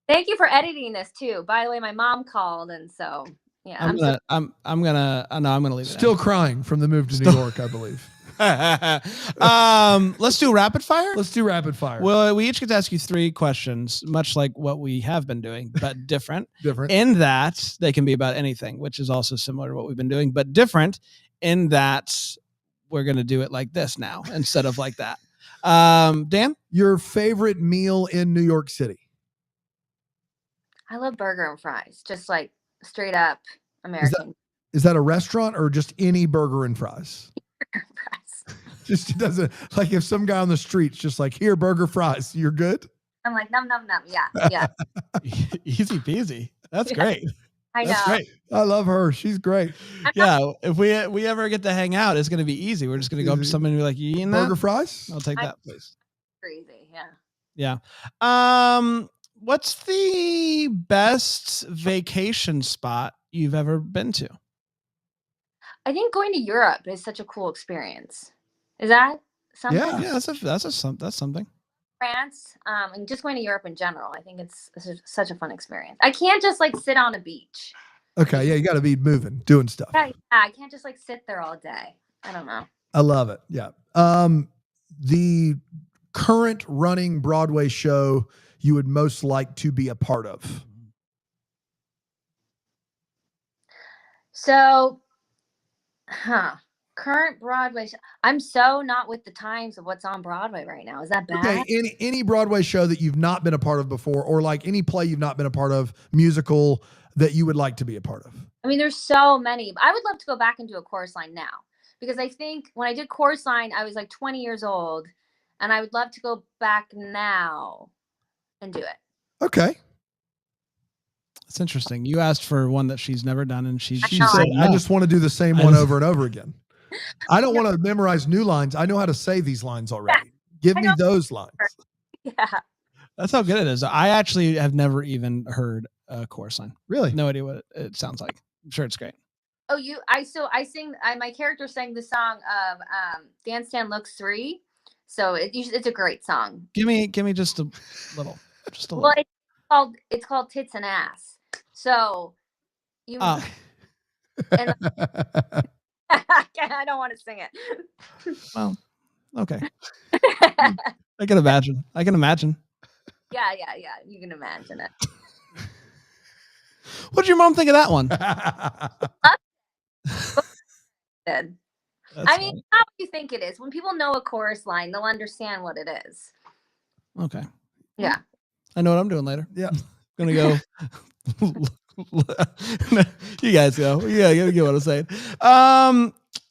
Speaker 11: Thank you for editing this too. By the way, my mom called, and so yeah,
Speaker 9: I'm gonna leave it.
Speaker 5: Still crying from the move to New York, I believe.
Speaker 9: Let's do rapid fire.
Speaker 5: Let's do rapid fire.
Speaker 9: Well, we each get to ask you 3 questions, much like what we have been doing, but different.
Speaker 5: Different.
Speaker 9: In that they can be about anything, which is also similar to what we've been doing, but different in that we're going to do it like this now instead of like that. Dan,
Speaker 5: your favorite meal in New York City?
Speaker 11: I love burger and fries, just like straight up American.
Speaker 5: Is that a restaurant or just any burger and fries? Just it doesn't like if some guy on the street's just like here burger fries, you're good.
Speaker 11: I'm like num. Yeah.
Speaker 9: Easy peasy. That's great.
Speaker 11: I know.
Speaker 9: That's great.
Speaker 5: I love her. She's great.
Speaker 9: Yeah. If we ever get to hang out, it's going to be easy. We're just going to go up to somebody and be like, you eating that?
Speaker 5: Burger fries?
Speaker 9: I'll take that, please.
Speaker 11: Crazy. Yeah.
Speaker 9: Yeah. What's the best vacation spot you've ever been to?
Speaker 11: I think going to Europe is such a cool experience. Is that something?
Speaker 9: Yeah, that's something.
Speaker 11: France, and just going to Europe in general. I think it's such a fun experience. I can't just like sit on a beach.
Speaker 5: Okay, yeah, you got to be moving, doing stuff.
Speaker 11: Yeah, I can't just like sit there all day. I don't know.
Speaker 5: I love it. Yeah. The current running Broadway show you would most like to be a part of?
Speaker 11: So, current Broadway show. I'm so not with the times of what's on Broadway right now. Is that bad?
Speaker 5: Okay, any Broadway show that you've not been a part of before, or like any play you've not been a part of, musical that you would like to be a part of?
Speaker 11: I mean, there's so many. I would love to go back and do a chorus line now, because I think when I did chorus line, I was like 20 years old, and I would love to go back now and do it.
Speaker 5: Okay.
Speaker 9: It's interesting. You asked for one that she's never done, and she
Speaker 5: said, I just want to do the same one over and over again. I don't want to memorize new lines. I know how to say these lines already. Give me those lines.
Speaker 11: Yeah.
Speaker 9: That's how good it is. I actually have never even heard a chorus line.
Speaker 5: Really?
Speaker 9: No idea what it sounds like. I'm sure it's great.
Speaker 11: Oh, I sing. My character sang the song of Dance Stand Looks 3. So it's a great song.
Speaker 9: Give me just a little. Just a little.
Speaker 11: Well, it's called Tits and Ass. So you. And, I don't want to sing it.
Speaker 9: Well, okay. I can imagine.
Speaker 11: Yeah. You can imagine it.
Speaker 9: What did your mom think of that one?
Speaker 11: Good. I mean, how do you think it is? When people know a chorus line, they'll understand what it is.
Speaker 9: Okay.
Speaker 11: Yeah.
Speaker 9: I know what I'm doing later.
Speaker 5: Yeah.
Speaker 9: Gonna go. You guys go. Yeah, you get what I'm saying.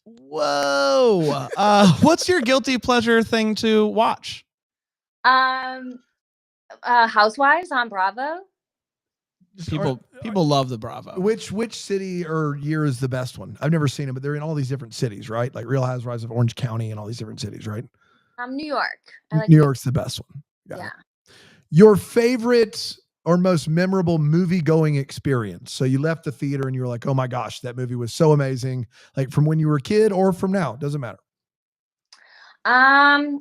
Speaker 9: Whoa. What's your guilty pleasure thing to watch?
Speaker 11: Housewives on Bravo.
Speaker 9: People love the Bravo.
Speaker 5: Which city or year is the best one? I've never seen it, but they're in all these different cities, right? Like Real Housewives of Orange County and all these different cities, right?
Speaker 11: New York. I like
Speaker 5: New York's the best one.
Speaker 11: Yeah.
Speaker 5: Your favorite or most memorable movie going experience? So you left the theater and you were like, oh my gosh, that movie was so amazing. Like from when you were a kid or from now, doesn't matter.
Speaker 11: I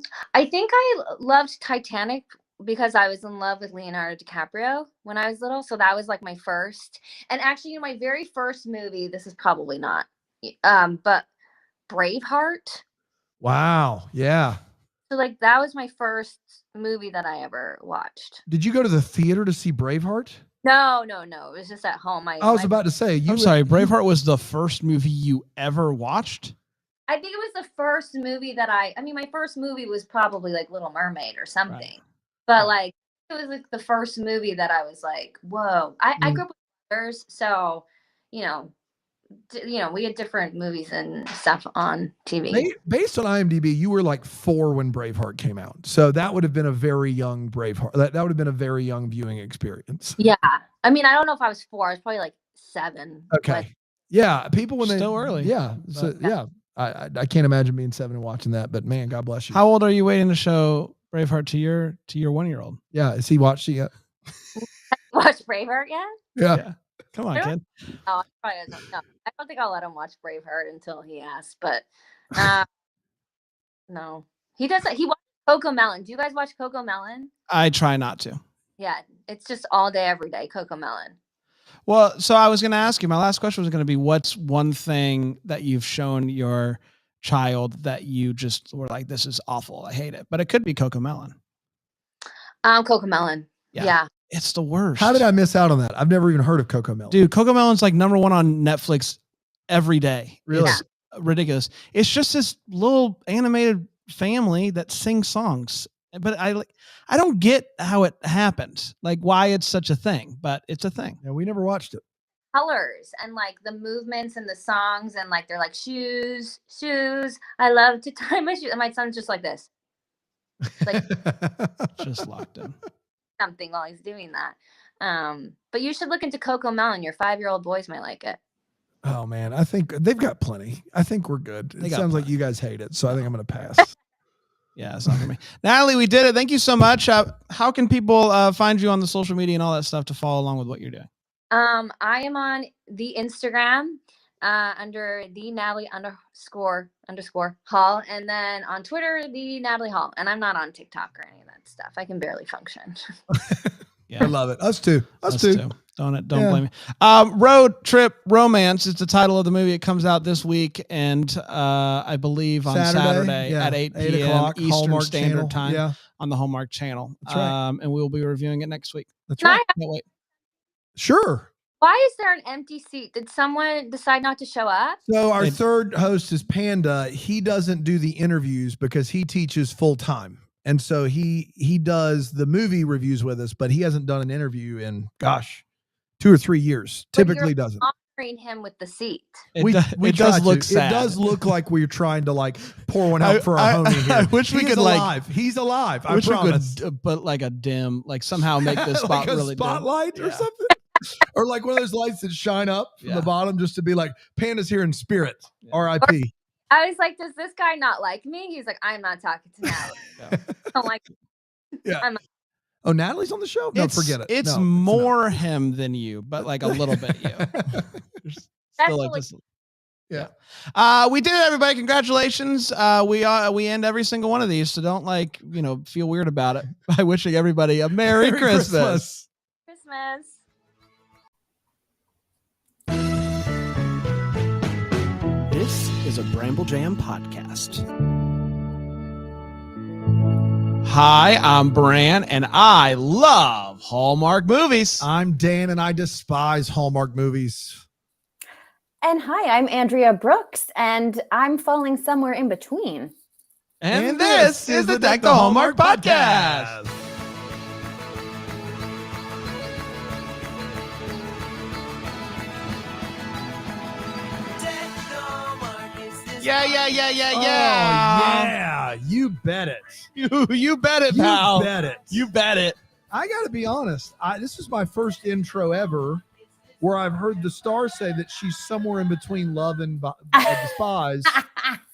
Speaker 11: think I loved Titanic because I was in love with Leonardo DiCaprio when I was little. So that was like my first. And actually, my very first movie, this is probably not, but Braveheart.
Speaker 5: Wow. Yeah.
Speaker 11: So like that was my first movie that I ever watched.
Speaker 5: Did you go to the theater to see Braveheart?
Speaker 11: No. It was just at home.
Speaker 5: I was about to say.
Speaker 9: I'm sorry. Braveheart was the first movie you ever watched?
Speaker 11: I think it was the first movie that I mean, my first movie was probably like Little Mermaid or something. Right. But like it was like the first movie that I was like, whoa. I grew up with brothers, so you know, we had different movies and stuff on TV.
Speaker 5: Based on IMDb, you were like 4 when Braveheart came out. So that would have been a very young Braveheart. That would have been a very young viewing experience.
Speaker 11: Yeah. I mean, I don't know if I was 4. I was probably like 7.
Speaker 5: Okay. Yeah. People when
Speaker 9: Still early.
Speaker 5: Yeah. So, yeah. I can't imagine being 7 and watching that, but man, God bless you.
Speaker 9: How old are you waiting to show Braveheart to your 1-year-old?
Speaker 5: Yeah. Has he watched it yet?
Speaker 11: Watch Braveheart yet?
Speaker 5: Yeah.
Speaker 9: Come on, kid.
Speaker 11: Oh, probably doesn't. No, I don't think I'll let him watch Braveheart until he asks. But no, he doesn't. He watches Coco Melon. Do you guys watch Coco Melon?
Speaker 9: I try not to.
Speaker 11: Yeah, it's just all day, every day. Coco Melon.
Speaker 9: Well, so I was going to ask you. My last question was going to be, what's one thing that you've shown your child that you just were like, this is awful, I hate it? But it could be Coco Melon.
Speaker 11: Coco Melon. Yeah.
Speaker 9: It's the worst.
Speaker 5: How did I miss out on that? I've never even heard of Coco Melon.
Speaker 9: Dude, Coco Melon's like #1 on Netflix every day.
Speaker 5: Really?
Speaker 9: It's ridiculous. It's just this little animated family that sings songs. But I don't get how it happened. Like why it's such a thing, but it's a thing.
Speaker 5: Yeah, we never watched it.
Speaker 11: Colors and like the movements and the songs and like they're like shoes. I love to tie my shoes. And my son's just like this. Like
Speaker 9: just locked in.
Speaker 11: Something while he's doing that. But you should look into Coco Melon. Your 5-year-old boys might like it.
Speaker 5: Oh man, I think they've got plenty. I think we're good. It sounds like you guys hate it, so I think I'm going to pass.
Speaker 9: Yeah, it's not for me. Natalie, we did it. Thank you so much. How can people find you on the social media and all that stuff to follow along with what you're doing?
Speaker 11: I am on the Instagram under the Natalie __ Hall, and then on Twitter the Natalie Hall. And I'm not on TikTok or any of that stuff. I can barely function.
Speaker 9: Yeah,
Speaker 5: I love it. Us too.
Speaker 9: Don't blame me. Road Trip Romance is the title of the movie. It comes out this week, and I believe on Saturday at 8 p.m. Eastern
Speaker 5: Hallmark
Speaker 9: Standard
Speaker 5: channel.
Speaker 9: Time on the Hallmark Channel.
Speaker 5: That's right.
Speaker 9: And we'll be reviewing it next week.
Speaker 5: That's right.
Speaker 9: Can't wait.
Speaker 5: Sure.
Speaker 11: Why is there an empty seat? Did someone decide not to show up?
Speaker 5: So our third host is Panda. He doesn't do the interviews because he teaches full time. And so he does the movie reviews with us, but he hasn't done an interview in 2 or 3 years. Typically doesn't.
Speaker 11: Honoring him with the seat.
Speaker 5: We
Speaker 9: does look sad.
Speaker 5: It does look like we're trying to like pour one out for our homie here.
Speaker 9: I wish we could
Speaker 5: alive. He's alive. I promise.
Speaker 9: We could put like a dim, like somehow make this spot
Speaker 5: like a
Speaker 9: really
Speaker 5: spotlight
Speaker 9: dim.
Speaker 5: or something. Or like one of those lights that shine up from the bottom just to be like, Panda's here in spirit. R.I.P.
Speaker 11: I was like, does this guy not like me? He's like, I'm not talking to Natalie. I'm like,
Speaker 5: yeah. Oh, Natalie's on the show? No, forget it.
Speaker 9: It's
Speaker 5: No,
Speaker 9: more him than you, but like a little bit you. Still like this.
Speaker 5: Yeah.
Speaker 9: We did it, everybody. Congratulations. We end every single one of these, so don't feel weird about it by wishing everybody a Merry Christmas.
Speaker 11: Christmas.
Speaker 9: This is a Bramble Jam podcast. Hi, I'm Bran, and I love Hallmark movies.
Speaker 5: I'm Dan, and I despise Hallmark movies.
Speaker 18: And hi, I'm Andrea Brooks, and I'm falling somewhere in between.
Speaker 9: And this is the Deck the Hallmark Podcast. Yeah.
Speaker 5: Oh, yeah. You bet it.
Speaker 9: You bet it, pal.
Speaker 5: You bet it.
Speaker 9: You bet it.
Speaker 5: I got to be honest. This is my first intro ever where I've heard the star say that she's somewhere in between love and despise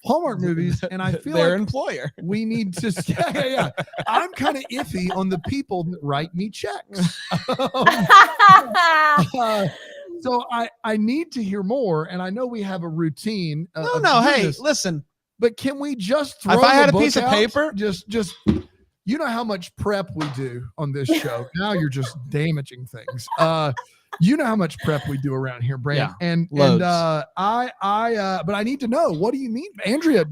Speaker 5: Hallmark movies, and I feel
Speaker 9: their
Speaker 5: like
Speaker 9: employer.
Speaker 5: We need to. Yeah. I'm kind of iffy on the people that write me checks. So I need to hear more, and I know we have a routine.
Speaker 9: Hey, listen.
Speaker 5: But can we just throw
Speaker 9: if I had a
Speaker 5: book
Speaker 9: piece of
Speaker 5: out?
Speaker 9: paper,
Speaker 5: just you know how much prep we do on this show. Now you're just damaging things. You know how much prep we do around here, Brand.
Speaker 9: Yeah,
Speaker 5: but I need to know, what do you mean, Andrea?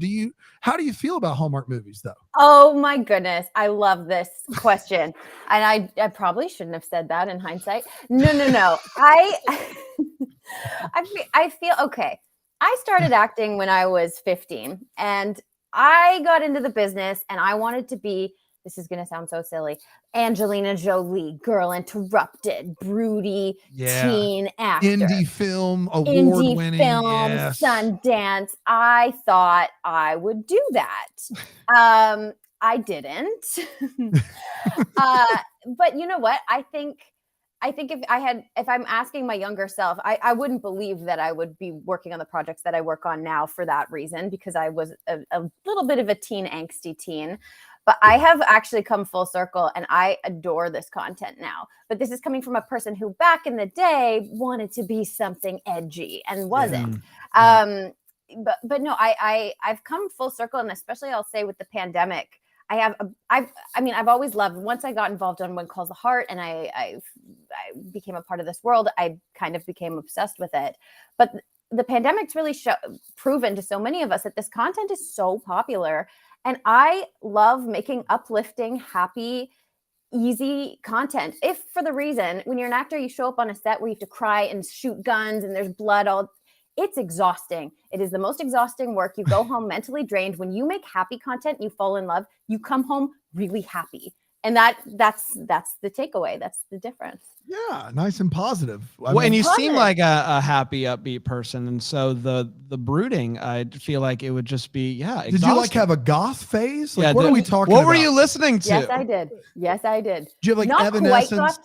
Speaker 5: How do you feel about Hallmark movies, though?
Speaker 18: Oh my goodness, I love this question, and I probably shouldn't have said that in hindsight. No. I feel okay. I started acting when I was 15, and I got into the business, and I wanted to be this is going to sound so silly. Angelina Jolie, Girl Interrupted, broody teen actor.
Speaker 5: Indie film, award-winning.
Speaker 18: Film,
Speaker 5: yes.
Speaker 18: Sundance. I thought I would do that. I didn't. But you know what? I think if I'm asking my younger self, I wouldn't believe that I would be working on the projects that I work on now for that reason, because I was a little bit of a angsty teen. But I have actually come full circle and I adore this content now. But this is coming from a person who back in the day wanted to be something edgy and wasn't. But no, I've come full circle, and especially I'll say with the pandemic, I've always loved, once I got involved on When Calls the Heart and I became a part of this world, I kind of became obsessed with it. But the pandemic's really proven to so many of us that this content is so popular. And I love making uplifting, happy, easy content. If for the reason, when you're an actor, you show up on a set where you have to cry and shoot guns and there's blood it's exhausting. It is the most exhausting work. You go home mentally drained. When you make happy content, you fall in love, you come home really happy. And that's the takeaway. That's the difference.
Speaker 5: Yeah, nice and positive.
Speaker 9: And you seem like a happy, upbeat person, and so the brooding, I feel like it would just be exhausting.
Speaker 5: Did you like have a goth phase? Like, what are we talking
Speaker 9: about?
Speaker 5: What
Speaker 9: were you listening to?
Speaker 18: Yes, I did.
Speaker 5: Do you have like
Speaker 18: Not
Speaker 5: Evanescence?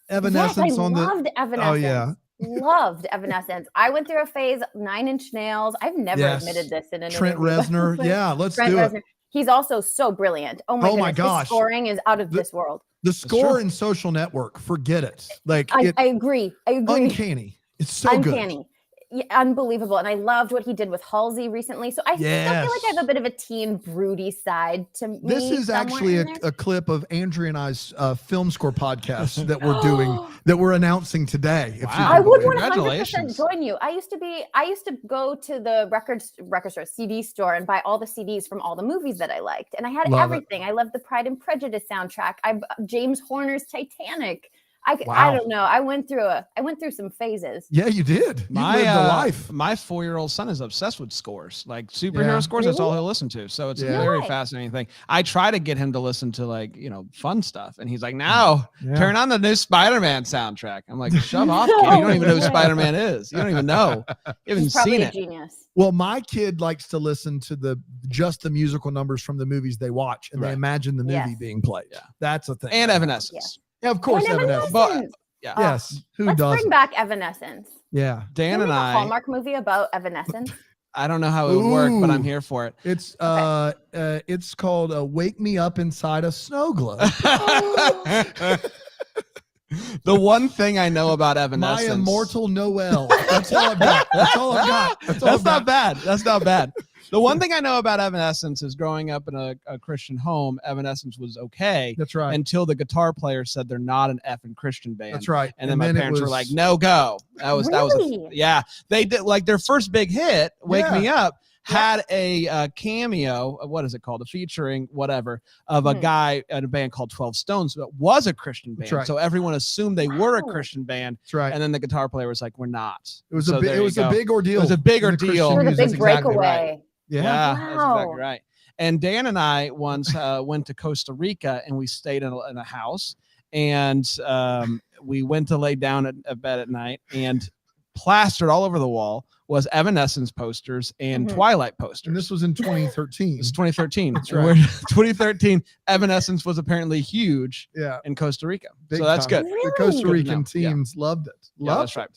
Speaker 18: Evanescence
Speaker 5: yes, I
Speaker 18: loved Evanescence.
Speaker 5: Oh yeah.
Speaker 18: Loved Evanescence. I went through a phase, 9 Inch Nails. I've never admitted this in an
Speaker 5: Trent
Speaker 18: interview.
Speaker 5: Reznor. Yeah, let's
Speaker 18: Trent
Speaker 5: do
Speaker 18: Reznor.
Speaker 5: it.
Speaker 18: He's also so brilliant. Oh my goodness.
Speaker 5: gosh.
Speaker 18: His scoring is out of this world.
Speaker 5: The score in Social Network, forget it. Like
Speaker 18: I agree.
Speaker 5: Uncanny. It's so
Speaker 18: uncanny.
Speaker 5: good.
Speaker 18: Yeah, unbelievable. And I loved what he did with Halsey recently. So I still feel like I have a bit of a teen broody side to me.
Speaker 5: This is actually a clip of Andrea and I's film score podcast that we're doing, that we're announcing today.
Speaker 18: I would 100% join you. I used to go to the record store, CD store, and buy all the CDs from all the movies that I liked. And I had everything. I loved the Pride and Prejudice soundtrack. James Horner's Titanic. I don't know. I went through some phases.
Speaker 5: Yeah, you did. You lived a life.
Speaker 9: My 4-year-old son is obsessed with scores, like superhero scores. That's all he'll listen to. So it's a very fascinating thing. I try to get him to listen to fun stuff, and he's like, "Now turn on the new Spider-Man soundtrack." I'm like, "Shove off, kid. You don't even know who Spider-Man is. You don't even know. You haven't seen it."
Speaker 18: Genius.
Speaker 5: Well, my kid likes to listen to just the musical numbers from the movies they watch, and they imagine the movie being played. Yeah, that's a thing.
Speaker 9: And Evanescence.
Speaker 5: Yeah, of course, Evanescence.
Speaker 9: But,
Speaker 5: yes, who
Speaker 18: Let's
Speaker 5: doesn't?
Speaker 18: bring back Evanescence.
Speaker 5: Yeah,
Speaker 9: Dan and I.
Speaker 18: A Hallmark movie about Evanescence.
Speaker 9: I don't know how it would work, but I'm here for it.
Speaker 5: It's called "Wake Me Up Inside a Snow Globe."
Speaker 9: The one thing I know about Evanescence,
Speaker 5: My Immortal Noel. That's all I've got. That's all I've got.
Speaker 9: That's not bad. That's not bad. The one thing I know about Evanescence is growing up in a Christian home, Evanescence was okay.
Speaker 5: That's right.
Speaker 9: Until the guitar player said they're not an effing Christian band.
Speaker 5: That's right.
Speaker 9: And then my parents were like, "No go." That was they did like their first big hit, "Wake Me Up." Had a cameo, what is it called? A featuring whatever of a guy in a band called 12 Stones that was a Christian band.
Speaker 5: Right.
Speaker 9: So everyone assumed they were a Christian band.
Speaker 5: That's right.
Speaker 9: And then the guitar player was like, "We're not."
Speaker 5: It was a big ordeal.
Speaker 9: It was a big ordeal.
Speaker 18: It was a big breakaway.
Speaker 9: Right. Yeah, that's exactly right. And Dan and I once went to Costa Rica, and we stayed in a house, and we went to lay down at bed at night, and plastered all over the wall was Evanescence posters and Twilight posters.
Speaker 5: And this was in 2013.
Speaker 9: This is 2013.
Speaker 5: That's right.
Speaker 9: 2013, Evanescence was apparently huge in Costa Rica.
Speaker 5: Big
Speaker 9: so that's
Speaker 5: time.
Speaker 9: good.
Speaker 5: The Costa Rican teams loved it.
Speaker 9: That's right.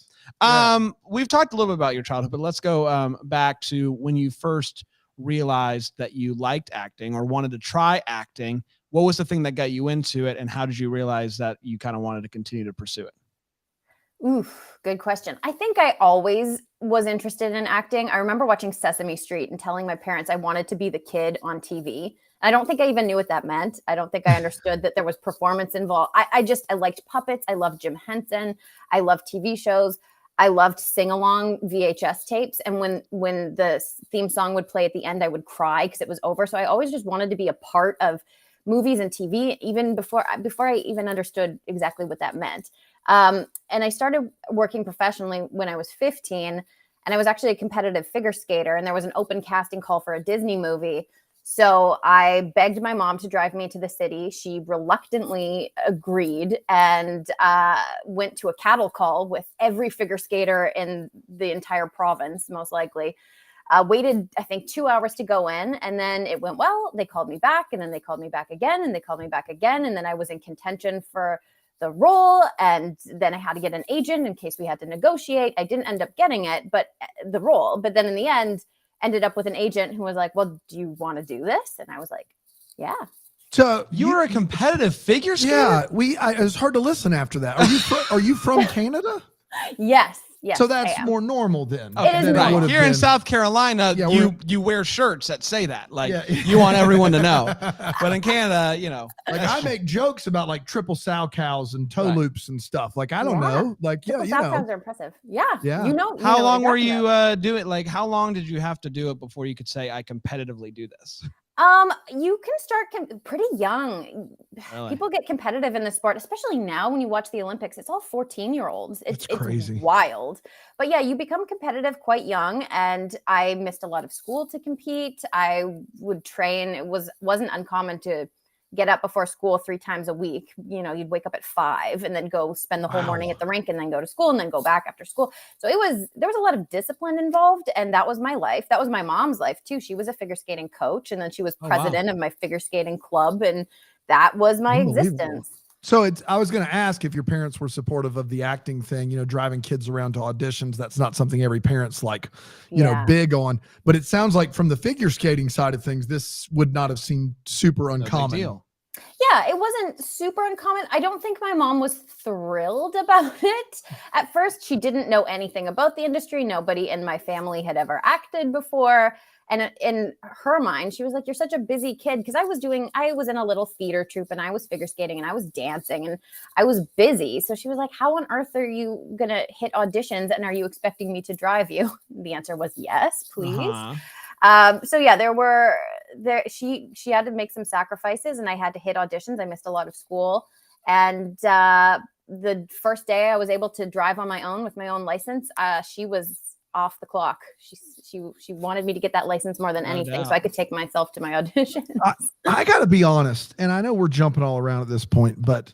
Speaker 9: We've talked a little bit about your childhood, but let's go back to when you first realized that you liked acting or wanted to try acting. What was the thing that got you into it, and how did you realize that you kind of wanted to continue to pursue it?
Speaker 18: Oof, good question. I think I always was interested in acting. I remember watching Sesame Street and telling my parents I wanted to be the kid on TV. I don't think I even knew what that meant. I don't think I understood that there was performance involved. I liked puppets. I loved Jim Henson. I loved TV shows. I loved sing-along VHS tapes. And when the theme song would play at the end, I would cry because it was over. So I always just wanted to be a part of movies and TV, even before I even understood exactly what that meant. And I started working professionally when I was 15, and I was actually a competitive figure skater, and there was an open casting call for a Disney movie. So I begged my mom to drive me to the city. She reluctantly agreed and went to a cattle call with every figure skater in the entire province, most likely. Waited, I think, 2 hours to go in, and then it went well. They called me back, and then they called me back again, and they called me back again, and then I was in contention for the role, and then I had to get an agent in case we had to negotiate. I didn't end up getting it, but the role. But then in the end, ended up with an agent who was like, well, do you want to do this? And I was like, yeah.
Speaker 4: So you were a competitive figure skater?
Speaker 5: Yeah, it was hard to listen after that. Are you from Canada?
Speaker 18: Yes. Yes,
Speaker 5: so that's more normal then.
Speaker 9: Okay. It is right. Here in South Carolina, you wear shirts that say that. Like you want everyone to know. But in Canada,
Speaker 5: like I make jokes about like triple sow cows and toe loops and stuff. Like I don't know. Like
Speaker 18: triple sow cows are impressive. Yeah.
Speaker 5: Yeah.
Speaker 9: How long were you doing? Like how long did you have to do it before you could say I competitively do this?
Speaker 18: You can start pretty young. Really? People get competitive in the sport, especially now when you watch the Olympics. It's all 14-year-olds. It's crazy. It's wild. But yeah, you become competitive quite young, and I missed a lot of school to compete. I would train. It wasn't uncommon to get up before school 3 times a week. You'd wake up at 5 and then go spend the whole morning at the rink and then go to school and then go back after school. So there was a lot of discipline involved, and that was my life. That was my mom's life too. She was a figure skating coach, and then she was president of my figure skating club, and that was my existence.
Speaker 5: So I was going to ask if your parents were supportive of the acting thing, driving kids around to auditions. That's not something every parent's like, big on, but it sounds like from the figure skating side of things, this would not have seemed super uncommon.
Speaker 18: Yeah, it wasn't super uncommon. I don't think my mom was thrilled about it. At first, she didn't know anything about the industry. Nobody in my family had ever acted before. And in her mind, she was like, you're such a busy kid. Because I was in a little theater troupe, and I was figure skating, and I was dancing, and I was busy. So she was like, how on earth are you going to hit auditions, and are you expecting me to drive you? The answer was yes, please. So yeah, she had to make some sacrifices, and I had to hit auditions. I missed a lot of school. And the first day I was able to drive on my own with my own license, she was off the clock. She wanted me to get that license more than anything, so I could take myself to my audition.
Speaker 5: I got to be honest, and I know we're jumping all around at this point, but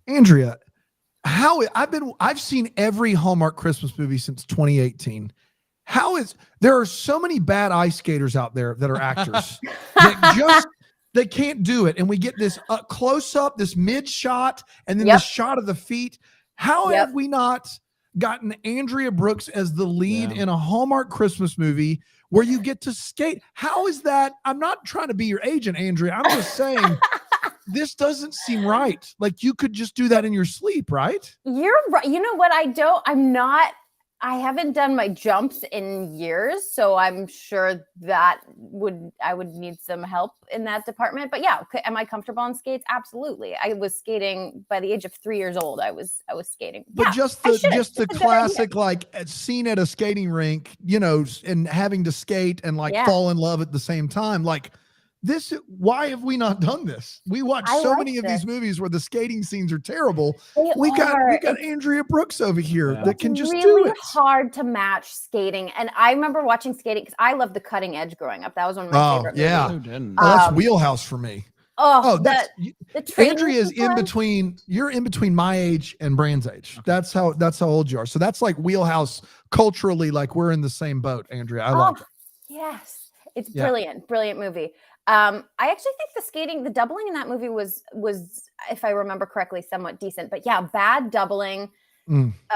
Speaker 5: Andrea, I've seen every Hallmark Christmas movie since 2018. There are so many bad ice skaters out there that are actors that they can't do it, and we get this close up, this mid shot, and then the shot of the feet. How have we not gotten Andrea Brooks as the lead in a Hallmark Christmas movie where you get to skate? How is that? I'm not trying to be your agent, Andrea. I'm just saying this doesn't seem right. Like you could just do that in your sleep, right?
Speaker 18: You're right. You know what? I haven't done my jumps in years, so I'm sure that I would need some help in that department. But yeah, am I comfortable on skates? Absolutely. I was skating by the age of 3 years old. I was skating.
Speaker 5: But just the classic like scene at a skating rink, and having to skate and fall in love at the same time, like. Why have we not done this? We watch so many of these movies where the skating scenes are terrible. We got Andrea Brooks over here that can just do it.
Speaker 18: It's really hard to match skating. And I remember watching skating because I loved The Cutting Edge growing up. That was one of my favorite movies.
Speaker 5: That's wheelhouse for me.
Speaker 18: The
Speaker 5: Andrea is in between. You're in between my age and Brand's age. That's how old you are. So that's like wheelhouse culturally. Like we're in the same boat, Andrea. I love it.
Speaker 18: Yes, it's brilliant movie. I actually think the doubling in that movie was, if I remember correctly, somewhat decent. But yeah, bad doubling.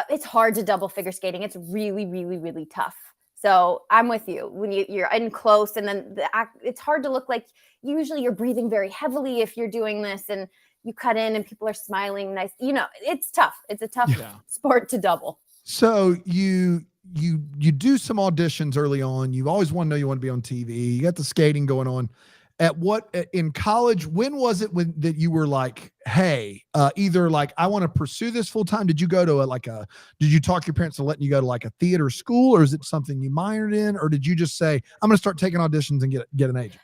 Speaker 18: It's hard to double figure skating. It's really, really, really tough. So I'm with you. When you're in close, and then it's hard to look like usually you're breathing very heavily if you're doing this, and you cut in and people are smiling nice. It's tough. It's a tough sport to double.
Speaker 5: So you do some auditions early on. You always want to know you want to be on TV. You got the skating going on. In college, when was it that you were like, hey, either like, I want to pursue this full time? Did you go to did you talk your parents to letting you go to like a theater school, or is it something you minored in? Or did you just say, I'm going to start taking auditions and get an agent?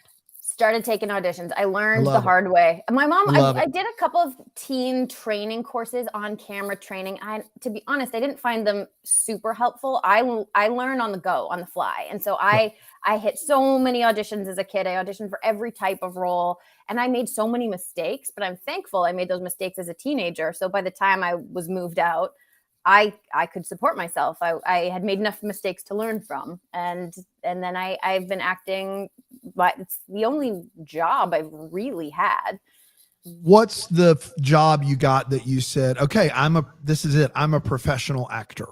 Speaker 18: started taking auditions. I learned the hard way. My mom, I did a couple of teen training courses, on camera training. To be honest, I didn't find them super helpful. I learn on the go, on the fly. And so I hit so many auditions as a kid. I auditioned for every type of role, and I made so many mistakes, but I'm thankful I made those mistakes as a teenager. So by the time I was moved out, I could support myself. I had made enough mistakes to learn from. And then I've been acting, but it's the only job I've really had.
Speaker 5: What's the job you got that you said, okay, this is it. I'm a professional actor.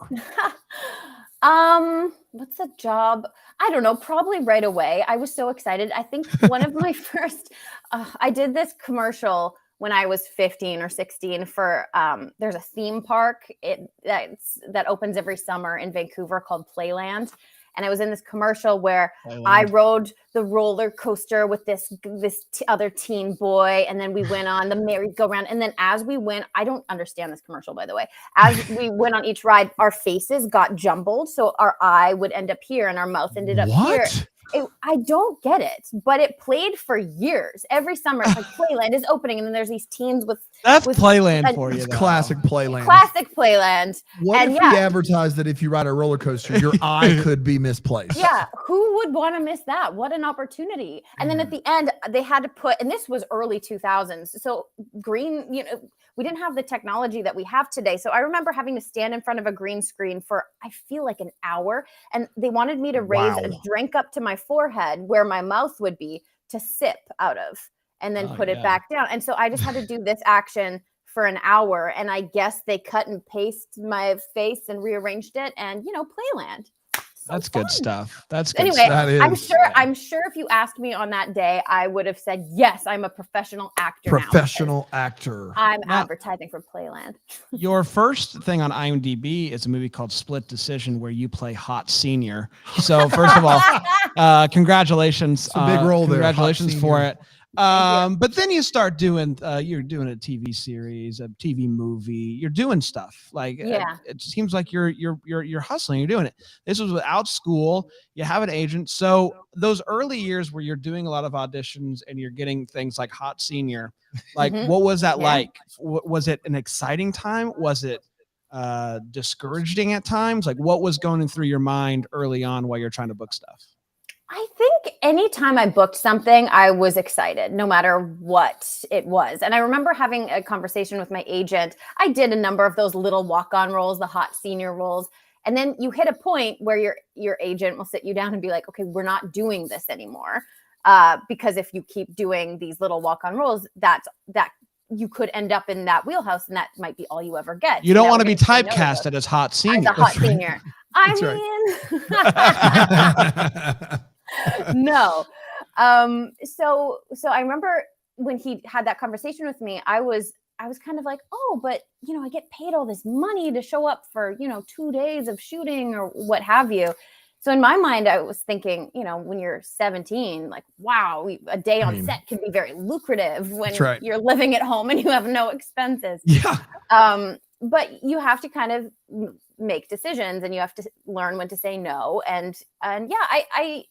Speaker 18: What's a job? I don't know, probably right away. I was so excited. I think one of my first, I did this commercial when I was 15 or 16 for, there's a theme park that opens every summer in Vancouver called Playland. And I was in this commercial where I rode the roller coaster with this other teen boy. And then we went on the merry-go-round. And then as we went, I don't understand this commercial, by the way. As we went on each ride, our faces got jumbled. So our eye would end up here and our mouth ended up here. I don't get it, but it played for years. Every summer, it's like Playland is opening, and then there's these teens with
Speaker 9: Playland for you.
Speaker 5: It's classic Playland.
Speaker 18: Classic Playland.
Speaker 5: What if we advertised that if you ride a roller coaster, your eye could be misplaced?
Speaker 18: Yeah, who would want to miss that? What an opportunity! And then at the end, they had to put, and this was early 2000s, so green. We didn't have the technology that we have today. So I remember having to stand in front of a green screen for, I feel like, an hour. And they wanted me to raise a drink up to my forehead where my mouth would be to sip out of, and then put it back down. And so I just had to do this action for an hour. And I guess they cut and pasted my face and rearranged it. And, Playland.
Speaker 9: That's good stuff. That's good
Speaker 18: anyway.
Speaker 9: stuff.
Speaker 18: I'm sure if you asked me on that day, I would have said, yes, I'm a professional actor.
Speaker 5: Actor.
Speaker 18: I'm advertising for Playland.
Speaker 9: Your first thing on IMDb is a movie called Split Decision, where you play hot senior. So first of all, congratulations.
Speaker 5: It's a big role there.
Speaker 9: Congratulations for it. But then you start doing, you're doing a TV series, a TV movie, you're doing stuff like, it seems like you're hustling, you're doing it. This was without school, you have an agent. So those early years where you're doing a lot of auditions and you're getting things like hot senior, like what was that like? Was it an exciting time? Was it discouraging at times? Like what was going through your mind early on while you're trying to book stuff?
Speaker 18: I think anytime I booked something, I was excited, no matter what it was. And I remember having a conversation with my agent. I did a number of those little walk-on roles, the hot senior roles. And then you hit a point where your agent will sit you down and be like, okay, we're not doing this anymore. Because if you keep doing these little walk-on roles, that you could end up in that wheelhouse, and that might be all you ever get.
Speaker 9: You don't want to be typecasted as hot senior.
Speaker 18: As a hot senior. No. So I remember when he had that conversation with me, I was kind of like, oh, but I get paid all this money to show up for, 2 days of shooting or what have you. So in my mind, I was thinking, when you're 17, like, wow, a day on set can be very lucrative when you're living at home and you have no expenses.
Speaker 5: Yeah.
Speaker 18: But you have to kind of make decisions, and you have to learn when to say no. And yeah, I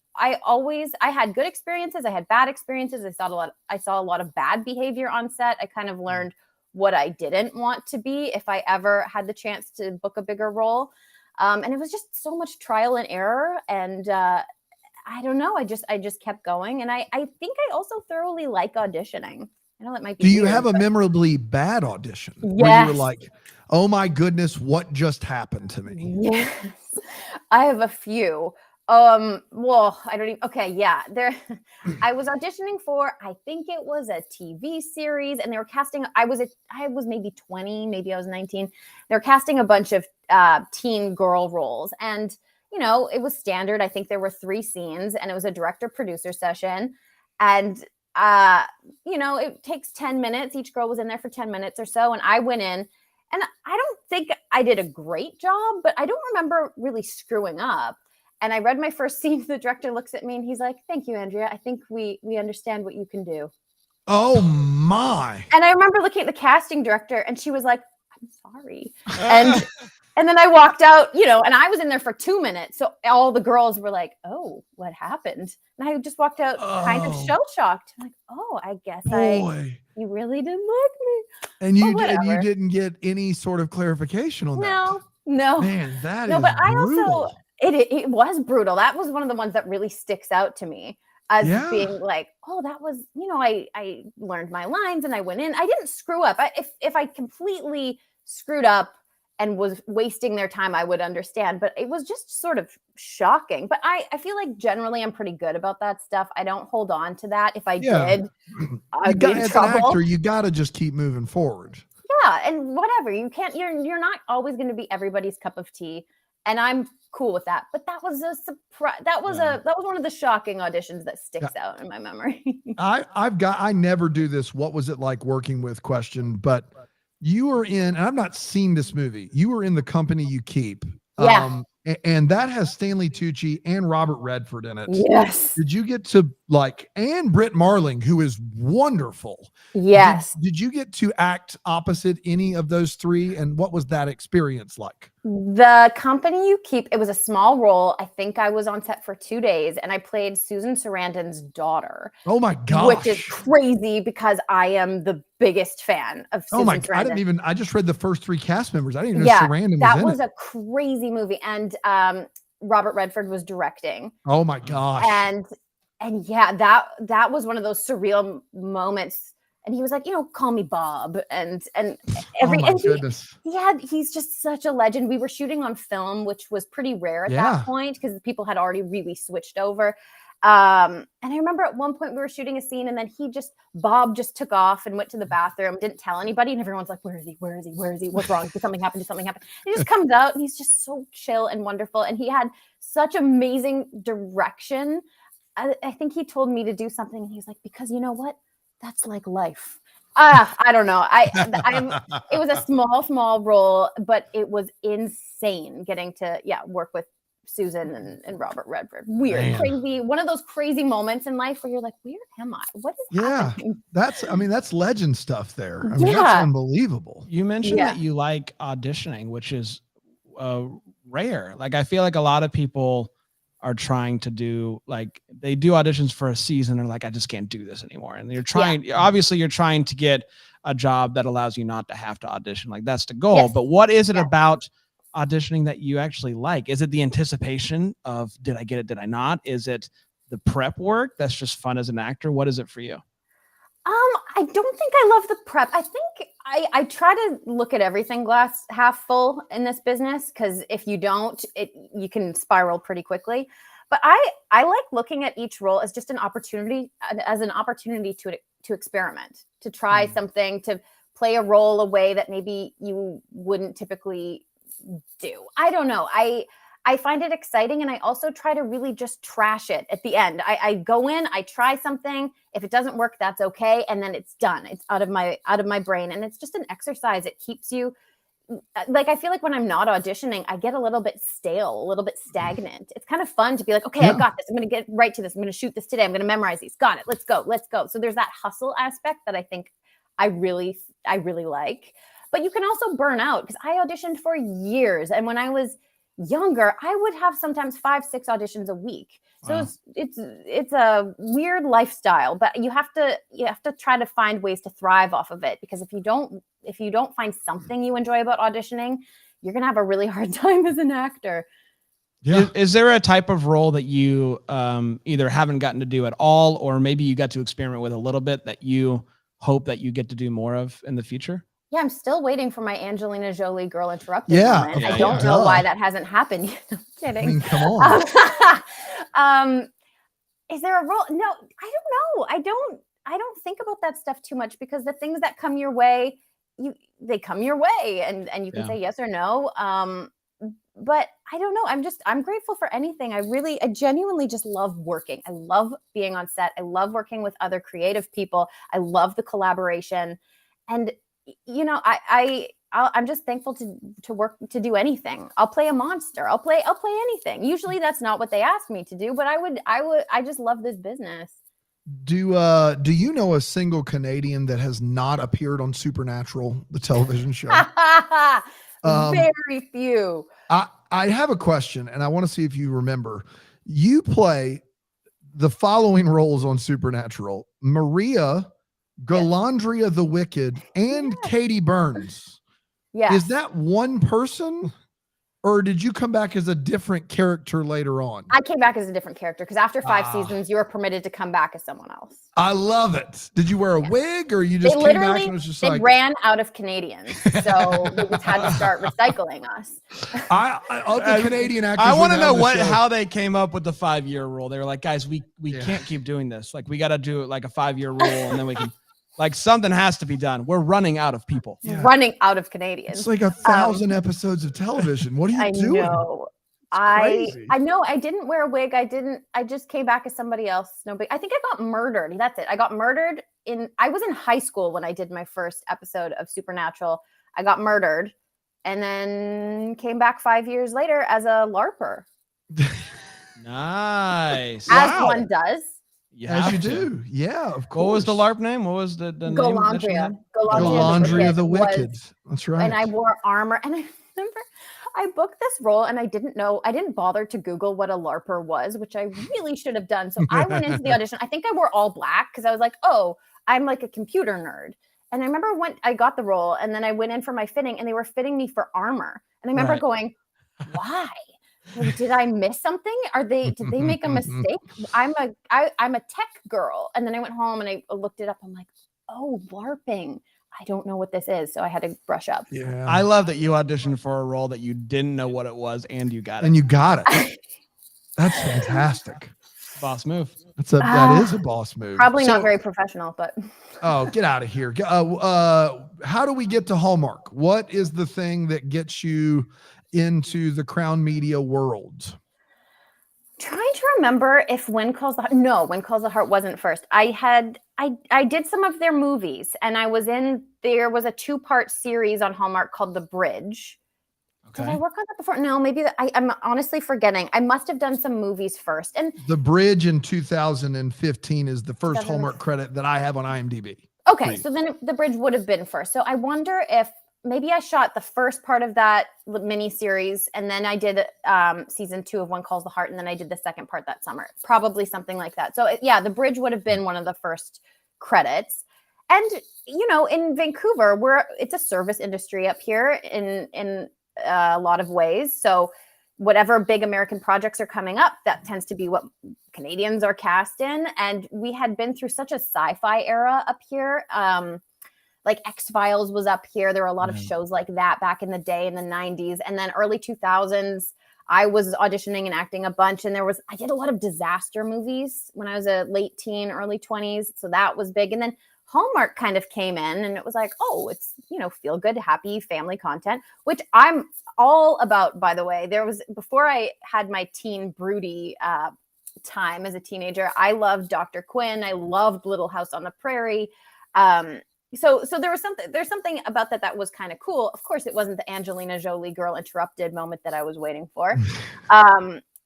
Speaker 18: had good experiences. I had bad experiences. I saw a lot of bad behavior on set. I kind of learned what I didn't want to be if I ever had the chance to book a bigger role. And it was just so much trial and error. And I don't know. I just kept going. And I think I also thoroughly like auditioning. I know that might be
Speaker 5: Do you
Speaker 18: weird,
Speaker 5: have a
Speaker 18: but-
Speaker 5: memorably bad audition?
Speaker 18: Yes.
Speaker 5: Where you were like, oh my goodness, what just happened to me?
Speaker 18: Yes. I have a few. Well, I don't even, okay. Yeah. I was auditioning for, I think it was a TV series, and they were casting, I was maybe 20, maybe I was 19. They were casting a bunch of, teen girl roles, and, it was standard. I think there were 3 scenes, and it was a director producer session. And, it takes 10 minutes. Each girl was in there for 10 minutes or so. And I went in, and I don't think I did a great job, but I don't remember really screwing up. And I read my first scene. The director looks at me and he's like, thank you, Andrea. I think we understand what you can do.
Speaker 5: Oh my.
Speaker 18: And I remember looking at the casting director, and she was like, I'm sorry. And And then I walked out, and I was in there for 2 minutes. So all the girls were like, oh, what happened? And I just walked out kind of shell shocked. I'm like, oh, I guess you really didn't like me.
Speaker 5: And you didn't get any sort of clarification on that.
Speaker 18: No.
Speaker 5: Man, that
Speaker 18: no,
Speaker 5: is
Speaker 18: but
Speaker 5: brutal.
Speaker 18: I also it was brutal. That was one of the ones that really sticks out to me as being like, oh, that was, I learned my lines and I went in. I didn't screw up. If I completely screwed up and was wasting their time, I would understand. But it was just sort of shocking. But I feel like generally I'm pretty good about that stuff. I don't hold on to that. If I did, I'd be in
Speaker 5: as
Speaker 18: trouble.
Speaker 5: an actor, you got to just keep moving forward.
Speaker 18: Yeah, and whatever. You can't. You're not always going to be everybody's cup of tea, and I'm cool with that. But that was a surprise. That was one of the shocking auditions that sticks out in my memory.
Speaker 5: I never do this. What was it like working with question? But you were in, and I've not seen this movie. You were in The Company You Keep.
Speaker 18: Yeah.
Speaker 5: And that has Stanley Tucci and Robert Redford in it.
Speaker 18: Yes.
Speaker 5: Did you get to and Britt Marling, who is wonderful.
Speaker 18: Yes.
Speaker 5: Did you get to act opposite any of those three? And what was that experience like?
Speaker 18: The Company You Keep, it was a small role. I think I was on set for 2 days and I played Susan Sarandon's daughter.
Speaker 5: Oh my gosh.
Speaker 18: Which is crazy because I am the biggest fan of Susan Sarandon.
Speaker 5: I just read the first 3 cast members. I didn't even know Sarandon
Speaker 18: that
Speaker 5: was in
Speaker 18: was
Speaker 5: it.
Speaker 18: a crazy movie. And Robert Redford was directing.
Speaker 5: Oh my gosh.
Speaker 18: And yeah, that was one of those surreal moments. And he was like, call me Bob. And
Speaker 5: goodness.
Speaker 18: He's just such a legend. We were shooting on film, which was pretty rare at that point because people had already really switched over. And I remember at one point we were shooting a scene and then Bob just took off and went to the bathroom, didn't tell anybody. And everyone's like, where is he? Where is he? Where is he? What's wrong? Did something happen? And he just comes out and he's just so chill and wonderful. And he had such amazing direction. I think he told me to do something. And he's like, because you know what? That's like life. I don't know. It was a small role, but it was insane getting to work with Susan and Robert Redford. Weird, crazy. One of those crazy moments in life where you're like, where am I? What is happening?
Speaker 5: That's legend stuff there. That's unbelievable.
Speaker 9: You mentioned that you like auditioning, which is rare. Like, I feel like a lot of people are trying to do, they do auditions for a season and I just can't do this anymore. And obviously you're trying to get a job that allows you not to have to audition. That's the goal. Yes. But what is it about auditioning that you actually like? Is it the anticipation of, did I get it? Did I not? Is it the prep work that's just fun as an actor? What is it for you?
Speaker 18: I don't think I love the prep. I think I try to look at everything glass half full in this business, because if you don't, you can spiral pretty quickly. But I like looking at each role as just an opportunity to experiment, to try something, to play a role a way that maybe you wouldn't typically do. I don't know. I find it exciting, and I also try to really just trash it at the end. I go in, I try something. If it doesn't work, that's okay, and then it's done. It's out of my brain, and it's just an exercise. It keeps you I feel like when I'm not auditioning, I get a little bit stale, a little bit stagnant. It's kind of fun to be like, okay, I got this. I'm going to get right to this. I'm going to shoot this today. I'm going to memorize these. Got it. Let's go. So there's that hustle aspect that I think I really like. But you can also burn out, because I auditioned for years, and when I was younger, I would have sometimes 5-6 auditions a week. So wow. it's a weird lifestyle, but you have to try to find ways to thrive off of it, because if you don't find something you enjoy about auditioning, you're going to have a really hard time as an actor.
Speaker 9: Yeah. Is there a type of role that you either haven't gotten to do at all, or maybe you got to experiment with a little bit that you hope that you get to do more of in the future?
Speaker 18: Yeah, I'm still waiting for my Angelina Jolie Girl Interrupted moment.
Speaker 5: Yeah,
Speaker 18: I don't know why that hasn't happened yet. I'm kidding.
Speaker 5: I mean, come on.
Speaker 18: Is there a role? No, I don't know. I don't think about that stuff too much, because the things that come your way, they come your way, and you can say yes or no. But I don't know. I'm grateful for anything. I genuinely just love working. I love being on set. I love working with other creative people. I love the collaboration. And I'm just thankful to work, to do anything. I'll play a monster. I'll play anything. Usually that's not what they ask me to do, but I just love this business.
Speaker 5: Do you know a single Canadian that has not appeared on Supernatural, the television show?
Speaker 18: Very few.
Speaker 5: I have a question, and I want to see if you remember. You play the following roles on Supernatural: Maria, Galandria the Wicked, and Katie Burns.
Speaker 18: Yes.
Speaker 5: Is that one person? Or did you come back as a different character later on?
Speaker 18: I came back as a different character because after 5 seasons, you were permitted to come back as someone else.
Speaker 5: I love it. Did you wear a wig, or you just
Speaker 18: They
Speaker 5: came back
Speaker 18: literally
Speaker 5: and it was just
Speaker 18: they
Speaker 5: like
Speaker 18: ran out of Canadians, so they just had to start recycling us.
Speaker 5: of the Canadian actors?
Speaker 9: I want to
Speaker 5: we've had
Speaker 9: know
Speaker 5: on the show-
Speaker 9: how they came up with the 5-year rule. They were like, guys, we can't keep doing this. Like, we got to do like a 5-year rule, and then we can. Like, something has to be done. We're running out of people.
Speaker 18: Running out of Canadians.
Speaker 5: It's like 1,000 episodes of television. What are you
Speaker 18: I
Speaker 5: doing?
Speaker 18: know.
Speaker 5: crazy.
Speaker 18: I know. I didn't wear a wig. I just came back as somebody else. No big. I think I got murdered. That's it. I got murdered I was in high school when I did my first episode of Supernatural. I got murdered and then came back 5 years later as a LARPer.
Speaker 9: Nice.
Speaker 18: As one does.
Speaker 5: As you do. Yeah, of course.
Speaker 9: What was the LARP name? What was the name?
Speaker 18: Galandria.
Speaker 5: Galandria the Wicked. That's right.
Speaker 18: And I wore armor. And I remember I booked this role and I didn't bother to Google what a LARPer was, which I really should have done. So I went into the audition. I think I wore all black because I was like, oh, I'm like a computer nerd. And I remember when I got the role and then I went in for my fitting and they were fitting me for armor. And I remember going, why? Like, did I miss something? Did they make a mistake? I'm a tech girl. And then I went home and I looked it up. I'm like, oh, LARPing. I don't know what this is. So I had to brush up.
Speaker 5: Yeah.
Speaker 9: I love that you auditioned for a role that you didn't know what it was and you got it.
Speaker 5: And you got it. That's fantastic.
Speaker 9: Boss move.
Speaker 5: That is a boss move.
Speaker 18: Probably not very professional, but.
Speaker 5: Oh, get out of here. How do we get to Hallmark? What is the thing that gets you into the Crown Media world?
Speaker 18: Trying to remember if When Calls the Heart. No, When Calls the Heart wasn't first. I did some of their movies and there was a 2-part series on Hallmark called The Bridge. Okay. Did I work on that before? No, maybe I'm honestly forgetting. I must have done some movies first. And
Speaker 5: The Bridge in 2015 is the first Hallmark credit that I have on IMDb.
Speaker 18: Okay, so then The Bridge would have been first. So I wonder if maybe I shot the first part of that mini series and then I did season 2 of When Calls the Heart and then I did the second part that summer. Probably something like that. So yeah, The Bridge would have been one of the first credits. And in Vancouver, it's a service industry up here in a lot of ways. So whatever big American projects are coming up, that tends to be what Canadians are cast in. And we had been through such a sci-fi era up here. Like X-Files was up here. There were a lot of shows like that back in the day in the 90s. And then early 2000s, I was auditioning and acting a bunch. And I did a lot of disaster movies when I was a late teen, early 20s. So that was big. And then Hallmark kind of came in and it was like, oh, it's, feel good, happy family content, which I'm all about, by the way. Before I had my teen broody time as a teenager, I loved Dr. Quinn. I loved Little House on the Prairie. So there's something about that was kind of cool. Of course, it wasn't the Angelina Jolie Girl Interrupted moment that I was waiting for.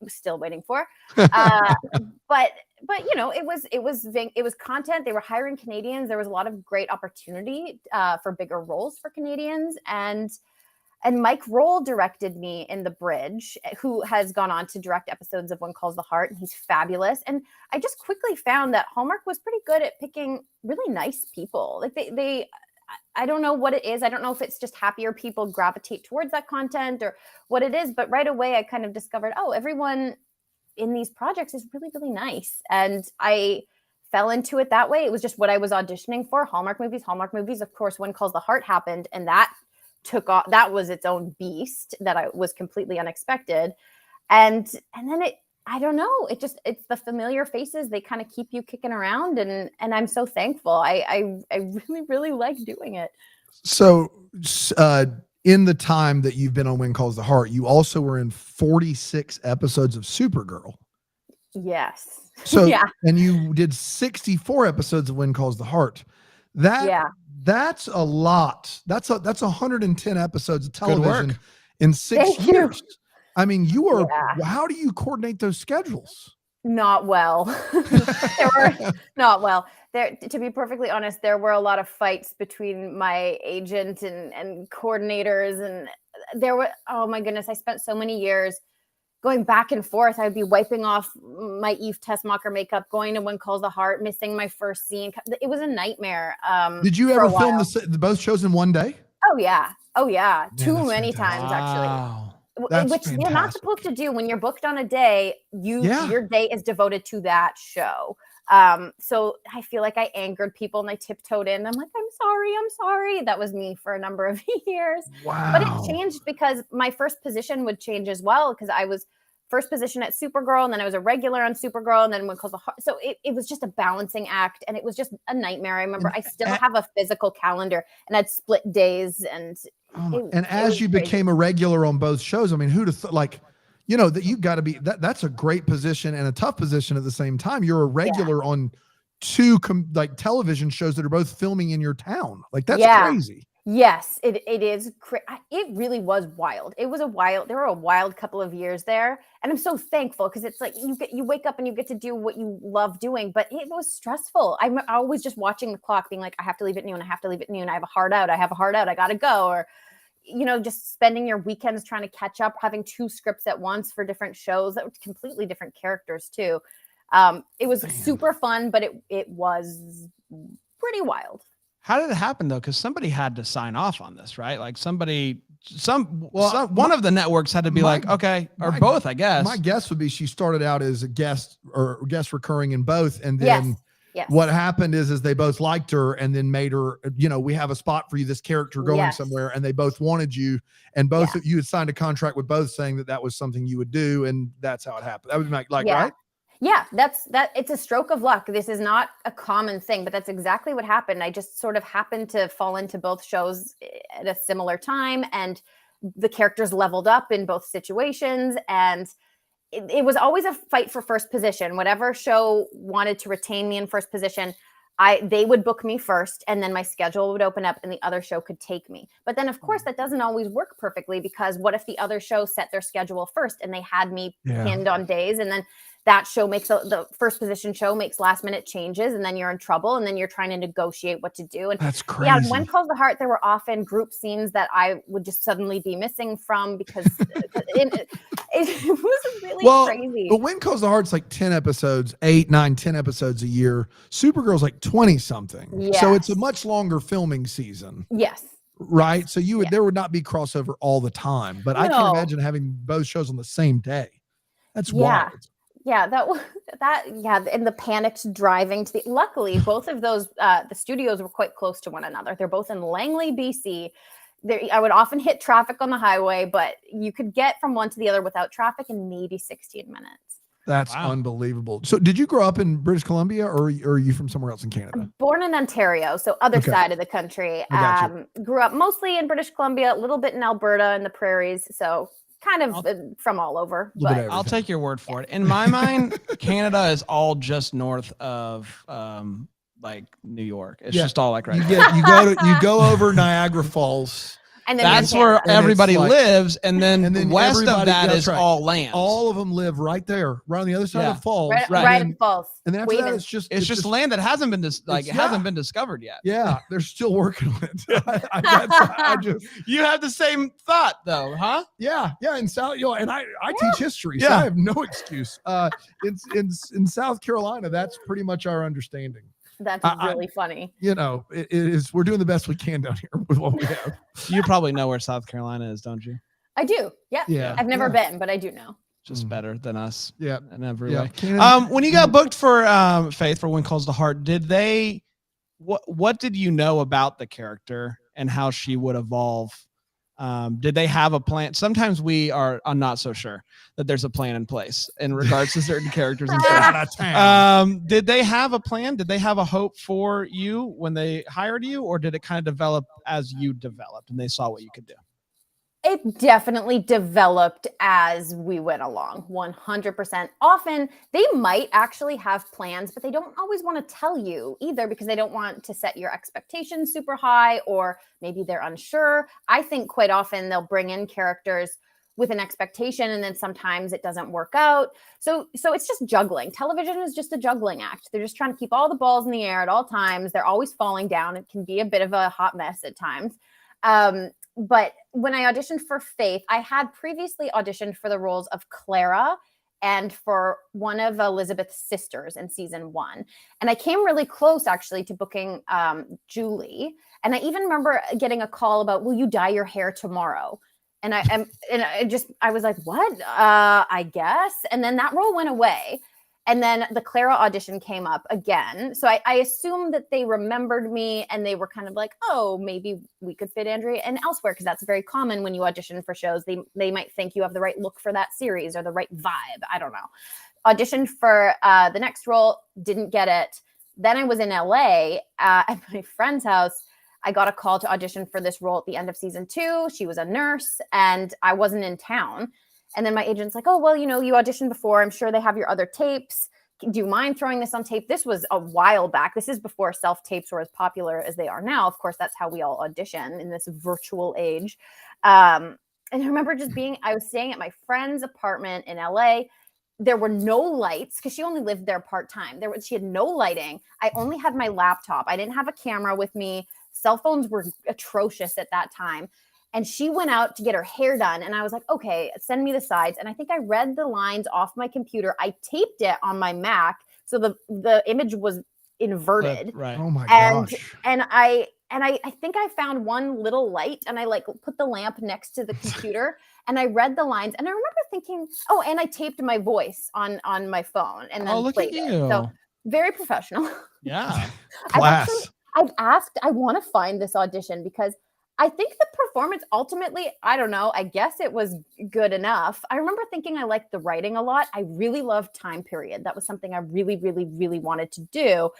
Speaker 18: Still waiting for. But it was content. They were hiring Canadians. There was a lot of great opportunity for bigger roles for Canadians. And Mike Roll directed me in The Bridge, who has gone on to direct episodes of When Calls the Heart, and he's fabulous. And I just quickly found that Hallmark was pretty good at picking really nice people. Like I don't know what it is. I don't know if it's just happier people gravitate towards that content or what it is, but right away I kind of discovered, oh, everyone in these projects is really, really nice. And I fell into it that way. It was just what I was auditioning for. Hallmark movies. Of course, When Calls the Heart happened, and that took off. That was its own beast that was completely unexpected. And then I don't know, it's the familiar faces. They kind of keep you kicking around and I'm so thankful. I really, really like doing it.
Speaker 5: So in the time that you've been on When Calls the Heart, you also were in 46 episodes of Supergirl.
Speaker 18: Yes.
Speaker 5: So
Speaker 18: yeah.
Speaker 5: And you did 64 episodes of When Calls the Heart. That's a lot. That's 110 episodes of television in 6 years. I mean, how do you coordinate those schedules?
Speaker 18: Not well. Not well. To be perfectly honest, there were a lot of fights between my agent and coordinators, and oh my goodness, I spent so many years going back and forth. I'd be wiping off my Eve Tessmacher makeup, going to When Calls the Heart, missing my first scene. It was a nightmare.
Speaker 5: Did you ever film both shows in one day?
Speaker 18: Oh yeah.
Speaker 5: Man,
Speaker 18: Too many times, actually. Which you're not supposed to do when you're booked on a day. Your day is devoted to that show. So I feel like I angered people and I tiptoed in. I'm like, I'm sorry. That was me for a number of years.
Speaker 5: Wow.
Speaker 18: But it changed because my first position would change as well, because I was first position at Supergirl, and then I was a regular on Supergirl, and then When Calls the Heart. So it was just a balancing act, and it was just a nightmare. I remember I still have a physical calendar, and I'd split days, and
Speaker 5: as you became a regular on both shows, I mean, who'd have that you've got to be that's a great position and a tough position at the same time. You're a regular on two television shows that are both filming in your town. Like that's crazy.
Speaker 18: Yes, it is. It really was wild. There were a wild couple of years there. And I'm so thankful because it's like you wake up and you get to do what you love doing, but it was stressful. I'm always just watching the clock being like, I have to leave at noon. I have a hard out. I got to go. Or, just spending your weekends trying to catch up, having 2 scripts at once for different shows that were completely different characters too. It was super fun, but it was pretty wild.
Speaker 9: How did it happen though? Because somebody had to sign off on this, right? Like one of the networks had to be okay, or both, I guess.
Speaker 5: My guess would be she started out as a guest recurring in both, and then
Speaker 18: yes.
Speaker 5: What happened is they both liked her, and then made her. We have a spot for you, this character going somewhere, and they both wanted you, and both of you had signed a contract with both saying that was something you would do, and that's how it happened. That would be right.
Speaker 18: Yeah, it's a stroke of luck. This is not a common thing, but that's exactly what happened. I just sort of happened to fall into both shows at a similar time, and the characters leveled up in both situations. And it was always a fight for first position. Whatever show wanted to retain me in first position, they would book me first, and then my schedule would open up and the other show could take me. But then of course that doesn't always work perfectly, because what if the other show set their schedule first and they had me pinned on days, and then that show the first position show makes last minute changes, and then you're in trouble, and then you're trying to negotiate what to do. And
Speaker 5: that's crazy.
Speaker 18: Yeah, When Calls the Heart, there were often group scenes that I would just suddenly be missing from because it was really crazy.
Speaker 5: But When Calls the Heart's like 10 episodes, 8, 9, 10 episodes a year. Supergirl's like 20 something.
Speaker 18: Yes.
Speaker 5: So it's a much longer filming season.
Speaker 18: Yes.
Speaker 5: Right. So there would not be crossover all the time, but I can't imagine having both shows on the same day. That's wild.
Speaker 18: Yeah, and the panicked driving to luckily both of those, the studios were quite close to one another. They're both in Langley, BC. I would often hit traffic on the highway, but you could get from one to the other without traffic in maybe 16 minutes.
Speaker 5: That's unbelievable. So did you grow up in British Columbia, or are you from somewhere else in Canada?
Speaker 18: Born in Ontario, so other side of the country. Grew up mostly in British Columbia, a little bit in Alberta in the prairies. So kind of from all over. But
Speaker 9: I'll take your word for it. In my mind, Canada is all just north of New York. It's just all right.
Speaker 5: You go over Niagara Falls.
Speaker 18: And then
Speaker 9: that's where everybody lives, and then west of that is all land.
Speaker 5: All of them live right there, right on the other side of the falls.
Speaker 18: Right at the falls.
Speaker 5: And then after that, it's just
Speaker 9: land that hasn't been hasn't been discovered yet.
Speaker 5: Yeah, they're still working on it.
Speaker 9: You have the same thought though, huh?
Speaker 5: Yeah. In South, and I teach history, so I have no excuse. In South Carolina, that's pretty much our understanding.
Speaker 18: That's really funny.
Speaker 5: It is. We're doing the best we can down here with what we have.
Speaker 9: You probably know where South Carolina is, don't you?
Speaker 18: I do. Yeah. I've never been, but I do know.
Speaker 9: Just better than us.
Speaker 5: Yeah.
Speaker 9: In every way. When you got booked for Faith for When Calls the Heart, what did you know about the character and how she would evolve? Did they have a plan? Sometimes I'm not so sure that there's a plan in place in regards to certain characters and stuff. Did they have a plan? Did they have a hope for you when they hired you, or did it kind of develop as you developed and they saw what you could do?
Speaker 18: It definitely developed as we went along, 100%. Often they might actually have plans, but they don't always want to tell you either, because they don't want to set your expectations super high, or maybe they're unsure. I think quite often they'll bring in characters with an expectation, and then sometimes it doesn't work out. So it's just juggling. Television is just a juggling act. They're just trying to keep all the balls in the air at all times. They're always falling down. It can be a bit of a hot mess at times. But when I auditioned for Faith, I had previously auditioned for the roles of Clara and for one of Elizabeth's sisters in season 1. And I came really close actually to booking Julie. And I even remember getting a call about, will you dye your hair tomorrow? And I was like, what? I guess. And then that role went away. And then the Clara audition came up again. So I assumed that they remembered me and they were kind of like, oh, maybe we could fit Andrea in elsewhere, because that's very common when you audition for shows. They might think you have the right look for that series or the right vibe. I don't know. Auditioned for the next role, didn't get it. Then I was in LA at my friend's house. I got a call to audition for this role at the end of season 2. She was a nurse and I wasn't in town. And then my agent's like, oh, well, you auditioned before. I'm sure they have your other tapes. Do you mind throwing this on tape? This was a while back. This is before self-tapes were as popular as they are now. Of course, that's how we all audition in this virtual age. And I remember I was staying at my friend's apartment in LA. There were no lights because she only lived there part-time. She had no lighting. I only had my laptop. I didn't have a camera with me. Cell phones were atrocious at that time. And she went out to get her hair done. And I was like, okay, send me the sides. And I think I read the lines off my computer. I taped it on my Mac. So the image was inverted.
Speaker 4: Right.
Speaker 5: Oh my gosh.
Speaker 18: And I think I found one little light and I put the lamp next to the computer and I read the lines. And I remember thinking, oh, and I taped my voice on my phone and then played it. So very professional.
Speaker 4: Yeah.
Speaker 5: Class.
Speaker 18: I want to find this audition because I think the performance ultimately, I don't know, I guess it was good enough. I remember thinking I liked the writing a lot. I really loved time period. That was something I really, really, really wanted to do.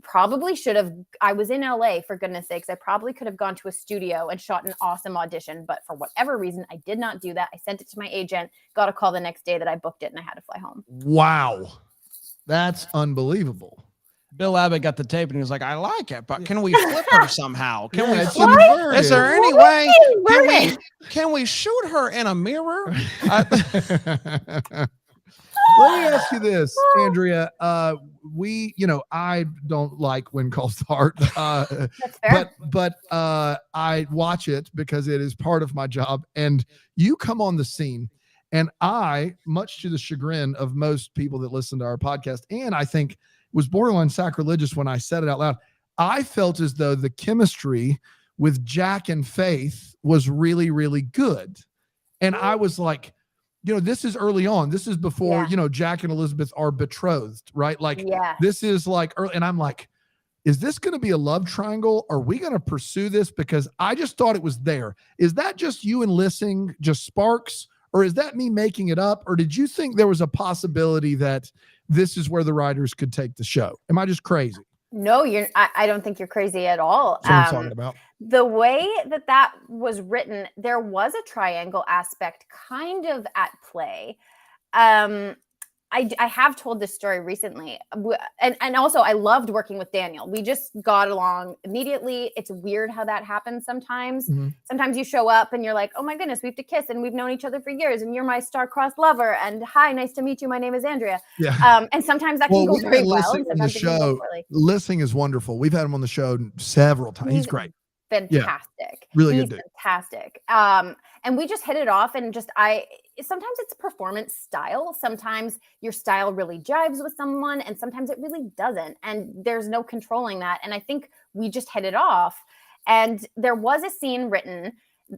Speaker 18: Probably should have, I was in LA for goodness sakes. I probably could have gone to a studio and shot an awesome audition, but for whatever reason, I did not do that. I sent it to my agent, got a call the next day that I booked it and I had to fly home.
Speaker 5: Wow. That's unbelievable.
Speaker 9: Bill Abbott got the tape and he was like, I like it, but can we flip her somehow? Can we flip
Speaker 5: What?
Speaker 9: her? Is there any way? Can we shoot her in a mirror?
Speaker 5: Let me ask you this, Andrea. I don't like When Calls the Heart, but I watch it because it is part of my job. And you come on the scene, and I, much to the chagrin of most people that listen to our podcast, and I think was borderline sacrilegious when I said it out loud, I felt as though the chemistry with Jack and Faith was really, really good. And I was like, this is early on. This is before, Jack and Elizabeth are betrothed, right? This is like early. And I'm like, is this going to be a love triangle? Are we going to pursue this? Because I just thought it was there. Is that just you enlisting just sparks? Or is that me making it up? Or did you think there was a possibility that this is where the writers could take the show? Am I just crazy?
Speaker 18: No, I don't think you're crazy at all.
Speaker 5: That's what I'm talking about.
Speaker 18: The way that was written, there was a triangle aspect kind of at play. I have told this story recently. And also I loved working with Daniel. We just got along immediately. It's weird how that happens sometimes. Mm-hmm. Sometimes you show up and you're like, oh my goodness, we have to kiss and we've known each other for years and you're my star-crossed lover and hi, nice to meet you. My name is Andrea.
Speaker 5: Yeah.
Speaker 18: And sometimes that can go very well. And sometimes it can go poorly.
Speaker 5: Lissing is wonderful. We've had him on the show several times. He's great.
Speaker 18: Fantastic.
Speaker 5: Yeah, really good dude.
Speaker 18: Fantastic. And we just hit it off and sometimes it's performance style. Sometimes your style really jives with someone and sometimes it really doesn't. And there's no controlling that. And I think we just hit it off. And there was a scene written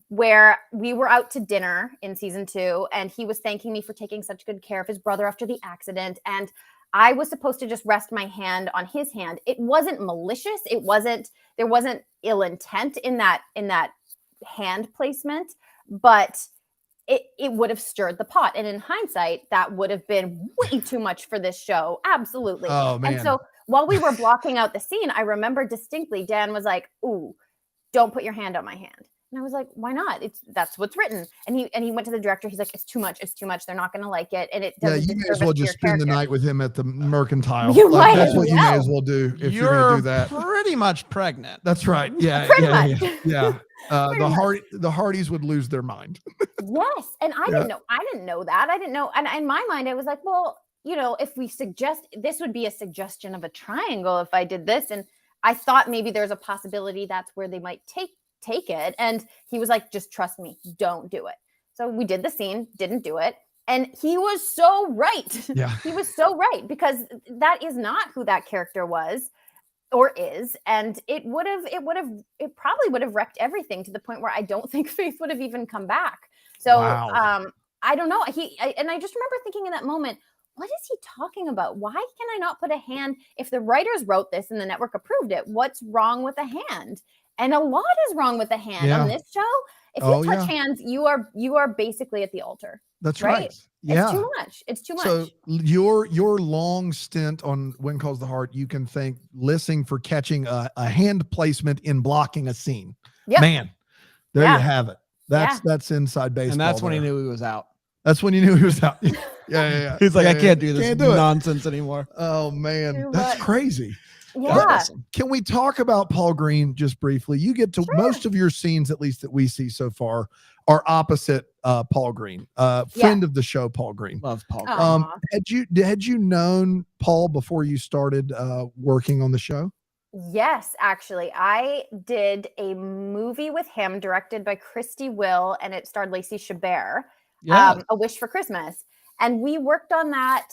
Speaker 18: where we were out to dinner in season 2 and he was thanking me for taking such good care of his brother after the accident. And I was supposed to just rest my hand on his hand. It wasn't malicious. There wasn't ill intent in that hand placement, but it would have stirred the pot. And in hindsight, that would have been way too much for this show. Absolutely.
Speaker 5: Oh, man.
Speaker 18: And so while we were blocking out the scene, I remember distinctly, Dan was like, ooh, don't put your hand on my hand. And I was like, why not? That's what's written. And he went to the director. He's like, it's too much. They're not going to like it. And it doesn't.
Speaker 5: Yeah, you may as well just spend the night with him at the Mercantile.
Speaker 18: That's
Speaker 5: what you may as well do if you're going to do that.
Speaker 9: Pretty much pregnant.
Speaker 5: That's right. Yeah. Yeah. The Hardys would lose their mind.
Speaker 18: Yes. And I didn't know that. I didn't know. And in my mind, I was like, well, if we suggest, this would be a suggestion of a triangle if I did this. And I thought maybe there's a possibility that's where they might take take it. And he was like, just trust me, don't do it. So we did the scene, didn't do it. And he was so right.
Speaker 5: Yeah.
Speaker 18: He was so right, because that is not who that character was or is. And it probably would have wrecked everything, to the point where I don't think Faith would have even come back. So
Speaker 5: Wow.
Speaker 18: I don't know. And I just remember thinking in that moment, what is he talking about? Why can I not put a hand? If the writers wrote this and the network approved it, what's wrong with a hand? And a lot is wrong with a hand on this show. If you touch hands, you are basically at the altar.
Speaker 5: That's right. Yeah.
Speaker 18: It's too much. It's too much.
Speaker 5: So your long stint on When Calls the Heart, you can thank listening for catching a hand placement in blocking a scene.
Speaker 18: Yep.
Speaker 5: Man, there you have it. That's inside baseball.
Speaker 9: And that's when he knew he was out.
Speaker 5: That's when you knew he was out. Yeah.
Speaker 9: He's like, I can't do this
Speaker 5: Can't do it.
Speaker 9: nonsense anymore.
Speaker 5: Oh man, that's crazy.
Speaker 18: Yeah.
Speaker 5: Can we talk about Paul Green just briefly? You get to most of your scenes, at least that we see so far, are opposite Paul Green, friend of the show, Paul Green.
Speaker 9: Love Paul.
Speaker 5: Had you known Paul before you started working on the show?
Speaker 18: Yes, actually. I did a movie with him directed by Christy Will, and it starred Lacey Chabert, A Wish for Christmas. And we worked on that.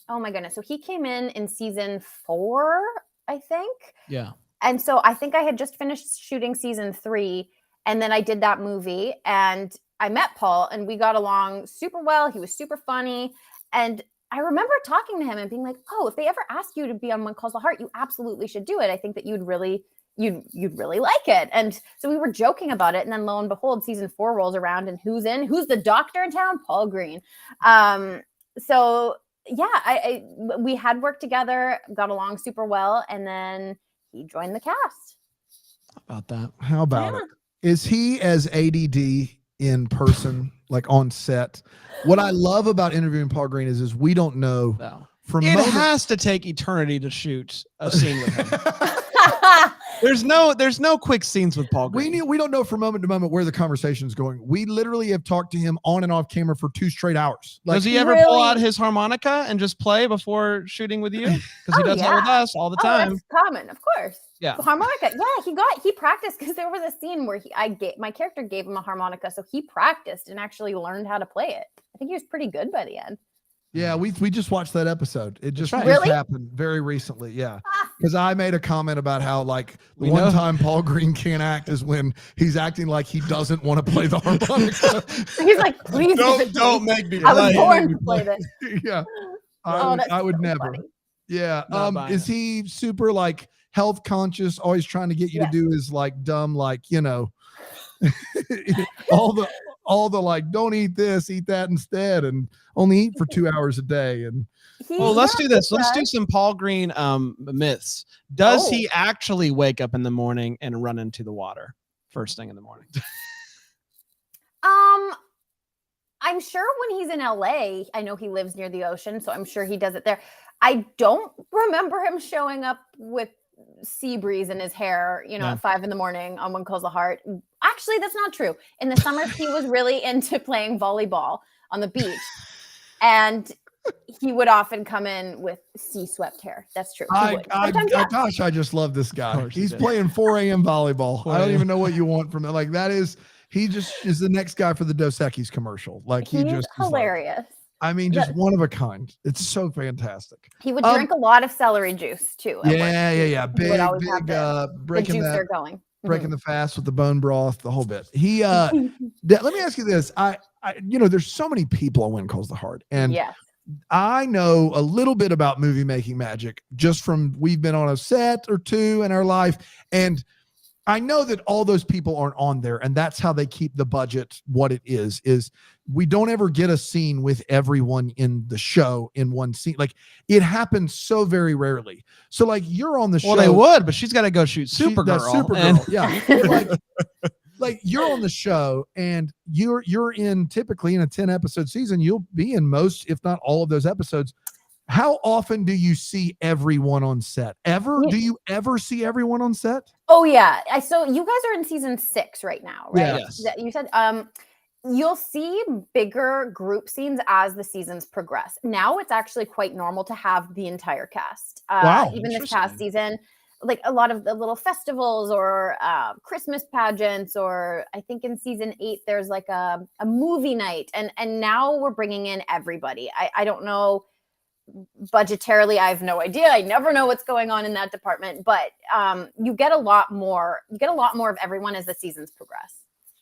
Speaker 18: Oh my goodness. So he came in season 4, I think.
Speaker 9: Yeah.
Speaker 18: And so I think I had just finished shooting season 3, and then I did that movie, and I met Paul, and we got along super well. He was super funny. And I remember talking to him and being like, oh, if they ever ask you to be on When Calls the Heart, you absolutely should do it. I think that you'd really like it. And so we were joking about it. And then lo and behold, season 4 rolls around, and who's the doctor in town? Paul Green. So yeah, we had worked together, got along super well. And then he joined the cast.
Speaker 5: How about it? Is he as ADD in person, like on set? What I love about interviewing Paul Green is we don't know.
Speaker 9: It has to take eternity to shoot a scene with him. There's no quick scenes with Paul Green.
Speaker 5: We don't know from moment to moment where the conversation is going. We literally have talked to him on and off camera for 2 straight hours.
Speaker 9: Does he ever pull out his harmonica and just play before shooting with you? Because he does that with us all the time.
Speaker 18: That's common, of course.
Speaker 9: Yeah.
Speaker 18: The harmonica. Yeah, he practiced, because there was a scene where my character gave him a harmonica, so he practiced and actually learned how to play it. I think he was pretty good by the end.
Speaker 5: Yeah, we just watched that episode. It just
Speaker 18: Really?
Speaker 5: happened very recently. Yeah, because I made a comment about how like the one time Paul Green can't act is when he's acting like he doesn't want to play the harmonica.
Speaker 18: He's like, please
Speaker 9: don't make me.
Speaker 18: I was born to play this.
Speaker 5: Yeah,
Speaker 18: that's
Speaker 5: I would
Speaker 18: so
Speaker 5: never.
Speaker 18: funny.
Speaker 5: Yeah. Is he super like health conscious? Always trying to get you to do his like dumb like all the like, don't eat this, eat that instead, and only eat for 2 hours a day. And
Speaker 9: well, let's do this. Let's do some Paul Green myths. Does he actually wake up in the morning and run into the water first thing in the morning?
Speaker 18: I'm sure when he's in LA, I know he lives near the ocean, so I'm sure he does it there. I don't remember him showing up with sea breeze in his hair, at 5 a.m. on When Calls the Heart. Actually, that's not true. In the summers, he was really into playing volleyball on the beach, and he would often come in with sea swept hair. That's true.
Speaker 5: Gosh, I just love this guy. He's playing 4 a.m. volleyball. I don't even know what you want from it. Like that is, he just is the next guy for the Dos Equis commercial. Like he's just
Speaker 18: hilarious.
Speaker 5: Just one of a kind. It's so fantastic.
Speaker 18: He would drink a lot of celery juice too.
Speaker 5: Yeah. Big breaking
Speaker 18: the juicer going.
Speaker 5: Breaking the fast with the bone broth, the whole bit. He let me ask you this. I there's so many people on When Calls the Heart. And I know a little bit about movie making magic just from we've been on a set or 2 in our life. And I know that all those people aren't on there, and that's how they keep the budget what it is we don't ever get a scene with everyone in the show in one scene. Like it happens so very rarely. So like you're on the show.
Speaker 9: Well, they would, but she's got to go shoot Supergirl.
Speaker 5: Yeah. like you're on the show and you're in typically in a 10 episode season, you'll be in most, if not all of those episodes. How often do you see everyone on set? Ever? Do you ever see everyone on set?
Speaker 18: Oh yeah. So you guys are in season 6 right now, right?
Speaker 5: Yes.
Speaker 18: You said you'll see bigger group scenes as the seasons progress. Now it's actually quite normal to have the entire cast.
Speaker 5: Wow,
Speaker 18: even this past season, like a lot of the little festivals or Christmas pageants, or I think in season 8 there's like a movie night, and now we're bringing in everybody. I don't know budgetarily, I have no idea. I never know what's going on in that department, but you get a lot more of everyone as the seasons progress.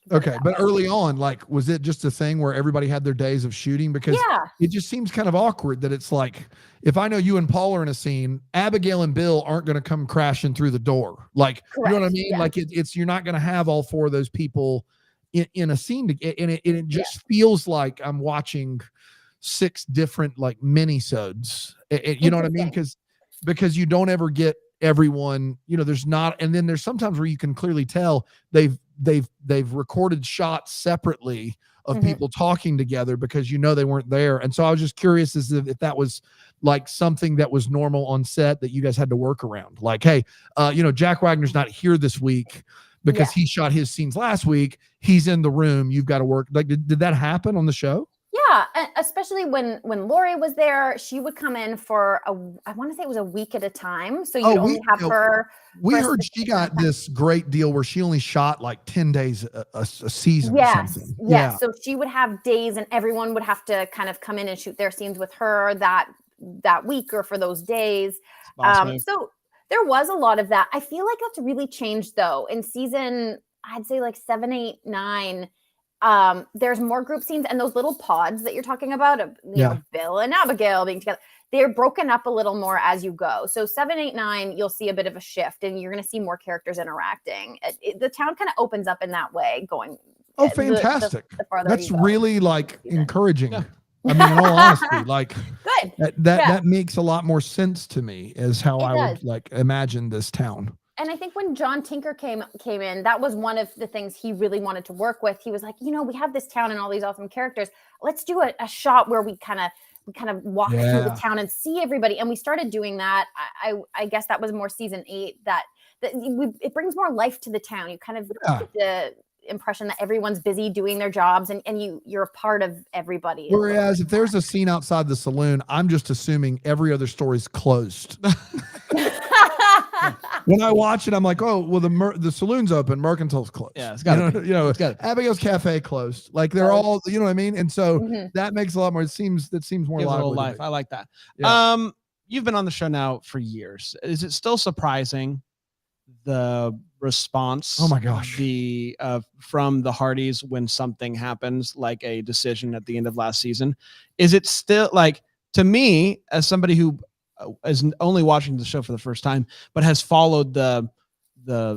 Speaker 5: Okay, but early on, like, was it just a thing where everybody had their days of shooting? Because it just seems kind of awkward that it's like, if I know you and Paul are in a scene, Abigail and Bill aren't going to come crashing through the door. Like,
Speaker 18: Correct.
Speaker 5: You know what I mean?
Speaker 18: Yeah.
Speaker 5: Like, it's you're not going to have all 4 of those people in a scene, and it just feels like I'm watching 6 different like mini-sodes. You know what I mean? Because you don't ever get everyone. You know, there's not, and then there's sometimes where you can clearly tell they've recorded shots separately of people talking together because you know they weren't there. And so I was just curious as if that was like something that was normal on set that you guys had to work around. Like, hey, you know, Jack Wagner's not here this week because he shot his scenes last week. He's in the room. You've got to work. Like, did that happen on the show?
Speaker 18: Yeah, especially when Lori was there, she would come in for I want to say it was a week at a time. So you only have her.
Speaker 5: We heard she got this great deal where she only shot like 10 days a season.
Speaker 18: Yes.
Speaker 5: Or something.
Speaker 18: Yes. Yeah. So she would have days, and everyone would have to kind of come in and shoot their scenes with her that week or for those days. So there was a lot of that. I feel like that's really changed though in season, I'd say like 7, 8, 9. There's more group scenes, and those little pods that you're talking about, you know, Bill and Abigail being together, they're broken up a little more as you go. So 7, 8, 9, you'll see a bit of a shift, and you're going to see more characters interacting. The town kind of opens up in that way going.
Speaker 5: Oh, fantastic.
Speaker 18: The farther
Speaker 5: That's
Speaker 18: you go.
Speaker 5: really like encouraging. I mean, in all honesty, like
Speaker 18: good.
Speaker 5: That makes a lot more sense to me as how I would like imagine this town.
Speaker 18: And I think when John Tinker came in, that was one of the things he really wanted to work with. He was like, you know, we have this town and all these awesome characters. Let's do a shot where we kind of walk through the town and see everybody. And we started doing that. I guess that was more season 8 that it brings more life to the town. You kind of get the impression that everyone's busy doing their jobs, and you're a part of everybody.
Speaker 5: Whereas if there's a scene outside the saloon, I'm just assuming every other story's closed. When I watch it, I'm like, oh, well, the saloon's open, Mercantile's closed.
Speaker 9: Yeah, it's got
Speaker 5: you know, Abigail's Cafe closed. Like they're all, you know what I mean? And so that makes a lot more. That seems more
Speaker 9: Gives a little
Speaker 5: lively.
Speaker 9: life. I like that.
Speaker 5: Yeah.
Speaker 9: You've been on the show now for years. Is it still surprising the response?
Speaker 5: Oh my gosh.
Speaker 9: From the Hardys when something happens, like a decision at the end of last season? Is it still like, to me, as somebody who is only watching the show for the first time, but has followed the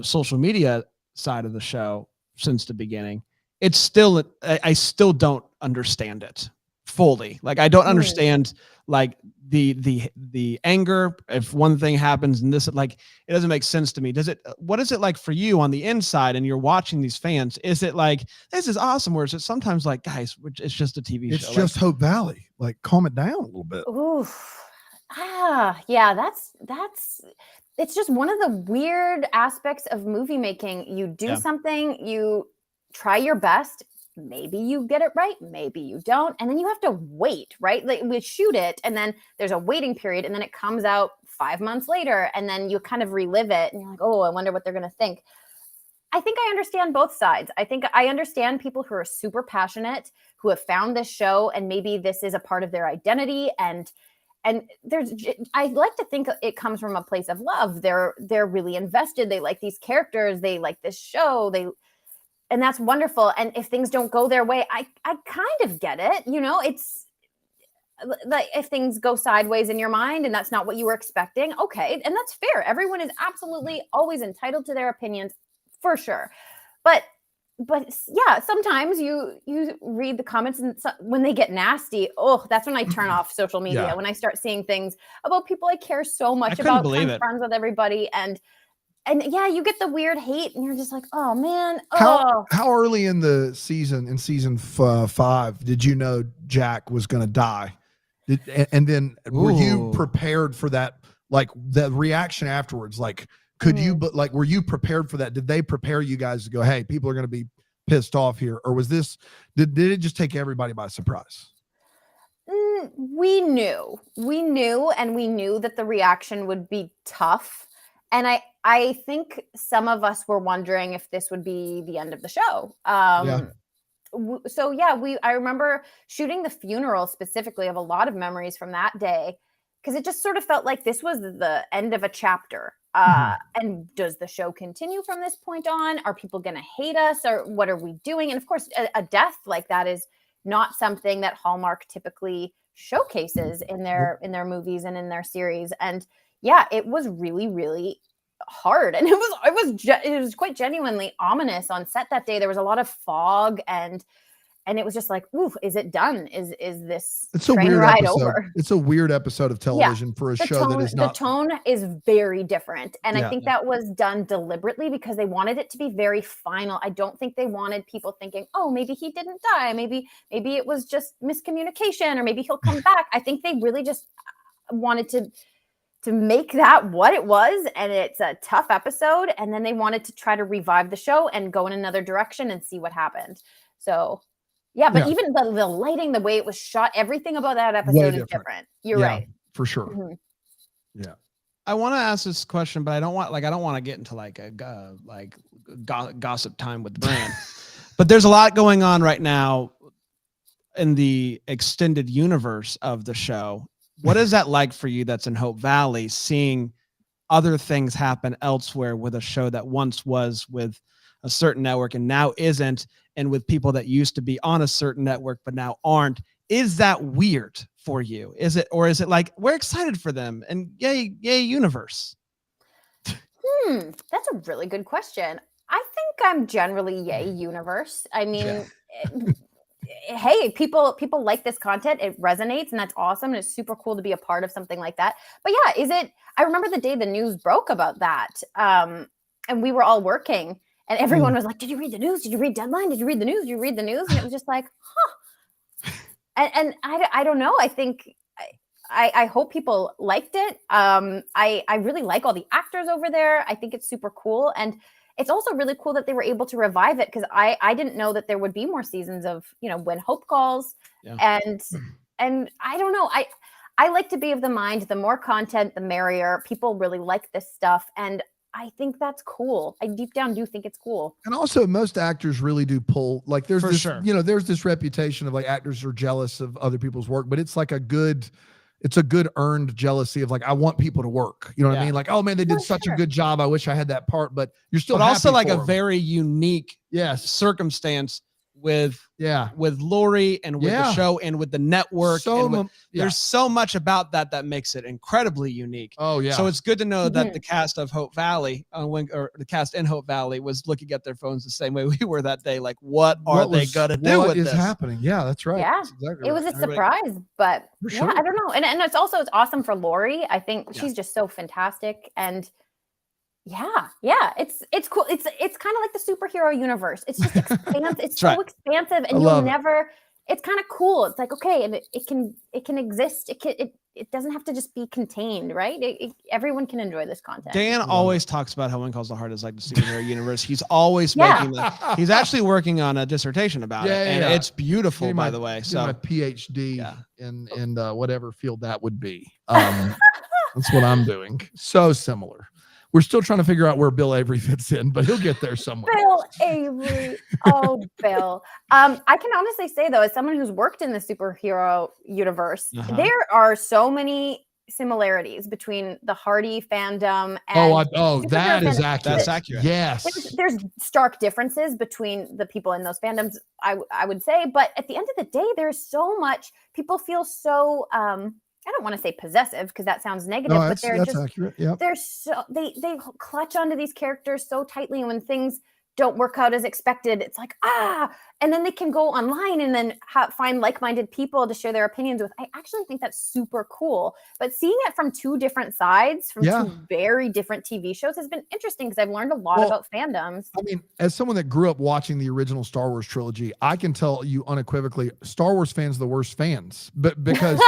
Speaker 9: social media side of the show since the beginning, it's still, I still don't understand it fully. Like, I don't understand like the anger if one thing happens and this, like, it doesn't make sense to me. What is it like for you on the inside and you're watching these fans? Is it like, this is awesome? Or is it sometimes like, guys, it's just a TV show?
Speaker 5: It's just Hope Valley. Like, calm it down a little bit.
Speaker 18: Oof. Yeah, that's it's just one of the weird aspects of movie making. You do something, you try your best, maybe you get it right, maybe you don't, and then you have to wait, right? Like, we shoot it, and then there's a waiting period, and then it comes out 5 months later, and then you kind of relive it, and you're like, oh, I wonder what they're gonna think. I think I understand both sides. I think I understand people who are super passionate, who have found this show, and maybe this is a part of their identity, and I like to think it comes from a place of love. They're really invested. They like these characters. They like this show. And that's wonderful. And if things don't go their way, I kind of get it. You know, it's like if things go sideways in your mind and that's not what you were expecting, okay, and that's fair. Everyone is absolutely always entitled to their opinions, for sure. But yeah, sometimes you read the comments, and when they get nasty, that's when I turn off social media.
Speaker 5: Yeah.
Speaker 18: When I start seeing things about people I care so much about, I'm friends with everybody, and yeah, you get the weird hate, and you're just like, oh man.
Speaker 5: How early in the season, in season 5, did you know Jack was going to die? And then were you prepared for that? Like the reaction afterwards, like. Could you, but like, were you prepared for that? Did they prepare you guys to go, hey, people are going to be pissed off here? Or was this, did it just take everybody by surprise?
Speaker 18: We knew that the reaction would be tough. And I think some of us were wondering if this would be the end of the show. So I remember shooting the funeral specifically of a lot of memories from that day, because it just sort of felt like this was the end of a chapter. And does the show continue from this point on? Are people going to hate us, or what are we doing? And of course, a death like that is not something that Hallmark typically showcases in their movies and in their series. And yeah, it was really, really hard, and it was quite genuinely ominous on set that day. There was a lot of fog, and it was just like, ooh, is it done? Is this train ride over?
Speaker 5: It's a weird episode of television for a show that is not.
Speaker 18: The tone is very different, and I think that was done deliberately because they wanted it to be very final. I don't think they wanted people thinking, oh, maybe he didn't die, maybe it was just miscommunication, or maybe he'll come back. I think they really just wanted to make that what it was, and it's a tough episode, and then they wanted to try to revive the show and go in another direction and see what happened. So even the lighting, the way it was shot, everything about that episode is different. You're right.
Speaker 5: For sure.
Speaker 18: Mm-hmm.
Speaker 5: Yeah.
Speaker 9: I want to ask this question, but I don't want to get into gossip time with the brand. But there's a lot going on right now in the extended universe of the show. What is that like for you that's in Hope Valley, seeing other things happen elsewhere with a show that once was with a certain network and now isn't, and with people that used to be on a certain network but now aren't? Is that weird for you? Is it like, we're excited for them and yay universe?
Speaker 18: That's a really good question. I think I'm generally yay universe. I mean, hey, people like this content. It resonates, and that's awesome. And it's super cool to be a part of something like that. But yeah, I remember the day the news broke about that. And we were all working, and everyone was like, did you read the news? Did you read Deadline? Did you read the news? Did you read the news? And it was just like, And I don't know. I think I hope people liked it. I really like all the actors over there. I think it's super cool. And it's also really cool that they were able to revive it, because I didn't know that there would be more seasons of, When Hope Calls. Yeah. And I don't know. I like to be of the mind, the more content, the merrier. People really like this stuff. And I think that's cool. I deep down do think it's cool.
Speaker 5: And also, most actors really do pull, like, there's there's this reputation of like actors are jealous of other people's work, but it's like a good earned jealousy of like, I want people to work. You know what I mean? Like, oh man, they did such a good job. I wish I had that part, but you're still
Speaker 9: also like a
Speaker 5: them.
Speaker 9: Very unique circumstance with Lori and with the show and with the network. There's so much about that makes it incredibly unique.
Speaker 5: Oh yeah.
Speaker 9: So it's good to know that the cast of Hope Valley or the cast in Hope Valley was looking at their phones the same way we were that day. Like, what are they gonna do with this?
Speaker 5: What is happening? Yeah, that's right.
Speaker 18: Yeah,
Speaker 5: that's exactly
Speaker 18: it was a surprise, but I don't know. And it's awesome for Lori. I think she's just so fantastic. And it's cool. It's kind of like the superhero universe. It's just expansive. It's so expansive, and you'll never. It's kind of cool. It's like, okay, and it can exist. It doesn't have to just be contained, right? Everyone can enjoy this content.
Speaker 9: Dan always talks about how When Calls the Heart is like the superhero universe. He's always making that. He's actually working on a dissertation about it, and it's beautiful, by the way. So
Speaker 5: my PhD in whatever field that would be. That's what I'm doing. So similar. We're still trying to figure out where Bill Avery fits in, but he'll get there somewhere.
Speaker 18: Bill Avery. Oh, Bill. I can honestly say, though, as someone who's worked in the superhero universe, there are so many similarities between the Hardy fandom and
Speaker 5: that is accurate.
Speaker 9: That's accurate.
Speaker 5: Yes.
Speaker 18: There's stark differences between the people in those fandoms, I would say. But at the end of the day, there's so much. People feel so I don't want to say possessive, because that sounds negative, but they're just
Speaker 5: accurate. Yep.
Speaker 18: They're so they clutch onto these characters so tightly, and when things don't work out as expected, it's like, and then they can go online and then find like-minded people to share their opinions with. I actually think that's super cool. But seeing it from two different sides, from two very different TV shows, has been interesting, because I've learned a lot about fandoms.
Speaker 5: I mean, as someone that grew up watching the original Star Wars trilogy, I can tell you unequivocally, Star Wars fans are the worst fans, but because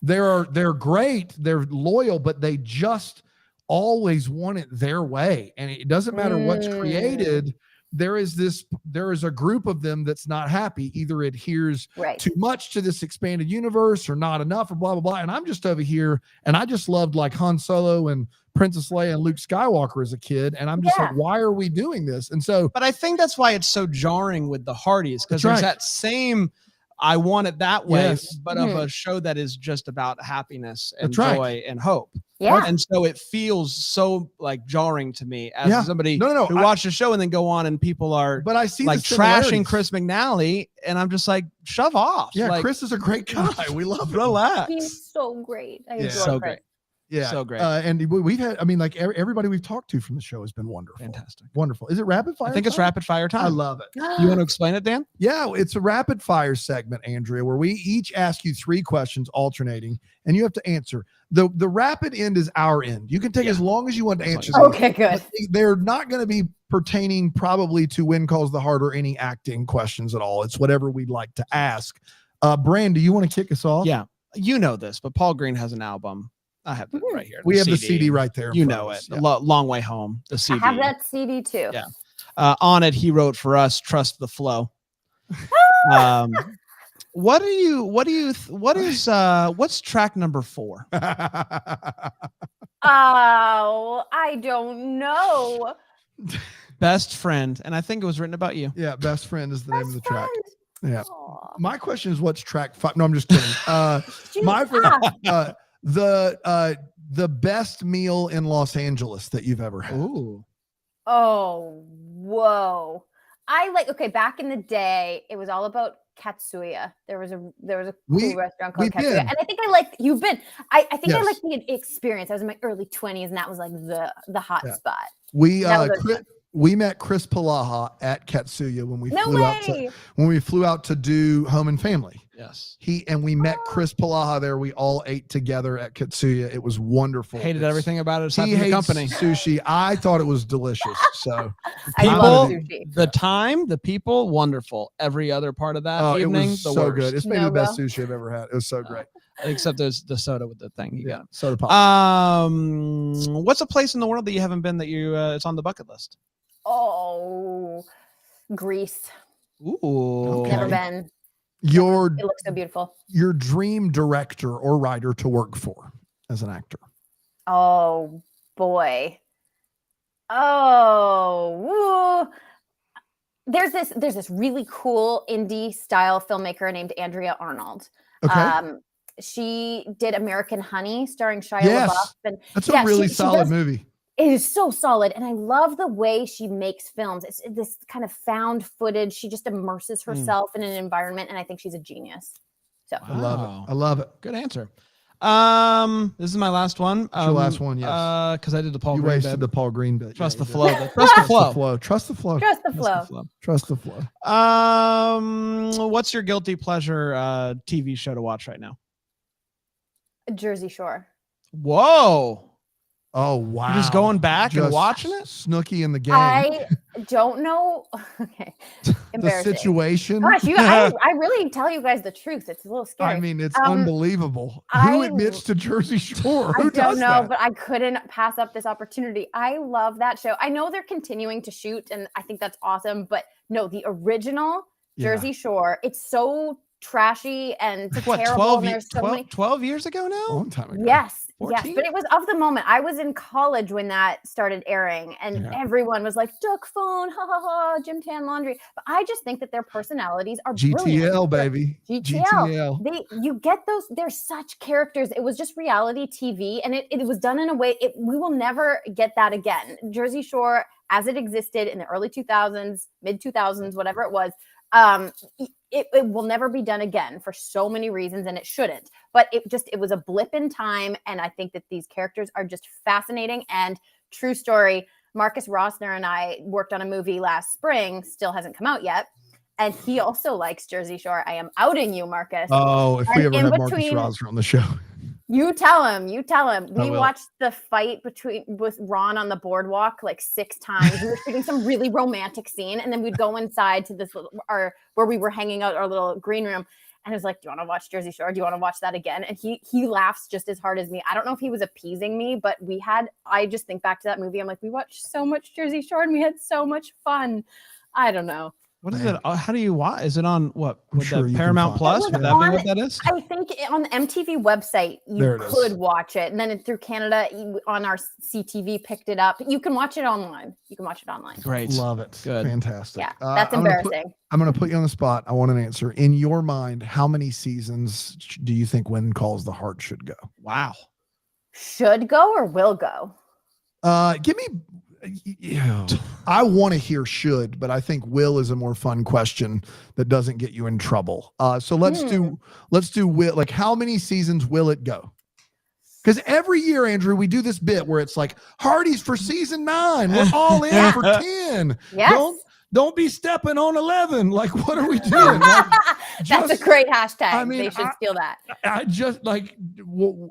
Speaker 5: they're great, they're loyal, but they just always want it their way. And it doesn't matter what's created, there is a group of them that's not happy. Either it adheres too much to this expanded universe or not enough or blah, blah, blah. And I'm just over here and I just loved like Han Solo and Princess Leia and Luke Skywalker as a kid. And I'm just like, why are we doing this? And so,
Speaker 9: but I think that's why it's so jarring with the Hardys, because there's that same, I want it that way, but of a show that is just about happiness and joy and hope.
Speaker 18: Yeah.
Speaker 9: And so it feels so like jarring to me as somebody who watched the show and then go on and people are
Speaker 5: but I see
Speaker 9: like
Speaker 5: the
Speaker 9: trashing Chris McNally and I'm just like, shove off.
Speaker 5: Yeah,
Speaker 9: like,
Speaker 5: Chris is a great guy. We love him.
Speaker 9: Relax.
Speaker 18: He's so great. I adore
Speaker 9: so
Speaker 18: Chris.
Speaker 9: great.
Speaker 5: Yeah,
Speaker 9: so great.
Speaker 5: And we've had, I mean, like everybody we've talked to from the show has been wonderful.
Speaker 9: Fantastic.
Speaker 5: Wonderful. Is it rapid fire?
Speaker 9: I think it's
Speaker 5: time?
Speaker 9: rapid fire time.
Speaker 5: I love it.
Speaker 9: You want to explain it, Dan?
Speaker 5: Yeah, it's a rapid fire segment, Andrea, where we each ask you 3 questions alternating and you have to answer. The rapid end is our end. You can take as long as you want to answer.
Speaker 18: Okay, good.
Speaker 5: They're not going to be pertaining probably to When Calls the Heart or any acting questions at all. It's whatever we'd like to ask. Brand, do you want to kick us off?
Speaker 9: Yeah, you know this, but Paul Green has an album. I have it right here.
Speaker 5: We have the CD right there.
Speaker 9: You know it. Yeah. Long Way Home, the CD.
Speaker 18: I have that CD too.
Speaker 9: Yeah. On it, he wrote for us, Trust the Flow. What's track number 4?
Speaker 18: Oh, I don't know.
Speaker 5: Best Friend.
Speaker 9: And I think it was written about you.
Speaker 5: Yeah. Best Friend is the name of the track. Yeah. Aww. My question is what's track 5? No, I'm just kidding. My friend, the best meal in Los Angeles that you've ever had.
Speaker 9: Ooh.
Speaker 18: Oh, whoa. Back in the day, it was all about Katsuya. There was a cool restaurant called Katsuya. And I think you've been. I think I liked the experience. I was in my early 20s and that was like the hot spot.
Speaker 5: We met Kristoffer Polaha at Katsuya when we flew out to do Home and Family.
Speaker 9: Yes.
Speaker 5: We met Kristoffer Polaha there. We all ate together at Katsuya. It was wonderful.
Speaker 9: Hated everything about it.
Speaker 5: He hates company. Sushi. I thought it was delicious. So
Speaker 9: I love sushi. The time, the people, wonderful. Every other part of that evening,
Speaker 5: it was so worst. Good. It's maybe the best sushi I've ever had. It was so great.
Speaker 9: Except there's the soda with the thing. You got
Speaker 5: soda pop.
Speaker 9: What's a place in the world that you haven't been that you it's on the bucket list?
Speaker 18: Oh, Greece.
Speaker 9: Ooh.
Speaker 18: Never been.
Speaker 5: It
Speaker 18: looks so beautiful.
Speaker 5: Your dream director or writer to work for as an actor?
Speaker 18: Oh boy. Oh, woo. There's this really cool indie style filmmaker named Andrea Arnold.
Speaker 5: Okay.
Speaker 18: She did American Honey starring Shia LaBeouf. And
Speaker 5: that's a really solid movie.
Speaker 18: It is so solid. And I love the way she makes films. It's this kind of found footage. She just immerses herself in an environment. And I think she's a genius. So
Speaker 5: I love it.
Speaker 9: Good answer. This is my last one.
Speaker 5: It's your last one, yes.
Speaker 9: Because I did the Paul
Speaker 5: Green
Speaker 9: bit.
Speaker 5: You wasted the Paul Green bit.
Speaker 9: Trust the flow. Trust the flow.
Speaker 5: Trust the flow.
Speaker 18: Trust the flow.
Speaker 5: Trust the flow.
Speaker 9: What's your guilty pleasure TV show to watch right now?
Speaker 18: Jersey Shore.
Speaker 9: Whoa.
Speaker 5: Oh, wow.
Speaker 9: You're just going back and watching it?
Speaker 5: Snooki in the game.
Speaker 18: I don't know. Okay.
Speaker 5: The situation.
Speaker 18: Gosh, I really tell you guys the truth. It's a little scary.
Speaker 5: I mean, it's unbelievable. Who admits to Jersey Shore?
Speaker 18: I don't know, but I couldn't pass up this opportunity. I love that show. I know they're continuing to shoot, and I think that's awesome. But no, the original Jersey Shore, it's so trashy and terrible.
Speaker 9: 12 years ago now?
Speaker 5: A long time ago.
Speaker 18: Yes.
Speaker 9: 14?
Speaker 18: Yes, but it was of the moment. I was in college when that started airing, and everyone was like, "Duck Phone, ha ha ha, Jim Tan Laundry." But I just think that their personalities are
Speaker 5: GTL,
Speaker 18: brilliant.
Speaker 5: baby.
Speaker 18: GTL. You get those. They're such characters. It was just reality TV, and it was done in a way. We will never get that again. Jersey Shore, as it existed in the early 2000s, mid 2000s, whatever it was. It will never be done again for so many reasons, and it shouldn't. But it was a blip in time, and I think that these characters are just fascinating. And true story, Marcus Rosner and I worked on a movie last spring, still hasn't come out yet, and he also likes Jersey Shore. I am outing you, Marcus.
Speaker 5: Oh, if we ever have Marcus Rosner on the show.
Speaker 18: You tell him. We watched the fight with Ron on the boardwalk like 6 times. We were shooting some really romantic scene, and then we'd go inside to this where we were hanging out, our little green room. And I was like, "Do you want to watch Jersey Shore? Do you want to watch that again?" And he laughs just as hard as me. I don't know if he was appeasing me, but I just think back to that movie. I'm like, we watched so much Jersey Shore and we had so much fun. I don't know.
Speaker 9: What is it? How do you watch? Is it on what?
Speaker 5: I'm
Speaker 9: Would
Speaker 5: sure
Speaker 9: that
Speaker 5: you
Speaker 9: Paramount
Speaker 5: can
Speaker 9: Plus?
Speaker 5: find
Speaker 9: Would
Speaker 5: it.
Speaker 9: that be what that is?
Speaker 18: I think on the MTV website you
Speaker 5: There it is.
Speaker 18: could watch it, and then through Canada on our CTV picked it up. You can watch it online.
Speaker 9: Great.
Speaker 5: Love it.
Speaker 9: Good.
Speaker 5: Fantastic.
Speaker 18: Yeah, that's
Speaker 5: I'm gonna
Speaker 18: embarrassing.
Speaker 5: I'm going to put you on the spot. I want an answer. In your mind, how many seasons do you think When Calls the Heart should go?
Speaker 9: Wow.
Speaker 18: Should go or will go?
Speaker 5: Give me. I want to hear should, but I think will is a more fun question that doesn't get you in trouble. So let's do will. Like, how many seasons will it go? Because every year, Andrew, we do this bit where it's like Hardy's for season 9. We're all in for 10.
Speaker 18: Yes.
Speaker 5: Don't be stepping on 11. Like, what are we doing? Like,
Speaker 18: That's a great hashtag.
Speaker 5: I mean,
Speaker 18: they should steal that.
Speaker 5: I just like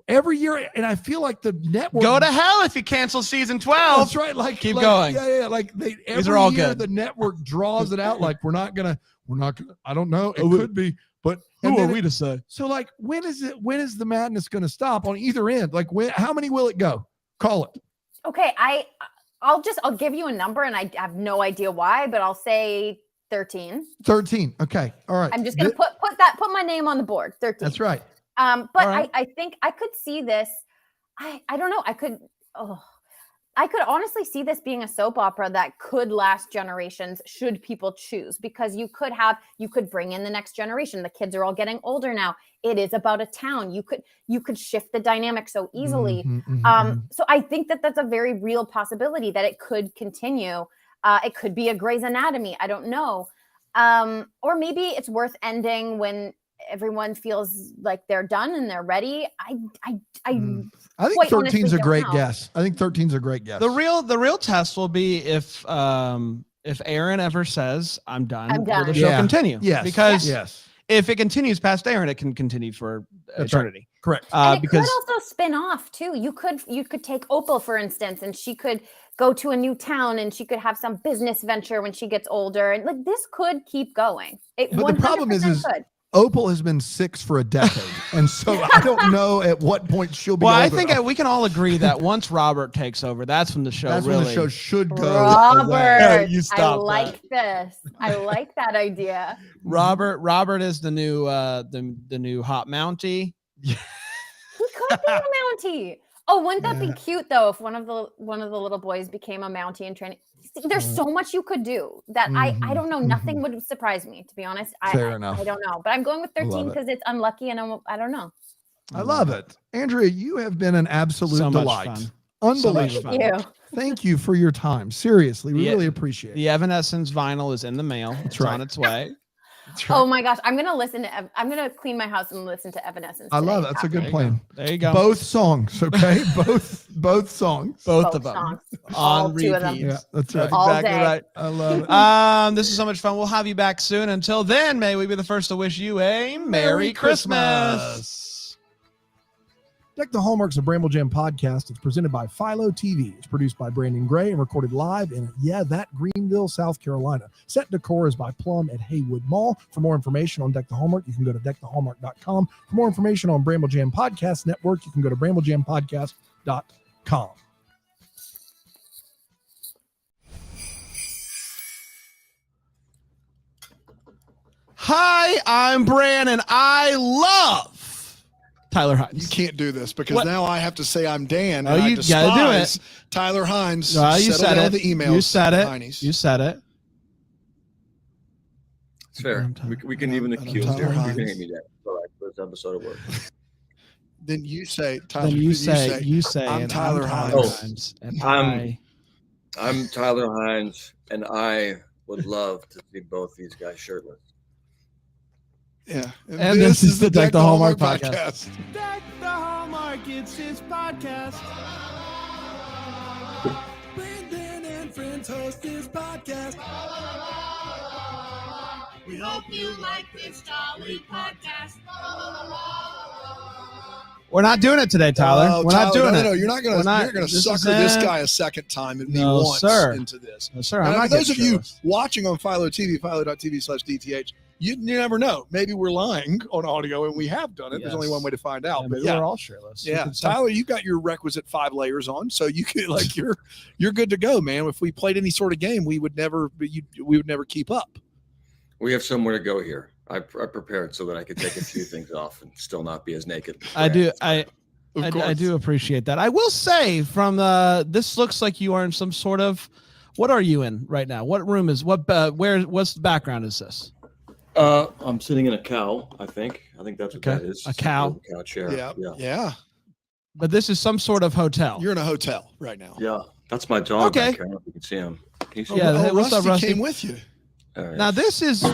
Speaker 5: every year, and I feel like the network
Speaker 9: Go to hell if you cancel season 12.
Speaker 5: That's right. Like,
Speaker 9: keep going.
Speaker 5: Yeah. Like
Speaker 9: These are all
Speaker 5: year,
Speaker 9: good.
Speaker 5: The network draws it out. Like, we're not gonna. I don't know. It could be, but
Speaker 9: Who are we to say?
Speaker 5: So, like, when is the madness going to stop on either end? Like, how many will it go? Call it.
Speaker 18: Okay, I'll give you a number, and I have no idea why, but I'll say 13.
Speaker 5: 13. Okay. All right.
Speaker 18: I'm just gonna put my name on the board. 13.
Speaker 5: That's right.
Speaker 18: But
Speaker 5: right.
Speaker 18: I think I could see this. I don't know. I could honestly see this being a soap opera that could last generations should people choose, because you could bring in the next generation. The kids are all getting older now. It is about a town. You could shift the dynamic so easily. So I think that that's a very real possibility that it could continue. It could be a Grey's Anatomy. I don't know. Or maybe it's worth ending when everyone feels like they're done and they're ready. I
Speaker 5: think 13's a great guess. I think 13's a great guess.
Speaker 9: The real test will be if Aaron ever says I'm done, will the show continue?
Speaker 5: Yes.
Speaker 9: Because
Speaker 5: yes.
Speaker 9: If it continues past Aaron, it can continue for eternity.
Speaker 5: Right. Correct.
Speaker 18: And it could also spin off too. You could take Opal, for instance, and she could go to a new town and she could have some business venture when she gets older. And like, this could keep going.
Speaker 5: But the problem is Opal has been 6 for a decade. And so I don't know at what point she'll be.
Speaker 9: Well, I think we can all agree that once Robert takes over, that's when the show
Speaker 5: when the show should go.
Speaker 18: Robert,
Speaker 9: you stop
Speaker 18: I like this. I like that idea.
Speaker 9: Robert is the new hot Mountie.
Speaker 18: He could be a Mountie. Oh, wouldn't that be cute though if one of the little boys became a Mountie in training? There's so much you could do that I don't know. Nothing would surprise me, to be honest.
Speaker 5: Fair enough.
Speaker 18: I don't know, but I'm going with 13 because it's unlucky and I don't know.
Speaker 5: I love it. Andrea, you have been an absolute delight. Unbelievable. Thank you for your time. Seriously, we really appreciate it.
Speaker 9: The Evanescence vinyl is in the mail. It's on its way.
Speaker 18: Oh my gosh, I'm gonna clean my house and listen to Evanescence.
Speaker 5: I love it. That's a good plan.
Speaker 9: There you go.
Speaker 5: Both songs, okay? both songs.
Speaker 9: Both of them.
Speaker 18: Songs.
Speaker 9: On
Speaker 18: repeat. 2 of them.
Speaker 5: Yeah, that's right.
Speaker 18: All
Speaker 9: exactly
Speaker 18: day.
Speaker 9: right.
Speaker 5: I love it.
Speaker 9: This is so much fun. We'll have you back soon. Until then, may we be the first to wish you a Merry Christmas.
Speaker 8: Deck the Hallmark's a Bramble Jam podcast. It's presented by Philo TV. It's produced by Brandon Gray and recorded live in, Greenville, South Carolina. Set decor is by Plum at Haywood Mall. For more information on Deck the Hallmark, you can go to deckthehallmark.com. For more information on Bramble Jam Podcast Network, you can go to bramblejampodcast.com.
Speaker 9: Hi, I'm Bran, and I love Tyler Hynes.
Speaker 3: You can't do this because now I have to say I'm Dan.
Speaker 9: Oh,
Speaker 3: And I
Speaker 9: you gotta do it.
Speaker 3: despise Tyler Hynes.
Speaker 9: You
Speaker 3: Settle
Speaker 9: said
Speaker 3: down
Speaker 9: it.
Speaker 3: The emails.
Speaker 9: You said it.
Speaker 3: Hynes.
Speaker 9: You said it.
Speaker 19: It's fair. We can even accuse
Speaker 3: Tyler
Speaker 19: you. You
Speaker 3: Hynes.
Speaker 19: can hate me that. All right, this episode of work.
Speaker 3: Then you say Tyler.
Speaker 9: Then you say
Speaker 3: I'm
Speaker 9: and
Speaker 3: Tyler
Speaker 9: I'm
Speaker 3: Hynes.
Speaker 9: And
Speaker 19: I'm Tyler Hynes, and I would love to see both these guys shirtless.
Speaker 3: Yeah.
Speaker 9: And this is the Deck the Hallmark podcast.
Speaker 13: Deck the Hallmark, it's his podcast. Brandon and friends host his podcast. We hope you like this jolly podcast.
Speaker 9: We're not doing it today, Tyler. We're not doing it.
Speaker 3: No, you're not going to sucker this guy a second time and me once into this.
Speaker 9: No, sir.
Speaker 3: And
Speaker 9: I'm not
Speaker 3: for those of
Speaker 9: getting
Speaker 3: you watching on Philo TV, philo.tv/DTH, you never know. Maybe we're lying on audio and we have done it. There's only one way to find out.
Speaker 4: Yeah,
Speaker 3: but
Speaker 4: we're all shirtless.
Speaker 3: Yeah, Tyler, you got your requisite 5 layers on, so you could you're good to go, man. If we played any sort of game, we would never keep up.
Speaker 19: We have somewhere to go here. I prepared so that I could take a few things off and still not be as naked.
Speaker 9: I do appreciate that. I will say from this looks like you are in some sort of, what are you in right now? What room is what's the background is this?
Speaker 19: I'm sitting in a cow, I think that's what that is.
Speaker 9: A cow.
Speaker 19: Cow chair.
Speaker 3: Yeah.
Speaker 9: But this is some sort of hotel.
Speaker 3: You're in a hotel right now.
Speaker 19: Yeah. That's my dog.
Speaker 9: Okay.
Speaker 19: Back here. I don't know if you can see him. Can you see
Speaker 9: Yeah,
Speaker 19: him?
Speaker 9: what's up,
Speaker 3: Rusty
Speaker 9: Rusty?
Speaker 3: came with you.
Speaker 9: Now this is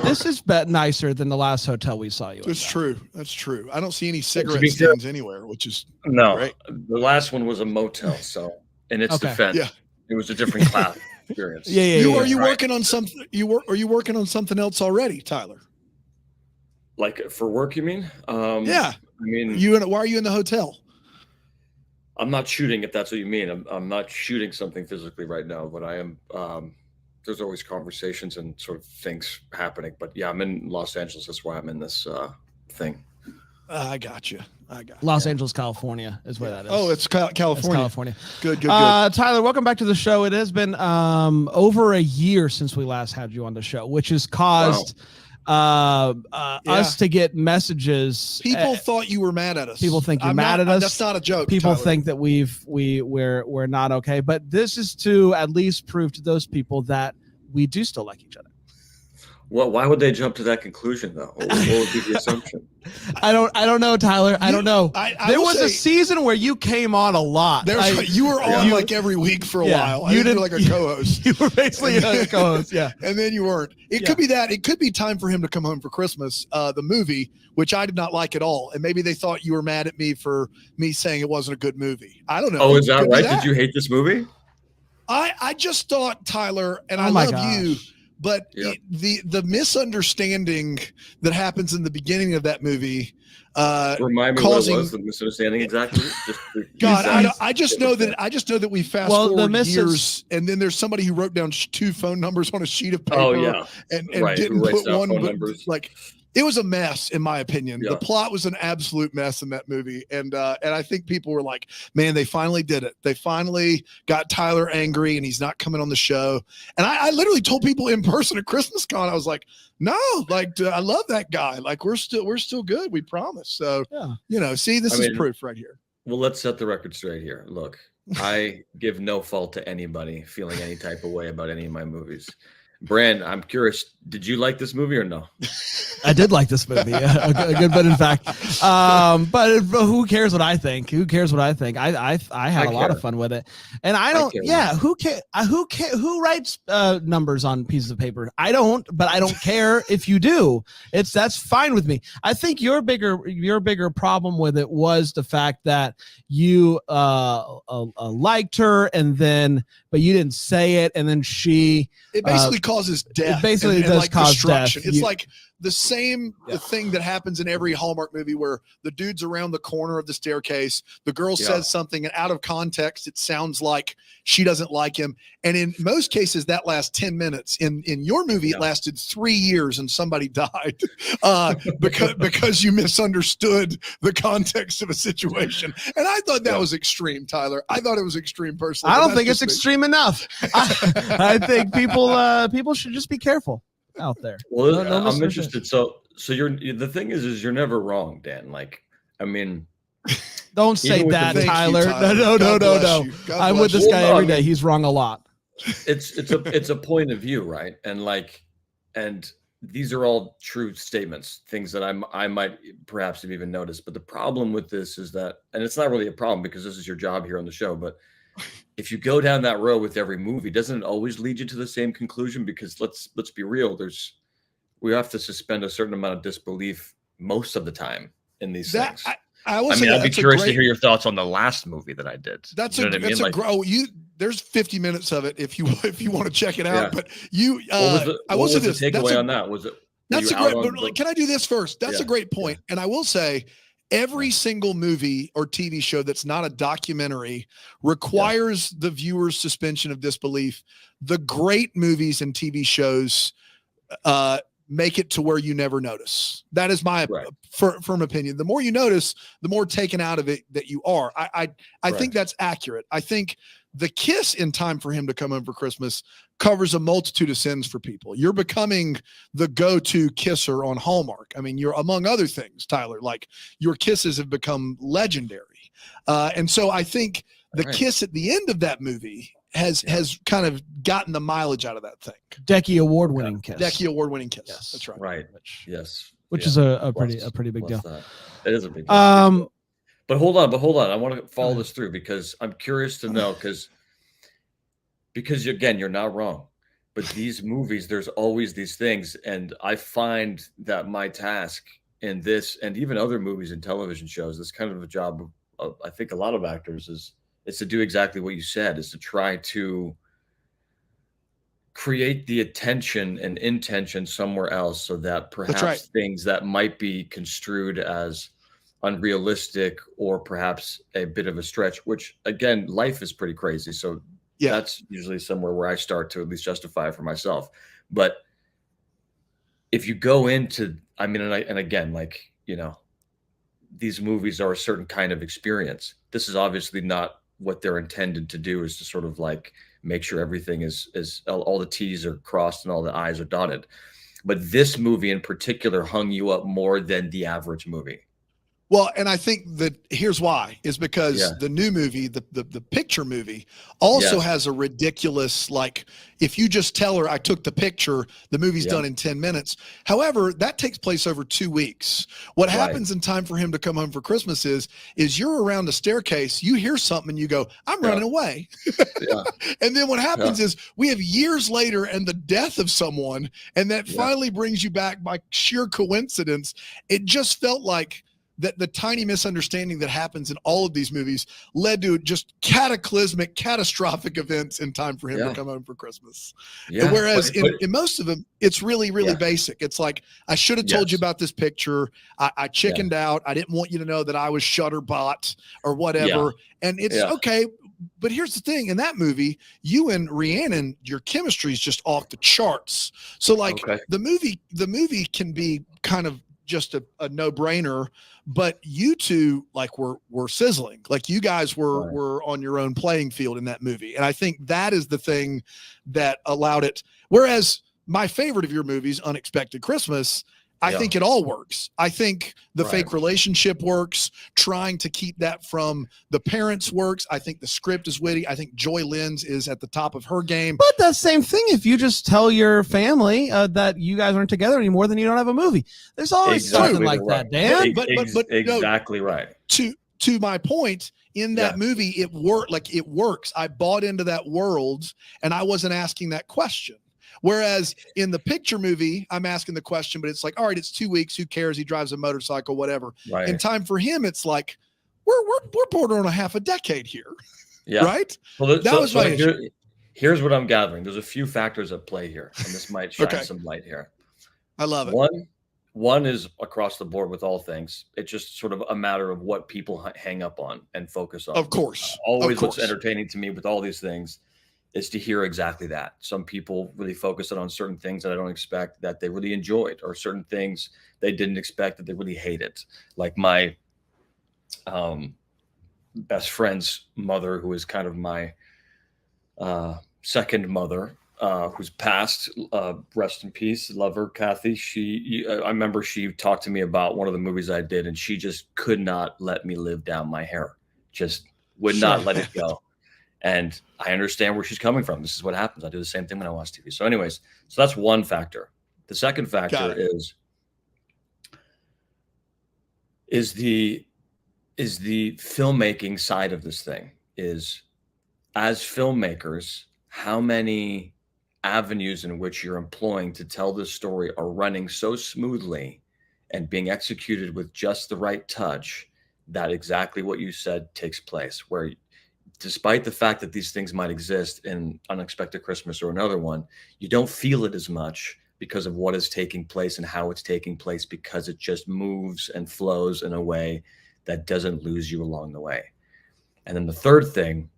Speaker 9: nicer than the last hotel we saw you in.
Speaker 3: That's true. That's true. I don't see any cigarette stains anywhere, which is
Speaker 19: No.
Speaker 3: great.
Speaker 19: The last one was a motel, so in its
Speaker 9: Okay.
Speaker 19: defense, it was a different class experience.
Speaker 3: Are you working on something? Are you working on something else already, Tyler?
Speaker 19: Like for work, you mean?
Speaker 3: Yeah.
Speaker 19: I mean,
Speaker 3: why are you in the hotel?
Speaker 19: I'm not shooting, if that's what you mean. I'm not shooting something physically right now, but I am. There's always conversations and sort of things happening. But yeah, I'm in Los Angeles. That's why I'm in this thing.
Speaker 3: I got you.
Speaker 9: Los Angeles, California is where that is.
Speaker 3: Oh, it's California.
Speaker 9: It's California.
Speaker 3: Good.
Speaker 9: Tyler, welcome back to the show. It has been over a year since we last had you on the show, which has caused us to get messages.
Speaker 3: People thought you were mad at us.
Speaker 9: People think you're mad at us.
Speaker 3: That's not a joke.
Speaker 9: People
Speaker 3: Tyler.
Speaker 9: think that we're not okay. But this is to at least prove to those people that we do still like each other.
Speaker 19: Well, why would they jump to that conclusion, though? What would be the assumption?
Speaker 9: I don't know, Tyler. I don't know. There was a season where you came on a lot.
Speaker 3: You were on like every week for a while. You did like a co-host.
Speaker 9: You were basically a co-host, yeah.
Speaker 3: And then you weren't. It could be that. It could be Time for Him to Come Home for Christmas, the movie, which I did not like at all. And maybe they thought you were mad at me for me saying it wasn't a good movie. I don't know.
Speaker 19: Oh, is that right? Did you hate this movie?
Speaker 3: I just thought, Tyler, and I love you, but the misunderstanding that happens in the beginning of that movie
Speaker 19: remind me what it was, the misunderstanding exactly.
Speaker 3: I just know that we fast forward years, and then there's somebody who wrote down 2 phone numbers on a sheet of paper, and didn't put one. But it was a mess, in my opinion. The plot was an absolute mess in that movie, and I think people were like, "Man, they finally did it. They finally got Tyler angry, and he's not coming on the show." And I literally told people in person at Christmas Con, I was like, "No, like I love that guy. Like we're still good. We promise." So see, this is proof right here.
Speaker 19: Well, let's set the record straight here. Look, I give no fault to anybody feeling any type of way about any of my movies. Brand, I'm curious, did you like this movie or no?
Speaker 9: I did like this movie, a good bit, in fact. But who cares what I think? Who cares what I think? I had a lot of fun with it, and I don't. Who cares? Who writes numbers on pieces of paper? I don't, but I don't care if you do. That's fine with me. I think your bigger problem with it was the fact that you liked her, and then but you didn't say it, and then she.
Speaker 3: It basically causes death.
Speaker 9: It basically does cause
Speaker 3: destruction.
Speaker 9: death.
Speaker 3: It's like the same thing that happens in every Hallmark movie where the dude's around the corner of the staircase, the girl says something, and out of context, it sounds like she doesn't like him. And in most cases, that lasts 10 minutes. In your movie, it lasted 3 years and somebody died because you misunderstood the context of a situation. And I thought that was extreme, Tyler. I thought it was extreme personally.
Speaker 9: I don't think it's extreme enough. I think people should just be careful out there.
Speaker 19: Well, I'm interested. So the thing is you're never wrong, Dan. Like, I mean,
Speaker 9: don't say that, Tyler. No. I'm with this guy every day. He's wrong a lot.
Speaker 19: It's a point of view, right? And these are all true statements, things that I might perhaps have even noticed. But the problem with this is that, and it's not really a problem because this is your job here on the show, but if you go down that road with every movie, doesn't it always lead you to the same conclusion? Because let's be real, we have to suspend a certain amount of disbelief most of the time in these things. I'd be curious to hear your thoughts on the last movie that I did.
Speaker 3: There's 50 minutes of it if you want to check it out.
Speaker 19: Yeah.
Speaker 3: But what was the takeaway on that? Was it? That's a great. But can I do this first? That's a great point. And I will say, every single movie or TV show that's not a documentary requires the viewer's suspension of disbelief. The great movies and TV shows make it to where you never notice. That is my firm opinion. The more you notice, the more taken out of it that you are. I think that's accurate. I think the kiss in Time for Him to Come Home for Christmas covers a multitude of sins for people. You're becoming the go-to kisser on Hallmark. I mean, you're, among other things, Tyler, like your kisses have become legendary. And so I think the kiss at the end of that movie has kind of gotten the mileage out of that thing.
Speaker 9: Decky award-winning kiss.
Speaker 3: Decky award-winning kiss.
Speaker 9: Yes.
Speaker 3: That's right.
Speaker 19: Right. Which
Speaker 9: is a pretty big deal.
Speaker 19: It is a big deal. But hold on. I want to follow this through because I'm curious to know because again, you're not wrong. But these movies, there's always these things, and I find that my task in this and even other movies and television shows, this kind of a job of I think a lot of actors is to do exactly what you said, is to try to create the attention and intention somewhere else so that perhaps things that might be construed as unrealistic or perhaps a bit of a stretch, which again, life is pretty crazy. So that's usually somewhere where I start to at least justify it for myself. But if you go into, I mean, and again, like, you know, these movies are a certain kind of experience. This is obviously not what they're intended to do, is to sort of like make sure everything is all the T's are crossed and all the I's are dotted. But this movie in particular hung you up more than the average movie.
Speaker 3: Well, and I think that here's why is because the new movie, the picture movie, also has a ridiculous, like, if you just tell her I took the picture, the movie's done in 10 minutes. However, that takes place over 2 weeks. What happens in Time for Him to Come Home for Christmas is you're around the staircase, you hear something and you go, I'm running away. And then what happens is we have years later and the death of someone, and that finally brings you back by sheer coincidence. It just felt like that the tiny misunderstanding that happens in all of these movies led to just cataclysmic, catastrophic events in Time for Him to Come Home for Christmas. Whereas in most of them, it's really, really basic. It's like, I should have told you about this picture. I chickened out. I didn't want you to know that I was Shutterbot or whatever. And it's okay. But here's the thing, in that movie, you and Rhiannon, your chemistry is just off the charts. So like the movie can be kind of just a no-brainer, but you two like were sizzling. Like you guys were on your own playing field in that movie. And I think that is the thing that allowed it. Whereas my favorite of your movies, Unexpected Christmas, I think it all works. I think the fake relationship works. Trying to keep that from the parents works. I think the script is witty. I think Joy Lenz is at the top of her game.
Speaker 9: But the same thing if you just tell your family that you guys aren't together anymore, then you don't have a movie. There's always something like that, Dan.
Speaker 3: But
Speaker 19: exactly right.
Speaker 3: To my point, in that movie, it worked. Like it works. I bought into that world, and I wasn't asking that question. Whereas in the picture movie, I'm asking the question, but it's like, all right, it's 2 weeks. Who cares? He drives a motorcycle, whatever. In Time for Him, it's like, we're bordering on a half a decade here. Right?
Speaker 19: Well, that was my issue. Here's what I'm gathering. There's a few factors at play here, and this might shine some light here.
Speaker 3: I love it.
Speaker 19: One is across the board with all things. It's just sort of a matter of what people hang up on and focus on.
Speaker 3: Of course.
Speaker 19: Always what's entertaining to me with all these things is to hear exactly that. Some people really focus on certain things that I don't expect that they really enjoyed, or certain things they didn't expect that they really hated. Like my best friend's mother, who is kind of my second mother, who's passed, rest in peace, love her, Kathy. I remember she talked to me about one of the movies I did, and she just could not let me live down my hair. Just would not let it go. And I understand where she's coming from. This is what happens. I do the same thing when I watch TV. So anyways, so that's one factor. The second factor is the filmmaking side of this thing. Is, as filmmakers, how many avenues in which you're employing to tell this story are running so smoothly and being executed with just the right touch that exactly what you said takes place, where despite the fact that these things might exist in Unexpected Christmas or another one, you don't feel it as much because of what is taking place and how it's taking place, because it just moves and flows in a way that doesn't lose you along the way. And then the third thing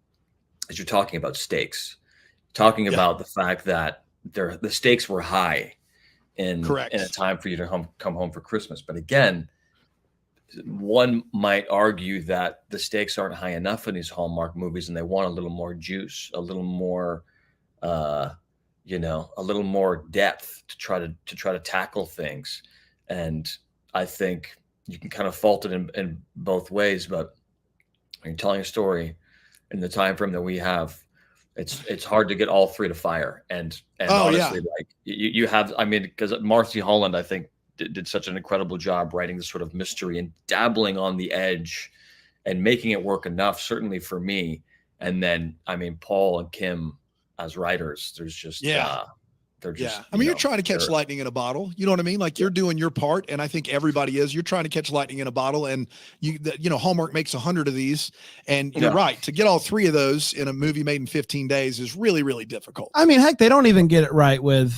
Speaker 19: is you're talking about stakes, talking about the fact that the stakes were high.
Speaker 15: in
Speaker 3: Correct.
Speaker 15: in a time for you to come home for Christmas. But again, one might argue that the stakes aren't high enough in these Hallmark movies, and they want a little more juice, a little more, a little more depth to try to tackle things. And I think you can kind of fault it in both ways. But when you're telling a story in the time frame that we have, it's hard to get all three to fire. And honestly, like you have, I mean, because Marcy Holland, I think, did such an incredible job writing this sort of mystery and dabbling on the edge and making it work enough, certainly for me. And then, I mean, Paul and Kim as writers, they're just,
Speaker 3: I mean, you're trying to catch lightning in a bottle. You know what I mean? Like, you're doing your part, and I think everybody is. You're trying to catch lightning in a bottle, and Hallmark makes 100 of these, and you're right. To get all three of those in a movie made in 15 days is really, really difficult.
Speaker 9: I mean, heck, they don't even get it right with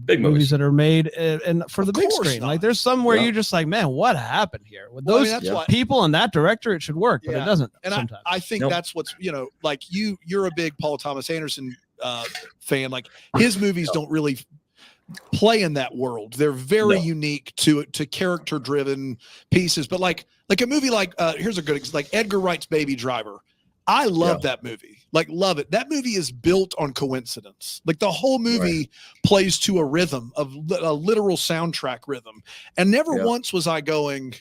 Speaker 15: big
Speaker 9: movies that are made and for the big screen. Like, there's some where you're just like, man, what happened here with those people and that director? It should work, but it doesn't.
Speaker 3: And
Speaker 9: sometimes.
Speaker 3: I think that's what's like you're a big Paul Thomas Anderson fan. Like, his movies don't really play in that world. They're very unique to character driven pieces. But like a movie like here's a good example, like Edgar Wright's Baby Driver. I love that movie. Like, love it. That movie is built on coincidence. Like, the whole movie plays to a rhythm of a literal soundtrack rhythm. And never once was I going,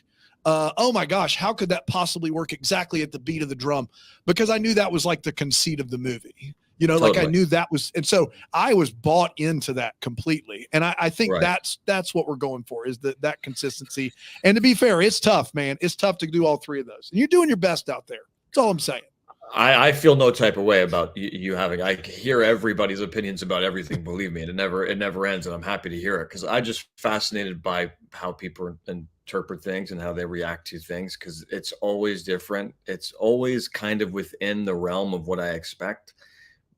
Speaker 3: oh my gosh, how could that possibly work exactly at the beat of the drum? Because I knew that was like the conceit of the movie. Like, I knew that was, and so I was bought into that completely. And I think that's what we're going for, is that consistency. And to be fair, it's tough, man. It's tough to do all three of those. And you're doing your best out there. That's all I'm saying.
Speaker 15: I feel no type of way about you having. I hear everybody's opinions about everything. Believe me, and it never ends. And I'm happy to hear it, because I'm just fascinated by how people interpret things and how they react to things, because it's always different. It's always kind of within the realm of what I expect.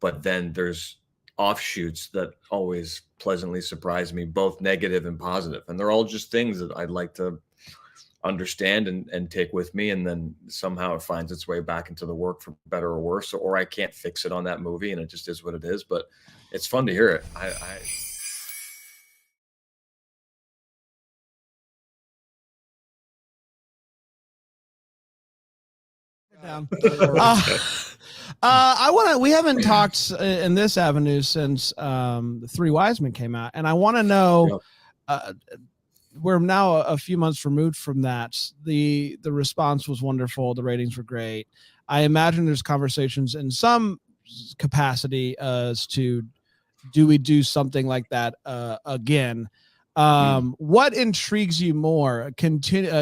Speaker 15: But then there's offshoots that always pleasantly surprise me, both negative and positive. And they're all just things that I'd like to understand and take with me. And then somehow it finds its way back into the work, for better or worse, or I can't fix it on that movie, and it just is what it is. But it's fun to hear it.
Speaker 9: We haven't talked in this avenue since the Three Wise Men came out, and I want to know, we're now a few months removed from that. The response was wonderful. The ratings were great. I imagine there's conversations in some capacity as to, do we do something like that again? What intrigues you more, a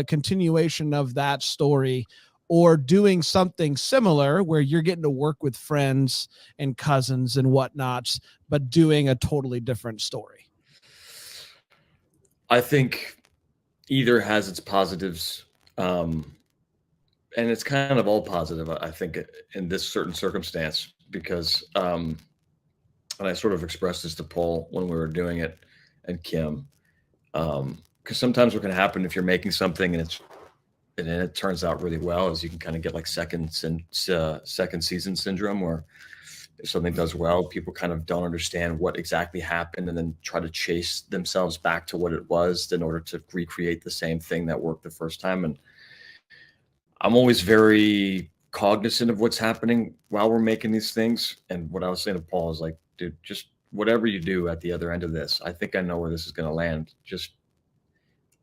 Speaker 9: continuation of that story, or doing something similar where you're getting to work with friends and cousins and whatnots, but doing a totally different story?
Speaker 15: I think either has its positives, and it's kind of all positive, I think, in this certain circumstance, because, and I sort of expressed this to Paul when we were doing it, and Kim, because sometimes what can happen if you're making something and it turns out really well is you can kind of get like second season syndrome, where if something does well, people kind of don't understand what exactly happened and then try to chase themselves back to what it was in order to recreate the same thing that worked the first time. And I'm always very cognizant of what's happening while we're making these things. And what I was saying to Paul is like, dude, just whatever you do at the other end of this, I think I know where this is going to land. Just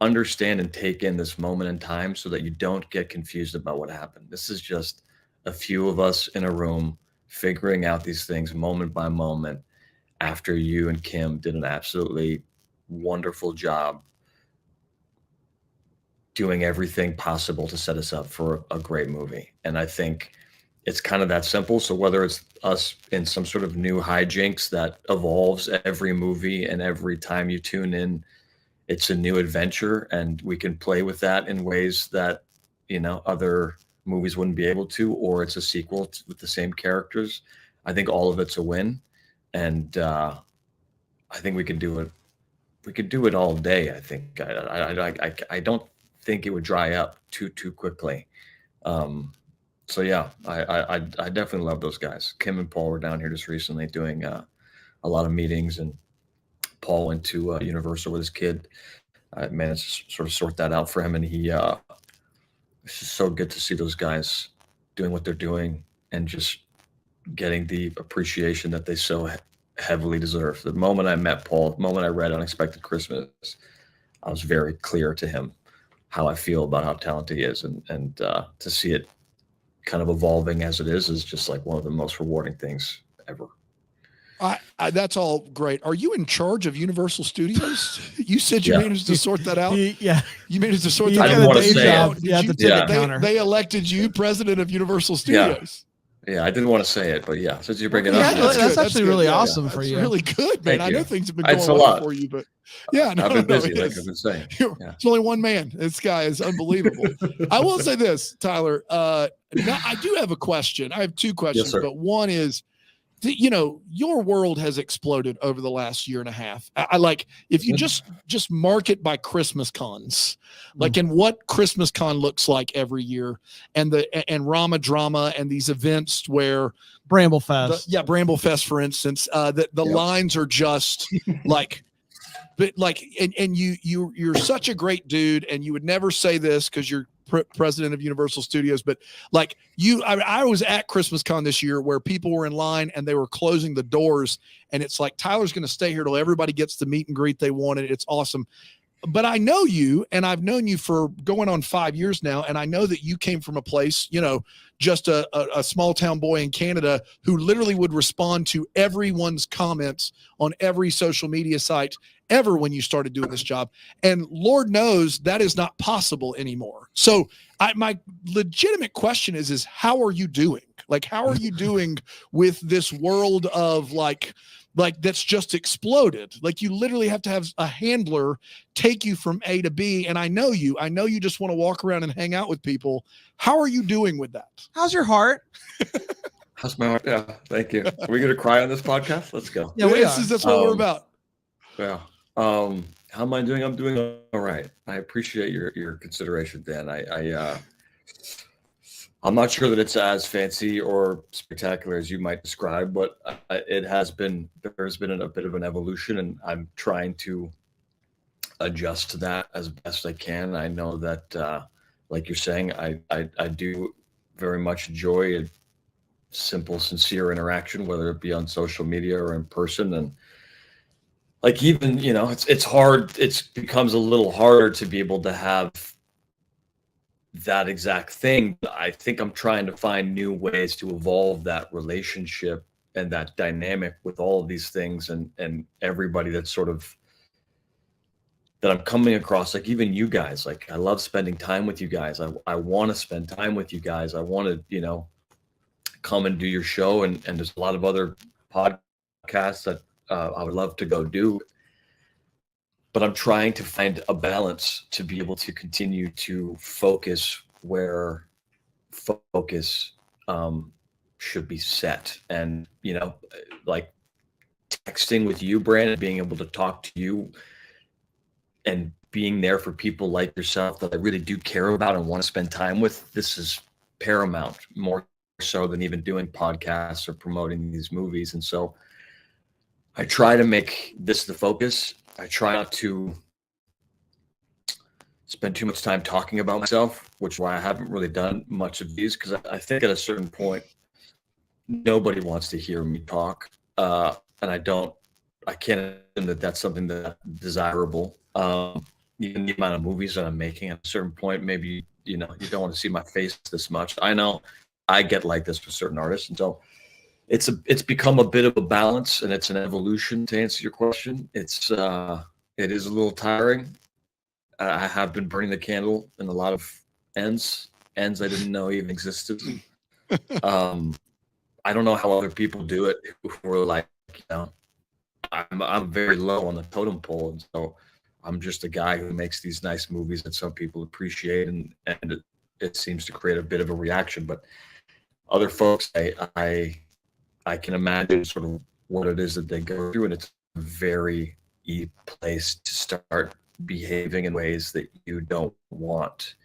Speaker 15: understand and take in this moment in time so that you don't get confused about what happened. This is just a few of us in a room figuring out these things moment by moment, after you and Kim did an absolutely wonderful job doing everything possible to set us up for a great movie. And I think it's kind of that simple. So whether it's us in some sort of new hijinks that evolves every movie, and every time you tune in, it's a new adventure, and we can play with that in ways that, other movies wouldn't be able to, or it's a sequel with the same characters. I think all of it's a win. And I think we can do it. We could do it all day. I think I don't think it would dry up too quickly. So yeah, I definitely love those guys. Kim and Paul were down here just recently doing a lot of meetings, and
Speaker 19: Paul went to Universal with his kid. I managed to sort of sort that out for him, and it's just so good to see those guys doing what they're doing and just getting the appreciation that they so heavily deserve. The moment I met Paul, the moment I read Unexpected Christmas, I was very clear to him how I feel about how talented he is, and to see it kind of evolving as it is just like one of the most rewarding things ever.
Speaker 3: That's all great. Are you in charge of Universal Studios? You said you managed to sort that out. You managed to sort that out.
Speaker 19: I didn't want to say it.
Speaker 3: They elected you president of Universal Studios.
Speaker 19: Yeah, I didn't want to say it, but yeah, since you bring it up,
Speaker 9: that's actually really awesome for you.
Speaker 3: Really good, man. I know things have been
Speaker 19: It's
Speaker 3: going
Speaker 19: a
Speaker 3: well
Speaker 19: lot.
Speaker 3: for you, but yeah,
Speaker 19: I've been busy, like I've been saying.
Speaker 3: It's only one man. This guy is unbelievable. I will say this, Tyler. Now I do have a question. I have two questions,
Speaker 19: sir.
Speaker 3: but one is, your world has exploded over the last year and a half. I like, if you just mark it by Christmas cons, like in what Christmas con looks like every year, and Rama Drama and these events where
Speaker 9: Bramblefest.
Speaker 3: Bramblefest, for instance, the lines are just like, but like, and you're such a great dude, and you would never say this because you're president of Universal Studios, but like I was at Christmas Con this year where people were in line and they were closing the doors, and it's like, Tyler's going to stay here till everybody gets the meet and greet they wanted. It's awesome. But I know you, and I've known you for going on 5 years now, and I know that you came from a place, just a small town boy in Canada who literally would respond to everyone's comments on every social media site ever when you started doing this job. And Lord knows that is not possible anymore. So my legitimate question is how are you doing? Like, how are you doing with this world of like that's just exploded? Like, you literally have to have a handler take you from A to B. And I know you just want to walk around and hang out with people. How are you doing with that?
Speaker 9: How's your heart?
Speaker 19: How's my heart? Yeah, thank you. Are we going to cry on this podcast? Let's go.
Speaker 3: Yeah, that's what we're about.
Speaker 19: Yeah. How am I doing? I'm doing all right. I appreciate your consideration, Dan. I'm not sure that it's as fancy or spectacular as you might describe, but there's been a bit of an evolution, and I'm trying to adjust to that as best I can. I know that, like you're saying, I do very much enjoy a simple, sincere interaction, whether it be on social media or in person. And like, even, it's hard. It becomes a little harder to be able to have that exact thing. But I think I'm trying to find new ways to evolve that relationship and that dynamic with all of these things and everybody that's sort of that I'm coming across. Like, even you guys, like, I love spending time with you guys. I want to spend time with you guys. I want to, come and do your show. And there's a lot of other podcasts that I would love to go do, but I'm trying to find a balance to be able to continue to focus where focus should be set. And, like texting with you, Brandon, being able to talk to you and being there for people like yourself that I really do care about and want to spend time with. This is paramount, more so than even doing podcasts or promoting these movies. And so I try to make this the focus. I try not to spend too much time talking about myself, which is why I haven't really done much of these, because I think at a certain point, nobody wants to hear me talk. And I can't assume that that's something that's desirable. Even the amount of movies that I'm making, at a certain point, maybe, you don't want to see my face this much. I know I get like this with certain artists. And so it's become a bit of a balance, and it's an evolution, to answer your question. It is a little tiring. I have been burning the candle in a lot of ends I didn't know even existed. I don't know how other people do it who are like, I'm very low on the totem pole, and so I'm just a guy who makes these nice movies that some people appreciate, and it seems to create a bit of a reaction. But other folks, I can imagine sort of what it is that they go through, and it's a very easy place to start behaving in ways that you don't want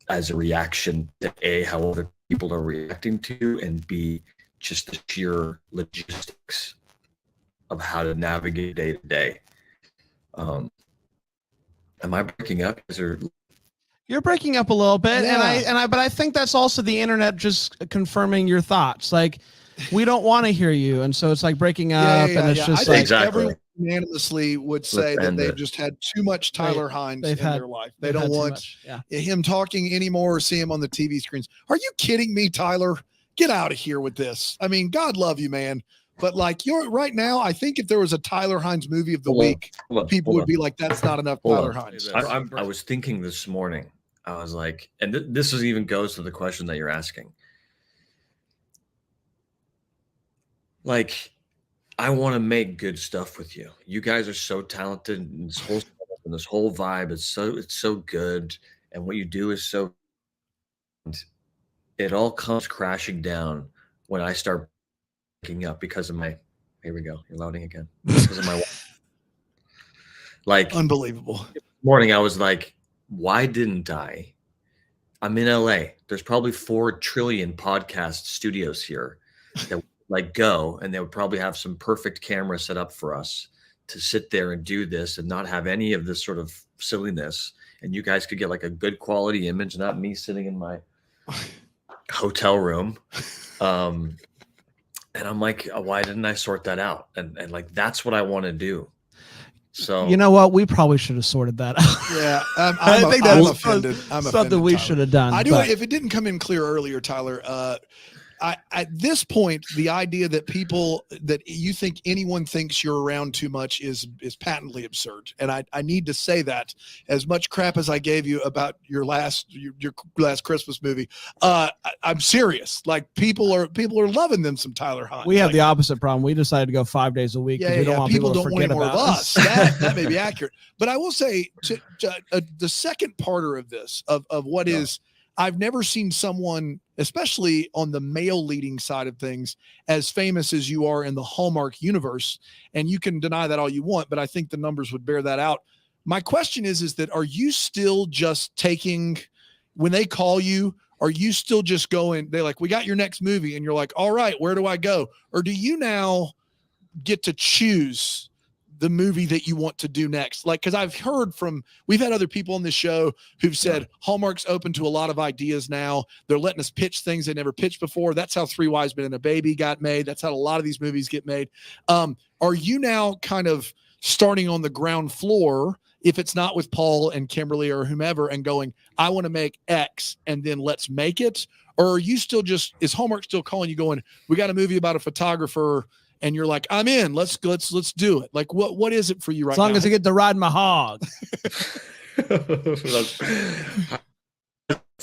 Speaker 19: as a reaction to A, how other people are reacting to, and B, just the sheer logistics of how to navigate day to day. Am I breaking up?
Speaker 9: You're breaking up a little bit,
Speaker 19: Yeah.
Speaker 9: but I think that's also the internet just confirming your thoughts. Like, we don't want to hear you, and so it's like breaking up, and it's just
Speaker 3: I
Speaker 9: like
Speaker 3: think everyone unanimously would say that
Speaker 19: end
Speaker 3: they've
Speaker 19: it.
Speaker 3: just had too much Tyler Hynes in their life. They
Speaker 9: they've
Speaker 3: don't
Speaker 9: had too
Speaker 3: want
Speaker 9: much, yeah.
Speaker 3: him talking anymore or see him on the TV screens. Are you kidding me, Tyler? Get out of here with this. I mean, God love you, man. But like you're right now, I think if there was a Tyler Hynes movie of the week, people would be like, that's not enough Tyler Hynes.
Speaker 19: I was thinking this morning, I was like, and this even goes to the question that you're asking. Like, I want to make good stuff with you. You guys are so talented, and this whole vibe is so good, and what you do is so. It all comes crashing down when I start breaking up because of my. Here we go. You're loading again. Because of my. Like
Speaker 3: unbelievable.
Speaker 19: This morning, I was like, why didn't I? I'm in LA. There's probably 4 trillion podcast studios here that would like go, and they would probably have some perfect camera set up for us to sit there and do this and not have any of this sort of silliness. And you guys could get like a good quality image, not me sitting in my hotel room. And I'm like, why didn't I sort that out? And like, that's what I want to do. So
Speaker 9: you know what? We probably should have sorted that out.
Speaker 3: Yeah,
Speaker 9: I think that's
Speaker 3: offended. I'm
Speaker 9: something
Speaker 3: offended,
Speaker 9: we
Speaker 3: Tyler.
Speaker 9: should have done.
Speaker 3: I do.
Speaker 9: but-
Speaker 3: If it didn't come in clear earlier, Tyler, at this point, the idea that people that you think anyone thinks you're around too much is patently absurd. And I need to say that as much crap as I gave you about your last Christmas movie, I'm serious. Like people are loving them some Tyler Hynes.
Speaker 9: We have the opposite problem. We decided to go 5 days a week because we don't want people to
Speaker 3: don't want
Speaker 9: forget
Speaker 3: any more
Speaker 9: about
Speaker 3: of
Speaker 9: us.
Speaker 3: us. That may be accurate. But I will say the second parter of this, of what is, I've never seen someone, especially on the male leading side of things, as famous as you are in the Hallmark universe. And you can deny that all you want, but I think the numbers would bear that out. My question is that are you still just taking, when they call you, are you still just going, they're like, we got your next movie. And you're like, all right, where do I go? Or do you now get to choose the movie that you want to do next? Like, because I've heard we've had other people on this show who've said Hallmark's open to a lot of ideas now. They're letting us pitch things they never pitched before. That's how 3 Wise Men and a Baby got made. That's how a lot of these movies get made. Are you now kind of starting on the ground floor, if it's not with Paul and Kimberly or whomever, and going, I want to make X and then let's make it? Or are you still is Hallmark still calling you going, we got a movie about a photographer, and you're like, I'm in, let's do it? Like, what is it for you right now?
Speaker 9: As long as I get to ride my hog.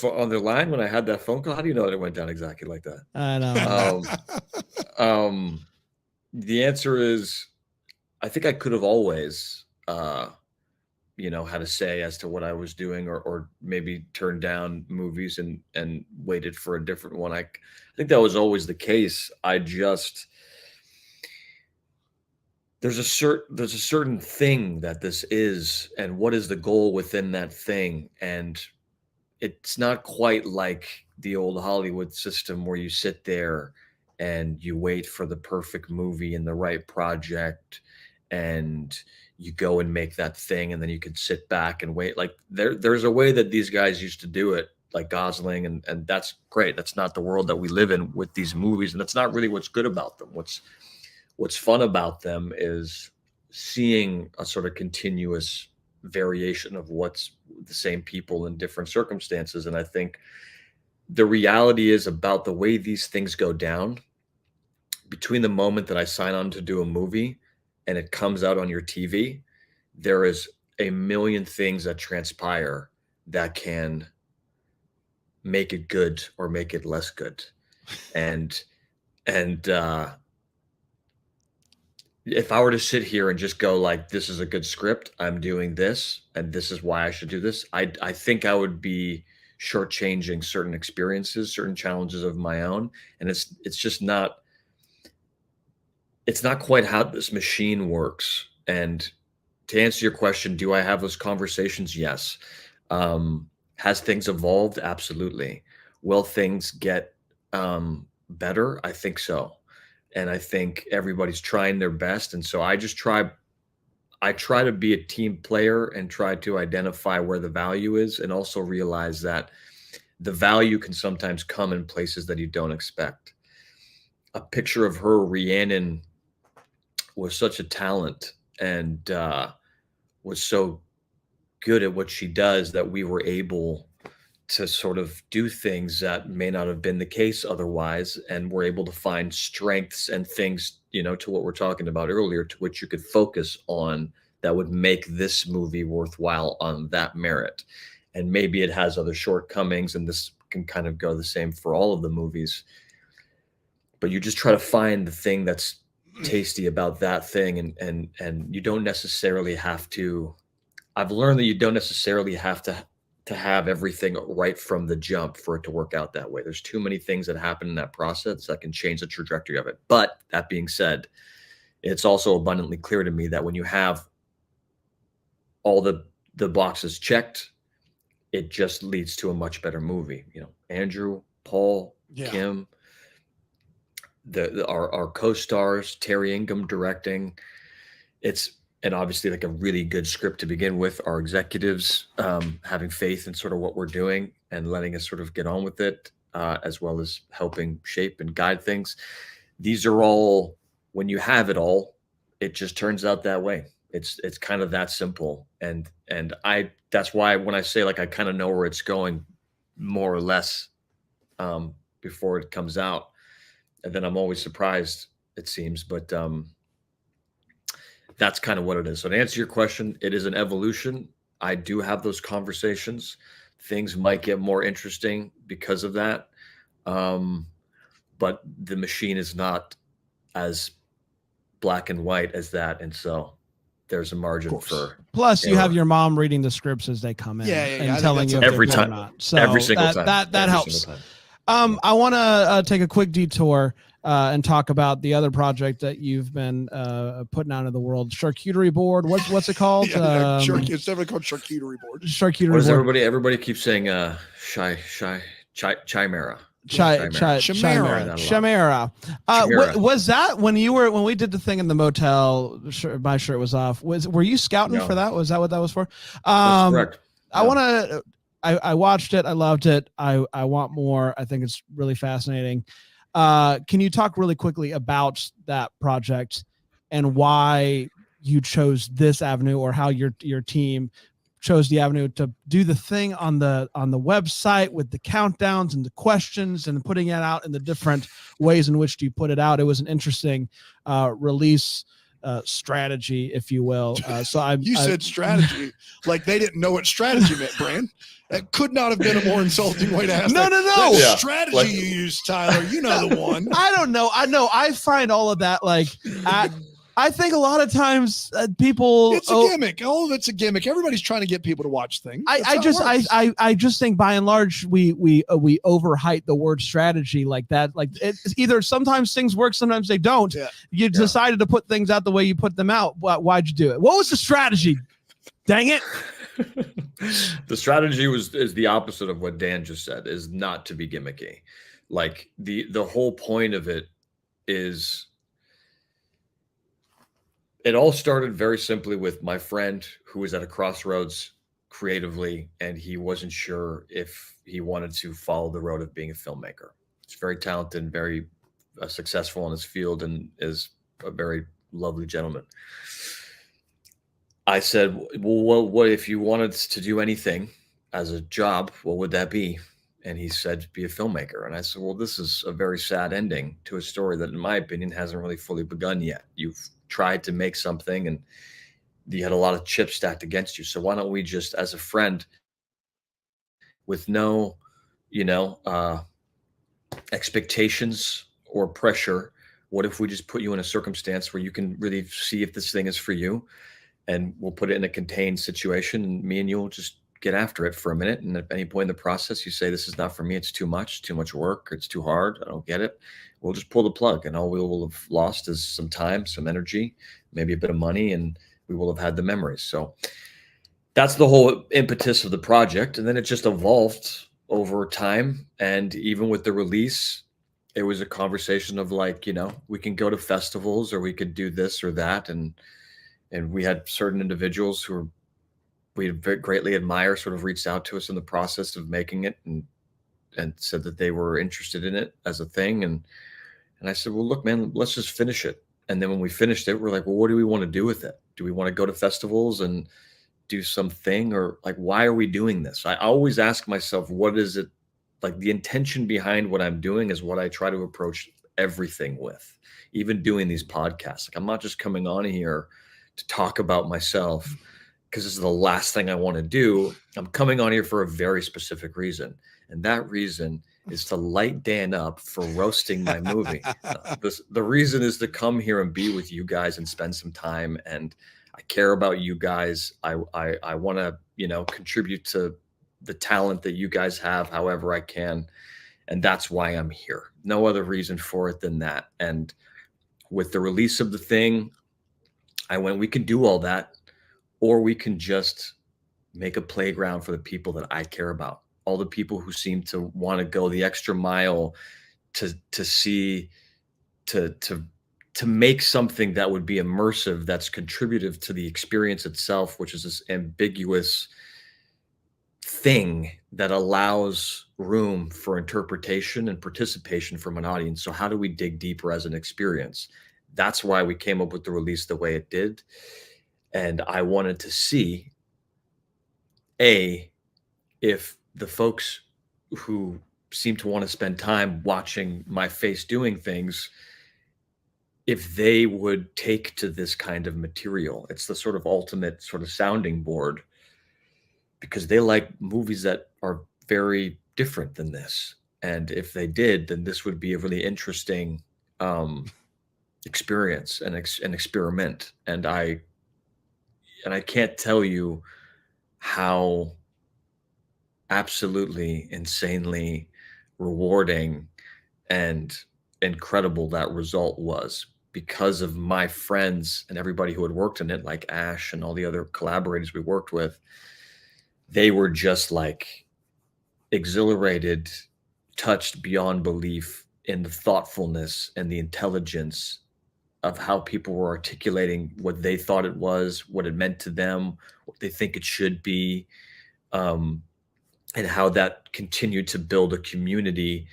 Speaker 19: on the line when I had that phone call, how do you know that it went down exactly like that?
Speaker 9: I know.
Speaker 19: The answer is, I think I could have always, had a say as to what I was doing, or maybe turned down movies and waited for a different one. I think that was always the case. There's a certain thing that this is, and what is the goal within that thing. And it's not quite like the old Hollywood system where you sit there and you wait for the perfect movie and the right project, and you go and make that thing, and then you can sit back and wait. Like there's a way that these guys used to do it, like Gosling, and that's great. That's not the world that we live in with these movies, and that's not really what's good about them. What's fun about them is seeing a sort of continuous variation of what's the same people in different circumstances. And I think the reality is, about the way these things go down, between the moment that I sign on to do a movie and it comes out on your TV, there is a million things that transpire that can make it good or make it less good. And if I were to sit here and just go like, this is a good script, I'm doing this, and this is why I should do this, I think I would be shortchanging certain experiences, certain challenges of my own. And it's just not, it's not quite how this machine works. And to answer your question, do I have those conversations? Yes. Has things evolved? Absolutely. Will things get better? I think so. And I think everybody's trying their best. And so I just try. I try to be a team player and try to identify where the value is, and also realize that the value can sometimes come in places that you don't expect. A picture of her, Rhiannon, was such a talent and was so good at what she does that we were able to sort of do things that may not have been the case otherwise, and we're able to find strengths and things, to what we're talking about earlier, to which you could focus on that would make this movie worthwhile on that merit. And maybe it has other shortcomings, and this can kind of go the same for all of the movies, but you just try to find the thing that's tasty about that thing. And you don't necessarily have to, I've learned that you don't necessarily have to have everything right from the jump for it to work out that way. There's too many things that happen in that process that can change the trajectory of it. But that being said, it's also abundantly clear to me that when you have all the boxes checked, it just leads to a much better movie. Andrew, Paul, Kim, our co-stars, Terry Ingham directing. And obviously like a really good script to begin with, our executives having faith in sort of what we're doing and letting us sort of get on with it, as well as helping shape and guide things. These are all, when you have it all, it just turns out that way. It's kind of that simple. And that's why when I say like I kind of know where it's going more or less before it comes out, and then I'm always surprised, it seems, but that's kind of what it is. So to answer your question, it is an evolution. I do have those conversations. Things might get more interesting because of that. But the machine is not as black and white as that. And so there's a margin for.
Speaker 9: Plus, you have your mom reading the scripts as they come in and telling you
Speaker 19: every time, every single time.
Speaker 9: That helps. I want to take a quick detour and talk about the other project that you've been putting out into the world, Charcuterie Board. What's it called?
Speaker 3: It's definitely called Charcuterie Board.
Speaker 9: Charcuterie
Speaker 19: Board.
Speaker 9: Everybody
Speaker 19: keeps saying Chimera.
Speaker 9: Chimera. Was that when we did the thing in the motel? My shirt was off. Were you scouting for that? Was that what that was for?
Speaker 19: That's correct.
Speaker 9: I watched it. I loved it. I want more. I think it's really fascinating. Can you talk really quickly about that project and why you chose this avenue, or how your team chose the avenue to do the thing on the website with the countdowns and the questions and putting it out in the different ways in which you put it out? It was an interesting release strategy, if you will. You
Speaker 3: said strategy like they didn't know what strategy meant, Brand. That could not have been a more insulting way to ask.
Speaker 9: No.
Speaker 3: That strategy you use, Tyler. You know the one.
Speaker 9: I don't know. I find all of that like I think a lot of times people.
Speaker 3: It's a gimmick. All of it's a gimmick. Everybody's trying to get people to watch things.
Speaker 9: I just think by and large we overhype the word strategy like that. Like it's either sometimes things work, sometimes they don't. Yeah. You decided to put things out the way you put them out. Why'd you do it? What was the strategy? Dang it.
Speaker 19: The strategy is the opposite of what Dan just said, is not to be gimmicky. Like the whole point of it is, it all started very simply with my friend who was at a crossroads creatively, and he wasn't sure if he wanted to follow the road of being a filmmaker. He's very talented and very successful in his field, and is a very lovely gentleman. I said, well, what if you wanted to do anything as a job, what would that be? And he said, be a filmmaker. And I said, well, this is a very sad ending to a story that, in my opinion, hasn't really fully begun yet. You've tried to make something and you had a lot of chips stacked against you. So why don't we just, as a friend, with no, expectations or pressure, what if we just put you in a circumstance where you can really see if this thing is for you? And we'll put it in a contained situation, and me and you will just get after it for a minute. And at any point in the process, you say, this is not for me. It's too much work. Or it's too hard. I don't get it. We'll just pull the plug, and all we will have lost is some time, some energy, maybe a bit of money, and we will have had the memories. So that's the whole impetus of the project. And then it just evolved over time. And even with the release, it was a conversation of like, we can go to festivals, or we could do this or that. And And we had certain individuals who we greatly admire sort of reached out to us in the process of making it and said that they were interested in it as a thing. And I said, well, look, man, let's just finish it. And then when we finished it, we're like, well, what do we want to do with it? Do we want to go to festivals and do something, or like, why are we doing this? I always ask myself, what is it? Like, the intention behind what I'm doing is what I try to approach everything with, even doing these podcasts. Like, I'm not just coming on here to talk about myself because this is the last thing I want to do. I'm coming on here for a very specific reason. And that reason is to light Dan up for roasting my movie. The reason is to come here and be with you guys and spend some time. And I care about you guys. I want to, contribute to the talent that you guys have, however I can. And that's why I'm here. No other reason for it than that. And with the release of the thing, I went, we can do all that, or we can just make a playground for the people that I care about. All the people who seem to want to go the extra mile to make something that would be immersive, that's contributive to the experience itself, which is this ambiguous thing that allows room for interpretation and participation from an audience. So how do we dig deeper as an experience? That's why we came up with the release the way it did. And I wanted to see, if the folks who seem to want to spend time watching my face doing things, if they would take to this kind of material. It's the sort of ultimate sort of sounding board, because they like movies that are very different than this. And if they did, then this would be a really interesting experience and an experiment. And I can't tell you how absolutely insanely rewarding and incredible that result was, because of my friends and everybody who had worked in it, like Ash and all the other collaborators we worked with. They were just like exhilarated, touched beyond belief in the thoughtfulness and the intelligence of how people were articulating what they thought it was, what it meant to them, what they think it should be, and how that continued to build a community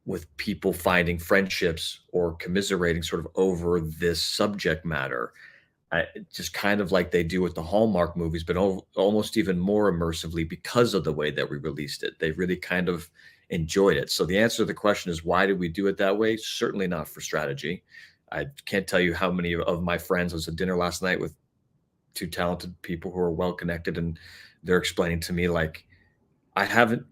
Speaker 19: with people finding friendships or commiserating sort of over this subject matter. Just kind of like they do with the Hallmark movies, but almost even more immersively because of the way that we released it. They really kind of enjoyed it. So the answer to the question is, why did we do it that way? Certainly not for strategy. I can't tell you how many of my friends, I was at dinner last night with two talented people who are well connected, and they're explaining to me, like,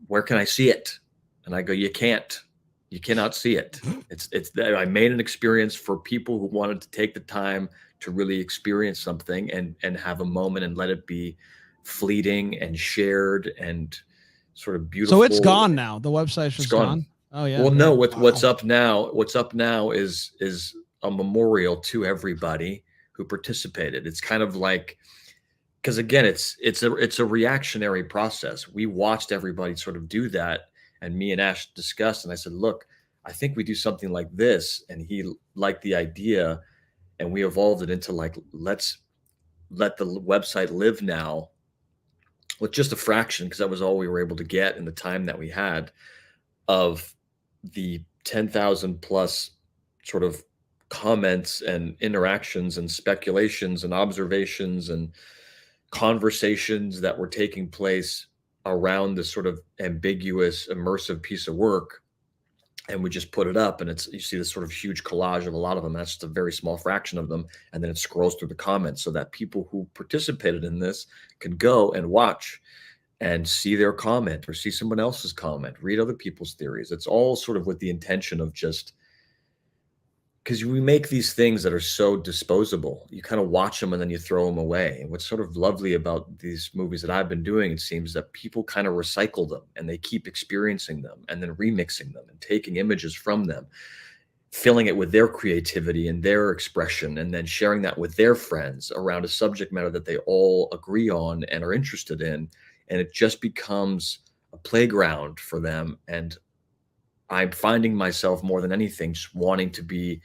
Speaker 19: where can I see it? And I go, you cannot see it. I made an experience for people who wanted to take the time to really experience something and have a moment and let it be fleeting and shared and sort of beautiful.
Speaker 9: So it's gone now. The website's just gone. Oh yeah.
Speaker 19: Well, no, what's up now is a memorial to everybody who participated. It's kind of like, because again, it's a reactionary process. We watched everybody sort of do that, and me and Ash discussed, and I said, look, I think we do something like this, and he liked the idea, and we evolved it into like, let's let the website live now with just a fraction, because that was all we were able to get in the time that we had, of the 10,000 plus sort of comments and interactions and speculations and observations and conversations that were taking place around this sort of ambiguous, immersive piece of work. And we just put it up, and you see this sort of huge collage of a lot of them. That's just a very small fraction of them. And then it scrolls through the comments so that people who participated in this can go and watch and see their comment or see someone else's comment, read other people's theories. It's all sort of with the intention of just, because we make these things that are so disposable. You kind of watch them and then you throw them away. And what's sort of lovely about these movies that I've been doing, it seems that people kind of recycle them and they keep experiencing them and then remixing them and taking images from them, filling it with their creativity and their expression, and then sharing that with their friends around a subject matter that they all agree on and are interested in. And it just becomes a playground for them. And I'm finding myself more than anything just wanting to be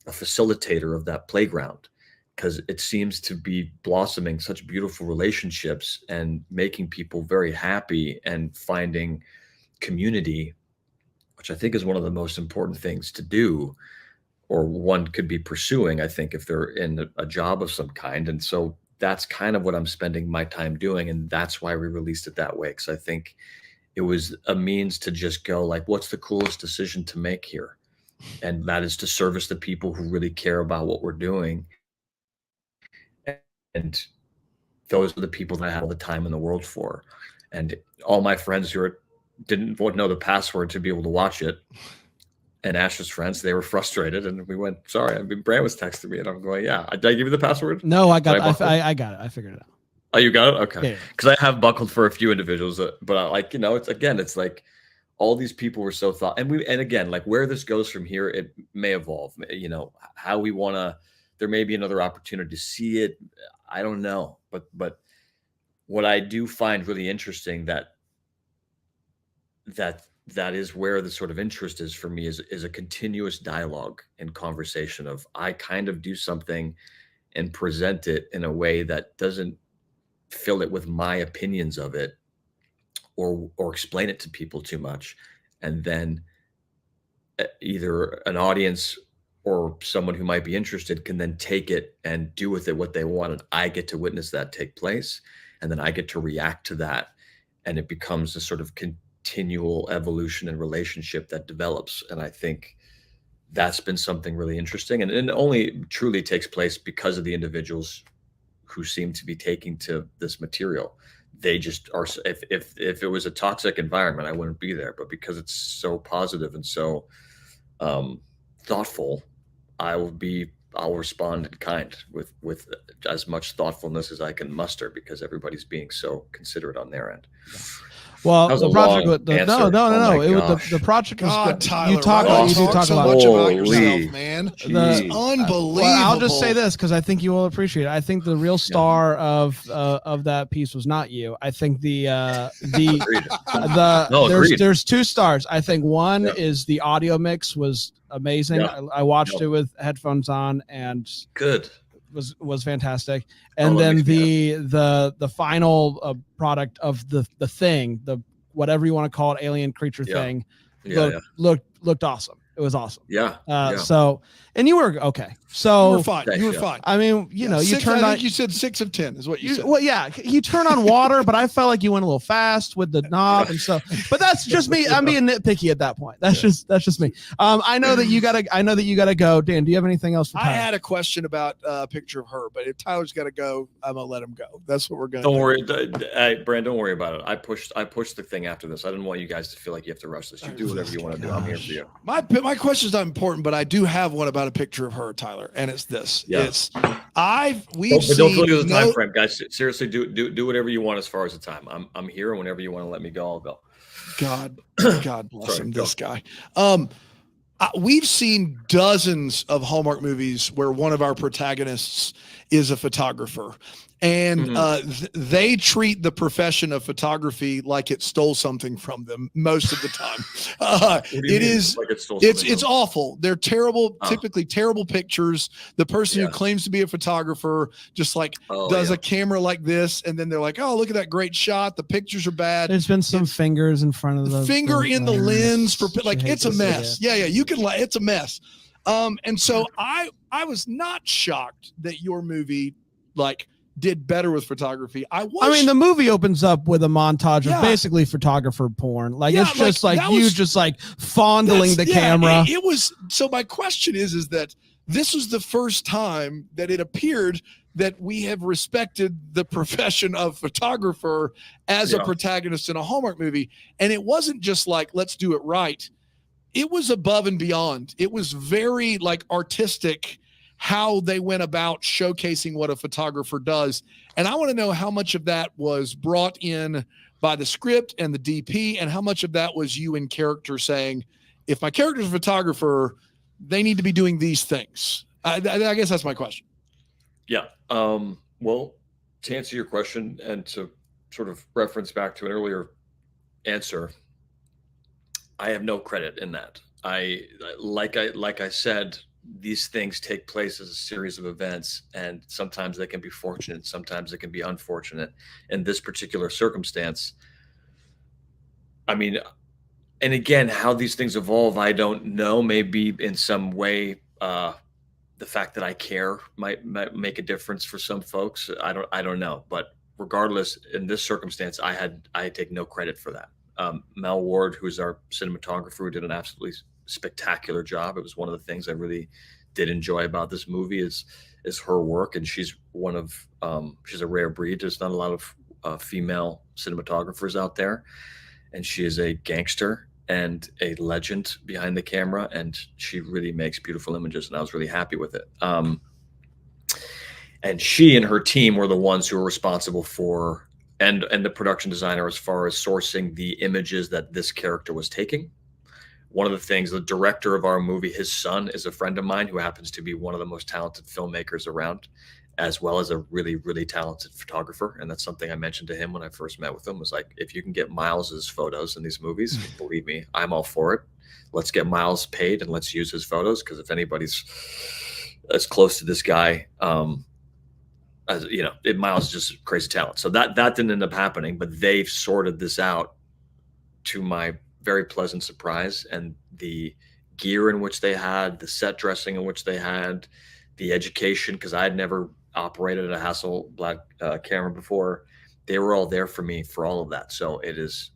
Speaker 19: a facilitator of that playground, because it seems to be blossoming such beautiful relationships and making people very happy and finding community, which I think is one of the most important things to do, or one could be pursuing, I think, if they're in a job of some kind. And so that's kind of what I'm spending my time doing. And that's why we released it that way. Because I think it was a means to just go like, what's the coolest decision to make here? And that is to service the people who really care about what we're doing. And those are the people that I have all the time in the world for. And all my friends who didn't know the password to be able to watch it, and Ash's friends, they were frustrated, and we went, sorry. I mean, Brand was texting me, and I'm going, yeah. Did I give you the password?
Speaker 9: No, I got it. I got it. I figured it out.
Speaker 19: Oh, you got it? Okay.
Speaker 9: Yeah.
Speaker 19: Because I have buckled for a few individuals, but I it's like all these people were so and again, like where this goes from here, it may evolve. How we want to. There may be another opportunity to see it. I don't know, but what I do find really interesting that is where the sort of interest is for me is a continuous dialogue and conversation of I kind of do something and present it in a way that doesn't fill it with my opinions of it or explain it to people too much. And then either an audience or someone who might be interested can then take it and do with it what they want. And I get to witness that take place. And then I get to react to that. And it becomes a sort of continual evolution and relationship that develops. And I think that's been something really interesting. And it only truly takes place because of the individuals who seem to be taking to this material. They just are. If it was a toxic environment, I wouldn't be there. But because it's so positive and so thoughtful, I'll respond in kind with as much thoughtfulness as I can muster, because everybody's being so considerate on their end.
Speaker 9: Well,
Speaker 19: the
Speaker 9: project
Speaker 19: no.
Speaker 9: It was the project was
Speaker 3: God, Tyler,
Speaker 9: you talk
Speaker 3: so
Speaker 9: about
Speaker 3: much about yourself, man. It's unbelievable.
Speaker 9: Well, I'll just say this because I think you will appreciate it. I think the real star of that piece was not you. I think there's two stars. I think one is the audio mix was amazing. I watched it with headphones on and
Speaker 19: good.
Speaker 9: Was fantastic. And then the final product of the thing, the whatever you want to call it, alien creature thing, looked awesome. It was awesome. So, and you were okay. So
Speaker 3: you were fine. You were fine.
Speaker 9: I mean, you turned on.
Speaker 3: You said 6 of 10 is what you said.
Speaker 9: Well, yeah, you turn on water, but I felt like you went a little fast with the knob and stuff. But that's just me. I'm being nitpicky at that point. That's just me. I know that you gotta go. Dan, do you have anything else for Tyler?
Speaker 3: I had a question about a picture of her, but if Tyler's got to go, I'm gonna let him go. That's what we're gonna.
Speaker 19: Don't worry, hey, Brand. Don't worry about it. I pushed the thing after this. I didn't want you guys to feel like you have to rush this. You do whatever you want to do. I'm here for you.
Speaker 3: My question's not important, but I do have one about a picture of her, Tyler, and it's this.
Speaker 19: Yeah.
Speaker 3: We've seen.
Speaker 19: Don't feel the time frame, guys. Seriously, do whatever you want as far as the time. I'm here. Whenever you want to let me go, I'll go.
Speaker 3: God bless him. This guy. We've seen dozens of Hallmark movies where one of our protagonists is a photographer. And they treat the profession of photography like it stole something from them most of the time. It's awful. They're terrible, typically terrible pictures. The person who claims to be a photographer just does a camera like this, and then they're like, "Oh, look at that great shot." The pictures are bad.
Speaker 9: There's been some fingers in front of the
Speaker 3: finger in the lens for it's a mess. Yeah, you can. It's a mess. And so I was not shocked that your movie did better with photography. I
Speaker 9: mean, the movie opens up with a montage of basically photographer porn. It's just fondling the camera.
Speaker 3: It was. So my question is that this was the first time that it appeared that we have respected the profession of photographer as a protagonist in a Hallmark movie. And it wasn't just let's do it right. It was above and beyond. It was very artistic how they went about showcasing what a photographer does. And I want to know how much of that was brought in by the script and the DP, and how much of that was you in character saying, if my character's a photographer, they need to be doing these things. I guess that's my question.
Speaker 19: Yeah. Well, to answer your question and to sort of reference back to an earlier answer, I have no credit in that. Like I said these things take place as a series of events, and sometimes they can be fortunate, sometimes they can be unfortunate. In this particular circumstance, I mean, and again, how these things evolve, I don't know. Maybe in some way, the fact that I care might make a difference for some folks. I don't know. But regardless, in this circumstance, I take no credit for that. Mel Ward, who's our cinematographer, who did an absolutely spectacular job. It was one of the things I really did enjoy about this movie is her work, and she's she's a rare breed. There's not a lot of female cinematographers out there, and she is a gangster and a legend behind the camera, and she really makes beautiful images, and I was really happy with it. And she and her team were the ones who were responsible for, and the production designer, as far as sourcing the images that this character was taking. One of the things, the director of our movie, his son is a friend of mine who happens to be one of the most talented filmmakers around, as well as a really, really talented photographer. And that's something I mentioned to him when I first met with him, was like, if you can get Miles's photos in these movies, believe me, I'm all for it. Let's get Miles paid and let's use his photos. Because if anybody's as close to this guy, as you know, Miles is just crazy talent. So that didn't end up happening, but they've sorted this out to my very pleasant surprise. And the gear in which they had, the set dressing in which they had, the education, because I had never operated a Hasselblad camera before, they were all there for me for all of that. So it is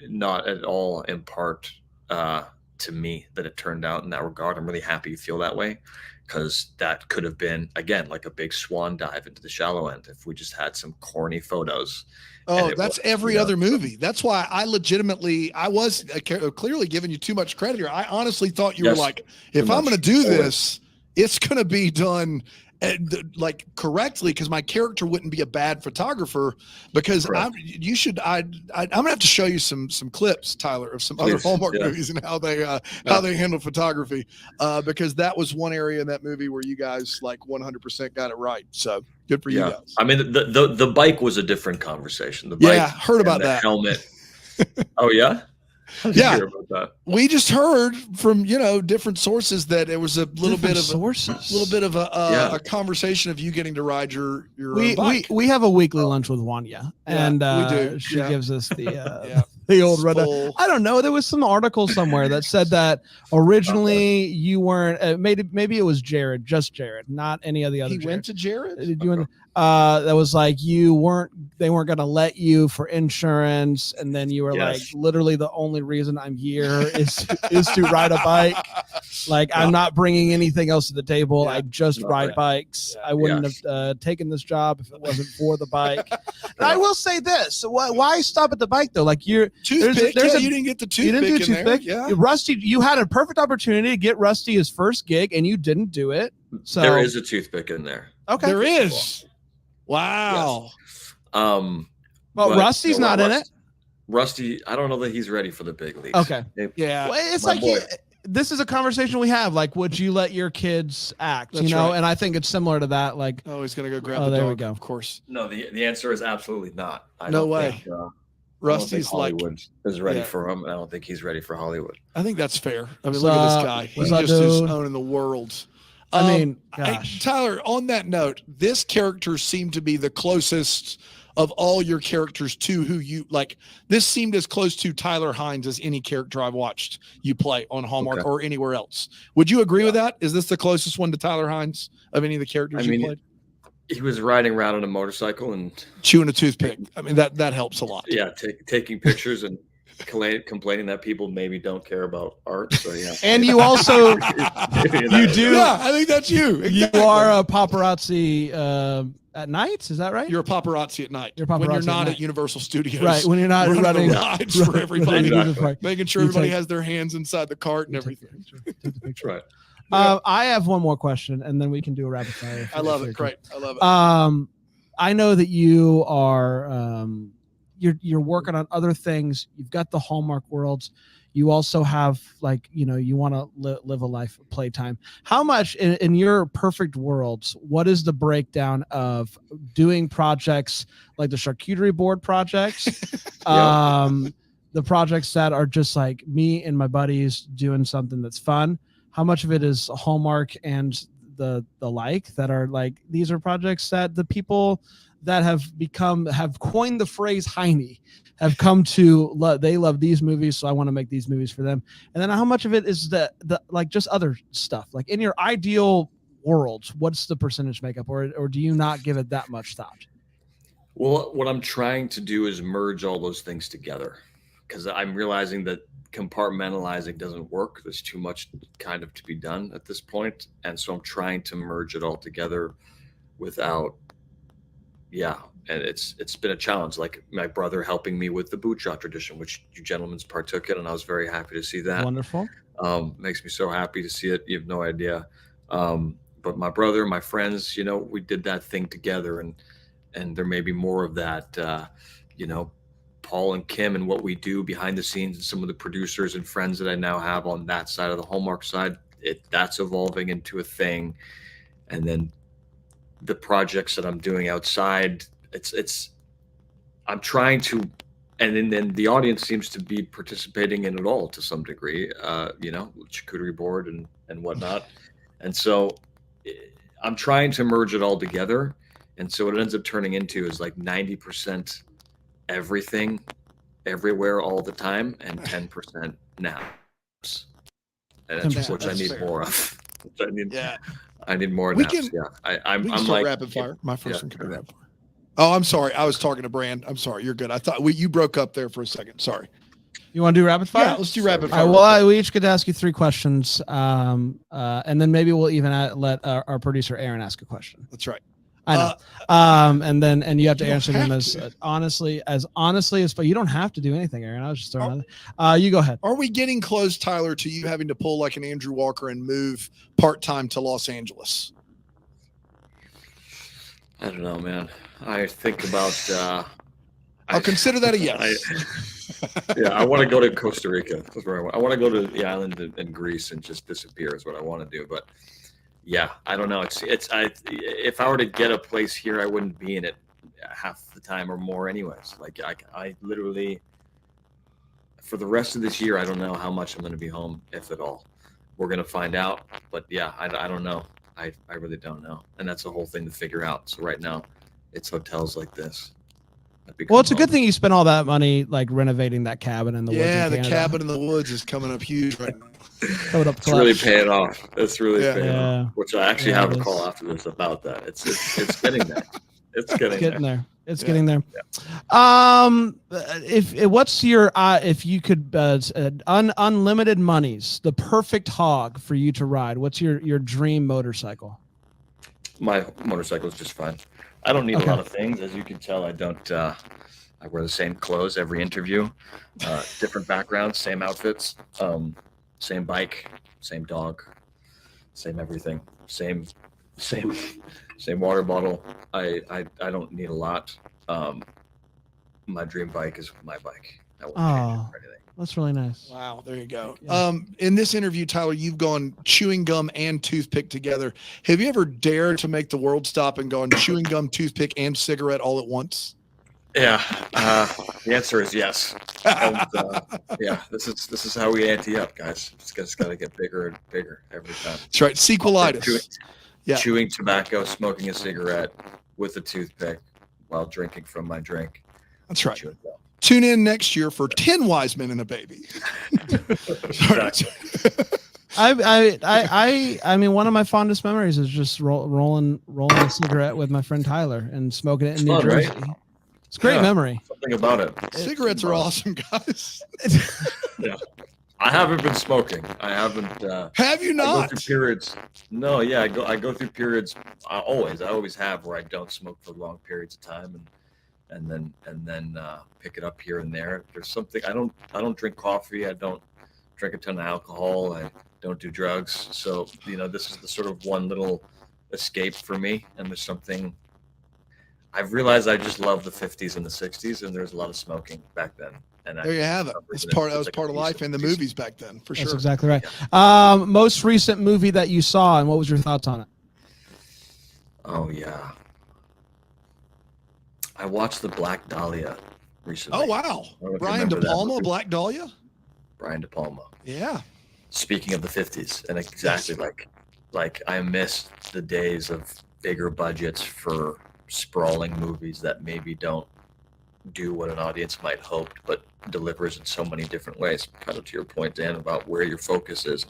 Speaker 19: not at all in part to me that it turned out in that regard. I'm really happy you feel that way, because that could have been, again, like a big swan dive into the shallow end if we just had some corny photos.
Speaker 3: Oh, that's every other movie. That's why I was clearly giving you too much credit here. I honestly thought you were like, if I'm going to do this, it's going to be done like correctly, because my character wouldn't be a bad photographer. Because I'm gonna have to show you some clips, Tyler, of some other Hallmark movies and how they handle photography, because that was one area in that movie where you guys like 100% got it right. So good for you guys.
Speaker 19: I mean, the bike was a different conversation. The bike,
Speaker 3: heard about that
Speaker 19: helmet. Oh yeah.
Speaker 3: Yeah, we just heard from different sources that it was a little bit of a conversation of you getting to ride your own bike.
Speaker 9: We have a weekly lunch with Wanya, and we do. She gives us the the old rundown. I don't know. There was some article somewhere that said that originally you weren't. Maybe it was Jared, just Jared, not any of the other.
Speaker 3: He went to Jared.
Speaker 9: Did you? That was like they weren't going to let you for insurance, and then you were like, literally the only reason I'm here is to ride a bike. Like I'm not bringing anything else to the table. I just ride bikes. I wouldn't have taken this job if it wasn't for the bike. And I will say this: why stop at the bike though? Like you
Speaker 3: didn't get the toothpick. You didn't do toothpick. Yeah.
Speaker 9: Rusty, you had a perfect opportunity to get Rusty his first gig, and you didn't do it. So
Speaker 19: there is a toothpick in there.
Speaker 9: Okay,
Speaker 3: there is. Wow.
Speaker 19: Yes.
Speaker 9: But Rusty's not in it.
Speaker 19: Rusty, I don't know that he's ready for the big leagues.
Speaker 9: Okay.
Speaker 3: Yeah.
Speaker 9: Well, it's like this is a conversation we have. Like, would you let your kids act?
Speaker 3: That's
Speaker 9: right.
Speaker 3: And
Speaker 9: I think it's similar to that. Like,
Speaker 3: he's gonna go grab the
Speaker 9: there
Speaker 3: dog.
Speaker 9: we go.
Speaker 3: Of course.
Speaker 19: No, the answer is absolutely not.
Speaker 3: No way.
Speaker 19: Think,
Speaker 3: Rusty's
Speaker 19: Hollywood is ready for him. I don't think he's ready for Hollywood.
Speaker 3: I think that's fair. I mean, look at this guy. He's just owning the world.
Speaker 9: I mean, gosh.
Speaker 3: Tyler, on that note, this character seemed to be the closest of all your characters to who you like. This seemed as close to Tyler Hynes as any character I've watched you play on Hallmark or anywhere else. Would you agree with that? Is this the closest one to Tyler Hynes of any of the characters you played?
Speaker 19: He was riding around on a motorcycle and
Speaker 3: chewing a toothpick. I mean, that helps a lot.
Speaker 19: Yeah, taking pictures and complaining that people maybe don't care about art. So yeah.
Speaker 9: And you also you do.
Speaker 3: Yeah, I think that's you.
Speaker 9: Exactly. You are a paparazzi at night. Is that right?
Speaker 3: You're a paparazzi at night.
Speaker 9: You're a paparazzi
Speaker 3: when you're not
Speaker 9: at
Speaker 3: at Universal Studios.
Speaker 9: Right. When you're not running
Speaker 3: rides for everybody. Making sure everybody has their hands inside the cart and everything.
Speaker 19: Right.
Speaker 9: I have one more question, and then we can do a rapid fire.
Speaker 3: I love it. Great. I love it.
Speaker 9: I know that you are you're working on other things. You've got the Hallmark Worlds. You also have you want to live a life of playtime. How much in your perfect worlds, what is the breakdown of doing projects like the charcuterie board projects, the projects that are just like me and my buddies doing something that's fun? how much of it is Hallmark and the like that are like, these are projects that the people that have coined the phrase Heine have come to they love these movies, so I want to make these movies for them. And then how much of it is the like just other stuff? Like in your ideal world, what's the percentage makeup, or do you not give it that much thought?
Speaker 19: Well, what I'm trying to do is merge all those things together, because I'm realizing that compartmentalizing doesn't work. There's too much kind of to be done at this point. And so I'm trying to merge it all together without, and it's been a challenge. Like my brother helping me with the boot shot tradition, which you gentlemen partook in, and I was very happy to see that.
Speaker 9: Wonderful.
Speaker 19: Makes me so happy to see it. You have no idea. But my brother, my friends, we did that thing together, and there may be more of that, Paul and Kim and what we do behind the scenes, and some of the producers and friends that I now have on that side of the Hallmark side, that's evolving into a thing. And then the projects that I'm doing outside, I'm trying to, and then the audience seems to be participating in it all to some degree, charcuterie board and whatnot. And so I'm trying to merge it all together. And so what it ends up turning into is like 90% everything, everywhere, all the time, and 10% naps. And that's which I need fair. More of. I need more naps. I'm
Speaker 3: start
Speaker 19: like
Speaker 3: rapid fire. My first one can be rapid fire. Oh, I'm sorry. I was talking to Brand. I'm sorry. You're good. I thought you broke up there for a second. Sorry.
Speaker 9: You want to do rapid fire?
Speaker 3: Yeah, let's do rapid fire.
Speaker 9: Well, we each get to ask you 3 questions, and then maybe we'll even let our producer Aaron ask a question.
Speaker 3: That's right.
Speaker 9: I know. And you have to answer them as honestly as but you don't have to do anything, Aaron. I was just throwing it. You go ahead.
Speaker 3: Are we getting close, Tyler, to you having to pull like an Andrew Walker and move part-time to Los Angeles?
Speaker 19: I don't know, man. I think about
Speaker 3: I'll consider that a yes.
Speaker 19: I want to go to Costa Rica. That's where I want to go to the island in Greece and just disappear is what I want to do. But yeah, I don't know. If I were to get a place here, I wouldn't be in it half the time or more anyways. Like I literally, for the rest of this year, I don't know how much I'm going to be home, if at all. We're going to find out. But yeah, I don't know. I really don't know. And that's a whole thing to figure out. So right now it's hotels like this.
Speaker 9: Well, it's a good thing you spent all that money like renovating that cabin in the woods.
Speaker 3: Yeah, the cabin in the woods is coming up huge right now.
Speaker 19: It's really paying off. It's really paying off. Which I actually have a call after this about that. It's getting there. It's getting there.
Speaker 9: It's getting there. If you could unlimited monies, the perfect hog for you to ride, what's your dream motorcycle?
Speaker 19: My motorcycle is just fine. I don't need a lot of things. As you can tell, I don't. I wear the same clothes every interview, different backgrounds, same outfits, same bike, same dog, same everything, same water bottle. I don't need a lot. My dream bike is my bike. I won't change it for anything.
Speaker 9: That's really nice.
Speaker 3: Wow, there you go. In this interview, Tyler, you've gone chewing gum and toothpick together. Have you ever dared to make the world stop and gone chewing gum, toothpick, and cigarette all at once?
Speaker 19: Yeah, the answer is yes. And, this is how we ante up, guys. It's just got to get bigger and bigger every time.
Speaker 3: That's right, sequelitis.
Speaker 19: Chewing tobacco, smoking a cigarette with a toothpick while drinking from my drink.
Speaker 3: That's right. Tune in next year for 10 wise men and a baby.
Speaker 9: I mean, one of my fondest memories is just rolling a cigarette with my friend Tyler and smoking it in New Jersey. Right? It's a great memory.
Speaker 19: Something about it.
Speaker 3: Cigarettes are awesome, guys.
Speaker 19: Yeah. I haven't been smoking. I haven't.
Speaker 3: Have you not?
Speaker 19: I go through periods. No, yeah, I go through periods. I always have where I don't smoke for long periods of time, and then pick it up here and there. There's something. I don't drink coffee. I don't drink a ton of alcohol. I don't do drugs. So this is the sort of one little escape for me. And there's something. I've realized I just love the 50s and the 60s, and there's a lot of smoking back then. And
Speaker 3: there you have it. That was part of life and the movies back then, for sure.
Speaker 9: That's exactly right. Yeah. Most recent movie that you saw, and what was your thoughts on it?
Speaker 19: Oh yeah, I watched the Black Dahlia recently.
Speaker 3: Oh wow, Brian De Palma, Black Dahlia.
Speaker 19: Brian De Palma.
Speaker 3: Yeah.
Speaker 19: speaking of the 50s, and exactly like I miss the days of bigger budgets for sprawling movies that maybe don't do what an audience might hope, but delivers in so many different ways. Kind of to your point, Dan, about where your focus is.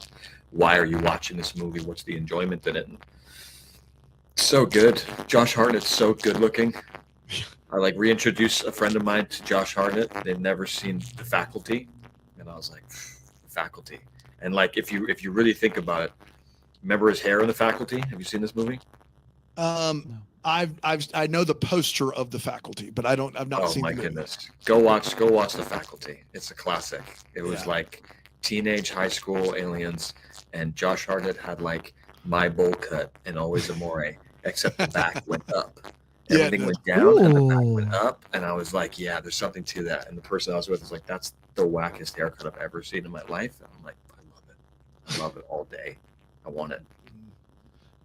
Speaker 19: Why are you watching this movie? What's the enjoyment in it? And so good. Josh Hartnett's so good looking. I like reintroduced a friend of mine to Josh Hartnett. They've never seen The Faculty, and I was like, The Faculty. And like, if you really think about it, remember his hair in The Faculty? Have you seen this movie?
Speaker 3: I know the poster of The Faculty, but I've not seen.
Speaker 19: Oh my
Speaker 3: the
Speaker 19: goodness! Go watch The Faculty. It's a classic. It was like teenage high school aliens, and Josh Hartnett had like my bowl cut and Always Amore, except the back went up. Everything went down and the back went up, and I was like, yeah, there's something to that. And the person I was with was like, that's the wackest haircut I've ever seen in my life. And I'm like, I love it. I love it all day. I want it.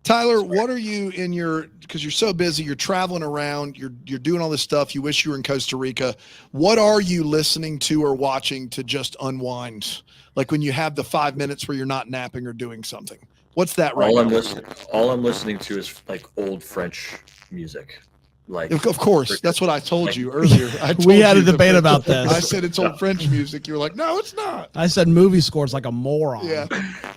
Speaker 3: Tyler, what are you in because you're so busy, you're traveling around, you're doing all this stuff, you wish you were in Costa Rica. What are you listening to or watching to just unwind? Like when you have the 5 minutes where you're not napping or doing something. What's that right now?
Speaker 19: All I'm listening to is like old French music. Like,
Speaker 3: of course, that's what I told you earlier.
Speaker 9: We had a debate about this.
Speaker 3: I said it's old French music. You were like, no, it's not.
Speaker 9: I said movie scores like a moron.
Speaker 3: Yeah.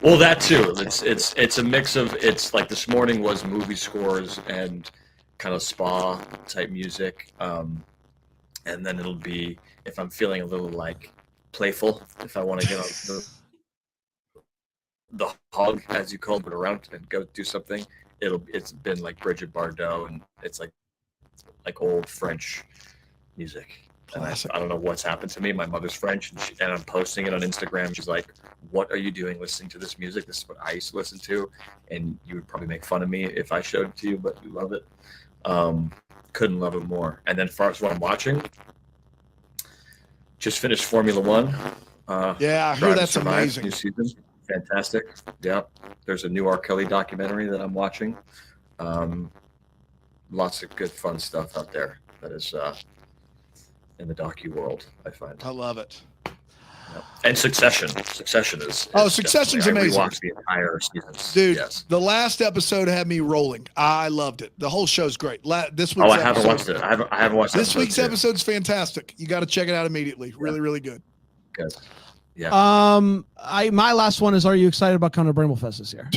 Speaker 19: Well, that too. It's a mix of, it's like this morning was movie scores and kind of spa type music. And then it'll be, if I'm feeling a little like playful, if I want to get on the hog, as you call it, around and go do something, it's been like Bridget Bardot, and it's like old French music. And I don't know what's happened to me. My mother's French, and I'm posting it on Instagram. She's like, what are you doing listening to this music? This is what I used to listen to. And you would probably make fun of me if I showed it to you, but you love it. Couldn't love it more. And then as far as what I'm watching, just finished Formula One.
Speaker 3: I hear that's amazing.
Speaker 19: New season. Fantastic. Yeah. There's a new R. Kelly documentary that I'm watching. Lots of good fun stuff out there that is in the docu world, I find.
Speaker 3: I love it.
Speaker 19: Yep. And Succession. Succession's
Speaker 3: Succession's amazing.
Speaker 19: I rewatched the entire season.
Speaker 3: Dude, the last episode had me rolling. I loved it. The whole show's great. This week's
Speaker 19: I haven't watched it. I haven't watched
Speaker 3: this week's episode's fantastic. You got to check it out immediately. Really, really good.
Speaker 19: Good. Yeah.
Speaker 9: My last one is, are you excited about coming to Brimblefest this year?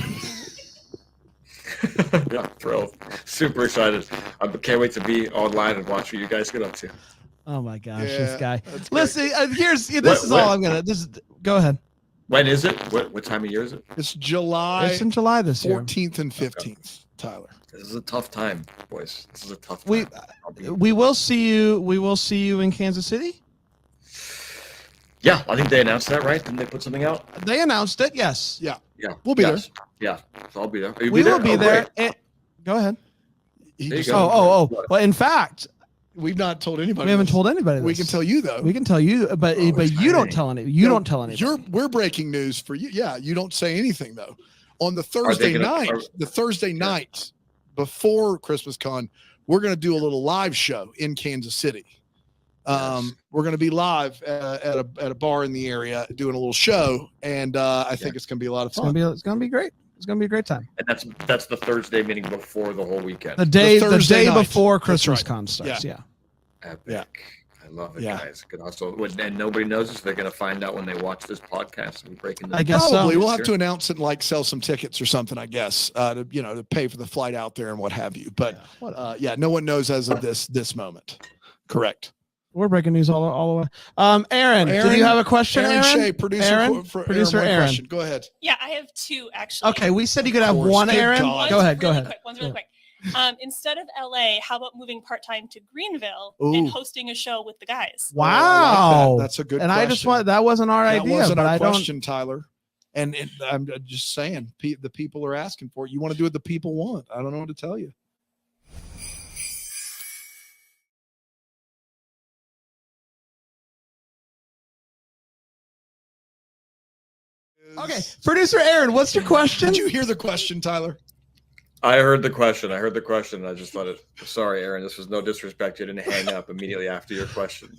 Speaker 19: Yeah, thrilled. Super excited. I can't wait to be online and watch what you guys get up to.
Speaker 9: Oh my gosh, this guy. Listen, go ahead.
Speaker 19: When is it? What time of year is it?
Speaker 3: It's July.
Speaker 9: It's in July this year.
Speaker 3: 14th and 15th, Tyler.
Speaker 19: This is a tough time, boys. This is a tough time.
Speaker 9: We will see you. We will see you in Kansas City.
Speaker 19: Yeah, I think they announced that, right? Didn't they put something out?
Speaker 9: They announced it. Yes.
Speaker 3: Yeah.
Speaker 19: Yeah.
Speaker 3: We'll be there.
Speaker 19: Yeah. So I'll be there.
Speaker 9: We will be there. Go ahead.
Speaker 19: There you go.
Speaker 9: Oh. Well, in fact,
Speaker 3: we've not told anybody.
Speaker 9: We haven't told anybody.
Speaker 3: We can tell you though.
Speaker 9: We can tell you, but you don't tell any. You don't tell anybody.
Speaker 3: We're breaking news for you. Yeah, you don't say anything though. On the Thursday night before Christmas Con, we're going to do a little live show in Kansas City. We're going to be live at a bar in the area doing a little show, and I think it's going to be a lot of fun.
Speaker 9: It's going to be great. It's going to be a great time.
Speaker 19: And that's the Thursday meeting before the whole weekend.
Speaker 9: The day before Christmas Con starts. Yeah.
Speaker 19: Epic.
Speaker 3: Yeah.
Speaker 19: I love it, guys. Good hustle. And nobody knows this. They're going to find out when they watch this podcast. And breaking the
Speaker 9: I guess
Speaker 3: probably
Speaker 9: so.
Speaker 3: We'll have to announce it and like sell some tickets or something, I guess, to pay for the flight out there and what have you. But no one knows as of this moment. Correct.
Speaker 9: We're breaking news all the way. Aaron, do you have a question?
Speaker 3: Aaron Shea, producer
Speaker 9: Aaron.
Speaker 3: Question. Go ahead.
Speaker 20: Yeah, I have two actually.
Speaker 9: Okay, we said you could have one, Aaron. Go ahead.
Speaker 20: One's really quick. Instead of LA, how about moving part-time to Greenville and hosting a show with the guys?
Speaker 9: Wow.
Speaker 3: That's a good
Speaker 9: and
Speaker 3: question.
Speaker 9: That wasn't our idea.
Speaker 3: That wasn't our
Speaker 9: question,
Speaker 3: question, Tyler. And I'm just saying, the people are asking for it. You want to do what the people want. I don't know what to tell you.
Speaker 9: Okay, producer Aaron, what's your question?
Speaker 3: Did you hear the question, Tyler?
Speaker 19: I heard the question. I just thought Sorry, Aaron. This was no disrespect. You didn't hang up immediately after your question.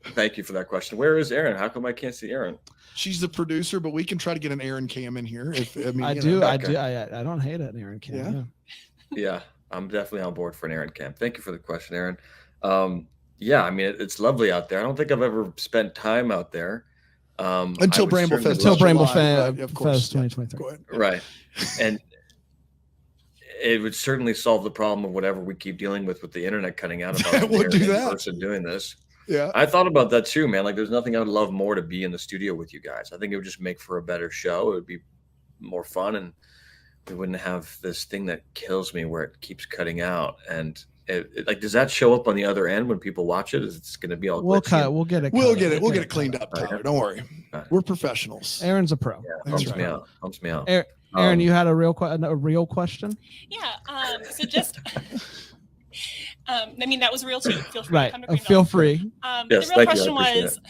Speaker 19: Thank you for that question. Where is Erin? How come I can't see Erin?
Speaker 3: She's the producer, but we can try to get an Erin cam in here.
Speaker 9: I don't hate it, Erin cam.
Speaker 19: Yeah, I'm definitely on board for an Erin cam. Thank you for the question, Erin. Yeah, I mean, it's lovely out there. I don't think I've ever spent time out there.
Speaker 3: Until Bramble Fest.
Speaker 9: Until Bramble
Speaker 3: Fest, of course.
Speaker 9: 2023.
Speaker 3: Go ahead.
Speaker 19: Right. And it would certainly solve the problem of whatever we keep dealing with the internet cutting out about
Speaker 3: We'll do that.
Speaker 19: person doing this.
Speaker 3: Yeah.
Speaker 19: I thought about that too, man. Like, there's nothing I would love more to be in the studio with you guys. I think it would just make for a better show. It would be more fun, and we wouldn't have this thing that kills me where it keeps cutting out. And like, does that show up on the other end when people watch it? Is it's going to be all
Speaker 9: We'll
Speaker 19: glitchy?
Speaker 9: We'll get it.
Speaker 3: We'll get it cleaned up, Tyler. Don't worry. We're professionals.
Speaker 9: Aaron's a pro.
Speaker 19: Yeah, helps me out.
Speaker 9: Erin, you had a real question?
Speaker 20: Yeah. So just, I mean, that was real too. Feel free.
Speaker 9: Right.
Speaker 20: To come to Greenville.
Speaker 9: Feel free.
Speaker 19: Yes,
Speaker 20: the real
Speaker 19: thank you. I
Speaker 20: question
Speaker 19: appreciate
Speaker 20: was,
Speaker 19: it.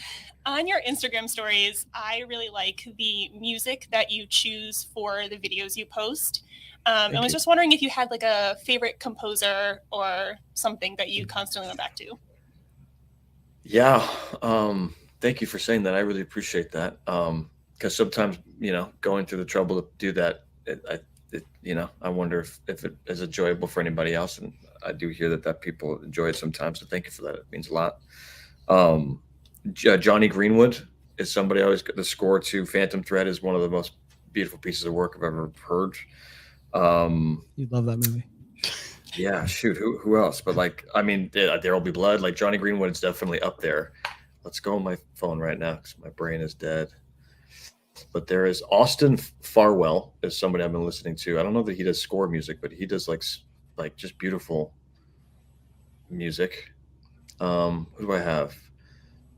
Speaker 20: on your Instagram stories, I really like the music that you choose for the videos you post. I was just wondering if you had like a favorite composer or something that you constantly went back to.
Speaker 19: Yeah. Thank you for saying that. I really appreciate that. Because sometimes, going through the trouble to do that, I wonder if it is enjoyable for anybody else. And I do hear that people enjoy it sometimes. So thank you for that. It means a lot. Johnny Greenwood is somebody I always get. The score to Phantom Thread is one of the most beautiful pieces of work I've ever heard.
Speaker 9: You love that movie.
Speaker 19: Yeah, shoot. Who else? But There'll Be Blood. Like, Johnny Greenwood is definitely up there. Let's go on my phone right now because my brain is dead. But there is Austin Farwell is somebody I've been listening to. I don't know that he does score music, but he does like just beautiful music. Who do I have?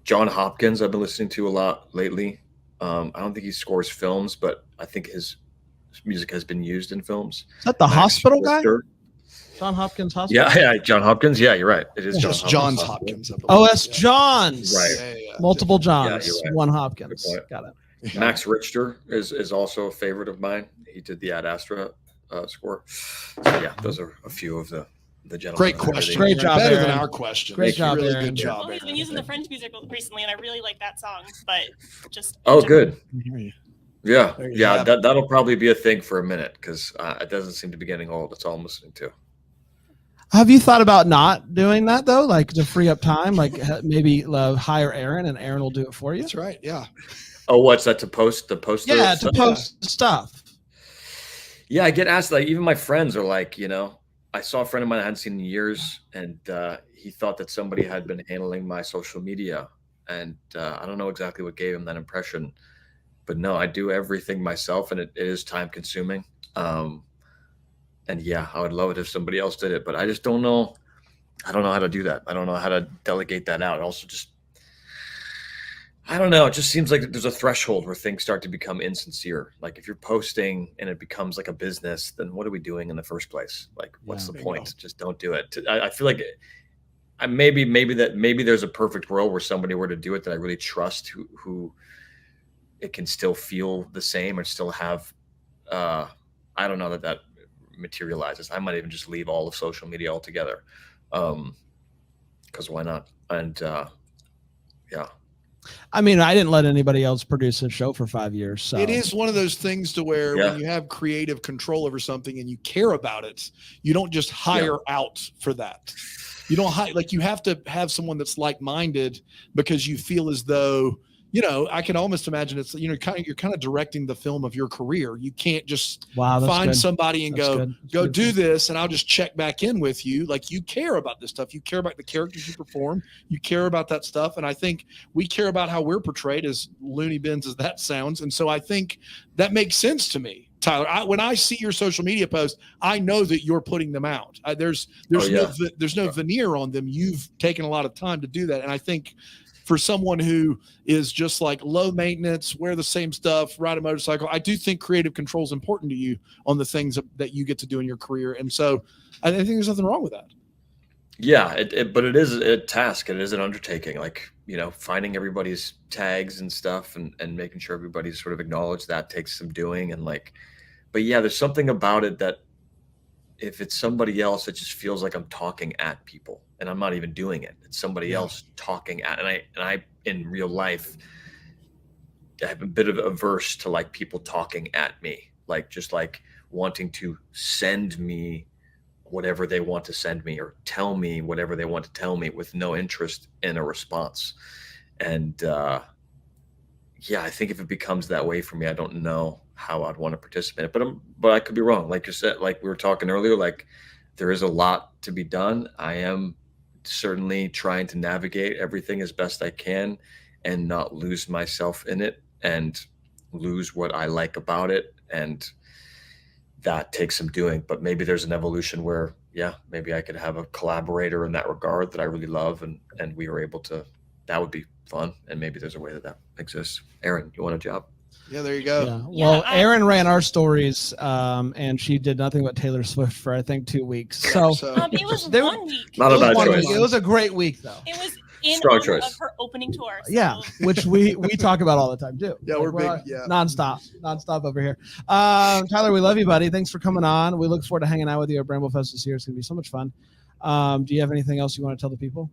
Speaker 19: John Hopkins I've been listening to a lot lately. I don't think he scores films, but I think his music has been used in films.
Speaker 9: Is that the hospital guy? John Hopkins Hospital?
Speaker 19: Yeah, John Hopkins. Yeah, you're right. It is
Speaker 3: Just Johns Hopkins.
Speaker 9: Oh, that's Johns.
Speaker 19: Right.
Speaker 9: Multiple Johns.
Speaker 19: Yeah, you're right.
Speaker 9: One Hopkins.
Speaker 19: Got it. Max Richter is also a favorite of mine. He did the Ad Astra score. So yeah, those are a few of the gentlemen.
Speaker 3: Great question.
Speaker 9: Great job,
Speaker 3: Better
Speaker 9: Aaron.
Speaker 3: than our question.
Speaker 9: Great job,
Speaker 3: Really
Speaker 9: Aaron.
Speaker 3: good job.
Speaker 20: Well, he's been using the French music recently, and I really like that song. But just
Speaker 19: Good. Yeah,
Speaker 3: There you
Speaker 19: yeah.
Speaker 3: have it.
Speaker 19: That'll probably be a thing for a minute because it doesn't seem to be getting old. That's all I'm listening to.
Speaker 9: Have you thought about not doing that though? Like, to free up time, like maybe hire Aaron and Aaron will do it for you?
Speaker 3: That's right. Yeah.
Speaker 19: Oh, what's that? To post?
Speaker 9: Yeah, to post stuff.
Speaker 19: Yeah, I get asked, like, even my friends are like, I saw a friend of mine I hadn't seen in years, and he thought that somebody had been handling my social media. And I don't know exactly what gave him that impression. But no, I do everything myself, and it is time consuming. And yeah, I would love it if somebody else did it, but I just don't know. I don't know how to do that. I don't know how to delegate that out. Also, I don't know. It just seems like there's a threshold where things start to become insincere. Like, if you're posting and it becomes like a business, then what are we doing in the first place? Like, what's the point? Just don't do it. I feel like maybe there's a perfect world where somebody were to do it that I really trust, who it can still feel the same or still have. I don't know that materializes. I might even just leave all of social media altogether, because why not? And yeah.
Speaker 9: I mean, I didn't let anybody else produce a show for 5 years. So
Speaker 3: It is one of those things to where when you have creative control over something and you care about it, you don't just hire out for that. You don't hire, like, you have to have someone that's like-minded because you feel as though, I can almost imagine it's, you're kind of directing the film of your career. You can't just find somebody and go do this, and I'll just check back in with you. Like, you care about this stuff. You care about the characters you perform. You care about that stuff. And I think we care about how we're portrayed, as loony bins as that sounds. And so I think that makes sense to me. Tyler, when I see your social media posts, I know that you're putting them out. There's no veneer on them. You've taken a lot of time to do that. And I think for someone who is just like low maintenance, wear the same stuff, ride a motorcycle, I do think creative control is important to you on the things that you get to do in your career. And so I think there's nothing wrong with that.
Speaker 19: Yeah, but it is a task. It is an undertaking. Like, finding everybody's tags and stuff and making sure everybody's sort of acknowledged that takes some doing. And but yeah, there's something about it that if it's somebody else, it just feels like I'm talking at people, and I'm not even doing it. It's somebody else talking at, and I in real life, I have a bit of averse to like people talking at me, like just like wanting to send me whatever they want to send me or tell me whatever they want to tell me with no interest in a response. And I think if it becomes that way for me, I don't know how I'd want to participate. But I could be wrong. Like you said, like we were talking earlier, like there is a lot to be done. I am certainly trying to navigate everything as best I can and not lose myself in it and lose what I like about it. And that takes some doing, but maybe there's an evolution where, maybe I could have a collaborator in that regard that I really love. And we were able to, that would be fun. And maybe there's a way that exists. Aaron, you want a job?
Speaker 3: Yeah, there you go.
Speaker 9: Yeah. Well, Erin ran our stories, and she did nothing but Taylor Swift for I think 2 weeks. So
Speaker 20: it was 1 week.
Speaker 19: Not a bad choice.
Speaker 9: It was a great week, though.
Speaker 20: It was in
Speaker 19: Strong
Speaker 20: honor
Speaker 19: choice.
Speaker 20: of her opening tour. So.
Speaker 9: Yeah, which we talk about all the time too.
Speaker 3: Yeah, we're big. Yeah,
Speaker 9: nonstop over here. Tyler, we love you, buddy. Thanks for coming on. We look forward to hanging out with you at Bramble Fest this year. It's gonna be so much fun. Do you have anything else you want to tell the people?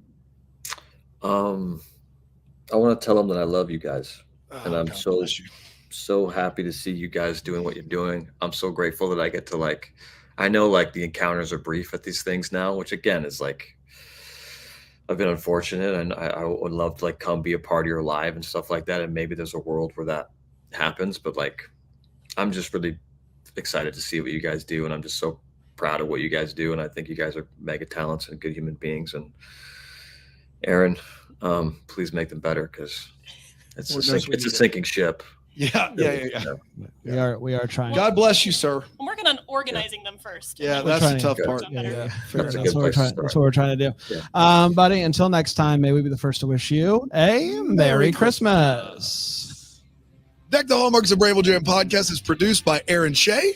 Speaker 19: I want to tell them that I love you guys, and I'm so happy to see you guys doing what you're doing. I'm so grateful that I get to I know the encounters are brief at these things now, which again is I've been unfortunate, and I would love to come be a part of your live and stuff like that. And maybe there's a world where that happens, but I'm just really excited to see what you guys do. And I'm just so proud of what you guys do. And I think you guys are mega talents and good human beings. And Aaron, please make them better, because it's a sinking ship.
Speaker 3: Yeah.
Speaker 9: We are trying.
Speaker 3: God bless you, sir.
Speaker 20: I'm working on organizing them first.
Speaker 3: Yeah, that's the tough part.
Speaker 9: That's what we're trying to do. Yeah. Buddy, until next time, may we be the first to wish you a Merry Christmas.
Speaker 3: Deck the Hallmark is a Bramble Jam podcast. Is produced by Aaron Shea.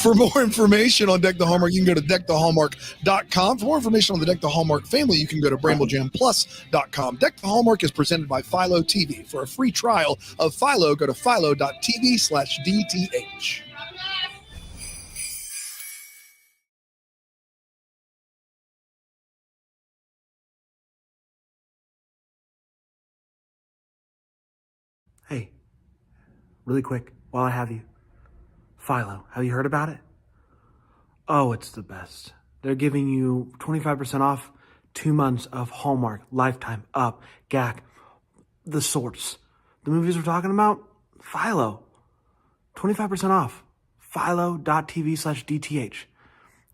Speaker 3: For more information on Deck the Hallmark, you can go to deckthehallmark.com. For more information on the Deck the Hallmark family, you can go to bramblejamplus.com. Deck the Hallmark is presented by Philo TV. For a free trial of Philo, go to philo.tv/DTH.
Speaker 21: Hey, really quick, while I have you. Philo, have you heard about it? Oh, it's the best. They're giving you 25% off 2 months of Hallmark, Lifetime, Up, GAC, the sorts. The movies we're talking about? Philo. 25% off. Philo.tv/DTH.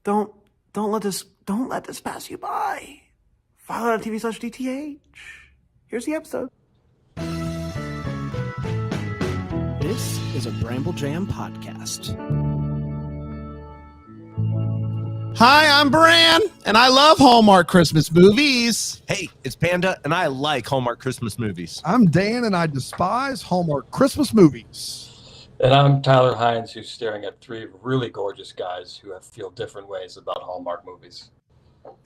Speaker 21: Don't let this pass you by. Philo.tv/DTH. Here's the episode.
Speaker 9: This is a Bramble Jam podcast. Hi, I'm Bran, and I love Hallmark Christmas movies.
Speaker 22: Hey, it's Panda, and I like Hallmark Christmas movies.
Speaker 8: I'm Dan, and I despise Hallmark Christmas movies.
Speaker 23: And I'm Tyler Hynes, who's staring at 3 really gorgeous guys who feel different ways about Hallmark movies.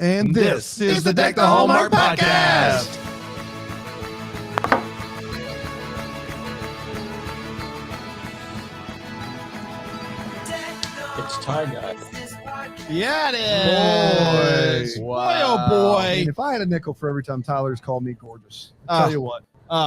Speaker 8: And this is the Deck the Hallmark Podcast.
Speaker 23: It's time, guys.
Speaker 9: Yeah, it is.
Speaker 8: Boy.
Speaker 9: Boy, oh boy.
Speaker 8: I mean, if I had a nickel for every time Tyler's called me gorgeous, I'll tell you what.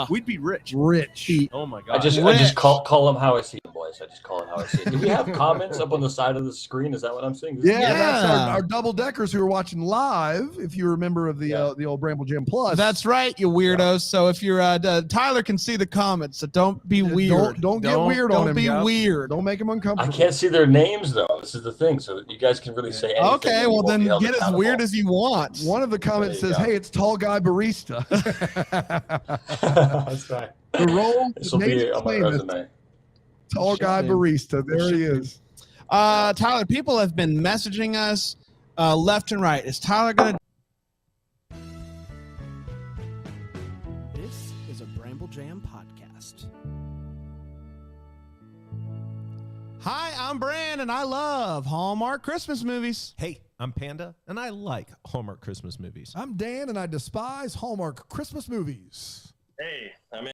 Speaker 22: We'd be rich. Oh my god!
Speaker 23: I just call him how I see him, boys. I just call him how I see him. Do we have comments up on the side of the screen? Is that what I'm seeing?
Speaker 8: Yeah, that's our double deckers who are watching live. If you're a member of the old Bramble Jam Plus,
Speaker 9: That's right, you weirdos. So if you're Tyler can see the comments, so don't be weird.
Speaker 8: Don't get weird on him.
Speaker 9: Don't be weird.
Speaker 8: Don't make him uncomfortable.
Speaker 23: I can't see their names though. This is the thing. So you guys can really say anything.
Speaker 9: Okay, well then get as weird as you want.
Speaker 8: One of the comments says, "Hey, it's tall guy barista."
Speaker 23: That's right.
Speaker 8: The role
Speaker 23: This will be on my resume.
Speaker 8: Tall guy barista. There he is.
Speaker 9: Tyler, people have been messaging us left and right. Is Tyler gonna? This is a Bramble Jam podcast. Hi, I'm Bran, and I love Hallmark Christmas movies.
Speaker 22: Hey, I'm Panda, and I like Hallmark Christmas movies.
Speaker 8: I'm Dan, and I despise Hallmark Christmas movies.
Speaker 22: Hey, I'm